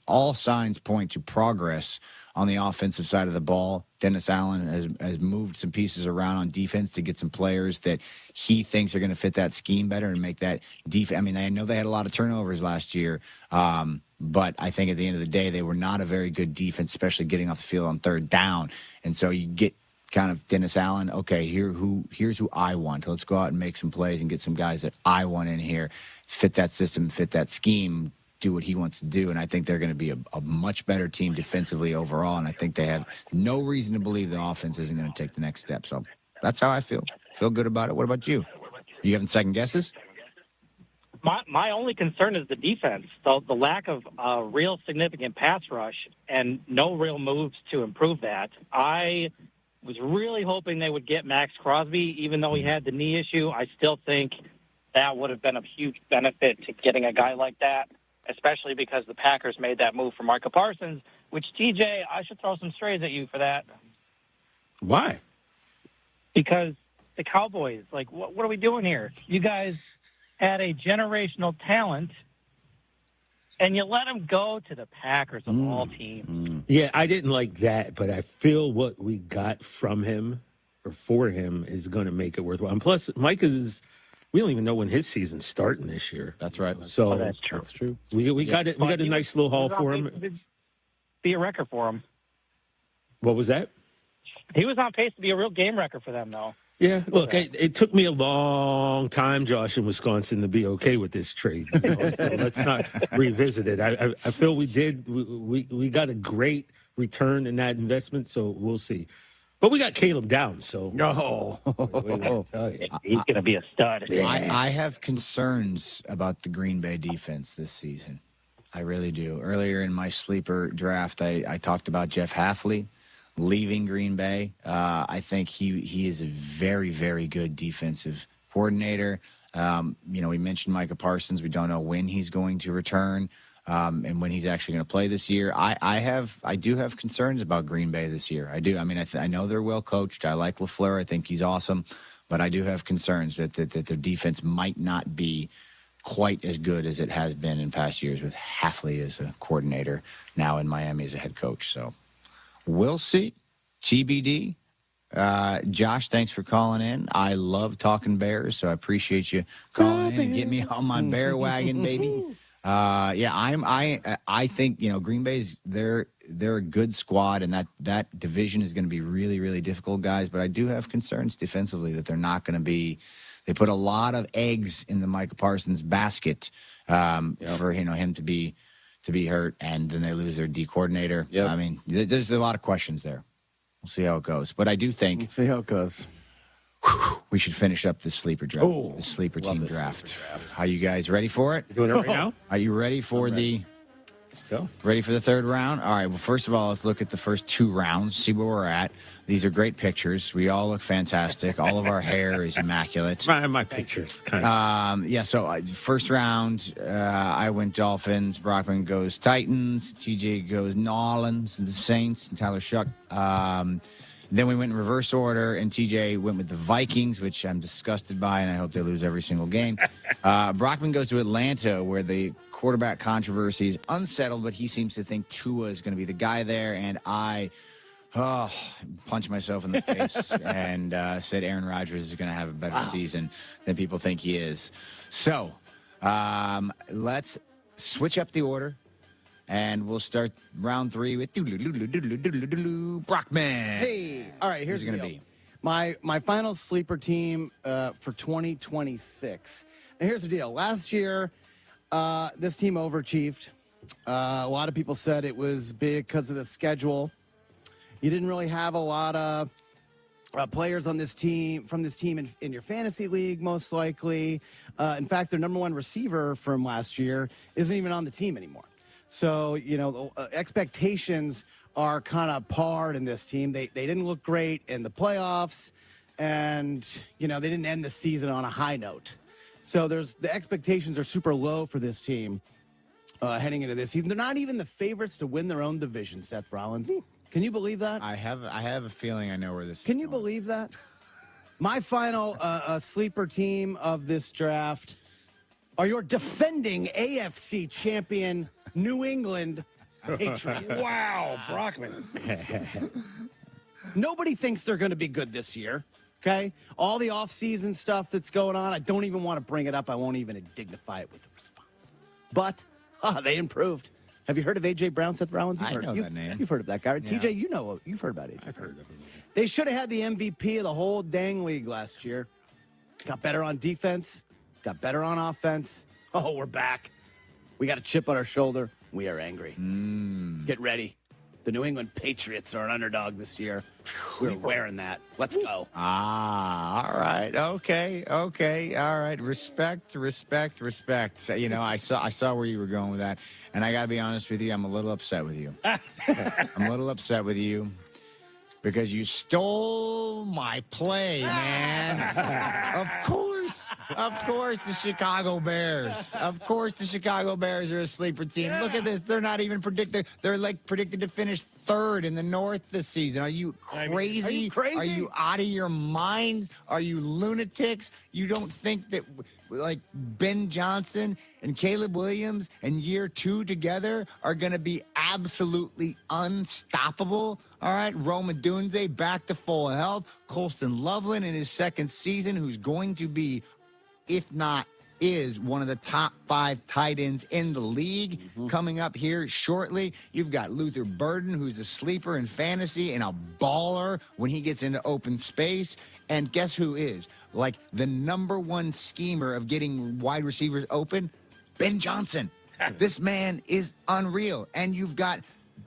all signs point to progress on the offensive side of the ball. Dennis Allen has moved some pieces around on defense to get some players that he thinks are going to fit that scheme better and make that defense. I mean, I know they had a lot of turnovers last year, but I think at the end of the day, they were not a very good defense, especially getting off the field on third down. And so you get kind of Dennis Allen, okay, here's who I want. Let's go out and make some plays and get some guys that I want in here, fit that system, fit that scheme, do what he wants to do. And I think they're going to be a much better team defensively overall. And I think they have no reason to believe the offense isn't going to take the next step. So that's how I feel. Feel good about it. What about you? You having second guesses? My only concern is the defense, the lack of real significant pass rush and no real moves to improve that. I was really hoping they would get Max Crosby, even though he had the knee issue. I still think that would have been a huge benefit to getting a guy like that, especially because the Packers made that move for Micah Parsons, which, TJ, I should throw some strays at you for that. Why? Because the Cowboys, like, what are we doing here? You guys had a generational talent, and you let him go to the Packers of all teams. Yeah, I didn't like that, but I feel what we got from him or for him is going to make it worthwhile. And plus, Mike we don't even know when his season's starting this year. That's right. So that's true. That's true. We got it. We got a nice little haul for him. Be a wrecker for him. What was that? He was on pace to be a real game wrecker for them, though. Yeah, look, it took me a long time, Josh, in Wisconsin to be okay with this trade. So let's not revisit it. I feel we got a great return in that investment, so we'll see. But we got Caleb down, so He's going to be a stud. I have concerns about the Green Bay defense this season. I really do. Earlier in my sleeper draft, I talked about Jeff Hafley leaving Green Bay. I think he is a very, very good defensive coordinator. We mentioned Micah Parsons. We don't know when he's going to return and when he's actually going to play this year. I do have concerns about Green Bay this year. I do. I mean, I know they're well coached. I like LaFleur. I think he's awesome. But I do have concerns that their defense might not be quite as good as it has been in past years with Hafley as a coordinator, now in Miami as a head coach. So we'll see. TBD. Josh, thanks for calling in. I love talking Bears, so I appreciate you calling in and getting me on my bear wagon, baby. I think, Green Bay's they're a good squad, and that division is going to be really, really difficult, guys. But I do have concerns defensively that they're not going to be. They put a lot of eggs in the Micah Parsons basket for him to be hurt, and then they lose their D coordinator. Yep. I mean, there's a lot of questions there. We'll see how it goes. But I do think we'll see how it goes. We should finish up the sleeper draft. Oh, the sleeper team draft. Are you guys ready for it? You're doing it right now? Are you ready for Let's go. Ready for the third round? All right. Well, first of all, let's look at the first 2 rounds, see where we're at. These are great pictures. We all look fantastic. All of our hair is immaculate. My pictures, kind of. So first round, I went Dolphins. Brockman goes Titans. TJ goes New Orleans, the Saints, and Tyler Shuck. Then we went in reverse order, and TJ went with the Vikings, which I'm disgusted by, and I hope they lose every single game. Brockman goes to Atlanta, where the quarterback controversy is unsettled, but he seems to think Tua is going to be the guy there, and I punched myself in the face and said Aaron Rodgers is going to have a better season than people think he is. So let's switch up the order. And we'll start round 3 with Brockman. Hey, all right, here's the deal. My final sleeper team for 2026. Now, here's the deal. Last year, this team overachieved. A lot of people said it was big because of the schedule. You didn't really have a lot of players on this team in your fantasy league, most likely. In fact, their number 1 receiver from last year isn't even on the team anymore. So, expectations are kind of parred in this team. They didn't look great in the playoffs, and, they didn't end the season on a high note. So the expectations are super low for this team heading into this season. They're not even the favorites to win their own division, Seth Rollins. Can you believe that? I have a feeling I know where this is Can you believe that? My final sleeper team of this draft are your defending AFC champion New England Patriots. Wow, Brockman. Nobody thinks they're going to be good this year, okay? All the offseason stuff that's going on, I don't even want to bring it up. I won't even dignify it with a response. But they improved. Have you heard of A.J. Brown, Seth Rollins? I know that name. You've heard of that guy. Right? Yeah. TJ, you've heard about it. I've heard of him. They should have had the MVP of the whole dang league last year. Got better on defense. Got better on offense. Oh, we're back. We got a chip on our shoulder. We are angry. Get ready. The New England Patriots are an underdog this year. We're wearing that. Let's go. All right. Okay. All right. Respect. So, I saw where you were going with that, and I got to be honest with you. I'm a little upset with you. I'm a little upset with you because you stole my play, man. Of course, the Chicago Bears. Of course, the Chicago Bears are a sleeper team. Yeah. Look at this. They're not even predicted. They're predicted to finish 3rd in the North this season. Are you crazy? Are you crazy? Are you out of your mind? Are you lunatics? You don't think that Ben Johnson and Caleb Williams in year 2 together are going to be absolutely unstoppable? All right, Rome Odunze back to full health. Colston Loveland in his 2nd season, who's going to be, if not is, one of the top 5 tight ends in the league coming up here shortly. You've got Luther Burden, who's a sleeper in fantasy and a baller when he gets into open space. And guess who is the number 1 schemer of getting wide receivers open? Ben Johnson. This man is unreal. And you've got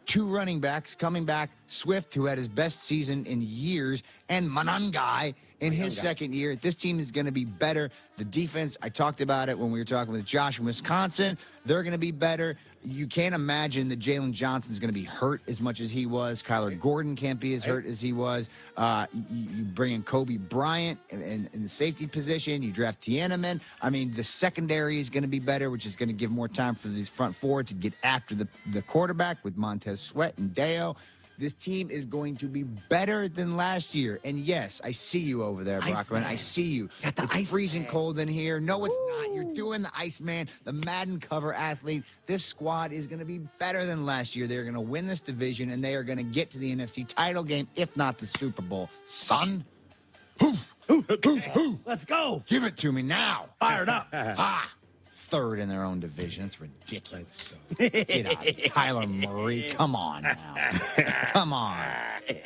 2 running backs coming back, Swift, who had his best season in years, and Manangai in his 2nd year. This team is going to be better. The defense, I talked about it when we were talking with Josh in Wisconsin. They're going to be better. You can't imagine that Jalen Johnson's going to be hurt as much as he was. Kyler Gordon can't be as hurt as he was. You bring in Kobe Bryant in the safety position. You draft Tiananmen. I mean, the secondary is going to be better, which is going to give more time for these front four to get after the quarterback with Montez Sweat and Deo. This team is going to be better than last year. And yes, I see you over there, Brockman. I see you. It's freezing cold in here. No, it's not. You're doing the Iceman, the Madden cover athlete. This squad is going to be better than last year. They're going to win this division, and they are going to get to the NFC title game, if not the Super Bowl. Son, let's go. give it to me now. Fired up. Third in their own division. It's ridiculous. Get out. Kyler Murray. Come on now. Come on.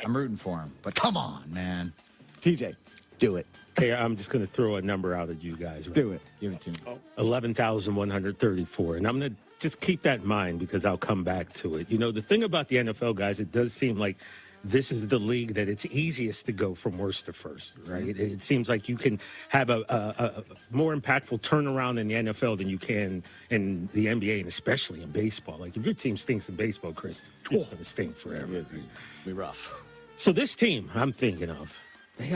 I'm rooting for him, but come on, man. TJ, do it. Hey, I'm just going to throw a number out at you guys. Right? Do it. Give it to me. 11,134. And I'm going to just keep that in mind because I'll come back to it. You know, the thing about the NFL, guys, it does seem like this is the league that it's easiest to go from worst to first, right? Mm-hmm. It seems like you can have a more impactful turnaround in the NFL than you can in the NBA and especially in baseball. Like if your team stinks in baseball, Chris, it's going to stink forever. It's going to be rough. So this team I'm thinking of, they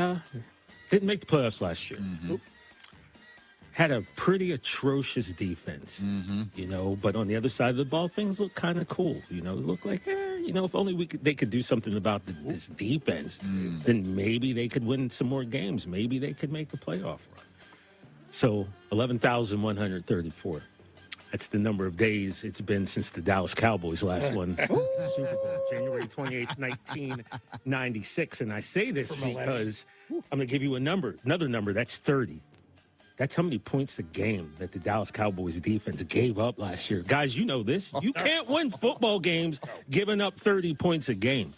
didn't make the playoffs last year. Mm-hmm. Had a pretty atrocious defense, you know, but on the other side of the ball, things look kind of cool. You know, look like, you know, if only they could do something about this defense, then maybe they could win some more games. Maybe they could make a playoff run. So 11,134. That's the number of days it's been since the Dallas Cowboys last won the Super Bowl, January 28th, 1996. And I say this because I'm going to give you another number, that's 30. That's how many points a game that the Dallas Cowboys defense gave up last year. Guys, you know this. You can't win football games giving up 30 points a game.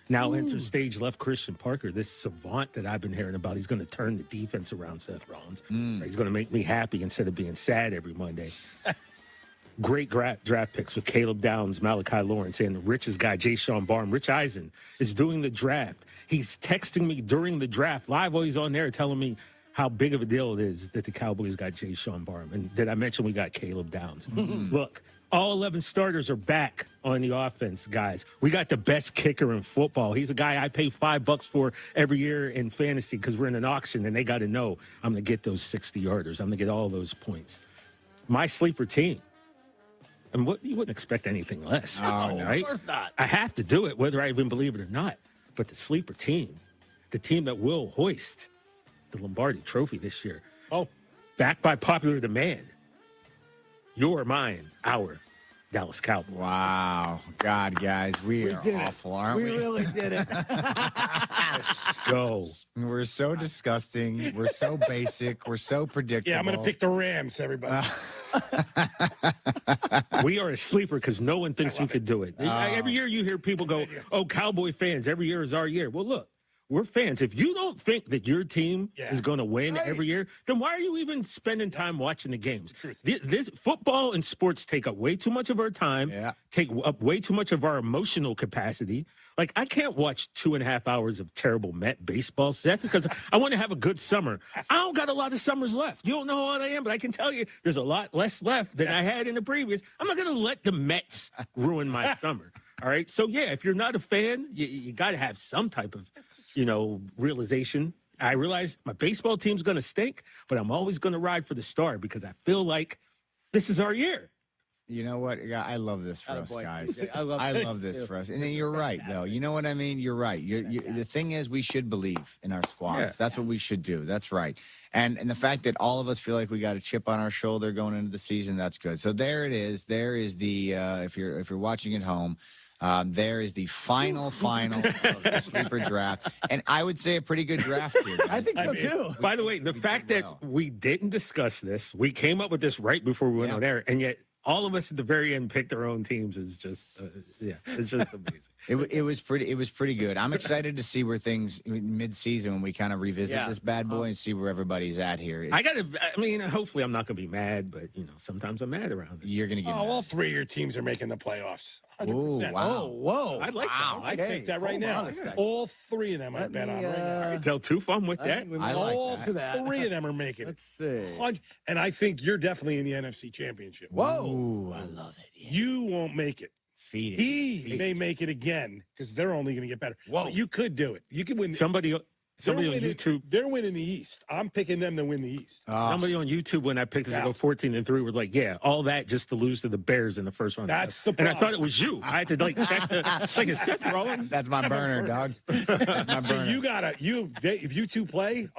Now enter stage left Christian Parker, this savant that I've been hearing about. He's going to turn the defense around, Seth Rollins. He's going to make me happy instead of being sad every Monday. Great draft picks with Caleb Downs, Malachi Lawrence, and the richest guy, Jay Sean Barham. Rich Eisen is doing the draft. He's texting me during the draft live while he's on there telling me how big of a deal it is that the Cowboys got Jay Sean Barham. And did I mention we got Caleb Downs? Look, all 11 starters are back on the offense, guys. We got the best kicker in football. He's a guy I pay $5 for every year in fantasy because we're in an auction, and they got to know I'm going to get those 60-yarders. I'm going to get all those points. My sleeper team. And you wouldn't expect anything less, right? Of course not. I have to do it, whether I even believe it or not. But the sleeper team, the team that will hoist the Lombardi Trophy this year. Backed by popular demand. Your, mine, our Dallas Cowboys. Wow. God, guys, we are awful, aren't we? We really did it. Go. We're so disgusting. We're so basic. We're so predictable. Yeah, I'm going to pick the Rams, everybody. We are a sleeper because no one thinks we could do it. Every year you hear people go, Cowboy fans, every year is our year. Well, look. We're fans. If you don't think that your team is going to win every year, then why are you even spending time watching the games? This football and sports take up way too much of our time, take up way too much of our emotional capacity. Like, I can't watch 2.5 hours of terrible Met baseball, Seth, because I want to have a good summer. I don't got a lot of summers left. You don't know how old I am, but I can tell you there's a lot less left than I had in the previous. I'm not going to let the Mets ruin my summer. All right. So, yeah, if you're not a fan, you got to have some type of, realization. I realize my baseball team's going to stink, but I'm always going to ride for the star because I feel like this is our year. You know what? I love this for us, guys. I love this for us. And then you're right, though. You know what I mean? You're right. The thing is, we should believe in our squads. Yeah. That's what we should do. That's right. And the fact that all of us feel like we got a chip on our shoulder going into the season, that's good. So there it is. There is the if you're watching at home. There is the final of the sleeper draft. And I would say a pretty good draft here. I think so, too. By the way, the fact that we didn't discuss this, we came up with this right before we went on air, and yet all of us at the very end picked our own teams is just, it's just amazing. It was pretty good. I'm excited to see where things mid-season when we kind of revisit this bad boy and see where everybody's at here. Hopefully I'm not going to be mad, but sometimes I'm mad around this. You're going to get mad. All three of your teams are making the playoffs. 100%. wow. Oh, whoa. I like that. I take that right now. All three of them I bet on right now. I can tell Tufo I'm with that. All three of them are making it. Let's see. And I think you're definitely in the NFC Championship. Whoa. Ooh, I love it. You won't make it. Feed it. He may make it again because they're only going to get better. Whoa. But you could do it. You could win. Somebody on YouTube. They're winning the East. I'm picking them to win the East. Somebody on YouTube, when I picked us to go 14-3, was like, "Yeah, all that just to lose to the Bears in the first round." That's the and I problem. thought it was you. I had to check like is Seth Rollins? That's my burner, dog. That's my So burner. you gotta if you two play,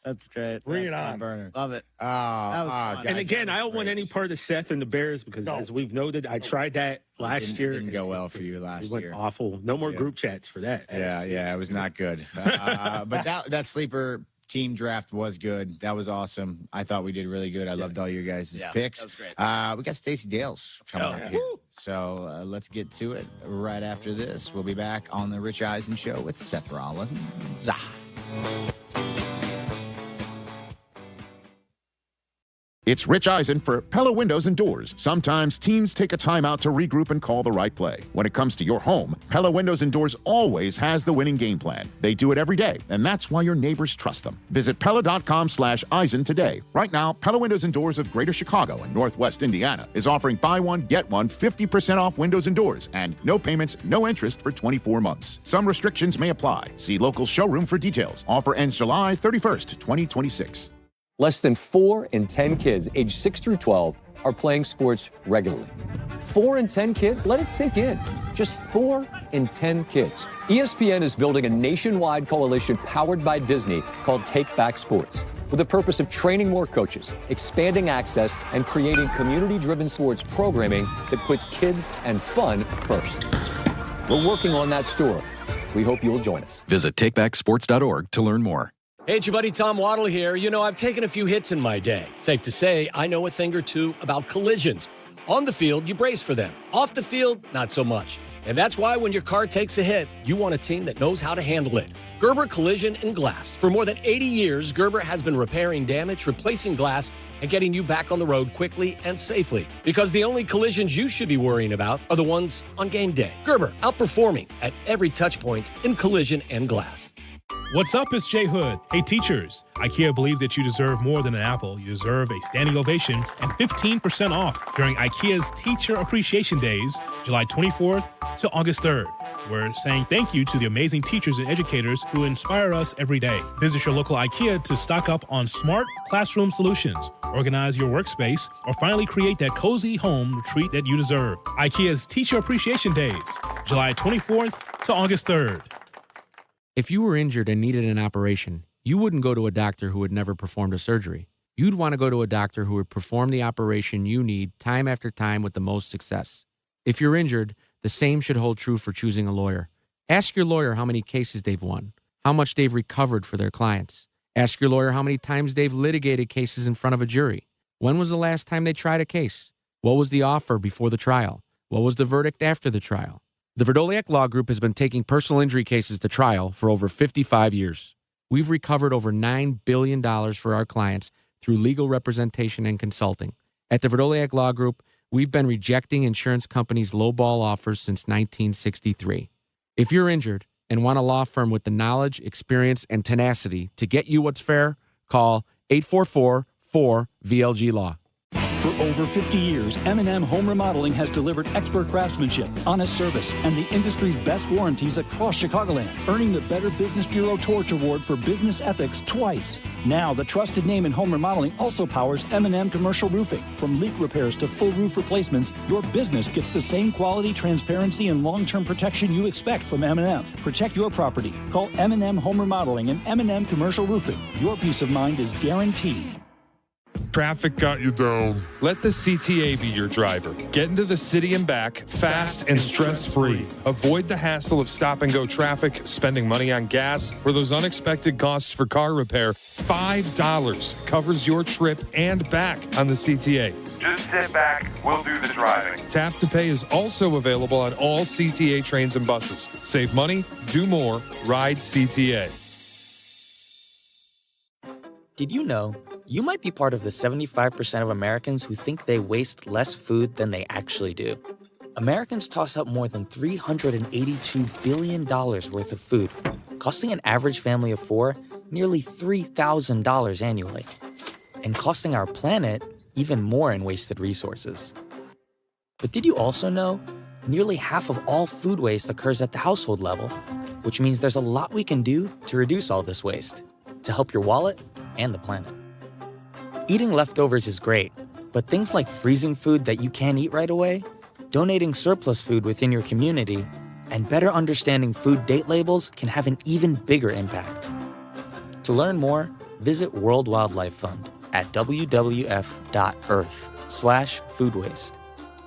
That's great. bring That's it my on. burner. Love it. That was fun. And again, I don't want any part of Seth and the Bears because, as we've noted, I tried that last year. Didn't go well for you last It went year. awful. No more group chats for that. Yeah, it was not good. But that sleeper team draft was good. That was awesome. I thought we did really good. I loved all your guys' picks. That was great. We got Stacey Dales coming up here. So let's get to it right after this. We'll be back on the Rich Eisen Show with Seth Rollins. It's Rich Eisen for Pella Windows and Doors. Sometimes teams take a time out to regroup and call the right play. When it comes to your home, Pella Windows and Doors always has the winning game plan. They do it every day, and that's why your neighbors trust them. Visit Pella.com/Eisen today. Right now, Pella Windows and Doors of Greater Chicago and Northwest Indiana is offering buy one, get one 50% off windows and doors, and no payments, no interest for 24 months. Some restrictions may apply. See local showroom for details. Offer ends July 31st, 2026. Less than 4 in 10 kids aged 6 through 12 are playing sports regularly. 4 in 10 kids? Let it sink in. Just 4 in 10 kids. ESPN is building a nationwide coalition powered by Disney called Take Back Sports, with the purpose of training more coaches, expanding access, and creating community-driven sports programming that puts kids and fun first. We're working on that story. We hope you'll join us. Visit takebacksports.org to learn more. Hey, it's your buddy Tom Waddle here. You know, I've taken a few hits in my day. Safe to say, I know a thing or two about collisions. On the field, you brace for them. Off the field, not so much. And that's why when your car takes a hit, you want a team that knows how to handle it. Gerber Collision and Glass. For more than 80 years, Gerber has been repairing damage, replacing glass, and getting you back on the road quickly and safely. Because the only collisions you should be worrying about are the ones on game day. Gerber, outperforming at every touch point in collision and glass. What's up? It's J Hood. Hey, teachers. IKEA believes that you deserve more than an apple. You deserve a standing ovation and 15% off during IKEA's Teacher Appreciation Days, July 24th to August 3rd. We're saying thank you to the amazing teachers and educators who inspire us every day. Visit your local IKEA to stock up on smart classroom solutions, organize your workspace, or finally create that cozy home retreat that you deserve. IKEA's Teacher Appreciation Days, July 24th to August 3rd. If you were injured and needed an operation, you wouldn't go to a doctor who had never performed a surgery. You'd want to go to a doctor who would perform the operation you need time after time with the most success. If you're injured, the same should hold true for choosing a lawyer. Ask your lawyer how many cases they've won, how much they've recovered for their clients. Ask your lawyer how many times they've litigated cases in front of a jury. When was the last time they tried a case? What was the offer before the trial? What was the verdict after the trial? The Verdoliak Law Group has been taking personal injury cases to trial for over 55 years. We've recovered over $9 billion for our clients through legal representation and consulting. At the Verdoliak Law Group, we've been rejecting insurance companies' lowball offers since 1963. If you're injured and want a law firm with the knowledge, experience, and tenacity to get you what's fair, call 844-4VLG-LAW. For over 50 years, M&M Home Remodeling has delivered expert craftsmanship, honest service, and the industry's best warranties across Chicagoland, earning the Better Business Bureau Torch Award for business ethics twice. Now, the trusted name in home remodeling also powers M&M Commercial Roofing. From leak repairs to full roof replacements, your business gets the same quality, transparency, and long-term protection you expect from M&M. Protect your property. Call M&M Home Remodeling and M&M Commercial Roofing. Your peace of mind is guaranteed. Traffic got you down. Let the CTA be your driver. Get into the city and back fast and stress-free. Avoid the hassle of stop-and-go traffic, spending money on gas, or those unexpected costs for car repair. $5 covers your trip and back on the CTA. Just sit back, we'll do the driving. Tap to Pay is also available on all CTA trains and buses. Save money, do more, ride CTA. Did you know you might be part of the 75% of Americans who think they waste less food than they actually do? Americans toss out more than $382 billion worth of food, costing an average family of 4 nearly $3,000 annually, and costing our planet even more in wasted resources. But did you also know nearly half of all food waste occurs at the household level, which means there's a lot we can do to reduce all this waste, to help your wallet and the planet. Eating leftovers is great, but things like freezing food that you can't eat right away, donating surplus food within your community, and better understanding food date labels can have an even bigger impact. To learn more, visit World Wildlife Fund at wwf.earth/food waste.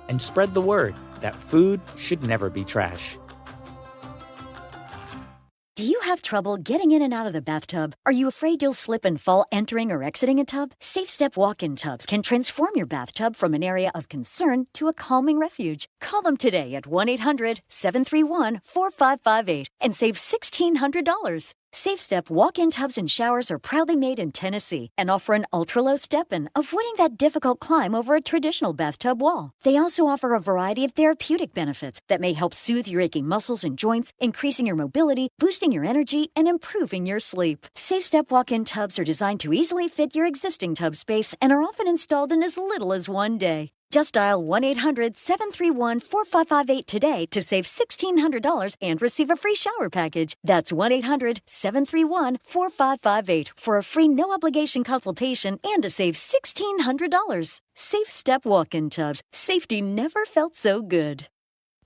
And spread the word that food should never be trash. Do you have trouble getting in and out of the bathtub? Are you afraid you'll slip and fall entering or exiting a tub? Safe Step walk-in tubs can transform your bathtub from an area of concern to a calming refuge. Call them today at 1-800-731-4558 and save $1,600. Safe Step walk-in tubs and showers are proudly made in Tennessee and offer an ultra-low step-in, avoiding that difficult climb over a traditional bathtub wall. They also offer a variety of therapeutic benefits that may help soothe your aching muscles and joints, increasing your mobility, boosting your energy, and improving your sleep. Safe Step walk-in tubs are designed to easily fit your existing tub space and are often installed in as little as one day. Just dial 1-800-731-4558 today to save $1,600 and receive a free shower package. That's 1-800-731-4558 for a free no-obligation consultation and to save $1,600. Safe Step walk-in tubs. Safety never felt so good.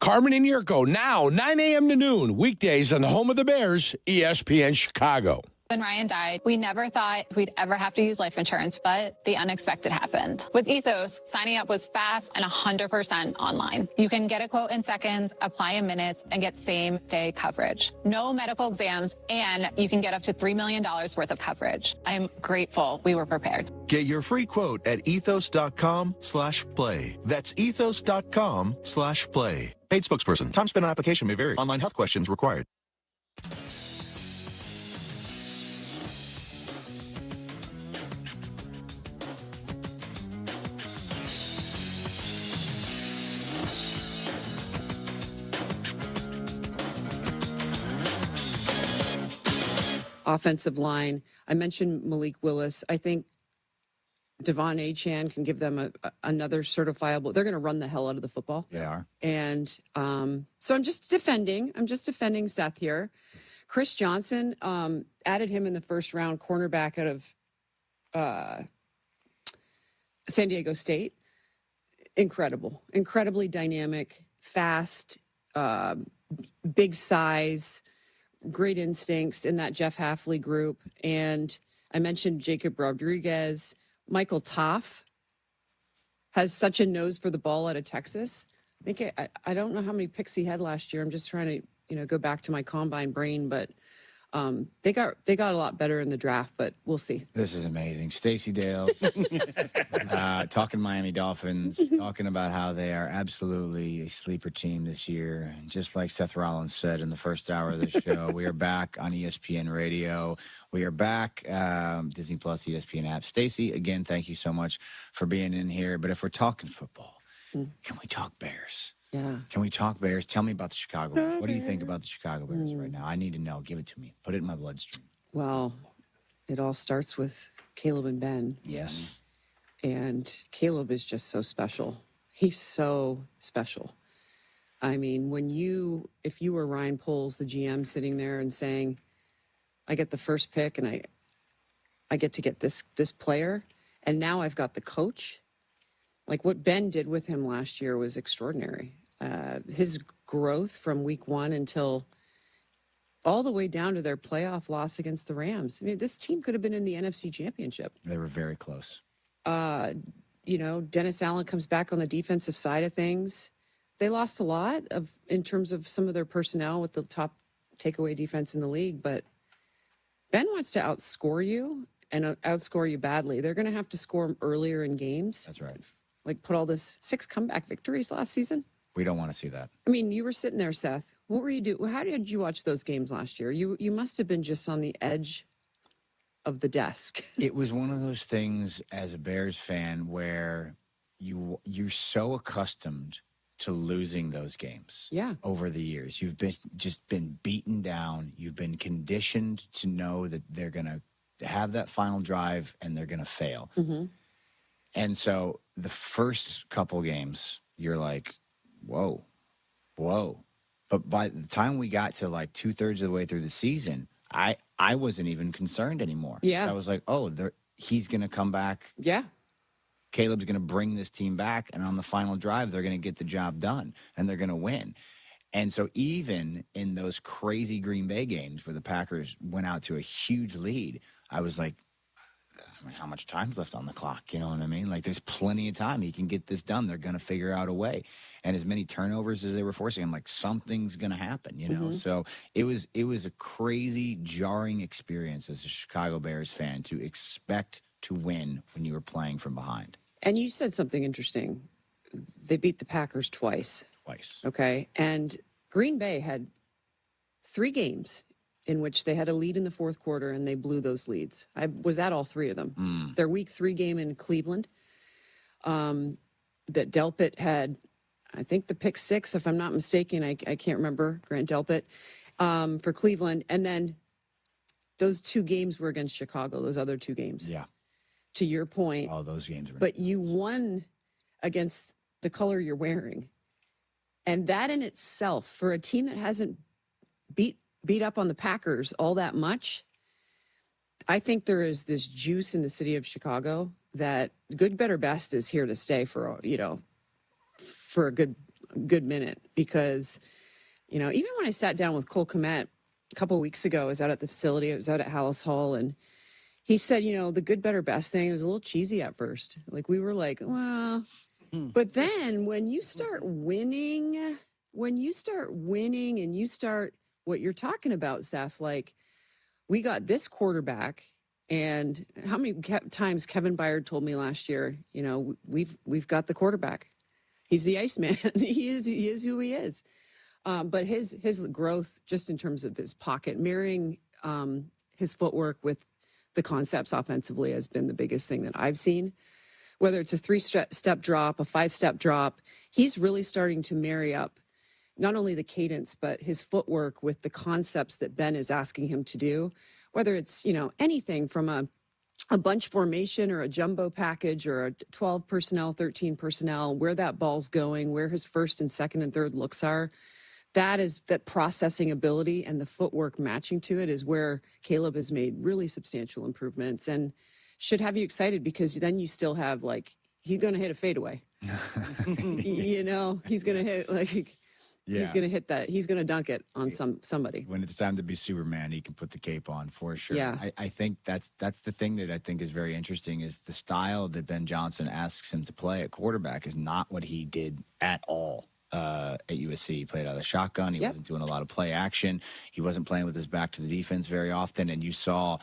Carmen and Jurko, now 9 a.m. to noon, weekdays on the home of the Bears, ESPN Chicago. When Ryan died, we never thought we'd ever have to use life insurance, but the unexpected happened. With Ethos, signing up was fast and 100% online. You can get a quote in seconds, apply in minutes, and get same-day coverage. No medical exams, and you can get up to $3 million worth of coverage. I'm grateful we were prepared. Get your free quote at ethos.com/play. That's ethos.com/play. Paid spokesperson. Time spent on application may vary. Online health questions required. Offensive line. I mentioned Malik Willis. I think Devon Achane can give them another certifiable. They're going to run the hell out of the football. They are. And so I'm just defending Seth here. Chris Johnson, added him in the first round, cornerback out of San Diego State. Incredibly dynamic, fast, big size, great instincts in that Jeff Hafley group. And I mentioned Jacob Rodriguez. Michael Toff has such a nose for the ball out of Texas. I don't know how many picks he had last year. I'm just trying to, go back to my combine brain, but they got a lot better in the draft, but we'll see. This is amazing. Stacey Dale talking Miami Dolphins, talking about how they are absolutely a sleeper team this year. And just like Seth Rollins said in the first hour of the show, we are back on ESPN Radio. We are back, Disney Plus, ESPN app. Stacey, again, thank you so much for being in here. But if we're talking football, can we talk Bears? Yeah. Can we talk Bears? Tell me about the Chicago Bears. What do you think about the Chicago Bears right now? I need to know. Give it to me. Put it in my bloodstream. Well, it all starts with Caleb and Ben. Yes. And Caleb is just so special. He's so special. I mean, if you were Ryan Poles, the GM, sitting there and saying, I get the first pick and I get to get this player, and now I've got the coach. Like what Ben did with him last year was extraordinary. His growth from week one until all the way down to their playoff loss against the Rams. I mean, this team could have been in the NFC Championship. They were very close. Dennis Allen comes back on the defensive side of things. They lost a lot in terms of some of their personnel with the top takeaway defense in the league, but Ben wants to outscore you and outscore you badly. They're going to have to score earlier in games. That's right. Like put all this 6 comeback victories last season. We don't want to see that. I mean, you were sitting there, Seth. What were you doing? How did you watch those games last year? You must have been just on the edge of the desk. It was one of those things as a Bears fan where you're so accustomed to losing those games. Yeah. Over the years, you've been beaten down. You've been conditioned to know that they're going to have that final drive and they're going to fail. Mm-hmm. And so the first couple games, you're like, whoa. But by the time we got to like 2/3 of the way through the season, I wasn't even concerned anymore. Yeah. I was like, oh, he's going to come back. Yeah. Caleb's going to bring this team back, and on the final drive, they're going to get the job done, and they're going to win. And so even in those crazy Green Bay games where the Packers went out to a huge lead, I was like, how much time's left on the clock? You know what I mean? Like, there's plenty of time. He can get this done. They're going to figure out a way. And as many turnovers as they were forcing, I'm like, something's going to happen, you know? Mm-hmm. So it was a crazy, jarring experience as a Chicago Bears fan to expect to win when you were playing from behind. And you said something interesting. They beat the Packers twice. Okay. And Green Bay had 3 games in which they had a lead in the fourth quarter and they blew those leads. I was at all 3 of them. Their week 3 game in Cleveland, that Delpit had, I think, the pick 6, if I'm not mistaken. I can't remember, Grant Delpit, for Cleveland. And then those 2 games were against Chicago, those other 2 games. Yeah. To your point. Oh, those games were. But you won against the color you're wearing. And that in itself, for a team that hasn't beat up on the Packers all that much, I think there is this juice in the city of Chicago that good, better, best is here to stay for a good minute. Because, even when I sat down with Cole Kmet a couple of weeks ago, I was out at the facility, I was out at Hallis Hall, and he said, the good, better, best thing was a little cheesy at first. Like, we were like, well, but then when you start winning and you start what you're talking about, Seth, like, we got this quarterback, and how many times Kevin Byard told me last year, we've got the quarterback. He's the Iceman. he is who he is. But his growth, just in terms of his pocket, mirroring his footwork with the concepts offensively, has been the biggest thing that I've seen. Whether it's a 3-step drop, a 5-step drop, he's really starting to marry up not only the cadence, but his footwork with the concepts that Ben is asking him to do. Whether it's, anything from a bunch formation or a jumbo package or a 12 personnel, 13 personnel, where that ball's going, where his first and second and third looks are. That processing ability and the footwork matching to it is where Caleb has made really substantial improvements, and should have you excited, because then you still have, like, he's going to hit a fadeaway. He's going to hit, like, Yeah. he's going to hit that. He's going to dunk it on somebody. When it's time to be Superman, he can put the cape on for sure. Yeah. I think that's the thing that I think is very interesting is the style that Ben Johnson asks him to play at quarterback is not what he did at all. At USC, he played out of the shotgun. He wasn't doing a lot of play action. He wasn't playing with his back to the defense very often. And you saw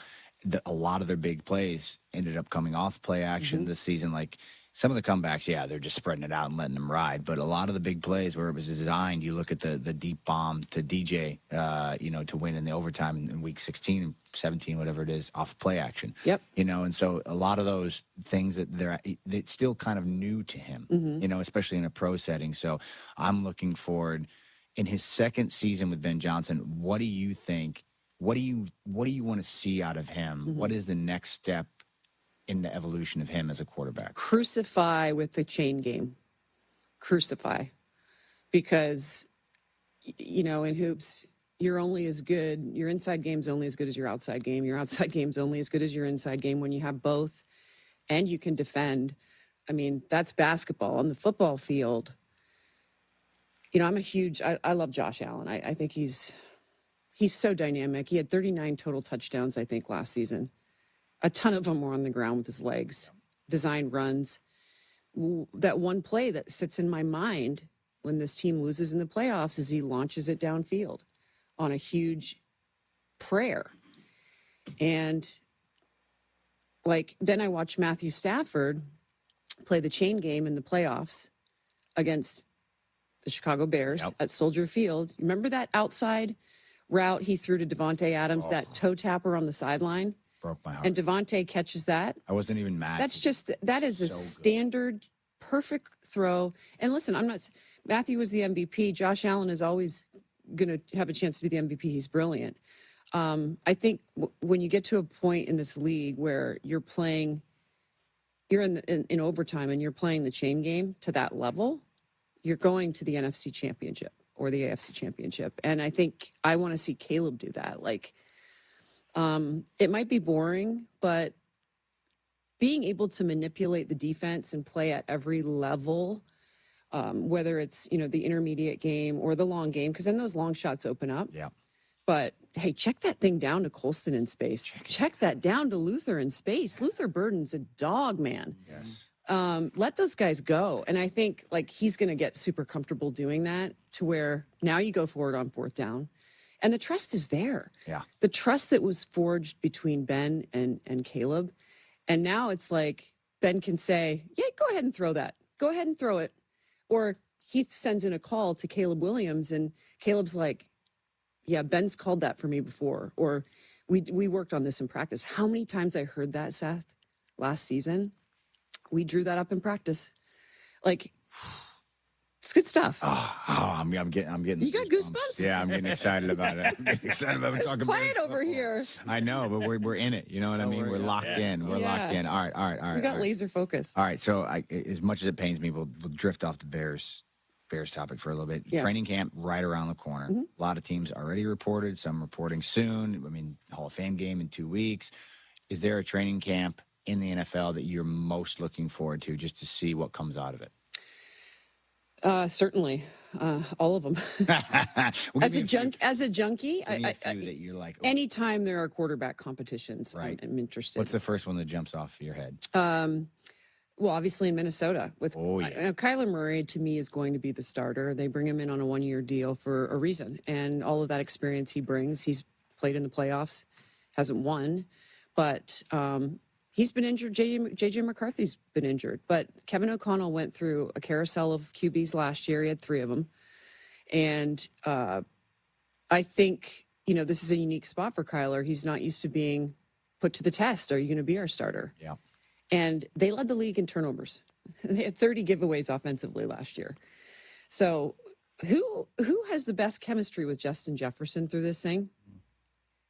a lot of their big plays ended up coming off play action this season. Like, some of the comebacks, they're just spreading it out and letting them ride. But a lot of the big plays where it was designed, you look at the deep bomb to DJ, to win in the overtime in week 16 and 17, whatever it is, off play action. Yep. And so a lot of those things it's still kind of new to him, especially in a pro setting. So I'm looking forward in his second season with Ben Johnson. What do you think? What do you want to see out of him? What is the next step in the evolution of him as a quarterback? Crucify with the chain game. Crucify. Because, in hoops, you're only as good, your inside game's only as good as your outside game. Your outside game's only as good as your inside game. When you have both and you can defend, I mean, that's basketball. On the football field, I love Josh Allen. I think he's so dynamic. He had 39 total touchdowns, I think, last season. A ton of them were on the ground with his legs, designed runs. That one play that sits in my mind when this team loses in the playoffs is he launches it downfield on a huge prayer. And, then I watched Matthew Stafford play the chain game in the playoffs against the Chicago Bears at Soldier Field. Remember that outside route he threw to Devontae Adams, that toe tapper on the sideline? Broke my heart. And Devontae catches that. I wasn't even mad. That is a standard, perfect throw. And listen, Matthew was the MVP. Josh Allen is always going to have a chance to be the MVP. He's brilliant. I think when you get to a point in this league where you're in overtime and you're playing the chain game to that level, you're going to the NFC Championship or the AFC Championship. And I think I want to see Caleb do that. Like, it might be boring, but being able to manipulate the defense and play at every level, whether it's, the intermediate game or the long game, because then those long shots open up. Yeah. But, hey, check that thing down to Colston in space. Check that down to Luther in space. Luther Burden's a dog, man. Yes. Let those guys go. And I think, he's going to get super comfortable doing that to where now you go forward on 4th down. And the trust is there. Yeah. The trust that was forged between Ben and Caleb. And now it's like Ben can say, yeah, go ahead and throw that. Go ahead and throw it. Or Heath sends in a call to Caleb Williams, and Caleb's like, yeah, Ben's called that for me before. Or we worked on this in practice. How many times I heard that, Seth, last season? We drew that up in practice. It's good stuff. I'm getting. You got goosebumps? Yeah, I'm getting excited about it. I'm getting excited about It's talking quiet Bears over here. I know, but we're in it. You know what I mean? We're locked in. We're locked in. All right. We got laser focus. All right. So as much as it pains me, we'll drift off the Bears topic for a little bit. Yeah. Training camp right around the corner. Mm-hmm. A lot of teams already reported. Some reporting soon. I mean, Hall of Fame game in 2 weeks. Is there a training camp in the NFL that you're most looking forward to, just to see what comes out of it? Certainly, all of them. As a junkie, that you're like, anytime there are quarterback competitions, right. I'm interested. What's the first one that jumps off your head? Well, obviously in Minnesota with Kyler Murray, to me, is going to be the starter. They bring him in on a 1-year deal for a reason, and all of that experience he brings. He's played in the playoffs, hasn't won, but he's been injured. J.J. McCarthy's been injured. But Kevin O'Connell went through a carousel of QBs last year. He had 3 of them. And I think, this is a unique spot for Kyler. He's not used to being put to the test. Are you going to be our starter? Yeah. And they led the league in turnovers. They had 30 giveaways offensively last year. So who has the best chemistry with Justin Jefferson through this thing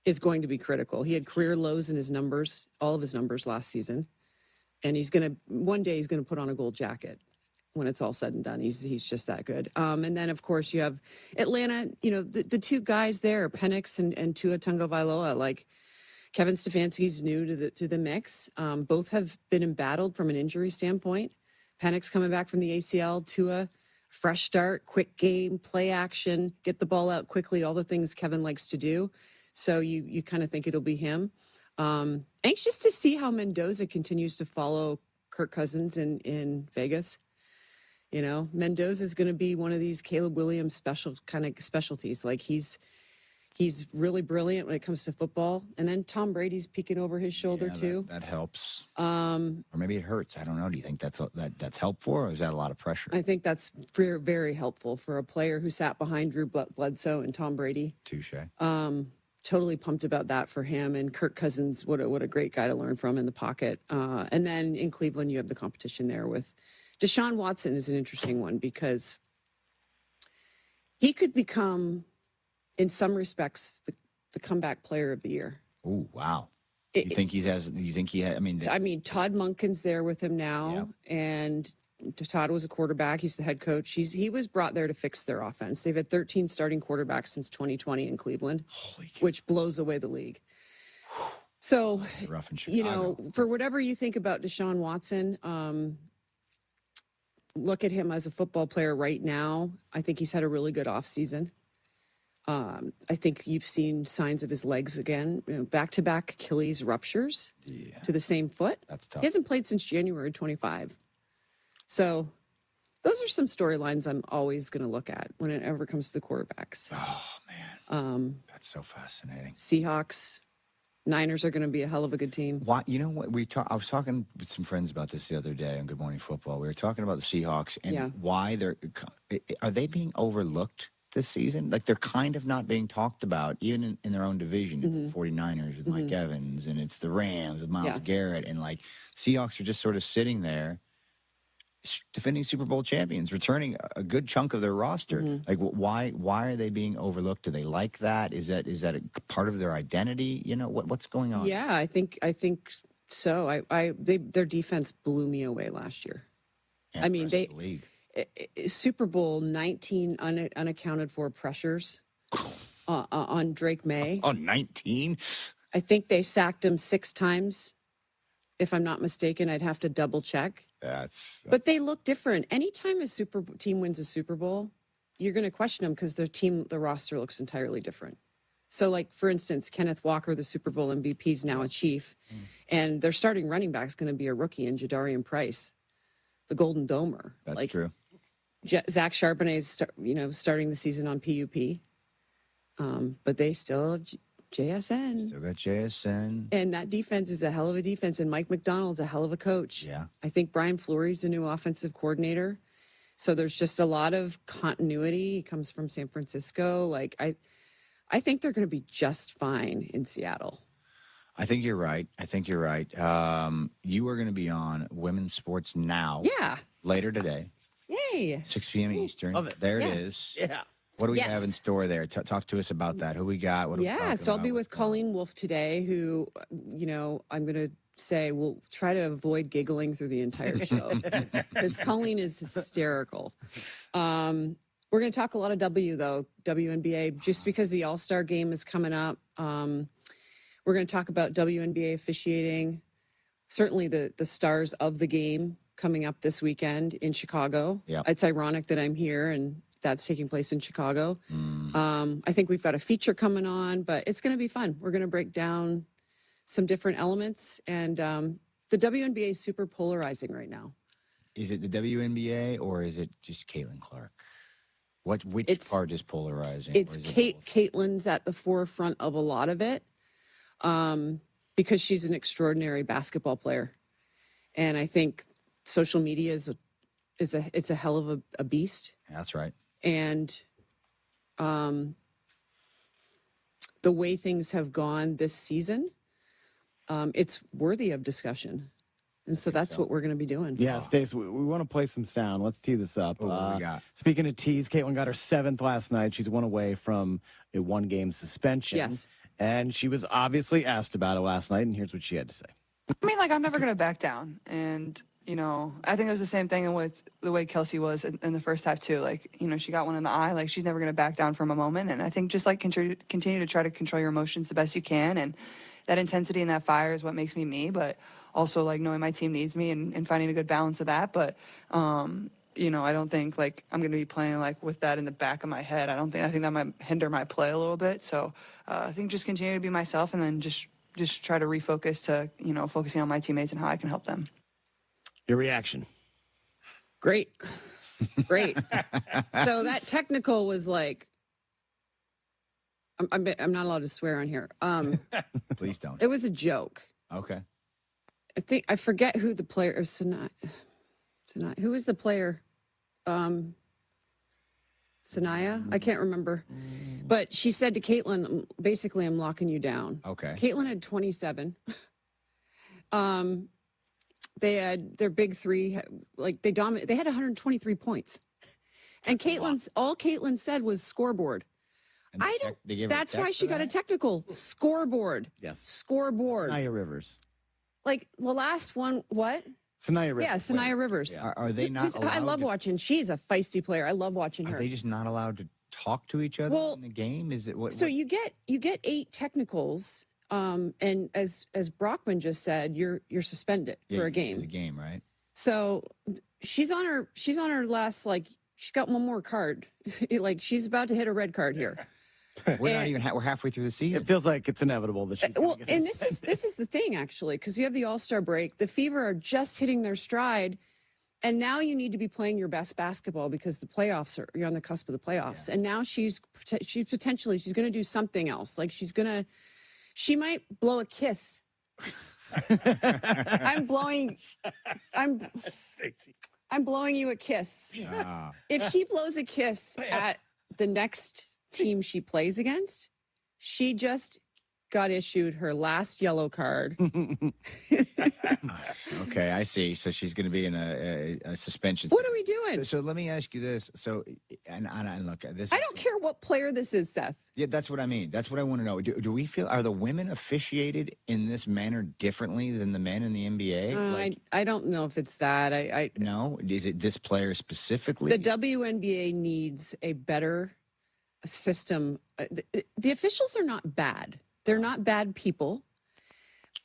is going to be critical. He had career lows in his numbers, all of his numbers last season. And one day he's going to put on a gold jacket when it's all said and done. He's just that good. And then, of course, you have Atlanta, the 2 guys there, Penix and Tua Tagovailoa. Kevin Stefanski's new to the mix. Both have been embattled from an injury standpoint. Penix coming back from the ACL, Tua, fresh start, quick game, play action, get the ball out quickly, all the things Kevin likes to do. So you kind of think it'll be him. Anxious to see how Mendoza continues to follow Kirk Cousins in Vegas. Mendoza is going to be one of these Caleb Williams specialties. He's really brilliant when it comes to football. And then Tom Brady's peeking over his shoulder too. That helps. Or maybe it hurts. I don't know. Do you think that's helpful, or is that a lot of pressure? I think that's very, very helpful for a player who sat behind Drew Bledsoe and Tom Brady. Touche. Totally pumped about that for him. And Kirk Cousins, what a great guy to learn from in the pocket. And then in Cleveland, you have the competition there with Deshaun Watson is an interesting one because he could become, in some respects, the comeback player of the year. Oh, wow. You think he has, I mean, Todd Monken's there with him now, and Todd was a quarterback. He's the head coach. He was brought there to fix their offense. They've had 13 starting quarterbacks since 2020 in Cleveland, which blows away the league. So, rough in Chicago. For whatever you think about Deshaun Watson, look at him as a football player right now. I think he's had a really good offseason. I think you've seen signs of his legs again, back-to-back Achilles ruptures to the same foot. That's tough. He hasn't played since January 25. So those are some storylines I'm always going to look at when it ever comes to the quarterbacks. Oh, man. That's so fascinating. Seahawks, Niners are going to be a hell of a good team. You know what? I was talking with some friends about this the other day on Good Morning Football. We were talking about the Seahawks and why are they being overlooked this season? Like, they're kind of not being talked about, even in their own division. It's the 49ers with Mike Evans, and it's the Rams with Myles Garrett. And, Seahawks are just sort of sitting there. defending Super Bowl champions, returning a good chunk of their roster. Mm-hmm. Like, why are they being overlooked? Do they like that? Is that a part of their identity? You know, what's going on? Yeah, I think so. Their defense blew me away last year. Yeah, I mean, the league. Super Bowl 19 unaccounted for pressures on Drake May. Oh, 19? I think they sacked him 6 times. If I'm not mistaken, I'd have to double check. But they look different. Anytime a team wins a Super Bowl, you're going to question them because the roster looks entirely different. So, like, for instance, Kenneth Walker, the Super Bowl MVP, is now a Chief, and their starting running back is going to be a rookie in Jadarian Price, the Golden Domer. That's true. Zach Charbonnet is starting the season on PUP, but they still have JSN. Still got JSN. And that defense is a hell of a defense, and Mike McDonald's a hell of a coach. Yeah. I think Brian Fleury's the new offensive coordinator. So there's just a lot of continuity. He comes from San Francisco. Like, I think they're going to be just fine in Seattle. I think you're right. You are going to be on Women's Sports Now. Yeah. Later today. Yay. 6 p.m. Eastern. Love it. There Yeah. it is. Yeah. What do we have in store there? Talk to us about that. Who we got? What are we talking So I'll be about? with Colleen Wolfe today, who, I'm going to say will try to avoid giggling through the entire show because Colleen is hysterical. We're going to talk a lot of WNBA, just because the All-Star game is coming up. We're going to talk about WNBA officiating, certainly the stars of the game coming up this weekend in Chicago. Yeah. It's ironic that I'm here and that's taking place in Chicago. I think we've got a feature coming on, but it's going to be fun. We're going to break down some different elements, and the WNBA is super polarizing right now. Is it the WNBA or is it just Caitlin Clark? Which part is polarizing? It's Caitlin's at the forefront of a lot of it, because she's an extraordinary basketball player, and I think social media is a hell of a beast. That's right. And the way things have gone this season, it's worthy of discussion. And so that's what we're going to be doing. Yeah, Stace, we want to play some sound. Let's tee this up. What we got? Speaking of tees, Caitlin got her 7th last night. She's 1 away from a 1-game suspension. Yes. And she was obviously asked about it last night, and here's what she had to say. I mean, I'm never going to back down. And, I think it was the same thing with the way Kelsey was in the first half, too. She got one in the eye. She's never going to back down from a moment. And I think just, continue to try to control your emotions the best you can. And that intensity and that fire is what makes me me. But also, knowing my team needs me and finding a good balance of that. But, I don't think, I'm going to be playing, with that in the back of my head. I think that might hinder my play a little bit. So I think just continue to be myself and then just try to refocus to, focusing on my teammates and how I can help them. Your reaction? Great. So that technical was I'm not allowed to swear on here. Please don't. It was a joke. Okay. I forget who the player is. Who is the player? Sanaya? I can't remember. But she said to Caitlin, basically, I'm locking you down. Okay. Caitlin had 27. They had their big three, they dominated. They had 123 points. And all Caitlin said was scoreboard. That's why she got a technical. Scoreboard. Yes. Scoreboard. Sanaya Rivers. The last one, what? Sanaya Rivers. Yeah, Sanaya Rivers. Are they not allowed I love watching. She's a feisty player. I love watching her. Are they just not allowed to talk to each other in the game? Is it what? So you get 8 technicals, and as Brockman just said, you're suspended for a game. It's a game, right? So she's on her last she's got one more card. She's about to hit a red card here. We're not even. We're halfway through the season. It feels like it's inevitable that she's. Well, and this is the thing actually, because you have the All-Star break. The Fever are just hitting their stride, and now you need to be playing your best basketball because the playoffs you're on the cusp of the playoffs. Yeah. And now she's potentially going to do something else. She might blow a kiss. I'm blowing you a kiss. If she blows a kiss at the next team she plays against, she just got issued her last yellow card. Okay, I see. So she's going to be in a suspension. What are we doing? So let me ask you this. So, and look, this. I don't care what player this is, Seth. Yeah, that's what I mean. That's what I want to know. Do we feel, are the women officiated in this manner differently than the men in the NBA? I don't know if it's that. No? Is it this player specifically? The WNBA needs a better system. The officials are not bad. They're not bad people.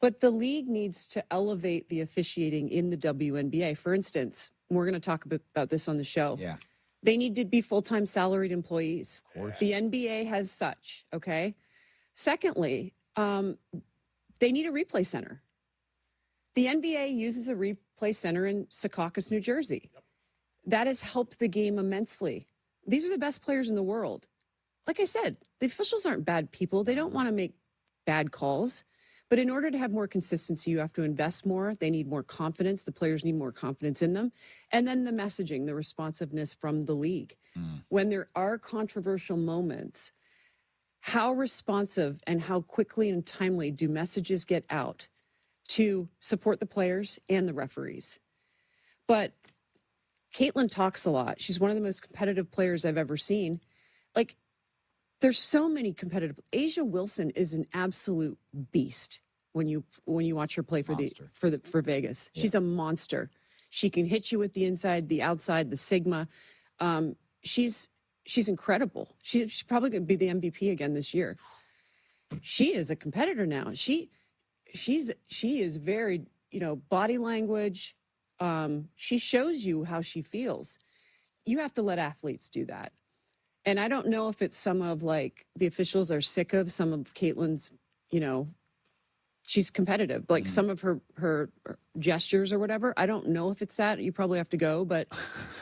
But the league needs to elevate the officiating in the WNBA. For instance, we're going to talk about this on the show. Yeah. They need to be full-time salaried employees. Of course. The NBA has such, okay? Secondly, they need a replay center. The NBA uses a replay center in Secaucus, New Jersey. That has helped the game immensely. These are the best players in the world. Like I said, the officials aren't bad people. They don't want to make bad calls. But in order to have more consistency, you have to invest more. They need more confidence. The players need more confidence in them. And then the messaging, the responsiveness from the league. When there are controversial moments, how responsive and how quickly and timely do messages get out to support the players and the referees? But Caitlin talks a lot. She's one of the most competitive players I've ever seen. Like, there's so many competitive. Asia Wilson is an absolute beast when you watch her play for Vegas. Yeah. She's a monster. She can hit you with the inside, the outside, the sigma. She's incredible. She's probably going to be the MVP again this year. She is a competitor now. She is very, body language. She shows you how she feels. You have to let athletes do that. And I don't know if it's some of the officials are sick of some of Caitlin's, she's competitive, some of her gestures or whatever. I don't know if it's that. You probably have to go, but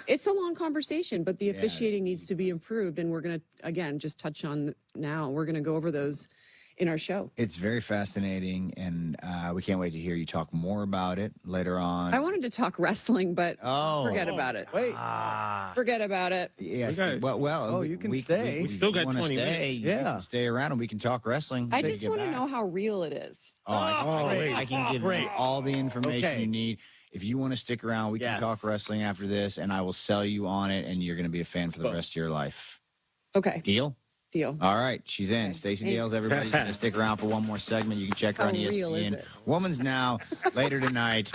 it's a long conversation. But the officiating needs to be improved. And we're going to, again, just touch on now. We're going to go over those in our show. It's very fascinating, and we can't wait to hear you talk more about it later on. I wanted to talk wrestling, but forget about it. Wait. Forget about it. Yes. You can stay. We still got 20 minutes. You can stay around and we can talk wrestling. I just want to know how real it is. I can give you all the information you need. If you want to stick around, we can talk wrestling after this, and I will sell you on it, and you're going to be a fan for the rest of your life. Okay. Deal? Deal. All right, she's in. Stacey Dales, everybody's going to stick around for one more segment. You can check her on ESPN. Women's Now, later tonight.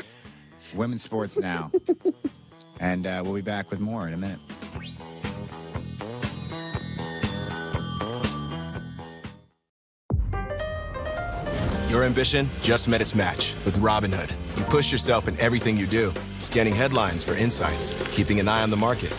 Women's Sports Now. And we'll be back with more in a minute. Your ambition just met its match with Robinhood. You push yourself in everything you do, scanning headlines for insights, keeping an eye on the market.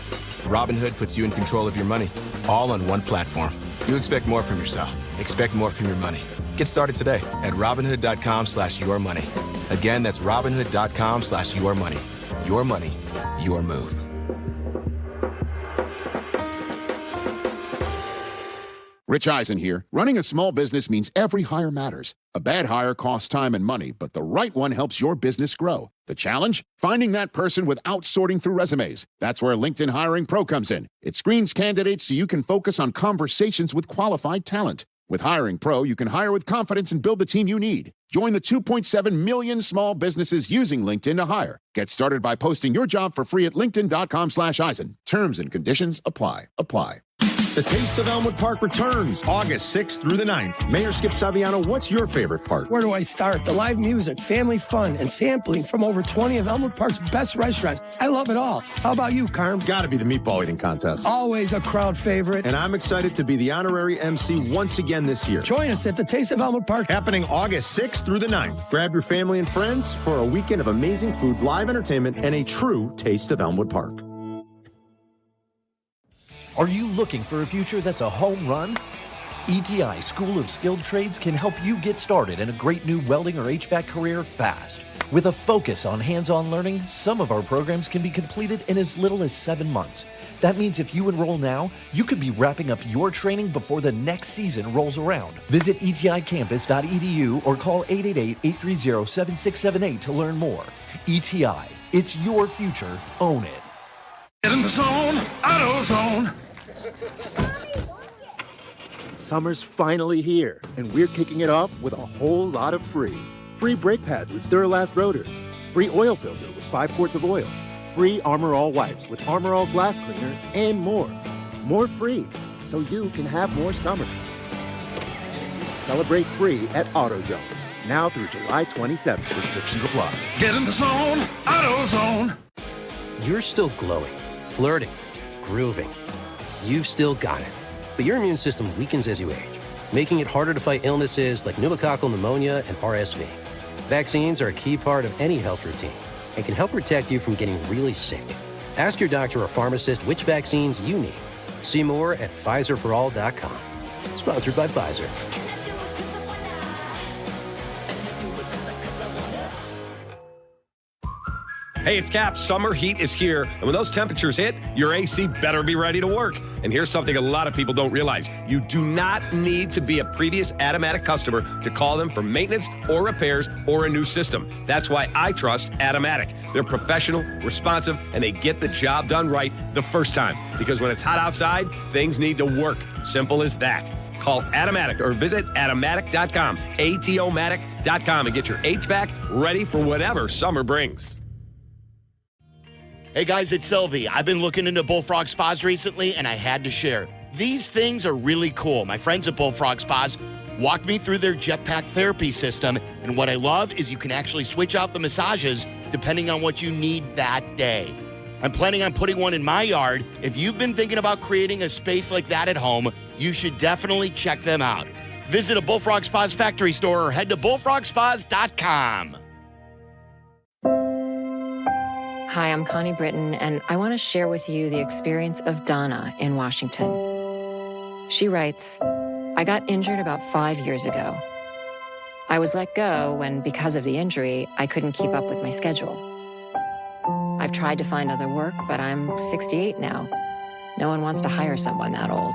Robinhood puts you in control of your money, all on one platform. You expect more from yourself. Expect more from your money. Get started today at Robinhood.com/yourmoney. Again, that's Robinhood.com/yourmoney. Your money, your move. Rich Eisen here. Running a small business means every hire matters. A bad hire costs time and money, but the right one helps your business grow. The challenge? Finding that person without sorting through resumes. That's where LinkedIn Hiring Pro comes in. It screens candidates so you can focus on conversations with qualified talent. With Hiring Pro, you can hire with confidence and build the team you need. Join the 2.7 million small businesses using LinkedIn to hire. Get started by posting your job for free at linkedin.com/Eisen. Terms and conditions apply. The Taste of Elmwood Park returns August 6th through the 9th. Mayor Skip Saviano, what's your favorite part? Where do I start? The live music, family fun, and sampling from over 20 of Elmwood Park's best restaurants. I love it all. How about you, Carm? Gotta be the meatball eating contest. Always a crowd favorite. And I'm excited to be the honorary MC once again this year. Join us at the Taste of Elmwood Park. Happening August 6th through the 9th. Grab your family and friends for a weekend of amazing food, live entertainment, and a true Taste of Elmwood Park. Are you looking for a future that's a home run? ETI School of Skilled Trades can help you get started in a great new welding or HVAC career fast. With a focus on hands-on learning, some of our programs can be completed in as little as 7 months. That means if you enroll now, you could be wrapping up your training before the next season rolls around. Visit eticampus.edu or call 888-830-7678 to learn more. ETI, it's your future. Own it. Get in the zone, AutoZone. Summer's finally here, and we're kicking it off with a whole lot of free. Free brake pads with Duralast rotors. Free oil filter with 5 quarts of oil. Free Armor All wipes with Armor All glass cleaner, and more. More free, so you can have more summer. Celebrate free at AutoZone. Now through July 27th. Restrictions apply. Get in the zone, AutoZone. You're still glowing, flirting, grooving. You've still got it. But your immune system weakens as you age, making it harder to fight illnesses like pneumococcal pneumonia and RSV. Vaccines are a key part of any health routine and can help protect you from getting really sick. Ask your doctor or pharmacist which vaccines you need. See more at PfizerForAll.com. Sponsored by Pfizer. Hey, it's Kap. Summer heat is here, and when those temperatures hit, your AC better be ready to work. And here's something a lot of people don't realize. You do not need to be a previous Atomatic customer to call them for maintenance or repairs or a new system. That's why I trust Atomatic. They're professional, responsive, and they get the job done right the first time. Because when it's hot outside, things need to work. Simple as that. Call Atomatic or visit Atomatic.com, ATOmatic.com, and get your HVAC ready for whatever summer brings. Hey guys, it's Silvy. I've been looking into Bullfrog Spas recently, and I had to share. These things are really cool. My friends at Bullfrog Spas walked me through their jetpack therapy system, and what I love is you can actually switch out the massages depending on what you need that day. I'm planning on putting one in my yard. If you've been thinking about creating a space like that at home, you should definitely check them out. Visit a Bullfrog Spas factory store or head to bullfrogspas.com. Hi, I'm Connie Britton, and I want to share with you the experience of Donna in Washington. She writes, I got injured about 5 years ago. I was let go when, because of the injury, I couldn't keep up with my schedule. I've tried to find other work, but I'm 68 now. No one wants to hire someone that old.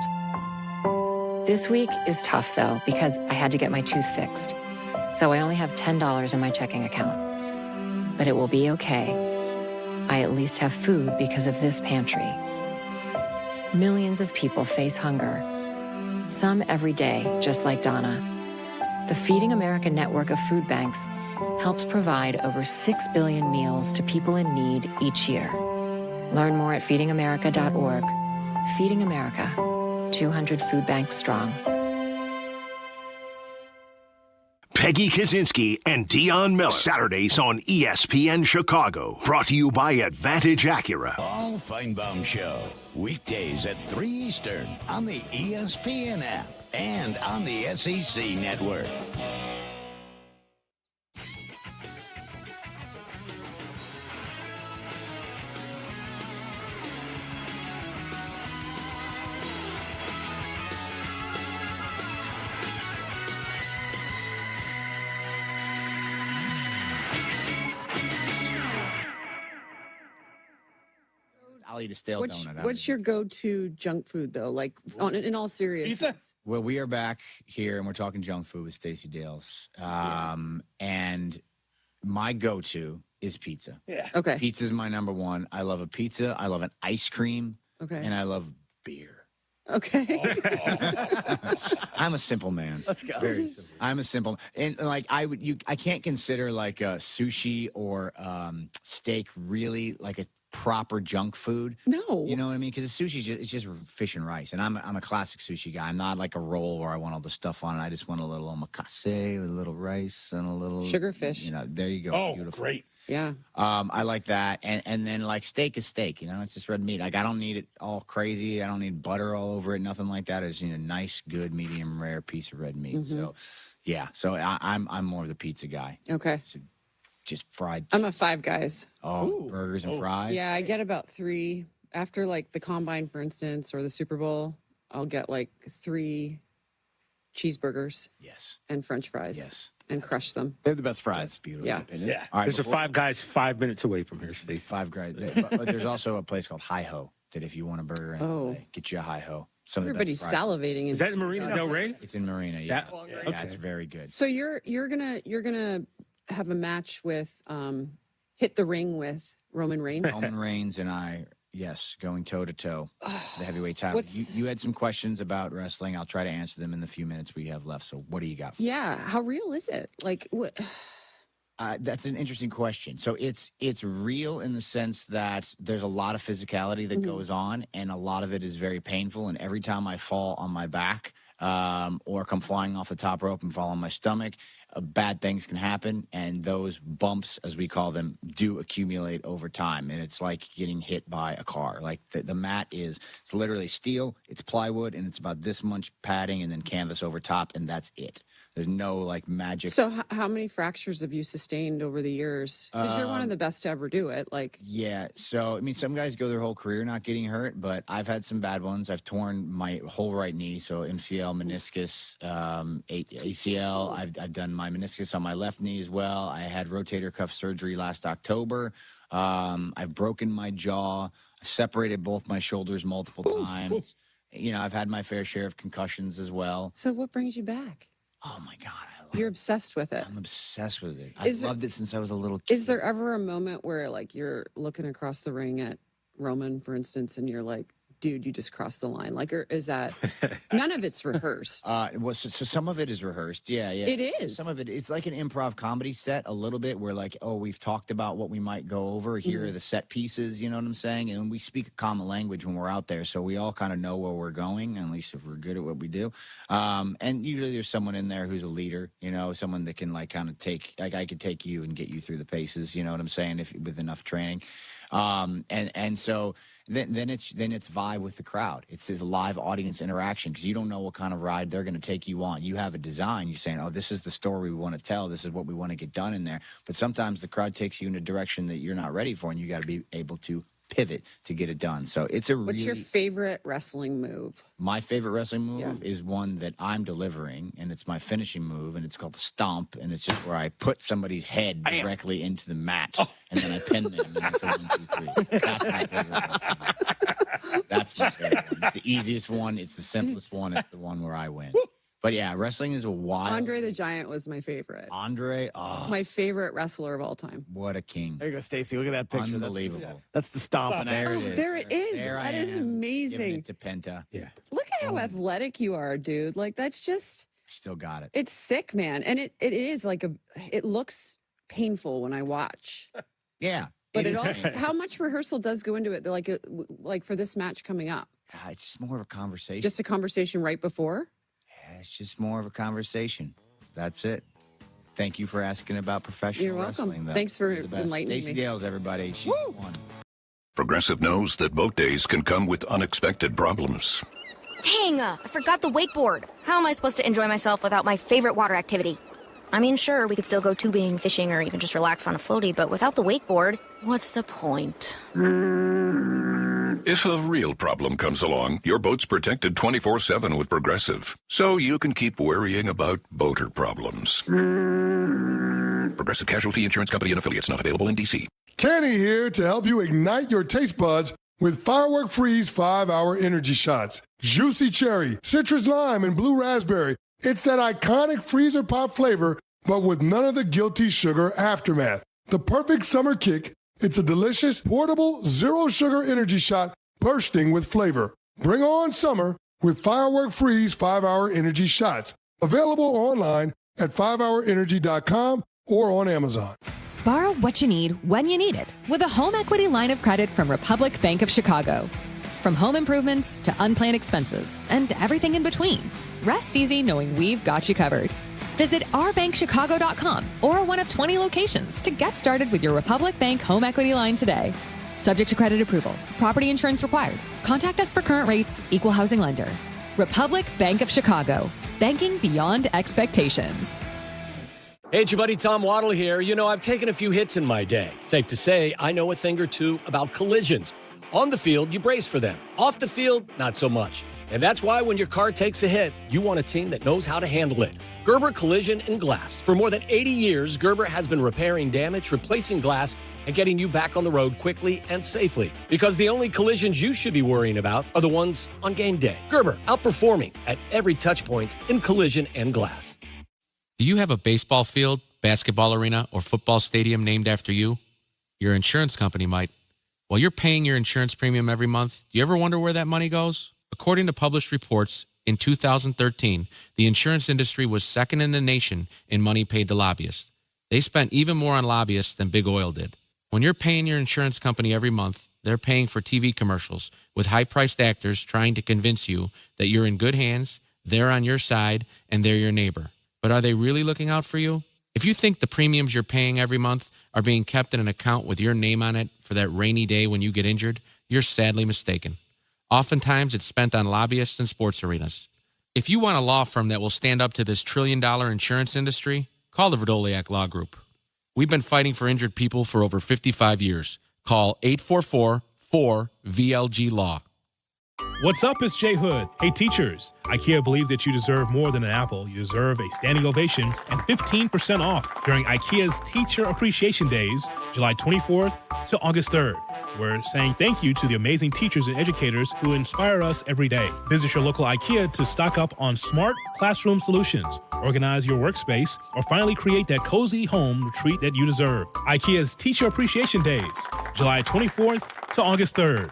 This week is tough, though, because I had to get my tooth fixed. So I only have $10 in my checking account. But it will be okay. I at least have food because of this pantry. Millions of people face hunger. Some every day, just like Donna. The Feeding America network of food banks helps provide over 6 billion meals to people in need each year. Learn more at feedingamerica.org. Feeding America, 200 food banks strong. Peggy Kaczynski and Dion Miller. Saturdays on ESPN Chicago. Brought to you by Advantage Acura. Paul Feinbaum Show. Weekdays at 3 Eastern on the ESPN app and on the SEC network. I'll eat a stale donut. What's your go-to junk food, though? Like, in all seriousness. Well, we are back here, and we're talking junk food with Stacey Dales. And my go-to is pizza. Yeah. Okay. Pizza's my number one. I love a pizza. I love an ice cream. Okay. And I love beer. Okay. I'm a simple man. Let's go. Very simple. I'm a simple, and like I can't consider like a sushi or steak really like a proper junk food. No. You know what I mean? Because sushi it's just fish and rice, and I'm a classic sushi guy. I'm not like a roll where I want all the stuff on it. I just want a little omakase with a little rice and a little sugarfish. You know, there you go. Oh, beautiful. Great. Yeah. I like that. And then like steak is steak, you know, it's just red meat. Like I don't need it all crazy. I don't need butter all over it, nothing like that. I just need a nice, good, medium rare piece of red meat. Mhm. So yeah. So I'm more of the pizza guy. Okay. So just fried. I'm a Five Guys. Burgers and fries. Yeah, I get about 3 after like the Combine, for instance, or the Super Bowl. I'll get like 3 cheeseburgers. Yes. And French fries. Yes. And crush them. They're the best fries. That's beautiful. Yeah. Yeah. All right, There's before- a Five Guys 5 minutes away from here, Stacey. Five Guys. But there's also a place called Hi Ho that if you want a burger in LA, get you a Hi Ho. Some of the Everybody's best fries. salivating. Is that in Marina Del Rey? It's in Marina. Yeah. Yeah. Yeah, it's very good. So you're gonna have a match with Hit the Ring with Roman Reigns. Roman Reigns and I Yes, going toe-to-toe, the heavyweight title. You had some questions about wrestling. I'll try to answer them in the few minutes we have left. So what do you got for me? Yeah, how real is it? Like, what? That's an interesting question. So it's real in the sense that there's a lot of physicality that goes on, and a lot of it is very painful. And every time I fall on my back or come flying off the top rope and fall on my stomach, bad things can happen. And those bumps, as we call them, do accumulate over time. And it's like getting hit by a car. Like the mat it's literally steel, it's plywood, and it's about this much padding and then canvas over top, and that's it. There's no like magic. So how many fractures have you sustained over the years? Because you're one of the best to ever do it. Like, yeah. So, I mean, some guys go their whole career not getting hurt, but I've had some bad ones. I've torn my whole right knee. So MCL, meniscus, ACL. I've done my meniscus on my left knee as well. I had rotator cuff surgery last October. I've broken my jaw. I've separated both my shoulders multiple times. You know, I've had my fair share of concussions as well. So what brings you back? Oh, my God. You're obsessed with it. I'm obsessed with it. I've loved it since I was a little kid. Is there ever a moment where, like, you're looking across the ring at Roman, for instance, and you're like, dude, you just crossed the line? Like, or is that none of it's rehearsed? So some of it is rehearsed. Yeah. It is. Some of it, it's like an improv comedy set a little bit where like, oh, we've talked about what we might go over. Here are the set pieces, you know what I'm saying? And we speak a common language when we're out there. So we all kind of know where we're going, at least if we're good at what we do. And usually there's someone in there who's a leader, you know, someone that can like kind of take, like I could take you and get you through the paces, you know what I'm saying? If with enough training. And so then it's vibe with the crowd. It's this live audience interaction because you don't know what kind of ride they're going to take you on. You have a design. You're saying, oh, this is the story we want to tell. This is what we want to get done in there. But sometimes the crowd takes you in a direction that you're not ready for, and you got to be able to pivot to get it done. So it's a What's your favorite wrestling move? My favorite wrestling move is one that I'm delivering, and it's my finishing move, and it's called the stomp, and it's just where I put somebody's head directly into the mat, and then I pin them, and I go 1, 2, 3. That's my favorite wrestling move. That's my favorite one. It's the easiest one. It's the simplest one. It's the one where I win. But yeah, wrestling is a wild. Andre the Giant was my favorite. Andre, my favorite wrestler of all time. What a king! There you go, Stacy. Look at that picture. Unbelievable. That's the stomp. There it is. There it is. There that I is am, amazing. Giving it to Penta. Yeah. Look at how athletic you are, dude. Like that's just. I still got it. It's sick, man, and it is like it looks painful when I watch. Yeah. But it also, how much rehearsal does go into it? Like for this match coming up. It's just more of a conversation. Just a conversation right before. It's just more of a conversation. That's it. Thank you for asking about professional You're welcome. wrestling. Though. Thanks for enlightening me. Stacey Dales, everybody. She's one. Progressive knows that boat days can come with unexpected problems. Dang, I forgot the wakeboard. How am I supposed to enjoy myself without my favorite water activity? I mean, sure, we could still go tubing, fishing, or even just relax on a floaty, but without the wakeboard, what's the point? If a real problem comes along, your boat's protected 24/7 with Progressive, so you can keep worrying about boater problems. Progressive Casualty Insurance Company and Affiliates, not available in D.C. Kenny here to help you ignite your taste buds with Firework Freeze 5-Hour Energy Shots. Juicy cherry, citrus lime, and blue raspberry. It's that iconic freezer pop flavor, but with none of the guilty sugar aftermath. The perfect summer kick. It's a delicious, portable, zero-sugar energy shot bursting with flavor. Bring on summer with Firework Freeze 5-Hour Energy Shots. Available online at 5hourenergy.com or on Amazon. Borrow what you need when you need it with a home equity line of credit from Republic Bank of Chicago. From home improvements to unplanned expenses and everything in between, rest easy knowing we've got you covered. Visit ourbankchicago.com or one of 20 locations to get started with your Republic Bank home equity line today. Subject to credit approval. Property insurance required. Contact us for current rates. Equal housing lender. Republic Bank of Chicago. Banking beyond expectations. Hey, it's your buddy Tom Waddle here. You know, I've taken a few hits in my day. Safe to say, I know a thing or two about collisions. On the field, you brace for them. Off the field, not so much. And that's why when your car takes a hit, you want a team that knows how to handle it. Gerber Collision and Glass. For more than 80 years, Gerber has been repairing damage, replacing glass, and getting you back on the road quickly and safely. Because the only collisions you should be worrying about are the ones on game day. Gerber, outperforming at every touch point in collision and glass. Do you have a baseball field, basketball arena, or football stadium named after you? Your insurance company might. While you're paying your insurance premium every month, do you ever wonder where that money goes? According to published reports, in 2013, the insurance industry was second in the nation in money paid to lobbyists. They spent even more on lobbyists than Big Oil did. When you're paying your insurance company every month, they're paying for TV commercials with high-priced actors trying to convince you that you're in good hands, they're on your side, and they're your neighbor. But are they really looking out for you? If you think the premiums you're paying every month are being kept in an account with your name on it for that rainy day when you get injured, you're sadly mistaken. Oftentimes, it's spent on lobbyists and sports arenas. If you want a law firm that will stand up to this trillion-dollar insurance industry, call the Verdoliak Law Group. We've been fighting for injured people for over 55 years. Call 844-4VLG-LAW. What's up? It's J Hood. Hey, teachers. IKEA believes that you deserve more than an apple. You deserve a standing ovation and 15% off during IKEA's Teacher Appreciation Days, July 24th to August 3rd. We're saying thank you to the amazing teachers and educators who inspire us every day. Visit your local IKEA to stock up on smart classroom solutions, organize your workspace, or finally create that cozy home retreat that you deserve. IKEA's Teacher Appreciation Days, July 24th to August 3rd.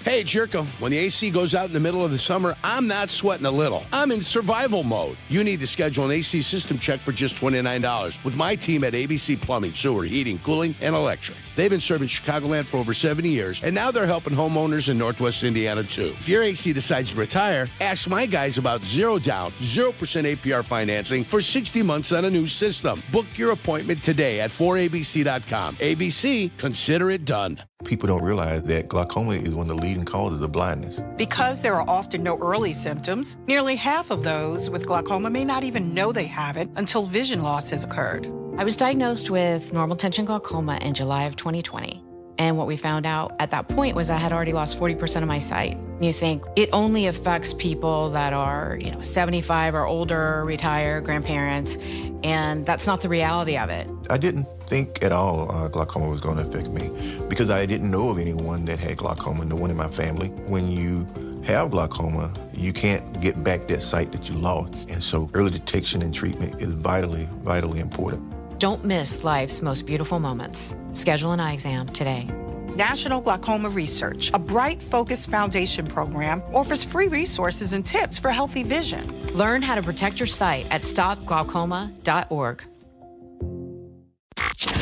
Hey, Jurko, when the AC goes out in the middle of the summer, I'm not sweating a little. I'm in survival mode. You need to schedule an AC system check for just $29 with my team at ABC Plumbing, Sewer, Heating, Cooling, and Electric. They've been serving Chicagoland for over 70 years, and now they're helping homeowners in Northwest Indiana, too. If your AC decides to retire, ask my guys about 0 down, 0% APR financing for 60 months on a new system. Book your appointment today at 4abc.com. ABC, consider it done. People don't realize that glaucoma is one of the leading causes of blindness. Because there are often no early symptoms, nearly half of those with glaucoma may not even know they have it until vision loss has occurred. I was diagnosed with normal tension glaucoma in July of 2020. And what we found out at that point was I had already lost 40% of my sight. You think it only affects people that are, 75 or older, retired, grandparents, and that's not the reality of it. I didn't think at all glaucoma was going to affect me because I didn't know of anyone that had glaucoma, no one in my family. When you have glaucoma, you can't get back that sight that you lost. And so early detection and treatment is vitally, vitally important. Don't miss life's most beautiful moments. Schedule an eye exam today. National Glaucoma Research, a Bright Focus Foundation program, offers free resources and tips for healthy vision. Learn how to protect your sight at stopglaucoma.org.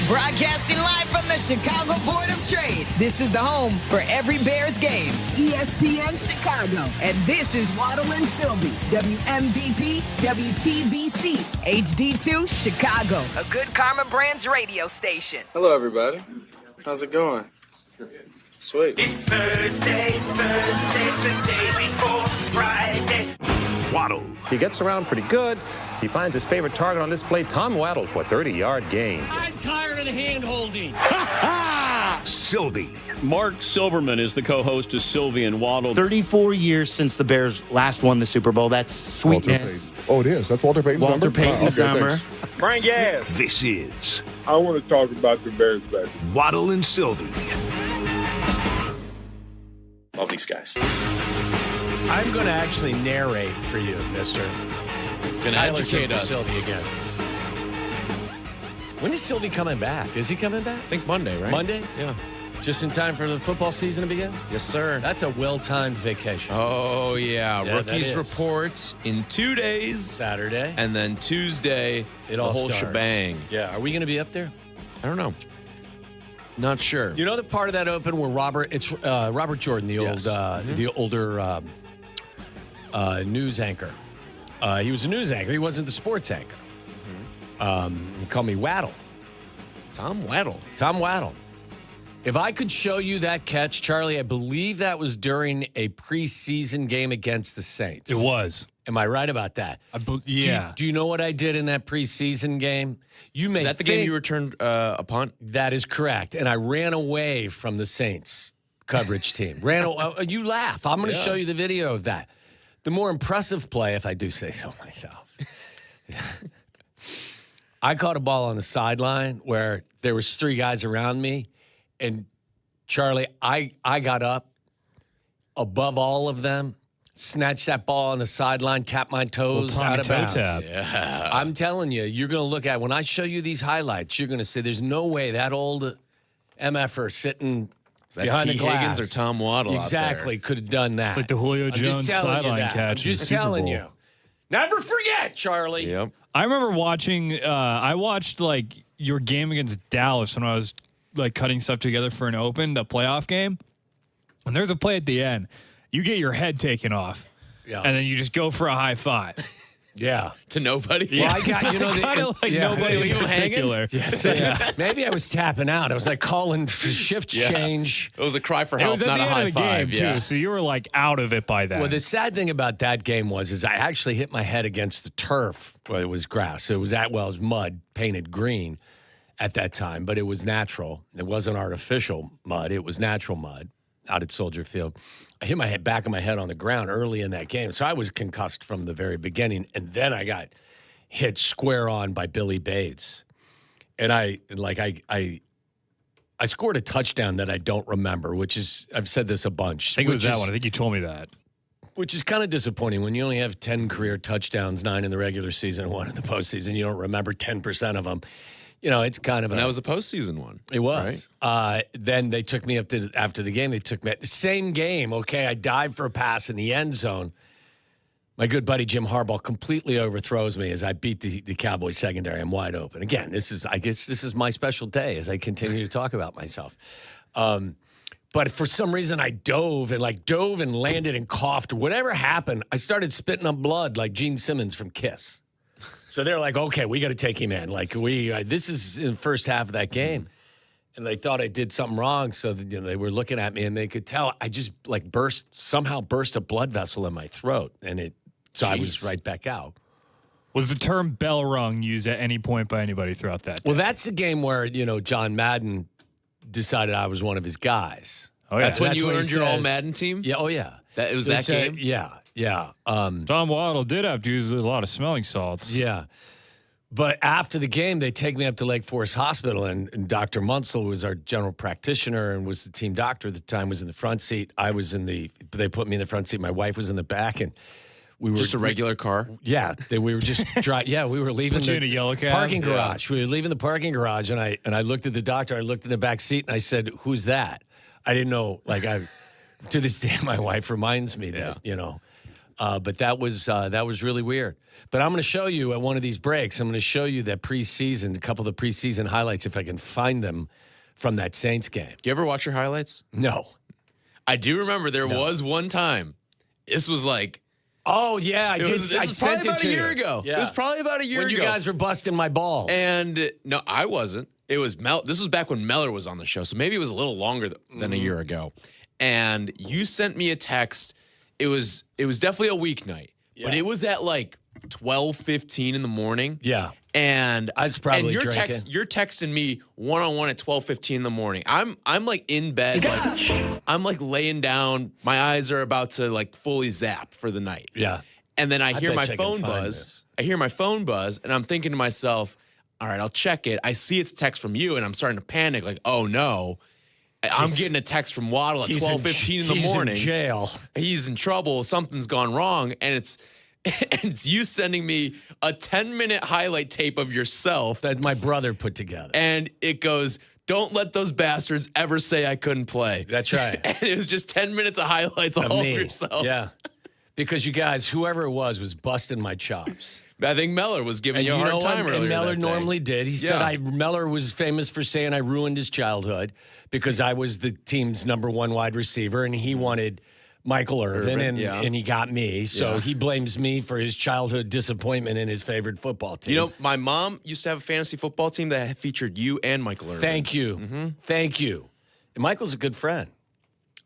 Broadcasting live from the Chicago Board of Trade. This is the home for every Bears game. ESPN Chicago. And this is Waddle and Silvy. WMVP, WTBC, HD2, Chicago. A good Karma Brands radio station. Hello, everybody. How's it going? Sweet. It's Thursday's the day before Friday. Waddle. He gets around pretty good. He finds his favorite target on this play, Tom Waddle, for a 30-yard gain. I'm tired of the hand-holding. Silvy. Mark Silverman is the co-host of Silvy and Waddle. 34 years since the Bears last won the Super Bowl. That's sweetness. Oh, it is. That's Walter Payton's number? Walter Payton's number. Bring gas. This is... I want to talk about the Bears back. Waddle and Silvy. Love these guys. I'm going to actually narrate for you, mister. Going to educate us. Silvy again. When is Silvy coming back? Is he coming back? I think Monday, right? Monday? Yeah. Just in time for the football season to begin? Yes, sir. That's a well-timed vacation. Oh, yeah. Rookies report in 2 days. Saturday. And then Tuesday, the whole shebang. Yeah. Are we going to be up there? I don't know. Not sure. You know the part of that open where Robert Jordan, the old, the older news anchor. He was a news anchor. He wasn't the sports anchor. He called me Waddle. Tom Waddle. Tom Waddle. If I could show you that catch, Charlie, I believe that was during a preseason game against the Saints. It was. Am I right about that? Yeah. Do you know what I did in that preseason game? Is that the game you returned a punt? That is correct. And I ran away from the Saints coverage team. You laugh. I'm going to show you the video of that. The more impressive play, if I do say so myself, I caught a ball on the sideline where there was 3 guys around me. And, Charlie, I got up above all of them, snatched that ball on the sideline, tapped my toes out of bounds. Yeah. I'm telling you, you're going to look at when I show you these highlights, you're going to say there's no way that old MFer sitting that behind T. the glass. Higgins or Tom Waddle Exactly. out there? Could have done that. It's like the Julio Jones sideline catch. I'm just telling you. Never forget, Charlie. Yep. I remember watching. I watched like your game against Dallas when I was like cutting stuff together for an Open, the playoff game. And there's a play at the end. You get your head taken off, and then you just go for a high five. Yeah. To nobody? Well, I got, you know, kind of like nobody in particular. Maybe I was tapping out. I was like calling for shift change. It was a cry for It help, was at not the a end high of the five. game, too, so you were like out of it by then. Well, the sad thing about that game was I actually hit my head against the turf. Well, it was grass. So it was it was mud painted green at that time, but it was natural. It wasn't artificial mud. It was natural mud out at Soldier Field. I hit my back of my head on the ground early in that game, so I was concussed from the very beginning, and then I got hit square on by Billy Bates, and I scored a touchdown that I don't remember, which is I've said this a bunch. I think it was that one. I think you told me that. Which is kind of disappointing when you only have 10 career touchdowns, 9 in the regular season, and 1 in the postseason. You don't remember 10% of them. You know, it's kind of that was a postseason one. It was. Right? Then they took me up to after the game. They took me at the same game. Okay, I dived for a pass in the end zone. My good buddy Jim Harbaugh completely overthrows me as I beat the Cowboys secondary. I'm wide open. Again, I guess this is my special day as I continue to talk about myself. But for some reason, I dove and landed and coughed. Whatever happened, I started spitting up blood like Gene Simmons from Kiss. So they're like, okay, we got to take him in. Like this is in the first half of that game, and they thought I did something wrong. So they were looking at me, and they could tell I just somehow burst a blood vessel in my throat, and so I was right back out. Was the term bell rung used at any point by anybody throughout that day? Well, that's the game where John Madden decided I was one of his guys. Oh yeah, that's when you earned your all Madden team. Yeah. Oh yeah. That was that game. Yeah. Yeah. Tom Waddle did have to use a lot of smelling salts. Yeah. But after the game, they take me up to Lake Forest Hospital, and Dr. Munsell, who was our general practitioner and was the team doctor at the time, was in the front seat. They put me in the front seat. My wife was in the back, and we were just a regular car. Yeah. We were just we were leaving Put you in a yellow cab? Parking garage. We were leaving the parking garage, and I looked at the doctor. I looked in the back seat, and I said, "Who's that?" I didn't know. To this day, my wife reminds me that, but that was really weird. But I'm going to show you at one of these breaks, I'm going to show you that preseason, a couple of the preseason highlights, if I can find them from that Saints game. Do you ever watch your highlights? No. I do remember there was one time. This was like... Oh, yeah, I did. This I was sent probably it about to a year you. ago. Yeah. It was probably about a year ago. When you guys were busting my balls. And no, I wasn't. It was This was back when Meller was on the show, so maybe it was a little longer than a year ago. And you sent me a text. It was definitely a weeknight, but it was at like 12:15 in the morning. Yeah, and I was probably you're drinking. You're texting me one-on-one at 12:15 in the morning. I'm like in bed. I'm like laying down. My eyes are about to like fully zap for the night. Yeah, and then I hear my bet you phone can find buzz. this. I hear my phone buzz, and I'm thinking to myself, "All right, I'll check it." I see it's a text from you, and I'm starting to panic. Like, oh no. I'm getting a text from Waddle at 12:15 in the morning. He's in jail. He's in trouble. Something's gone wrong. And it's you sending me a 10-minute highlight tape of yourself. That my brother put together. And it goes, "Don't let those bastards ever say I couldn't play." That's right. And it was just 10 minutes of highlights all over yourself. Yeah. Because you guys, whoever it was busting my chops. I think Meller was giving you a hard time earlier. And Meller that day. normally did. He said Meller was famous for saying I ruined his childhood because I was the team's number one wide receiver, and he wanted Michael Irvin, and he got me. So he blames me for his childhood disappointment in his favorite football team. You know, my mom used to have a fantasy football team that featured you and Michael Irvin. Thank you. Thank you. And Michael's a good friend.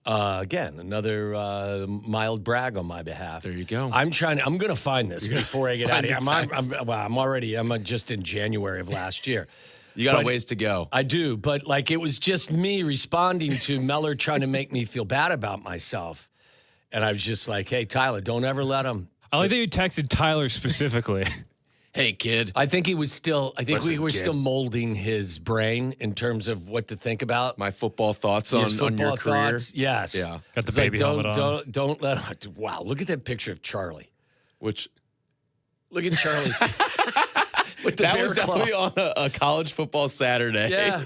Again, another mild brag on my behalf. There you go. I'm going to find this before I get out of here. I'm just in January of last year. You got a ways to go. I do, but it was just me responding to Meller trying to make me feel bad about myself. And I was just like, hey, Tyler, don't ever let him. I like that you texted Tyler specifically. Hey, kid. I think we were still molding his brain in terms of what to think about. My football thoughts on your career. Yes. Yeah. Got the baby helmet on. Don't let him. Wow, look at that picture of Charlie. Look at Charlie. With the that bear was claw. definitely on a college football Saturday. Yeah.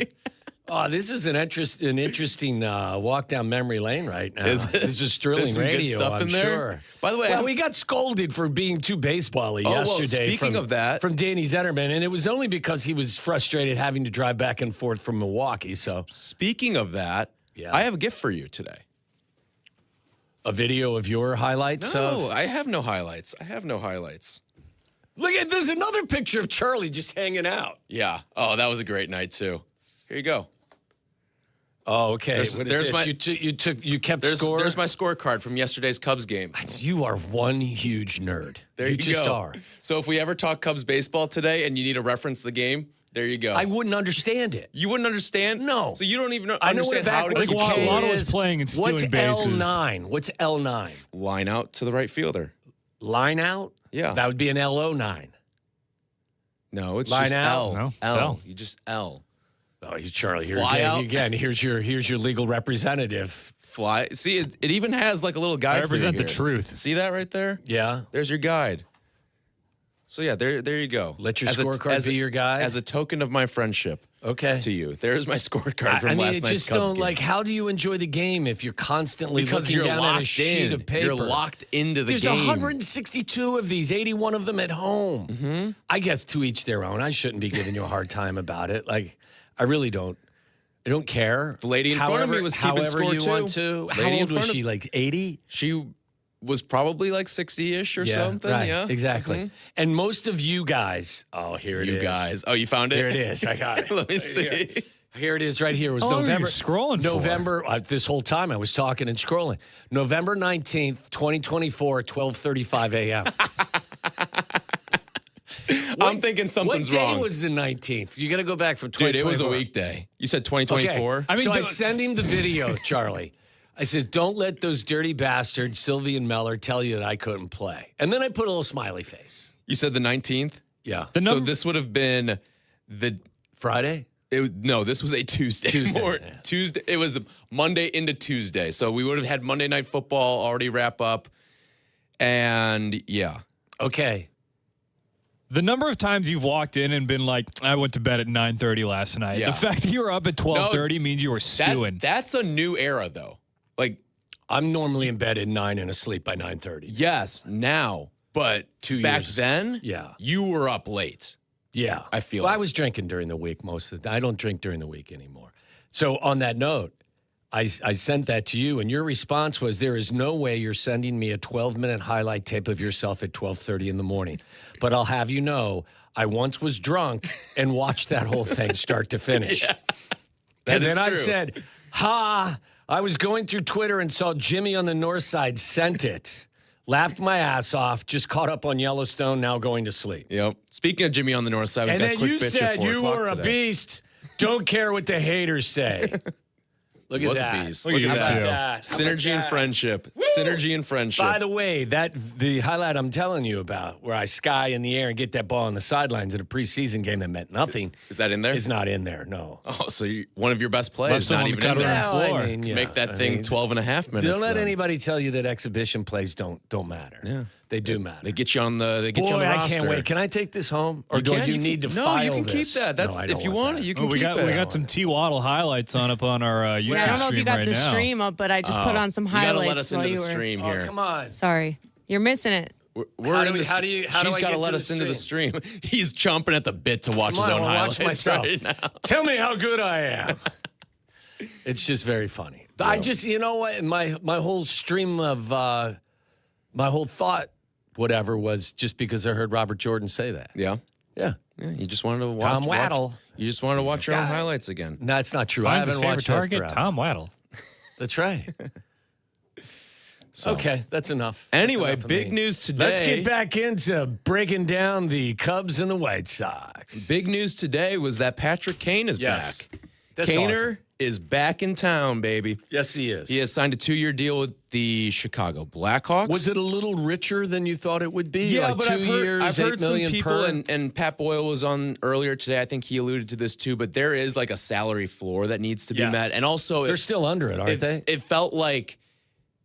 Oh, this is an interesting walk down memory lane right now. Is it? This is Sterling There's some good Radio, stuff I'm in there? sure. By the way, well, we got scolded for being too baseball-y yesterday. Speaking of that, from Danny Zetterman, and it was only because he was frustrated having to drive back and forth from Milwaukee. So, speaking of that, I have a gift for you today. A video of your highlights? No, I have no highlights. Look at there's another picture of Charlie just hanging out. Yeah. Oh, that was a great night too. Here you go. Oh, okay. What is this? You kept score? There's my scorecard from yesterday's Cubs game. You are one huge nerd. There you just go. are. So if we ever talk Cubs baseball today and you need to reference the game, there you go. I wouldn't understand it. You wouldn't understand? No. So you don't even I know understand what how to backwards get K Waddle is. was playing and stealing What's bases. L9? What's L9? Line out to the right fielder. Line out? Yeah. That would be an LO9. No, it's Line just out? L. No, it's L. L. You just L. Oh, Charlie, here Fly out. again. Here's your legal representative. Fly. See, it even has like a little guide. I represent for the you here. truth. See that right there? Yeah. There's your guide. So yeah, there you go. Let your scorecard be your guide. As a token of my friendship. Okay. To you. There's my scorecard from last night's just Cubs don't game. like. How do you enjoy the game if you're constantly Because looking you're down locked at a sheet in. of paper? You're locked into the There's game. 162 of these, 81 of them at home. Mm-hmm. I guess to each their own. I shouldn't be giving you a hard time about it. Like, I really don't. I don't care. The lady in front of me was keeping however score you too. want to. How Lady in old was front of- she? Like 80? She was probably like 60-ish or something. Right, Yeah, exactly. Mhm. And most of you guys. Oh, here it is. You guys. Oh, you found it? There it is. I got it. Let me Right see. Here it is right here. It was How long are you November. scrolling for? November. This whole time I was talking and scrolling. November 19th, 2024, 12:35 a.m. I'm thinking something's what day wrong. was the 19th? You got to go back from Dude, 2024. it was a weekday. You said 2024? Okay. So I send him the video, Charlie. I said, don't let those dirty bastards, Sylvie and Meller, tell you that I couldn't play. And then I put a little smiley face. You said the 19th? Yeah. So this would have been the Friday? No, this was a Tuesday. Tuesday. Tuesday. It was Monday into Tuesday. So we would have had Monday Night Football already wrap up. And yeah. Okay. The number of times you've walked in and been like, I went to bed at 9:30 last night. Yeah. The fact that you were up at 12:30 means you were stewing. That's a new era, though. Like, I'm normally in bed at 9 and asleep by 9:30. yes, now. But 2 back years. then, Yeah. you were up late. Yeah. I feel Well, I like. was drinking during the week most of the time. I don't drink during the week anymore. So on that note, I sent that to you, and your response was, there is no way you're sending me a 12-minute highlight tape of yourself at 12:30 in the morning. But I'll have you know, I once was drunk and watched that whole thing start to finish. Yeah. And That is then I true. said, I was going through Twitter and saw Jimmy on the north side sent it. Laughed my ass off, just caught up on Yellowstone, now going to sleep. Yep. Speaking of Jimmy on the north side, we've And got then quick you bitch at said 4 you o'clock were a today. beast. Don't care what the haters say. Look at Was that. a beast. Look Look at at you that. two. How about Synergy and that? friendship. Synergy and friendship. By the way, the highlight I'm telling you about, where I sky in the air and get that ball on the sidelines in a preseason game that meant nothing, Is that in there? is not in there. No. Oh, so one of your best plays Left someone not on even the in cutting there. room floor. I mean, yeah, Make that I thing mean, 12 and a half minutes. Don't let then. anybody tell you that exhibition plays don't matter. Yeah. They do matter. They get you on the. They get Boy, you on the I roster. can't wait. Can I take this home, or do can, you can- need to No, file you can this? keep that. That's No, I if don't you want want that. it, you can Oh, we keep got that. we got some T Waddle highlights on up on our YouTube Yeah, I don't know if you stream got right the now. stream up, but I just put on some You gotta highlights let us while into you the were. stream Oh, here. come on. Sorry, you're missing it. We're How do in we- the how do you- how do She's I got to get let to us the into the stream. He's chomping at the bit to watch Come his on, own I'll highlights watch myself. right now. Tell me how good I am. It's just very funny. I just, you know what? My whole stream of my whole thought, whatever, was just because I heard Robert Jordan say that. Yeah. Yeah. Yeah, you just wanted to watch. Tom Waddle. You just wanted to watch your own Guy. highlights again. No, it's not true. I Finds his haven't favorite watched that target, forever. Tom Waddle. That's right. So. Okay, that's enough. That's Anyway, enough of big me. news today. Let's get back into breaking down the Cubs and the White Sox. Big news today was that Patrick Kane is Yes. back. That's Kaner awesome. is back in town, baby. Yes, he is. He has signed a 2-year deal with the Chicago Blackhawks. Was it a little richer than you thought it would be? Yeah, like but 2 I've years, heard $8 some million people, per? and Pat Boyle was on earlier today. I think he alluded to this too, but there is like a salary floor that needs to be Yes. met. And also, They're still under it, aren't they? It felt like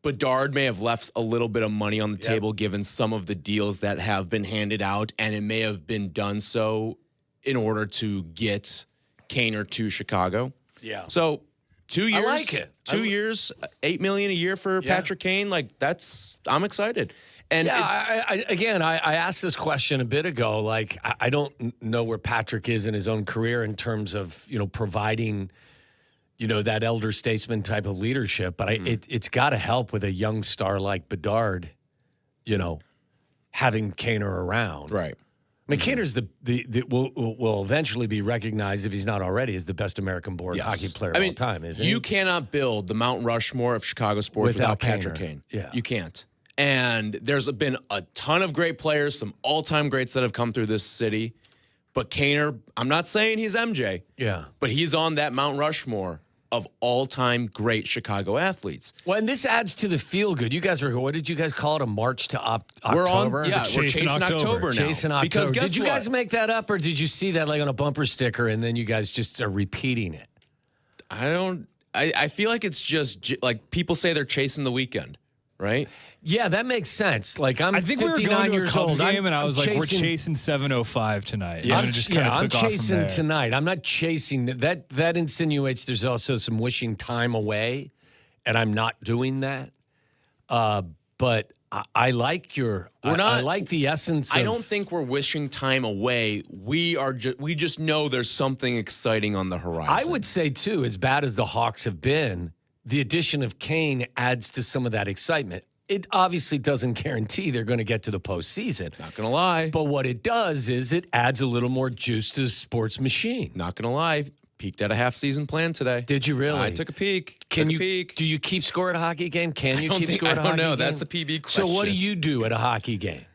Bedard may have left a little bit of money on the table given some of the deals that have been handed out, and it may have been done so in order to get Kaner to Chicago. Yeah. So 2 years. I like it. 2 years, $8 million a year for Patrick Kane. Like I'm excited. And I asked this question a bit ago. Like, I don't know where Patrick is in his own career in terms of, providing, that elder statesman type of leadership. But it's got to help with a young star like Bedard, having Kaner around. Right. I mean, Kaner's will eventually be recognized, if he's not already, as the best American-born hockey player of all time, isn't he? You cannot build the Mount Rushmore of Chicago sports without Patrick Kane. Yeah. You can't. And there's been a ton of great players, some all-time greats that have come through this city. But Kaner, I'm not saying he's MJ. Yeah. But he's on that Mount Rushmore of all-time great Chicago athletes. Well, and this adds to the feel-good. You guys were, what did you guys call it, a march to October? We're chasing October now. Chasing October. Because did you guys make that up, or did you see that like on a bumper sticker and then you guys just are repeating it? I feel like it's just like people say they're chasing the weekend, right? Yeah, that makes sense. Like I think 59 we were going to a years Cubs old. game, and I was like, we're chasing- chasing 7:05 tonight. Yeah, And it just kind of I'm took off from chasing there. tonight. I'm not chasing that. That insinuates there's also some wishing time away, and I'm not doing that. But I like your. I like the essence. I don't think we're wishing time away. We just know there's something exciting on the horizon. I would say too, as bad as the Hawks have been, the addition of Kane adds to some of that excitement. It obviously doesn't guarantee they're going to get to the postseason. Not going to lie. But what it does is it adds a little more juice to the sports machine. Not going to lie. Peeked at a half-season plan today. Did you really? I took a peek. Do you keep score at a hockey game? Can you keep score at a hockey game? I don't know. That's a PB question. So what do you do at a hockey game?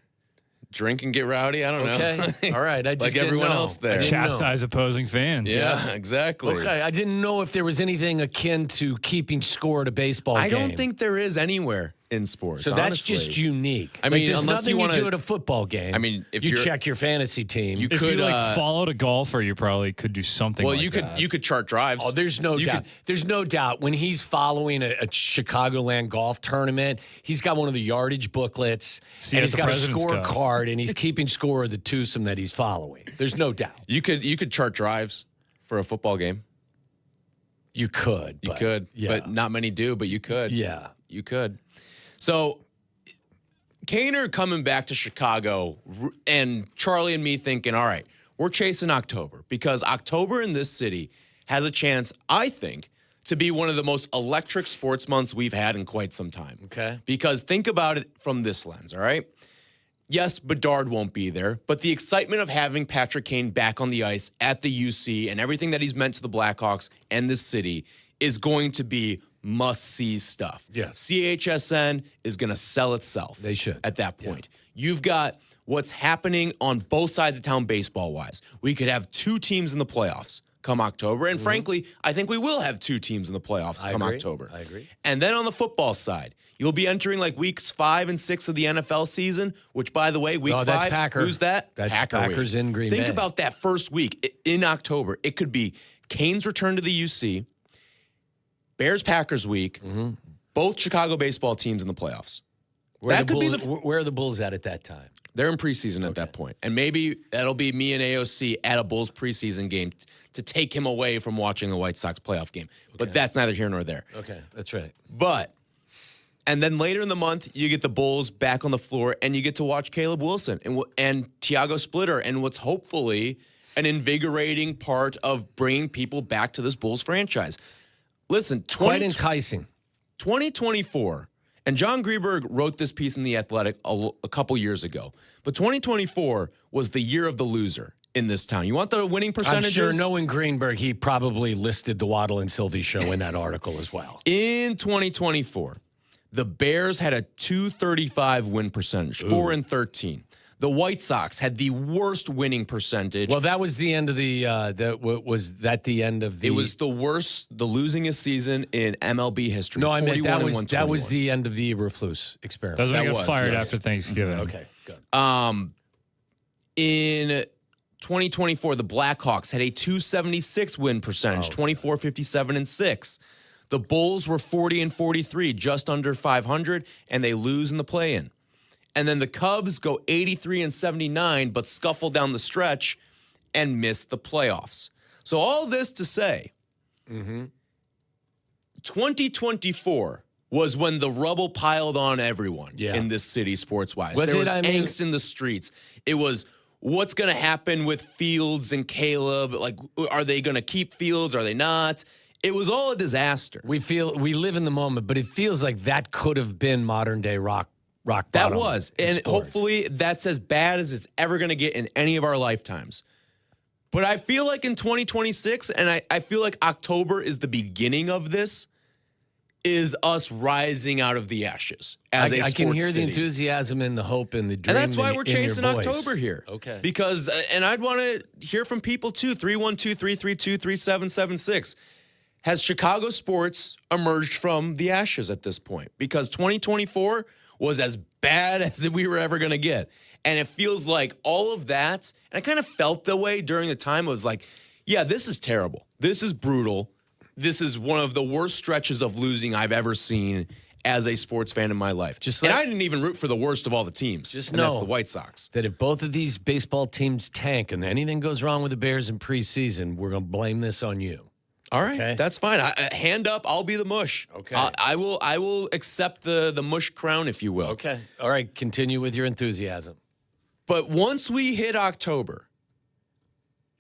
Drink and get rowdy? I don't know. Okay. All right. I just like everyone didn't know. else there. Chastise opposing fans. Yeah, exactly. Okay. I didn't know if there was anything akin to keeping score at a baseball game. I don't think there is anywhere in sports. So that's honestly. just unique. I mean, there's unless nothing you want do to at a football game. I mean, if you you're, check your fantasy team. you If could you followed a golfer, you probably could do something. Well, like you could that. you could chart drives. Oh, there's no doubt. There's no doubt when he's following a Chicagoland golf tournament, he's got one of the yardage booklets, and he's got a scorecard, and he's keeping score of the twosome that he's following. There's no doubt. You could chart drives for a football game. You could. But not many do. But you could. Yeah, you could. So, Kaner coming back to Chicago, and Charlie and me thinking, all right, we're chasing October because October in this city has a chance, I think, to be one of the most electric sports months we've had in quite some time. Okay. Because think about it from this lens, all right? Yes, Bedard won't be there, but the excitement of having Patrick Kane back on the ice at the UC and everything that he's meant to the Blackhawks and this city is going to be must-see stuff. Yes. CHSN is going to sell itself. They should. At that point. Yeah. You've got what's happening on both sides of town baseball-wise. We could have two teams in the playoffs come October, and frankly, I think we will have two teams in the playoffs come October. I agree. And then on the football side, you'll be entering like weeks 5 and 6 of the NFL season, which, by the way, week 5, that's Packer. who's that? That's week. Packers in Green Bay. Think about that first week in October. It could be Kane's return to the UC, Bears-Packers week, both Chicago baseball teams in the playoffs. Where are the Bulls at that time? They're in preseason at that point. And maybe that'll be me and AOC at a Bulls preseason game to take him away from watching the White Sox playoff game. Okay. But that's neither here nor there. Okay, that's right. And then later in the month, you get the Bulls back on the floor, and you get to watch Caleb Wilson and Thiago Splitter, and what's hopefully an invigorating part of bringing people back to this Bulls franchise. Listen, quite enticing. 2024, and John Greenberg wrote this piece in The Athletic a couple years ago, but 2024 was the year of the loser in this town. You want the winning percentages? I'm sure, knowing Greenberg, he probably listed the Waddle and Silvy show in that article as well. In 2024, the Bears had a .235 win percentage, 4-13. The White Sox had the worst winning percentage. Well, that was the end of the. Was that the end of the? It was the worst, the losingest season in MLB history. No, I meant that was the end of the Eberflus experiment. That's when he got fired after Thanksgiving. Okay, good. In 2024, the Blackhawks had a .276 win percentage, 24, 57, and 6. The Bulls were 40-43, just under 500, and they lose in the play-in. And then the Cubs go 83-79, but scuffle down the stretch and miss the playoffs. So all this to say, 2024 was when the rubble piled on everyone in this city sports-wise. There was angst in the streets. It was, what's going to happen with Fields and Caleb? Like, are they going to keep Fields? Are they not? It was all a disaster. We live in the moment, but it feels like that could have been modern-day rock bottom. That was. And sports. hopefully that's as bad as it's ever going to get in any of our lifetimes. But I feel like in 2026, and I feel like October is the beginning of this, is us rising out of the ashes as a sports I can hear city. the enthusiasm and the hope and the dream. And that's why we're in your chasing voice. October here. Okay. Because, and I'd want to hear from people too, 312-332-3776. Has Chicago sports emerged from the ashes at this point? Because 2024 was as bad as we were ever going to get. And it feels like all of that, and I kind of felt the way during the time, it was like, yeah, this is terrible. This is brutal. This is one of the worst stretches of losing I've ever seen as a sports fan in my life. And I didn't even root for the worst of all the teams. Just and know that's the White Sox. that if both of these baseball teams tank and anything goes wrong with the Bears in preseason, we're going to blame this on you. All right, that's fine. Hand up, I'll be the mush. Okay. I will accept the mush crown, if you will. Okay. All right, continue with your enthusiasm. But once we hit October,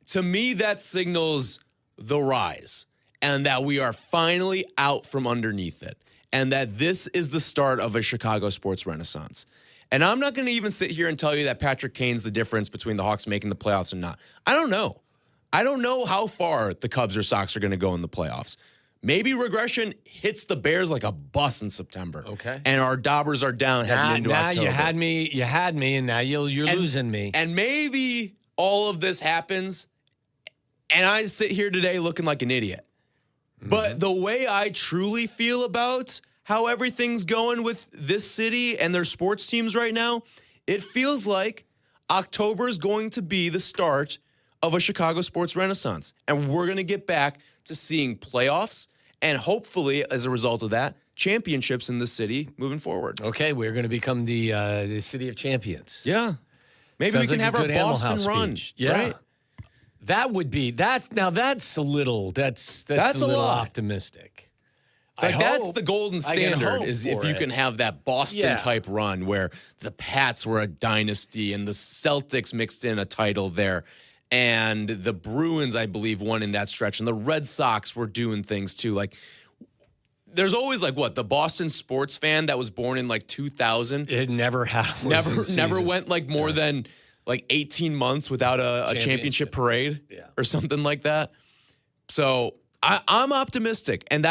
to me, that signals the rise and that we are finally out from underneath it and that this is the start of a Chicago sports renaissance. And I'm not going to even sit here and tell you that Patrick Kane's the difference between the Hawks making the playoffs or not. I don't know. I don't know how far the Cubs or Sox are going to go in the playoffs. Maybe regression hits the Bears like a bus in September. Okay. And our Daubers are down heading into October. You had me, and now you're losing me. And maybe all of this happens, and I sit here today looking like an idiot. But the way I truly feel about how everything's going with this city and their sports teams right now, it feels like October is going to be the start of a Chicago sports renaissance. And we're going to get back to seeing playoffs and hopefully, as a result of that, championships in the city moving forward. Okay, we're going to become the city of champions. Yeah. Maybe Sounds we can like have a our good Animal Boston House run. speech. Yeah. Right? That would be that. Now that's a little that's a a little lot. optimistic. Like that's the golden standard is if you it. can have that Boston type run where the Pats were a dynasty and the Celtics mixed in a title there. And the Bruins, I believe, won in that stretch. And the Red Sox were doing things too. Like, there's always the Boston sports fan that was born in 2000. It never had never went more than 18 months without a championship parade or something like that. So I'm optimistic, and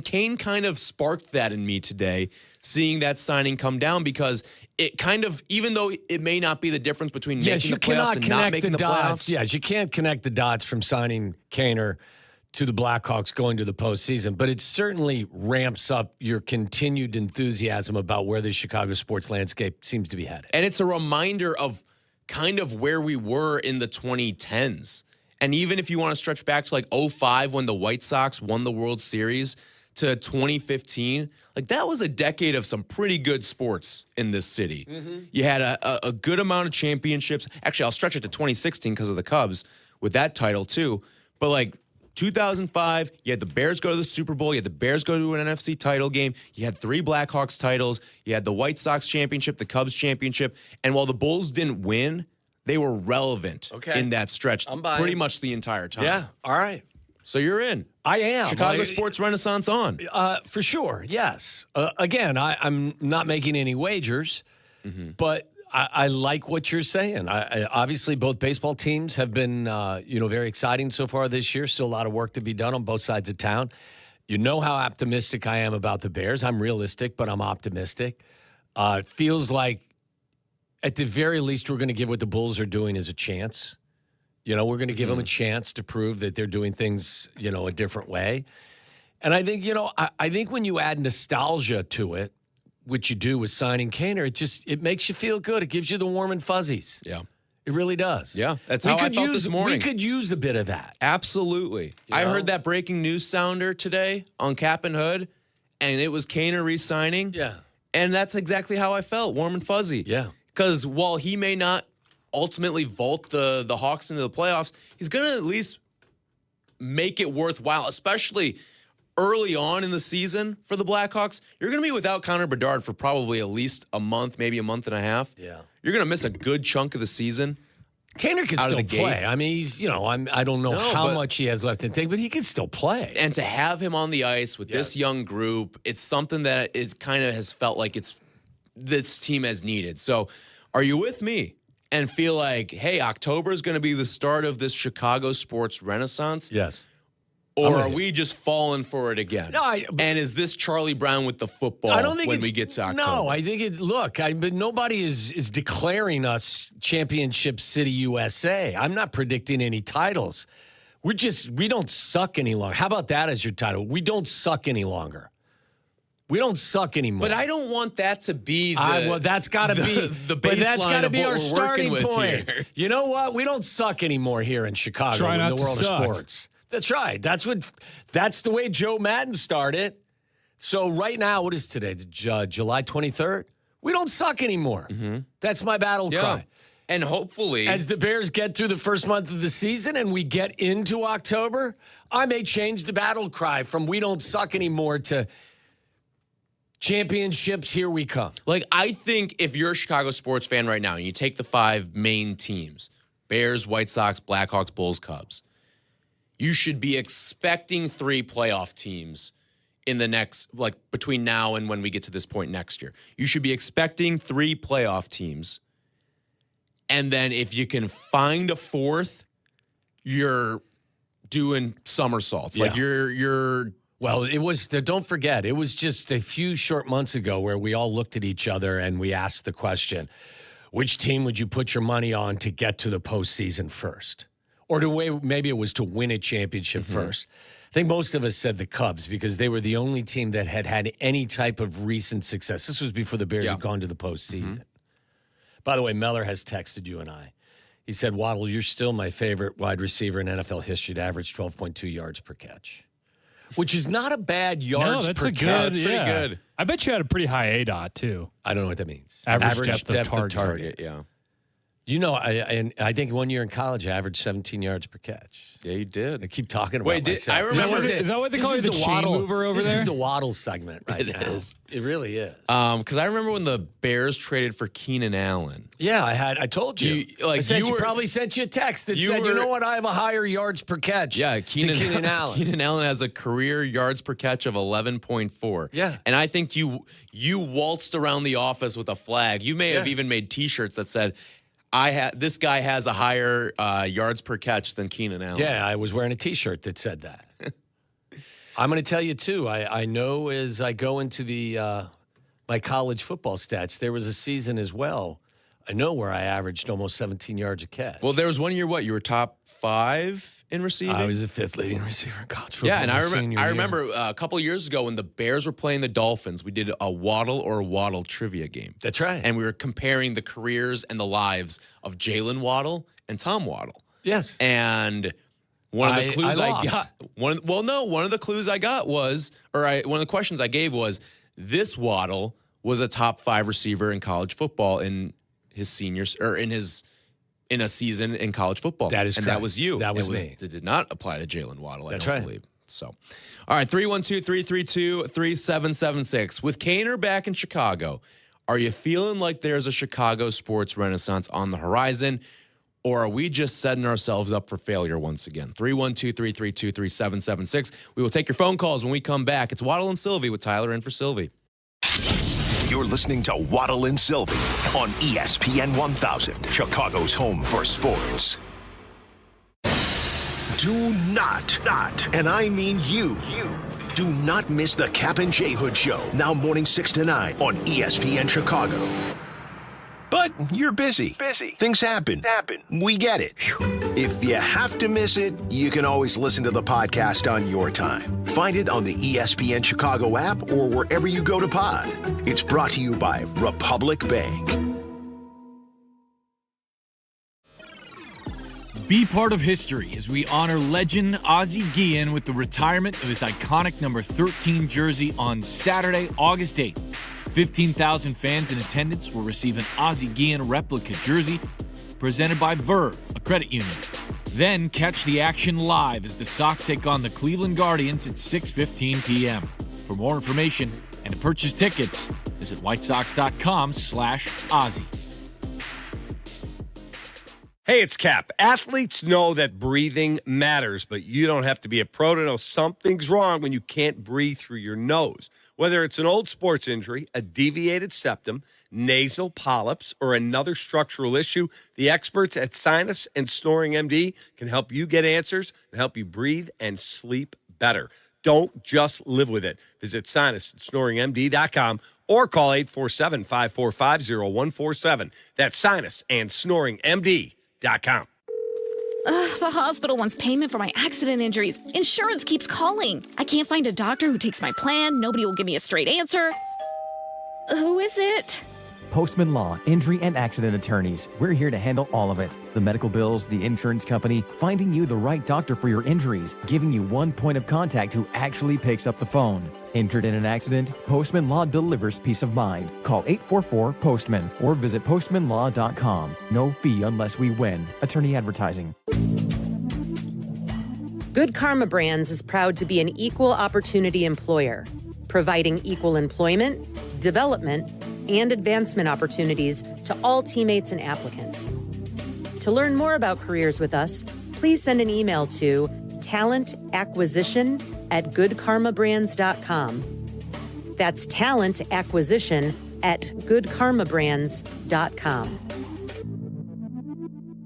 Kane kind of sparked that in me today, seeing that signing come down because it kind of, even though it may not be the difference between making the playoffs and not making the playoffs. Yes, you can't connect the dots from signing Kaner to the Blackhawks going to the postseason, but it certainly ramps up your continued enthusiasm about where the Chicago sports landscape seems to be headed. And it's a reminder of kind of where we were in the 2010s. And even if you want to stretch back to 2005 when the White Sox won the World Series to 2015, that was a decade of some pretty good sports in this city. You had a good amount of championships. Actually, I'll stretch it to 2016 because of the Cubs with that title too. But 2005, you had the Bears go to the Super Bowl. You had the Bears go to an NFC title game. You had 3 Blackhawks titles. You had the White Sox championship, the Cubs championship. And while the Bulls didn't win, they were relevant in that stretch pretty much the entire time. Yeah, all right. So you're in. I am. Chicago sports renaissance on. For sure, yes. Again, I'm not making any wagers, but I like what you're saying. Obviously, both baseball teams have been very exciting so far this year. Still a lot of work to be done on both sides of town. You know how optimistic I am about the Bears. I'm realistic, but I'm optimistic. It feels like at the very least, we're going to give what the Bulls are doing as a chance. We're going to give them a chance to prove that they're doing things, a different way. And I think, I think when you add nostalgia to it, which you do with signing Kaner, it makes you feel good. It gives you the warm and fuzzies. Yeah. It really does. Yeah. That's how I felt this morning. We could use a bit of that. Absolutely. I heard that breaking news sounder today on Kap and Hood, and it was Kaner re-signing. Yeah. And that's exactly how I felt, warm and fuzzy. Yeah. Because while he may not ultimately vault the Hawks into the playoffs, he's going to at least make it worthwhile, especially early on in the season for the Blackhawks. You're going to be without Connor Bedard for probably at least a month, maybe a month and a half. Yeah. You're going to miss a good chunk of the season. Kaner can still play. I mean, he's, I don't know how much he has left in the tank, but he can still play. And to have him on the ice with this young group, it's something that it kind of has felt like this team has needed. So are you with me and feel like, hey, October is going to be the start of this Chicago sports renaissance? Yes. Or are we just falling for it again? No, and is this Charlie Brown with the football I don't think when we get to October? No, I think but nobody is declaring us Championship City USA. I'm not predicting any titles. We don't suck any longer. How about that as your title? We don't suck any longer. We don't suck anymore. But I don't want that to be that's got to be the baseline that's gotta of be what our we're starting working with point. here. You know what? We don't suck anymore here in Chicago Try in not the to world suck. of sports. That's right. That's the way Joe Madden started. So right now, what is today? July 23rd? We don't suck anymore. Mm-hmm. That's my battle cry. And hopefully, as the Bears get through the first month of the season and we get into October, I may change the battle cry from we don't suck anymore to championships, here we come. Like, I think if you're a Chicago sports fan right now and you take the 5 main teams, Bears, White Sox, Blackhawks, Bulls, Cubs, you should be expecting 3 playoff teams in the next, between now and when we get to this point next year. You should be expecting 3 playoff teams. And then if you can find a 4th, you're doing somersaults. Yeah. Like you're Well, it was, don't forget, it was just a few short months ago where we all looked at each other and we asked the question, which team would you put your money on to get to the postseason first? Or maybe it was to win a championship first. I think most of us said the Cubs because they were the only team that had any type of recent success. This was before the Bears had gone to the postseason. By the way, Meller has texted you and I. He said, Waddle, you're still my favorite wide receiver in NFL history to average 12.2 yards per catch. Which is not a bad yards that's per a catch. good, That's pretty yeah. good. I bet you had a pretty high ADOT, too. I don't know what that means. Average depth of target. yeah. You know, I think 1 year in college, I averaged 17 yards per catch. Yeah, you did. I keep talking about Wait, myself. I remember. Is that what they call it, the chain Waddle mover over this there? This is the Waddle segment right now. It is. It really is. Because I remember when the Bears traded for Keenan Allen. Yeah, I told you. Probably sent you a text that said, you know what, I have a higher yards per catch Yeah, than Keenan Allen. Keenan Allen has a career yards per catch of 11.4. Yeah. And I think you waltzed around the office with a flag. You may have even made T-shirts that said, this guy has a higher yards per catch than Keenan Allen. Yeah, I was wearing a T-shirt that said that. I'm going to tell you, too, I know as I go into my college football stats, there was a season as well, I know where I averaged almost 17 yards a catch. Well, there was 1 year, you were top 5 in receiving? I was the 5th leading receiver in college football. Yeah, and I year. remember a couple of years ago when the Bears were playing the Dolphins, we did a Waddle or Waddle trivia game. That's right. And we were comparing the careers and the lives of Jalen Waddle and Tom Waddle. Yes. And one of the clues I I lost. got, one of the clues I got was, one of the questions I gave was, this Waddle was a top 5 receiver in college football in his seniors, or in a season in college football. That is and correct. that was you. That was me. It did not apply to Jalen Waddle, That's I don't right. believe. So, all right, 312-332-3776. With Kaner back in Chicago, are you feeling like there's a Chicago sports renaissance on the horizon, or are we just setting ourselves up for failure once again? 312-332-3776. We will take your phone calls when we come back. It's Waddle and Silvy with Tyler in for Silvy. You're listening to Waddle and Silvy on ESPN 1000, Chicago's home for sports. Do not, and I mean you, do not miss the Kap J Hood Show, now morning 6 to 9 on ESPN Chicago. But you're busy. Things happen. We get it. If you have to miss it, you can always listen to the podcast on your time. Find it on the ESPN Chicago app or wherever you go to pod. It's brought to you by Republic Bank. Be part of history as we honor legend Ozzie Guillen with the retirement of his iconic number 13 jersey on Saturday, August 8th. 15,000 fans in attendance will receive an Ozzie Guillen replica jersey presented by Verve, a credit union. Then catch the action live as the Sox take on the Cleveland Guardians at 6:15 p.m. For more information and to purchase tickets, visit whitesox.com/Ozzy. Hey, it's Kap. Athletes know that breathing matters, but you don't have to be a pro to know something's wrong when you can't breathe through your nose. Whether it's an old sports injury, a deviated septum, nasal polyps, or another structural issue, the experts at Sinus and Snoring MD can help you get answers and help you breathe and sleep better. Don't just live with it. Visit sinusandsnoringmd.com or call 847-545-0147. That's sinusandsnoringmd.com. The hospital wants payment for my accident injuries. Insurance keeps calling. I can't find a doctor who takes my plan. Nobody will give me a straight answer. Who is it? Postman Law, Injury and Accident Attorneys. We're here to handle all of it. The medical bills, the insurance company, finding you the right doctor for your injuries, giving you one point of contact who actually picks up the phone. Injured in an accident? Postman Law delivers peace of mind. Call 844-POSTMAN or visit postmanlaw.com. No fee unless we win. Attorney advertising. Good Karma Brands is proud to be an equal opportunity employer, providing equal employment, development, and advancement opportunities to all teammates and applicants. To learn more about careers with us, please send an email to talentacquisition@goodkarmabrands.com. That's talentacquisition@goodkarmabrands.com.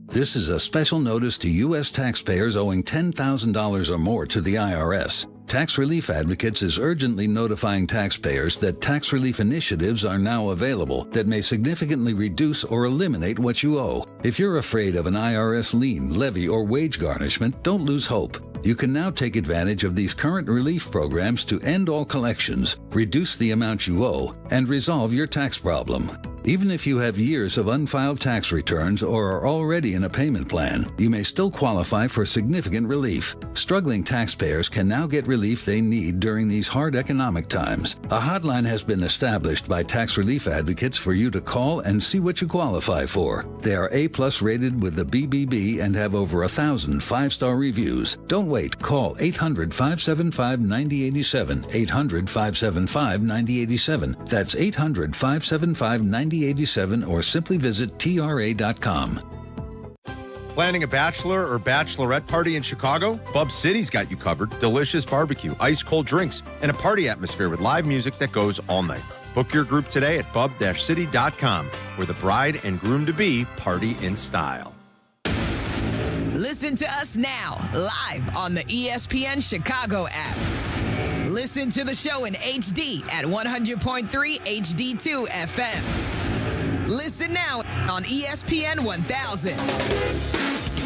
This is a special notice to U.S. taxpayers owing $10,000 or more to the IRS. Tax Relief Advocates is urgently notifying taxpayers that tax relief initiatives are now available that may significantly reduce or eliminate what you owe. If you're afraid of an IRS lien, levy, or wage garnishment, don't lose hope. You can now take advantage of these current relief programs to end all collections, reduce the amount you owe, and resolve your tax problem. Even if you have years of unfiled tax returns or are already in a payment plan, you may still qualify for significant relief. Struggling taxpayers can now get relief they need during these hard economic times. A hotline has been established by Tax Relief Advocates for you to call and see what you qualify for. They are A+ rated with the BBB and have over 1,000 5-star reviews. Don't wait. Call 800-575-9087, 800-575-9087. That's 800-575-9087, or simply visit tra.com. Planning a bachelor or bachelorette party in Chicago? Bub City's got you covered. Delicious barbecue, ice-cold drinks, and a party atmosphere with live music that goes all night. Book your group today at bub-city.com, where the bride and groom-to-be party in style. Listen to us now, live on the ESPN Chicago app. Listen to the show in HD at 100.3 HD2 FM. Listen now on ESPN 1000.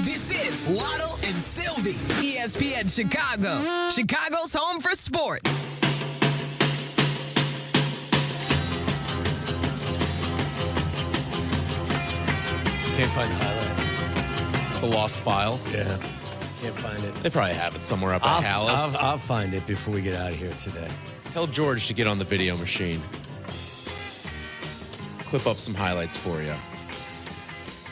This is Waddle and Silvy, ESPN Chicago, Chicago's home for sports. Can't find the highlight. It's a lost file. Yeah. Can't find it. They probably have it somewhere up at Hallis. I'll find it before we get out of here today. Tell George to get on the video machine. Clip up some highlights for you.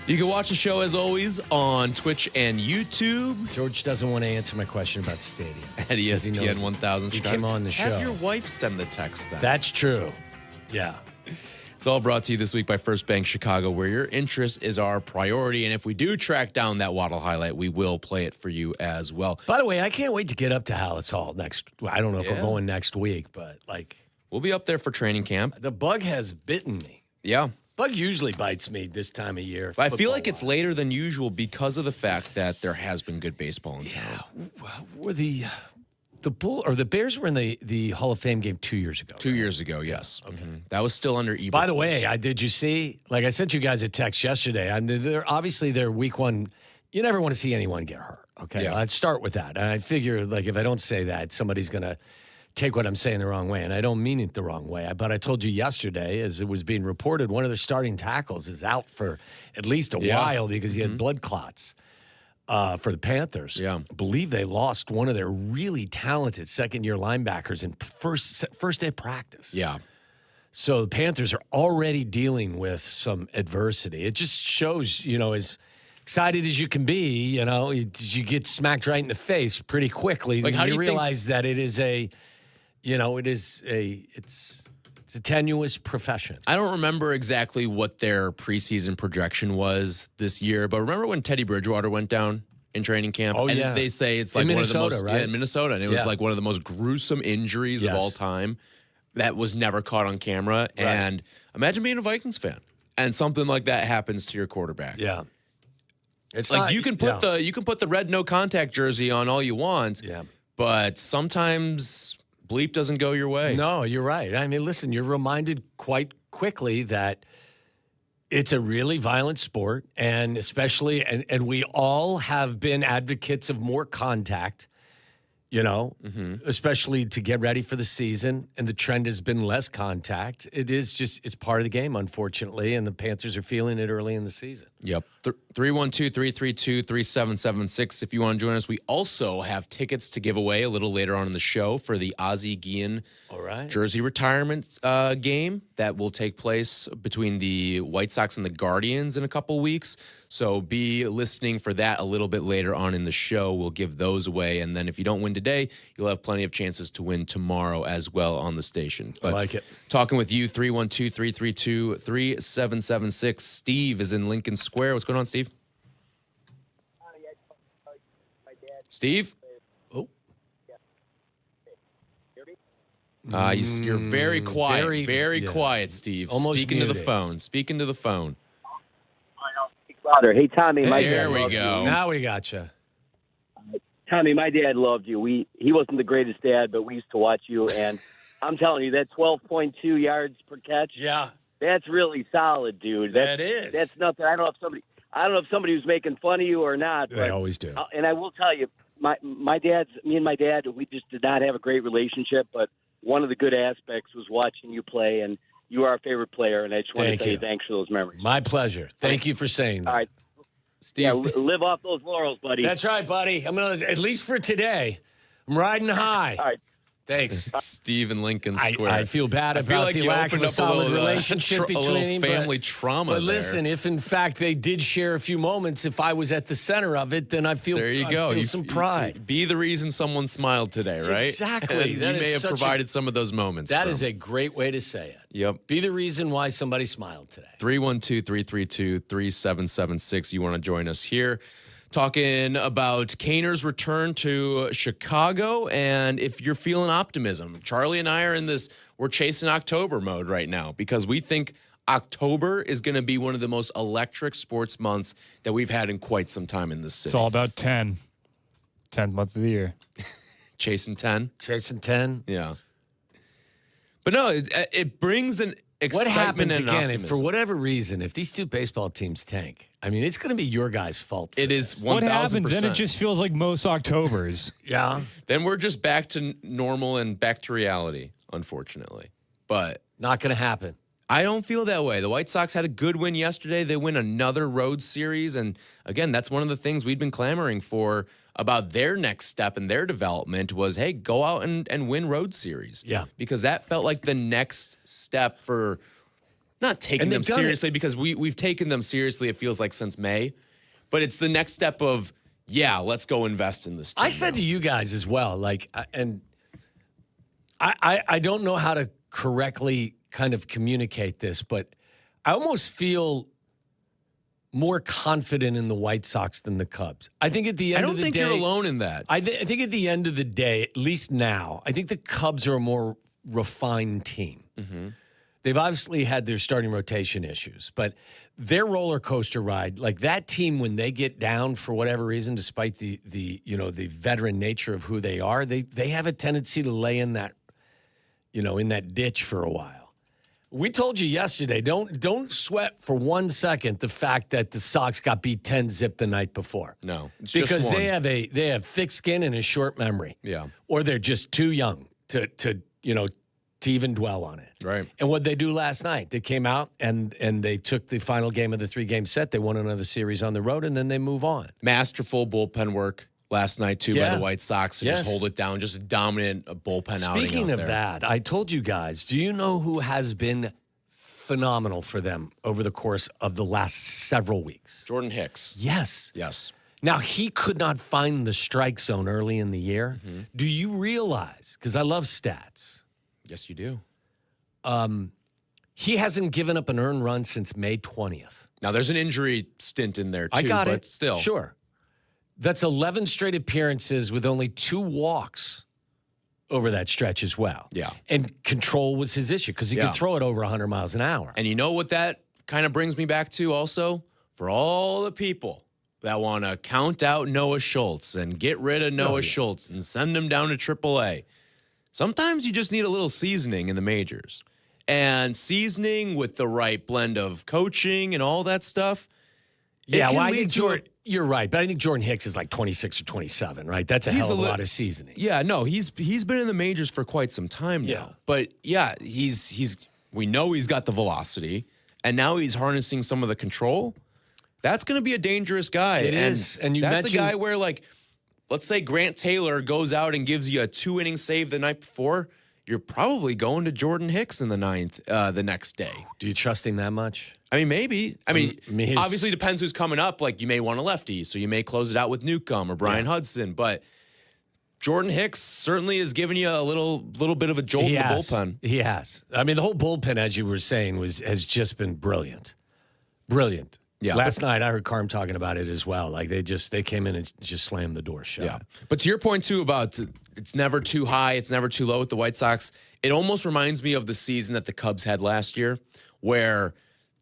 You can watch the show, as always, on Twitch and YouTube. George doesn't want to answer my question about the stadium. At ESPN 1000 He Chicago. came on the show. Have your wife send the text then. That's true. Yeah. It's all brought to you this week by First Bank Chicago, where your interest is our priority. And if we do track down that Waddle highlight, we will play it for you as well. By the way, I can't wait to get up to Hallis Hall next. I don't know if we're going next week, but we'll be up there for training camp. The bug has bitten me. Yeah. Bug usually bites me this time of year. But I feel like it's later than usual because of the fact that there has been good baseball in town. Were the Bears were in the Hall of Fame game 2 years ago. 2 years ago, yes. Okay. That was still under Eberflus. By the way, did you see? Like I sent you guys a text yesterday. They're week one. You never want to see anyone get hurt. Okay, Yeah. I'd start with that. And I figure, if I don't say that, somebody's gonna take what I'm saying the wrong way, and I don't mean it the wrong way. But I told you yesterday, as it was being reported, one of their starting tackles is out for at least a while because he had blood clots. For the Panthers. Yeah. I believe they lost one of their really talented second-year linebackers in first day of practice. Yeah. So the Panthers are already dealing with some adversity. It just shows, excited as you can be, you get smacked right in the face pretty quickly. Like, how do you realize that it is it's a tenuous profession. I don't remember exactly what their preseason projection was this year, but remember when Teddy Bridgewater went down in training camp? Oh, and yeah. they say it's like In one of the Minnesota, most, right? Yeah, in Minnesota. And it was like one of the most gruesome injuries of all time that was never caught on camera. Right. And imagine being a Vikings fan and something like that happens to your quarterback. Yeah. It's like not, you can put the red no contact jersey on all you want. Yeah. But sometimes bleep doesn't go your way. No, you're right. I mean, listen, you're reminded quite quickly that it's a really violent sport, and especially, and we all have been advocates of more contact, especially to get ready for the season, and the trend has been less contact. It's part of the game, unfortunately, and the Panthers are feeling it early in the season. Yep. 312-332-3776 if you want to join us. We also have tickets to give away a little later on in the show for the Ozzie Guillen jersey retirement game that will take place between the White Sox and the Guardians in a couple weeks. So be listening for that a little bit later on in the show. We'll give those away. And then if you don't win today, you'll have plenty of chances to win tomorrow as well on the station. But I like it. Talking with you, 312-332-3776. Steve is in Lincoln Square. What's going on, Steve? Steve? Oh. You're very quiet. Very quiet, Steve. Almost Speaking to the muted. phone. Speaking to the phone. Louder. Hey, Tommy. My There dad we loved go. you. Now we got you. Tommy, my dad loved you. He wasn't the greatest dad, but we used to watch you, and I'm telling you, that 12.2 yards per catch. Yeah. That's really solid, dude. That is. That's nothing. I don't know if somebody was making fun of you or not. They but, always do. And I will tell you, me and my dad, we just did not have a great relationship, but one of the good aspects was watching you play, and you are our favorite player, and I just want to Thank tell you you. thanks for those memories. My pleasure. Thank you for saying that. All right. Steve. Yeah, live off those laurels, buddy. That's right, buddy. I'm gonna, at least for today, I'm riding high. All right. Thanks. Steve in Lincoln Square. I feel bad I feel about like the you lack of opened a up solid little, relationship a between little family trauma But there. listen, if in fact they did share a few moments, if I was at the center of it, then I feel There you go. I feel You- some pride. Be the reason someone smiled today, right? Exactly. And That you is may have such a- provided some of those moments. That for is him. a great way to say it. Yep. Be the reason why somebody smiled today. 312-332-3776. You want to join us here. Talking about Kaner's return to Chicago, and if you're feeling optimism, Charlie and I are in this, we're chasing October mode right now because we think October is going to be one of the most electric sports months that we've had in quite some time in this city. It's all about 10. 10th month of the year. Chasing 10? Chasing 10? Yeah. But no, it brings an What excitement happens and again optimism. if, for whatever reason, if these two baseball teams tank? I mean, it's going to be your guys' fault. It is 1,000%. What happens? Then it just feels like most Octobers. Yeah. Then we're just back to normal and back to reality, unfortunately. But not going to happen. I don't feel that way. The White Sox had a good win yesterday. They win another road series. And again, that's one of the things we'd been clamoring for about their next step in their development was, hey, go out and win road series. Yeah. Because that felt like the next step for not taking And them they've done it. seriously because we've taken them seriously, it feels like, since May. But it's the next step of, yeah, let's go invest in this team. I said to you guys as well, like, and I don't know how to correctly kind of communicate this, but I almost feel more confident in the White Sox than the Cubs. I think at the end of the day, I don't think you're alone in that. I think at the end of the day, at least now, I think the Cubs are a more refined team. Mm-hmm. They've obviously had their starting rotation issues, but their roller coaster ride, like that team, when they get down for whatever reason, despite the veteran nature of who they are, they have a tendency to lay in that, in that ditch for a while. We told you yesterday, don't sweat for 1 second the fact that the Sox got beat 10-0 the night before. No, it's because just one. they have thick skin and a short memory. Yeah. Or they're just too young to even dwell on it. Right. And what they do last night, they came out and they took the final game of the 3-game set. They won another series on the road, and then they move on. Masterful bullpen work last night, too, by the White Sox to just hold it down. Just a dominant bullpen outing. Speaking out of there. that, I told you guys, do you know who has been phenomenal for them over the course of the last several weeks. Jordan Hicks. Yes. Yes. Now, he could not find the strike zone early in the year. Mm-hmm. Do you realize, because I love stats. Yes, you do. He hasn't given up an earned run since May 20th. Now, there's an injury stint in there, too. I got but it. Still. Sure. That's 11 straight appearances with only 2 walks over that stretch as well. Yeah. And control was his issue because he could throw it over 100 miles an hour. And you know what that kind of brings me back to also? For all the people that want to count out Noah Schultz and get rid of Noah Schultz and send him down to AAA, sometimes you just need a little seasoning in the majors. And seasoning with the right blend of coaching and all that stuff. Yeah, well, I think you're right, but I think Jordan Hicks is like 26 or 27, right? That's a hell of a lot of seasoning. Yeah, no, he's been in the majors for quite some time now. Yeah. But yeah, we know he's got the velocity, and now he's harnessing some of the control. That's going to be a dangerous guy. It is. And you that's mentioned a guy where, like, let's say Grant Taylor goes out and gives you a 2-inning save the night before, you're probably going to Jordan Hicks in the ninth the next day. Do you trust him that much? I mean, maybe. I mean, obviously depends who's coming up. Like, you may want a lefty, so you may close it out with Newcomb or Brian Hudson. But Jordan Hicks certainly has given you a little bit of a jolt in the bullpen. He has. I mean, the whole bullpen, as you were saying, has just been brilliant. Brilliant. Yeah. Last night, I heard Carm talking about it as well. Like, they came in and just slammed the door shut. Yeah. But to your point, too, about it's never too high, it's never too low with the White Sox, it almost reminds me of the season that the Cubs had last year, where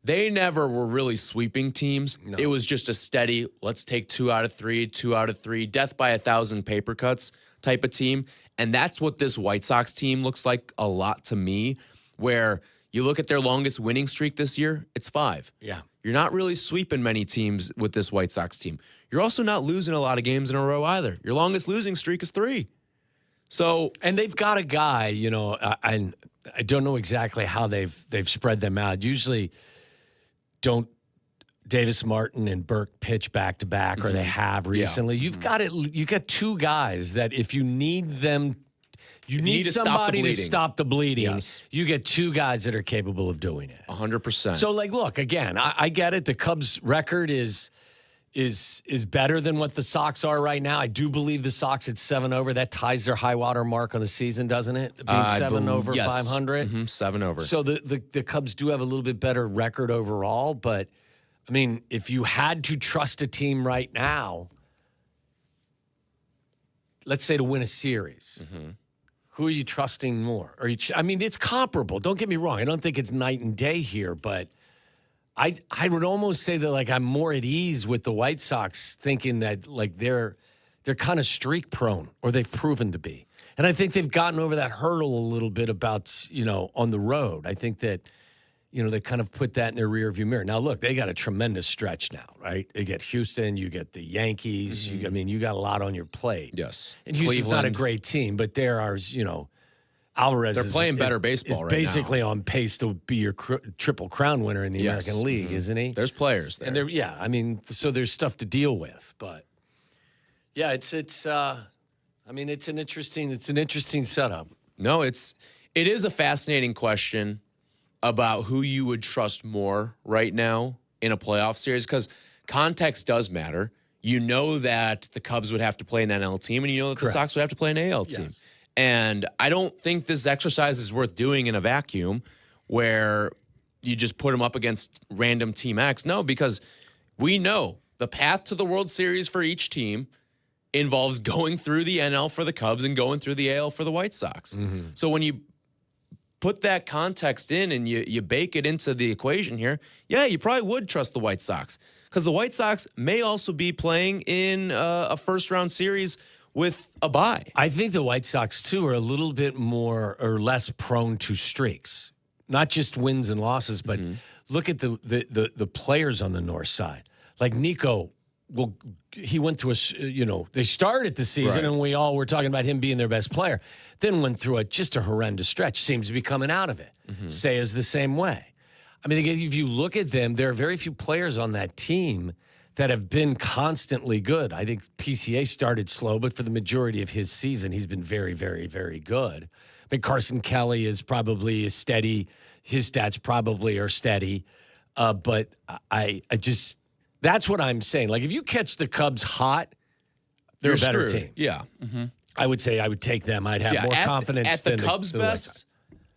they never were really sweeping teams. No. It was just a steady, let's take 2 out of 3, 2 out of 3, death by 1,000 paper cuts type of team. And that's what this White Sox team looks like a lot to me, where you look at their longest winning streak this year, it's 5. Yeah. You're not really sweeping many teams with this White Sox team. You're also not losing a lot of games in a row either. Your longest losing streak is 3. So, and they've got a guy, you know, I don't know exactly how they've spread them out. Usually don't Davis Martin and Burke pitch back to back, or they have recently. Yeah. You've got it. You got 2 guys that if you need them, you need somebody to stop the bleeding. Yes. You get 2 guys that are capable of doing it. 100%. So, like, look, again, I get it. The Cubs' record is better than what the Sox are right now. I do believe the Sox at 7 over. That ties their high water mark on the season, doesn't it? Being 7 over 500. 7 over. So the Cubs do have a little bit better record overall. But, I mean, if you had to trust a team right now, let's say to win a series, who are you trusting more? I mean, it's comparable. Don't get me wrong. I don't think it's night and day here, but I would almost say that, like, I'm more at ease with the White Sox, thinking that, like, they're kind of streak prone, or they've proven to be. And I think they've gotten over that hurdle a little bit about, you know, on the road. I think that, you know, they kind of put that in their rearview mirror. Now, look, they got a tremendous stretch now, right? They get Houston, you get the Yankees. I mean, you got a lot on your plate. Yes. And Houston's not a great team, but there are, you know, Alvarez They're playing better baseball right now. Basically on pace to be your Triple Crown winner in the American League, isn't he? There's players there. And I mean, so there's stuff to deal with, but yeah, it's an interesting setup. No, it is a fascinating question about who you would trust more right now in a playoff series, because context does matter. You know that the Cubs would have to play an NL team, and you know that the Sox would have to play an AL team. And I don't think this exercise is worth doing in a vacuum where you just put them up against random Team X. No, because we know the path to the World Series for each team involves going through the NL for the Cubs and going through the AL for the White Sox. So when you put that context in and you bake it into the equation here, yeah, you probably would trust the White Sox, because the White Sox may also be playing in a first-round series with a bye. I think the White Sox, too, are a little bit more or less prone to streaks, not just wins and losses, but look at the players on the north side. Like Nico, he went through they started the season and we all were talking about him being their best player, then went through just a horrendous stretch, seems to be coming out of it. Say is the same way. I mean, if you look at them, there are very few players on that team that have been constantly good. I think PCA started slow, but for the majority of his season, he's been very, very, very good. I mean, Carson Kelly is probably a steady his stats probably are steady. But I just that's what I'm saying. Like if you catch the Cubs hot, they're a better team. Yeah. Mm-hmm. I would say I would take them. I'd have more confidence at the Cubs' best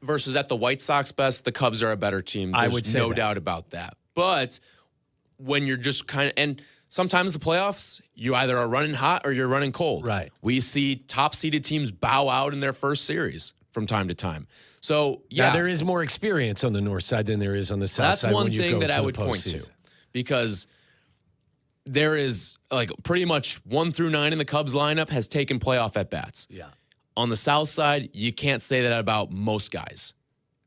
versus at the White Sox best. The Cubs are a better team. There's I would say no that. doubt about that. But when you're just kind of and sometimes the playoffs, you either are running hot or you're running cold. Right. We see top-seeded teams bow out in their first series from time to time. So, yeah. Now, there is more experience on the north side than there is on the south That's side. one when you thing go that to I the would point to postseason. because there is like pretty much 1 through 9 in the Cubs lineup has taken playoff at-bats. Yeah. On the south side, you can't say that about most guys,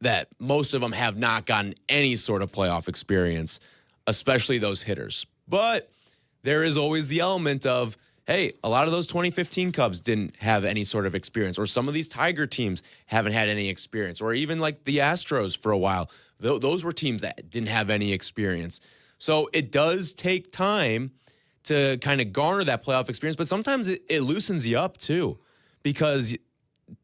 that most of them have not gotten any sort of playoff experience, especially those hitters. But there is always the element of, hey, a lot of those 2015 Cubs didn't have any sort of experience, or some of these Tiger teams haven't had any experience, or even like the Astros for a while. Those were teams that didn't have any experience. So it does take time to kind of garner that playoff experience, but sometimes it loosens you up too, because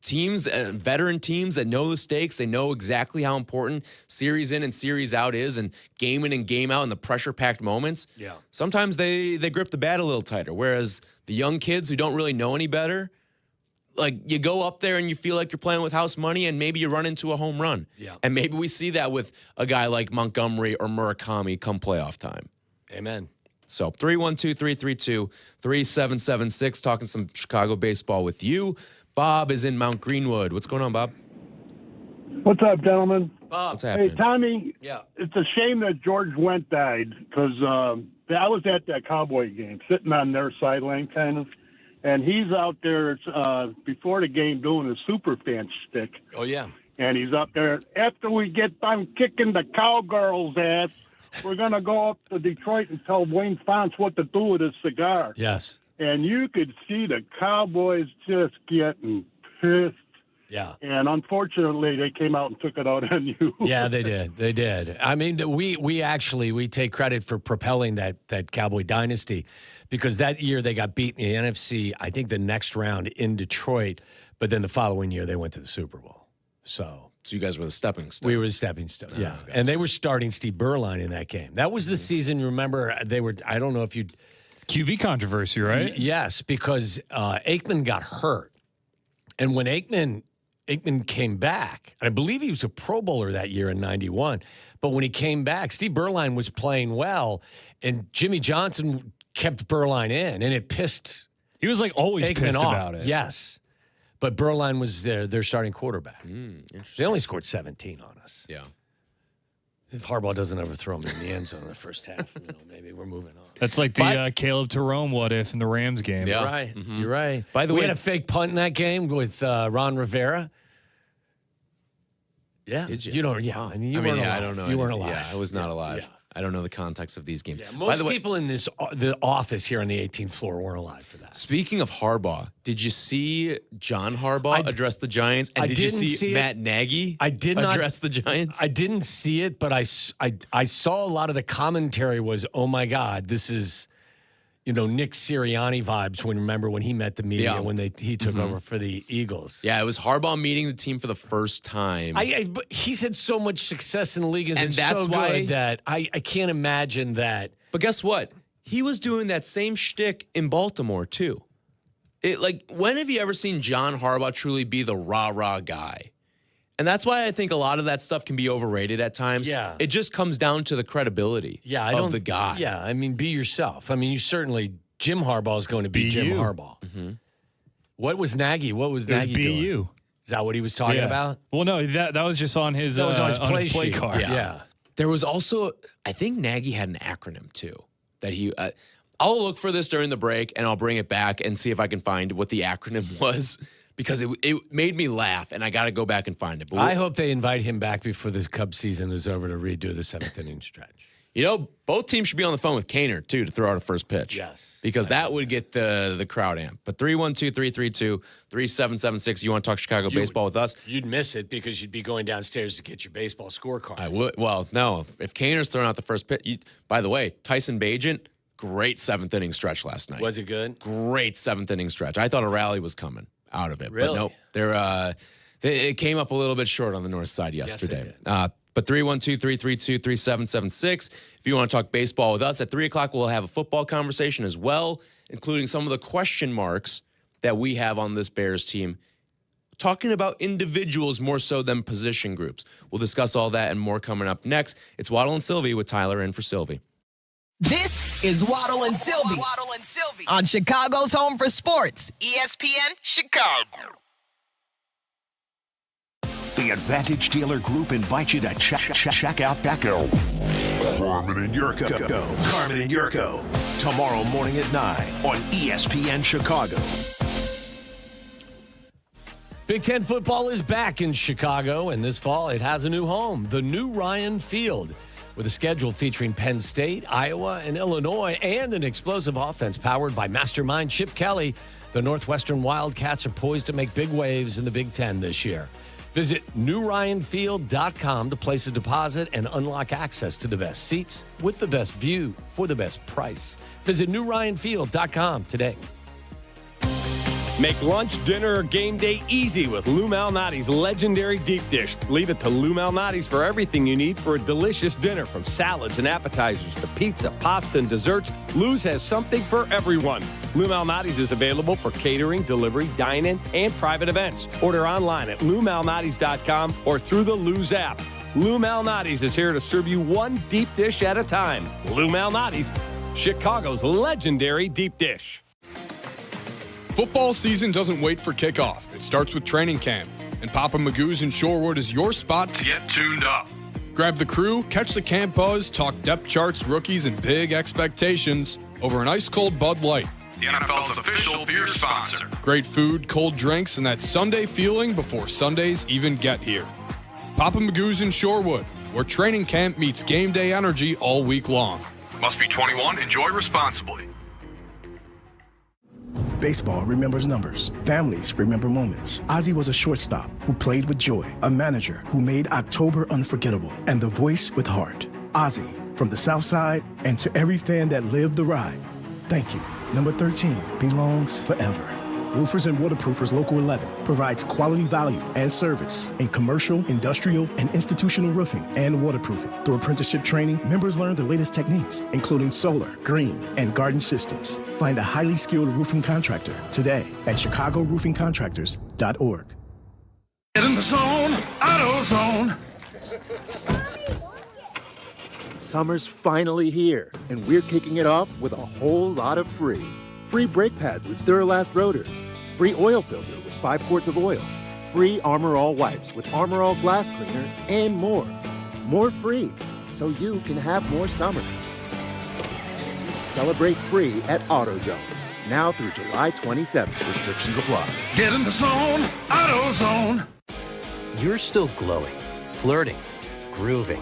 teams, veteran teams that know the stakes, they know exactly how important series in and series out is, and game in and game out in the pressure-packed moments. Yeah. Sometimes they grip the bat a little tighter, whereas the young kids who don't really know any better, like you go up there and you feel like you're playing with house money, and maybe you run into a home run. Yeah. And maybe we see that with a guy like Montgomery or Murakami come playoff time. Amen. So 312-332-3776, talking some Chicago baseball with you. Bob is in Mount Greenwood. What's going on, Bob? What's up, gentlemen? Bob. What's happening? Hey, Tommy. Yeah. It's a shame that George Wendt died because I was at that Cowboy game, sitting on their sideline kind of, and he's out there before the game doing a super fan stick. Oh, yeah. And he's up there. After we get done kicking the cowgirls' ass, we're going to go up to Detroit and tell Wayne Fonts what to do with his cigar. Yes. And you could see the Cowboys just getting pissed. Yeah. And unfortunately, they came out and took it out on you. Yeah, they did. They did. I mean, we actually take credit for propelling that Cowboy dynasty, because that year they got beat in the NFC, I think the next round in Detroit, but then the following year they went to the Super Bowl. So you guys were the stepping stones. We were the stepping stone, yeah. And they were starting Steve Berline in that game. That was the season, remember, they were, I don't know if you... QB controversy, right? Yes, because Aikman got hurt. And when Aikman came back, and I believe he was a Pro Bowler that year in 91, but when he came back, Steve Berline was playing well, and Jimmy Johnson kept Berline in, and it pissed He was like always Aikman pissed off. about it. Yes. But Berline was their starting quarterback. They only scored 17 on us. Yeah. If Harbaugh doesn't overthrow me in the end zone in the first half, maybe we're moving on. That's like the Caleb Terome what if in the Rams game. You're right. You're right. By the we way, had a fake punt in that game with Ron Rivera. Yeah. Did you? You don't, yeah. I mean, you weren't alive. I don't know. You weren't alive. Yeah, I was not alive. I don't know the context of these games. Yeah, By most the way, people in the office here on the 18th floor weren't alive for that. speaking of Harbaugh, did you see John Harbaugh address the Giants? And I did you didn't see see it. Matt Nagy address the Giants? I didn't see it, but I saw a lot of the commentary was, oh, my God, this is, Nick Sirianni vibes remember when he met the media when he took over for the Eagles. Yeah, it was Harbaugh meeting the team for the first time. But he's had so much success in the league and And been that's so why- good that I can't imagine that. But guess what? He was doing that same shtick in Baltimore, too. When have you ever seen John Harbaugh truly be the rah-rah guy? And that's why I think a lot of that stuff can be overrated at times. Yeah. It just comes down to the credibility of the guy. Yeah, I mean, be yourself. I mean, Jim Harbaugh is going to be Jim you. Harbaugh. What was Nagy? What was It was Nagy doing? BU. Is that what he was talking about? Well, no, that was just on his, That was on his play sheet. card. Yeah. There was also, I think Nagy had an acronym too that he. I'll look for this during the break and I'll bring it back and see if I can find what the acronym was, because it made me laugh and I got to go back and find it. But I hope they invite him back before the Cubs season is over to redo the 7th inning stretch. Both teams should be on the phone with Kaner too to throw out a first pitch. Yes. Because that would get the crowd amped. But 312-332-3776. You want to talk Chicago baseball with us? You'd miss it because you'd be going downstairs to get your baseball scorecard. I would. Well, no. If Kaner's throwing out the first pitch, by the way, Tyson Bagent, great 7th inning stretch last night. Was it good? Great 7th inning stretch. I thought a rally was coming out of it. Really? But nope. It came up a little bit short on the north side yesterday. Yes, it But 312-332-3776. If you want to talk baseball with us, at 3 o'clock, we'll have a football conversation as well, including some of the question marks that we have on this Bears team, talking about individuals more so than position groups. We'll discuss all that and more coming up next. It's Waddle and Silvy with Tyler in for Silvy. This is Waddle and Silvy. Waddle and Silvy on Chicago's Home for Sports, ESPN Chicago. The Advantage Dealer Group invites you to check out Carmen and Jurko. Tomorrow morning at 9 on ESPN Chicago. Big Ten football is back in Chicago, and this fall it has a new home, the new Ryan Field, with a schedule featuring Penn State, Iowa, and Illinois, and an explosive offense powered by mastermind Chip Kelly. The Northwestern Wildcats are poised to make big waves in the Big Ten this year. Visit newryanfield.com to place a deposit and unlock access to the best seats with the best view for the best price. Visit newryanfield.com today. Make lunch, dinner, or game day easy with Lou Malnati's legendary deep dish. Leave it to Lou Malnati's for everything you need for a delicious dinner, from salads and appetizers to pizza, pasta, and desserts. Lou's has something for everyone. Lou Malnati's is available for catering, delivery, dine-in, and private events. Order online at LouMalnati's.com or through the Lou's app. Lou Malnati's is here to serve you one deep dish at a time. Lou Malnati's, Chicago's legendary deep dish. Football season doesn't wait for kickoff. It starts with training camp, and Papa Magoo's in Shorewood is your spot to get tuned up. Grab the crew, catch the camp buzz, talk depth charts, rookies, and big expectations over an ice-cold Bud Light. The NFL's official beer sponsor. Great food, cold drinks, and that Sunday feeling before Sundays even get here. Papa Magoo's in Shorewood, where training camp meets game day energy all week long. Must be 21. Enjoy responsibly. Baseball remembers numbers. Families remember moments. Ozzie was a shortstop who played with joy, a manager who made October unforgettable, and the voice with heart. Ozzie, from the South Side, and to every fan that lived the ride, thank you. Number 13 belongs forever. Roofers and Waterproofers Local 11 provides quality value and service in commercial, industrial, and institutional roofing and waterproofing. Through apprenticeship training, members learn the latest techniques, including solar, green, and garden systems. Find a highly skilled roofing contractor today at ChicagoRoofingContractors.org. Get in the zone, AutoZone. Summer's finally here, and we're kicking it off with a whole lot of free. Free brake pads with Duralast rotors. Free oil filter with 5 quarts of oil. Free Armor All wipes with Armor All glass cleaner, and more. More free, so you can have more summer. Celebrate free at AutoZone. Now through July 27th. Restrictions apply. Get in the zone, AutoZone. You're still glowing, flirting, grooving.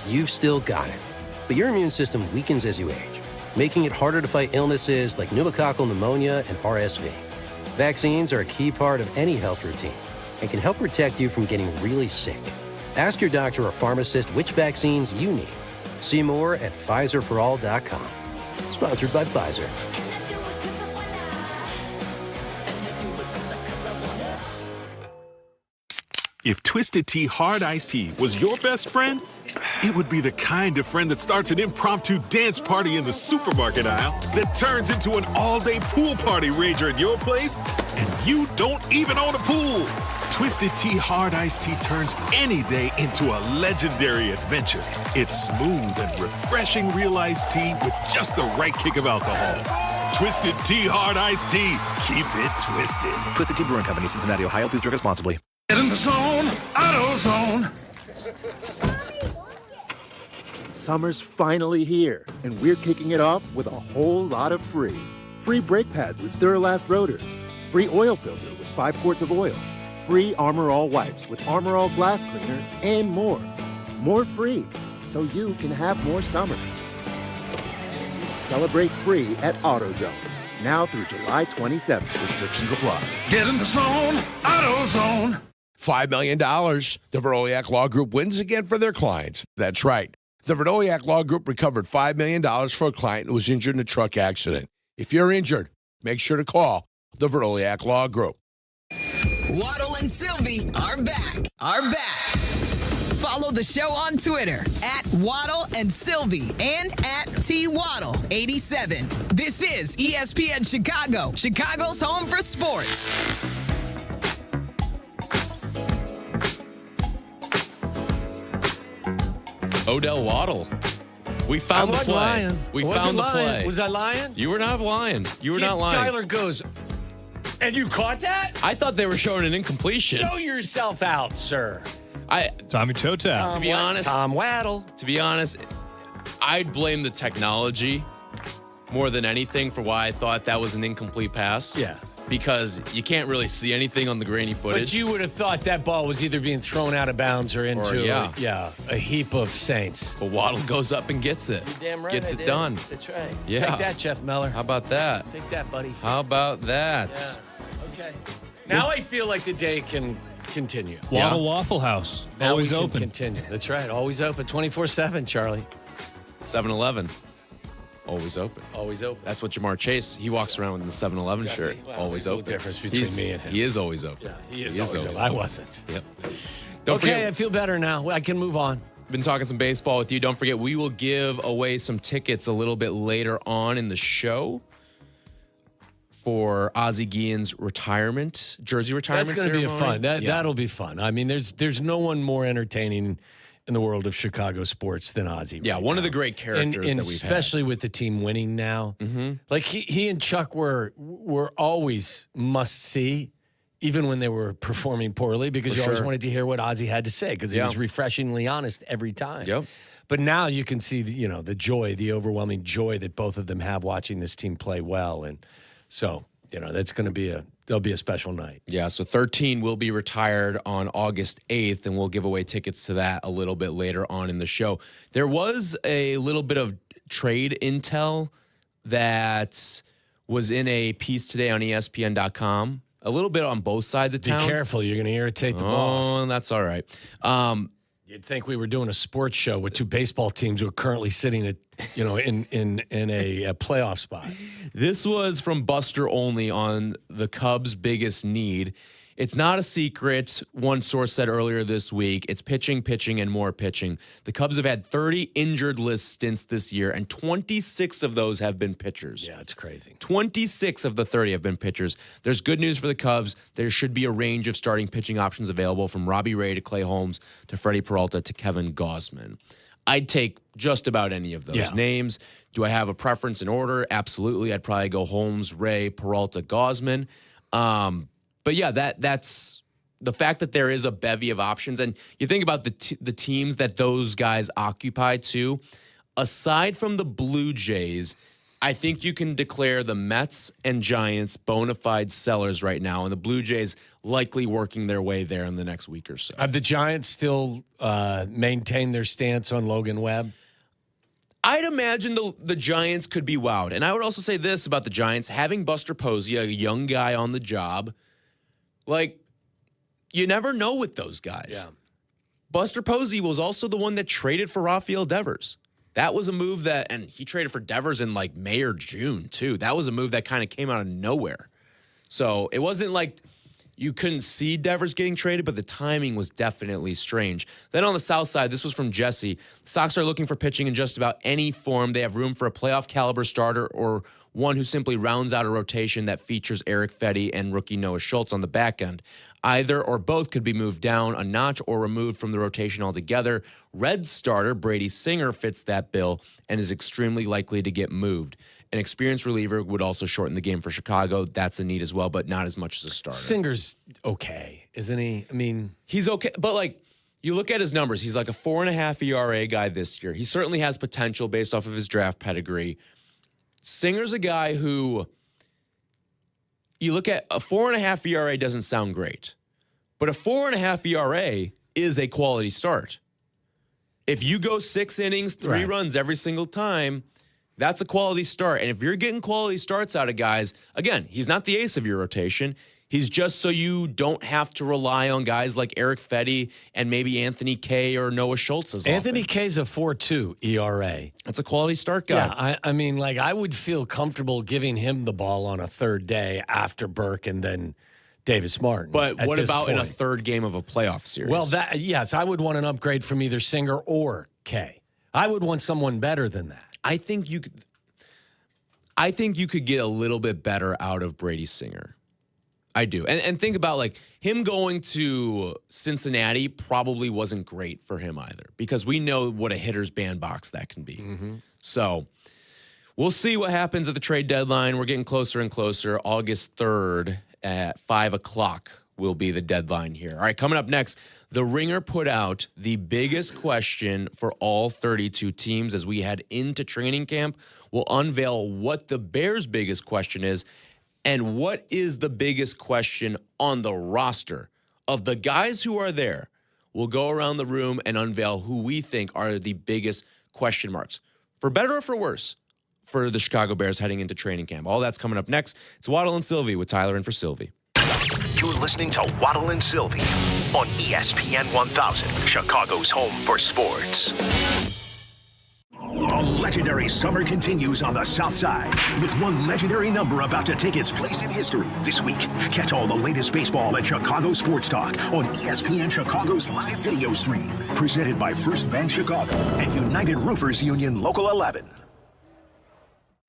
You've still got it. But your immune system weakens as you age, making it harder to fight illnesses like pneumococcal pneumonia and RSV. Vaccines are a key part of any health routine and can help protect you from getting really sick. Ask your doctor or pharmacist which vaccines you need. See more at PfizerForAll.com. Sponsored by Pfizer. If Twisted Tea Hard Iced Tea was your best friend, it would be the kind of friend that starts an impromptu dance party in the supermarket aisle that turns into an all-day pool party rager at your place, and you don't even own a pool. Twisted Tea Hard Iced Tea turns any day into a legendary adventure. It's smooth and refreshing real iced tea with just the right kick of alcohol. Twisted Tea Hard Iced Tea. Keep it twisted. Twisted Tea Brewing Company, Cincinnati, Ohio. Please drink responsibly. Get in the zone, AutoZone. Summer's finally here, and we're kicking it off with a whole lot of free. Free brake pads with Duralast rotors. Free oil filter with 5 quarts of oil. Free Armor All wipes with Armor All glass cleaner, and more. More free, so you can have more summer. Celebrate free at AutoZone. Now through July 27th. Restrictions apply. Get in the zone, AutoZone. $5 million. The Veroliak Law Group wins again for their clients. That's right. The Veroliak Law Group recovered $5 million for a client who was injured in a truck accident. If you're injured, make sure to call the Veroliak Law Group. Waddle and Silvy are back. Follow Follow the show on Twitter at Waddle and Silvy and at TWaddle87. This is ESPN Chicago, Chicago's home for sports. Odell Waddle. We found the play. Lying. We found the play. Was I lying? You were not lying. You were not lying. Tyler goes, and you caught that? I thought they were showing an incompletion. Show yourself out, sir. Tommy Toe Tap. To be honest, Tom Waddle. To be honest, I'd blame the technology more than anything for why I thought that was an incomplete pass. Yeah. Because you can't really see anything on the grainy footage. But you would have thought that ball was either being thrown out of bounds or into a heap of Saints. But Waddle goes up and gets it. You're damn right. Gets it done. That's right. Yeah. Take that, Jeff Meller. How about that? Take that, buddy. How about that? Yeah. Okay. Now I feel like the day can continue. Waddle Waffle House. Now Always we can open. Continue. That's right. Always open. 24/7, Charlie. 7-Eleven. Always open. Always open. That's what Jamar Chase, he walks around with the 7-Eleven shirt. Well, always there's a open. little difference between me and him. He is always open. Yeah, he is always open. I wasn't. Yep. I feel better now. I can move on. Been talking some baseball with you. Don't forget, we will give away some tickets a little bit later on in the show for Ozzie Guillen's jersey retirement. That's going to be ceremony. fun. That'll be fun. I mean, there's no one more entertaining in the world of Chicago sports than Ozzie. Yeah, one of the great characters and that we've especially with the team winning now. Mm-hmm. Like he and Chuck were always must see, even when they were performing poorly, because you always wanted to hear what Ozzie had to say because he was refreshingly honest every time. Yep. But now you can see the joy, the overwhelming joy that both of them have watching this team play well, and so that's going to be there'll be a special night. Yeah, so 13 will be retired on August 8th, and we'll give away tickets to that a little bit later on in the show. There was a little bit of trade intel that was in a piece today on ESPN.com, a little bit on both sides of town. Be careful, you're going to irritate the boss. Oh, that's all right. You'd think we were doing a sports show with two baseball teams who are currently sitting at, in a playoff spot. This was from Buster Olney on the Cubs' biggest need. It's not a secret, one source said earlier this week. It's pitching, and more pitching. The Cubs have had 30 injured list stints this year, and 26 of those have been pitchers. Yeah, it's crazy. 26 of the 30 have been pitchers. There's good news for the Cubs. There should be a range of starting pitching options available, from Robbie Ray to Clay Holmes to Freddie Peralta to Kevin Gausman. I'd take just about any of those names. Do I have a preference in order? Absolutely. I'd probably go Holmes, Ray, Peralta, Gausman. But yeah, that's the fact that there is a bevy of options. And you think about the teams that those guys occupy too. Aside from the Blue Jays, I think you can declare the Mets and Giants bona fide sellers right now, and the Blue Jays likely working their way there in the next week or so. Have the Giants still maintained their stance on Logan Webb? I'd imagine the Giants could be wowed. And I would also say this about the Giants, having Buster Posey, a young guy on the job, like, you never know with those guys. Yeah. Buster Posey was also the one that traded for Rafael Devers. That was a move and he traded for Devers in like May or June too. That was a move that kind of came out of nowhere. So it wasn't like you couldn't see Devers getting traded, but the timing was definitely strange. Then on the south side, this was from Jesse. The Sox are looking for pitching in just about any form. They have room for a playoff caliber starter or one who simply rounds out a rotation that features Eric Fetty and rookie Noah Schultz on the back end. Either or both could be moved down a notch or removed from the rotation altogether. Red starter Brady Singer fits that bill and is extremely likely to get moved. An experienced reliever would also shorten the game for Chicago. That's a need as well, but not as much as a starter. Singer's okay, isn't he? I mean, he's okay, but like, you look at his numbers, he's like a 4.5 ERA guy this year. He certainly has potential based off of his draft pedigree. Singer's a guy who, you look at a 4.5 ERA doesn't sound great, but a 4.5 ERA is a quality start. If you go 6 innings, 3 runs every single time, that's a quality start. And if you're getting quality starts out of guys, again, he's not the ace of your rotation. He's just so you don't have to rely on guys like Eric Fetty and maybe Anthony Kay or Noah Schultz as Anthony often. Kay's a 4.2 ERA. That's a quality start guy. Yeah, I mean, like, I would feel comfortable giving him the ball on a third day after Burke and then Davis Martin. But at what this about in a point. third game of a playoff series? Well, yes, I would want an upgrade from either Singer or K. I would want someone better than that. I think you could get a little bit better out of Brady Singer. I do. And think about, like, him going to Cincinnati probably wasn't great for him either, because we know what a hitter's bandbox that can be. So we'll see what happens at the trade deadline. We're getting closer and closer. August 3rd at 5 o'clock will be the deadline here. All right, coming up next, The Ringer put out the biggest question for all 32 teams as we head into training camp. We'll unveil what the Bears' biggest question is and what is the biggest question on the roster of the guys who are there. We'll go around the room and unveil who we think are the biggest question marks, for better or for worse, for the Chicago Bears heading into training camp. All that's coming up next. It's Waddle and Silvy with Tyler in for Silvy. You're listening to Waddle and Silvy on ESPN 1000, Chicago's home for sports. A legendary summer continues on the South Side with one legendary number about to take its place in history. This week, catch all the latest baseball and Chicago sports talk on ESPN Chicago's live video stream, presented by First Bank Chicago and United Roofers Union Local 11.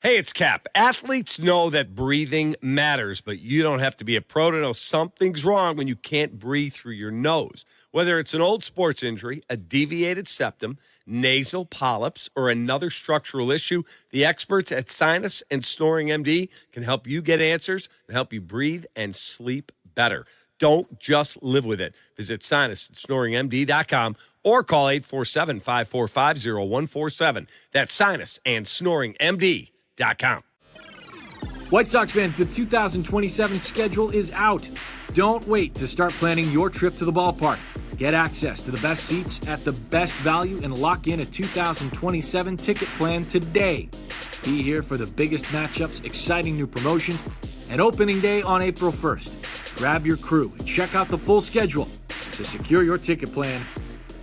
Hey, it's Kap. Athletes know that breathing matters, but you don't have to be a pro to know something's wrong when you can't breathe through your nose. Whether it's an old sports injury, a deviated septum, nasal polyps, or another structural issue, the experts at Sinus and Snoring MD can help you get answers and help you breathe and sleep better. Don't just live with it. Visit sinusandsnoringmd.com or call 847-545-0147. That's sinusandsnoringmd.com. White Sox fans, the 2027 schedule is out. Don't wait to start planning your trip to the ballpark. Get access to the best seats at the best value and lock in a 2027 ticket plan today. Be here for the biggest matchups, exciting new promotions, and opening day on April 1st. Grab your crew and check out the full schedule. To secure your ticket plan,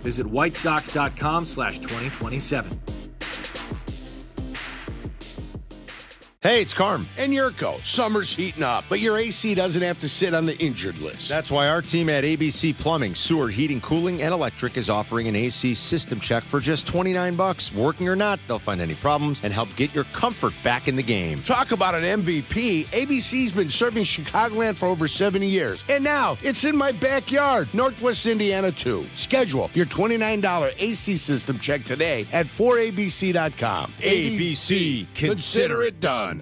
visit whitesox.com/2027. Hey, it's Carm. And Jurko. Summer's heating up, but your AC doesn't have to sit on the injured list. That's why our team at ABC Plumbing, Sewer, Heating, Cooling, and Electric is offering an AC system check for just $29. Working or not, they'll find any problems and help get your comfort back in the game. Talk about an MVP. ABC's been serving Chicagoland for over 70 years. And now, it's in my backyard, Northwest Indiana, too. Schedule your $29 AC system check today at 4abc.com. ABC. Consider it done.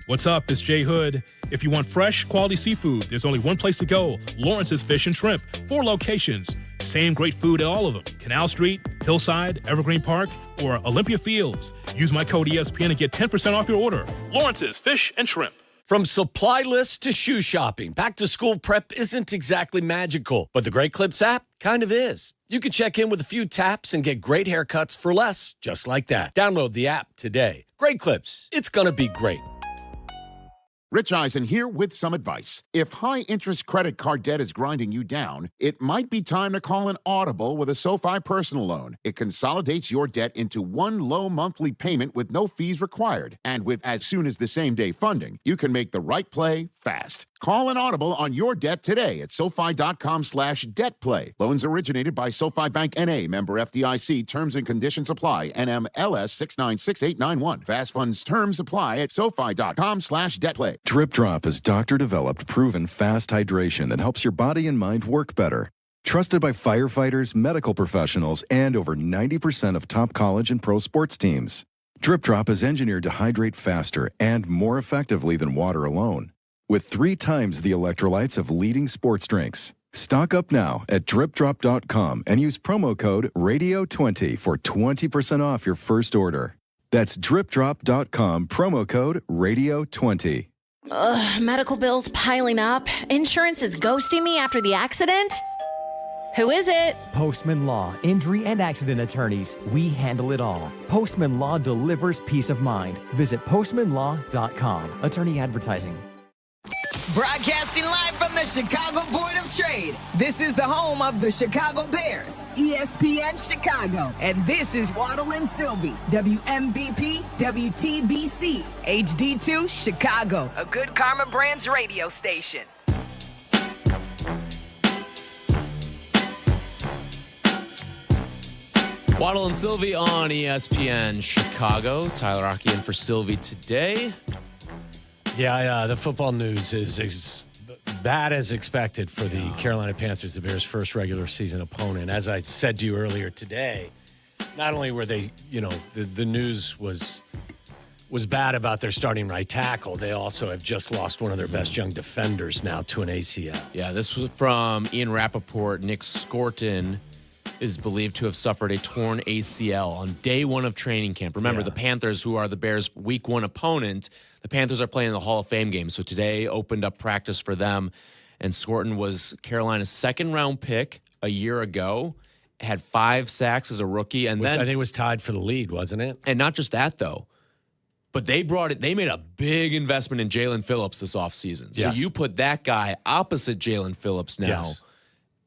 What's up? It's J Hood. If you want fresh, quality seafood, there's only one place to go. Lawrence's Fish and Shrimp. 4 locations. Same great food at all of them. Canal Street, Hillside, Evergreen Park, or Olympia Fields. Use my code ESPN and get 10% off your order. Lawrence's Fish and Shrimp. From supply lists to shoe shopping, back to school prep isn't exactly magical, but the Great Clips app kind of is. You can check in with a few taps and get great haircuts for less, just like that. Download the app today. Great Clips, it's gonna be great. Rich Eisen here with some advice. If high-interest credit card debt is grinding you down, it might be time to call an audible with a SoFi personal loan. It consolidates your debt into one low monthly payment with no fees required. And with as soon as the same-day funding, you can make the right play fast. Call an audible on your debt today at SoFi.com/debtplay. Loans originated by SoFi Bank N.A., member FDIC. Terms and conditions apply. NMLS 696891. Fast funds terms apply at SoFi.com/debtplay. Drip Drop is doctor-developed, proven fast hydration that helps your body and mind work better. Trusted by firefighters, medical professionals, and over 90% of top college and pro sports teams. Drip Drop is engineered to hydrate faster and more effectively than water alone, with 3 times the electrolytes of leading sports drinks. Stock up now at dripdrop.com and use promo code RADIO20 for 20% off your first order. That's dripdrop.com, promo code RADIO20. Medical bills piling up. Insurance is ghosting me after the accident. Who is it? Postman Law, injury and accident attorneys. We handle it all. Postman Law delivers peace of mind. Visit postmanlaw.com. Attorney advertising. Broadcasting live from the Chicago Board of Trade. This is the home of the Chicago Bears, ESPN Chicago. And this is Waddle and Silvy, WMVP, WTBC, HD2 Chicago, a good Karma Brands radio station. Waddle and Silvy on ESPN Chicago. Tyler Rocky in for Silvy today. Yeah, the football news is bad as expected for the Carolina Panthers, the Bears' first regular season opponent. As I said to you earlier today, not only were they, the news was bad about their starting right tackle, they also have just lost one of their best young defenders now to an ACL. Yeah, this was from Ian Rappaport. Nick Scorton is believed to have suffered a torn ACL on day one of training camp. Remember, the Panthers, who are the Bears' week one opponent, the Panthers are playing the Hall of Fame game. So today opened up practice for them. And Scorton was Carolina's second-round pick a year ago, had 5 sacks as a rookie. And then I think it was tied for the lead, wasn't it? And not just that, though. But they made a big investment in Jalen Phillips this offseason. So you put that guy opposite Jalen Phillips now. Yes.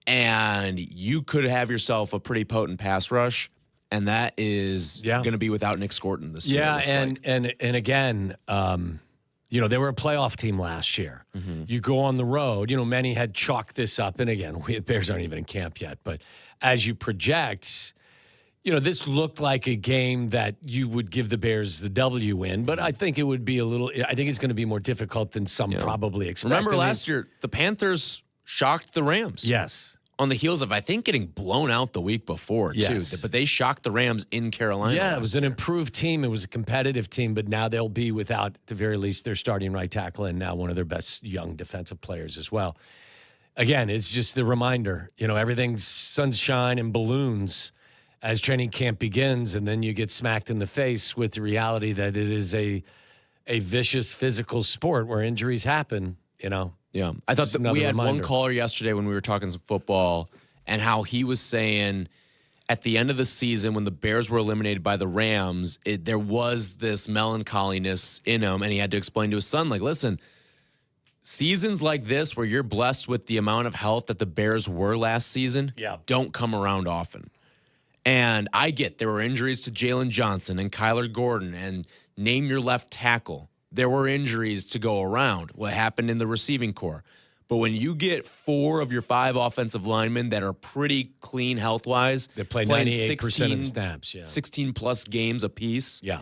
And you could have yourself a pretty potent pass rush, and that is going to be without Nick Scorton this year. Yeah, and again, they were a playoff team last year. Mm-hmm. You go on the road. Many had chalked this up, and again, the Bears aren't even in camp yet. But as you project, this looked like a game that you would give the Bears the W in. But I think it would be I think it's going to be more difficult than some probably expected. Remember last year, the Panthers shocked the Rams. Yes. On the heels of, I think, getting blown out the week before, too. But they shocked the Rams in Carolina. Yeah, it was an improved team. It was a competitive team, but now they'll be without, at the very least, their starting right tackle and now one of their best young defensive players as well. Again, it's just the reminder, everything's sunshine and balloons as training camp begins, and then you get smacked in the face with the reality that it is a vicious physical sport where injuries happen, Yeah, I thought that we had reminder. one caller yesterday when we were talking some football and how he was saying at the end of the season when the Bears were eliminated by the Rams, there was this melancholiness in him, and he had to explain to his son, like, listen, seasons like this where you're blessed with the amount of health that the Bears were last season don't come around often. And I get there were injuries to Jalen Johnson and Kyler Gordon and name your left tackle. There were injuries to go around. What happened in the receiving core. But when you get 4 of your 5 offensive linemen that are pretty clean health-wise, they play 98% of snaps, 16-plus games apiece. Yeah.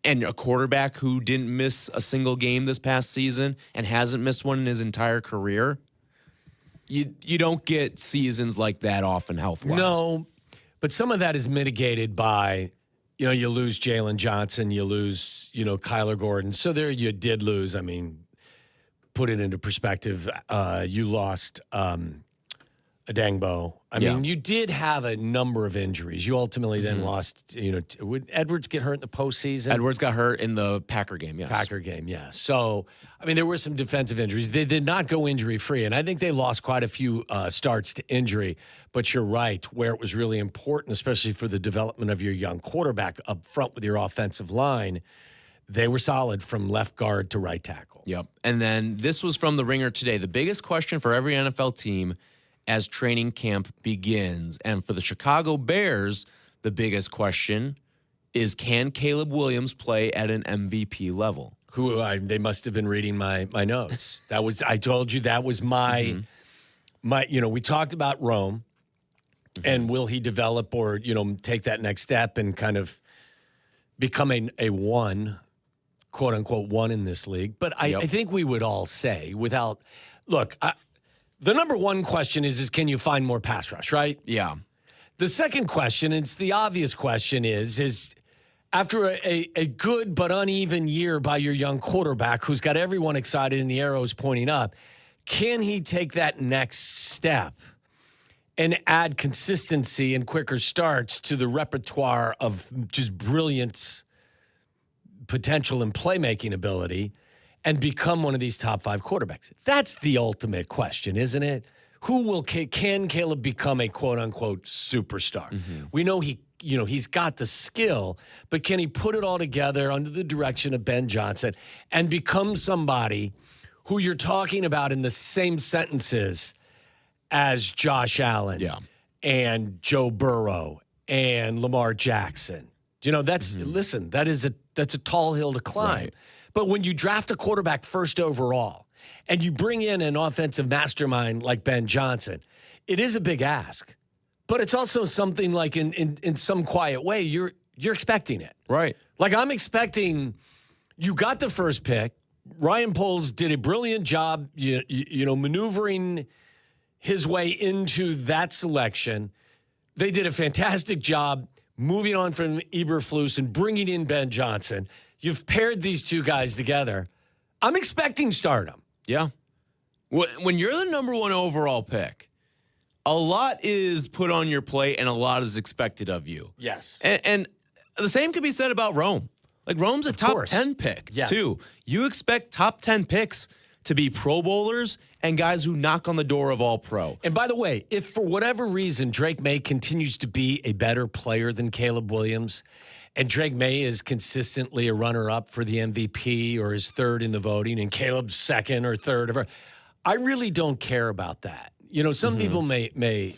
And a quarterback who didn't miss a single game this past season and hasn't missed one in his entire career, you don't get seasons like that often health-wise. No, but some of that is mitigated by – you lose Jalen Johnson, you lose, Kyler Gordon. So there you did lose. I mean, put it into perspective. You lost Adangbo. I mean, you did have a number of injuries. You ultimately then lost, would Edwards get hurt in the postseason? Edwards got hurt in the Packer game, yes. Packer game, yeah. So, I mean, there were some defensive injuries. They did not go injury-free, and I think they lost quite a few starts to injury. But you're right, where it was really important, especially for the development of your young quarterback up front with your offensive line, they were solid from left guard to right tackle. Yep. And then this was from the Ringer today. The biggest question for every NFL team as training camp begins, and for the Chicago Bears, the biggest question is, can Caleb Williams play at an MVP level? They must have been reading my notes. I told you that was my, we talked about Rome. And will he develop or, take that next step and kind of become a one, quote unquote, one in this league? But I think we would all say the number one question is can you find more pass rush, right? Yeah. The second question, it's the obvious question is after a good but uneven year by your young quarterback who's got everyone excited and the arrows pointing up, can he take that next step and add consistency and quicker starts to the repertoire of just brilliant potential and playmaking ability and become one of these top 5 quarterbacks? That's the ultimate question, isn't it? Can Caleb become a quote-unquote superstar? We know he's got the skill, but can he put it all together under the direction of Ben Johnson and become somebody who you're talking about in the same sentences as Josh Allen and Joe Burrow and Lamar Jackson? That's a tall hill to climb. Right. But when you draft a quarterback first overall and you bring in an offensive mastermind like Ben Johnson, it is a big ask. But it's also something like in some quiet way, you're expecting it. Right. Like I'm expecting you got the first pick. Ryan Poles did a brilliant job, maneuvering his way into that selection. They did a fantastic job moving on from Eberflus and bringing in Ben Johnson. You've paired these two guys together. I'm expecting stardom. Yeah. When you're the number one overall pick, a lot is put on your plate and a lot is expected of you. Yes. And the same could be said about Rome. Like Rome's a top 10 pick, too. You expect top 10 picks to be Pro Bowlers and guys who knock on the door of All-Pro. And by the way, if for whatever reason Drake May continues to be a better player than Caleb Williams, and Drake May is consistently a runner-up for the MVP or is third in the voting, and Caleb's second or third, I really don't care about that. Some people may.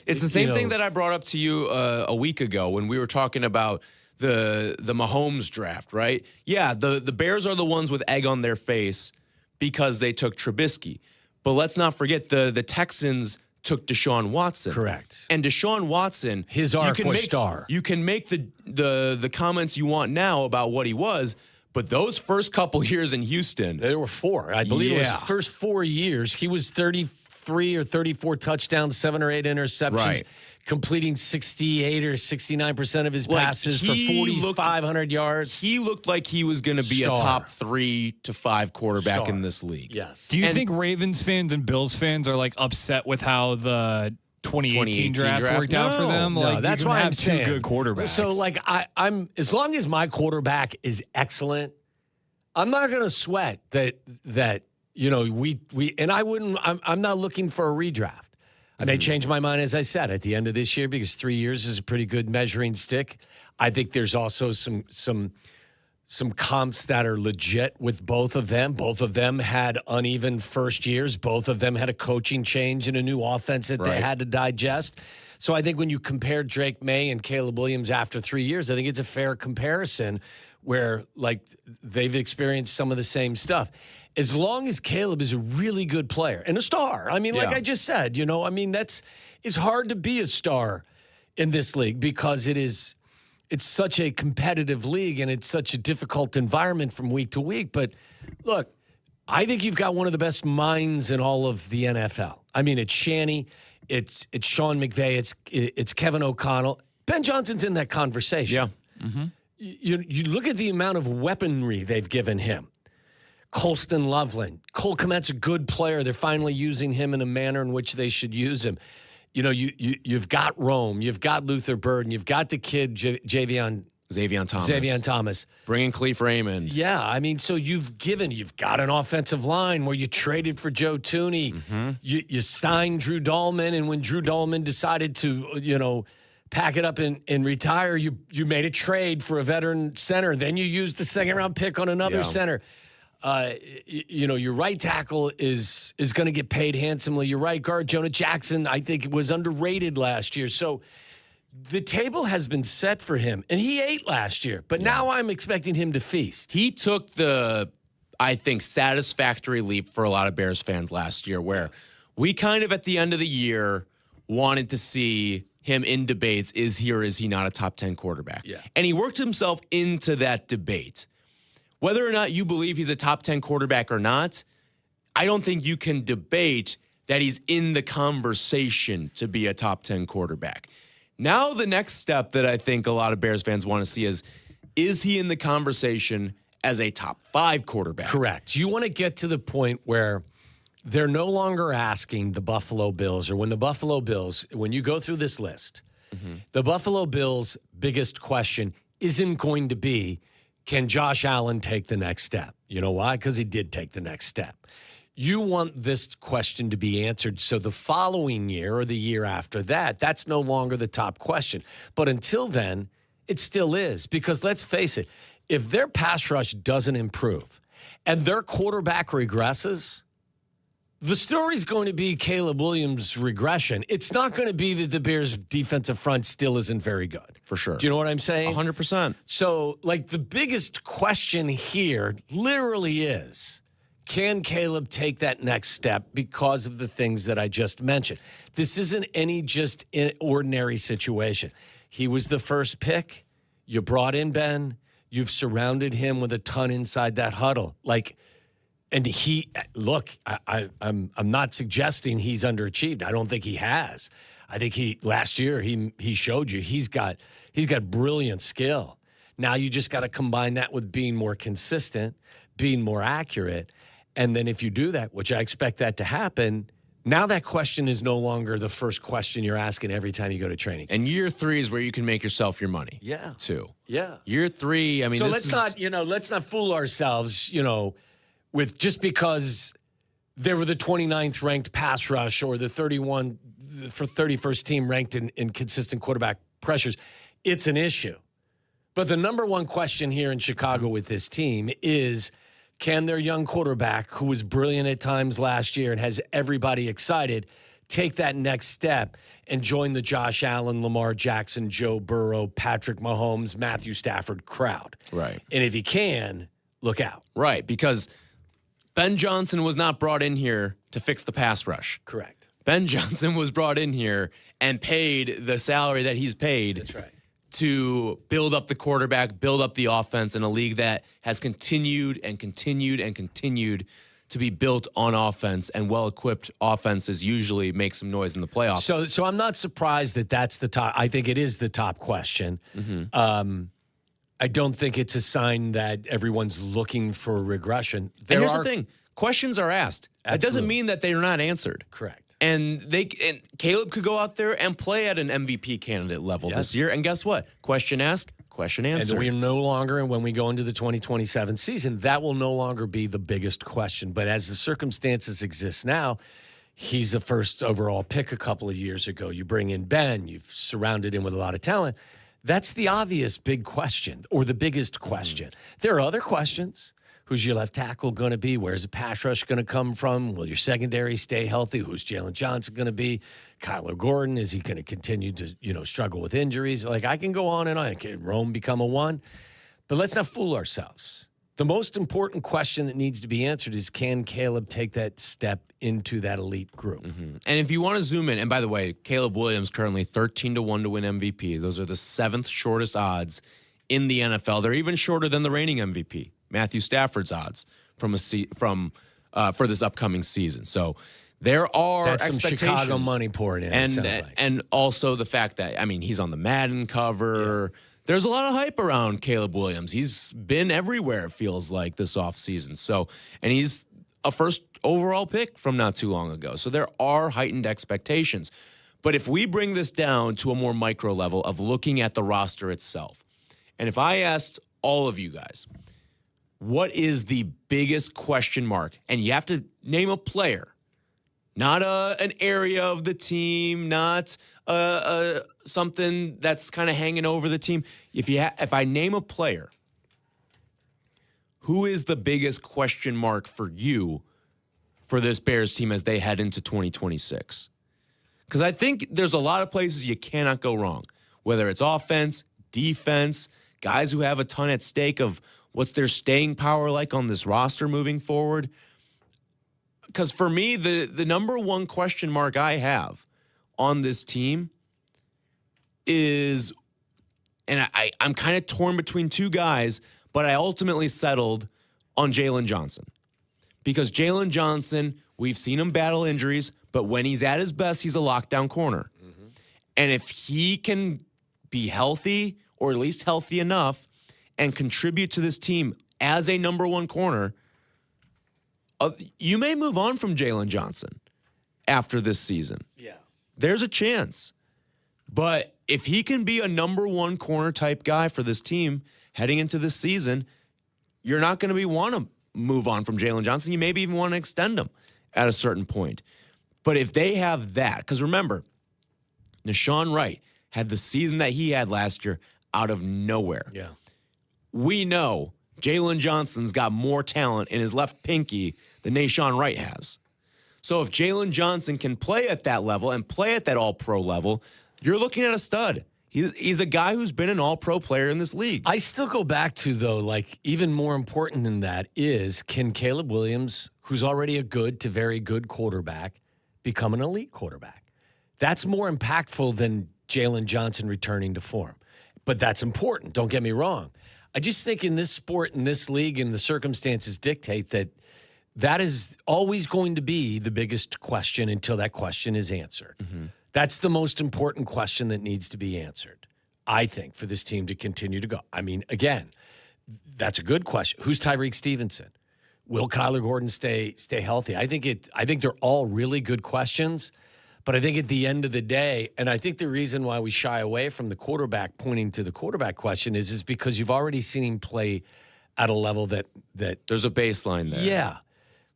It's the same thing that I brought up to you a week ago when we were talking about the Mahomes draft, right? Yeah, the Bears are the ones with egg on their face because they took Trubisky. But let's not forget the Texans took Deshaun Watson. Correct. And Deshaun Watson, his arc was star. You can make the comments you want now about what he was, but those first couple years in Houston, there were 4. I believe it was first 4 years. He was 33 or 34 touchdowns, 7 or 8 interceptions. Right. Completing 68 or 69% of his passes for 4,500 yards. He looked like he was going to be a top 3 to 5 quarterback in this league. Yes. Do you think Ravens fans and Bills fans are like upset with how the 2018 draft worked out for them? No, that's why I'm saying 2 good quarterbacks. So like I'm as long as my quarterback is excellent, I'm not going to sweat that we and I wouldn't. I'm not looking for a redraft. I may change my mind, as I said, at the end of this year because 3 years is a pretty good measuring stick. I think there's also some comps that are legit with both of them. Both of them had uneven first years. Both of them had a coaching change and a new offense that they had to digest. So I think when you compare Drake May and Caleb Williams after 3 years, I think it's a fair comparison where like they've experienced some of the same stuff. As long as Caleb is a really good player and a star. I mean, like I just said, it's hard to be a star in this league because it's such a competitive league and it's such a difficult environment from week to week. But look, I think you've got one of the best minds in all of the NFL. I mean, it's Shanny, it's Sean McVay, it's Kevin O'Connell. Ben Johnson's in that conversation. Yeah. Mm-hmm. You look at the amount of weaponry they've given him. Colston Loveland. Cole Kmet's a good player. They're finally using him in a manner in which they should use him. You've got Rome. You've got Luther Burden. You've got the kid, Xavier Thomas. Bringing Cleve Raymond. Yeah, I mean, so you've got an offensive line where you traded for Joe Thuney. Mm-hmm. You signed Drew Dahlman, and when Drew Dahlman decided to, pack it up and retire, you made a trade for a veteran center. Then you used the second-round pick on another center. Your right tackle is going to get paid handsomely. Your right guard, Jonah Jackson, I think was underrated last year. So the table has been set for him, and he ate last year. But now I'm expecting him to feast. He took the, I think, satisfactory leap for a lot of Bears fans last year where we kind of at the end of the year wanted to see him in debates. Is he or is he not a top 10 quarterback? Yeah. And he worked himself into that debate. Whether or not you believe he's a top 10 quarterback or not, I don't think you can debate that he's in the conversation to be a top 10 quarterback. Now, the next step that I think a lot of Bears fans want to see is he in the conversation as a top 5 quarterback? Correct. You want to get to the point where they're no longer asking the Buffalo Bills, or when you go through this list, the Buffalo Bills' biggest question isn't going to be, can Josh Allen take the next step? You know why? Because he did take the next step. You want this question to be answered so the following year or the year after that, that's no longer the top question. But until then, it still is. Because let's face it, if their pass rush doesn't improve and their quarterback regresses, the story's going to be Caleb Williams' regression. It's not going to be that the Bears' defensive front still isn't very good. For sure. Do you know what I'm saying? 100%. So, the biggest question here literally is, Can Caleb take that next step because of the things that I just mentioned? This isn't any just ordinary situation. He was the first pick. You brought in Ben. You've surrounded him with a ton inside that huddle. And I'm not suggesting he's underachieved. I don't think he has. I think last year he showed you he's got brilliant skill. Now you just got to combine that with being more consistent, being more accurate. And then if you do that, which I expect that to happen, now that question is no longer the first question you're asking every time you go to training. And year 3 is where you can make yourself your money. Yeah. Too. Yeah. Year 3, I mean, so let's not fool ourselves, with just because they were the 29th ranked pass rush or the 31st team ranked in consistent quarterback pressures. It's an issue. But the number one question here in Chicago with this team is, can their young quarterback, who was brilliant at times last year and has everybody excited, take that next step and join the Josh Allen, Lamar Jackson, Joe Burrow, Patrick Mahomes, Matthew Stafford crowd? Right. And if he can, look out. Right, because Ben Johnson was not brought in here to fix the pass rush. Correct. Ben Johnson was brought in here and paid the salary that he's paid. That's right. To build up the quarterback, build up the offense in a league that has continued and continued and continued to be built on offense, and well-equipped offenses usually make some noise in the playoffs. So I'm not surprised that that's the top. I think it is the top question. Mm-hmm. I don't think it's a sign that everyone's looking for regression. And here's the thing. Questions are asked. Absolutely. It doesn't mean that they're not answered. Correct. And Caleb could go out there and play at an MVP candidate level this year. And guess what? Question asked, question answered. And we're no longer, when we go into the 2027 season, that will no longer be the biggest question. But as the circumstances exist now, he's the first overall pick a couple of years ago. You bring in Ben, you've surrounded him with a lot of talent. That's the obvious big question, or the biggest question. There are other questions. Who's your left tackle going to be? Where's the pass rush going to come from? Will your secondary stay healthy? Who's Jalen Johnson going to be? Kyler Gordon, is he going to continue to struggle with injuries? I can go on and on. Can Rome become a 1? But let's not fool ourselves. The most important question that needs to be answered is, can Caleb take that step into that elite group? Mm-hmm. And if you want to zoom in, and by the way, Caleb Williams currently 13-1 to win MVP. Those are the 7th shortest odds in the NFL. They're even shorter than the reigning MVP, Matthew Stafford's odds for this upcoming season. So there are That's expectations. Some Chicago money poured in. And also the fact that, he's on the Madden cover. Yeah. There's a lot of hype around Caleb Williams. He's been everywhere, it feels like, this offseason. So, and he's a first overall pick from not too long ago. So there are heightened expectations. But if we bring this down to a more micro level of looking at the roster itself, and if I asked all of you guys, what is the biggest question mark? And you have to name a player, not an area of the team, not something that's kind of hanging over the team. If I name a player, who is the biggest question mark for you for this Bears team as they head into 2026? Because I think there's a lot of places you cannot go wrong, whether it's offense, defense, guys who have a ton at stake of what's their staying power like on this roster moving forward. Because for me, the number one question mark I have on this team is, and I'm kind of torn between two guys, but I ultimately settled on Jalen Johnson. Because Jalen Johnson, we've seen him battle injuries, but when he's at his best, he's a lockdown corner. Mm-hmm. And if he can be healthy, or at least healthy enough, and contribute to this team as a number one corner, you may move on from Jalen Johnson after this season. Yeah. There's a chance. But if he can be a number one corner type guy for this team heading into this season, you're not going to want to move on from Jalen Johnson. You maybe even want to extend him at a certain point. But if they have that, because remember, Nashawn Wright had the season that he had last year out of nowhere. Yeah. We know Jalen Johnson's got more talent in his left pinky than Nashawn Wright has. So if Jalen Johnson can play at that level and play at that all-pro level, you're looking at a stud. He's a guy who's been an all-pro player in this league. I still go back to, though, like, even more important than that is, can Caleb Williams, who's already a good to very good quarterback, become an elite quarterback? That's more impactful than Jalen Johnson returning to form. But that's important, don't get me wrong. I just think in this sport, in this league, and the circumstances dictate that is always going to be the biggest question until that question is answered. Mm-hmm. That's the most important question that needs to be answered, I think, for this team to continue to go. I mean, again, that's a good question. Who's Tyreek Stevenson? Will Kyler Gordon stay healthy? I think they're all really good questions, but I think at the end of the day, and I think the reason why we shy away from the quarterback, pointing to the quarterback question, is because you've already seen him play at a level that there's a baseline there. Yeah,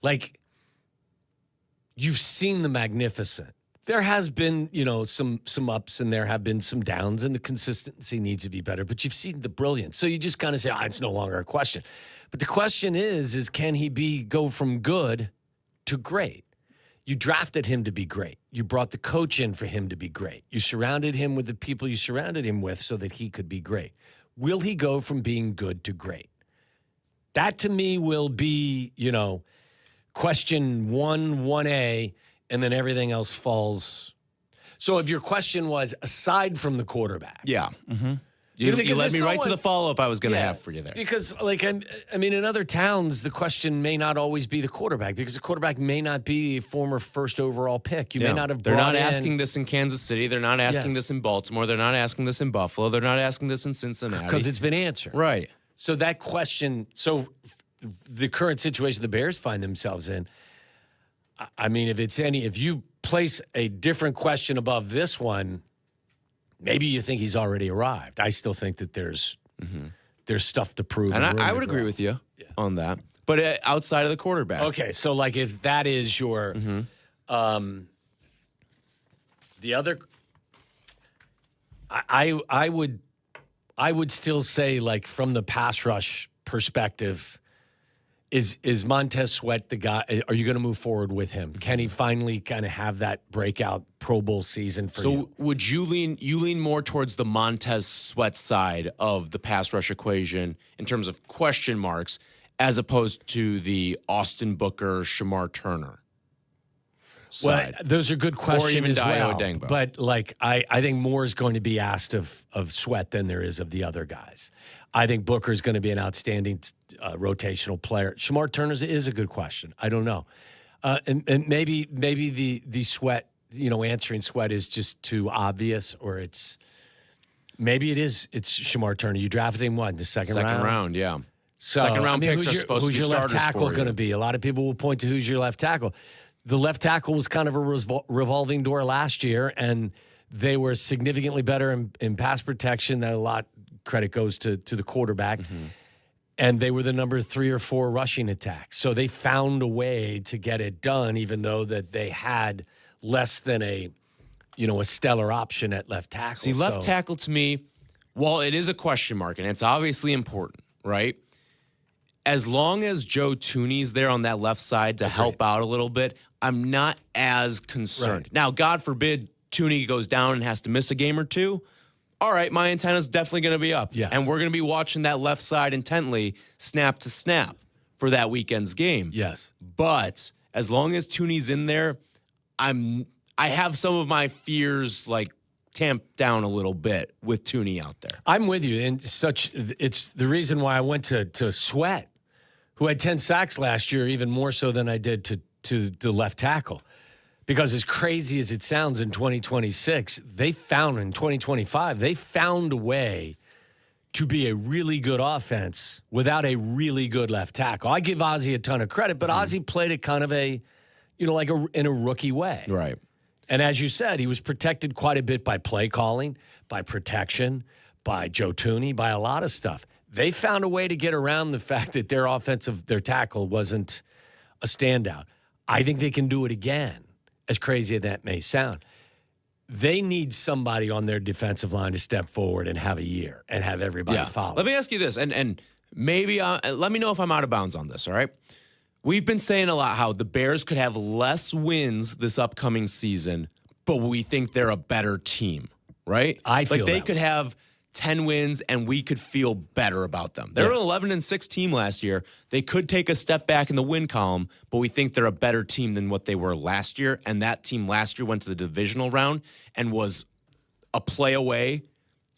like you've seen the magnificent. There has been, some ups and there have been some downs, and the consistency needs to be better. But you've seen the brilliance, so you just kind of say, it's no longer a question. But the question is can he go from good to great? You drafted him to be great. You brought the coach in for him to be great. You surrounded him with the people you surrounded him with so that he could be great. Will he go from being good to great? That to me will be, question 1A. And then everything else falls. So if your question was aside from the quarterback. Yeah. Mm-hmm. You led me right to the follow-up I was going to have for you there. Because, in other towns, the question may not always be the quarterback because the quarterback may not be a former first overall pick. You may not have They're not asking this in Kansas City. They're not asking this in Baltimore. They're not asking this in Buffalo. They're not asking this in Cincinnati. Because it's been answered. Right. So that question, the current situation the Bears find themselves in, I mean, if you place a different question above this one, maybe you think he's already arrived. I still think that there's stuff to prove. And I would agree with you on that. But outside of the quarterback. Okay, so if that is your the other, I would still say, from the pass rush perspective, Is Montez Sweat the guy? Are you going to move forward with him? Can he finally kind of have that breakout Pro Bowl season for you? So would you lean more towards the Montez Sweat side of the pass rush equation in terms of question marks as opposed to the Austin Booker, Shamar Turner side? Well, those are good questions or even as well. Odengbo. But I think more is going to be asked of Sweat than there is of the other guys. I think Booker is going to be an outstanding rotational player. Shamar Turner is a good question. I don't know. And maybe the Sweat, answering Sweat is just too obvious, or it's Shamar Turner. You drafted him in the second round? Second round, yeah. So, second round picks are supposed to be starters for you. Who's your left tackle going to be? A lot of people will point to who's your left tackle. The left tackle was kind of a revolving door last year, and they were significantly better in pass protection. That a lot credit goes to the quarterback. Mm-hmm. And they were the number 3 or 4 rushing attack. So they found a way to get it done, even though that they had less than a stellar option at left tackle. See, left tackle to me, while it is a question mark, and it's obviously important, right? As long as Joe Thuney's there on that left side to help out a little bit, I'm not as concerned. Right. Now, God forbid Thuney goes down and has to miss a game or two. All right, my antenna's definitely going to be up. Yes. And we're going to be watching that left side intently, snap to snap, for that weekend's game. Yes. But as long as Thuney's in there, I have some of my fears tamped down a little bit with Thuney out there. I'm with you. And it's the reason why I went to Sweat, who had 10 sacks last year, even more so than I did to the left tackle. Because as crazy as it sounds in 2026, in 2025, they found a way to be a really good offense without a really good left tackle. I give Ozzie a ton of credit, but Ozzie played it kind of in a rookie way. Right. And as you said, he was protected quite a bit by play calling, by protection, by Joe Thuney, by a lot of stuff. They found a way to get around the fact that their tackle wasn't a standout. I think they can do it again. As crazy as that may sound, they need somebody on their defensive line to step forward and have a year and have everybody follow. Let me ask you this, and maybe let me know if I'm out of bounds on this, all right? We've been saying a lot how the Bears could have less wins this upcoming season, but we think they're a better team. right? I feel like they that could have 10 wins and we could feel better about them. They were an 11-6 team last year. They could take a step back in the win column, but we think they're a better team than what they were last year. And that team last year went to the divisional round and was a play away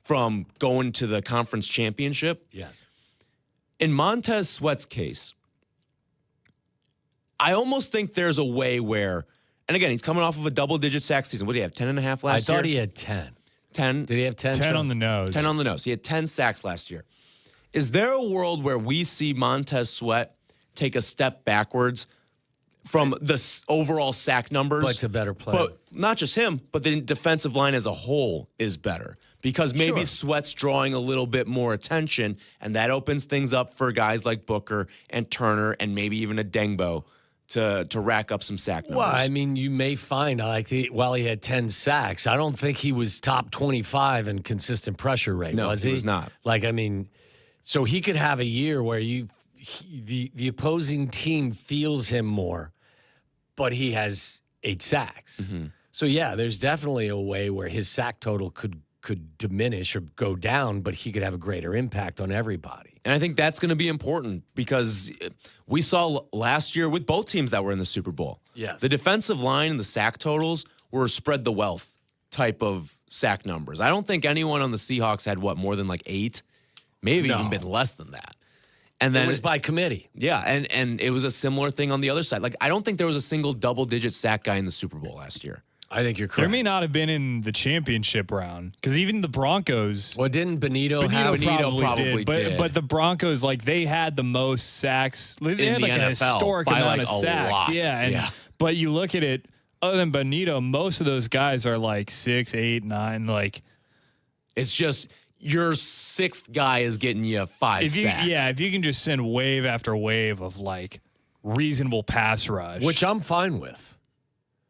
from going to the conference championship. Yes. In Montez Sweat's case, I almost think there's a way where, and again, he's coming off of a double-digit sack season. What did he have, 10.5 last year? I thought he had 10. 10? Did he have 10? 10 on the nose. 10 on the nose. He had 10 sacks last year. Is there a world where we see Montez Sweat take a step backwards from the overall sack numbers? But it's a better player. But not just him, but the defensive line as a whole is better. Because maybe Sweat's drawing a little bit more attention, and that opens things up for guys like Booker and Turner and maybe even a Dengbo to rack up some sack numbers. Well, I mean, you may find, while he had 10 sacks, I don't think he was top 25 in consistent pressure rate, was he? No, he was not. Like, I mean, so he could have a year where the opposing team feels him more, but he has 8 sacks. Mm-hmm. So, yeah, there's definitely a way where his sack total could diminish or go down, but he could have a greater impact on everybody. And I think that's going to be important because we saw last year with both teams that were in the Super Bowl. Yes. The defensive line and the sack totals were spread the wealth type of sack numbers. I don't think anyone on the Seahawks had more than like 8, maybe even been less than that. And then it was by committee. Yeah, and it was a similar thing on the other side. Like, I don't think there was a single double-digit sack guy in the Super Bowl last year. I think you're correct. There may not have been in the championship round because even the Broncos. Well, didn't Benito have? Benito probably did. But the Broncos, like, they had the most sacks. They had like the a NFL historic by amount like of a sacks. lot. Yeah, but you look at it. Other than Benito, most of those guys are like 6, 8, 9. Like, it's just your 6th guy is getting you 5 sacks. Yeah, if you can just send wave after wave of like reasonable pass rush, Which I'm fine with.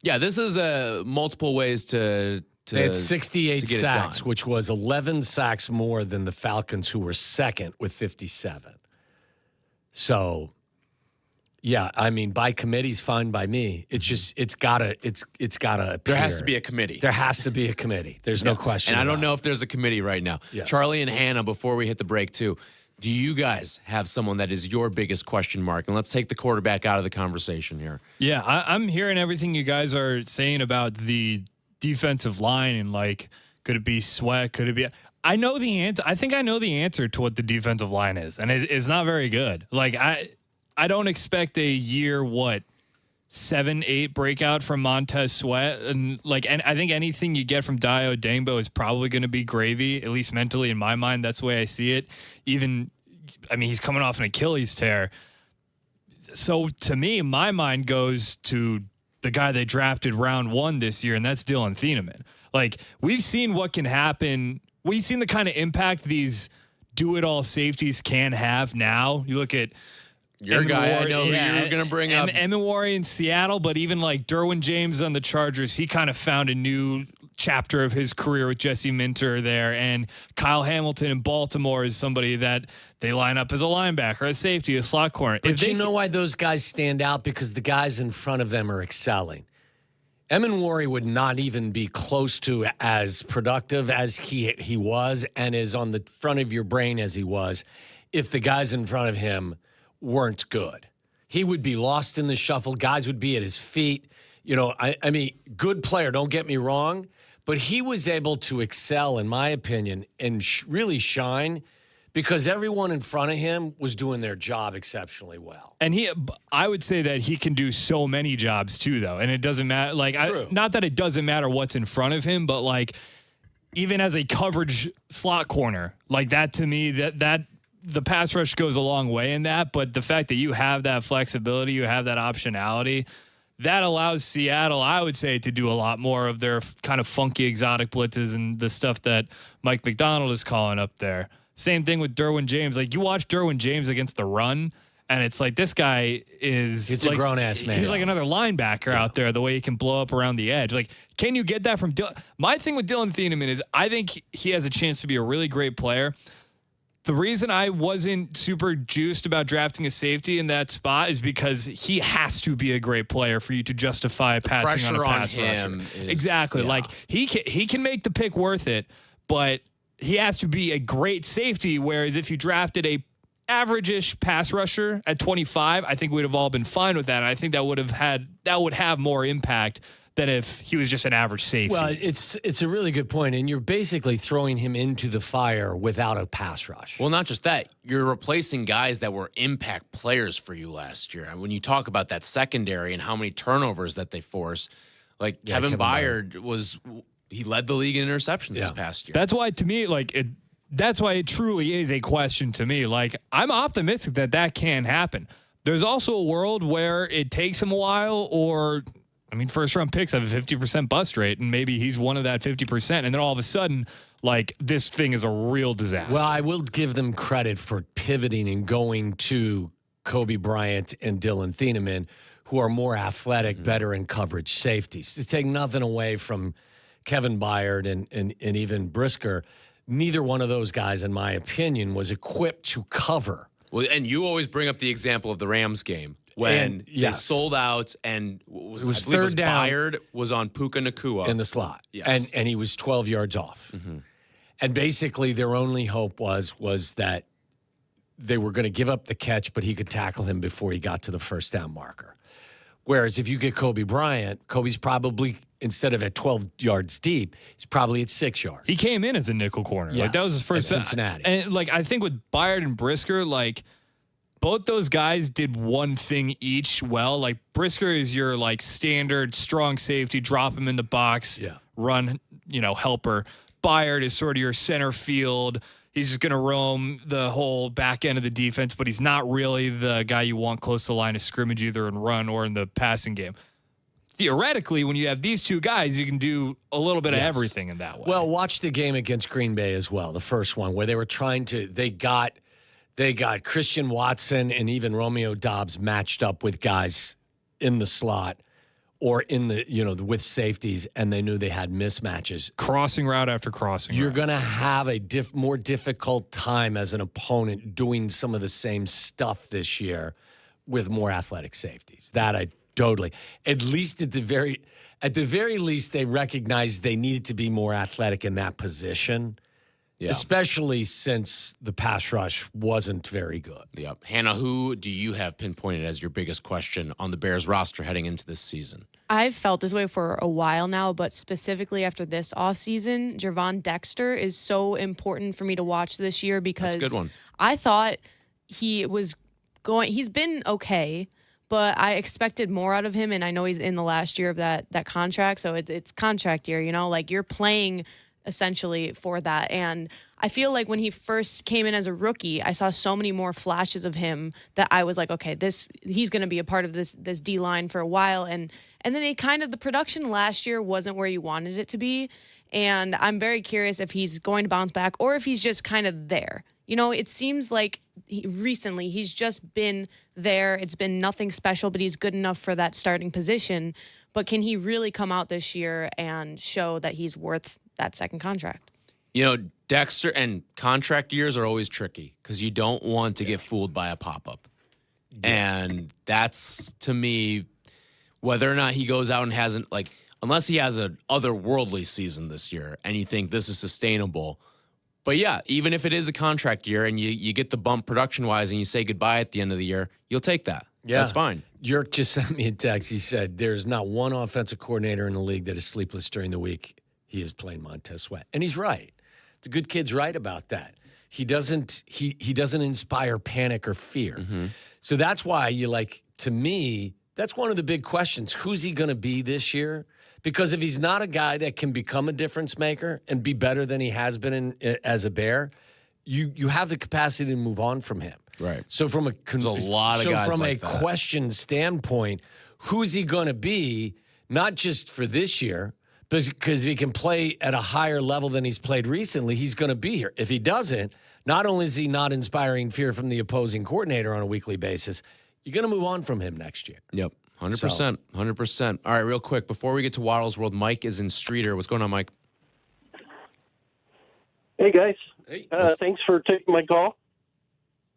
Yeah, this is multiple ways to They had 68 get sacks, it done. which was 11 sacks more than the Falcons, who were second with 57. So, yeah, I mean, by committee's fine by me. It's just it's gotta appear. There has to be a committee. There has to be a committee. There's no question. And I don't about know if there's a committee right now. Yes. Charlie and Hannah, before we hit the break too, do you guys have someone that is your biggest question mark? And let's take the quarterback out of the conversation here. Yeah, I'm hearing everything you guys are saying about the defensive line and like, could it be Sweat? Could it be? I know the answer. I think I know the answer to what the defensive line is, and it's not very good. Like I don't expect a year 7-8 breakout from Montez Sweat, and I think anything you get from Dio Dangbo is probably going to be gravy, at least mentally in my mind. That's the way I see it. He's coming off an Achilles tear. So to me, my mind goes to the guy they drafted round 1 this year, and that's Dylan Thieneman. Like, we've seen what can happen. We've seen the kind of impact these do-it-all safeties can have now. You look at your guy, I know who you were going to bring up. Emenwari in Seattle, but even like Derwin James on the Chargers, he kind of found a new chapter of his career with Jesse Minter there. And Kyle Hamilton in Baltimore is somebody that they line up as a linebacker, a safety, a slot corner. But you know why those guys stand out? Because the guys in front of them are excelling. Emenwari would not even be close to as productive as he was and is on the front of your brain as he was if the guys in front of him weren't good. He would be lost in the shuffle. Guys would be at his feet. You know, I mean, good player, don't get me wrong, but he was able to excel, in my opinion, and really shine because everyone in front of him was doing their job exceptionally well. And I would say that he can do so many jobs too, though. And it doesn't matter. Not that it doesn't matter what's in front of him, but like, even as a coverage slot corner, like that to me, that the pass rush goes a long way in that, but the fact that you have that flexibility, you have that optionality, that allows Seattle, I would say, to do a lot more of their kind of funky exotic blitzes and the stuff that Mike McDonald is calling up there. Same thing with Derwin James. Like, you watch Derwin James against the run, and it's like, this guy is a grown-ass man. He's like another linebacker out there, the way he can blow up around the edge. Like, can you get that from Dylan? My thing with Dylan Thieneman is I think he has a chance to be a really great player. The reason I wasn't super juiced about drafting a safety in that spot is because he has to be a great player for you to justify passing on a pass rusher. Exactly. Yeah. Like he can make the pick worth it, but he has to be a great safety. Whereas if you drafted a average-ish pass rusher at 25, I think we'd have all been fine with that. And I think that would have more impact than if he was just an average safety. Well, it's a really good point, and you're basically throwing him into the fire without a pass rush. Well, not just that. You're replacing guys that were impact players for you last year. And when you talk about that secondary and how many turnovers that they force, like Kevin Byard he led the league in interceptions this past year. That's why, to me, that's why it truly is a question to me. Like, I'm optimistic that can happen. There's also a world where it takes him a while, or first round picks have a 50% bust rate, and maybe he's one of that 50%. And then all of a sudden, this thing is a real disaster. Well, I will give them credit for pivoting and going to Kobe Bryant and Dylan Thieneman, who are more athletic, better in coverage safeties. To take nothing away from Kevin Byard and even Brisker, neither one of those guys, in my opinion, was equipped to cover. Well, and you always bring up the example of the Rams game. When they sold out, and it was third down. Byard was on Puka Nacua in the slot, and he was 12 yards off. Mm-hmm. And basically, their only hope was that they were going to give up the catch, but he could tackle him before he got to the first down marker. Whereas if you get Kobe Bryant, Kobe's probably, instead of at 12 yards deep, he's probably at 6 yards. He came in as a nickel corner. Yes, that was his first at Cincinnati. And I think with Byard and Brisker, both those guys did one thing each well. Like, Brisker is your standard strong safety, drop him in the box, run, helper. Byard is sort of your center field. He's just going to roam the whole back end of the defense, but he's not really the guy you want close to the line of scrimmage, either in run or in the passing game. Theoretically, when you have these two guys, you can do a little bit of everything in that way. Well, watch the game against Green Bay as well, the first one, where they were they got Christian Watson and even Romeo Doubs matched up with guys in the slot or in the, with safeties, and they knew they had mismatches. Crossing route after crossing You're route. going to have a more difficult time as an opponent doing some of the same stuff this year with more athletic safeties. That I totally, at least at the very least, they recognized they needed to be more athletic in that position. Yeah. Especially since the pass rush wasn't very good. Yep. Hannah, who do you have pinpointed as your biggest question on the Bears roster heading into this season? I've felt this way for a while now, but specifically after this offseason, Gervon Dexter is so important for me to watch this year because that's a good one. I thought he's been okay, but I expected more out of him, and I know he's in the last year of that contract, so it's contract year, you're playing essentially for that. And I feel like when he first came in as a rookie, I saw so many more flashes of him that I was like, okay, he's going to be a part of this D line for a while. And then the production last year wasn't where you wanted it to be. And I'm very curious if he's going to bounce back or if he's just kind of there. It seems like recently he's just been there. It's been nothing special, but he's good enough for that starting position. But can he really come out this year and show that he's worth that second contract? Dexter and contract years are always tricky because you don't want to get fooled by a pop-up. Yeah. And that's, to me, whether or not he goes out and hasn't, unless he has an otherworldly season this year and you think this is sustainable. But yeah, even if it is a contract year and you get the bump production-wise and you say goodbye at the end of the year, you'll take that. Yeah. That's fine. Yerk just sent me a text. He said, there's not one offensive coordinator in the league that is sleepless during the week. He is playing Montez Sweat. And he's right. The good kid's right about that. He doesn't inspire panic or fear. Mm-hmm. So that's why to me, that's one of the big questions. Who's he going to be this year? Because if he's not a guy that can become a difference maker and be better than he has been as a Bear, you have the capacity to move on from him. Right. So from a guys question standpoint, who's he going to be? Not just for this year, because if he can play at a higher level than he's played recently, he's going to be here. If he doesn't, not only is he not inspiring fear from the opposing coordinator on a weekly basis, you're going to move on from him next year. Yep, 100%, 100%. All right, real quick, before we get to Waddle's World, Mike is in Streeter. What's going on, Mike? Hey, guys. Hey. Thanks for taking my call.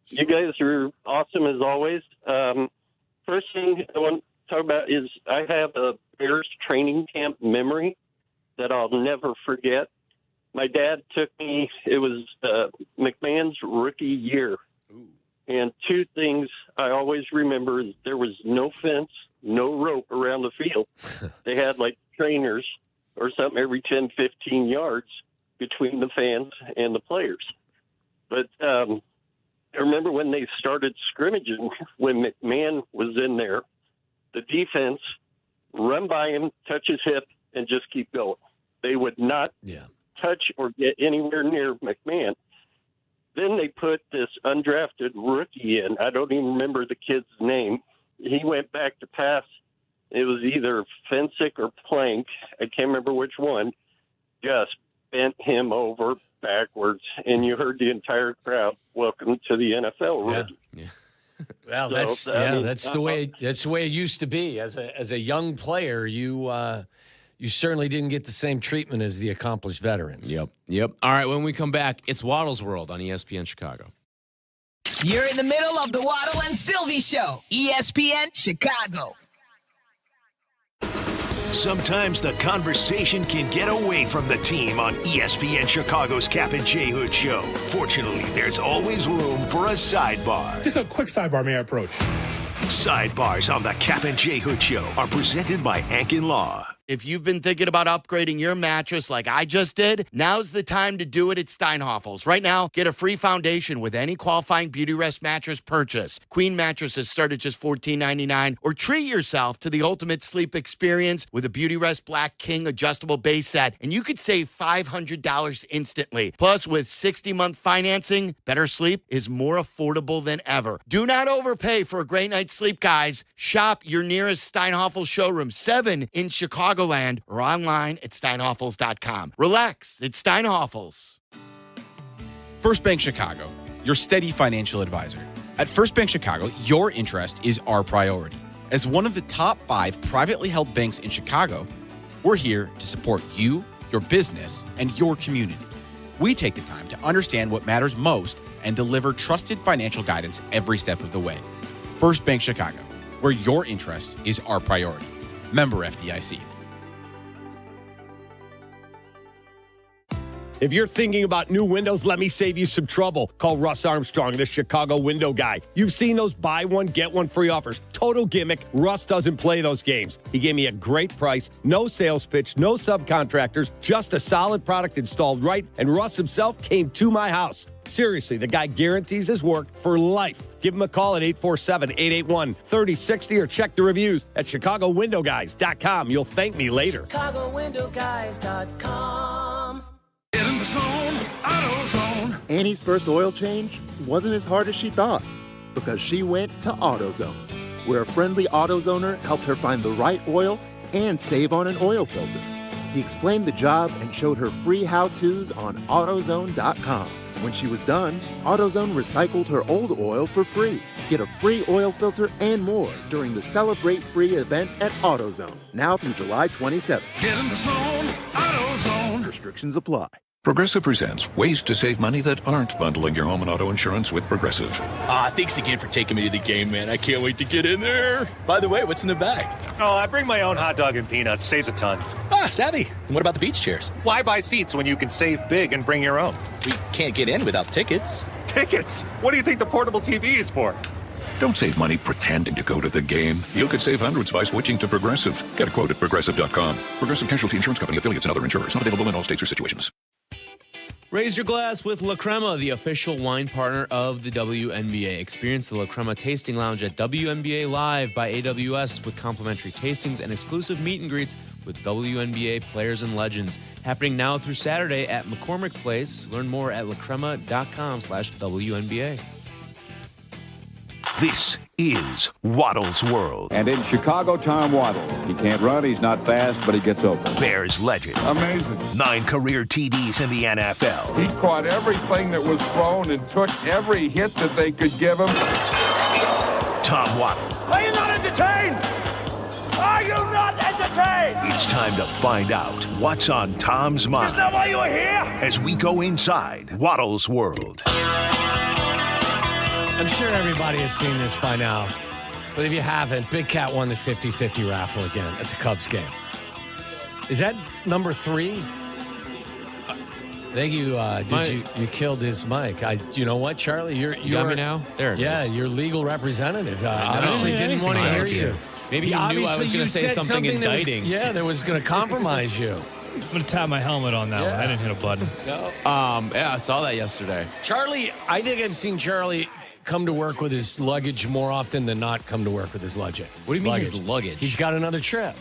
You guys are awesome as always. First thing I want to talk about is I have a Bears training camp memory that I'll never forget. My dad took me, it was McMahon's rookie year. Ooh. And two things I always remember is there was no fence, no rope around the field. They had like trainers or something every 10, 15 yards between the fans and the players. But I remember when they started scrimmaging, when McMahon was in there, the defense run by him, touch his hip, and just keep going. They would not touch or get anywhere near McMahon. Then they put this undrafted rookie in. I don't even remember the kid's name. He went back to pass. It was either Fensick or Plank. I can't remember which one. Just bent him over backwards, and you heard the entire crowd, "Welcome to the NFL, rookie." Yeah. Well, that's the way it used to be. As a young player, you certainly didn't get the same treatment as the accomplished veterans. Yep. All right, when we come back, it's Waddle's World on ESPN Chicago. You're in the middle of the Waddle and Silvy Show, ESPN Chicago. Sometimes the conversation can get away from the team on ESPN Chicago's Kap J Hood Show. Fortunately, there's always room for a sidebar. Just a quick sidebar, may I approach? Sidebars on the Kap J Hood Show are presented by Hankin Law. If you've been thinking about upgrading your mattress like I just did, now's the time to do it at Steinhoffel's. Right now, get a free foundation with any qualifying Beautyrest mattress purchase. Queen mattresses start at just $14.99, or treat yourself to the ultimate sleep experience with a Beautyrest Black King adjustable base set, and you could save $500 instantly. Plus, with 60-month financing, better sleep is more affordable than ever. Do not overpay for a great night's sleep, guys. Shop your nearest Steinhoffel showroom, 7 in Chicagoland, or online at steinhoffels.com. Relax, it's Steinhoffels. First Bank Chicago, your steady financial advisor. At First Bank Chicago, your interest is our priority. As one of the top 5 privately held banks in Chicago, we're here to support you, your business, and your community. We take the time to understand what matters most and deliver trusted financial guidance every step of the way. First Bank Chicago, where your interest is our priority. Member FDIC. If you're thinking about new windows, let me save you some trouble. Call Russ Armstrong, the Chicago window guy. You've seen those buy one, get one free offers. Total gimmick. Russ doesn't play those games. He gave me a great price, no sales pitch, no subcontractors, just a solid product installed right, and Russ himself came to my house. Seriously, the guy guarantees his work for life. Give him a call at 847-881-3060 or check the reviews at ChicagoWindowGuys.com. You'll thank me later. ChicagoWindowGuys.com. Get in the zone, AutoZone. Annie's first oil change wasn't as hard as she thought because she went to AutoZone, where a friendly AutoZoner helped her find the right oil and save on an oil filter. He explained the job and showed her free how-tos on AutoZone.com. When she was done, AutoZone recycled her old oil for free. Get a free oil filter and more during the Celebrate Free event at AutoZone, now through July 27th. Get in the zone, AutoZone. Restrictions apply. Progressive presents ways to save money that aren't bundling your home and auto insurance with Progressive. Thanks again for taking me to the game, man. I can't wait to get in there. By the way, what's in the bag? Oh, I bring my own hot dog and peanuts. Saves a ton. Savvy. And what about the beach chairs? Why buy seats when you can save big and bring your own? We can't get in without tickets. Tickets? What do you think the portable TV is for? Don't save money pretending to go to the game. You could save hundreds by switching to Progressive. Get a quote at Progressive.com. Progressive Casualty Insurance Company, affiliates, and other insurers. Not available in all states or situations. Raise your glass with La Crema, the official wine partner of the WNBA. Experience the La Crema Tasting Lounge at WNBA Live by AWS with complimentary tastings and exclusive meet and greets with WNBA players and legends. Happening now through Saturday at McCormick Place. Learn more at lacrema.com/WNBA. This is Waddle's World. And in Chicago, Tom Waddle. He can't run, he's not fast, but he gets open. Bears legend. Amazing. 9 career TDs in the NFL. He caught everything that was thrown and took every hit that they could give him. Tom Waddle. Are you not entertained? Are you not entertained? It's time to find out what's on Tom's mind. Is that why you were here? As we go inside Waddle's world. I'm sure everybody has seen this by now. But if you haven't, Big Cat won the 50-50 raffle again at the Cubs game. Is that number 3? I think you killed his mic. You know what, Charlie? You got me now? There it is. Yeah, you're legal representative. Obviously didn't want to hear you. Maybe he knew I was going to say something indicting. That was going to compromise you. I'm going to tap my helmet on that one. I didn't hit a button. No. Yeah, I saw that yesterday. Charlie, I think I've seen Charlie come to work with his luggage more often than not come to work with his luggage. What do you mean his luggage? He's got another trip.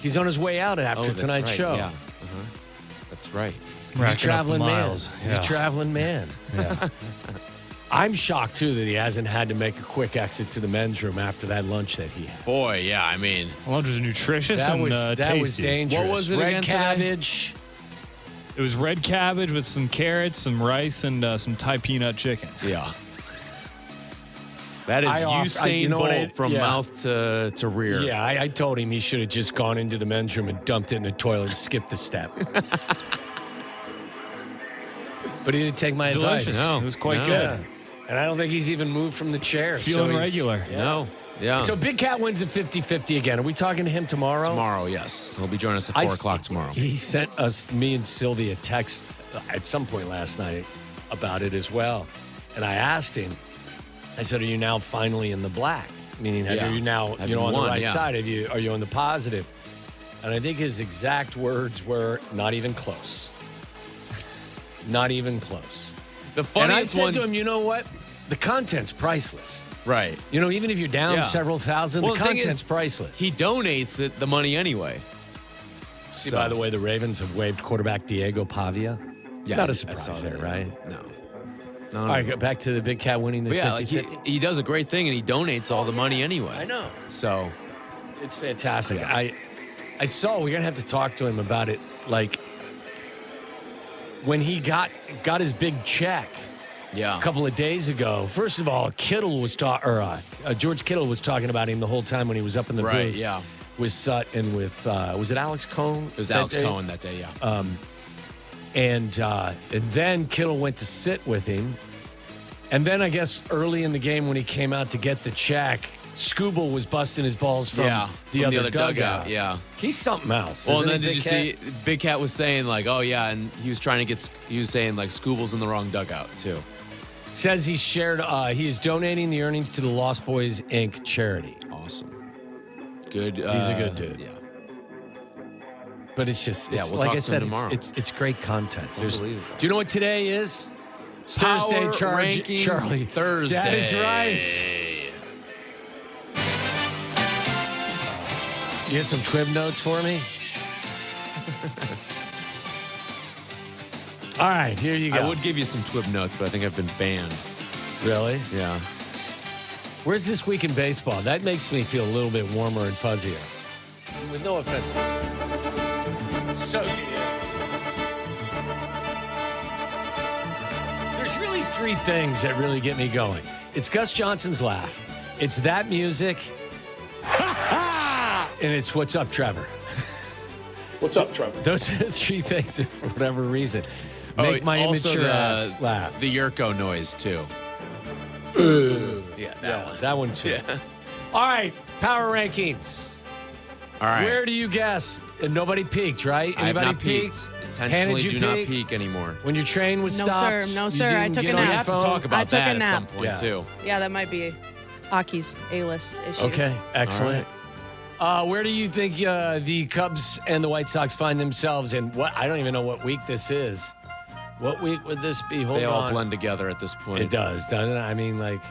He's on his way out after tonight's show. Yeah. That's right. He's a traveling man. He's a traveling man. Yeah. I'm shocked, too, that he hasn't had to make a quick exit to the men's room after that lunch that he had. Boy, yeah, I mean. Lunch was nutritious that and was tasty. dangerous. What was it Red again cabbage. Today? It was red cabbage with some carrots, some rice, and some Thai peanut chicken. Yeah. That is Usain Bolt from mouth to rear. Yeah, I told him he should have just gone into the men's room and dumped it in the toilet and skipped the step. But he didn't take my advice. No, it was quite good. And I don't think he's even moved from the chair. Feeling regular. Yeah. No. Yeah. So Big Cat wins at 50-50 again. Are we talking to him tomorrow? Tomorrow, yes. He'll be joining us at 4 o'clock tomorrow. He sent me and Sylvia a text at some point last night about it as well. And I asked him, I said, are you now finally in the black? Meaning, are you now on the right side? Are you on the positive? And I think his exact words were, not even close. Not even close. The funniest and I said to him, you know what? The content's priceless. Right. You know, even if you're down several thousand, the content's priceless. He donates the money anyway. See, by the way, the Ravens have waived quarterback Diego Pavia. Yeah, not a surprise there, right? No. All right, go back to the Big Cat winning the 50-50. He does a great thing, and he donates all the money anyway. I know. So. It's fantastic. Yeah. I saw, we're going to have to talk to him about it, like, when he got his big check a couple of days ago. First of all, George Kittle was talking about him the whole time when he was up in the booth. Yeah. With Sutton, with was it Alex Cohn? It was Alex Cohn that day, yeah. And then Kittle went to sit with him. And then I guess early in the game when he came out to get the check, Scooble was busting his balls from the other dugout. Yeah. He's something else. Well, and then did you see Big Cat was saying like, oh yeah, and he was saying like Scooble's in the wrong dugout too. Says he is donating the earnings to the Lost Boys Inc. charity. Awesome. Good. He's a good dude. Yeah. But it's just, we'll like talk I said, to him tomorrow. it's great content. Unbelievable. Do you know what today is? It's Thursday, Charlie. Thursday. That is right. You have some Twib notes for me? All right, here you go. I would give you some Twib notes, but I think I've been banned. Really? Yeah. Where's This Week in Baseball? That makes me feel a little bit warmer and fuzzier. With no offense. So good. There's really 3 things that really get me going. It's Gus Johnson's laugh. It's that music. And it's What's Up, Trevor. What's up, Trevor? Those are the 3 things that, for whatever reason, make my immature ass laugh. The Jurko noise, too. That one too. Yeah. All right, power rankings. All right. Where do you guess? And nobody peeked, right? I have Anybody not peeked. Intentionally do not peek anymore. When your train was stopped? No, sir. I took a nap. We have to talk about that at some point, too. Yeah, that might be Aki's A-list issue. Okay, excellent. Where do you think the Cubs and the White Sox find themselves in? What I don't even know what week this is. What week would this be? Hold on. They all blend together at this point. It does, doesn't it? I mean, like,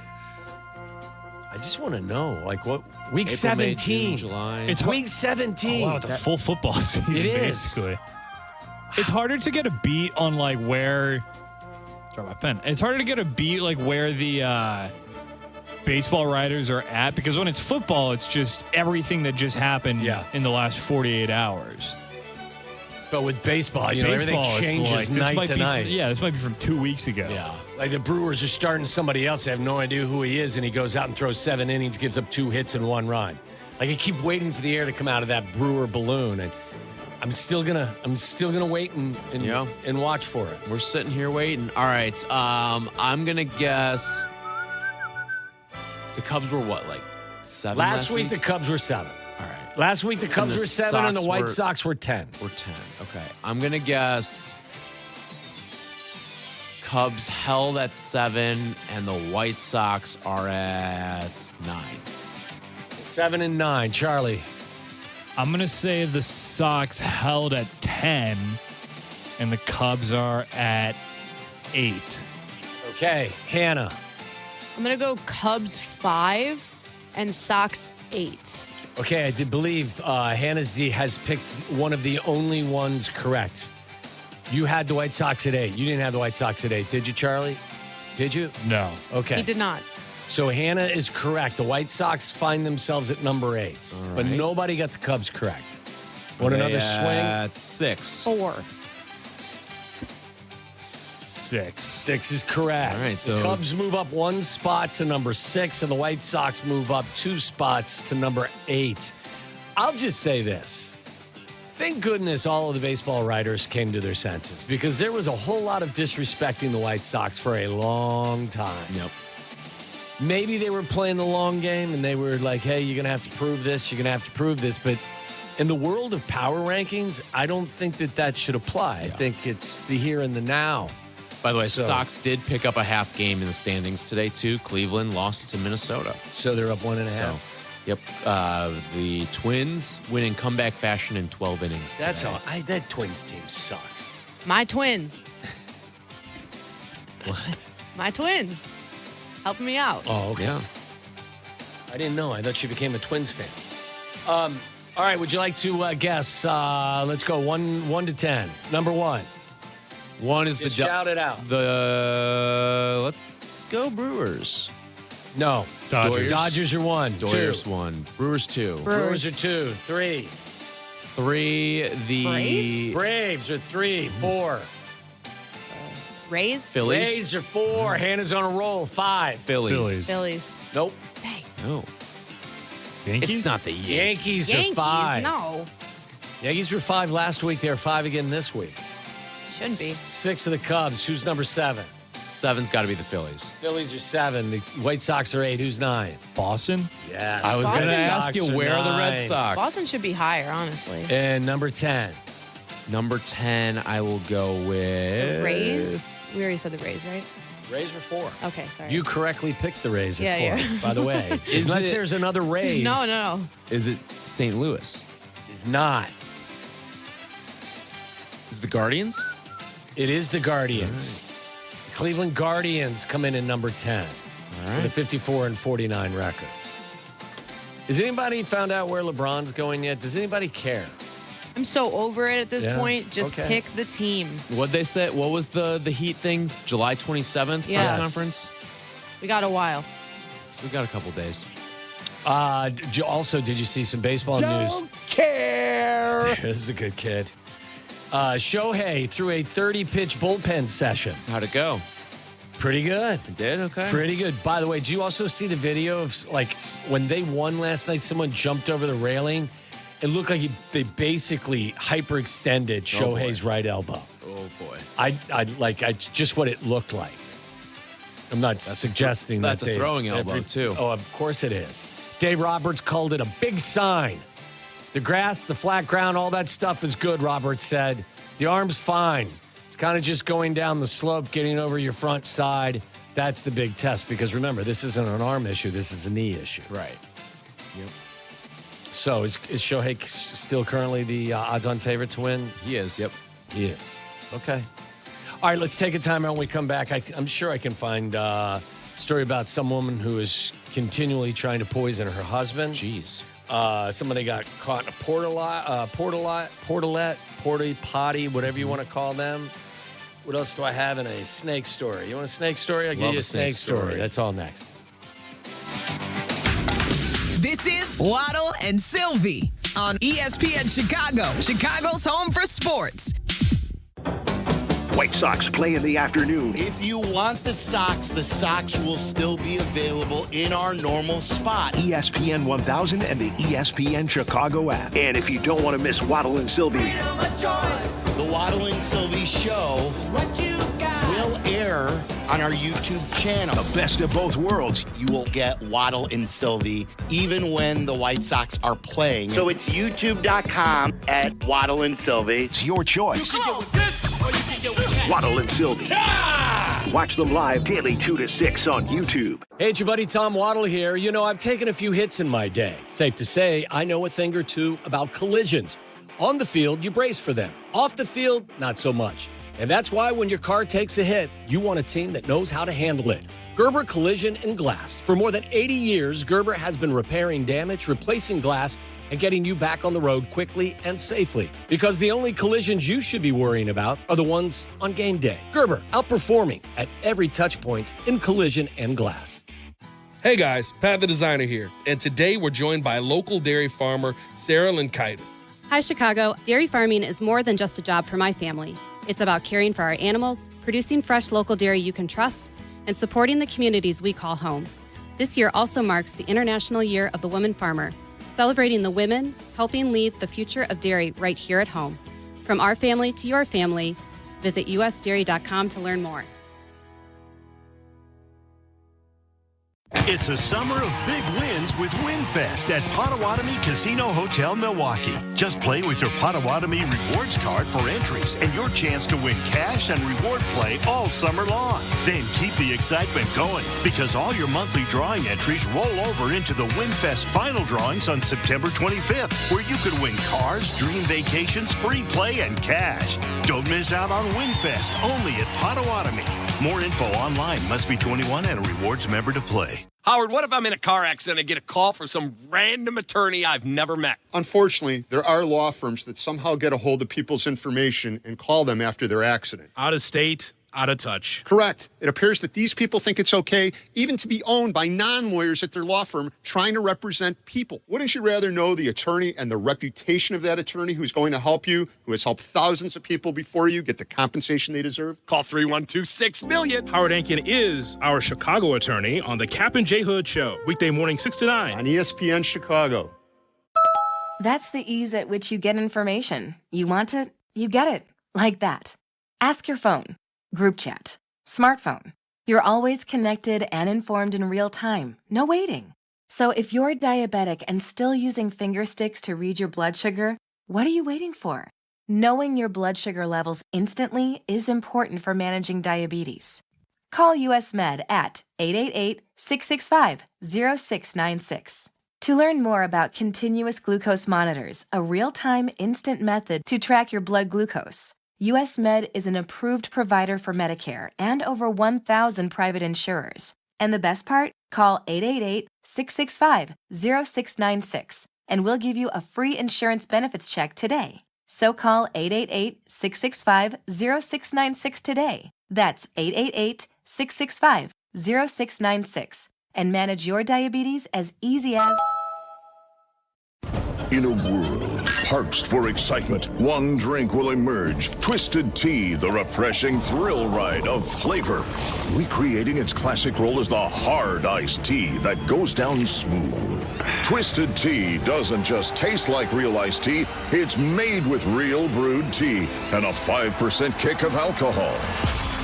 I just want to know, like, what week April, 17? May, June, July. It's week 17. Oh, wow, it's a full football season, it is. basically. It's harder to get a beat on like where. Drop my pen. It's harder to get a beat like where the baseball writers are at, because when it's football, it's just everything that just happened in the last 48 hours. But with baseball, everything changes night to night. This might be from 2 weeks ago. Yeah. Like the Brewers are starting somebody else. They have no idea who he is, and he goes out and throws 7 innings, gives up 2 hits and 1 run. Like I keep waiting for the air to come out of that Brewer balloon, and I'm still gonna wait and watch for it. We're sitting here waiting. All right. I'm gonna guess the Cubs were what, like 7 last week? The Cubs were 7. All right. Last week the Cubs were 7 and the White Sox Sox were 10. We're 10. Okay. I'm gonna guess Cubs held at 7 and the White Sox are at 9. 7 and 9. Charlie. I'm going to say the Sox held at 10 and the Cubs are at 8. Okay. Hannah. I'm going to go Cubs 5 and Sox 8. Okay, I did believe Hannah has picked one of the only ones correct. You had the White Sox at 8. You didn't have the White Sox at 8, did you, Charlie? Did you? No. Okay. He did not. So Hannah is correct. The White Sox find themselves at number 8, right. but nobody got the Cubs correct. Want another swing? At 6. 4. 6. 6 is correct. All right, so the Cubs move up 1 spot to number 6, and the White Sox move up 2 spots to number 8. I'll just say this. Thank goodness all of the baseball writers came to their senses, because there was a whole lot of disrespecting the White Sox for a long time. Yep. Maybe they were playing the long game and they were like, hey, you're going to have to prove this. You're going to have to prove this. But in the world of power rankings, I don't think that should apply. I think it's the here and the now. By the way, Sox did pick up a half game in the standings today, too. Cleveland lost to Minnesota. So they're up 1.5. So, yep. The Twins win in comeback fashion in 12 innings. That's today. all. That Twins team sucks. My Twins. What? My Twins. Helping me out. Oh, okay. Yeah. I didn't know. I thought you became a Twins fan. All right. Would you like to guess? Let's go 1 to 10. Number 1. 1 is Just the shout it out. Let's go Brewers. No. Dodgers. Dodgers are 1. Dodgers 2. 1. Brewers 2. Brewers are 2. 3. 3. The Braves are 3. 4. Rays? Phillies. Rays are 4. Hannah's on a roll. 5. Phillies. Nope. Dang. No. Yankees? It's not the Yankees. Yankees are 5. No. Yankees were 5 last week. They're 5 again this week. Shouldn't be. 6 of the Cubs. Who's number 7? 7's got to be the Phillies. Phillies are 7. The White Sox are 8. Who's 9? Boston? Yes. I was going to Boston. ask you, where are the Red Sox? Boston should be higher, honestly. And number 10. Number 10, I will go with... The Rays? We already said the Rays, right? Rays are 4. Okay, sorry. You correctly picked the Rays at Yeah, 4, yeah. by the way. Unless there's another Rays. No. Is it St. Louis? It's not. Is it the Guardians? It is the Guardians. The Cleveland Guardians come in at number 10 with a 54 and 49 record. Has anybody found out where LeBron's going yet? Does anybody care? I'm so over it at this point. Just Okay. pick the team. What'd they say? What was the Heat thing? July 27th Yes. press conference? We got a while. So we got a couple days. Also, did you see some baseball news? Don't care. This is a good kid. Shohei threw a 30-pitch bullpen session. How'd it go? Pretty good. It did? Okay. Pretty good. By the way, did you also see the video of, like, when they won last night, someone jumped over the railing? It looked like they basically hyperextended Shohei's right elbow. Oh, boy. I just what it looked like. I'm not suggesting that's that a throwing elbow, too. Oh, of course it is. Dave Roberts called it a big sign. The grass, the flat ground, all that stuff is good, Roberts said. The arm's fine. It's kind of just going down the slope, getting over your front side. That's the big test because remember, this isn't an arm issue. This is a knee issue. Right. Yep. So is Shohei still currently the odds-on favorite to win? He is, yep. He is. Okay. All right, let's take a time out when we come back. I'm sure I can find a story about some woman who is continually trying to poison her husband. Jeez. Somebody got caught in a porta potty, whatever you want to call them. What else do I have in a snake story? You want a snake story? I'll give you a snake story. That's all next. This is Waddle and Silvy on ESPN Chicago, Chicago's home for sports. White Sox play in the afternoon. If you want the Sox will still be available in our normal spot. ESPN 1000 and the ESPN Chicago app. And if you don't want to miss Waddle and Silvy, The Waddle and Silvy Show will air on our YouTube channel. The best of both worlds. You will get Waddle and Silvy even when the White Sox are playing. So it's youtube.com at Waddle and Silvy. It's your choice. Waddle and Silvy. Watch them live daily 2 to 6 on YouTube. Hey, it's your buddy Tom Waddle here. You know, I've taken a few hits in my day. Safe to say, I know a thing or two about collisions. On the field, you brace for them. Off the field, not so much. And that's why when your car takes a hit, you want a team that knows how to handle it. Gerber Collision and Glass. For more than 80 years, Gerber has been repairing damage, replacing glass, and getting you back on the road quickly and safely. Because the only collisions you should be worrying about are the ones on game day. Gerber, outperforming at every touch point in collision and glass. Hey guys, Pat the Designer here, and today we're joined by local dairy farmer Sarah Linkaitis. Hi Chicago, dairy farming is more than just a job for my family. It's about caring for our animals, producing fresh local dairy you can trust, and supporting the communities we call home. This year also marks the International Year of the Woman Farmer, celebrating the women helping lead the future of dairy right here at home. From our family to your family, visit usdairy.com to learn more. It's a summer of big wins with WinFest at Potawatomi Casino Hotel, Milwaukee. Just play with your Potawatomi Rewards card for entries and your chance to win cash and reward play all summer long. Then keep the excitement going because all your monthly drawing entries roll over into the WinFest final drawings on September 25th, where you could win cars, dream vacations, free play, and cash. Don't miss out on WinFest, only at Potawatomi. More info online. Must be 21 and a rewards member to play. Howard, what if I'm in a car accident and get a call from some random attorney I've never met? Unfortunately, there are law firms that somehow get a hold of people's information and call them after their accident. Out of state, out of touch. Correct. It appears that these people think it's okay even to be owned by non-lawyers at their law firm trying to represent people. Wouldn't you rather know the attorney and the reputation of that attorney who's going to help you, who has helped thousands of people before you get the compensation they deserve? Call 312-6-MILLION. Howard Ankin is our Chicago attorney on the Kap J Hood Show, weekday morning 6 to 9. On ESPN Chicago. That's the ease at which you get information. You want it, you get it. Like that. Ask your phone. Group chat. Smartphone. You're always connected and informed in real time. No waiting. So if you're diabetic and still using finger sticks to read your blood sugar, what are you waiting for? Knowing your blood sugar levels instantly is important for managing diabetes. Call US Med at 888-665-0696. To learn more about continuous glucose monitors, a real-time instant method to track your blood glucose, US Med is an approved provider for Medicare and over 1,000 private insurers. And the best part? Call 888-665-0696 and we'll give you a free insurance benefits check today. So call 888-665-0696 today. That's 888-665-0696 and manage your diabetes as easy as... In a world parched for excitement, one drink will emerge. Twisted Tea, the refreshing thrill ride of flavor. Recreating its classic role as the hard iced tea that goes down smooth. Twisted Tea doesn't just taste like real iced tea, it's made with real brewed tea and a 5% kick of alcohol.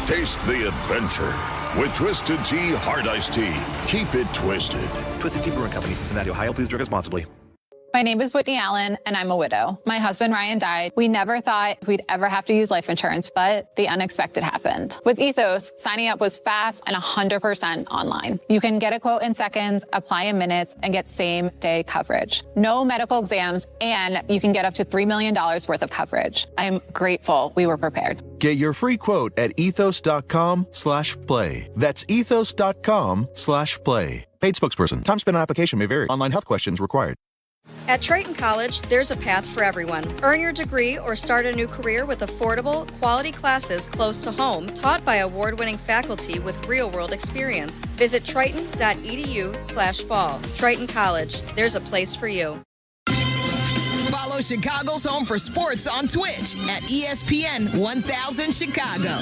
Taste the adventure with Twisted Tea Hard Iced Tea. Keep it twisted. Twisted Tea Brewing Company, Cincinnati, Ohio. Please drink responsibly. My name is Whitney Allen, and I'm a widow. My husband, Ryan, died. We never thought we'd ever have to use life insurance, but the unexpected happened. With Ethos, signing up was fast and 100% online. You can get a quote in seconds, apply in minutes, and get same-day coverage. No medical exams, and you can get up to $3 million worth of coverage. I'm grateful we were prepared. Get your free quote at ethos.com/play. That's ethos.com/play. Paid spokesperson. Time spent on application may vary. Online health questions required. At Triton College, there's a path for everyone. Earn your degree or start a new career with affordable, quality classes close to home, taught by award-winning faculty with real-world experience. Visit triton.edu/fall. Triton College, there's a place for you. Follow Chicago's Home for Sports on Twitch at ESPN 1000 Chicago.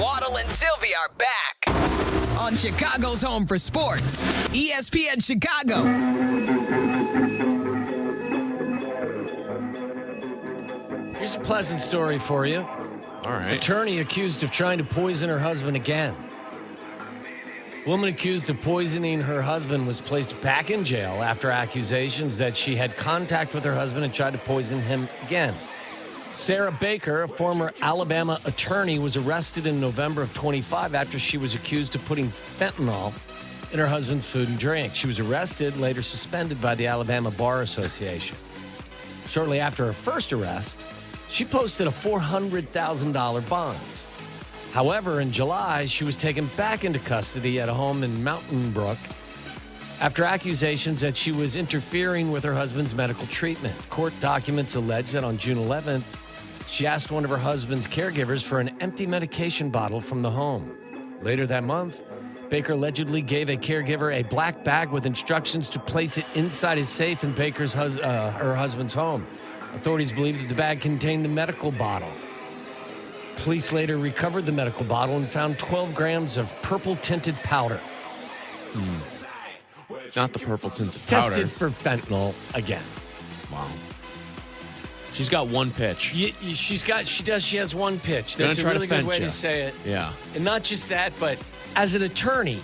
Waddle and Silvy are back on Chicago's Home for Sports, ESPN Chicago. Here's a pleasant story for you. All right. Attorney accused of trying to poison her husband again. Woman accused of poisoning her husband was placed back in jail after accusations that she had contact with her husband and tried to poison him again. Sarah Baker, a former Alabama attorney, was arrested in November of 25 after she was accused of putting fentanyl in her husband's food and drink. She was arrested, later suspended by the Alabama Bar Association. Shortly after her first arrest, she posted a $400,000 bond. However, in July, she was taken back into custody at a home in Mountain Brook after accusations that she was interfering with her husband's medical treatment. Court documents allege that on June 11th, she asked one of her husband's caregivers for an empty medication bottle from the home. Later that month, Baker allegedly gave a caregiver a black bag with instructions to place it inside his safe in Baker's her husband's home. Authorities believe that the bag contained the medical bottle. Police later recovered the medical bottle and found 12 grams of purple-tinted powder. Not the purple-tinted powder. Tested for fentanyl again. Wow. She's got one pitch. She has one pitch. Gonna That's a try to really good fence way ya. to say it. Yeah. And not just that, but as an attorney,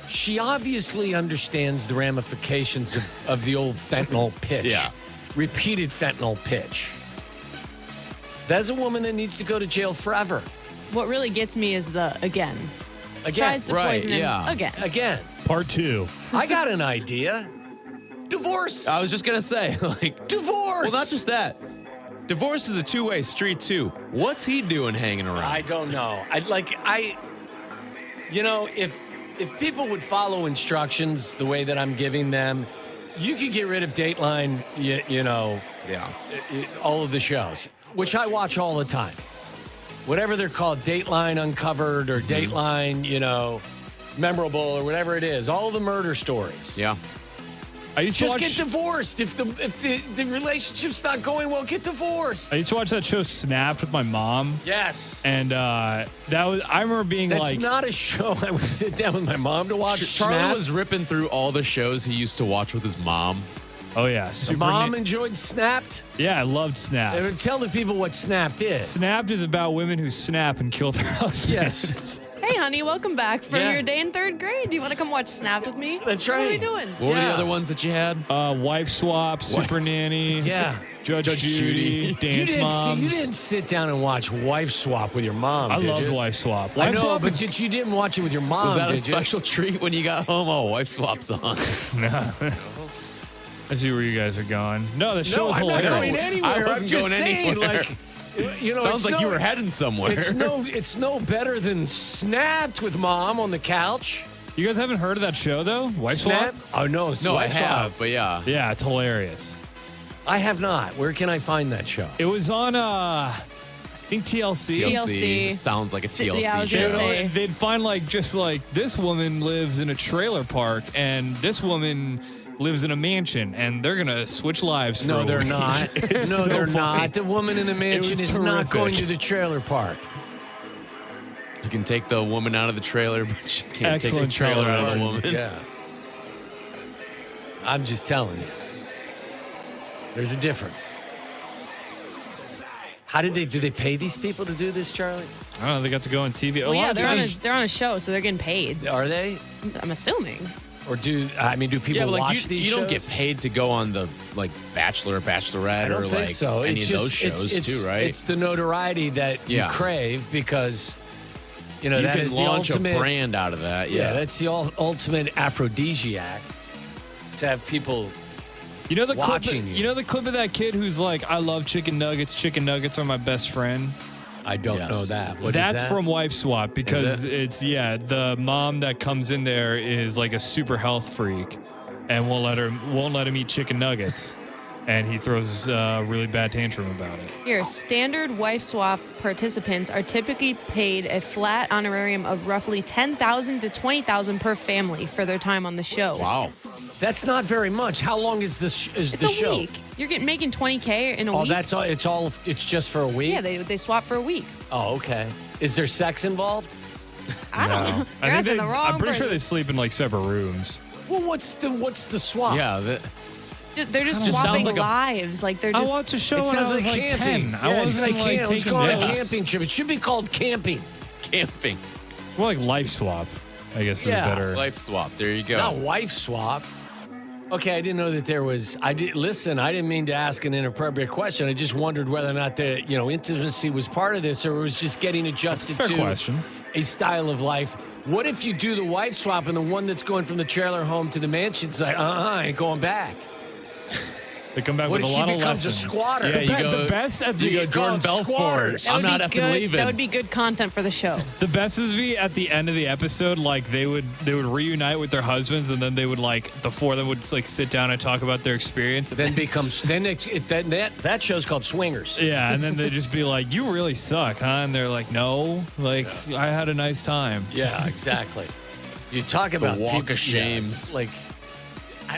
she obviously understands the ramifications of the old fentanyl pitch. Yeah. Repeated fentanyl pitch. That's a woman that needs to go to jail forever. What really gets me is the again. Tries to right, poison him yeah. again. Part 2. I got an idea. Divorce. I was just going to say, like, divorce. Well, not just that. Divorce is a two-way street, too. What's he doing hanging around? I don't know. If people would follow instructions the way that I'm giving them, you could get rid of Dateline, all of the shows, which I watch all the time. Whatever they're called, Dateline Uncovered or Dateline, Memorable or whatever it is, all the murder stories. Yeah. I used to Just watch, get divorced. If the relationship's not going well, get divorced. I used to watch that show Snapped with my mom. Yes. And I remember being That's like, not a show I would sit down with my mom to watch. Charlie Snap. was ripping through all the shows he used to watch with his mom. oh yeah, The Super mom Na- enjoyed Snapped. Yeah, I loved Snapped. Tell the people what Snapped is. Snapped is about women who snap and kill their husbands. Yes. Hey, honey, welcome back from Yeah. your day in 3rd grade. Do you want to come watch Snapped with me? That's What are we right. doing? What were the other ones that you had? Wife Swap, Super Nanny. Yeah. Judge Judy, Dance Moms. You didn't sit down and watch Wife Swap with your mom, I did loved you? Wife Swap. I Wife know, Swap but is- you didn't watch it with your mom, Was that a did you? special treat when you got home? Oh, wife swap's on. No. I see where you guys are going. No, the show is I'm not hilarious. going anywhere. I wasn't I'm just going saying, anywhere. Sounds it's like you no- were heading somewhere. It's no better than Snapped with mom on the couch. You guys haven't heard of that show though? Wife Snap? Swap? Oh no, it's No, I Wife Swap. have, but yeah. Yeah, it's hilarious. I have not. Where can I find that show? It was on I think TLC. TLC. It sounds like a TLC Yeah, I was show. gonna say. They'd find just this woman lives in a trailer park and this woman lives in a mansion and they're gonna switch lives. No, for a they're week. not. It's No, so they're funny. not. The woman in the mansion was is not terrific. going to the trailer park. You can take the woman out of the trailer, but you can't Excellent take the trailer out of the television. woman. Yeah. I'm just telling you. There's a difference. How did they pay these people to do this, Charlie? I don't know. They got to go on TV. Well, a lot yeah, of they're times. on a show, so they're getting paid. Are they? I'm assuming. Or do people Yeah, but watch these you shows? don't get paid to go on the Bachelor or Bachelorette I don't or think so. any It's of those just- shows it's- too, right? It's the notoriety that you Yeah. crave because you you that can is the launch ultimate a brand out of that. Yeah, Yeah, that's the ultimate aphrodisiac to have people. You know the watching clip. you. You know the clip of that kid who's like, "I love chicken nuggets. Chicken nuggets are my best friend." I don't Yes. know that. What is That's that? from Wife Swap because it? it's the mom that comes in there is like a super health freak and won't let him eat chicken nuggets. and he throws a really bad tantrum about it. Here, standard wife swap participants are typically paid a flat honorarium of roughly $10,000 to $20,000 per family for their time on the show. Wow. That's not very much. How long is this It's the a show? week. You're making $20K in a week. Oh, that's all. It's just for a week? Yeah, they swap for a week. Oh, okay. Is there sex involved? I don't know. You're asking the wrong I'm pretty person. sure they sleep in like separate rooms. Well, what's the swap? Yeah, They're just Just swapping sounds like lives. Like they're I just. watched a show It when I sounds was like like camping. 10. I wasn't like Let's taking go on a naps. camping trip. It should be called camping. Camping. More like life swap, I guess Yeah. is better. Life swap. There you go. Not wife swap. Okay, I didn't know that there was. Listen. I didn't mean to ask an inappropriate question. I just wondered whether or not the intimacy was part of this, or it was just getting adjusted Fair to question. a style of life. What if you do the wife swap and the one that's going from the trailer home to the mansion's like, I ain't going back. They come back What with if a she lot of becomes a lessons. squatter? Yeah, The the best at the Jordan Belfort. That I'm not would be effing good. leaving. That would be good content for the show. The best would be at the end of the episode, like they would reunite with their husbands, and then they would the four of them would like sit down and talk about their experience. Then that show's called Swingers. Yeah, and then they'd just be like, "You really suck, huh?" And they're like, "No, I had a nice time." Yeah, exactly. You talk about walk people- of shames. Yeah,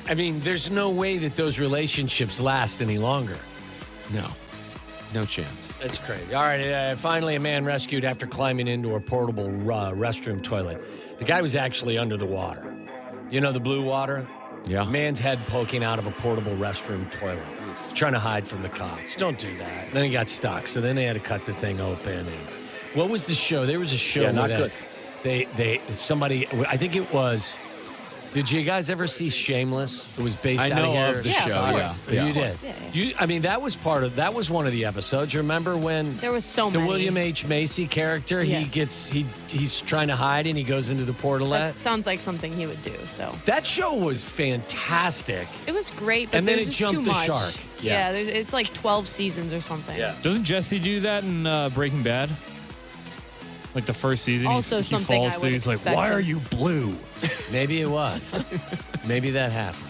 I mean, there's no way that those relationships last any longer. No chance. That's crazy. All right, finally a man rescued after climbing into a portable restroom toilet. The guy was actually under the water. You know the blue water? Yeah. Man's head poking out of a portable restroom toilet, trying to hide from the cops. Don't do that. Then he got stuck, so then they had to cut the thing open. And what was the show? There was a show. Yeah, not where good. Somebody, I think it was. Did you guys ever see Shameless? It was based I out know of here. of the show, of yeah. course. Yeah. You did. Yeah. I mean, that was one of the episodes. You remember when There was so the many. William H. Macy character, Yes. he's trying to hide and he goes into the That portalette. sounds like something he would do. So That show was fantastic. it was great, but And then there's it just jumped too the much. shark. Yeah, Yes. it's like 12 seasons or something. Doesn't Jesse do that in Breaking Bad? Like the first season, Also he something falls I through. would He's like, expect "Why him- are you blue?" Maybe it was. Maybe that happened.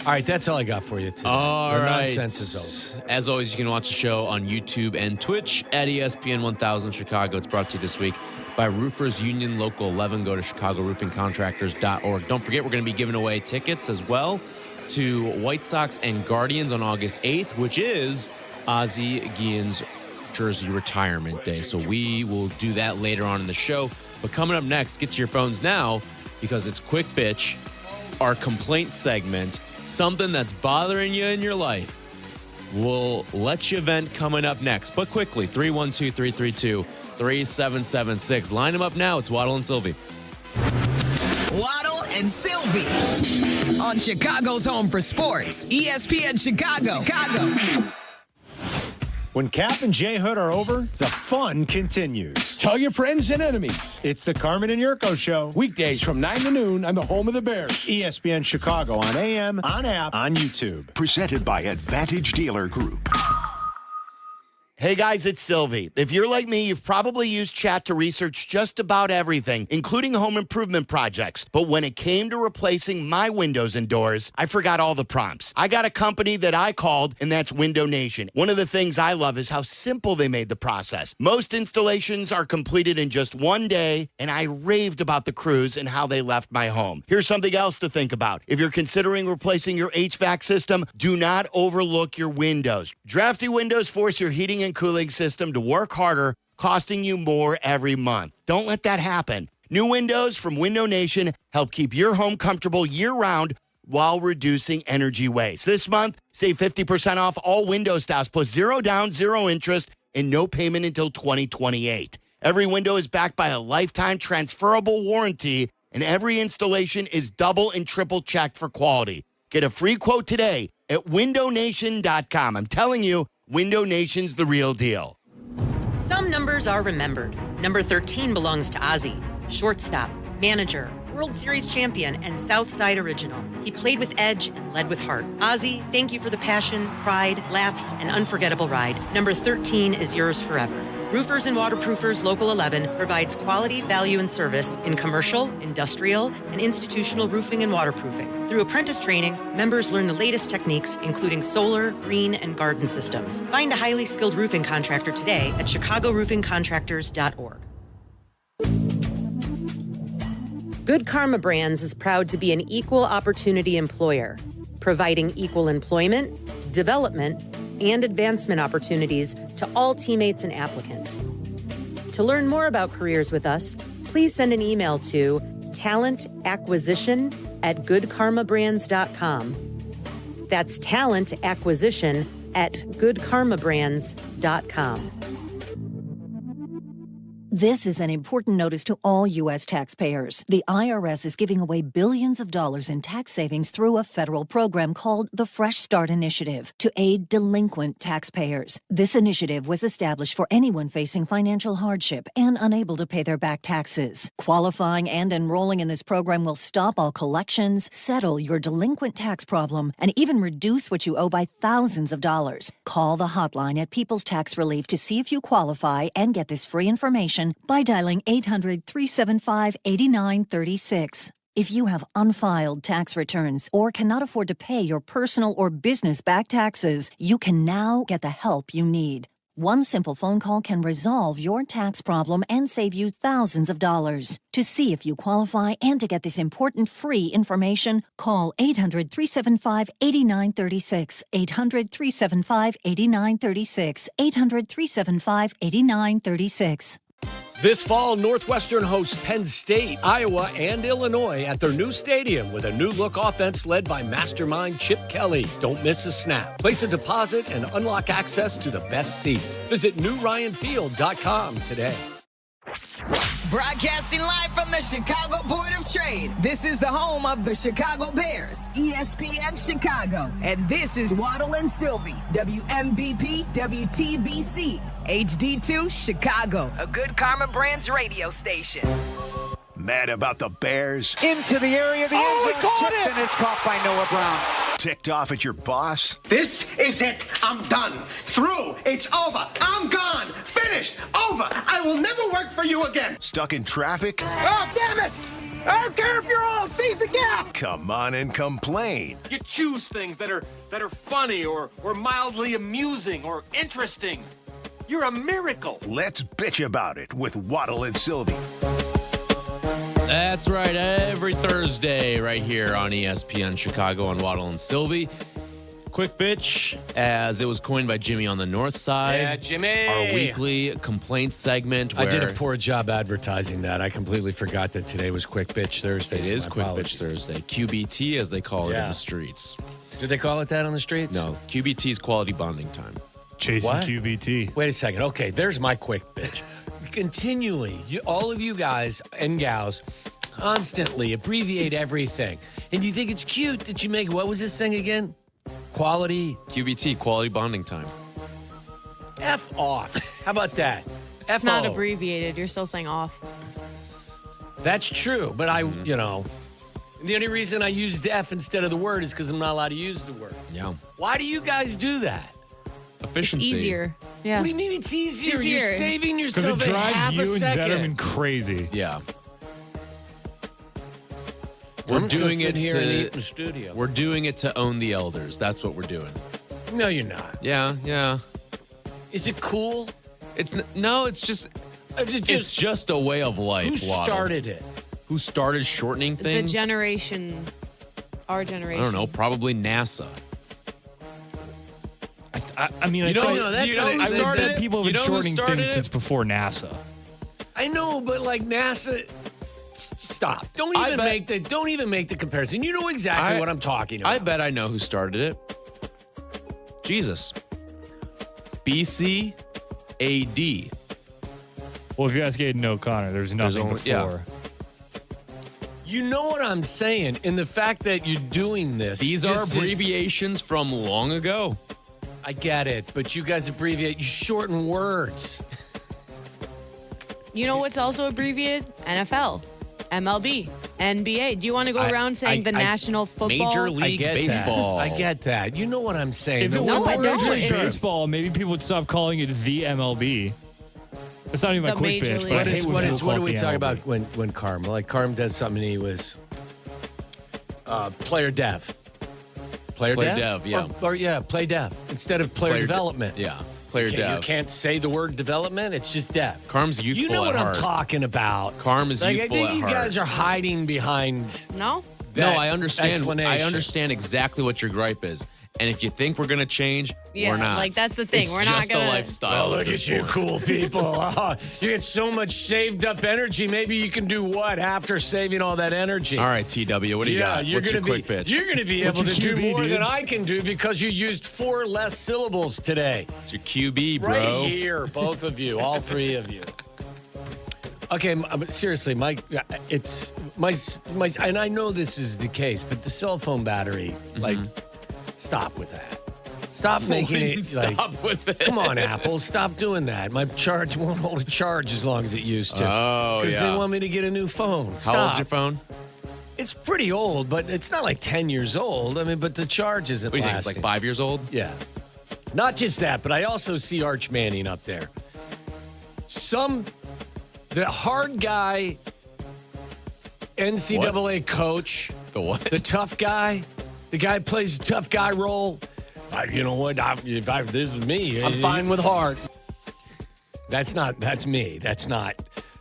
All right, that's all I got for you today. All The right. nonsense is over. As always, you can watch the show on YouTube and Twitch at ESPN 1000 Chicago. It's brought to you this week by Roofers Union Local 11. Go to ChicagoRoofingContractors.org. Don't forget, we're going to be giving away tickets as well to White Sox and Guardians on August 8th, which is Ozzie Guillen's jersey retirement day. So we will do that later on in the show. But coming up next, get to your phones now because it's Quick Bitch, our complaint segment, something that's bothering you in your life. We'll let you vent coming up next. But quickly, 312-332-3776. Line them up now. It's Waddle and Silvy. Waddle and Silvy on Chicago's home for sports, ESPN Chicago. When Kap and J Hood are over, the fun continues. Tell your friends and enemies. It's the Carmen and Jurko Show. Weekdays from 9 to noon on the home of the Bears. ESPN Chicago on AM, on app, on YouTube. Presented by Advantage Dealer Group. Hey guys, it's Sylvie. If you're like me, you've probably used chat to research just about everything, including home improvement projects. But when it came to replacing my windows and doors, I forgot all the prompts. I got a company that I called, and that's Window Nation. One of the things I love is how simple they made the process. Most installations are completed in just one day, and I raved about the crews and how they left my home. Here's something else to think about. If you're considering replacing your HVAC system, do not overlook your windows. Drafty windows force your heating and cooling system to work harder, costing you more every month. Don't let that happen. New windows from Window Nation help keep your home comfortable year-round while reducing energy waste. This month, save 50% off all window styles plus 0 down, 0 interest, and no payment until 2028. Every window is backed by a lifetime transferable warranty, and every installation is double and triple checked for quality. Get a free quote today at windownation.com. I'm telling you, Window Nation's the real deal. Some numbers are remembered. Number 13 belongs to Ozzie, shortstop, manager, World Series champion, and Southside original. He played with edge and led with heart. Ozzie, thank you for the passion, pride, laughs, and unforgettable ride. Number 13 is yours forever. Roofers and Waterproofers Local 11 provides quality, value, and service in commercial, industrial, and institutional roofing and waterproofing. Through apprentice training, members learn the latest techniques, including solar, green, and garden systems. Find a highly skilled roofing contractor today at chicagoroofingcontractors.org. Good Karma Brands is proud to be an equal opportunity employer, providing equal employment, development, and advancement opportunities to all teammates and applicants. To learn more about careers with us, please send an email to talentacquisition@goodkarmabrands.com. That's talentacquisition@goodkarmabrands.com. This is an important notice to all U.S. taxpayers. The IRS is giving away billions of dollars in tax savings through a federal program called the Fresh Start Initiative to aid delinquent taxpayers. This initiative was established for anyone facing financial hardship and unable to pay their back taxes. Qualifying and enrolling in this program will stop all collections, settle your delinquent tax problem, and even reduce what you owe by thousands of dollars. Call the hotline at People's Tax Relief to see if you qualify and get this free information by dialing 800-375-8936. If you have unfiled tax returns or cannot afford to pay your personal or business back taxes, you can now get the help you need. One simple phone call can resolve your tax problem and save you thousands of dollars. To see if you qualify and to get this important free information, call 800-375-8936, 800-375-8936, 800-375-8936. This fall, Northwestern hosts Penn State, Iowa, and Illinois at their new stadium with a new-look offense led by mastermind Chip Kelly. Don't miss a snap. Place a deposit and unlock access to the best seats. Visit newryanfield.com today. Broadcasting live from the Chicago Board of Trade. This is the home of the Chicago Bears, ESPN Chicago. And this is Waddle and Silvy, WMVP, WTBC, HD2 Chicago, a Good Karma Brands radio station. Mad about the Bears? Into the area of the end zone, caught tipped, it! and it's caught by Noah Brown. Ticked off at your boss? This is it. I'm done. Through. It's over. I'm gone. Finished. Over. I will never work for you again. Stuck in traffic? Oh, damn it! I don't care if you're old. Seize the gap. Come on and complain. You choose things that are funny or mildly amusing or interesting. You're a miracle. Let's bitch about it with Waddle and Silvy. That's right. Every Thursday right here on ESPN Chicago on Waddle and Silvy. Quick bitch, as it was coined by Jimmy on the North Side. Yeah, Jimmy. Our weekly complaint segment. I did a poor job advertising that. I completely forgot that today was Quick Bitch Thursday. It is Quick Bitch Thursday. QBT, as they call it in the streets. Do they call it that on the streets? No. QBT is quality bonding time. Chasing What? QBT. Wait a second. Okay, there's my quick bitch. Continually, all of you guys and gals constantly abbreviate everything. And you think it's cute that you make, what was this thing again? Quality. QBT, quality bonding time. F off. How about that? It's not abbreviated. You're still saying off. That's true, but the only reason I used F instead of the word is because I'm not allowed to use the word. Yeah. Why do you guys do that? Efficiency. It's easier. Yeah. What do you mean it's easier? You're saving yourself Because it drives half you a and second. Zetterman crazy. Yeah. I'm We're doing gonna it fit here and eat in to the studio. We're doing it to own the elders. That's what we're doing. No, you're not. Yeah. Is it cool? It's just it's just a way of life. Who Waddle. started it? Who started shortening things? The generation, our generation. I don't know. Probably NASA. I mean, I started it? people have You been know who shortening started things it? since before NASA. I know, but like NASA, stop. Don't even make the comparison. You know exactly what I'm talking about. I bet I know who started it. Jesus. BC AD. Well, if you ask Aiden O'Connor, there's nothing before. Yeah. You know what I'm saying? In the fact that you're doing this. These are abbreviations from long ago. I get it, but you guys abbreviate. You shorten words. You know what's also abbreviated? NFL, MLB, NBA. Do you want to go around saying the National Football? Major League Baseball. I get that. You know what I'm saying. If it No, were I don't. Major League It's- Baseball, maybe people would stop calling it the MLB. It's not even my The quick major bitch, league. but I hate when What people do call we it the talk MLB. about when Carm? Like Carm does something and he was player dev. Player dev, yeah. Or play dev instead of player development. Yeah, player You dev. can't say the word development. It's just dev. Carm's youthful You know what at I'm heart. talking about. Carm is Like, youthful I think at you heart. guys are hiding behind. No? No, that I understand. explanation. I understand exactly what your gripe is. And if you think we're gonna change, Yeah, we're not. like, that's the thing. It's We're not just gonna- a lifestyle. Oh, look this at you, point. cool people. Oh, you get so much saved up energy. Maybe you can do what after saving all that energy? All right, TW, what do you got? You're What's gonna your be, quick pitch? You're going to be What's able to your do QB, more dude? than I can do because you used 4 less syllables today. It's your QB, bro. Right here, both of you, all 3 of you. Okay, seriously, it's my, and I know this is the case, but the cell phone battery, like, stop with that. Stop making it. Stop with it. Come on, Apple, stop doing that. My charge won't hold a charge as long as it used to. Oh, Because they yeah. want me to get a new phone. Stop. How old's your phone? It's pretty old, but it's not like 10 years old. I mean, but the charge isn't What do you think? It's lasting. like 5 years old? Yeah. Not just that, but I also see Arch Manning up there. The hard guy NCAA coach. The what? The tough guy. The guy who plays the tough guy role. You know what? If this was me, I'm fine with hard. That's me. That's not.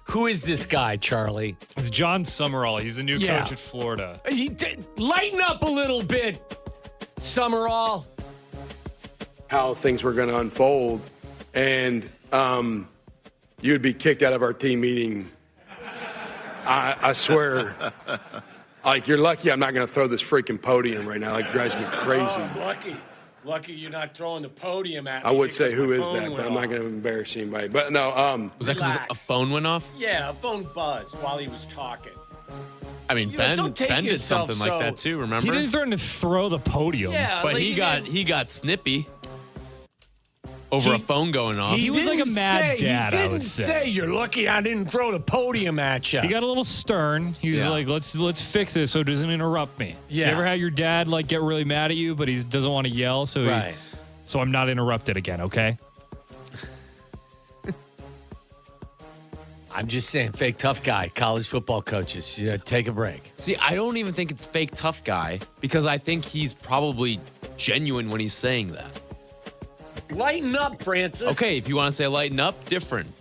Who is this guy, Charlie? It's John Summerall. He's the new coach at Florida. Lighten up a little bit, Summerall. How things were going to unfold, and you'd be kicked out of our team meeting. I swear. Like, you're lucky I'm not going to throw this freaking podium right now. Like, drives me crazy. Oh, lucky you're not throwing the podium at me. I would say because who my is phone that, went but I'm not off. going to embarrass anybody. But no, Was that because a phone went off? Yeah, a phone buzzed while he was talking. I mean, You know, don't take Ben did yourself something like so- that too. Remember? He didn't threaten to throw the podium. Yeah, but like he got snippy over a phone going off. He was like a didn't mad say- dad, He I didn't would say. you're lucky I didn't throw the podium at you. He got a little stern. He was Yeah. like, "Let's fix this so it doesn't interrupt me." Yeah. You ever had your dad like get really mad at you, but he doesn't want to yell, so so I'm not interrupted again, okay? I'm just saying, fake tough guy, college football coaches, take a break. See, I don't even think it's fake tough guy because I think he's probably genuine when he's saying that. Lighten up, Francis. Okay, if you want to say lighten up, different.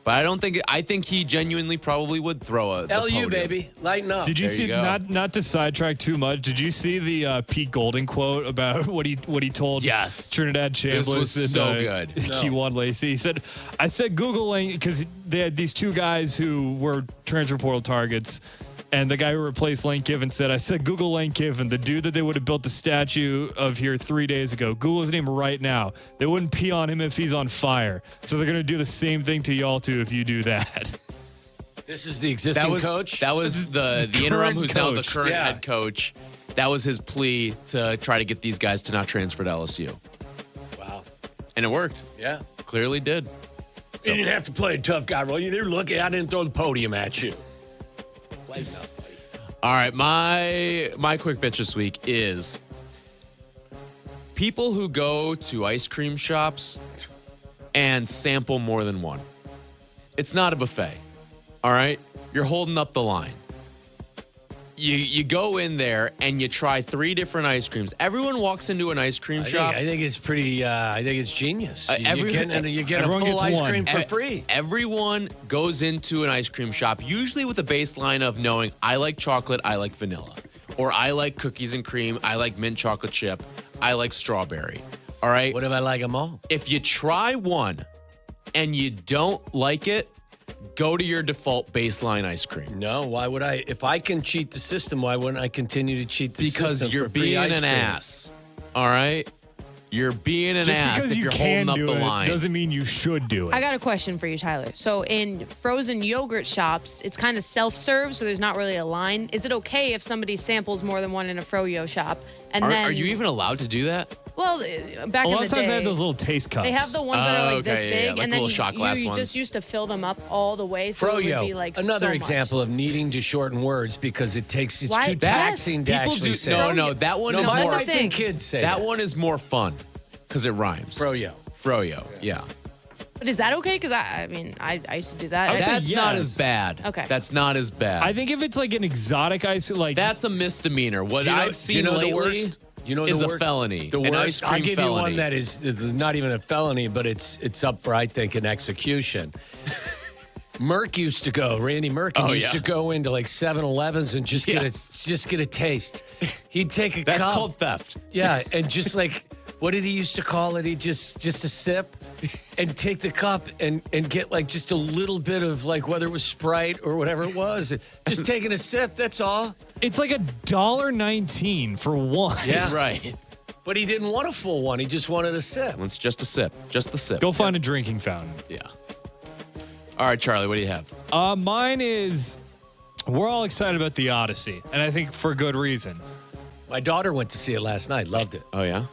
But I think he genuinely probably would throw the LU, podium. baby. Lighten up. Did you There see you go. not to sidetrack too much? Did you see the Pete Golden quote about what he told Yes. Trinidad Chambliss was and so good. Keywan Lacey? He said, "I said Googling because they had these 2 guys who were transfer portal targets." And the guy who replaced Lane Kiffin said, "I said Google Lane Kiffin, the dude that they would have built the statue of here 3 days ago. Google his name right now. They wouldn't pee on him if he's on fire. So they're going to do the same thing to y'all too if you do that." This is the existing coach? That was the interim current who's now the coach. current Yeah. head coach. That was his plea to try to get these guys to not transfer to LSU. Wow. And it worked. Yeah. Clearly did. You didn't have to play a tough guy role. You're lucky I didn't throw the podium at you. Lighten up, buddy. All right, my quick bitch this week is people who go to ice cream shops and sample more than one. It's not a buffet. All right? You're holding up the line. You go in there and you try 3 different ice creams. Everyone walks into an ice cream shop. I think it's pretty. I think it's genius. You everyone- get a everyone full gets ice one. cream for free. Everyone goes into an ice cream shop, usually with a baseline of knowing I like chocolate, I like vanilla, or I like cookies and cream, I like mint chocolate chip, I like strawberry. All right? What if I like them all? If you try one and you don't like it, go to your default baseline ice cream. No, why would I? If I can cheat the system, why wouldn't I continue to cheat the system? Because you're for free being ice an cream? ass. All right? You're being an Just ass because if you you're can holding up do the it line. doesn't mean you should do it. I got a question for you, Tyler. So in frozen yogurt shops, it's kind of self-serve, so there's not really a line. Is it okay if somebody samples more than one in a froyo shop? And Are you even allowed to do that? Well, back a in lot the of times day, they have those little taste cups. they have the ones that are like this okay, big, yeah, like and the then little shot glass you ones. just used to fill them up all the way, so it would be like another so example of needing to shorten words because it's Why- too taxing to People actually do say. no. That one No, is my more. wife and kids say that one is more fun because it rhymes. Froyo. Froyo. Yeah. But is that okay? Because I mean, I used to do that. That's not yes. as bad. Okay. That's not as bad. I think if it's like an exotic ice, like that's a misdemeanor. What Do you know- I've do you seen know the lately worst? You know is the a worst? felony. The An worst. ice cream I'll give felony. you one that is not even a felony, but it's up for, I think, an execution. Merck used to go. Randy Merkin used to go into like 7-Elevens and just get a taste. He'd take a cup. That's called theft. Yeah, and just like, what did he used to call it? He just a sip, and take the cup and get like just a little bit of like whether it was Sprite or whatever it was. Just taking a sip. That's all. it's like $1.19 for one. Yeah, Right. But he didn't want a full one. He just wanted a sip. It's just a sip. Just the sip. Go find a drinking fountain. Yeah. All right, Charlie, what do you have? Mine is, we're all excited about the Odyssey, and I think for good reason. My daughter went to see it last night. Loved it. Oh, yeah?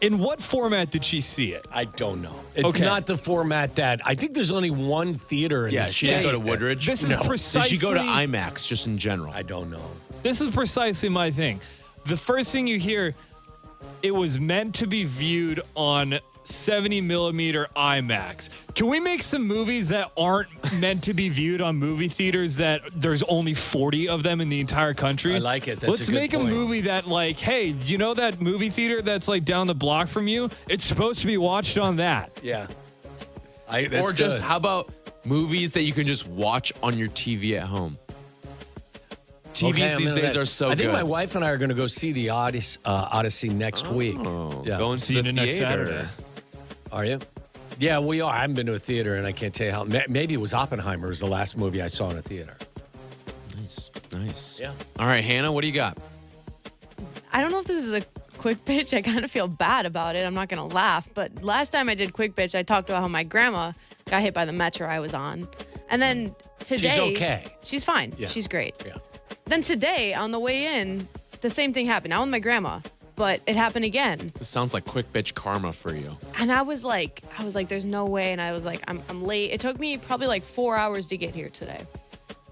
In what format did she see it? I don't know. It's Okay. not the format that I think there's only one theater in Yeah, the she didn't States. go to Woodridge. This is Did precisely. she go to IMAX just in general? I don't know. This is precisely my thing. The first thing you hear, it was meant to be viewed on 70 millimeter IMAX. Can we make some movies that aren't meant to be viewed on movie theaters that there's only 40 of them in the entire country? I like it. That's Let's a good make point. a movie that like, hey, you know that movie theater that's like down the block from you? It's supposed to be watched on that. Yeah. Or just, how about movies that you can just watch on your TV at home? TVs these days are so good. I think my wife and I are going to go see the Odyssey next week. Yeah. Going to See the you next theater. Saturday. Are you? Yeah, we are. I haven't been to a theater, and I can't tell you how. Maybe it was Oppenheimer was the last movie I saw in a theater. Nice. Yeah. All right, Hannah, what do you got? I don't know if this is a quick pitch. I kind of feel bad about it. I'm not going to laugh. But last time I did quick pitch, I talked about how my grandma got hit by the metro I was on. And then today. She's okay. She's fine. Yeah. She's great. Yeah. Then today, on the way in, the same thing happened. Not with my grandma, but it happened again. This sounds like quick bitch karma for you. And I was like, there's no way. And I was like, I'm late. It took me probably like 4 hours to get here today.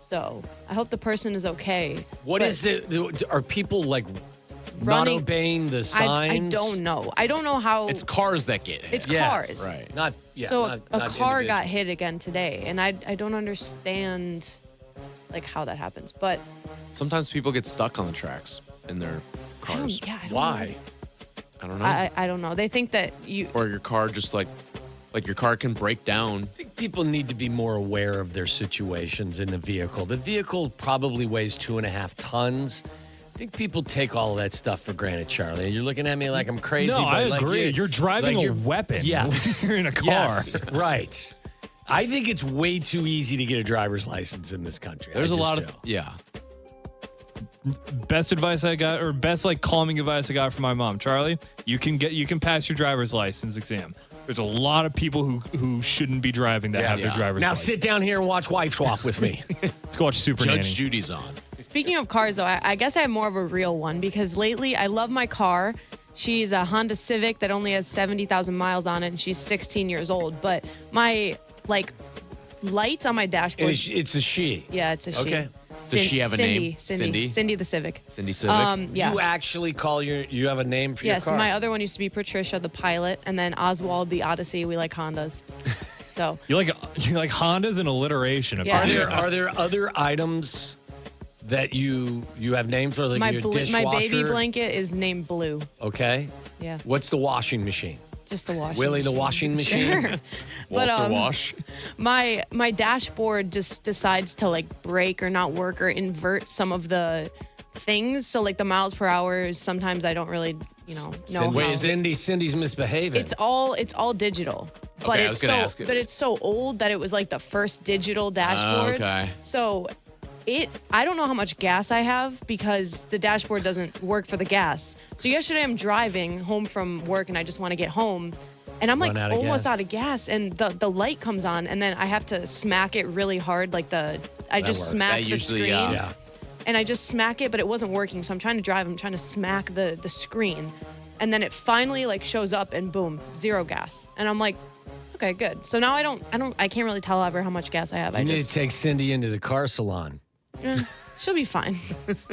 So I hope the person is okay. What is it? Are people like not Running- obeying the I signs? don't know. I don't know how. It's cars that get hit. It's Yes, cars. Right. Not. Yeah, so not, a not car got individual. hit again today, and I don't understand like how that happens. But Sometimes people get stuck on the tracks in their cars. I don't Why? I don't know. I don't know. They think that you. Or your car just like your car can break down. I think people need to be more aware of their situations in the vehicle. The vehicle probably weighs 2.5 tons. I think people take all of that stuff for granted, Charlie. You're looking at me like I'm crazy. No, but I like agree. You're driving a weapon. Yes. You're in a car. Yes, right. I think it's way too easy to get a driver's license in this country. There's I a lot just of do. Best advice I got, or best like calming advice I got from my mom, Charlie. You can pass your driver's license exam. There's a lot of people who shouldn't be driving that have their driver's Now license. sit down here and watch Wife Swap with me. Let's go watch Super Judge Nanny. Judy's on. Speaking of cars, though, I guess I have more of a real one because lately I love my car. She's a Honda Civic that only has 70,000 miles on it, and she's 16 years old. But my lights on my dashboard. And it's a she. Yeah, it's a she. Okay. Does she have a name? Cindy the Civic. Cindy Civic. Yeah. You actually you have a name for Yes, your car? my other one used to be Patricia the Pilot, and then Oswald the Odyssey. We like Hondas. So You like Honda's an alliteration. Yeah. apparently. Are there other items that you have names for, like my your dishwasher? my baby blanket is named Blue. Okay. Yeah. What's the washing machine? Just the washing Willie machine. the washing machine? Sure. But, Walter Wash. My dashboard just decides to like break or not work or invert some of the things. So like the miles per hour, sometimes I don't really, know how. Cindy's misbehaving. It's all digital. But Okay, I it's was gonna so ask it. but it's so old that it was like the first digital dashboard. okay. So I don't know how much gas I have because the dashboard doesn't work for the gas. So yesterday I'm driving home from work and I just want to get home. And I'm like Run out of almost gas. out of gas, and the light comes on, and then I have to smack it really hard, like I just works. smack That the usually, screen, yeah. and I just smack it, but it wasn't working. So I'm trying to drive. I'm trying to smack the screen, and then it finally like shows up, and boom, 0 gas, and I'm like, okay, good. So now I can't really tell ever how much gas I have. You need to take Cindy into the car salon. She'll be fine.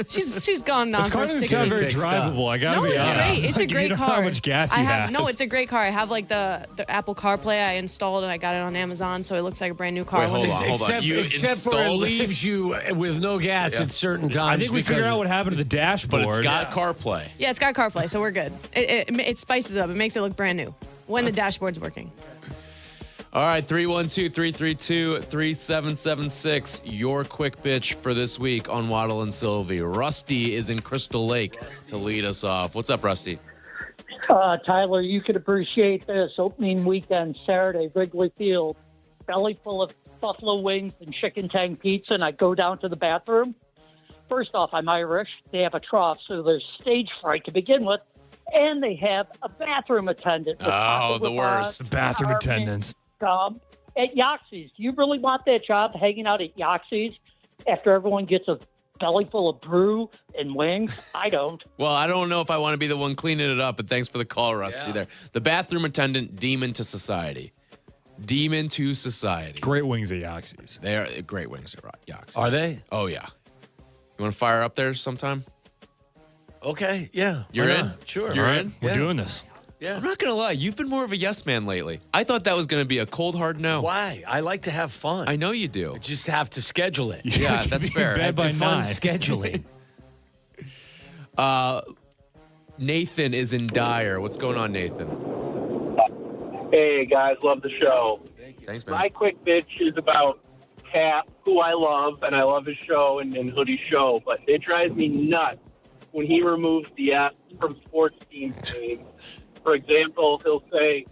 She's gone now This car for doesn't 60. sound very drivable. I gotta be it's honest. great. It's a Like, great you know car. how much gas you have. No, it's a great car. I have like the Apple CarPlay. I installed and I got it on Amazon, so it looks like a brand new car. Wait, hold on. You Except for it installed leaves you with no gas at certain times. I think we figured out what happened to the dashboard. But it's got CarPlay. Yeah, it's got CarPlay, so we're good. It spices it up. It makes it look brand new when the dashboard's working. All right, 312-332-3776. Your quick bitch for this week on Waddle and Silvy. Rusty is in Crystal Lake to lead us off. What's up, Rusty? Tyler, you could appreciate this. Opening weekend, Saturday, Wrigley Field, belly full of buffalo wings and chicken tang pizza, and I go down to the bathroom. First off, I'm Irish. They have a trough, so there's stage fright to begin with, and they have a bathroom attendant. Oh, the worst. The bathroom attendants. At Yaxie's, do you really want that job hanging out at Yaxie's after everyone gets a belly full of brew and wings? I don't. Well, I don't know if I want to be the one cleaning it up, but thanks for the call, Rusty, there. The bathroom attendant, demon to society. Demon to society. Great wings at Yaxie's. They are great wings at Yaxie's. Are they? Oh, yeah. You want to fire up there sometime? Okay, yeah. You're in? Sure. You're in? We're doing this. Yeah. I'm not going to lie. You've been more of a yes man lately. I thought that was going to be a cold, hard no. Why? I like to have fun. I know you do. I just have to schedule it. Yeah, that's fair. Bed by fun 9. scheduling. Nathan is in Dyer. What's going on, Nathan? Hey, guys. Love the show. Thanks, man. My quick bitch is about Kap, who I love, and I love his show and Hoodie's show, but it drives me nuts when he removes the S from sports team names. For example, he'll say,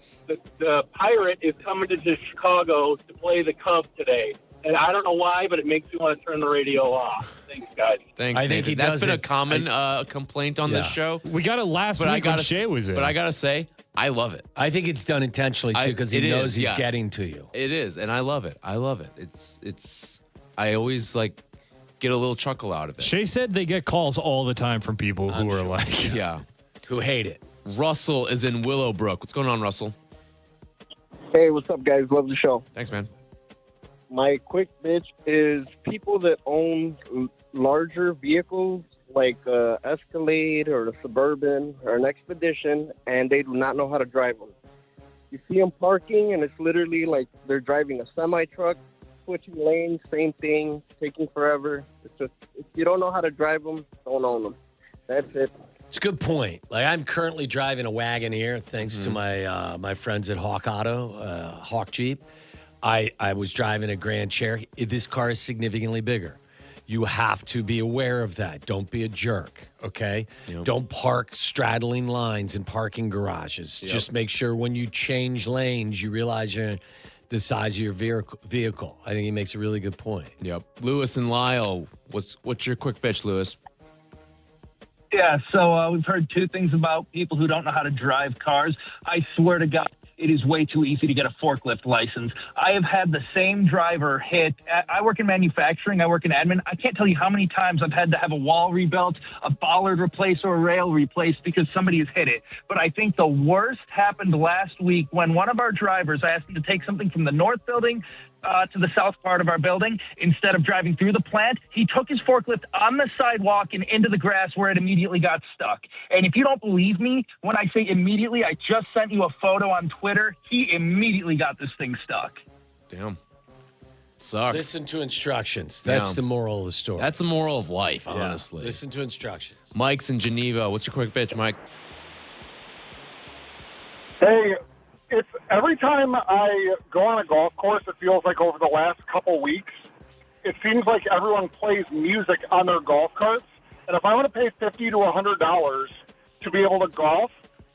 the Pirate is coming to Chicago to play the Cubs today. And I don't know why, but it makes me want to turn the radio off. Thanks, guys. Thanks, I think Nathan. he That's does been a it. common complaint on this show. We got it last But week when Shay was in. But I got to say, I love it. I think it's done intentionally, too, because he It knows is, he's yes. getting to you. It is, and I love it. I love it. It's. I always get a little chuckle out of it. Shay said they get calls all the time from people who are like, Yeah. Who hate it. Russell is in Willowbrook. What's going on, Russell? Hey, what's up, guys? Love the show. Thanks, man. My quick bitch is people that own larger vehicles like Escalade or a Suburban or an Expedition, and they do not know how to drive them. You see them parking, and it's literally like they're driving a semi-truck, switching lanes, same thing, taking forever. It's just, if you don't know how to drive them, don't own them. That's it. It's a good point. Like, I'm currently driving a Wagoneer, thanks to my friends at Hawk Auto, Hawk Jeep. I was driving a Grand Cherokee. This car is significantly bigger. You have to be aware of that. Don't be a jerk, okay? Yep. Don't park straddling lines in parking garages. Yep. Just make sure when you change lanes, you realize you're the size of your vehicle. I think he makes a really good point. Yep. Lewis and Lyle. What's your quick bitch, Lewis? Yeah, so we've heard two things about people who don't know how to drive cars. I swear to God, it is way too easy to get a forklift license. I have had the same driver hit. I work in manufacturing. I work in admin. I can't tell you how many times I've had to have a wall rebuilt, a bollard replaced, or a rail replaced because somebody has hit it. But I think the worst happened last week when one of our drivers, I asked him to take something from the north building to the south part of our building. Instead of driving through the plant, he took his forklift on the sidewalk and into the grass where it immediately got stuck. And if you don't believe me, when I say immediately, I just sent you a photo on Twitter. He immediately got this thing stuck. Damn. Sucks. Listen to instructions. That's the moral of the story. That's the moral of life, honestly. Listen to instructions. Mike's in Geneva. What's your quick bitch, Mike? Hey, it's every time I go on a golf course, it feels like over the last couple weeks, it seems like everyone plays music on their golf carts. And if I want to pay $50 to $100 to be able to golf,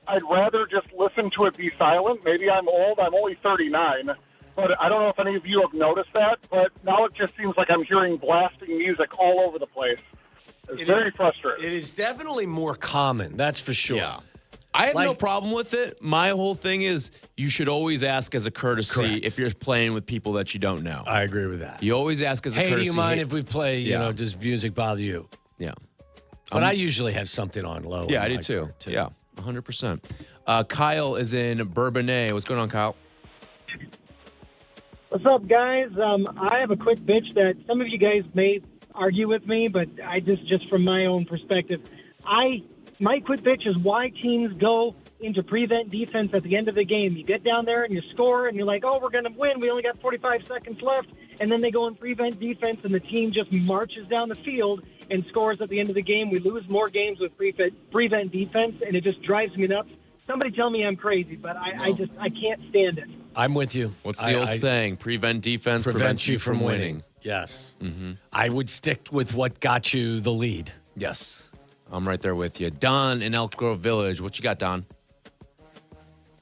I'd rather just listen to it be silent. Maybe I'm old. I'm only 39. But I don't know if any of you have noticed that. But now it just seems like I'm hearing blasting music all over the place. It's very frustrating. It is definitely more common. That's for sure. Yeah. I have no problem with it. My whole thing is you should always ask as a courtesy if you're playing with people that you don't know. I agree with that. You always ask as a Hey, courtesy. do you mind if we play, you know, does music bother you? Yeah. But I usually have something on low. Yeah, I in do my too. car, Yeah, 100%. Kyle is in Bourbonnais. What's going on, Kyle? What's up, guys? I have a quick bitch that some of you guys may argue with me, but I just from my own perspective, my quick pitch is why teams go into prevent defense at the end of the game. You get down there and you score, and you're like, oh, we're going to win. We only got 45 seconds left. And then they go in prevent defense, and the team just marches down the field and scores at the end of the game. We lose more games with prevent defense, and it just drives me nuts. Somebody tell me I'm crazy, but I can't stand it. I'm with you. What's the old saying? Prevent defense prevents you from winning. Yes. Mm-hmm. I would stick with what got you the lead. Yes. I'm right there with you. Don in Elk Grove Village. What you got, Don?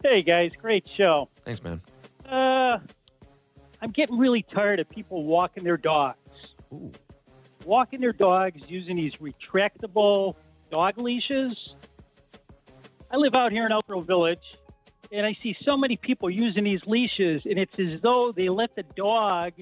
Hey, guys. Great show. Thanks, man. I'm getting really tired of people walking their dogs. Ooh. Walking their dogs using these retractable dog leashes. I live out here in Elk Grove Village, and I see so many people using these leashes, and it's as though they let the dog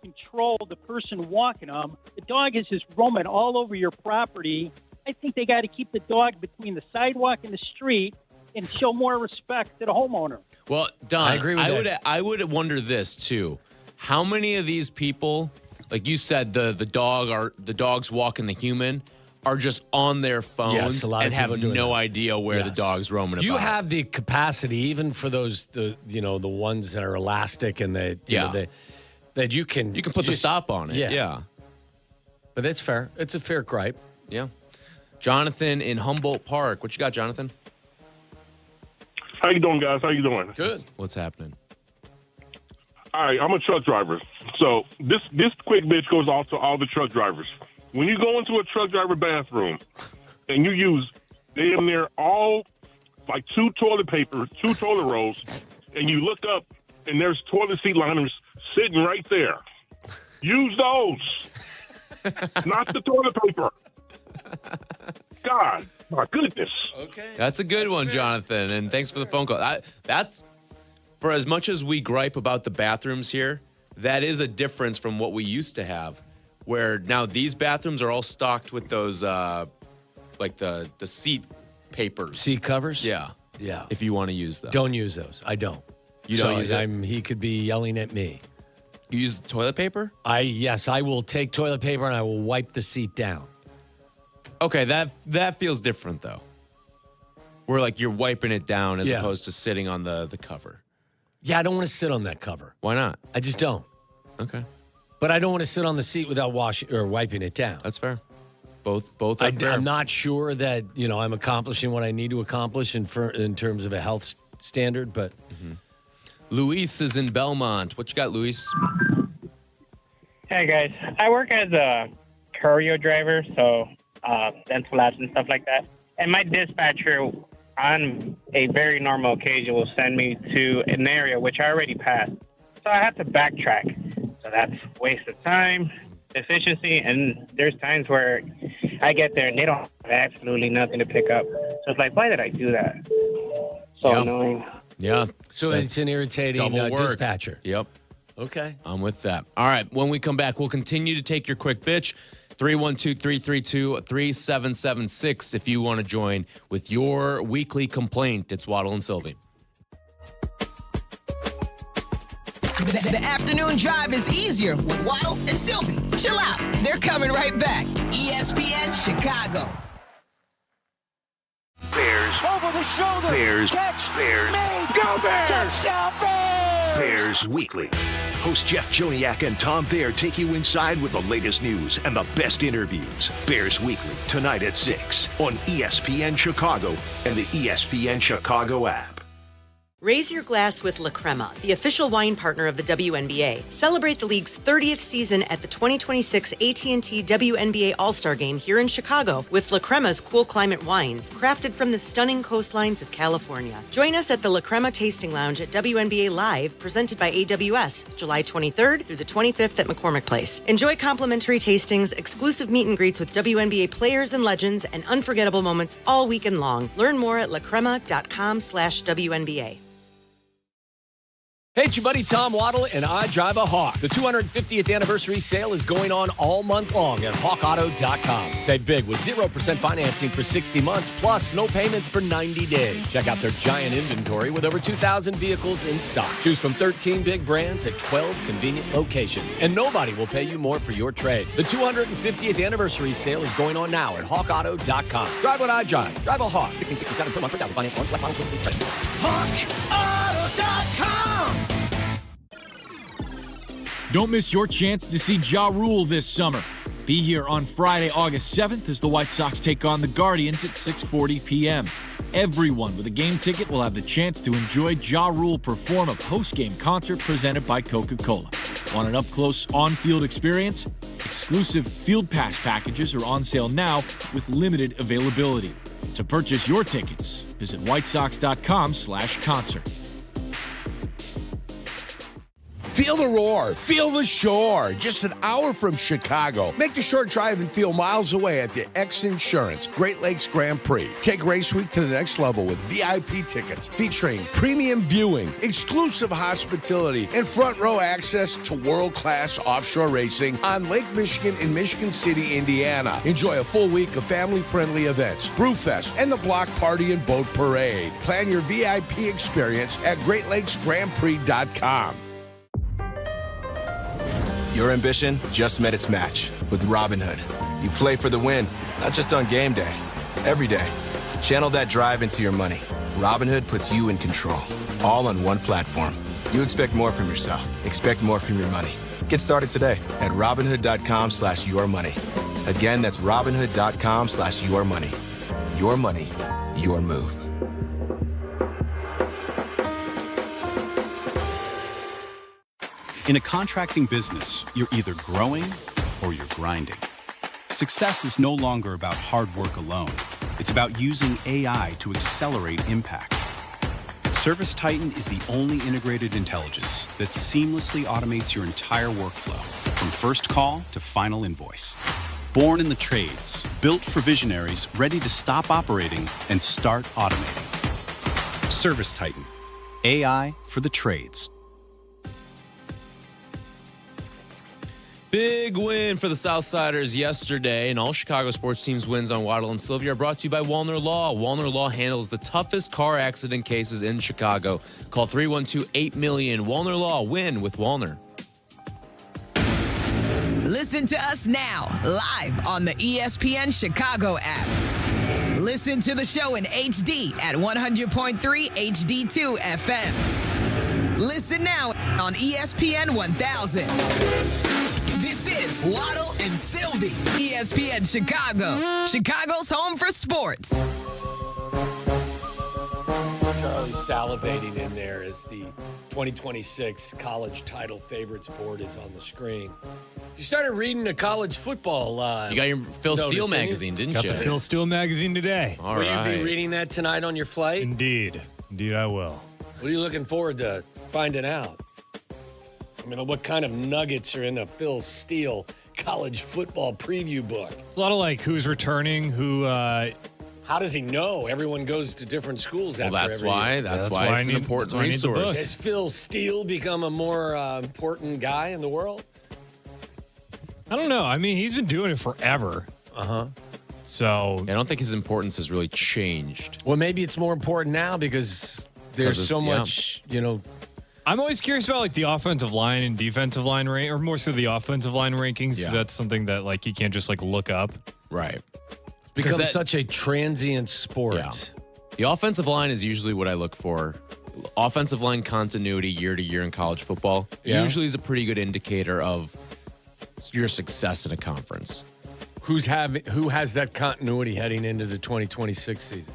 control the person walking them. The dog is just roaming all over your property. I think they got to keep the dog between the sidewalk and the street and show more respect to the homeowner. Well, Don, I agree with that. I would wonder this too. How many of these people, like you said, the dogs walking the human, are just on their phones and have no idea where the dog's roaming about? You have the capacity, even for those the ones that are elastic and that you can put the stop on it. Yeah. But that's fair. It's a fair gripe. Yeah. Jonathan in Humboldt Park. What you got, Jonathan? How you doing, guys? How you doing? Good. What's happening? All right, I'm a truck driver. So this quick bitch goes off to all the truck drivers. When you go into a truck driver bathroom and you use damn near all, like 2 toilet paper, 2 toilet rolls, and you look up and there's toilet seat liners sitting right there. Use those, not the toilet paper. God, my goodness. Okay. That's a good one, Jonathan, and thanks for the phone call. That's, for as much as we gripe about the bathrooms here, that is a difference from what we used to have, where now these bathrooms are all stocked with those, like the seat papers. Seat covers? Yeah. Yeah. If you want to use them. Don't use those. I don't. You don't use it? He could be yelling at me. You use the toilet paper? Yes, I will take toilet paper and I will wipe the seat down. Okay, that feels different though. Where like you're wiping it down as opposed to sitting on the cover. Yeah, I don't want to sit on that cover. Why not? I just don't. Okay. But I don't want to sit on the seat without washing or wiping it down. That's fair. Both are fair. I'm not sure that, I'm accomplishing what I need to accomplish in terms of a health standard, but Luis is in Belmont. What you got, Luis? Hey, guys. I work as a courier driver, so dental labs and stuff like that. And my dispatcher, on a very normal occasion, will send me to an area which I already passed. So I have to backtrack. So that's waste of time, efficiency, and there's times where I get there and they don't have absolutely nothing to pick up. So it's like, why did I do that? So annoying. Yeah. So it's an irritating dispatcher. Yep. Okay. I'm with that. All right. When we come back, we'll continue to take your quick bitch. 312-332-3776 if you want to join with your weekly complaint. It's Waddle and Silvy. The afternoon drive is easier with Waddle and Silvy. Chill out. They're coming right back. ESPN Chicago. Bears. Over the shoulder. Bears. Catch. Bears. Made. Go Bears. Touchdown Bears. Bears Weekly. Host Jeff Joniak and Tom Thayer take you inside with the latest news and the best interviews. Bears Weekly, tonight at 6 on ESPN Chicago and the ESPN Chicago app. Raise your glass with La Crema, the official wine partner of the WNBA. Celebrate the league's 30th season at the 2026 AT&T WNBA All-Star Game here in Chicago with La Crema's cool climate wines, crafted from the stunning coastlines of California. Join us at the La Crema Tasting Lounge at WNBA Live, presented by AWS, July 23rd through the 25th at McCormick Place. Enjoy complimentary tastings, exclusive meet and greets with WNBA players and legends, and unforgettable moments all weekend long. Learn more at lacrema.com/WNBA. Hey, it's your buddy Tom Waddle, and I drive a Hawk. The 250th anniversary sale is going on all month long at hawkauto.com. Save big with 0% financing for 60 months, plus no payments for 90 days. Check out their giant inventory with over 2,000 vehicles in stock. Choose from 13 big brands at 12 convenient locations, and nobody will pay you more for your trade. The 250th anniversary sale is going on now at hawkauto.com. Drive what I drive. Drive a Hawk. $16.67 per month per thousand finance on select models with credit. HawkAuto.com. Don't miss your chance to see Ja Rule this summer. Be here on Friday, August 7th as the White Sox take on the Guardians at 6:40 p.m. Everyone with a game ticket will have the chance to enjoy Ja Rule perform a post-game concert presented by Coca-Cola. Want an up-close, on-field experience? Exclusive Field Pass packages are on sale now with limited availability. To purchase your tickets, visit whitesox.com/concert. Feel the roar, feel the shore. Just an hour from Chicago. Make the short drive and feel miles away at the X Insurance Great Lakes Grand Prix. Take Race Week to the next level with VIP tickets featuring premium viewing, exclusive hospitality, and front row access to world-class offshore racing on Lake Michigan in Michigan City, Indiana. Enjoy a full week of family-friendly events, Brewfest, and the Block Party and Boat Parade. Plan your VIP experience at GreatLakesGrandPrix.com. Your ambition just met its match with Robinhood. You play for the win, not just on game day, every day. Channel that drive into your money. Robinhood puts you in control, all on one platform. You expect more from yourself. Expect more from your money. Get started today at Robinhood.com/yourmoney. Again, that's Robinhood.com/yourmoney. Your money, your move. In a contracting business, you're either growing or you're grinding. Success is no longer about hard work alone. It's about using AI to accelerate impact. ServiceTitan is the only integrated intelligence that seamlessly automates your entire workflow, from first call to final invoice. Born in the trades, built for visionaries ready to stop operating and start automating. ServiceTitan, AI for the trades. Big win for the Southsiders yesterday, and all Chicago sports teams' wins on Waddle and Silvy are brought to you by Wallner Law. Wallner Law handles the toughest car accident cases in Chicago. Call 312-8000000. Wallner Law, win with Wallner. Listen to us now, live on the ESPN Chicago app. Listen to the show in HD at 100.3 HD2 FM. Listen now on ESPN 1000. This is Waddle and Silvy, ESPN Chicago, Chicago's home for sports. Charlie's salivating in there as the 2026 college title favorites board is on the screen. You started reading a college football. You got your Phil Steele magazine, didn't you? Got the Phil Steele magazine today. All Will right. you be reading that tonight on your flight? Indeed. Indeed, I will. What are you looking forward to finding out? I mean, what kind of nuggets are in a Phil Steele college football preview book? It's a lot of like who's returning, who. How does he know? Everyone goes to different schools Well, after that's every why. year. That's why it's an important resource. Has Phil Steele become a more important guy in the world? I don't know. I mean, he's been doing it forever. So I don't think his importance has really changed. Well, maybe it's more important now because there's so much, I'm always curious about like the offensive line and defensive line or more so the offensive line rankings. Yeah. That's something that like you can't just like look up. Right. It's become such a transient sport. Yeah. The offensive line is usually what I look for. Offensive line continuity year to year in college football usually is a pretty good indicator of your success in a conference. Who has that continuity heading into the 2026 season?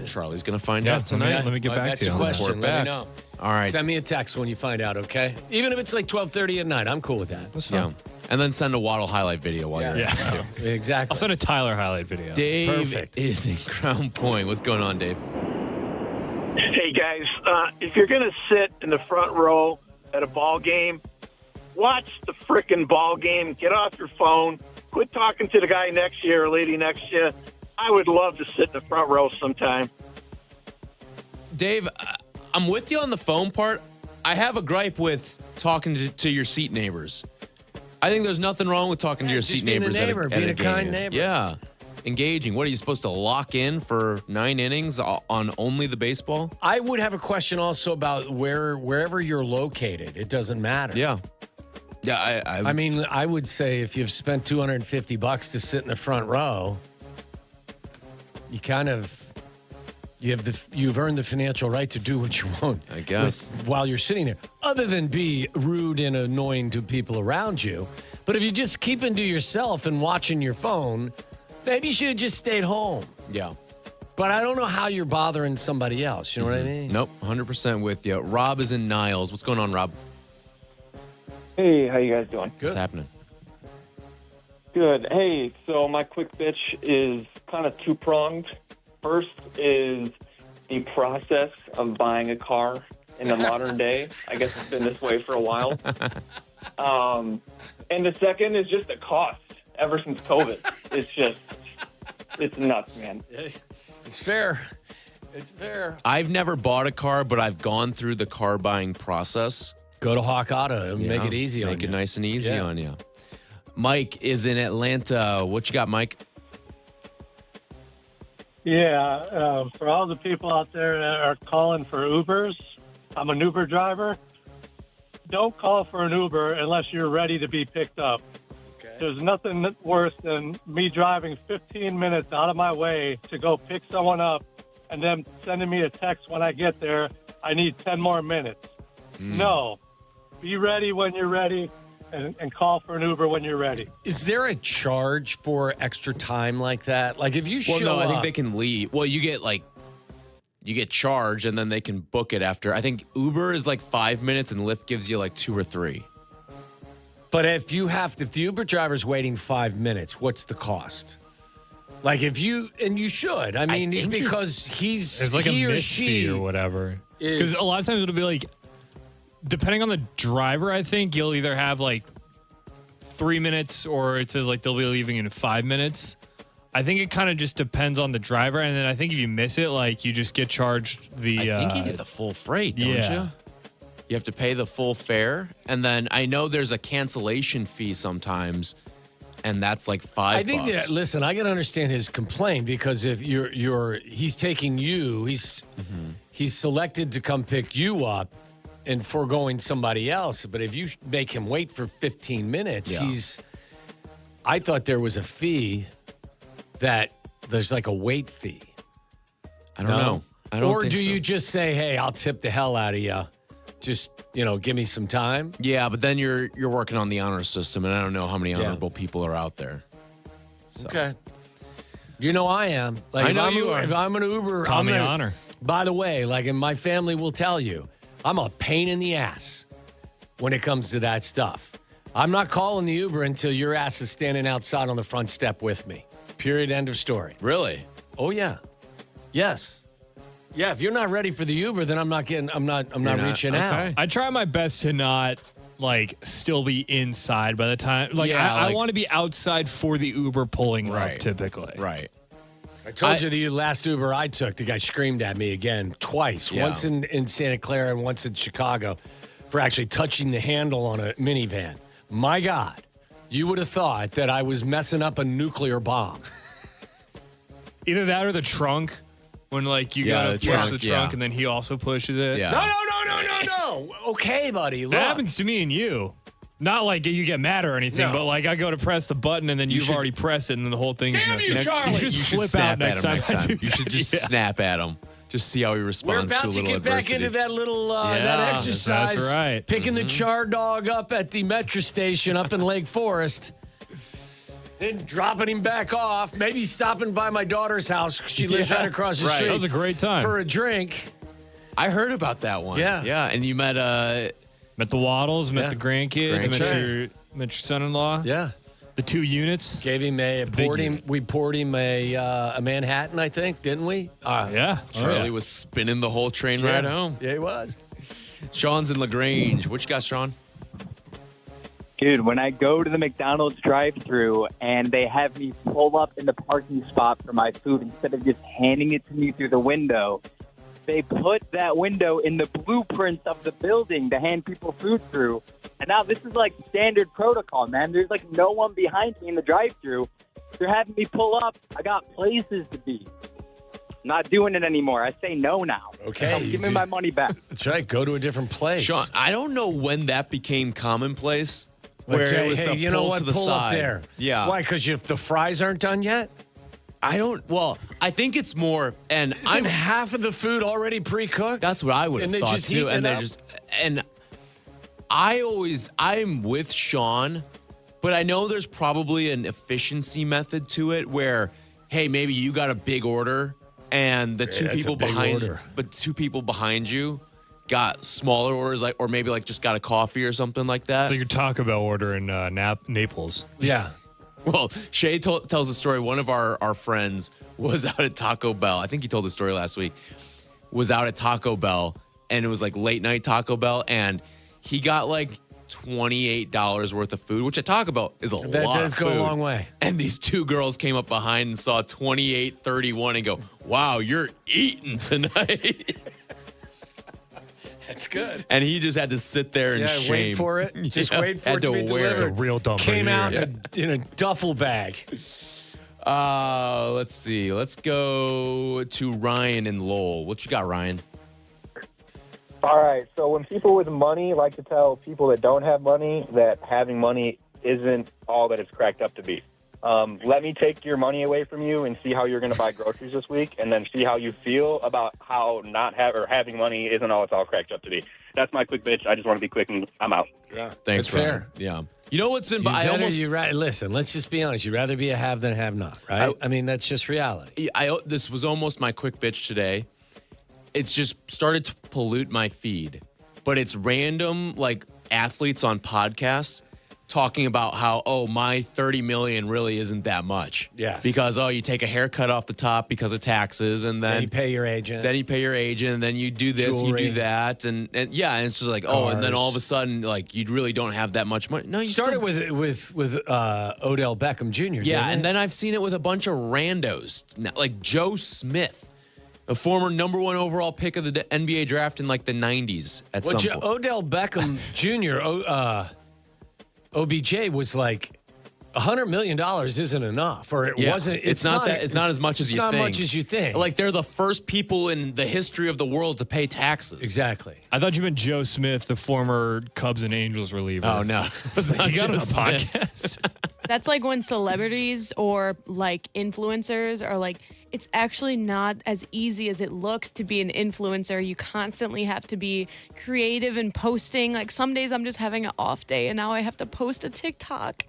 Charlie's going to find out tonight. Let me get back That's to you. a question. Let me know. All right. Send me a text when you find out, okay? Even if it's like 12:30 at night, I'm cool with that. That's fine. Yeah. And then send a Waddle highlight video while you're at it, too. Exactly. I'll send a Tyler highlight video. Dave Perfect. is in Crown Point. What's going on, Dave? Hey, guys. If you're going to sit in the front row at a ball game, watch the frickin' ball game. Get off your phone. Quit talking to the guy next to you or lady next to you. I would love to sit in the front row sometime. Dave, I'm with you on the phone part. I have a gripe with talking to your seat neighbors. I think there's nothing wrong with talking to your seat neighbors being a game. kind neighbor. Yeah. Engaging. What are you supposed to lock in for 9 innings on only the baseball? I would have a question also about wherever you're located. It doesn't matter. Yeah. Yeah, I mean, I would say if you've spent $250 to sit in the front row, you've earned the financial right to do what you want. I guess. While you're sitting there, other than be rude and annoying to people around you. But if you just keep to yourself and watching your phone, maybe you should have just stayed home. Yeah. But I don't know how you're bothering somebody else. You know what I mean? Nope, 100% with you. Rob is in Niles. What's going on, Rob? Hey, how you guys doing? What's happening? Good. Hey, so my quick bitch is kind of two-pronged. First is the process of buying a car in the modern day. I guess it's been this way for a while. And the second is just the cost ever since COVID. It's nuts, man. It's fair. It's fair. I've never bought a car, but I've gone through the car buying process. Go to Hawk Auto and make it easy on you. Make it nice and easy on you. Mike is in Atlanta. What you got, Mike? Yeah, for all the people out there that are calling for Ubers, I'm an Uber driver. Don't call for an Uber unless you're ready to be picked up. Okay. There's nothing worse than me driving 15 minutes out of my way to go pick someone up and then sending me a text when I get there, I need 10 more minutes. No. Be ready when you're ready and call for an Uber when you're ready. Is there a charge for extra time like that? Like if you show I think up- they can leave. Well, you get charged and then they can book it after. I think Uber is like 5 minutes and Lyft gives you like 2 or 3. But if the Uber driver's waiting 5 minutes, what's the cost? Like if you should. I mean, because It's like he a or miss she fee or whatever. is- Because a lot of times it'll be like, depending on the driver, I think you'll either have like 3 minutes or it says like they'll be leaving in 5 minutes. I think it kind of just depends on the driver. And then I think if you miss it, like you just get charged the... I think you get the full freight, don't yeah. you? You have to pay the full fare. And then I know there's a cancellation fee sometimes, and that's like $5. I think that, listen, I can understand his complaint because if he's taking you, he's selected to come pick you up and foregoing somebody else. But if you make him wait for 15 minutes, I thought there was a fee that there's like a wait fee. I don't know. I don't or think do so. you just say, hey, I'll tip the hell out of you. Just, give me some time. Yeah, but then you're working on the honor system, and I don't know how many honorable people are out there. So. Okay. You know I am. Like, I know you are. If I'm an Uber, Tommy I'm gonna, Honor. By the way, like, and my family will tell you, I'm a pain in the ass when it comes to that stuff. I'm not calling the Uber until your ass is standing outside on the front step with me. Period. End of story. Really? Oh yeah. Yes. Yeah. If you're not ready for the Uber, then I'm not reaching out. I try my best to not like still be inside by the time. Like I want to be outside for the Uber pulling up typically. Right. I told you the last Uber I took, the guy screamed at me again twice. Yeah. Once in Santa Clara and once in Chicago for actually touching the handle on a minivan. My God, you would have thought that I was messing up a nuclear bomb. Either that or the trunk. When like you gotta push the trunk and then he also pushes it. Yeah. No. Okay, buddy. Look. That happens to me and you. Not like you get mad or anything, but like I go to press the button and then you've already pressed it and then the whole thing's Damn messed you, up. Charlie! You should flip out next time. You should just snap at him. Just see how he We're responds about to a to little get adversity. back into that little that Yeah, exercise. that's right. Picking the char dog up at the metro station up in Lake Forest. Then dropping him back off. Maybe stopping by my daughter's house. She lives right across the street. That was a great time. For a drink. I heard about that one. Yeah. Yeah. And you met Met the Waddles, met Yeah. the grandkids, met your son-in-law. Yeah. The 2 units. Gave him we poured him a Manhattan, I think, didn't we? Yeah. Charlie was spinning the whole train ride home. Yeah, he was. Sean's in LaGrange. What you got, Sean? Dude, when I go to the McDonald's drive-thru and they have me pull up in the parking spot for my food instead of just handing it to me through the window, they put that window in the blueprints of the building to hand people food through. And now this is like standard protocol, man. There's like no one behind me in the drive-thru. They're having me pull up. I got places to be. Not doing it anymore. I say no now. Okay. Give me my money back. That's right. Go to a different place. Sean, I don't know when that became commonplace. Where Where it was the you know pull what? to the Pull side. up there. Yeah. Why? Because the fries aren't done yet? I think it's more, and Isn't half of the food already pre-cooked? That's what I would have And they thought just too. heat And it they up? just, and I'm with Sean, but I know there's probably an efficiency method to it where, hey, maybe you got a big order and the two that's a people big behind order. but 2 people behind you got smaller orders, like, or maybe like just got a coffee or something like that. It's like your Taco Bell order in Naples. Yeah. Well, Shay tells the story. One of our friends was out at Taco Bell. I think he told the story last week. Was out at Taco Bell, and it was like late night Taco Bell, and he got like $28 worth of food, which at Taco Bell is a lot. That does of go a food. long way. And these 2 girls came up behind and saw $28.31 and go, "Wow, you're eating tonight." That's good. And he just had to sit there and shame. wait for it. Just wait for had it to be wear delivered. it. Real dumb. Came out Yeah. in a duffel bag. Let's see. Let's go to Ryan in Lowell. What you got, Ryan? All right. So when people with money like to tell people that don't have money that having money isn't all that it's cracked up to be. Let me take your money away from you and see how you're going to buy groceries this week, and then see how you feel about how having money isn't all it's all cracked up to be. That's my quick bitch. I just want to be quick and I'm out. Yeah, Thanks, that's fair. Ryan. Yeah. You know what's been? Listen. Let's just be honest. You'd rather be a have than a have not, right? I mean, that's just reality. This was almost my quick bitch today. It's just started to pollute my feed, but it's random like athletes on podcasts talking about how, my 30 million really isn't that much. Yeah. Because, you take a haircut off the top because of taxes, and then you pay your agent. Then you pay your agent, and then you do this, Jewelry. you do that, and yeah, and it's just like, and then all of a sudden, like, you really don't have that much money. No, you started still- with Odell Beckham Jr. Yeah, didn't and it? then I've seen it with a bunch of randos, like Joe Smith, a former number 1 overall pick of the NBA draft in like the 90s at some point. Odell Beckham Jr. OBJ was like $100 million isn't enough, or it wasn't. It's not as much as you think. It's not much as you think. Like they're the first people in the history of the world to pay taxes. Exactly. I thought you meant Joe Smith, the former Cubs and Angels reliever. Oh no, He got Joe on a Smith. podcast. That's like when celebrities or like influencers are like, it's actually not as easy as it looks to be an influencer. You constantly have to be creative and posting. Like some days I'm just having an off day and now I have to post a TikTok.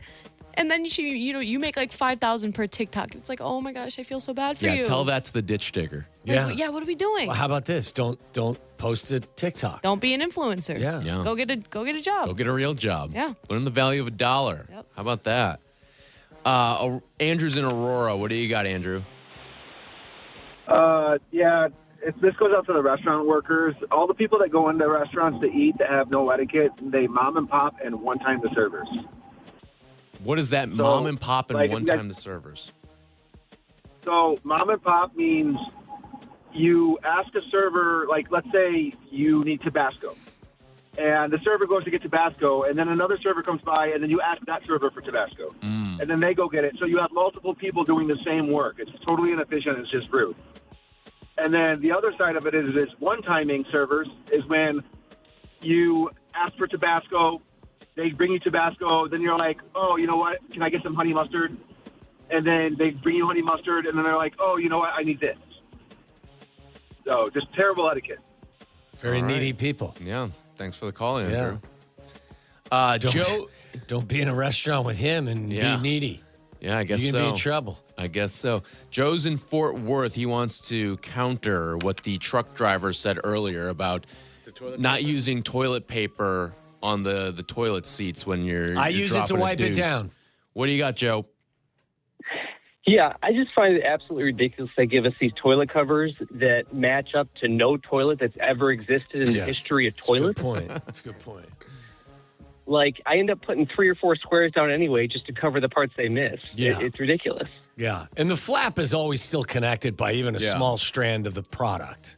And then you make like 5,000 per TikTok. It's like, oh my gosh, I feel so bad for you. Yeah, tell that to the ditch digger. Like, yeah, what are we doing? Well, how about this? Don't post a TikTok. Don't be an influencer. Yeah. Go get a job. Go get a real job. Yeah. Learn the value of $1. Yep. How about that? Andrew's in Aurora. What do you got, Andrew? This goes out to the restaurant workers. All the people that go into restaurants to eat that have no etiquette, they mom and pop and one time the servers. What is that? Mom and pop and like, one time the servers. So mom and pop means you ask a server, like let's say you need Tabasco. And the server goes to get Tabasco, and then another server comes by, and then you ask that server for Tabasco. And then they go get it. So you have multiple people doing the same work. It's totally inefficient. It's just rude. And then the other side of it is one-timing servers is when you ask for Tabasco, they bring you Tabasco, then you're like, oh, you know what, can I get some honey mustard? And then they bring you honey mustard, and then they're like, oh, you know what, I need this. So just terrible etiquette. Very All right. needy people. Yeah. Thanks for the call, Andrew. Joe, don't be in a restaurant with him and be needy. Yeah, I guess You're so. gonna be in trouble. I guess so. Joe's in Fort Worth. He wants to counter what the truck driver said earlier about not using toilet paper on the toilet seats when you're I use it to dropping a wipe it deuce. down. What do you got, Joe? Yeah, I just find it absolutely ridiculous they give us these toilet covers that match up to no toilet that's ever existed in the history of toilets. That's a good point. Like, I end up putting 3 or 4 squares down anyway just to cover the parts they miss. Yeah. It's ridiculous. Yeah, and the flap is always still connected by even a Yeah. small strand of the product.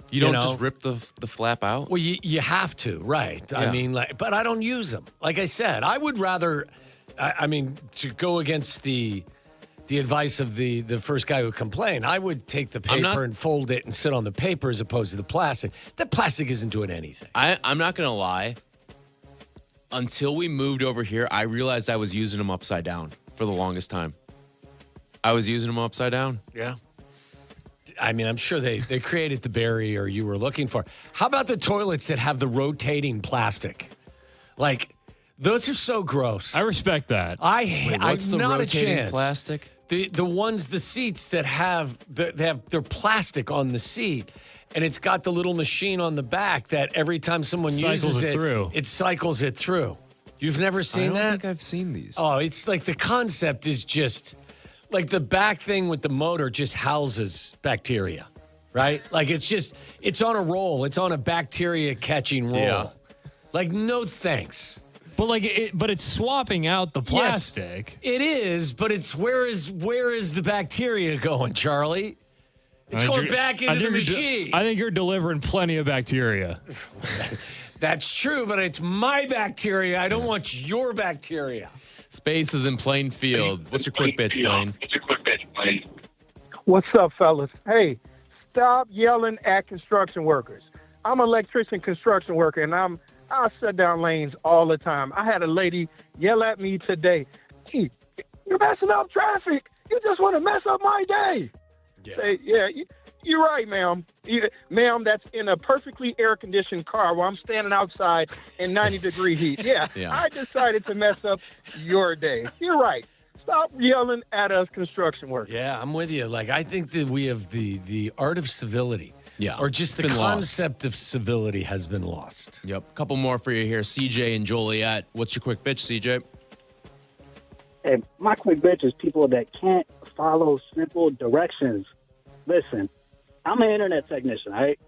You don't just rip the flap out? Well, you have to, right? Yeah. I mean, but I don't use them. Like I said, I would rather, to go against the advice of the first guy who complained, I would take the paper and fold it and sit on the paper as opposed to the plastic. That plastic isn't doing anything. I'm not going to lie. Until we moved over here, I realized I was using them upside down for the longest time. I was using them upside down. Yeah. I mean, I'm sure they created the barrier you were looking for. How about the toilets that have the rotating plastic? Like, those are so gross. I respect that. What's the not rotating a chance. plastic? The seats that have their plastic on the seat, and it's got the little machine on the back that every time someone uses it, it cycles it through. You've never seen that? I don't think I've seen these. Oh, it's like the concept is just like the back thing with the motor just houses bacteria, right? Like it's on a roll. It's on a bacteria catching roll. Yeah. Like, no thanks. But it's swapping out the plastic. Yes, it is, but it's where is the bacteria going, Charlie? It's going back into the machine. I think you're delivering plenty of bacteria. That's true, but it's my bacteria. I don't want your bacteria. Space is in plain field. What's your quick bitch, Blaine? What's up, fellas? Hey, stop yelling at construction workers. I'm an electrician construction worker, and I shut down lanes all the time. I had a lady yell at me today. Hey, you're messing up traffic. You just want to mess up my day. Yeah, say, you're right, ma'am. Ma'am, that's in a perfectly air-conditioned car while I'm standing outside in 90-degree heat. Yeah, I decided to mess up your day. You're right. Stop yelling at us construction workers. Yeah, I'm with you. Like, I think that we have the art of civility. Yeah. Or just the concept of civility has been lost. Yep. Couple more for you here. CJ and Joliet. What's your quick bitch, CJ? Hey, my quick bitch is people that can't follow simple directions. Listen, I'm an internet technician, right?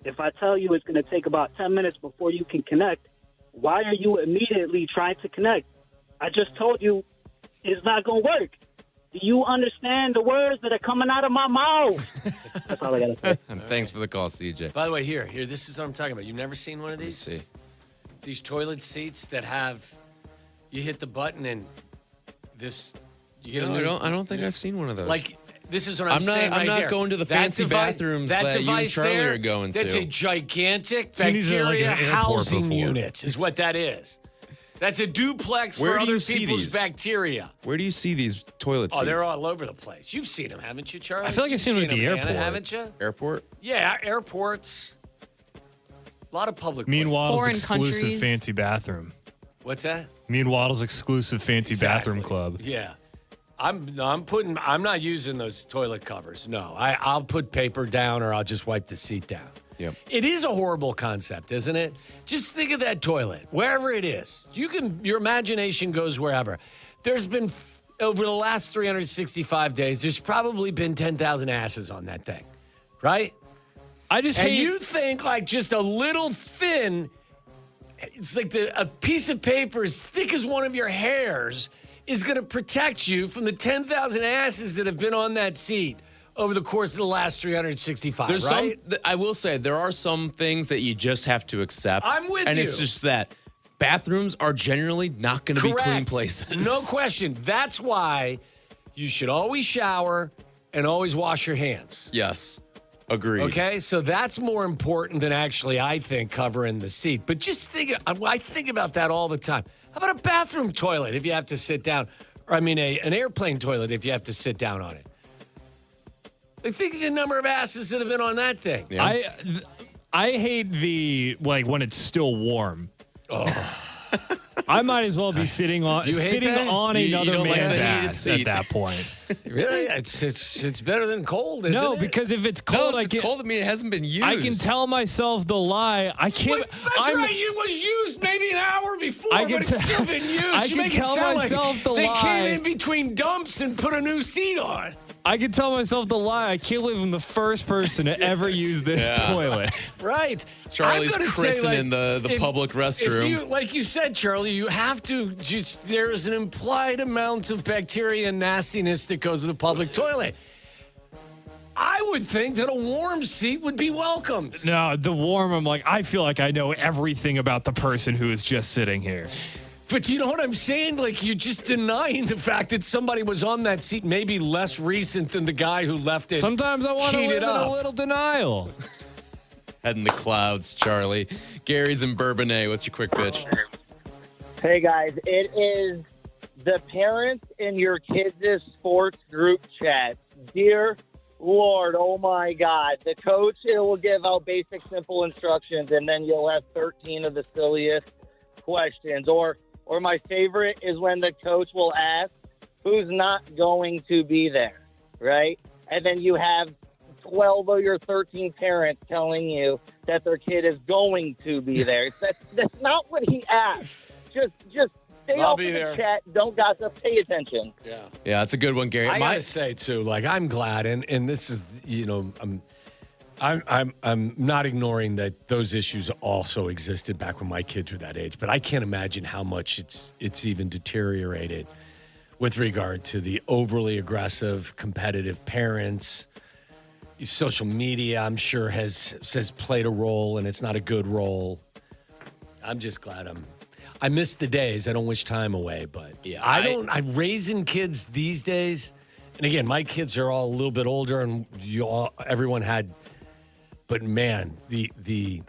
If I tell you it's going to take about 10 minutes before you can connect, why are you immediately trying to connect? I just told you it's not going to work. Do you understand the words that are coming out of my mouth? That's all I got to say. Thanks for the call, CJ. By the way, here, this is what I'm talking about. You've never seen one of these? Let me see. These toilet seats that have, you hit the button and this, you get I don't think I've seen one of those. Like, this is what I'm saying I'm right not here. going to the fancy bathrooms that you and Charlie are going to. That's a gigantic these are like bacteria an airport housing before. unit is what that is. That's a duplex Where for do you other see people's these? bacteria. Where do you see these toilet seats? Oh, they're all over the place. You've seen them, haven't you, Charlie? I feel like I've seen them at the Hannah, airport. haven't you? Airport? Yeah, airports. A lot of public Me and Waddle's Foreign exclusive countries. fancy bathroom. What's that? Me and Waddle's exclusive fancy bathroom club. Yeah. I'm not using those toilet covers. No. I'll put paper down or I'll just wipe the seat down. Yep. It is a horrible concept, isn't it? Just think of that toilet, wherever it is. Your imagination goes wherever. There's been, over the last 365 days, there's probably been 10,000 asses on that thing, right? And you think like just a little thin, it's like a piece of paper as thick as one of your hairs is going to protect you from the 10,000 asses that have been on that seat over the course of the last 365, There's right? I will say, there are some things that you just have to accept. I'm with and you. it's just that bathrooms are generally not going to be clean places. No question. That's why you should always shower and always wash your hands. Yes. Agreed. Okay? So that's more important than actually, I think, covering the seat. But just I think about that all the time. How about a bathroom toilet if you have to sit down? Or, I mean, an airplane toilet if you have to sit down on it. Like, think of the number of asses that have been on that thing. Yeah. I hate when it's still warm. Oh. I might as well be sitting on another man's ass at that point. Really? It's better than cold, isn't it? No, because if it's cold, cold, I mean, it hasn't been used. I can tell myself the lie. I can't. That's right. It was used maybe an hour before, but it's still been used. I You can make tell it sound myself like the they lie. came in between dumps and put a new seat on. I can tell myself the lie. I can't believe I'm the first person to ever use this toilet. Right. Charlie's I'm gonna christening say, the public restroom. Like you said, Charlie, you have to there is an implied amount of bacteria and nastiness that goes with a public toilet. I would think that a warm seat would be welcomed. No, the warm, I'm like, I feel like I know everything about the person who is just sitting here. But you know what I'm saying? Like, you're just denying the fact that somebody was on that seat maybe less recent than the guy who left it. Sometimes I want to live in a little denial. Head in the clouds, Charlie. Gary's in Bourbonnais. What's your quick bitch? Hey, guys. It is the parents in your kids' sports group chat. Dear Lord, oh, my God. The coach will give out basic, simple instructions, and then you'll have 13 of the silliest questions. Or my favorite is when the coach will ask who's not going to be there, right? And then you have 12 of your 13 parents telling you that their kid is going to be there. That's not what he asked. Just stay off in the chat. Don't gossip. Pay attention. Yeah, that's a good one, Gary. I gotta say too, like, I'm glad, and this is, I'm not ignoring that those issues also existed back when my kids were that age, but I can't imagine how much it's even deteriorated with regard to the overly aggressive, competitive parents. Social media, I'm sure, has played a role, and it's not a good role. I'm just glad I miss the days. I don't wish time away, but yeah, I'm raising kids these days. And again, my kids are all a little bit older, and everyone had. But man, the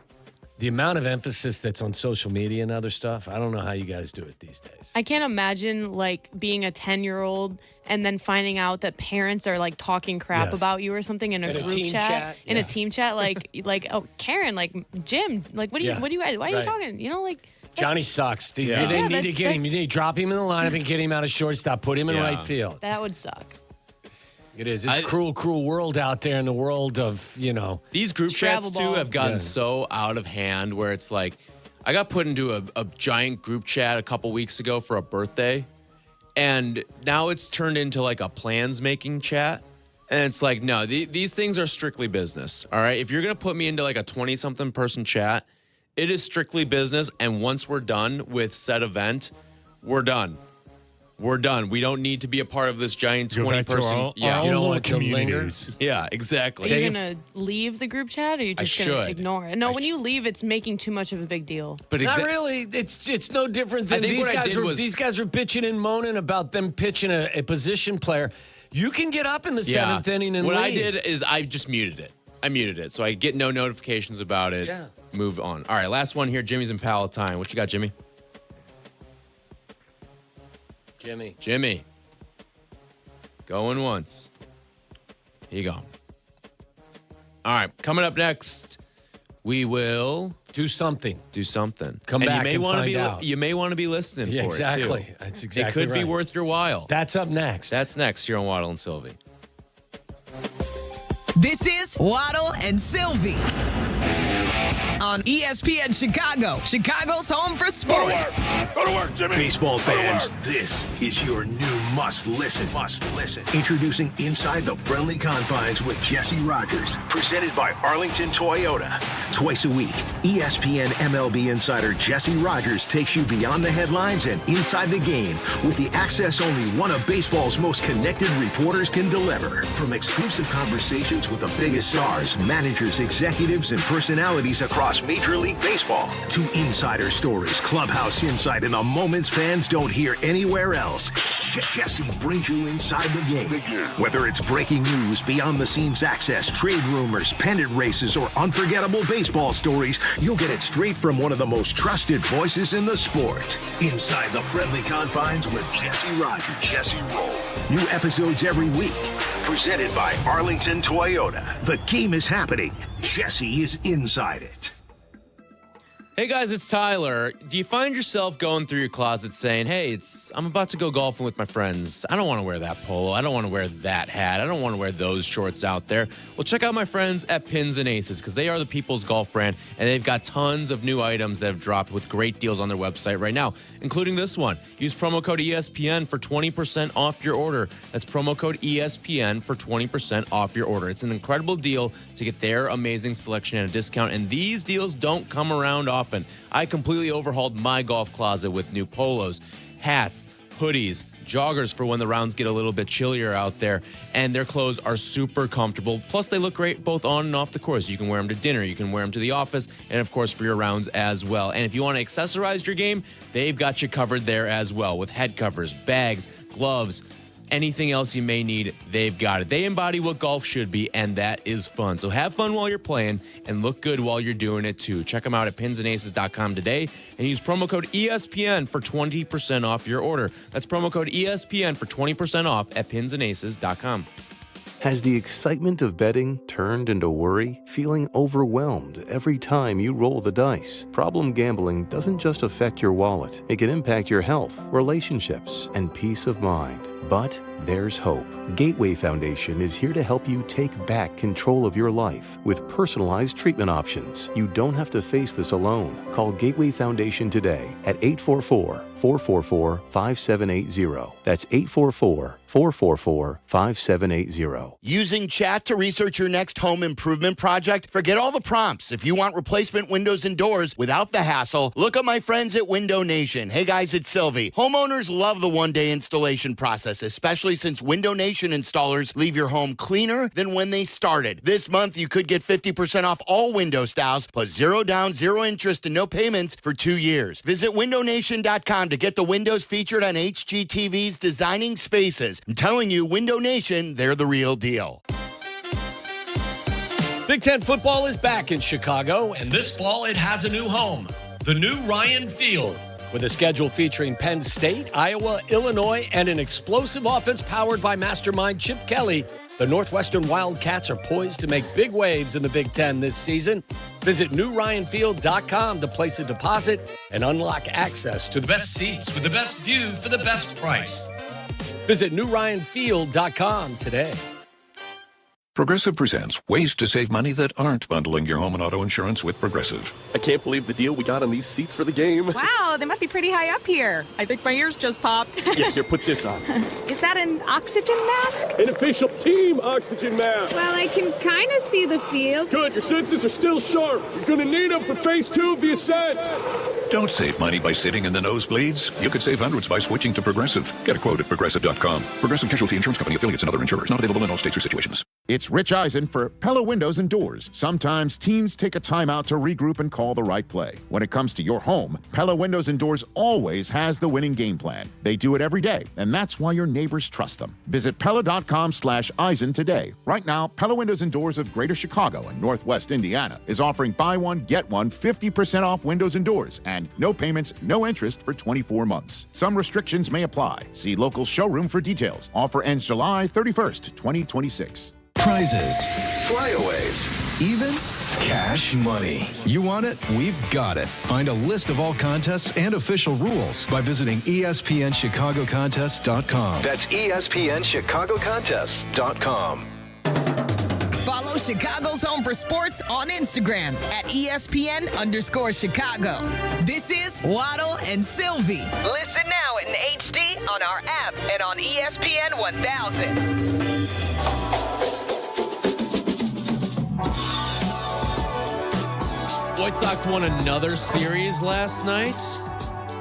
amount of emphasis that's on social media and other stuff, I don't know how you guys do it these days. I can't imagine like being a 10-year-old and then finding out that parents are like talking crap about you or something in a group chat. In a team chat, like oh, Karen, like Jim, like why are you talking? You know, like Johnny sucks. They need to get him. You need to drop him in the lineup and get him out of shortstop. Put him in right field. That would suck. It is. It's a cruel, cruel world out there in the world of, These group chats, too, have gotten so out of hand where it's like, I got put into a giant group chat a couple weeks ago for a birthday, and now it's turned into like a plans-making chat. And it's like, no, these things are strictly business, all right? If you're going to put me into like a 20-something person chat, it is strictly business, and once we're done with said event, we're done. We're done. We don't need to be a part of this giant 20-person. Yeah, you don't want to linger. Yeah, exactly. Are you going to leave the group chat, or are you just going to ignore it? No, when you leave, it's making too much of a big deal. But not really. It's no different than these guys were bitching and moaning about them pitching a position player. You can get up in the seventh inning and leave. What I did is I just muted it. I muted it, so I get no notifications about it. Yeah. Move on. All right, last one here. Jimmy's in Palatine. What you got, Jimmy? Jimmy. Going once. Here you go. All right. Coming up next, we will do something. Come back and find out. You may want to be listening for exactly. it, too. That's exactly It could be worth your while. That's up next. That's next here on Waddle and Silvy. This is Waddle and Silvy on ESPN Chicago, Chicago's home for sports. Go to work, Jimmy. Baseball fans, this is your new must-listen. Introducing Inside the Friendly Confines with Jesse Rogers, presented by Arlington Toyota. Twice a week, ESPN MLB insider Jesse Rogers takes you beyond the headlines and inside the game with the access only one of baseball's most connected reporters can deliver. From exclusive conversations with the biggest stars, managers, executives, and personalities across Major League Baseball to insider stories, clubhouse insight, and the moments fans don't hear anywhere else. Jesse brings you inside the game. Whether it's breaking news, behind-the-scenes access, trade rumors, pennant races, or unforgettable baseball stories, you'll get it straight from one of the most trusted voices in the sport. Inside the Friendly Confines with Jesse Rogers. Jesse Roll. New episodes every week. Presented by Arlington Toyota. The game is happening. Jesse is inside it. Hey guys, it's Tyler. Do you find yourself going through your closet saying, hey, I'm about to go golfing with my friends. I don't want to wear that polo. I don't want to wear that hat. I don't want to wear those shorts out there. Well, check out my friends at Pins and Aces because they are the people's golf brand, and they've got tons of new items that have dropped with great deals on their website right now, including this one. Use promo code ESPN for 20% off your order. That's promo code ESPN for 20% off your order. It's an incredible deal to get their amazing selection at a discount, and these deals don't come around often. I completely overhauled my golf closet with new polos, hats, hoodies, joggers for when the rounds get a little bit chillier out there. And their clothes are super comfortable. Plus, they look great both on and off the course. You can wear them to dinner, you can wear them to the office, and of course for your rounds as well. And if you want to accessorize your game, they've got you covered there as well with head covers, bags, gloves, anything else you may need, they've got it. They embody what golf should be, and that is fun. So have fun while you're playing and look good while you're doing it too. Check them out at pinsandaces.com today and use promo code ESPN for 20% off your order. That's promo code ESPN for 20% off at pinsandaces.com. Has the excitement of betting turned into worry? Feeling overwhelmed every time you roll the dice? Problem gambling doesn't just affect your wallet. It can impact your health, relationships, and peace of mind. But there's hope. Gateway Foundation is here to help you take back control of your life with personalized treatment options. You don't have to face this alone. Call Gateway Foundation today at 844-444-5780. That's 844-444-5780. Using chat to research your next home improvement project? Forget all the prompts. If you want replacement windows and doors without the hassle, look at my friends at Window Nation. Hey guys, it's Silvy. Homeowners love the one-day installation process, especially since Window Nation installers leave your home cleaner than when they started. This month, you could get 50% off all window styles, plus 0 down, 0 interest, and no payments for 2 years. Visit windownation.com to get the windows featured on HGTV's Designing Spaces. I'm telling you, Window Nation, they're the real deal. Big Ten football is back in Chicago, and this fall it has a new home, the new Ryan Field. With a schedule featuring Penn State, Iowa, Illinois, and an explosive offense powered by mastermind Chip Kelly, the Northwestern Wildcats are poised to make big waves in the Big Ten this season. Visit newryanfield.com to place a deposit and unlock access to the best seats with the best view for the best price. Visit newryanfield.com today. Progressive presents ways to save money that aren't bundling your home and auto insurance with Progressive. I can't believe the deal we got on these seats for the game. Wow, they must be pretty high up here. I think my ears just popped. Yeah, here, put this on. Is that an oxygen mask? An official team oxygen mask. Well, I can kind of see the field. Good, your senses are still sharp. You're going to need them for phase 2 of the ascent. Don't save money by sitting in the nosebleeds. You could save hundreds by switching to Progressive. Get a quote at Progressive.com. Progressive Casualty Insurance Company, affiliates, and other insurers. Not available in all states or situations. It's Rich Eisen for Pella Windows and Doors. Sometimes teams take a timeout to regroup and call the right play. When it comes to your home, Pella Windows and Doors always has the winning game plan. They do it every day, and that's why your neighbors trust them. Visit Pella.com/Eisen today. Right now, Pella Windows and Doors of Greater Chicago and Northwest Indiana is offering buy one, get one 50% off windows and doors, and no payments, no interest for 24 months. Some restrictions may apply. See local showroom for details. Offer ends July 31st, 2026. Prizes, flyaways, even cash money. You want it? We've got it. Find a list of all contests and official rules by visiting ESPNChicagoContests.com. That's ESPNChicagoContests.com. Follow Chicago's Home for Sports on Instagram at ESPN_Chicago. This is Waddle and Silvy. Listen now in HD on our app and on ESPN 1000. White Sox won another series last night.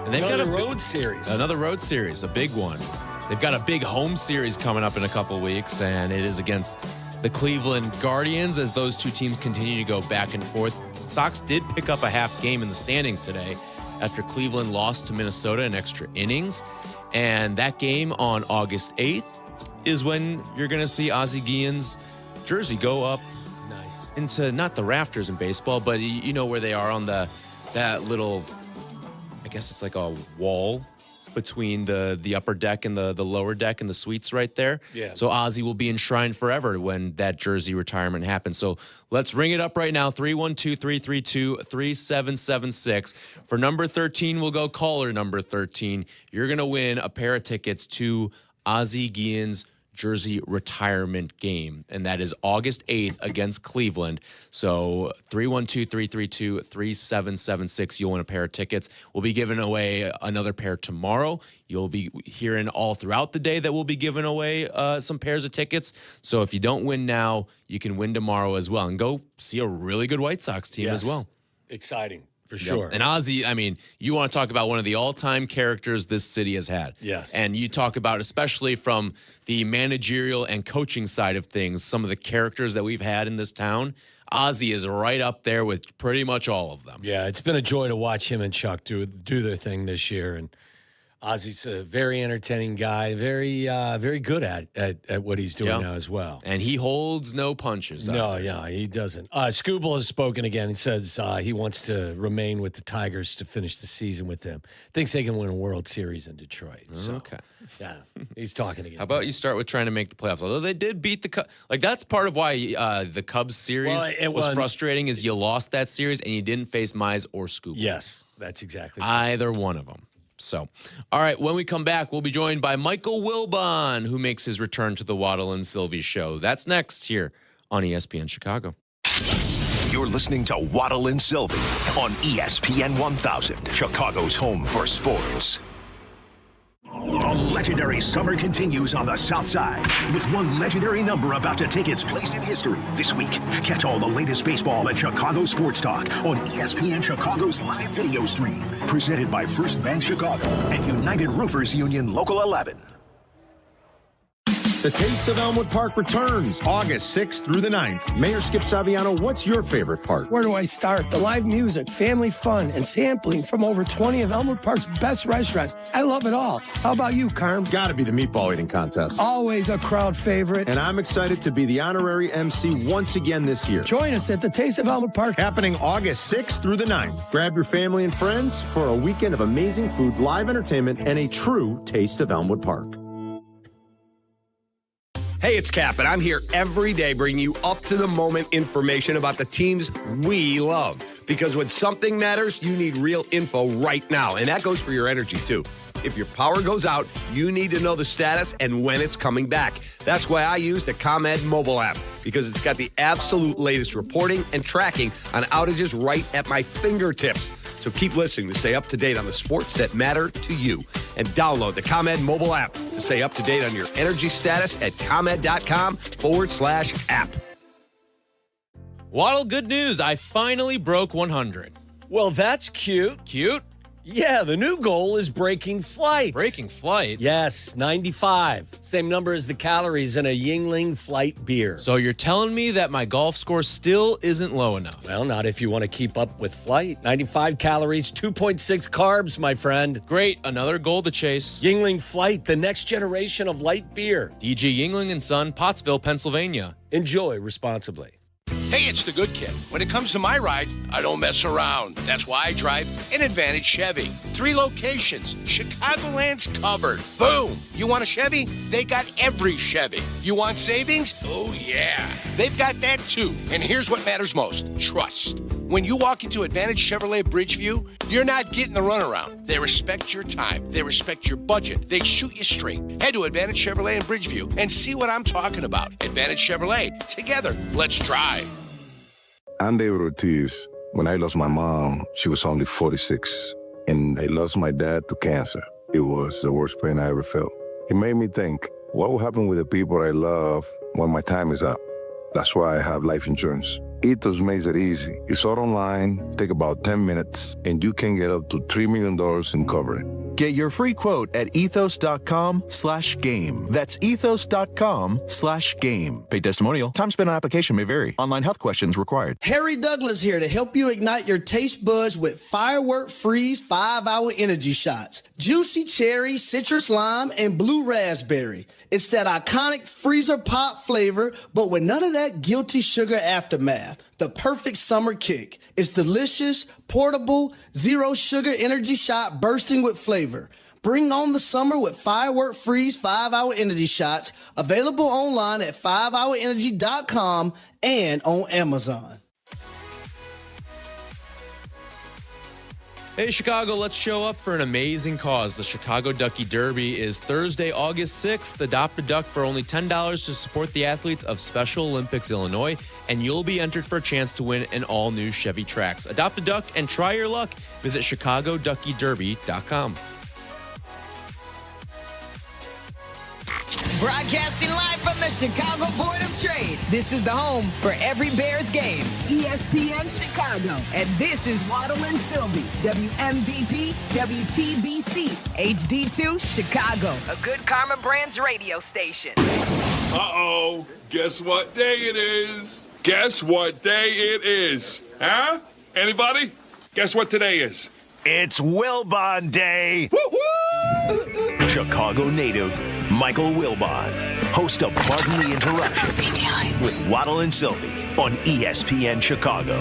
And they've got a road series. Another road series, a big one. They've got a big home series coming up in a couple weeks, and it is against the Cleveland Guardians as those two teams continue to go back and forth. Sox did pick up a half game in the standings today after Cleveland lost to Minnesota in extra innings. And that game on August 8th is when you're going to see Ozzie Guillen's jersey go up into not the rafters in baseball, but you know where they are on that little, I guess it's like a wall between the upper deck and the lower deck and the suites right there. Yeah. So Ozzie will be enshrined forever when that jersey retirement happens. So let's ring it up right now, 312-332-3776. For number 13, we'll go caller number 13. You're going to win a pair of tickets to Ozzie Guillen's jersey retirement game, and that is August 8th against Cleveland. So 312-332-3776. You'll win a pair of tickets. We'll be giving away another pair tomorrow. You'll be hearing all throughout the day that we'll be giving away some pairs of tickets. So if you don't win now, you can win tomorrow as well and go see a really good White Sox team as well. Exciting. For sure. And Ozzy, I mean, you want to talk about one of the all-time characters this city has had. Yes. And you talk about, especially from the managerial and coaching side of things, some of the characters that we've had in this town. Ozzy is right up there with pretty much all of them. Yeah, it's been a joy to watch him and Chuck do their thing this year. And Ozzy's a very entertaining guy, very good at what he's doing now as well. And he holds no punches. No, he doesn't. Scooble has spoken again. He says he wants to remain with the Tigers to finish the season with them. Thinks they can win a World Series in Detroit. So, okay. Yeah, he's talking again. How about you start with trying to make the playoffs? Although they did beat the Cubs. Like, that's part of why the Cubs series was frustrating is you lost that series and you didn't face Mize or Scooble. Yes, that's exactly either one of them. So, all right, when we come back, we'll be joined by Michael Wilbon, who makes his return to the Waddle and Silvy show. That's next here on ESPN Chicago. You're listening to Waddle and Silvy on ESPN 1000, Chicago's home for sports. A legendary summer continues on the South Side with one legendary number about to take its place in history. This week, catch all the latest baseball and Chicago sports talk on ESPN Chicago's live video stream, presented by First Bank Chicago and United Roofers Union Local 11. The Taste of Elmwood Park returns August 6th through the 9th. Mayor Skip Saviano, what's your favorite part? Where do I start? The live music, family fun, and sampling from over 20 of Elmwood Park's best restaurants. I love it all. How about you, Carm? Gotta be the meatball eating contest. Always a crowd favorite. And I'm excited to be the honorary MC once again this year. Join us at the Taste of Elmwood Park. Happening August 6th through the 9th. Grab your family and friends for a weekend of amazing food, live entertainment, and a true Taste of Elmwood Park. Hey, it's Kap, and I'm here every day bringing you up-to-the-moment information about the teams we love. Because when something matters, you need real info right now, and that goes for your energy, too. If your power goes out, you need to know the status and when it's coming back. That's why I use the ComEd mobile app, because it's got the absolute latest reporting and tracking on outages right at my fingertips. So keep listening to stay up to date on the sports that matter to you. And download the ComEd mobile app to stay up to date on your energy status at ComEd.com/app. Waddle, good news. I finally broke 100. Well, that's cute. Cute? Yeah, the new goal is breaking flight. Breaking flight? Yes, 95. Same number as the calories in a Yingling Flight beer. So you're telling me that my golf score still isn't low enough? Well, not if you want to keep up with flight. 95 calories, 2.6 carbs, my friend. Great, another goal to chase. Yingling Flight, the next generation of light beer. DG Yingling & Son, Pottsville, Pennsylvania. Enjoy responsibly. Hey, it's the good kid. When it comes to my ride, I don't mess around. That's why I drive an Advantage Chevy. 3 locations. Chicagoland's covered. Boom. You want a Chevy? They got every Chevy. You want savings? Oh, yeah. They've got that, too. And here's what matters most. Trust. When you walk into Advantage Chevrolet Bridgeview, you're not getting the runaround. They respect your time. They respect your budget. They shoot you straight. Head to Advantage Chevrolet in Bridgeview and see what I'm talking about. Advantage Chevrolet. Together, let's drive. I'm David Ortiz. When I lost my mom, she was only 46. And I lost my dad to cancer. It was the worst pain I ever felt. It made me think, what will happen with the people I love when my time is up? That's why I have life insurance. Ethos makes it easy. It's all online, take about 10 minutes, and you can get up to $3 million in coverage. Get your free quote at ethos.com/game. That's ethos.com/game. Paid testimonial. Time spent on application may vary. Online health questions required. Harry Douglas here to help you ignite your taste buds with Firework Freeze 5-Hour Energy Shots. Juicy cherry, citrus lime, and blue raspberry. It's that iconic freezer pop flavor, but with none of that guilty sugar aftermath. The perfect summer kick. It's delicious, portable, zero sugar energy shot bursting with flavor. Bring on the summer with Firework Freeze 5-Hour Energy Shots. Available online at 5hourenergy.com and on Amazon. Hey, Chicago, let's show up for an amazing cause. The Chicago Ducky Derby is Thursday, August 6th. Adopt a duck for only $10 to support the athletes of Special Olympics Illinois, and you'll be entered for a chance to win an all-new Chevy Trax. Adopt a duck and try your luck. Visit ChicagoDuckyDerby.com. Broadcasting live from the Chicago Board of Trade. This is the home for every Bears game. ESPN Chicago. And this is Waddle and Silvy. WMVP, WTBC, HD2, Chicago. A good Karma Brands radio station. Uh-oh. Guess what day it is? Guess what day it is? Huh? Anybody? Guess what today is? It's Wilbon Day. Woo-woo! Chicago native Michael Wilbon, host of Pardon the Interruption with Waddle and Silvy on ESPN Chicago.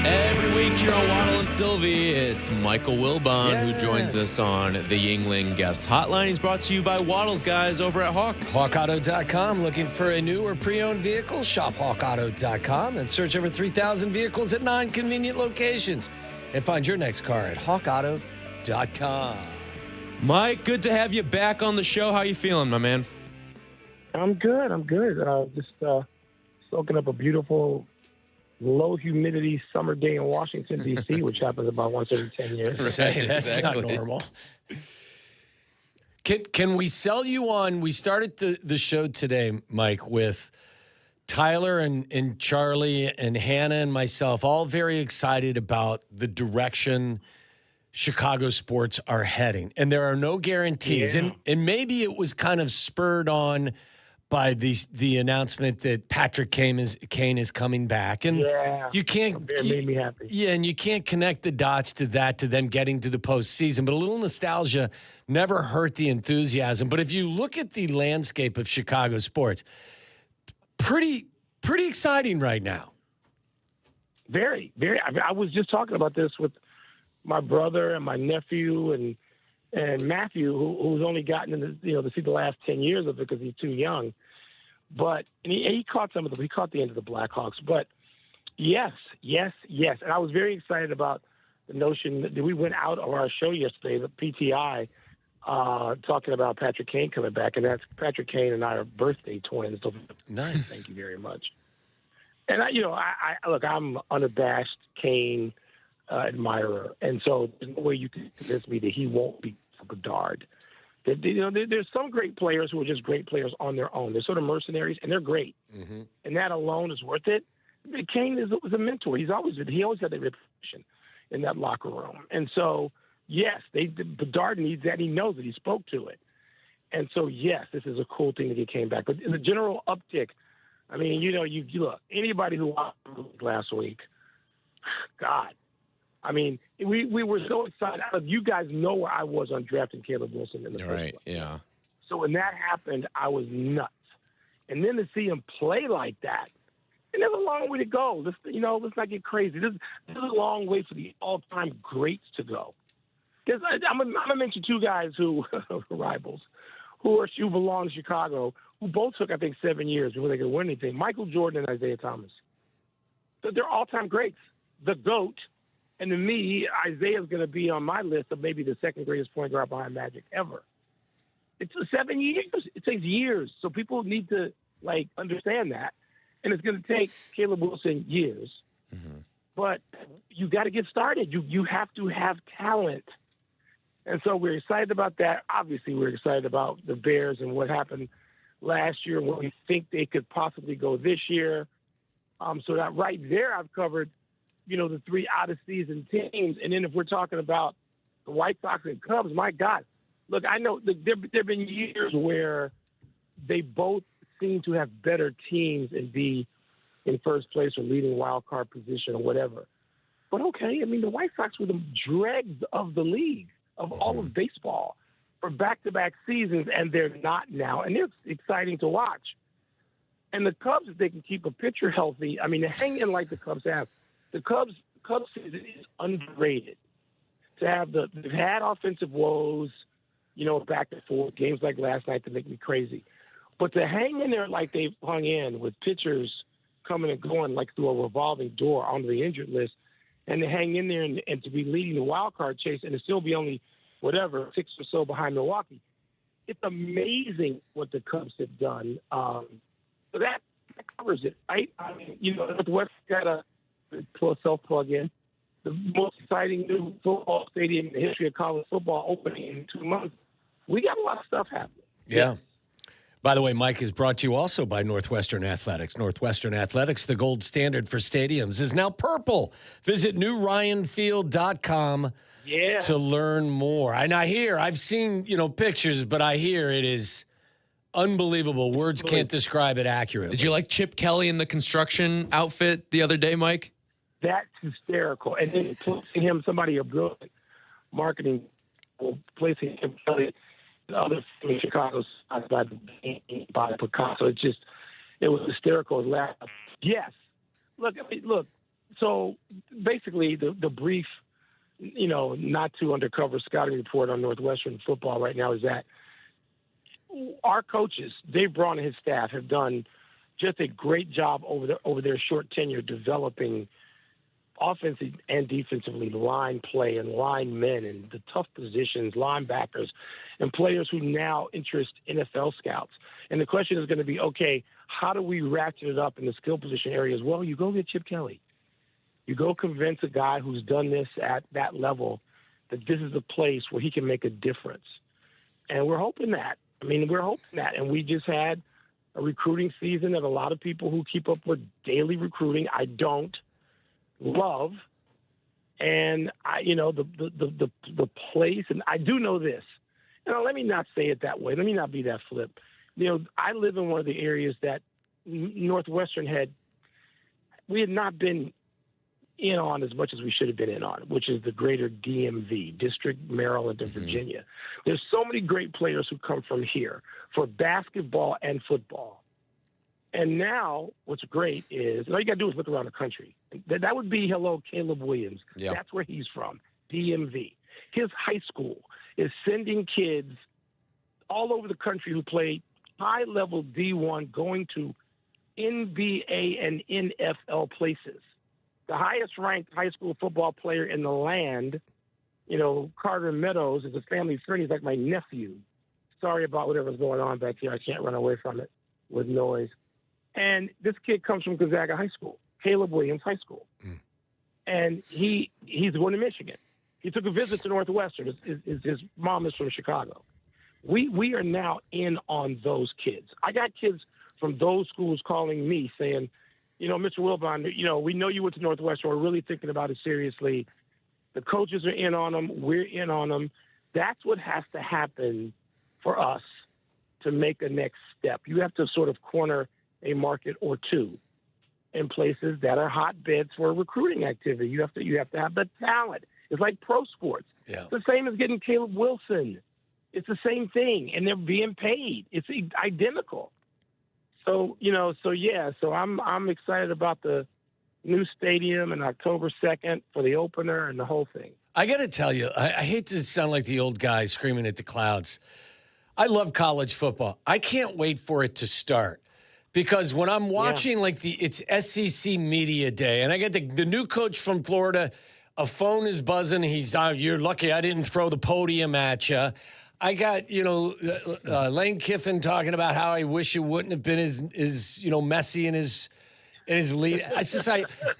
Every week here on Waddle and Silvy, it's Michael Wilbon who joins us on the Yingling Guest Hotline. He's brought to you by Waddle's guys over at Hawk. HawkAuto.com. Looking for a new or pre-owned vehicle? Shop HawkAuto.com and search over 3,000 vehicles at 9 convenient locations. And find your next car at HawkAuto.com. Mike, good to have you back on the show. How you feeling, my man? I'm good. Just soaking up a beautiful low humidity summer day in Washington, D.C., which happens about once every 10 years. Right, that's not normal. Can we sell you on, we started the show today, Mike, with Tyler and Charlie and Hannah and myself all very excited about the direction Chicago sports are heading. And there are no guarantees. Yeah. And maybe it was kind of spurred on by the announcement that Patrick Kane is coming back. And you can't it made me happy. Yeah, and you can't connect the dots to them getting to the postseason. But a little nostalgia never hurt the enthusiasm. But if you look at the landscape of Chicago sports, pretty exciting right now. Very, very. I was just talking about this with my brother and my nephew and Matthew, who's only gotten to see the last 10 years of it because he's too young. But he caught some of them. He caught the end of the Blackhawks. But yes. And I was very excited about the notion that we went out of our show yesterday, the PTI, talking about Patrick Kane coming back. And that's Patrick Kane and I are birthday twins. So nice. Thank you very much. And look, I'm unabashed Kane admirer, and so there's no way you can convince me that he won't be Bedard. There's some great players who are just great players on their own. They're sort of mercenaries, and they're great, and that alone is worth it. Kane was a mentor. He always had that reputation in that locker room, and so yes, Bedard needs that. He knows it. He spoke to it, and so yes, this is a cool thing that he came back. But in the general uptick, I mean, you look, anybody who watched last week, God. I mean, we were so excited. You guys know where I was on drafting Caleb Wilson in the first place. Yeah. So when that happened, I was nuts. And then to see him play like that, and there's a long way to go. Let's not get crazy. This is a long way for the all-time greats to go. I'm gonna mention two guys who rivals, who belong to Chicago, who both took, I think, 7 years before they could win anything. Michael Jordan and Isaiah Thomas. They're all-time greats. The GOAT. And to me, Isaiah's going to be on my list of maybe the second greatest point guard behind Magic ever. It's 7 years. It takes years. So people need to, understand that. And it's going to take Caleb Wilson years. Mm-hmm. But you got to get started. You have to have talent. And so we're excited about that. Obviously, we're excited about the Bears and what happened last year and what we think they could possibly go this year. So that right there I've covered – the three out-of-season teams. And then if we're talking about the White Sox and Cubs, my God. Look, I know there have been years where they both seem to have better teams and be in first place or leading wild card position or whatever. But, okay, I mean, the White Sox were the dregs of the league, of all of baseball, for back-to-back seasons, and they're not now. And they're exciting to watch. And the Cubs, if they can keep a pitcher healthy, I mean, they hang in like the Cubs have. The Cubs season is underrated. They've had offensive woes, back and forth, games like last night that make me crazy. But to hang in there like they've hung in with pitchers coming and going like through a revolving door onto the injured list, and to hang in there and to be leading the wild card chase and to still be only, 6 or so behind Milwaukee, it's amazing what the Cubs have done. So that covers it, right? I mean, Northwest got a self-plug in. The most exciting new football stadium in the history of college football opening in 2 months. we got a lot of stuff happening. Yeah. By the way, Mike is brought to you also by Northwestern Athletics. Northwestern Athletics, the gold standard for stadiums, is now purple. Visit newryanfield.com to learn more. And I've seen, pictures, but I hear it is unbelievable. Words can't describe it accurately. Did you like Chip Kelly in the construction outfit the other day, Mike? That's hysterical. And then placing him, somebody a brilliant marketing, placing him Kelly and others in Chicago by Picasso. It was hysterical. It laughed. Yes. Look. So basically, the brief, not too undercover scouting report on Northwestern football right now is that our coaches, Dave Braun and his staff, have done just a great job over their short tenure developing offensively and defensively line play and line men and the tough positions, linebackers, and players who now interest NFL scouts. And the question is going to be, okay, how do we ratchet it up in the skill position areas? Well, you go get Chip Kelly. You go convince a guy who's done this at that level that this is a place where he can make a difference. And we're hoping that. And we just had a recruiting season that a lot of people who keep up with daily recruiting, I don't, love. And the place, and I do know this. Let me not say it that way. Let me not be that flip. I live in one of the areas that Northwestern had not been in on as much as we should have been in on, which is the greater DMV, District, Maryland, and Virginia. There's so many great players who come from here for basketball and football. And now what's great is, all you got to do is look around the country. That would be, Caleb Williams. Yep. That's where he's from, DMV. His high school is sending kids all over the country who play high-level D1 going to NBA and NFL places. The highest-ranked high school football player in the land, Carter Meadows, is a family friend. He's like my nephew. Sorry about whatever's going on back here. I can't run away from it with noise. And this kid comes from Gonzaga High School, Caleb Williams High School. And he's going to Michigan. He took a visit to Northwestern. His mom is from Chicago. We are now in on those kids. I got kids from those schools calling me saying, Mr. Wilbon, we know you went to Northwestern. We're really thinking about it seriously. The coaches are in on them. We're in on them. That's what has to happen for us to make a next step. You have to sort of corner a market or two in places that are hotbeds for recruiting activity. You have to have the talent. It's like pro sports. Yeah. It's the same as getting Caleb Wilson. It's the same thing, and they're being paid. It's identical. So I'm excited about the new stadium and October 2nd for the opener and the whole thing. I got to tell you, I hate to sound like the old guy screaming at the clouds. I love college football. I can't wait for it to start. Because when I'm watching, it's SEC Media Day, and I get the new coach from Florida, a phone is buzzing. He's, you're lucky I didn't throw the podium at you. I got, Lane Kiffin talking about how I wish it wouldn't have been as messy in his lead.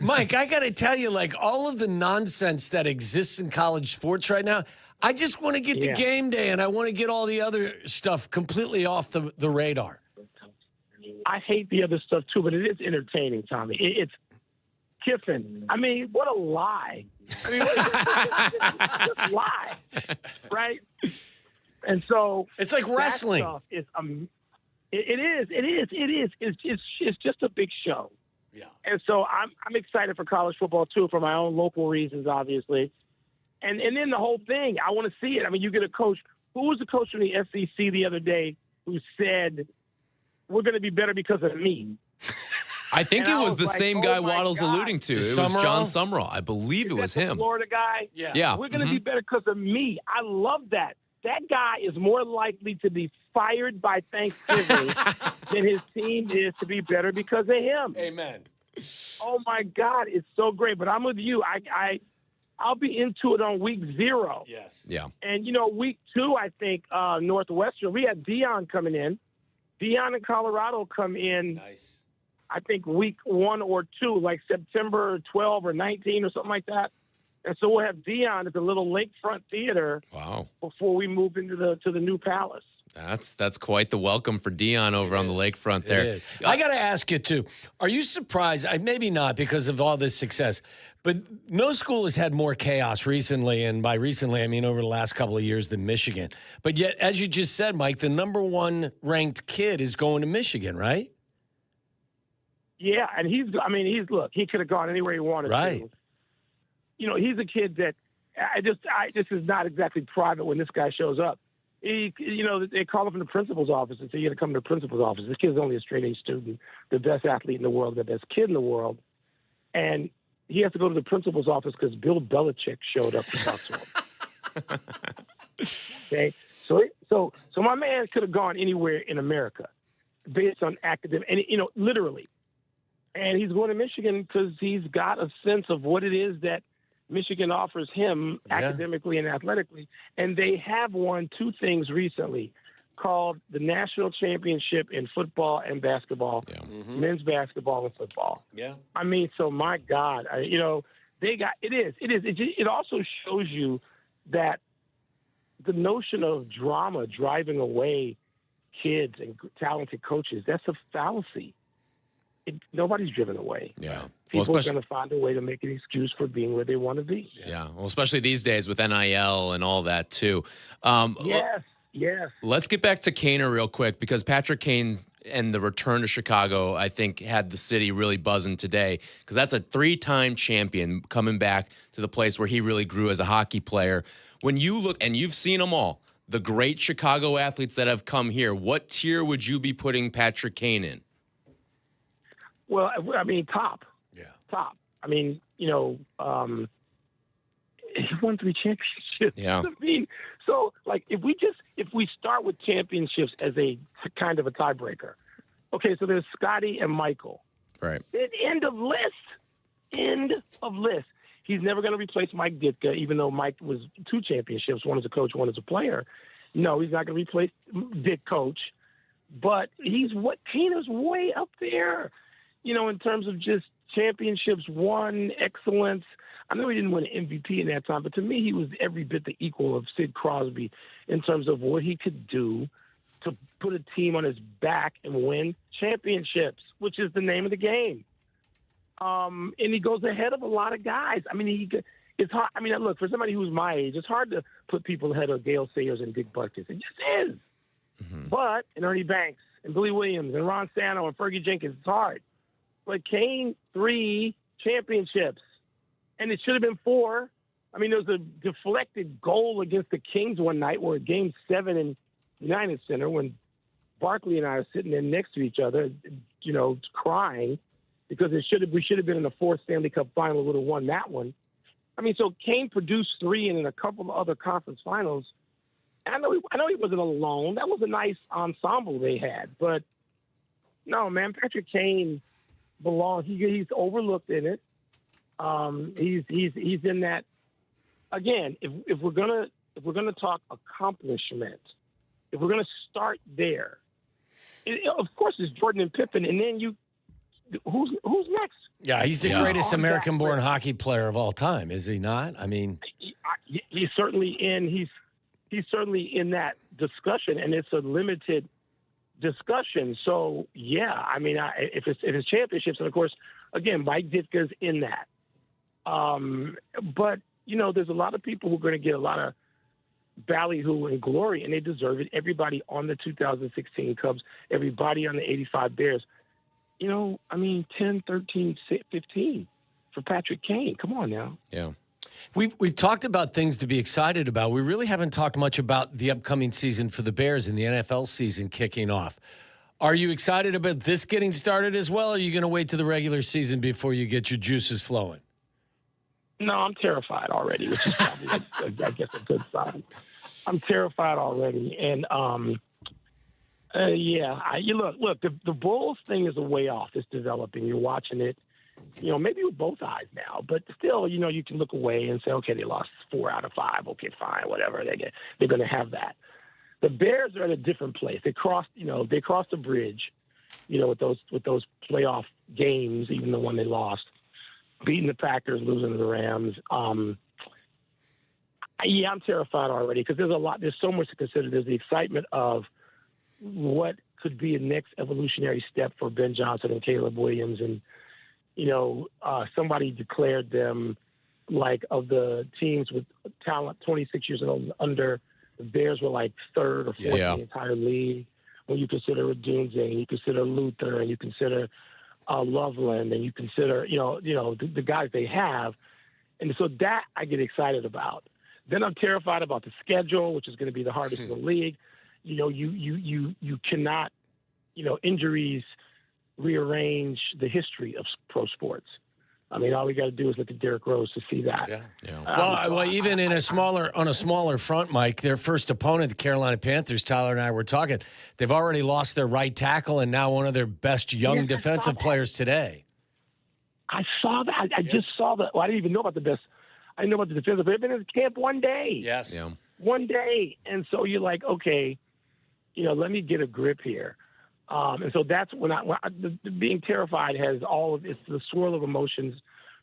Mike, I got to tell you, all of the nonsense that exists in college sports right now, I just want to get to game day, and I want to get all the other stuff completely off the radar. I hate the other stuff too, but it is entertaining, Tommy. It's Kiffin. I mean, what a lie. I mean, just a lie, right? And so it's like wrestling. It is. It's just a big show. Yeah. And so I'm excited for college football too, for my own local reasons, obviously. And then the whole thing, I want to see it. I mean, you get a coach. Who was the coach from the SEC the other day who said, we're going to be better because of me? I think it was the same guy Waddle's alluding to. It was John Summerall. I believe it was him. The Florida guy? Yeah. We're going to be better because of me. I love that. That guy is more likely to be fired by Thanksgiving than his team is to be better because of him. Amen. Oh, my God. It's so great. But I'm with you. I'll be into it on week 0. Yes. Yeah. And, week 2, I think, Northwestern, we had Deion coming in. Deion and Colorado come in, nice. I think, week 1 or 2, like September 12 or 19 or something like that. And so we'll have Deion at the little lakefront theater. Wow. Before we move into the new palace. That's quite the welcome for Deion over on the lakefront there. I got to ask you, too, are you surprised? Maybe not because of all this success, but no school has had more chaos recently, and by recently, I mean over the last couple of years, than Michigan. But yet, as you just said, Mike, the number 1 ranked kid is going to Michigan, right? Yeah, and look, he could have gone anywhere he wanted to. You know, he's a kid that this is not exactly private when this guy shows up. They call him from the principal's office and say, you got to come to the principal's office. This kid's only a straight-A student, the best athlete in the world, the best kid in the world. And he has to go to the principal's office because Bill Belichick showed up to talk to him. Okay? So my man could have gone anywhere in America based on academic, and, literally. And he's going to Michigan because he's got a sense of what it is that Michigan offers him academically and athletically. And they have won 2 things recently called the National Championship in football and basketball, men's basketball and football. Yeah. I mean, so my God, it also shows you that the notion of drama driving away kids and talented coaches, that's a fallacy. Nobody's driven away. Yeah. People are going to find a way to make an excuse for being where they want to be. Yeah. Well, especially these days with NIL and all that, too. Yes. Let's get back to Kaner real quick because Patrick Kane and the return to Chicago, I think, had the city really buzzing today because that's a 3-time champion coming back to the place where he really grew as a hockey player. When you look, and you've seen them all, the great Chicago athletes that have come here, what tier would you be putting Patrick Kane in? Well, I mean, top. Yeah. Top. I mean, he won 3 championships. Yeah. I mean, so, like, if we start with championships as a kind of a tiebreaker, okay, so there's Scotty and Michael. Right. End of list. He's never going to replace Mike Ditka, even though Mike was 2 championships, one as a coach, one as a player. No, he's not going to replace Dick coach, but Kaner's way up there. In terms of just championships won, excellence. I know he didn't win an MVP in that time, but to me, he was every bit the equal of Sid Crosby in terms of what he could do to put a team on his back and win championships, which is the name of the game. And he goes ahead of a lot of guys. I mean, it's hard. I mean, look, for somebody who's my age, it's hard to put people ahead of Gale Sayers and Dick Butkus. It just is. Mm-hmm. But, and Ernie Banks and Billy Williams and Ron Santo and Fergie Jenkins, it's hard. But Kane, 3 championships, and it should have been 4. I mean, there was a deflected goal against the Kings one night where Game 7 in United Center when Barkley and I are sitting there next to each other, crying because we should have been in the 4th Stanley Cup final, would have won that one. I mean, so Kane produced 3 and in a couple of other conference finals. And I know he wasn't alone. That was a nice ensemble they had. But, no, man, Patrick Kane belongs. He's overlooked in it. He's in that. Again, if we're gonna talk accomplishment, if we're gonna start there, of course it's Jordan and Pippen, and then who's next? Yeah, he's the greatest American-born hockey player of all time, is he not? I mean, he's certainly in. He's certainly in that discussion, and it's a limited discussion. So yeah, I mean, if it's championships, and of course, again, Mike Ditka's in that. But there's a lot of people who are going to get a lot of ballyhoo and glory, and they deserve it. Everybody on the 2016 Cubs, everybody on the 85 Bears. 10, 13, 15 for Patrick Kane. Come on now. Yeah. We've talked about things to be excited about. We really haven't talked much about the upcoming season for the Bears and the NFL season kicking off. Are you excited about this getting started as well, or are you going to wait to the regular season before you get your juices flowing? No, I'm terrified already, which is probably, I guess, a good sign. I'm terrified already. And, look, the Bulls thing is a way off. It's developing. You're watching it, maybe with both eyes now. But still, you can look away and say, okay, they lost 4 out of 5. Okay, fine, whatever. They're going to have that. The Bears are at a different place. They crossed the bridge, with those playoff games, even the one they lost. Beating the Packers, losing to the Rams. Yeah, I'm terrified already because there's so much to consider. There's the excitement of what could be a next evolutionary step for Ben Johnson and Caleb Williams. And, somebody declared them like of the teams with talent 26 years and under, the Bears were like third or fourth in the entire league. When you consider Odunze, and you consider Luther, and you consider Loveland, and you consider, the guys they have. And so that I get excited about. Then I'm terrified about the schedule, which is going to be the hardest in the league. You cannot, injuries rearrange the history of pro sports. I mean, all we got to do is look at Derrick Rose to see that. Well, even on a smaller front, Mike, their first opponent, the Carolina Panthers, Tyler and I were talking, they've already lost their right tackle and now one of their best young defensive players today. I saw that. I just saw that. Well, I didn't even know about the best. I didn't know about the defensive. They've been in camp one day. Yes. Yeah. One day. And so you're like, okay, let me get a grip here. And so that's when being terrified has it's the swirl of emotions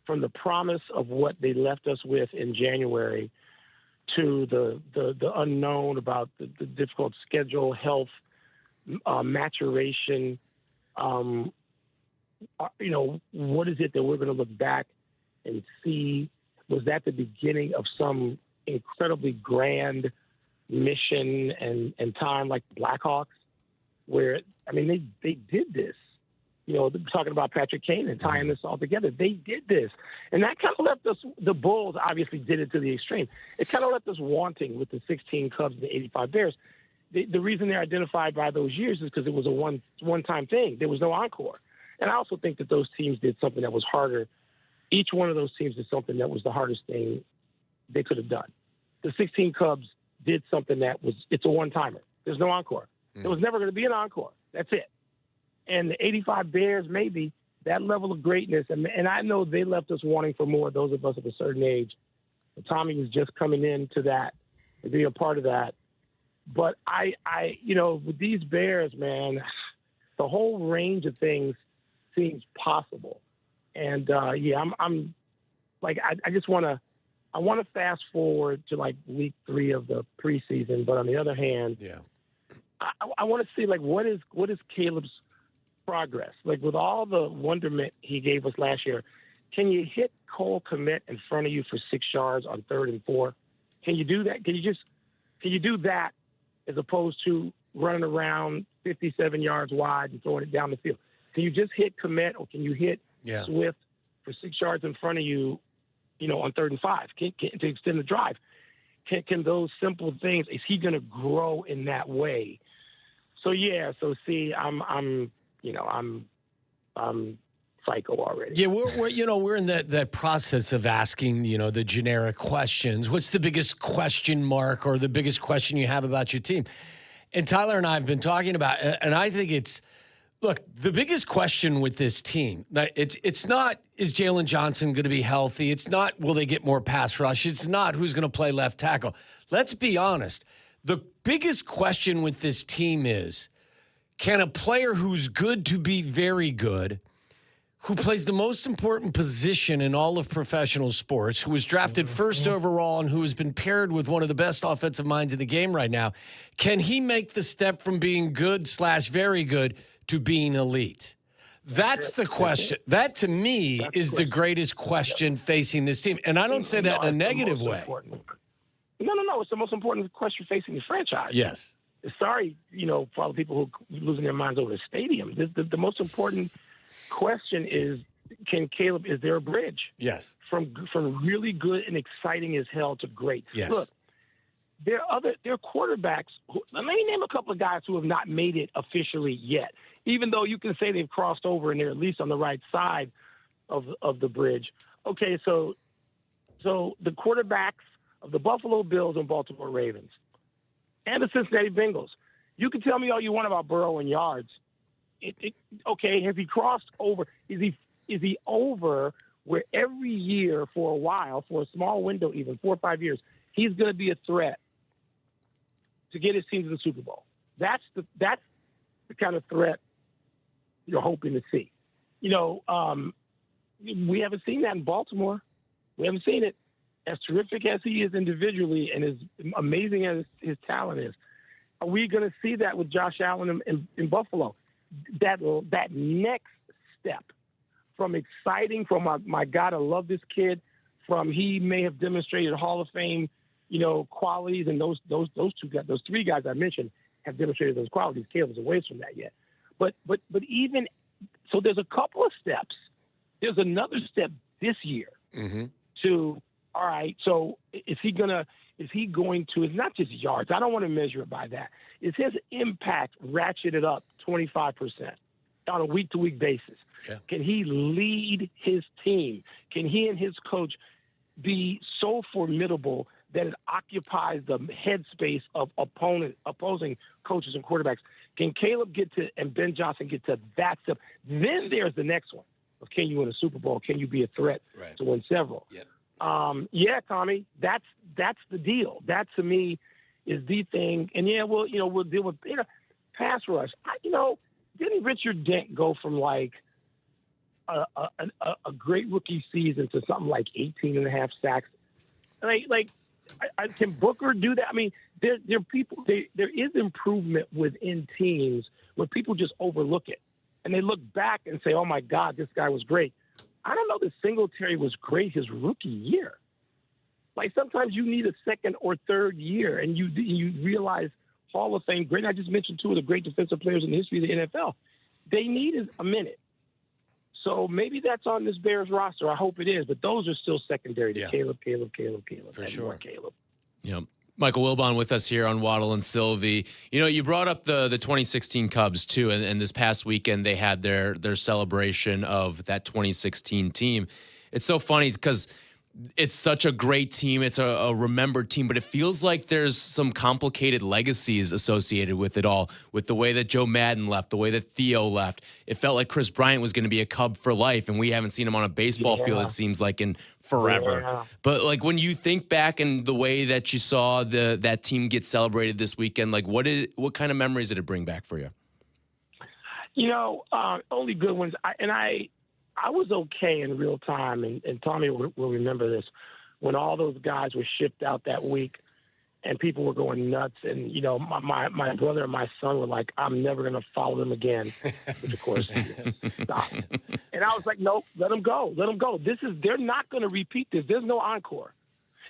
from the promise of what they left us with in January to the unknown about the difficult schedule, health, maturation. What is it that we're going to look back and see? Was that the beginning of some incredibly grand mission and time like the Blackhawks? Where, they did this. Talking about Patrick Kane and tying this all together. They did this. And that kind of left us, the Bulls obviously did it to the extreme. It kind of left us wanting with the 16 Cubs and the 85 Bears. The reason they're identified by those years is because it was a one-time thing. There was no encore. And I also think that those teams did something that was harder. Each one of those teams did something that was the hardest thing they could have done. The 16 Cubs did something it's a one-timer. There's no encore. There was never going to be an encore. That's it. And the 85 Bears, maybe that level of greatness. And I know they left us wanting for more, those of us of a certain age. Tommy was just coming into that to be a part of that. But with these Bears, man, the whole range of things seems possible. And I'm like, I just want to fast forward to like week 3 of the preseason. But on the other hand, I want to see like what is Caleb's progress? Like with all the wonderment he gave us last year, can you hit Cole Kmet in front of you for 6 yards on 3rd and 4? Can you do that? Can you do that as opposed to running around 57 yards wide and throwing it down the field? Can you just hit Kmet, or can you hit Swift for 6 yards in front of you, on 3rd and 5 to extend the drive? Can those simple things? Is he going to grow in that way? So see, I'm psycho already. Yeah, we're in that process of asking, the generic questions. What's the biggest question mark or the biggest question you have about your team? And Tyler and I have been talking about, and I think the biggest question with this team, it's not, is Jalen Johnson going to be healthy? It's not, will they get more pass rush? It's not, who's going to play left tackle? Let's be honest. The biggest question with this team is, can a player who's good to be very good, who plays the most important position in all of professional sports, who was drafted first overall and who has been paired with one of the best offensive minds in the game right now, can he make the step from being good/very good to being elite? That's the question. That, to me, is the greatest question facing this team. And I don't say that in a negative way. No. It's the most important question facing the franchise. Yes. Sorry, for all the people who are losing their minds over the stadium. The most important question is, is there a bridge? Yes. From really good and exciting as hell to great. Yes. Look, there are quarterbacks. Let me name a couple of guys who have not made it officially yet, even though you can say they've crossed over and they're at least on the right side of the bridge. Okay, so the quarterbacks of the Buffalo Bills and Baltimore Ravens and the Cincinnati Bengals. You can tell me all you want about Burrow and yards. Okay, has he crossed over? Is he over where every year for a while, for a small window, even 4 or 5 years, he's going to be a threat to get his team to the Super Bowl? That's the kind of threat you're hoping to see. We haven't seen that in Baltimore. We haven't seen it. as terrific as he is individually and as amazing as his talent is, are we going to see that with Josh Allen in Buffalo? That next step from exciting, from my God, I love this kid, from he may have demonstrated Hall of Fame, qualities, and those three guys I mentioned have demonstrated those qualities. Caleb's away from that yet, but even so, there's a couple of steps. There's another step this year to, all right, so is he going to, it's not just yards. I don't want to measure it by that. Is his impact ratcheted up 25% on a week-to-week basis? Yeah. Can he lead his team? Can he and his coach be so formidable that it occupies the headspace of opposing coaches and quarterbacks? Can Caleb and Ben Johnson get to that step? Then there's the next one. Can you win a Super Bowl? Can you be a threat to win several? Yep. Tommy, that's the deal. That to me is the thing. And we'll deal with pass rush. Didn't Richard Dent go from like a great rookie season to something like 18.5 sacks? Can Booker do that? I mean, there are people. There is improvement within teams where people just overlook it and they look back and say, "Oh my God, this guy was great." I don't know that Singletary was great his rookie year. Like sometimes you need a second or third year, and you realize Hall of Fame great. I just mentioned two of the great defensive players in the history of the NFL. They needed a minute. So maybe that's on this Bears roster. I hope it is, but those are still secondary to Caleb. For sure. More Caleb. Yep. Michael Wilbon with us here on Waddle and Silvy. You brought up the 2016 Cubs too, and this past weekend they had their celebration of that 2016 team. It's so funny because it's such a great team. It's a remembered team, but it feels like there's some complicated legacies associated with it all, with the way that Joe Madden left, the way that Theo left. It felt like Chris Bryant was going to be a Cub for life, and we haven't seen him on a baseball field, it seems like, in forever. Yeah. But like when you think back and the way that you saw that team get celebrated this weekend, like what kind of memories did it bring back for you? Only good ones. I was okay in real time, and Tommy will remember this, when all those guys were shipped out that week and people were going nuts. And, my brother and my son were like, I'm never going to follow them again, which, of course, stop. And I was like, nope, let them go. Let them go. They're not going to repeat this. There's no encore.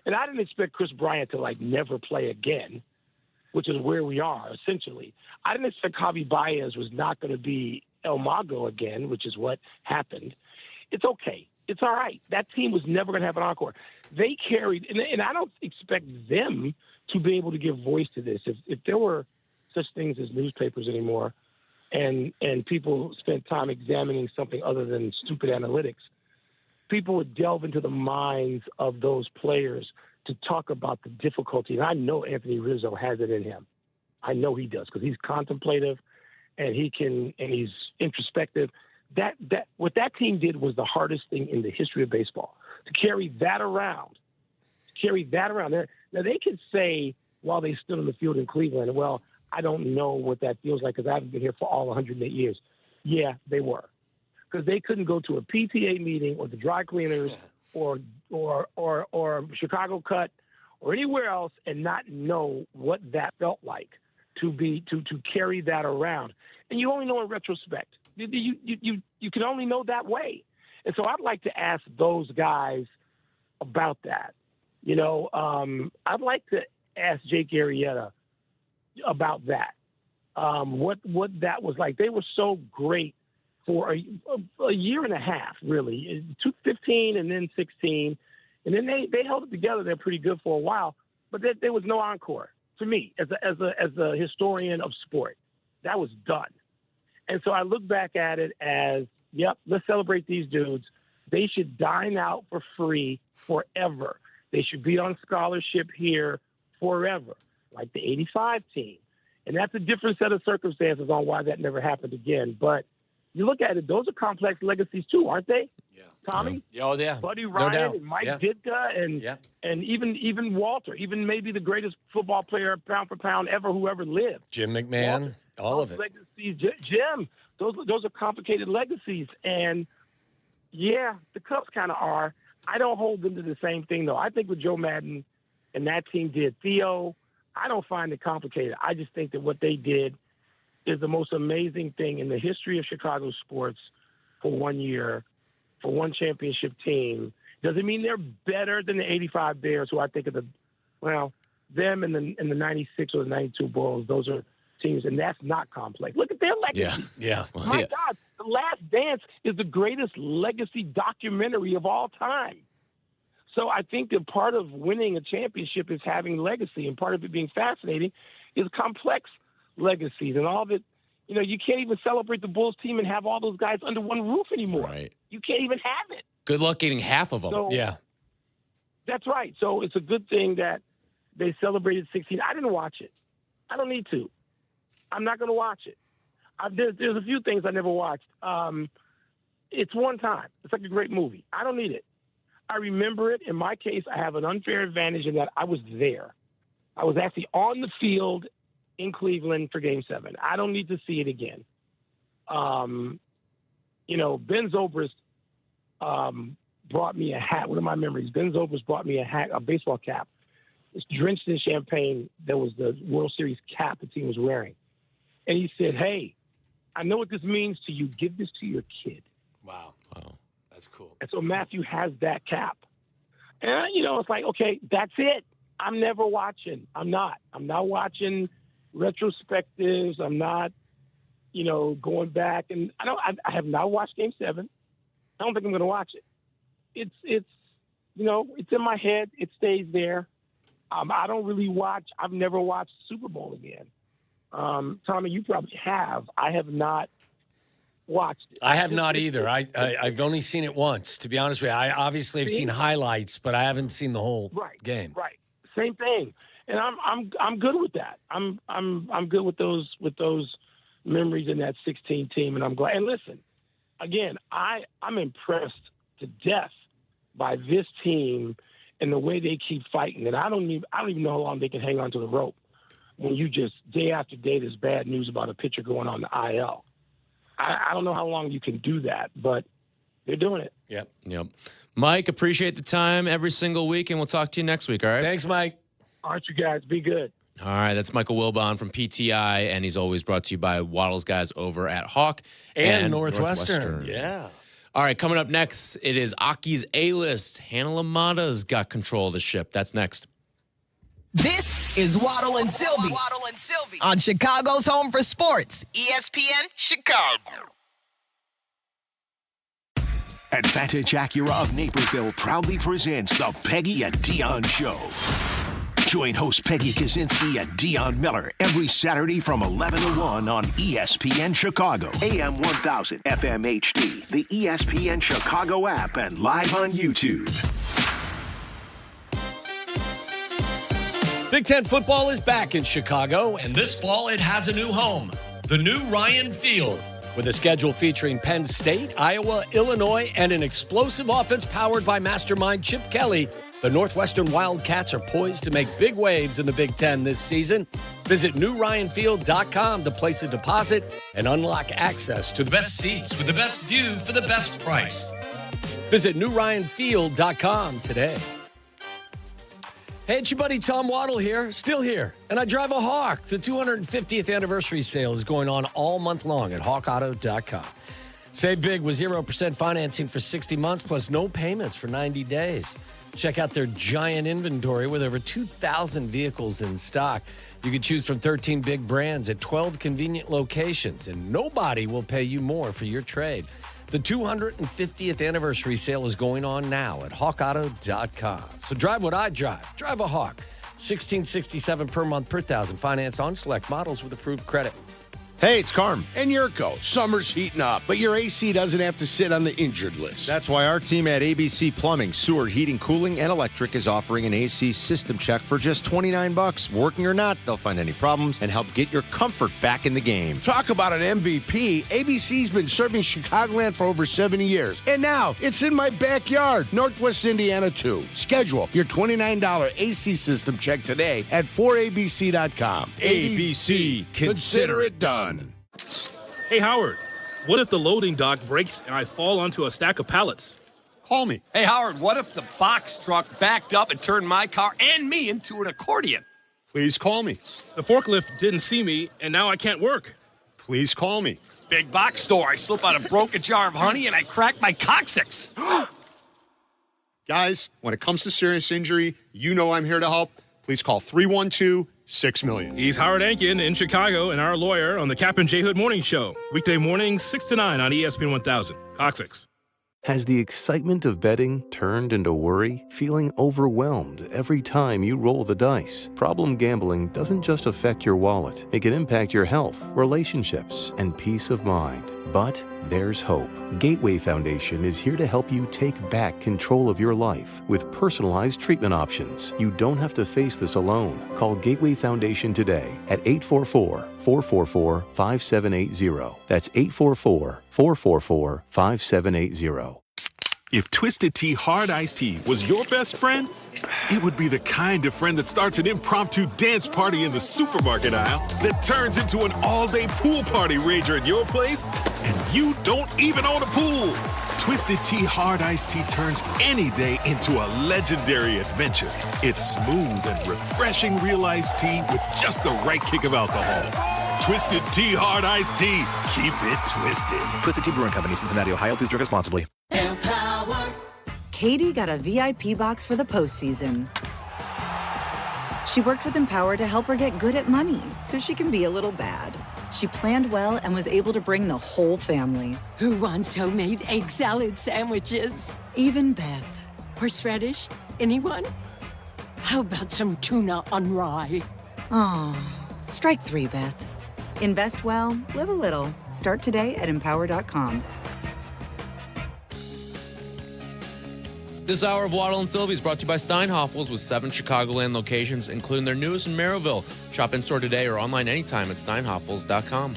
And I didn't expect Chris Bryant to, never play again, which is where we are, essentially. I didn't expect Javi Baez was not going to be El Mago again, which is what happened. It's okay. It's all right. That team was never going to have an encore. They carried, and I don't expect them to be able to give voice to this. If there were such things as newspapers anymore, and people spent time examining something other than stupid analytics, people would delve into the minds of those players to talk about the difficulty. And I know Anthony Rizzo has it in him. I know he does, because he's contemplative and he's introspective. That what that team did was the hardest thing in the history of baseball, to carry that around. Now they could say while they stood on the field in Cleveland, well, I don't know what that feels like because I haven't been here for all 108 years. Yeah, they were, because they couldn't go to a PTA meeting or the dry cleaners or Chicago Cut or anywhere else and not know what that felt like to carry that around. And you only know in retrospect. You can only know that way. And so I'd like to ask those guys about that. I'd like to ask Jake Arrieta about that. What that was like. They were so great for a year and a half, really. It took 15 and then 16. And then they held it together. They're pretty good for a while. But there was no encore for me as a historian of sport. That was done. And so I look back at it as, yep, let's celebrate these dudes. They should dine out for free forever. They should be on scholarship here forever, like the 85 team. And that's a different set of circumstances on why that never happened again. But you look at it, those are complex legacies too, aren't they? Yeah. Tommy? Oh, yeah. Buddy Ryan and Mike Ditka and even Walter, even maybe the greatest football player pound for pound ever who ever lived. Jim McMahon, Walter, all of it. Legacies, Jim, those are complicated legacies. And, yeah, the Cubs kind of are. I don't hold them to the same thing, though. I think what Joe Madden and that team did, Theo, I don't find it complicated. I just think that what they did is the most amazing thing in the history of Chicago sports for 1 year, for one championship team. Doesn't mean they're better than the 85 Bears, who I think are them in the 96 or the 92 Bulls. Those are teams, and that's not complex. Look at their legacy. Yeah. My God, The Last Dance is the greatest legacy documentary of all time. So I think that part of winning a championship is having legacy, and part of it being fascinating is complex legacies and all that. You know, you can't even celebrate the Bulls team and have all those guys under one roof anymore. Right. You can't even have it. Good luck getting half of them. So, Yeah. That's right. So it's a good thing that they celebrated 16. I didn't watch it. I don't need to. I'm not going to watch it. There's a few things I never watched. It's one time. It's like a great movie. I don't need it. I remember it. In my case, I have an unfair advantage in that I was there. I was actually on the field in Cleveland for Game 7. I don't need to see it again. You know, Ben Zobrist brought me a hat. One of my memories, Ben Zobrist brought me a hat, a baseball cap. It's drenched in champagne. That was the World Series cap the team was wearing. And he said, "Hey, I know what this means to you. Give this to your kid." Wow. That's cool. And so Matthew has that cap. And, you know, it's like, okay, that's it. I'm never watching. I'm not watching retrospectives. I'm not, you know, going back. And I have not watched Game 7. I don't think I'm going to watch it. It's, you know, it's in my head. It stays there. I don't really watch. I've never watched Super Bowl again. Tommy, you probably have. I have not watched it. I have not either. I've only seen it once, to be honest with you. I obviously have seen highlights, but I haven't seen the whole game. Right. Same thing. And I'm good with that. I'm good with those memories in that 16 team, and I'm glad. And listen, again, I'm impressed to death by this team and the way they keep fighting. And I don't even know how long they can hang on to the rope when you just day after day there's bad news about a pitcher going on the IL. I don't know how long you can do that, but they're doing it. Yep. Mike, appreciate the time every single week, and we'll talk to you next week, all right? Thanks, Mike. All right, you guys, be good. All right, that's Michael Wilbon from PTI, and he's always brought to you by Waddle's guys over at Hawk and Northwestern. Yeah. All right, coming up next, it is Aki's A-List. Hannah Lamada's got control of the ship. That's next. This is Waddle and Silvy. Waddle and Silvy on Chicago's Home for Sports, ESPN Chicago. Advantage Acura of Naperville proudly presents the Peggy and Dion Show. Join host Peggy Kaczynski and Dion Miller every Saturday from 11 to 1 on ESPN Chicago, AM 1000, FM HD, the ESPN Chicago app, and live on YouTube. Big Ten football is back in Chicago, and this fall it has a new home, the new Ryan Field. With a schedule featuring Penn State, Iowa, Illinois, and an explosive offense powered by mastermind Chip Kelly, the Northwestern Wildcats are poised to make big waves in the Big Ten this season. Visit newryanfield.com to place a deposit and unlock access to the best seats with the best view for the best price. Visit newryanfield.com today. Hey, it's your buddy Tom Waddle here, still here, and I drive a Hawk. The 250th anniversary sale is going on all month long at hawkauto.com. Save big with 0% financing for 60 months plus no payments for 90 days. Check out their giant inventory with over 2,000 vehicles in stock. You can choose from 13 big brands at 12 convenient locations, and nobody will pay you more for your trade. The 250th anniversary sale is going on now at hawkauto.com. So drive what I drive. Drive a Hawk. $1,667 per month per thousand. Finance on select models with approved credit. Hey, it's Carmen and Jurko. Summer's heating up, but your AC doesn't have to sit on the injured list. That's why our team at ABC Plumbing, Sewer, Heating, Cooling, and Electric is offering an AC system check for just $29. Working or not, they'll find any problems and help get your comfort back in the game. Talk about an MVP. ABC's been serving Chicagoland for over 70 years. And now, it's in my backyard, Northwest Indiana, too. Schedule your $29 AC system check today at 4abc.com. ABC, consider it done. Hey, Howard, what if the loading dock breaks and I fall onto a stack of pallets? Call me. Hey, Howard, what if the box truck backed up and turned my car and me into an accordion? Please call me. The forklift didn't see me, and now I can't work. Please call me. Big box store. I slip out a broken jar of honey and I crack my coccyx. Guys, when it comes to serious injury, you know I'm here to help. Please call 312-6-million. He's Howard Ankin in Chicago and our lawyer on the Kap J Hood Morning Show. Weekday mornings, 6 to 9 on ESPN 1000. Coccyx. Has the excitement of betting turned into worry? Feeling overwhelmed every time you roll the dice? Problem gambling doesn't just affect your wallet. It can impact your health, relationships, and peace of mind. But there's hope. Gateway Foundation is here to help you take back control of your life with personalized treatment options. You don't have to face this alone. Call Gateway Foundation today at 844-444-5780. That's 844-444-5780. If Twisted Tea Hard Iced Tea was your best friend, it would be the kind of friend that starts an impromptu dance party in the supermarket aisle that turns into an all-day pool party rager at your place, and you don't even own a pool. Twisted Tea Hard Iced Tea turns any day into a legendary adventure. It's smooth and refreshing real iced tea with just the right kick of alcohol. Twisted Tea Hard Iced Tea. Keep it twisted. Twisted Tea Brewing Company, Cincinnati, Ohio. Please drink responsibly. Katie got a VIP box for the postseason. She worked with Empower to help her get good at money so she can be a little bad. She planned well and was able to bring the whole family. Who wants homemade egg salad sandwiches? Even Beth. Horseradish? Anyone? How about some tuna on rye? Aw, strike three, Beth. Invest well, live a little. Start today at empower.com. This hour of Waddle and Silvy is brought to you by Steinhoffels with 7 Chicagoland locations, including their newest in Merrillville. Shop in-store today or online anytime at steinhoffels.com.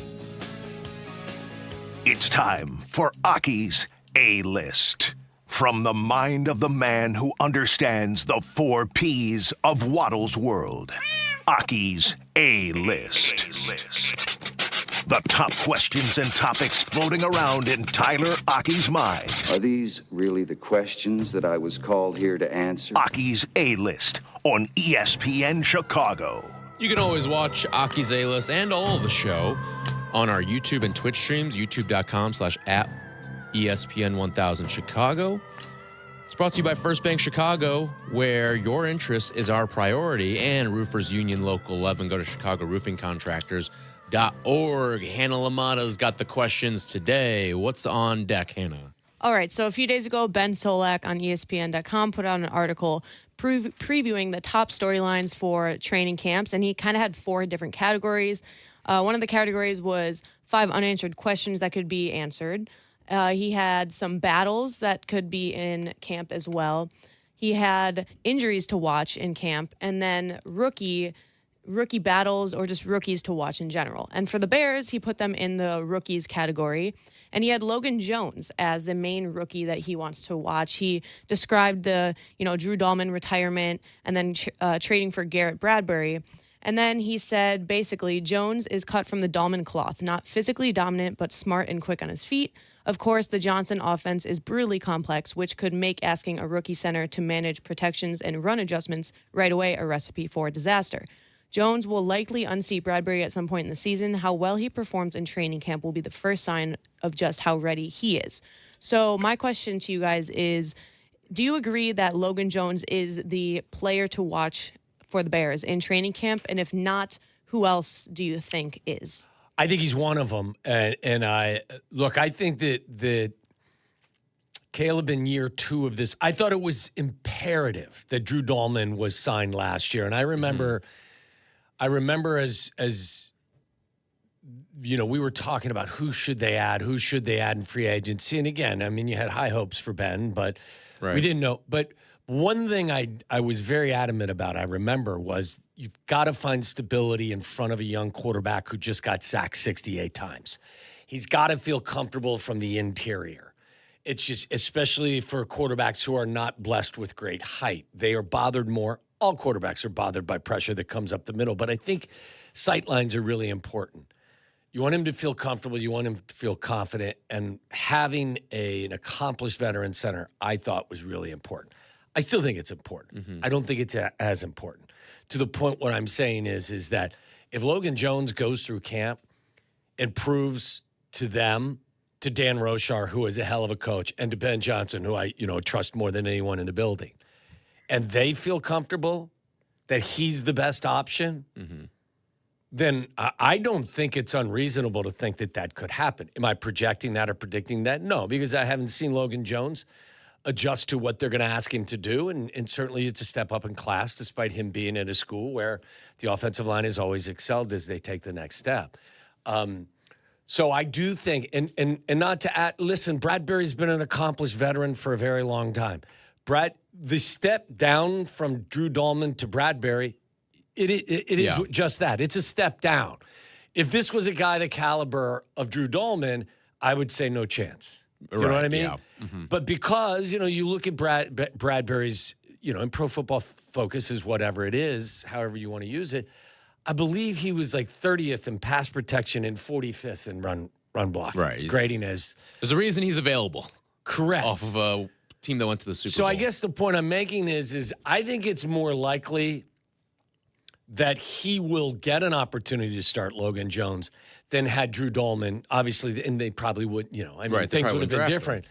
It's time for Aki's A-List. From the mind of the man who understands the 4 Ps of Waddle's world. Aki's A-List. The top questions and topics floating around in Tyler Aki's mind. Are these really the questions that I was called here to answer? Aki's A-List on ESPN Chicago. You can always watch Aki's A-List and all of the show on our YouTube and Twitch streams, youtube.com/@ESPN1000 Chicago. It's brought to you by First Bank Chicago, where your interest is our priority, and Roofers Union Local 11. Go to ChicagoRoofingContractors.org. Hannah Lamada's got the questions today. What's on deck, Hannah? All right, so a few days ago, Ben Solak on ESPN.com put out an article previewing the top storylines for training camps, and he kind of had 4 different categories. One of the categories was 5 unanswered questions that could be answered. He had some battles that could be in camp as well. He had injuries to watch in camp, and then rookie battles or just rookies to watch in general. And for the Bears, he put them in the rookies category. And he had Logan Jones as the main rookie that he wants to watch. He described the, Drew Dahlman retirement and then trading for Garrett Bradbury. And then he said, basically, Jones is cut from the Dahlman cloth, not physically dominant, but smart and quick on his feet. Of course, the Johnson offense is brutally complex, which could make asking a rookie center to manage protections and run adjustments right away a recipe for disaster. Jones will likely unseat Bradbury at some point in the season. How well he performs in training camp will be the first sign of just how ready he is. So my question to you guys is, do you agree that Logan Jones is the player to watch for the Bears in training camp? And if not, who else do you think is? I think he's one of them. And I think that Caleb in year 2 of this, I thought it was imperative that Drew Dahlman was signed last year. And I remember... as we were talking about who should they add in free agency. And again, I mean, you had high hopes for Ben, but we didn't know. But one thing I was very adamant about, I remember, was you've got to find stability in front of a young quarterback who just got sacked 68 times. He's got to feel comfortable from the interior. It's just, especially for quarterbacks who are not blessed with great height, they are bothered more. All quarterbacks are bothered by pressure that comes up the middle, but I think sight lines are really important. You want him to feel comfortable. You want him to feel confident. And having an accomplished veteran center, I thought was really important. I still think it's important. I don't think it's as important. To the point what I'm saying is that if Logan Jones goes through camp and proves to them, to Dan Roshar, who is a hell of a coach, and to Ben Johnson, who I trust more than anyone in the building, and they feel comfortable that he's the best option, then I don't think it's unreasonable to think that could happen. Am I projecting that or predicting that? No, because I haven't seen Logan Jones adjust to what they're going to ask him to do, and certainly it's a step up in class, despite him being at a school where the offensive line has always excelled as they take the next step. So I do think, and not to add, listen, Bradbury's been an accomplished veteran for a very long time. The step down from Drew Dahlman to Bradbury, it is just that. It's a step down. If this was a guy the caliber of Drew Dahlman, I would say no chance. Do you know what I mean? Yeah. But because, you look at Bradbury's, in Pro Football Focus is whatever it is, however you want to use it, I believe he was like 30th in pass protection and 45th in run block. Right. Grading as. There's a reason he's available. Correct. Off of a team that went to the Super Bowl. So I guess the point I'm making is I think it's more likely that he will get an opportunity to start Logan Jones than had Drew Dahlman, obviously, and they probably would, things would have been different.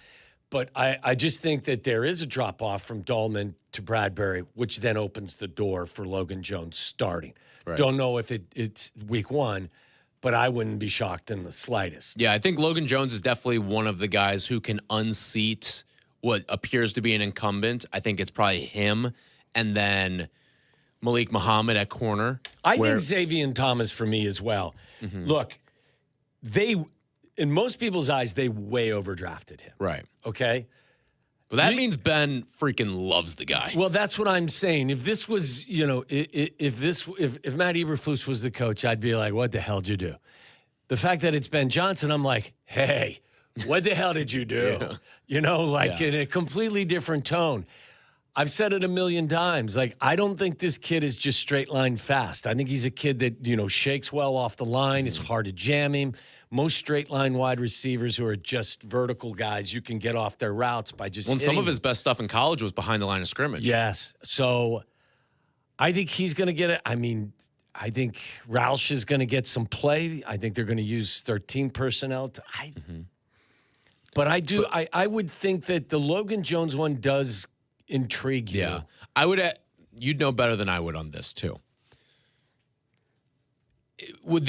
But I just think that there is a drop-off from Dahlman to Bradbury, which then opens the door for Logan Jones starting. Right. Don't know if it's week one, but I wouldn't be shocked in the slightest. Yeah, I think Logan Jones is definitely one of the guys who can unseat what appears to be an incumbent. I think it's probably him, and then Malik Muhammad at corner. I think Xavier Thomas for me as well. Look, in most people's eyes, they way overdrafted him. Right. Okay? Well, that means Ben freaking loves the guy. Well, that's what I'm saying. If this was, if Matt Eberflus was the coach, I'd be like, what the hell did you do? The fact that it's Ben Johnson, I'm like, hey, what the hell did you do? In a completely different tone. I've said it a million times. Like, I don't think this kid is just straight line fast. I think he's a kid that, shakes well off the line. It's hard to jam him. Most straight line wide receivers who are just vertical guys, you can get off their routes by just hitting some of his best stuff in college was behind the line of scrimmage. Yes. So I think he's going to get it. I mean, I think Roush is going to get some play. I think they're going to use 13 personnel. But I would think that the Logan Jones one does intrigue you. Yeah. I would. You'd know better than I would on this too. Would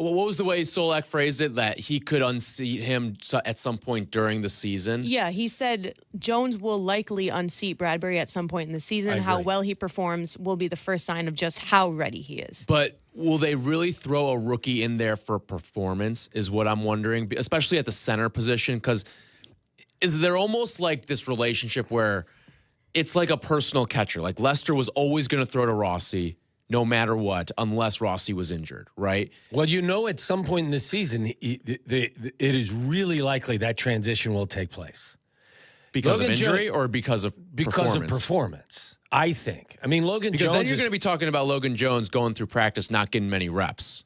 what was the way Solak phrased it? That he could unseat him at some point during the season? Yeah, he said Jones will likely unseat Bradbury at some point in the season. How well he performs will be the first sign of just how ready he is. But will they really throw a rookie in there for performance is what I'm wondering, especially at the center position, because is there almost like this relationship where it's like a personal catcher? Like Lester was always going to throw to Rossi no matter what, unless Rossi was injured, right? Well, at some point in the season, it is really likely that transition will take place. Because of injury or because of performance, I think. I mean, Logan Jones. Because then you're going to be talking about Logan Jones going through practice, not getting many reps,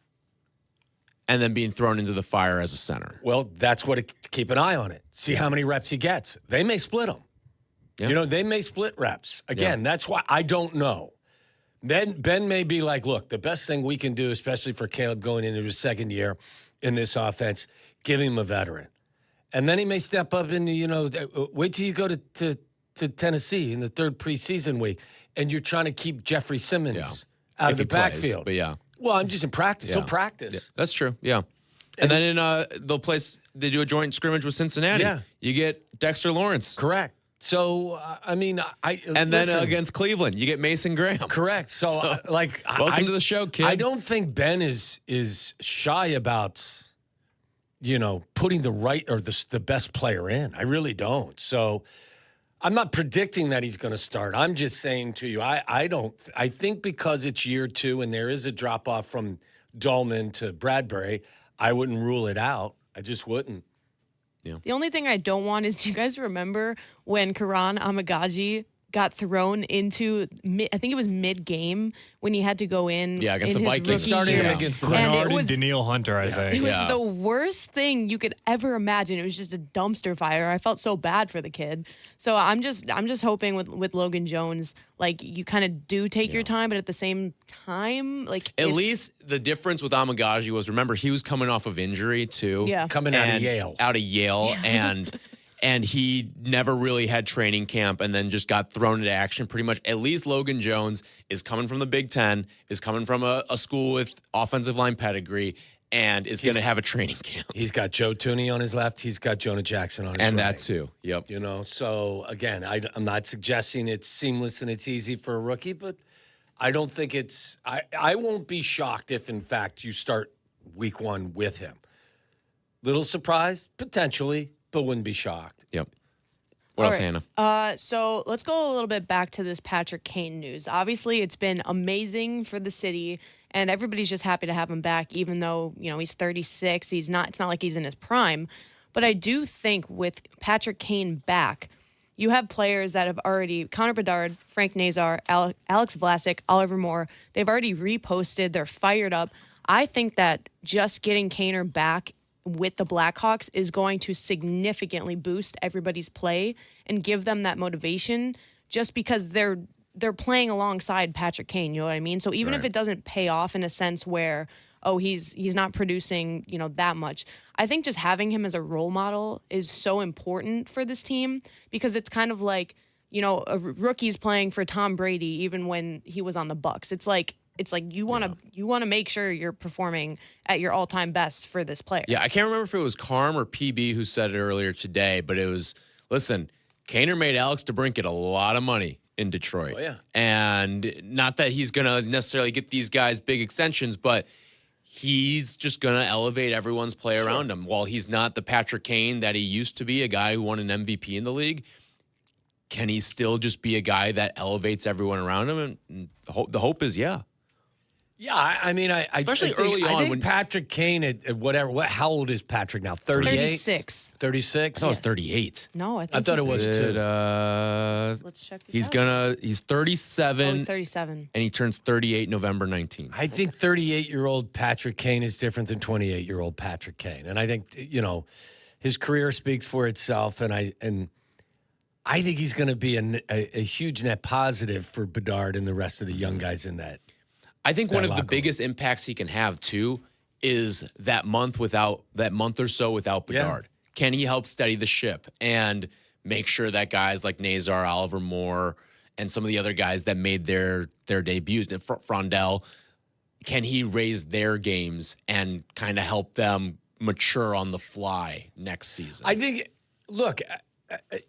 and then being thrown into the fire as a center. Well, that's what keep an eye on it. See how many reps he gets. They may split him. Yeah. They may split reps. Again, that's why I don't know. Ben may be like, look, the best thing we can do, especially for Caleb going into his second year in this offense, give him a veteran. And then he may step up and, wait till you go to Tennessee in the third preseason week and you're trying to keep Jeffrey Simmons out of the backfield. But yeah. Well, I'm just in practice. He'll practice. Yeah, that's true. Yeah. And then they do a joint scrimmage with Cincinnati. Yeah. You get Dexter Lawrence. Correct. So, then against Cleveland, you get Mason Graham. Correct. So welcome to the show, kid. I don't think Ben is shy about, putting the right or the best player in. I really don't. So I'm not predicting that he's going to start. I'm just saying to you, I think because it's year two and there is a drop off from Dahlman to Bradbury, I wouldn't rule it out. I just wouldn't. Yeah. The only thing I don't want is, do you guys remember when Karan Amagaji got thrown into, I think it was mid-game when he had to go in. Yeah, against in the his Vikings. rookie Starting year. him against the And it was, Daniil Hunter, I think. it was the worst thing you could ever imagine. It was just a dumpster fire. I felt so bad for the kid. So I'm just hoping with Logan Jones, like you kind of do take your time, but at the same time, like at least the difference with Amagaji was, remember, he was coming off of injury too. Yeah. Coming out of Yale. And he never really had training camp and then just got thrown into action pretty much. At least Logan Jones is coming from the Big Ten, is coming from a school with offensive line pedigree, and is going to have a training camp. He's got Joe Tooney on his left. He's got Jonah Jackson on his right. And that too. Yep. You know, so again, I'm not suggesting it's seamless and it's easy for a rookie, but I don't think it's I won't be shocked if, in fact, you start week 1 with him. Little surprised, potentially, but wouldn't be shocked. Yep. What else, right. Hannah? So let's go a little bit back to this Patrick Kane news. Obviously, it's been amazing for the city, and everybody's just happy to have him back, even though, you know, he's 36. It's not like he's in his prime. But I do think with Patrick Kane back, you have players that have already, Connor Bedard, Frank Nazar, Alex Vlasic, Oliver Moore, they've already reposted. They're fired up. I think that just getting Kaner back with the Blackhawks is going to significantly boost everybody's play and give them that motivation, just because they're playing alongside Patrick Kane, you know what I mean? So even if it doesn't pay off in a sense where, oh, he's not producing, you know, that much, I think just having him as a role model is so important for this team, because it's kind of like, you know, a rookie's playing for Tom Brady even when he was on the Bucs. It's like you want to make sure you're performing at your all-time best for this player. Yeah, I can't remember if it was Carm or PB who said it earlier today, but it was, listen, Kaner made Alex DeBrincat a lot of money in Detroit. Oh, yeah. And not that he's going to necessarily get these guys big extensions, but he's just going to elevate everyone's play around him. While he's not the Patrick Kane that he used to be, a guy who won an MVP in the league, can he still just be a guy that elevates everyone around him? And the hope is, yeah. Yeah, I mean, especially early on I think when Patrick Kane at whatever. How old is Patrick now? 38? 36. 36? I thought it was 38. No, I thought it was too. Let's check this He's out. he's 37. Oh, he's 37. And he turns 38 November 19th. I think 38-year-old Patrick Kane is different than 28-year-old Patrick Kane, and I think, you know, his career speaks for itself, and I think he's going to be a huge net positive for Bedard and the rest of the young guys in that. I think one of the biggest impacts he can have too is that month or so without Bedard. Yeah. Can he help steady the ship and make sure that guys like Nazar, Oliver Moore, and some of the other guys that made their debuts, Frondell, can he raise their games and kind of help them mature on the fly next season? I think, look,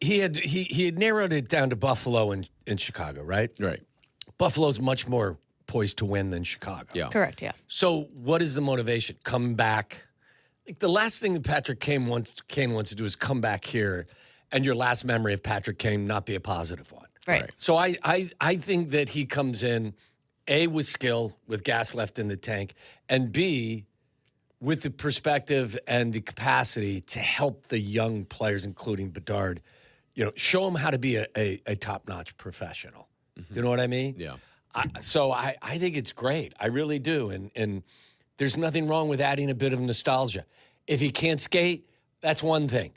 he had narrowed it down to Buffalo and Chicago, right? Right. Buffalo's much more poised to win than Chicago. Yeah. Correct, yeah. So what is the motivation? Come back. Like the last thing that Patrick Kane wants to do is come back here and your last memory of Patrick Kane not be a positive one. Right. So I think that he comes in, A, with skill, with gas left in the tank, and B, with the perspective and the capacity to help the young players, including Bedard, you know, show them how to be a top-notch professional. Mm-hmm. Do you know what I mean? Yeah. So I think it's great. I really do. And there's nothing wrong with adding a bit of nostalgia. If he can't skate, that's one thing.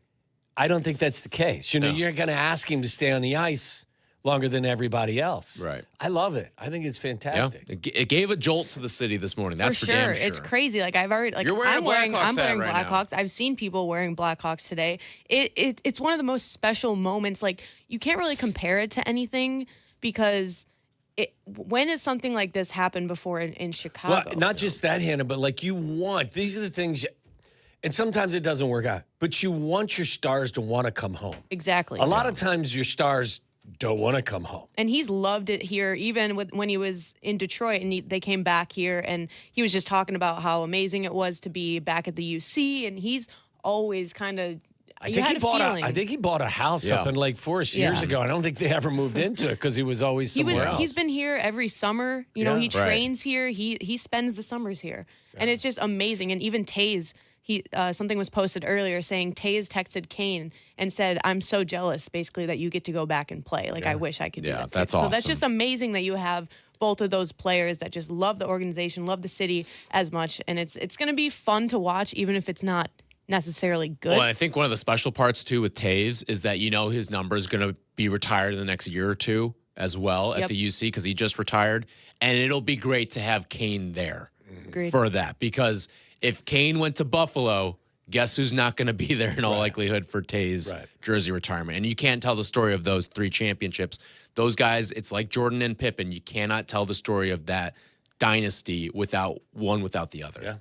I don't think that's the case. You know, you're going to ask him to stay on the ice longer than everybody else. Right. I love it. I think it's fantastic. Yeah. It gave a jolt to the city this morning. That's for damn sure. It's crazy. Like I've already, like You're wearing I'm wearing right Blackhawks. now. I've seen people wearing Blackhawks today. It's one of the most special moments. Like you can't really compare it to anything because when has something like this happened before in Chicago? Well, not just that, Hannah, but like these are the things, and sometimes it doesn't work out, but you want your stars to want to come home. Exactly. A lot of times your stars don't want to come home. And he's loved it here, even when he was in Detroit and they came back here, and he was just talking about how amazing it was to be back at the UC, and he's always kind of, I think he bought a house up in Lake Forest years ago. I don't think they ever moved into it because he was always somewhere else. He's been here every summer. You know, he trains here. He spends the summers here. Yeah. And it's just amazing. And even Taze, something was posted earlier saying Taze texted Kane and said, "I'm so jealous, basically, that you get to go back and play. Like, I wish I could do that." That's So awesome. that's just amazing that you have both of those players that just love the organization, love the city as much, and it's going to be fun to watch, even if it's not necessarily good. Well, I think one of the special parts too with Taves is that his number is going to be retired in the next year or two as well at the UC because he just retired, and it'll be great to have Kane there for that, because if Kane went to Buffalo, guess who's not going to be there in all likelihood for Taves' jersey retirement? And you can't tell the story of those 3 championships. Those guys, it's like Jordan and Pippen. You cannot tell the story of that dynasty without the other. Yeah.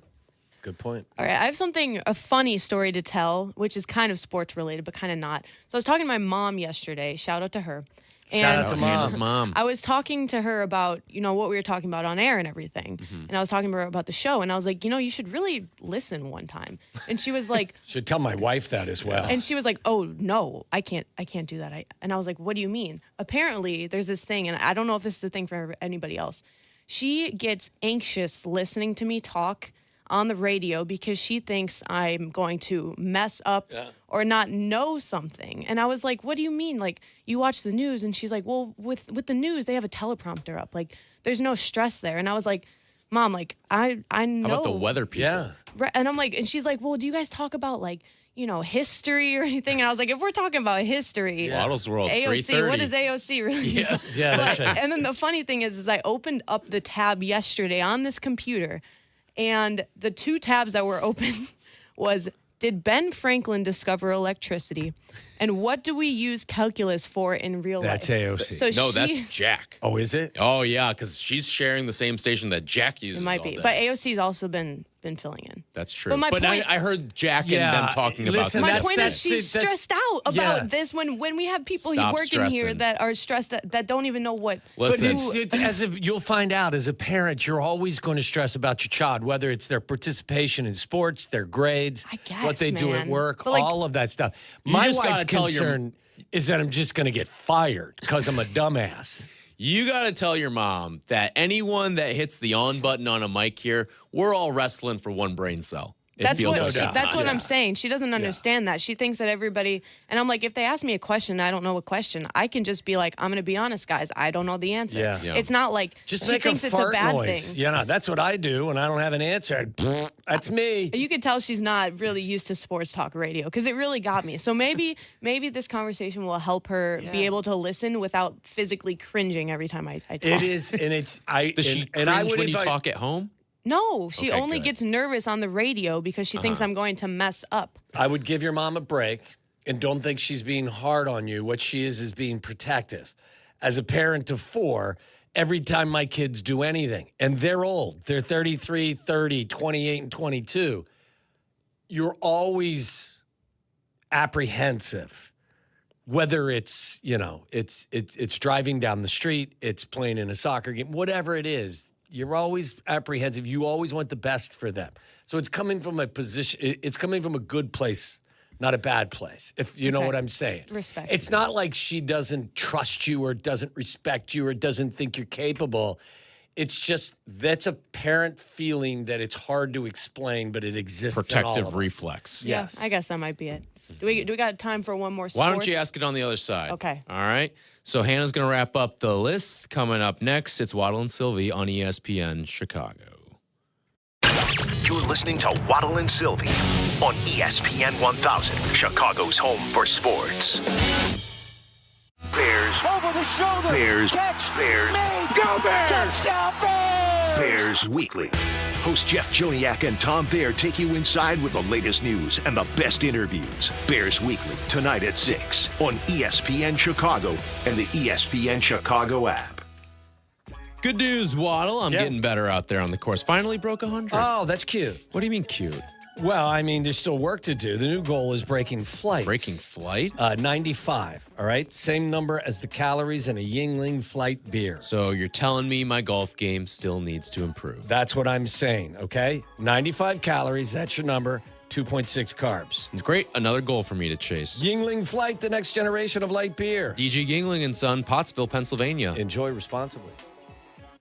Good point. All right, I have a funny story to tell, which is kind of sports related, but kind of not. So I was talking to my mom yesterday. Shout out to her. Shout out to Hannah's mom. I was talking to her about, what we were talking about on air and everything. And I was talking to her about the show. And I was like, you should really listen one time. And she was like... Should tell my wife that as well. And she was like, oh, no, I can't do that. And I was like, what do you mean? Apparently, there's this thing, and I don't know if this is a thing for anybody else. She gets anxious listening to me talk on the radio because she thinks I'm going to mess up or not know something. And I was like, what do you mean? Like, you watch the news? And she's like, well, with the news, they have a teleprompter up. Like, there's no stress there. And I was like, Mom, like, I know. How about the weather people? Yeah. Right. And I'm like, and she's like, well, do you guys talk about, like, history or anything? And I was like, if we're talking about history, Waddle's World, AOC, 3:30. what does AOC really mean? Yeah, that's right. And then the funny thing is I opened up the tab yesterday on this computer, and the 2 tabs that were open was, did Ben Franklin discover electricity? And what do we use calculus for in real That's life? AOC. So That's Jack. Oh, is it? Oh, yeah, because she's sharing the same station that Jack uses It might all be. day. But AOC's also been filling in. That's true. But my point- I heard Jack and them talking listen, about My this. point is she's stressed out about this when we have people Stop working here stressing. that are stressed that don't even know what. Listen. who- You'll find out as a parent, you're always going to stress about your child, whether it's their participation in sports, their grades, what they do at man. work, But, like, all of that stuff. You My just wife's gotta tell your- concern is that I'm just going to get fired because I'm a dumbass. You got to tell your mom that anyone that hits the on button on a mic here, we're all wrestling for one brain cell. That's what, like that's what I'm Yes. saying. She doesn't understand that. She thinks that everybody, and I'm like, if they ask me a question and I don't know a question, I can just be like, I'm going to be honest, guys. I don't know the answer. Yeah. It's not like Just she make thinks a it's fart a bad noise. thing. That's what I do when I don't have an answer. That's me. You can tell she's not really used to sports talk radio because it really got me. So maybe this conversation will help her be able to listen without physically cringing every time I talk. It is, and it's Does she cringe when you talk at home? No, she Okay, only good. gets nervous on the radio because she thinks I'm going to mess up. I would give your mom a break and don't think she's being hard on you. What she is being protective. As a parent of 4, every time my kids do anything, and they're old, they're 33, 30, 28, and 22, you're always apprehensive. Whether it's, it's driving down the street, it's playing in a soccer game, whatever it is, you're always apprehensive. You always want the best for them. So it's coming from a position, it's coming from a good place, not a bad place, if you know what I'm saying. Respect. It's not like she doesn't trust you or doesn't respect you or doesn't think you're capable. It's just that's a parent feeling that it's hard to explain, but it exists. in all Protective of us. reflex. Yes. I guess that might be it. Do we got time for one more sports? Why don't you ask it on the other side? Okay. All right. So Hannah's going to wrap up the list. Coming up next, it's Waddle and Silvy on ESPN Chicago. You're listening to Waddle and Silvy on ESPN 1000, Chicago's home for sports. Bears. Over the shoulder. Bears. Catch. Bears. Made. Go Bears. Touchdown Bears. Bears Weekly. Host Jeff Joniak and Tom Thayer take you inside with the latest news and the best interviews. Bears Weekly, tonight at 6 on ESPN Chicago and the ESPN Chicago app. Good news, Waddle. I'm getting better out there on the course. Finally broke 100. Oh, that's cute. What do you mean cute? Well, I mean, there's still work to do. The new goal is breaking flight. Breaking flight? 95, all right? Same number as the calories in a Yingling Flight beer. So you're telling me my golf game still needs to improve. That's what I'm saying, okay? 95 calories, that's your number. 2.6 carbs. Great. Another goal for me to chase. Yingling Flight, the next generation of light beer. DG Yingling and Son, Pottsville, Pennsylvania. Enjoy responsibly.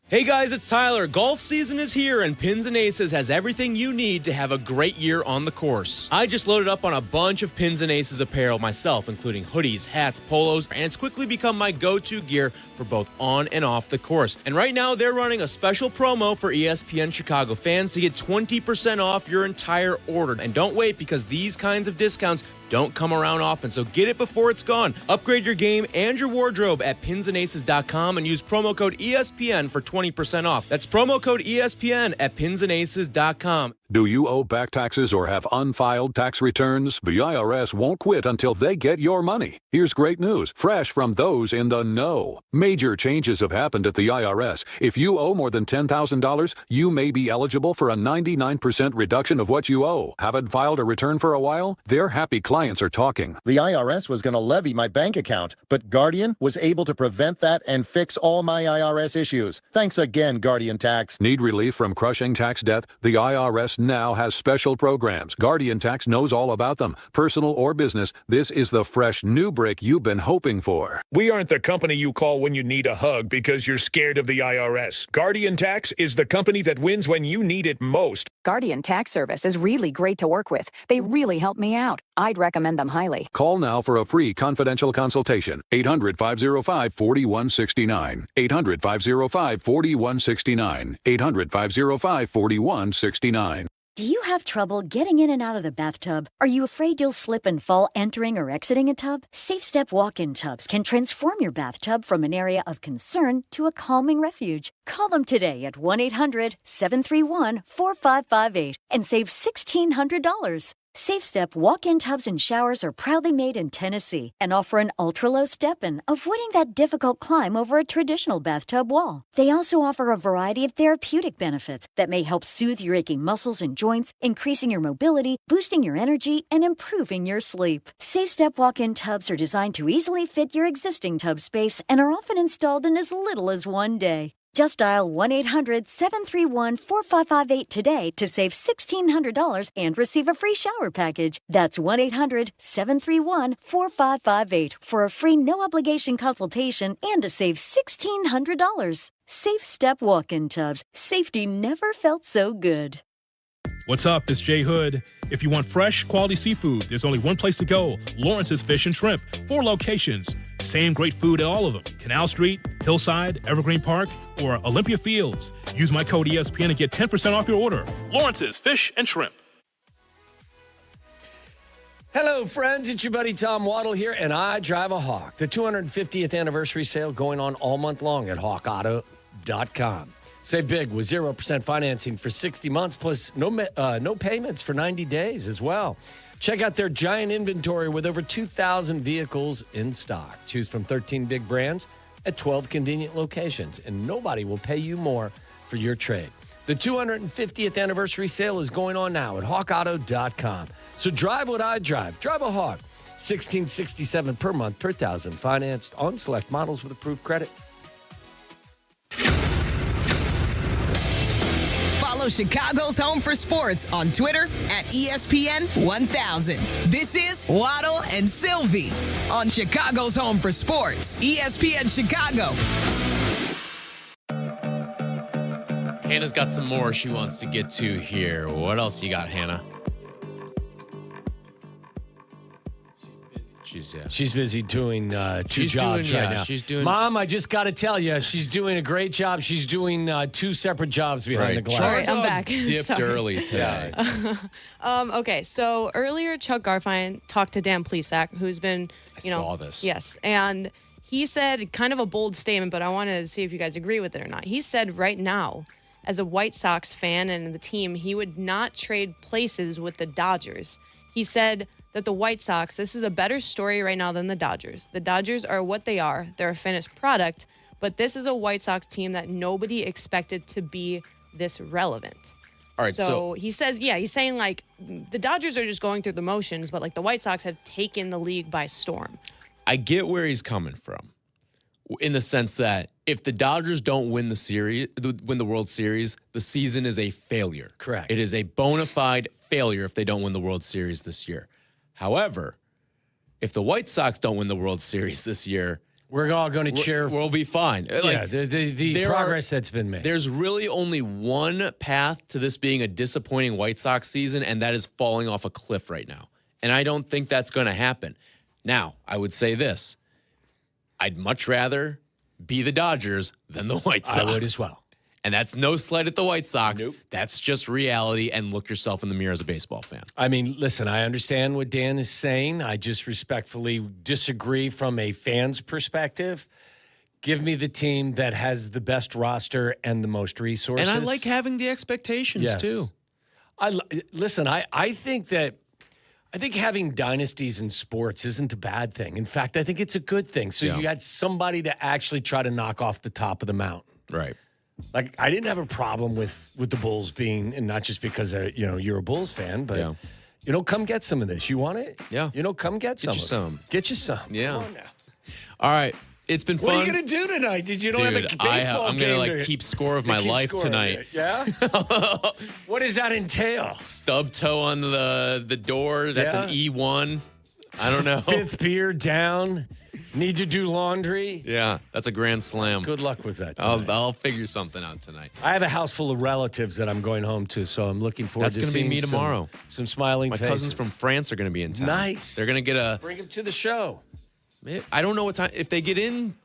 Hey guys, it's Tyler. Golf season is here and Pins and Aces has everything you need to have a great year on the course. I just loaded up on a bunch of Pins and Aces apparel myself, including hoodies, hats, polos, and it's quickly become my go-to gear for both on and off the course. And right now, they're running a special promo for ESPN Chicago fans to get 20% off your entire order. And don't wait, because these kinds of discounts don't come around often, so get it before it's gone. Upgrade your game and your wardrobe at pinsandaces.com and use promo code ESPN for 20% off. That's promo code ESPN at pinsandaces.com. Do you owe back taxes or have unfiled tax returns? The IRS won't quit until they get your money. Here's great news, fresh from those in the know. Major changes have happened at the IRS. If you owe more than $10,000, you may be eligible for a 99% reduction of what you owe. Haven't filed a return for a while? Their happy clients are talking. The IRS was going to levy my bank account, but Guardian was able to prevent that and fix all my IRS issues. Thanks again, Guardian Tax. Need relief from crushing tax debt? The IRS now has special programs. Guardian Tax knows all about them. Personal or business, this is the fresh new break you've been hoping for. We aren't the company you call when you need a hug because you're scared of the IRS. Guardian Tax is the company that wins when you need it most. Guardian Tax Service is really great to work with. They really help me out. I'd recommend them highly. Call now for a free confidential consultation. 800-505-4169. 800-505-4169. 800-505-4169. Do you have trouble getting in and out of the bathtub? Are you afraid you'll slip and fall entering or exiting a tub? Safe Step walk-in tubs can transform your bathtub from an area of concern to a calming refuge. Call them today at 1-800-731-4558 and save $1,600. Safe Step walk-in tubs and showers are proudly made in Tennessee and offer an ultra-low step-in, avoiding that difficult climb over a traditional bathtub wall. They also offer a variety of therapeutic benefits that may help soothe your aching muscles and joints, increasing your mobility, boosting your energy, and improving your sleep. Safe Step walk-in tubs are designed to easily fit your existing tub space and are often installed in as little as one day. Just dial 1-800-731-4558 today to save $1,600 and receive a free shower package. That's 1-800-731-4558 for a free no-obligation consultation and to save $1,600. Safe Step walk-in tubs. Safety never felt so good. What's up? It's J Hood. If you want fresh, quality seafood, there's only one place to go. Lawrence's Fish and Shrimp. 4 locations. Same great food at all of them. Canal Street, Hillside, Evergreen Park, or Olympia Fields. Use my code ESPN and get 10% off your order. Lawrence's Fish and Shrimp. Hello, friends. It's your buddy Tom Waddle here, and I drive a Hawk. The 250th anniversary sale going on all month long at hawkauto.com. Save big with 0% financing for 60 months, plus no payments for 90 days as well. Check out their giant inventory with over 2,000 vehicles in stock. Choose from 13 big brands at 12 convenient locations, and nobody will pay you more for your trade. The 250th anniversary sale is going on now at hawkauto.com. So drive what I drive. Drive a Hawk. $1,667 per month per thousand, financed on select models with approved credit. Follow Chicago's Home for Sports on Twitter at ESPN 1000. This is Waddle and Silvy on Chicago's Home for Sports, ESPN Chicago. Hannah's got some more she wants to get to here. What else you got, Hannah? She's busy doing two jobs right now. She's doing. Mom, I just got to tell you, she's doing a great job. She's doing 2 separate jobs behind the glass. All right, I'm back. Dipped Sorry. early today. Okay, so earlier Chuck Garfien talked to Dan Plesac, who's been, I saw this. Yes, and he said kind of a bold statement, but I wanted to see if you guys agree with it or not. He said right now, as a White Sox fan and the team, he would not trade places with the Dodgers. He said that the White Sox, this is a better story right now than the Dodgers. The Dodgers are what they are. They're a finished product, but this is a White Sox team that nobody expected to be this relevant. All right, so he says, he's saying like the Dodgers are just going through the motions, but like the White Sox have taken the league by storm. I get where he's coming from, in the sense that if the Dodgers don't win the World Series, the season is a failure. Correct. It is a bona fide failure if they don't win the World Series this year. However, if the White Sox don't win the World Series this year, We're all going to cheer. We'll be fine. Yeah, the progress that's been made. There's really only one path to this being a disappointing White Sox season, and that is falling off a cliff right now. And I don't think that's going to happen. Now, I would say this. I'd much rather be the Dodgers than the White Sox. I would as well. And that's no slight at the White Sox. Nope. That's just reality, and look yourself in the mirror as a baseball fan. I mean, listen, I understand what Dan is saying. I just respectfully disagree from a fan's perspective. Give me the team that has the best roster and the most resources. And I like having the expectations, too. Listen, I think having dynasties in sports isn't a bad thing. In fact, I think it's a good thing. So you got somebody to actually try to knock off the top of the mountain. Right. Like, I didn't have a problem with the Bulls being, and not just because, you're a Bulls fan, but, come get some of this. You want it? Yeah. Come get some. Get you some. Get you some. Yeah. Come on now. All right. It's been fun. What are you going to do tonight? You don't have a baseball I'm game? I'm going to keep score of my life tonight. Yeah? What does that entail? Stub toe on the door. That's an E1. I don't know. Fifth beer down. Need to do laundry. Yeah, that's a grand slam. Good luck with that. I'll figure something out tonight. I have a house full of relatives that I'm going home to, so I'm looking forward to seeing be me tomorrow. Some smiling faces. My cousins from France are going to be in town. Nice. They're going to get bring them to the show. I don't know what time. If they get in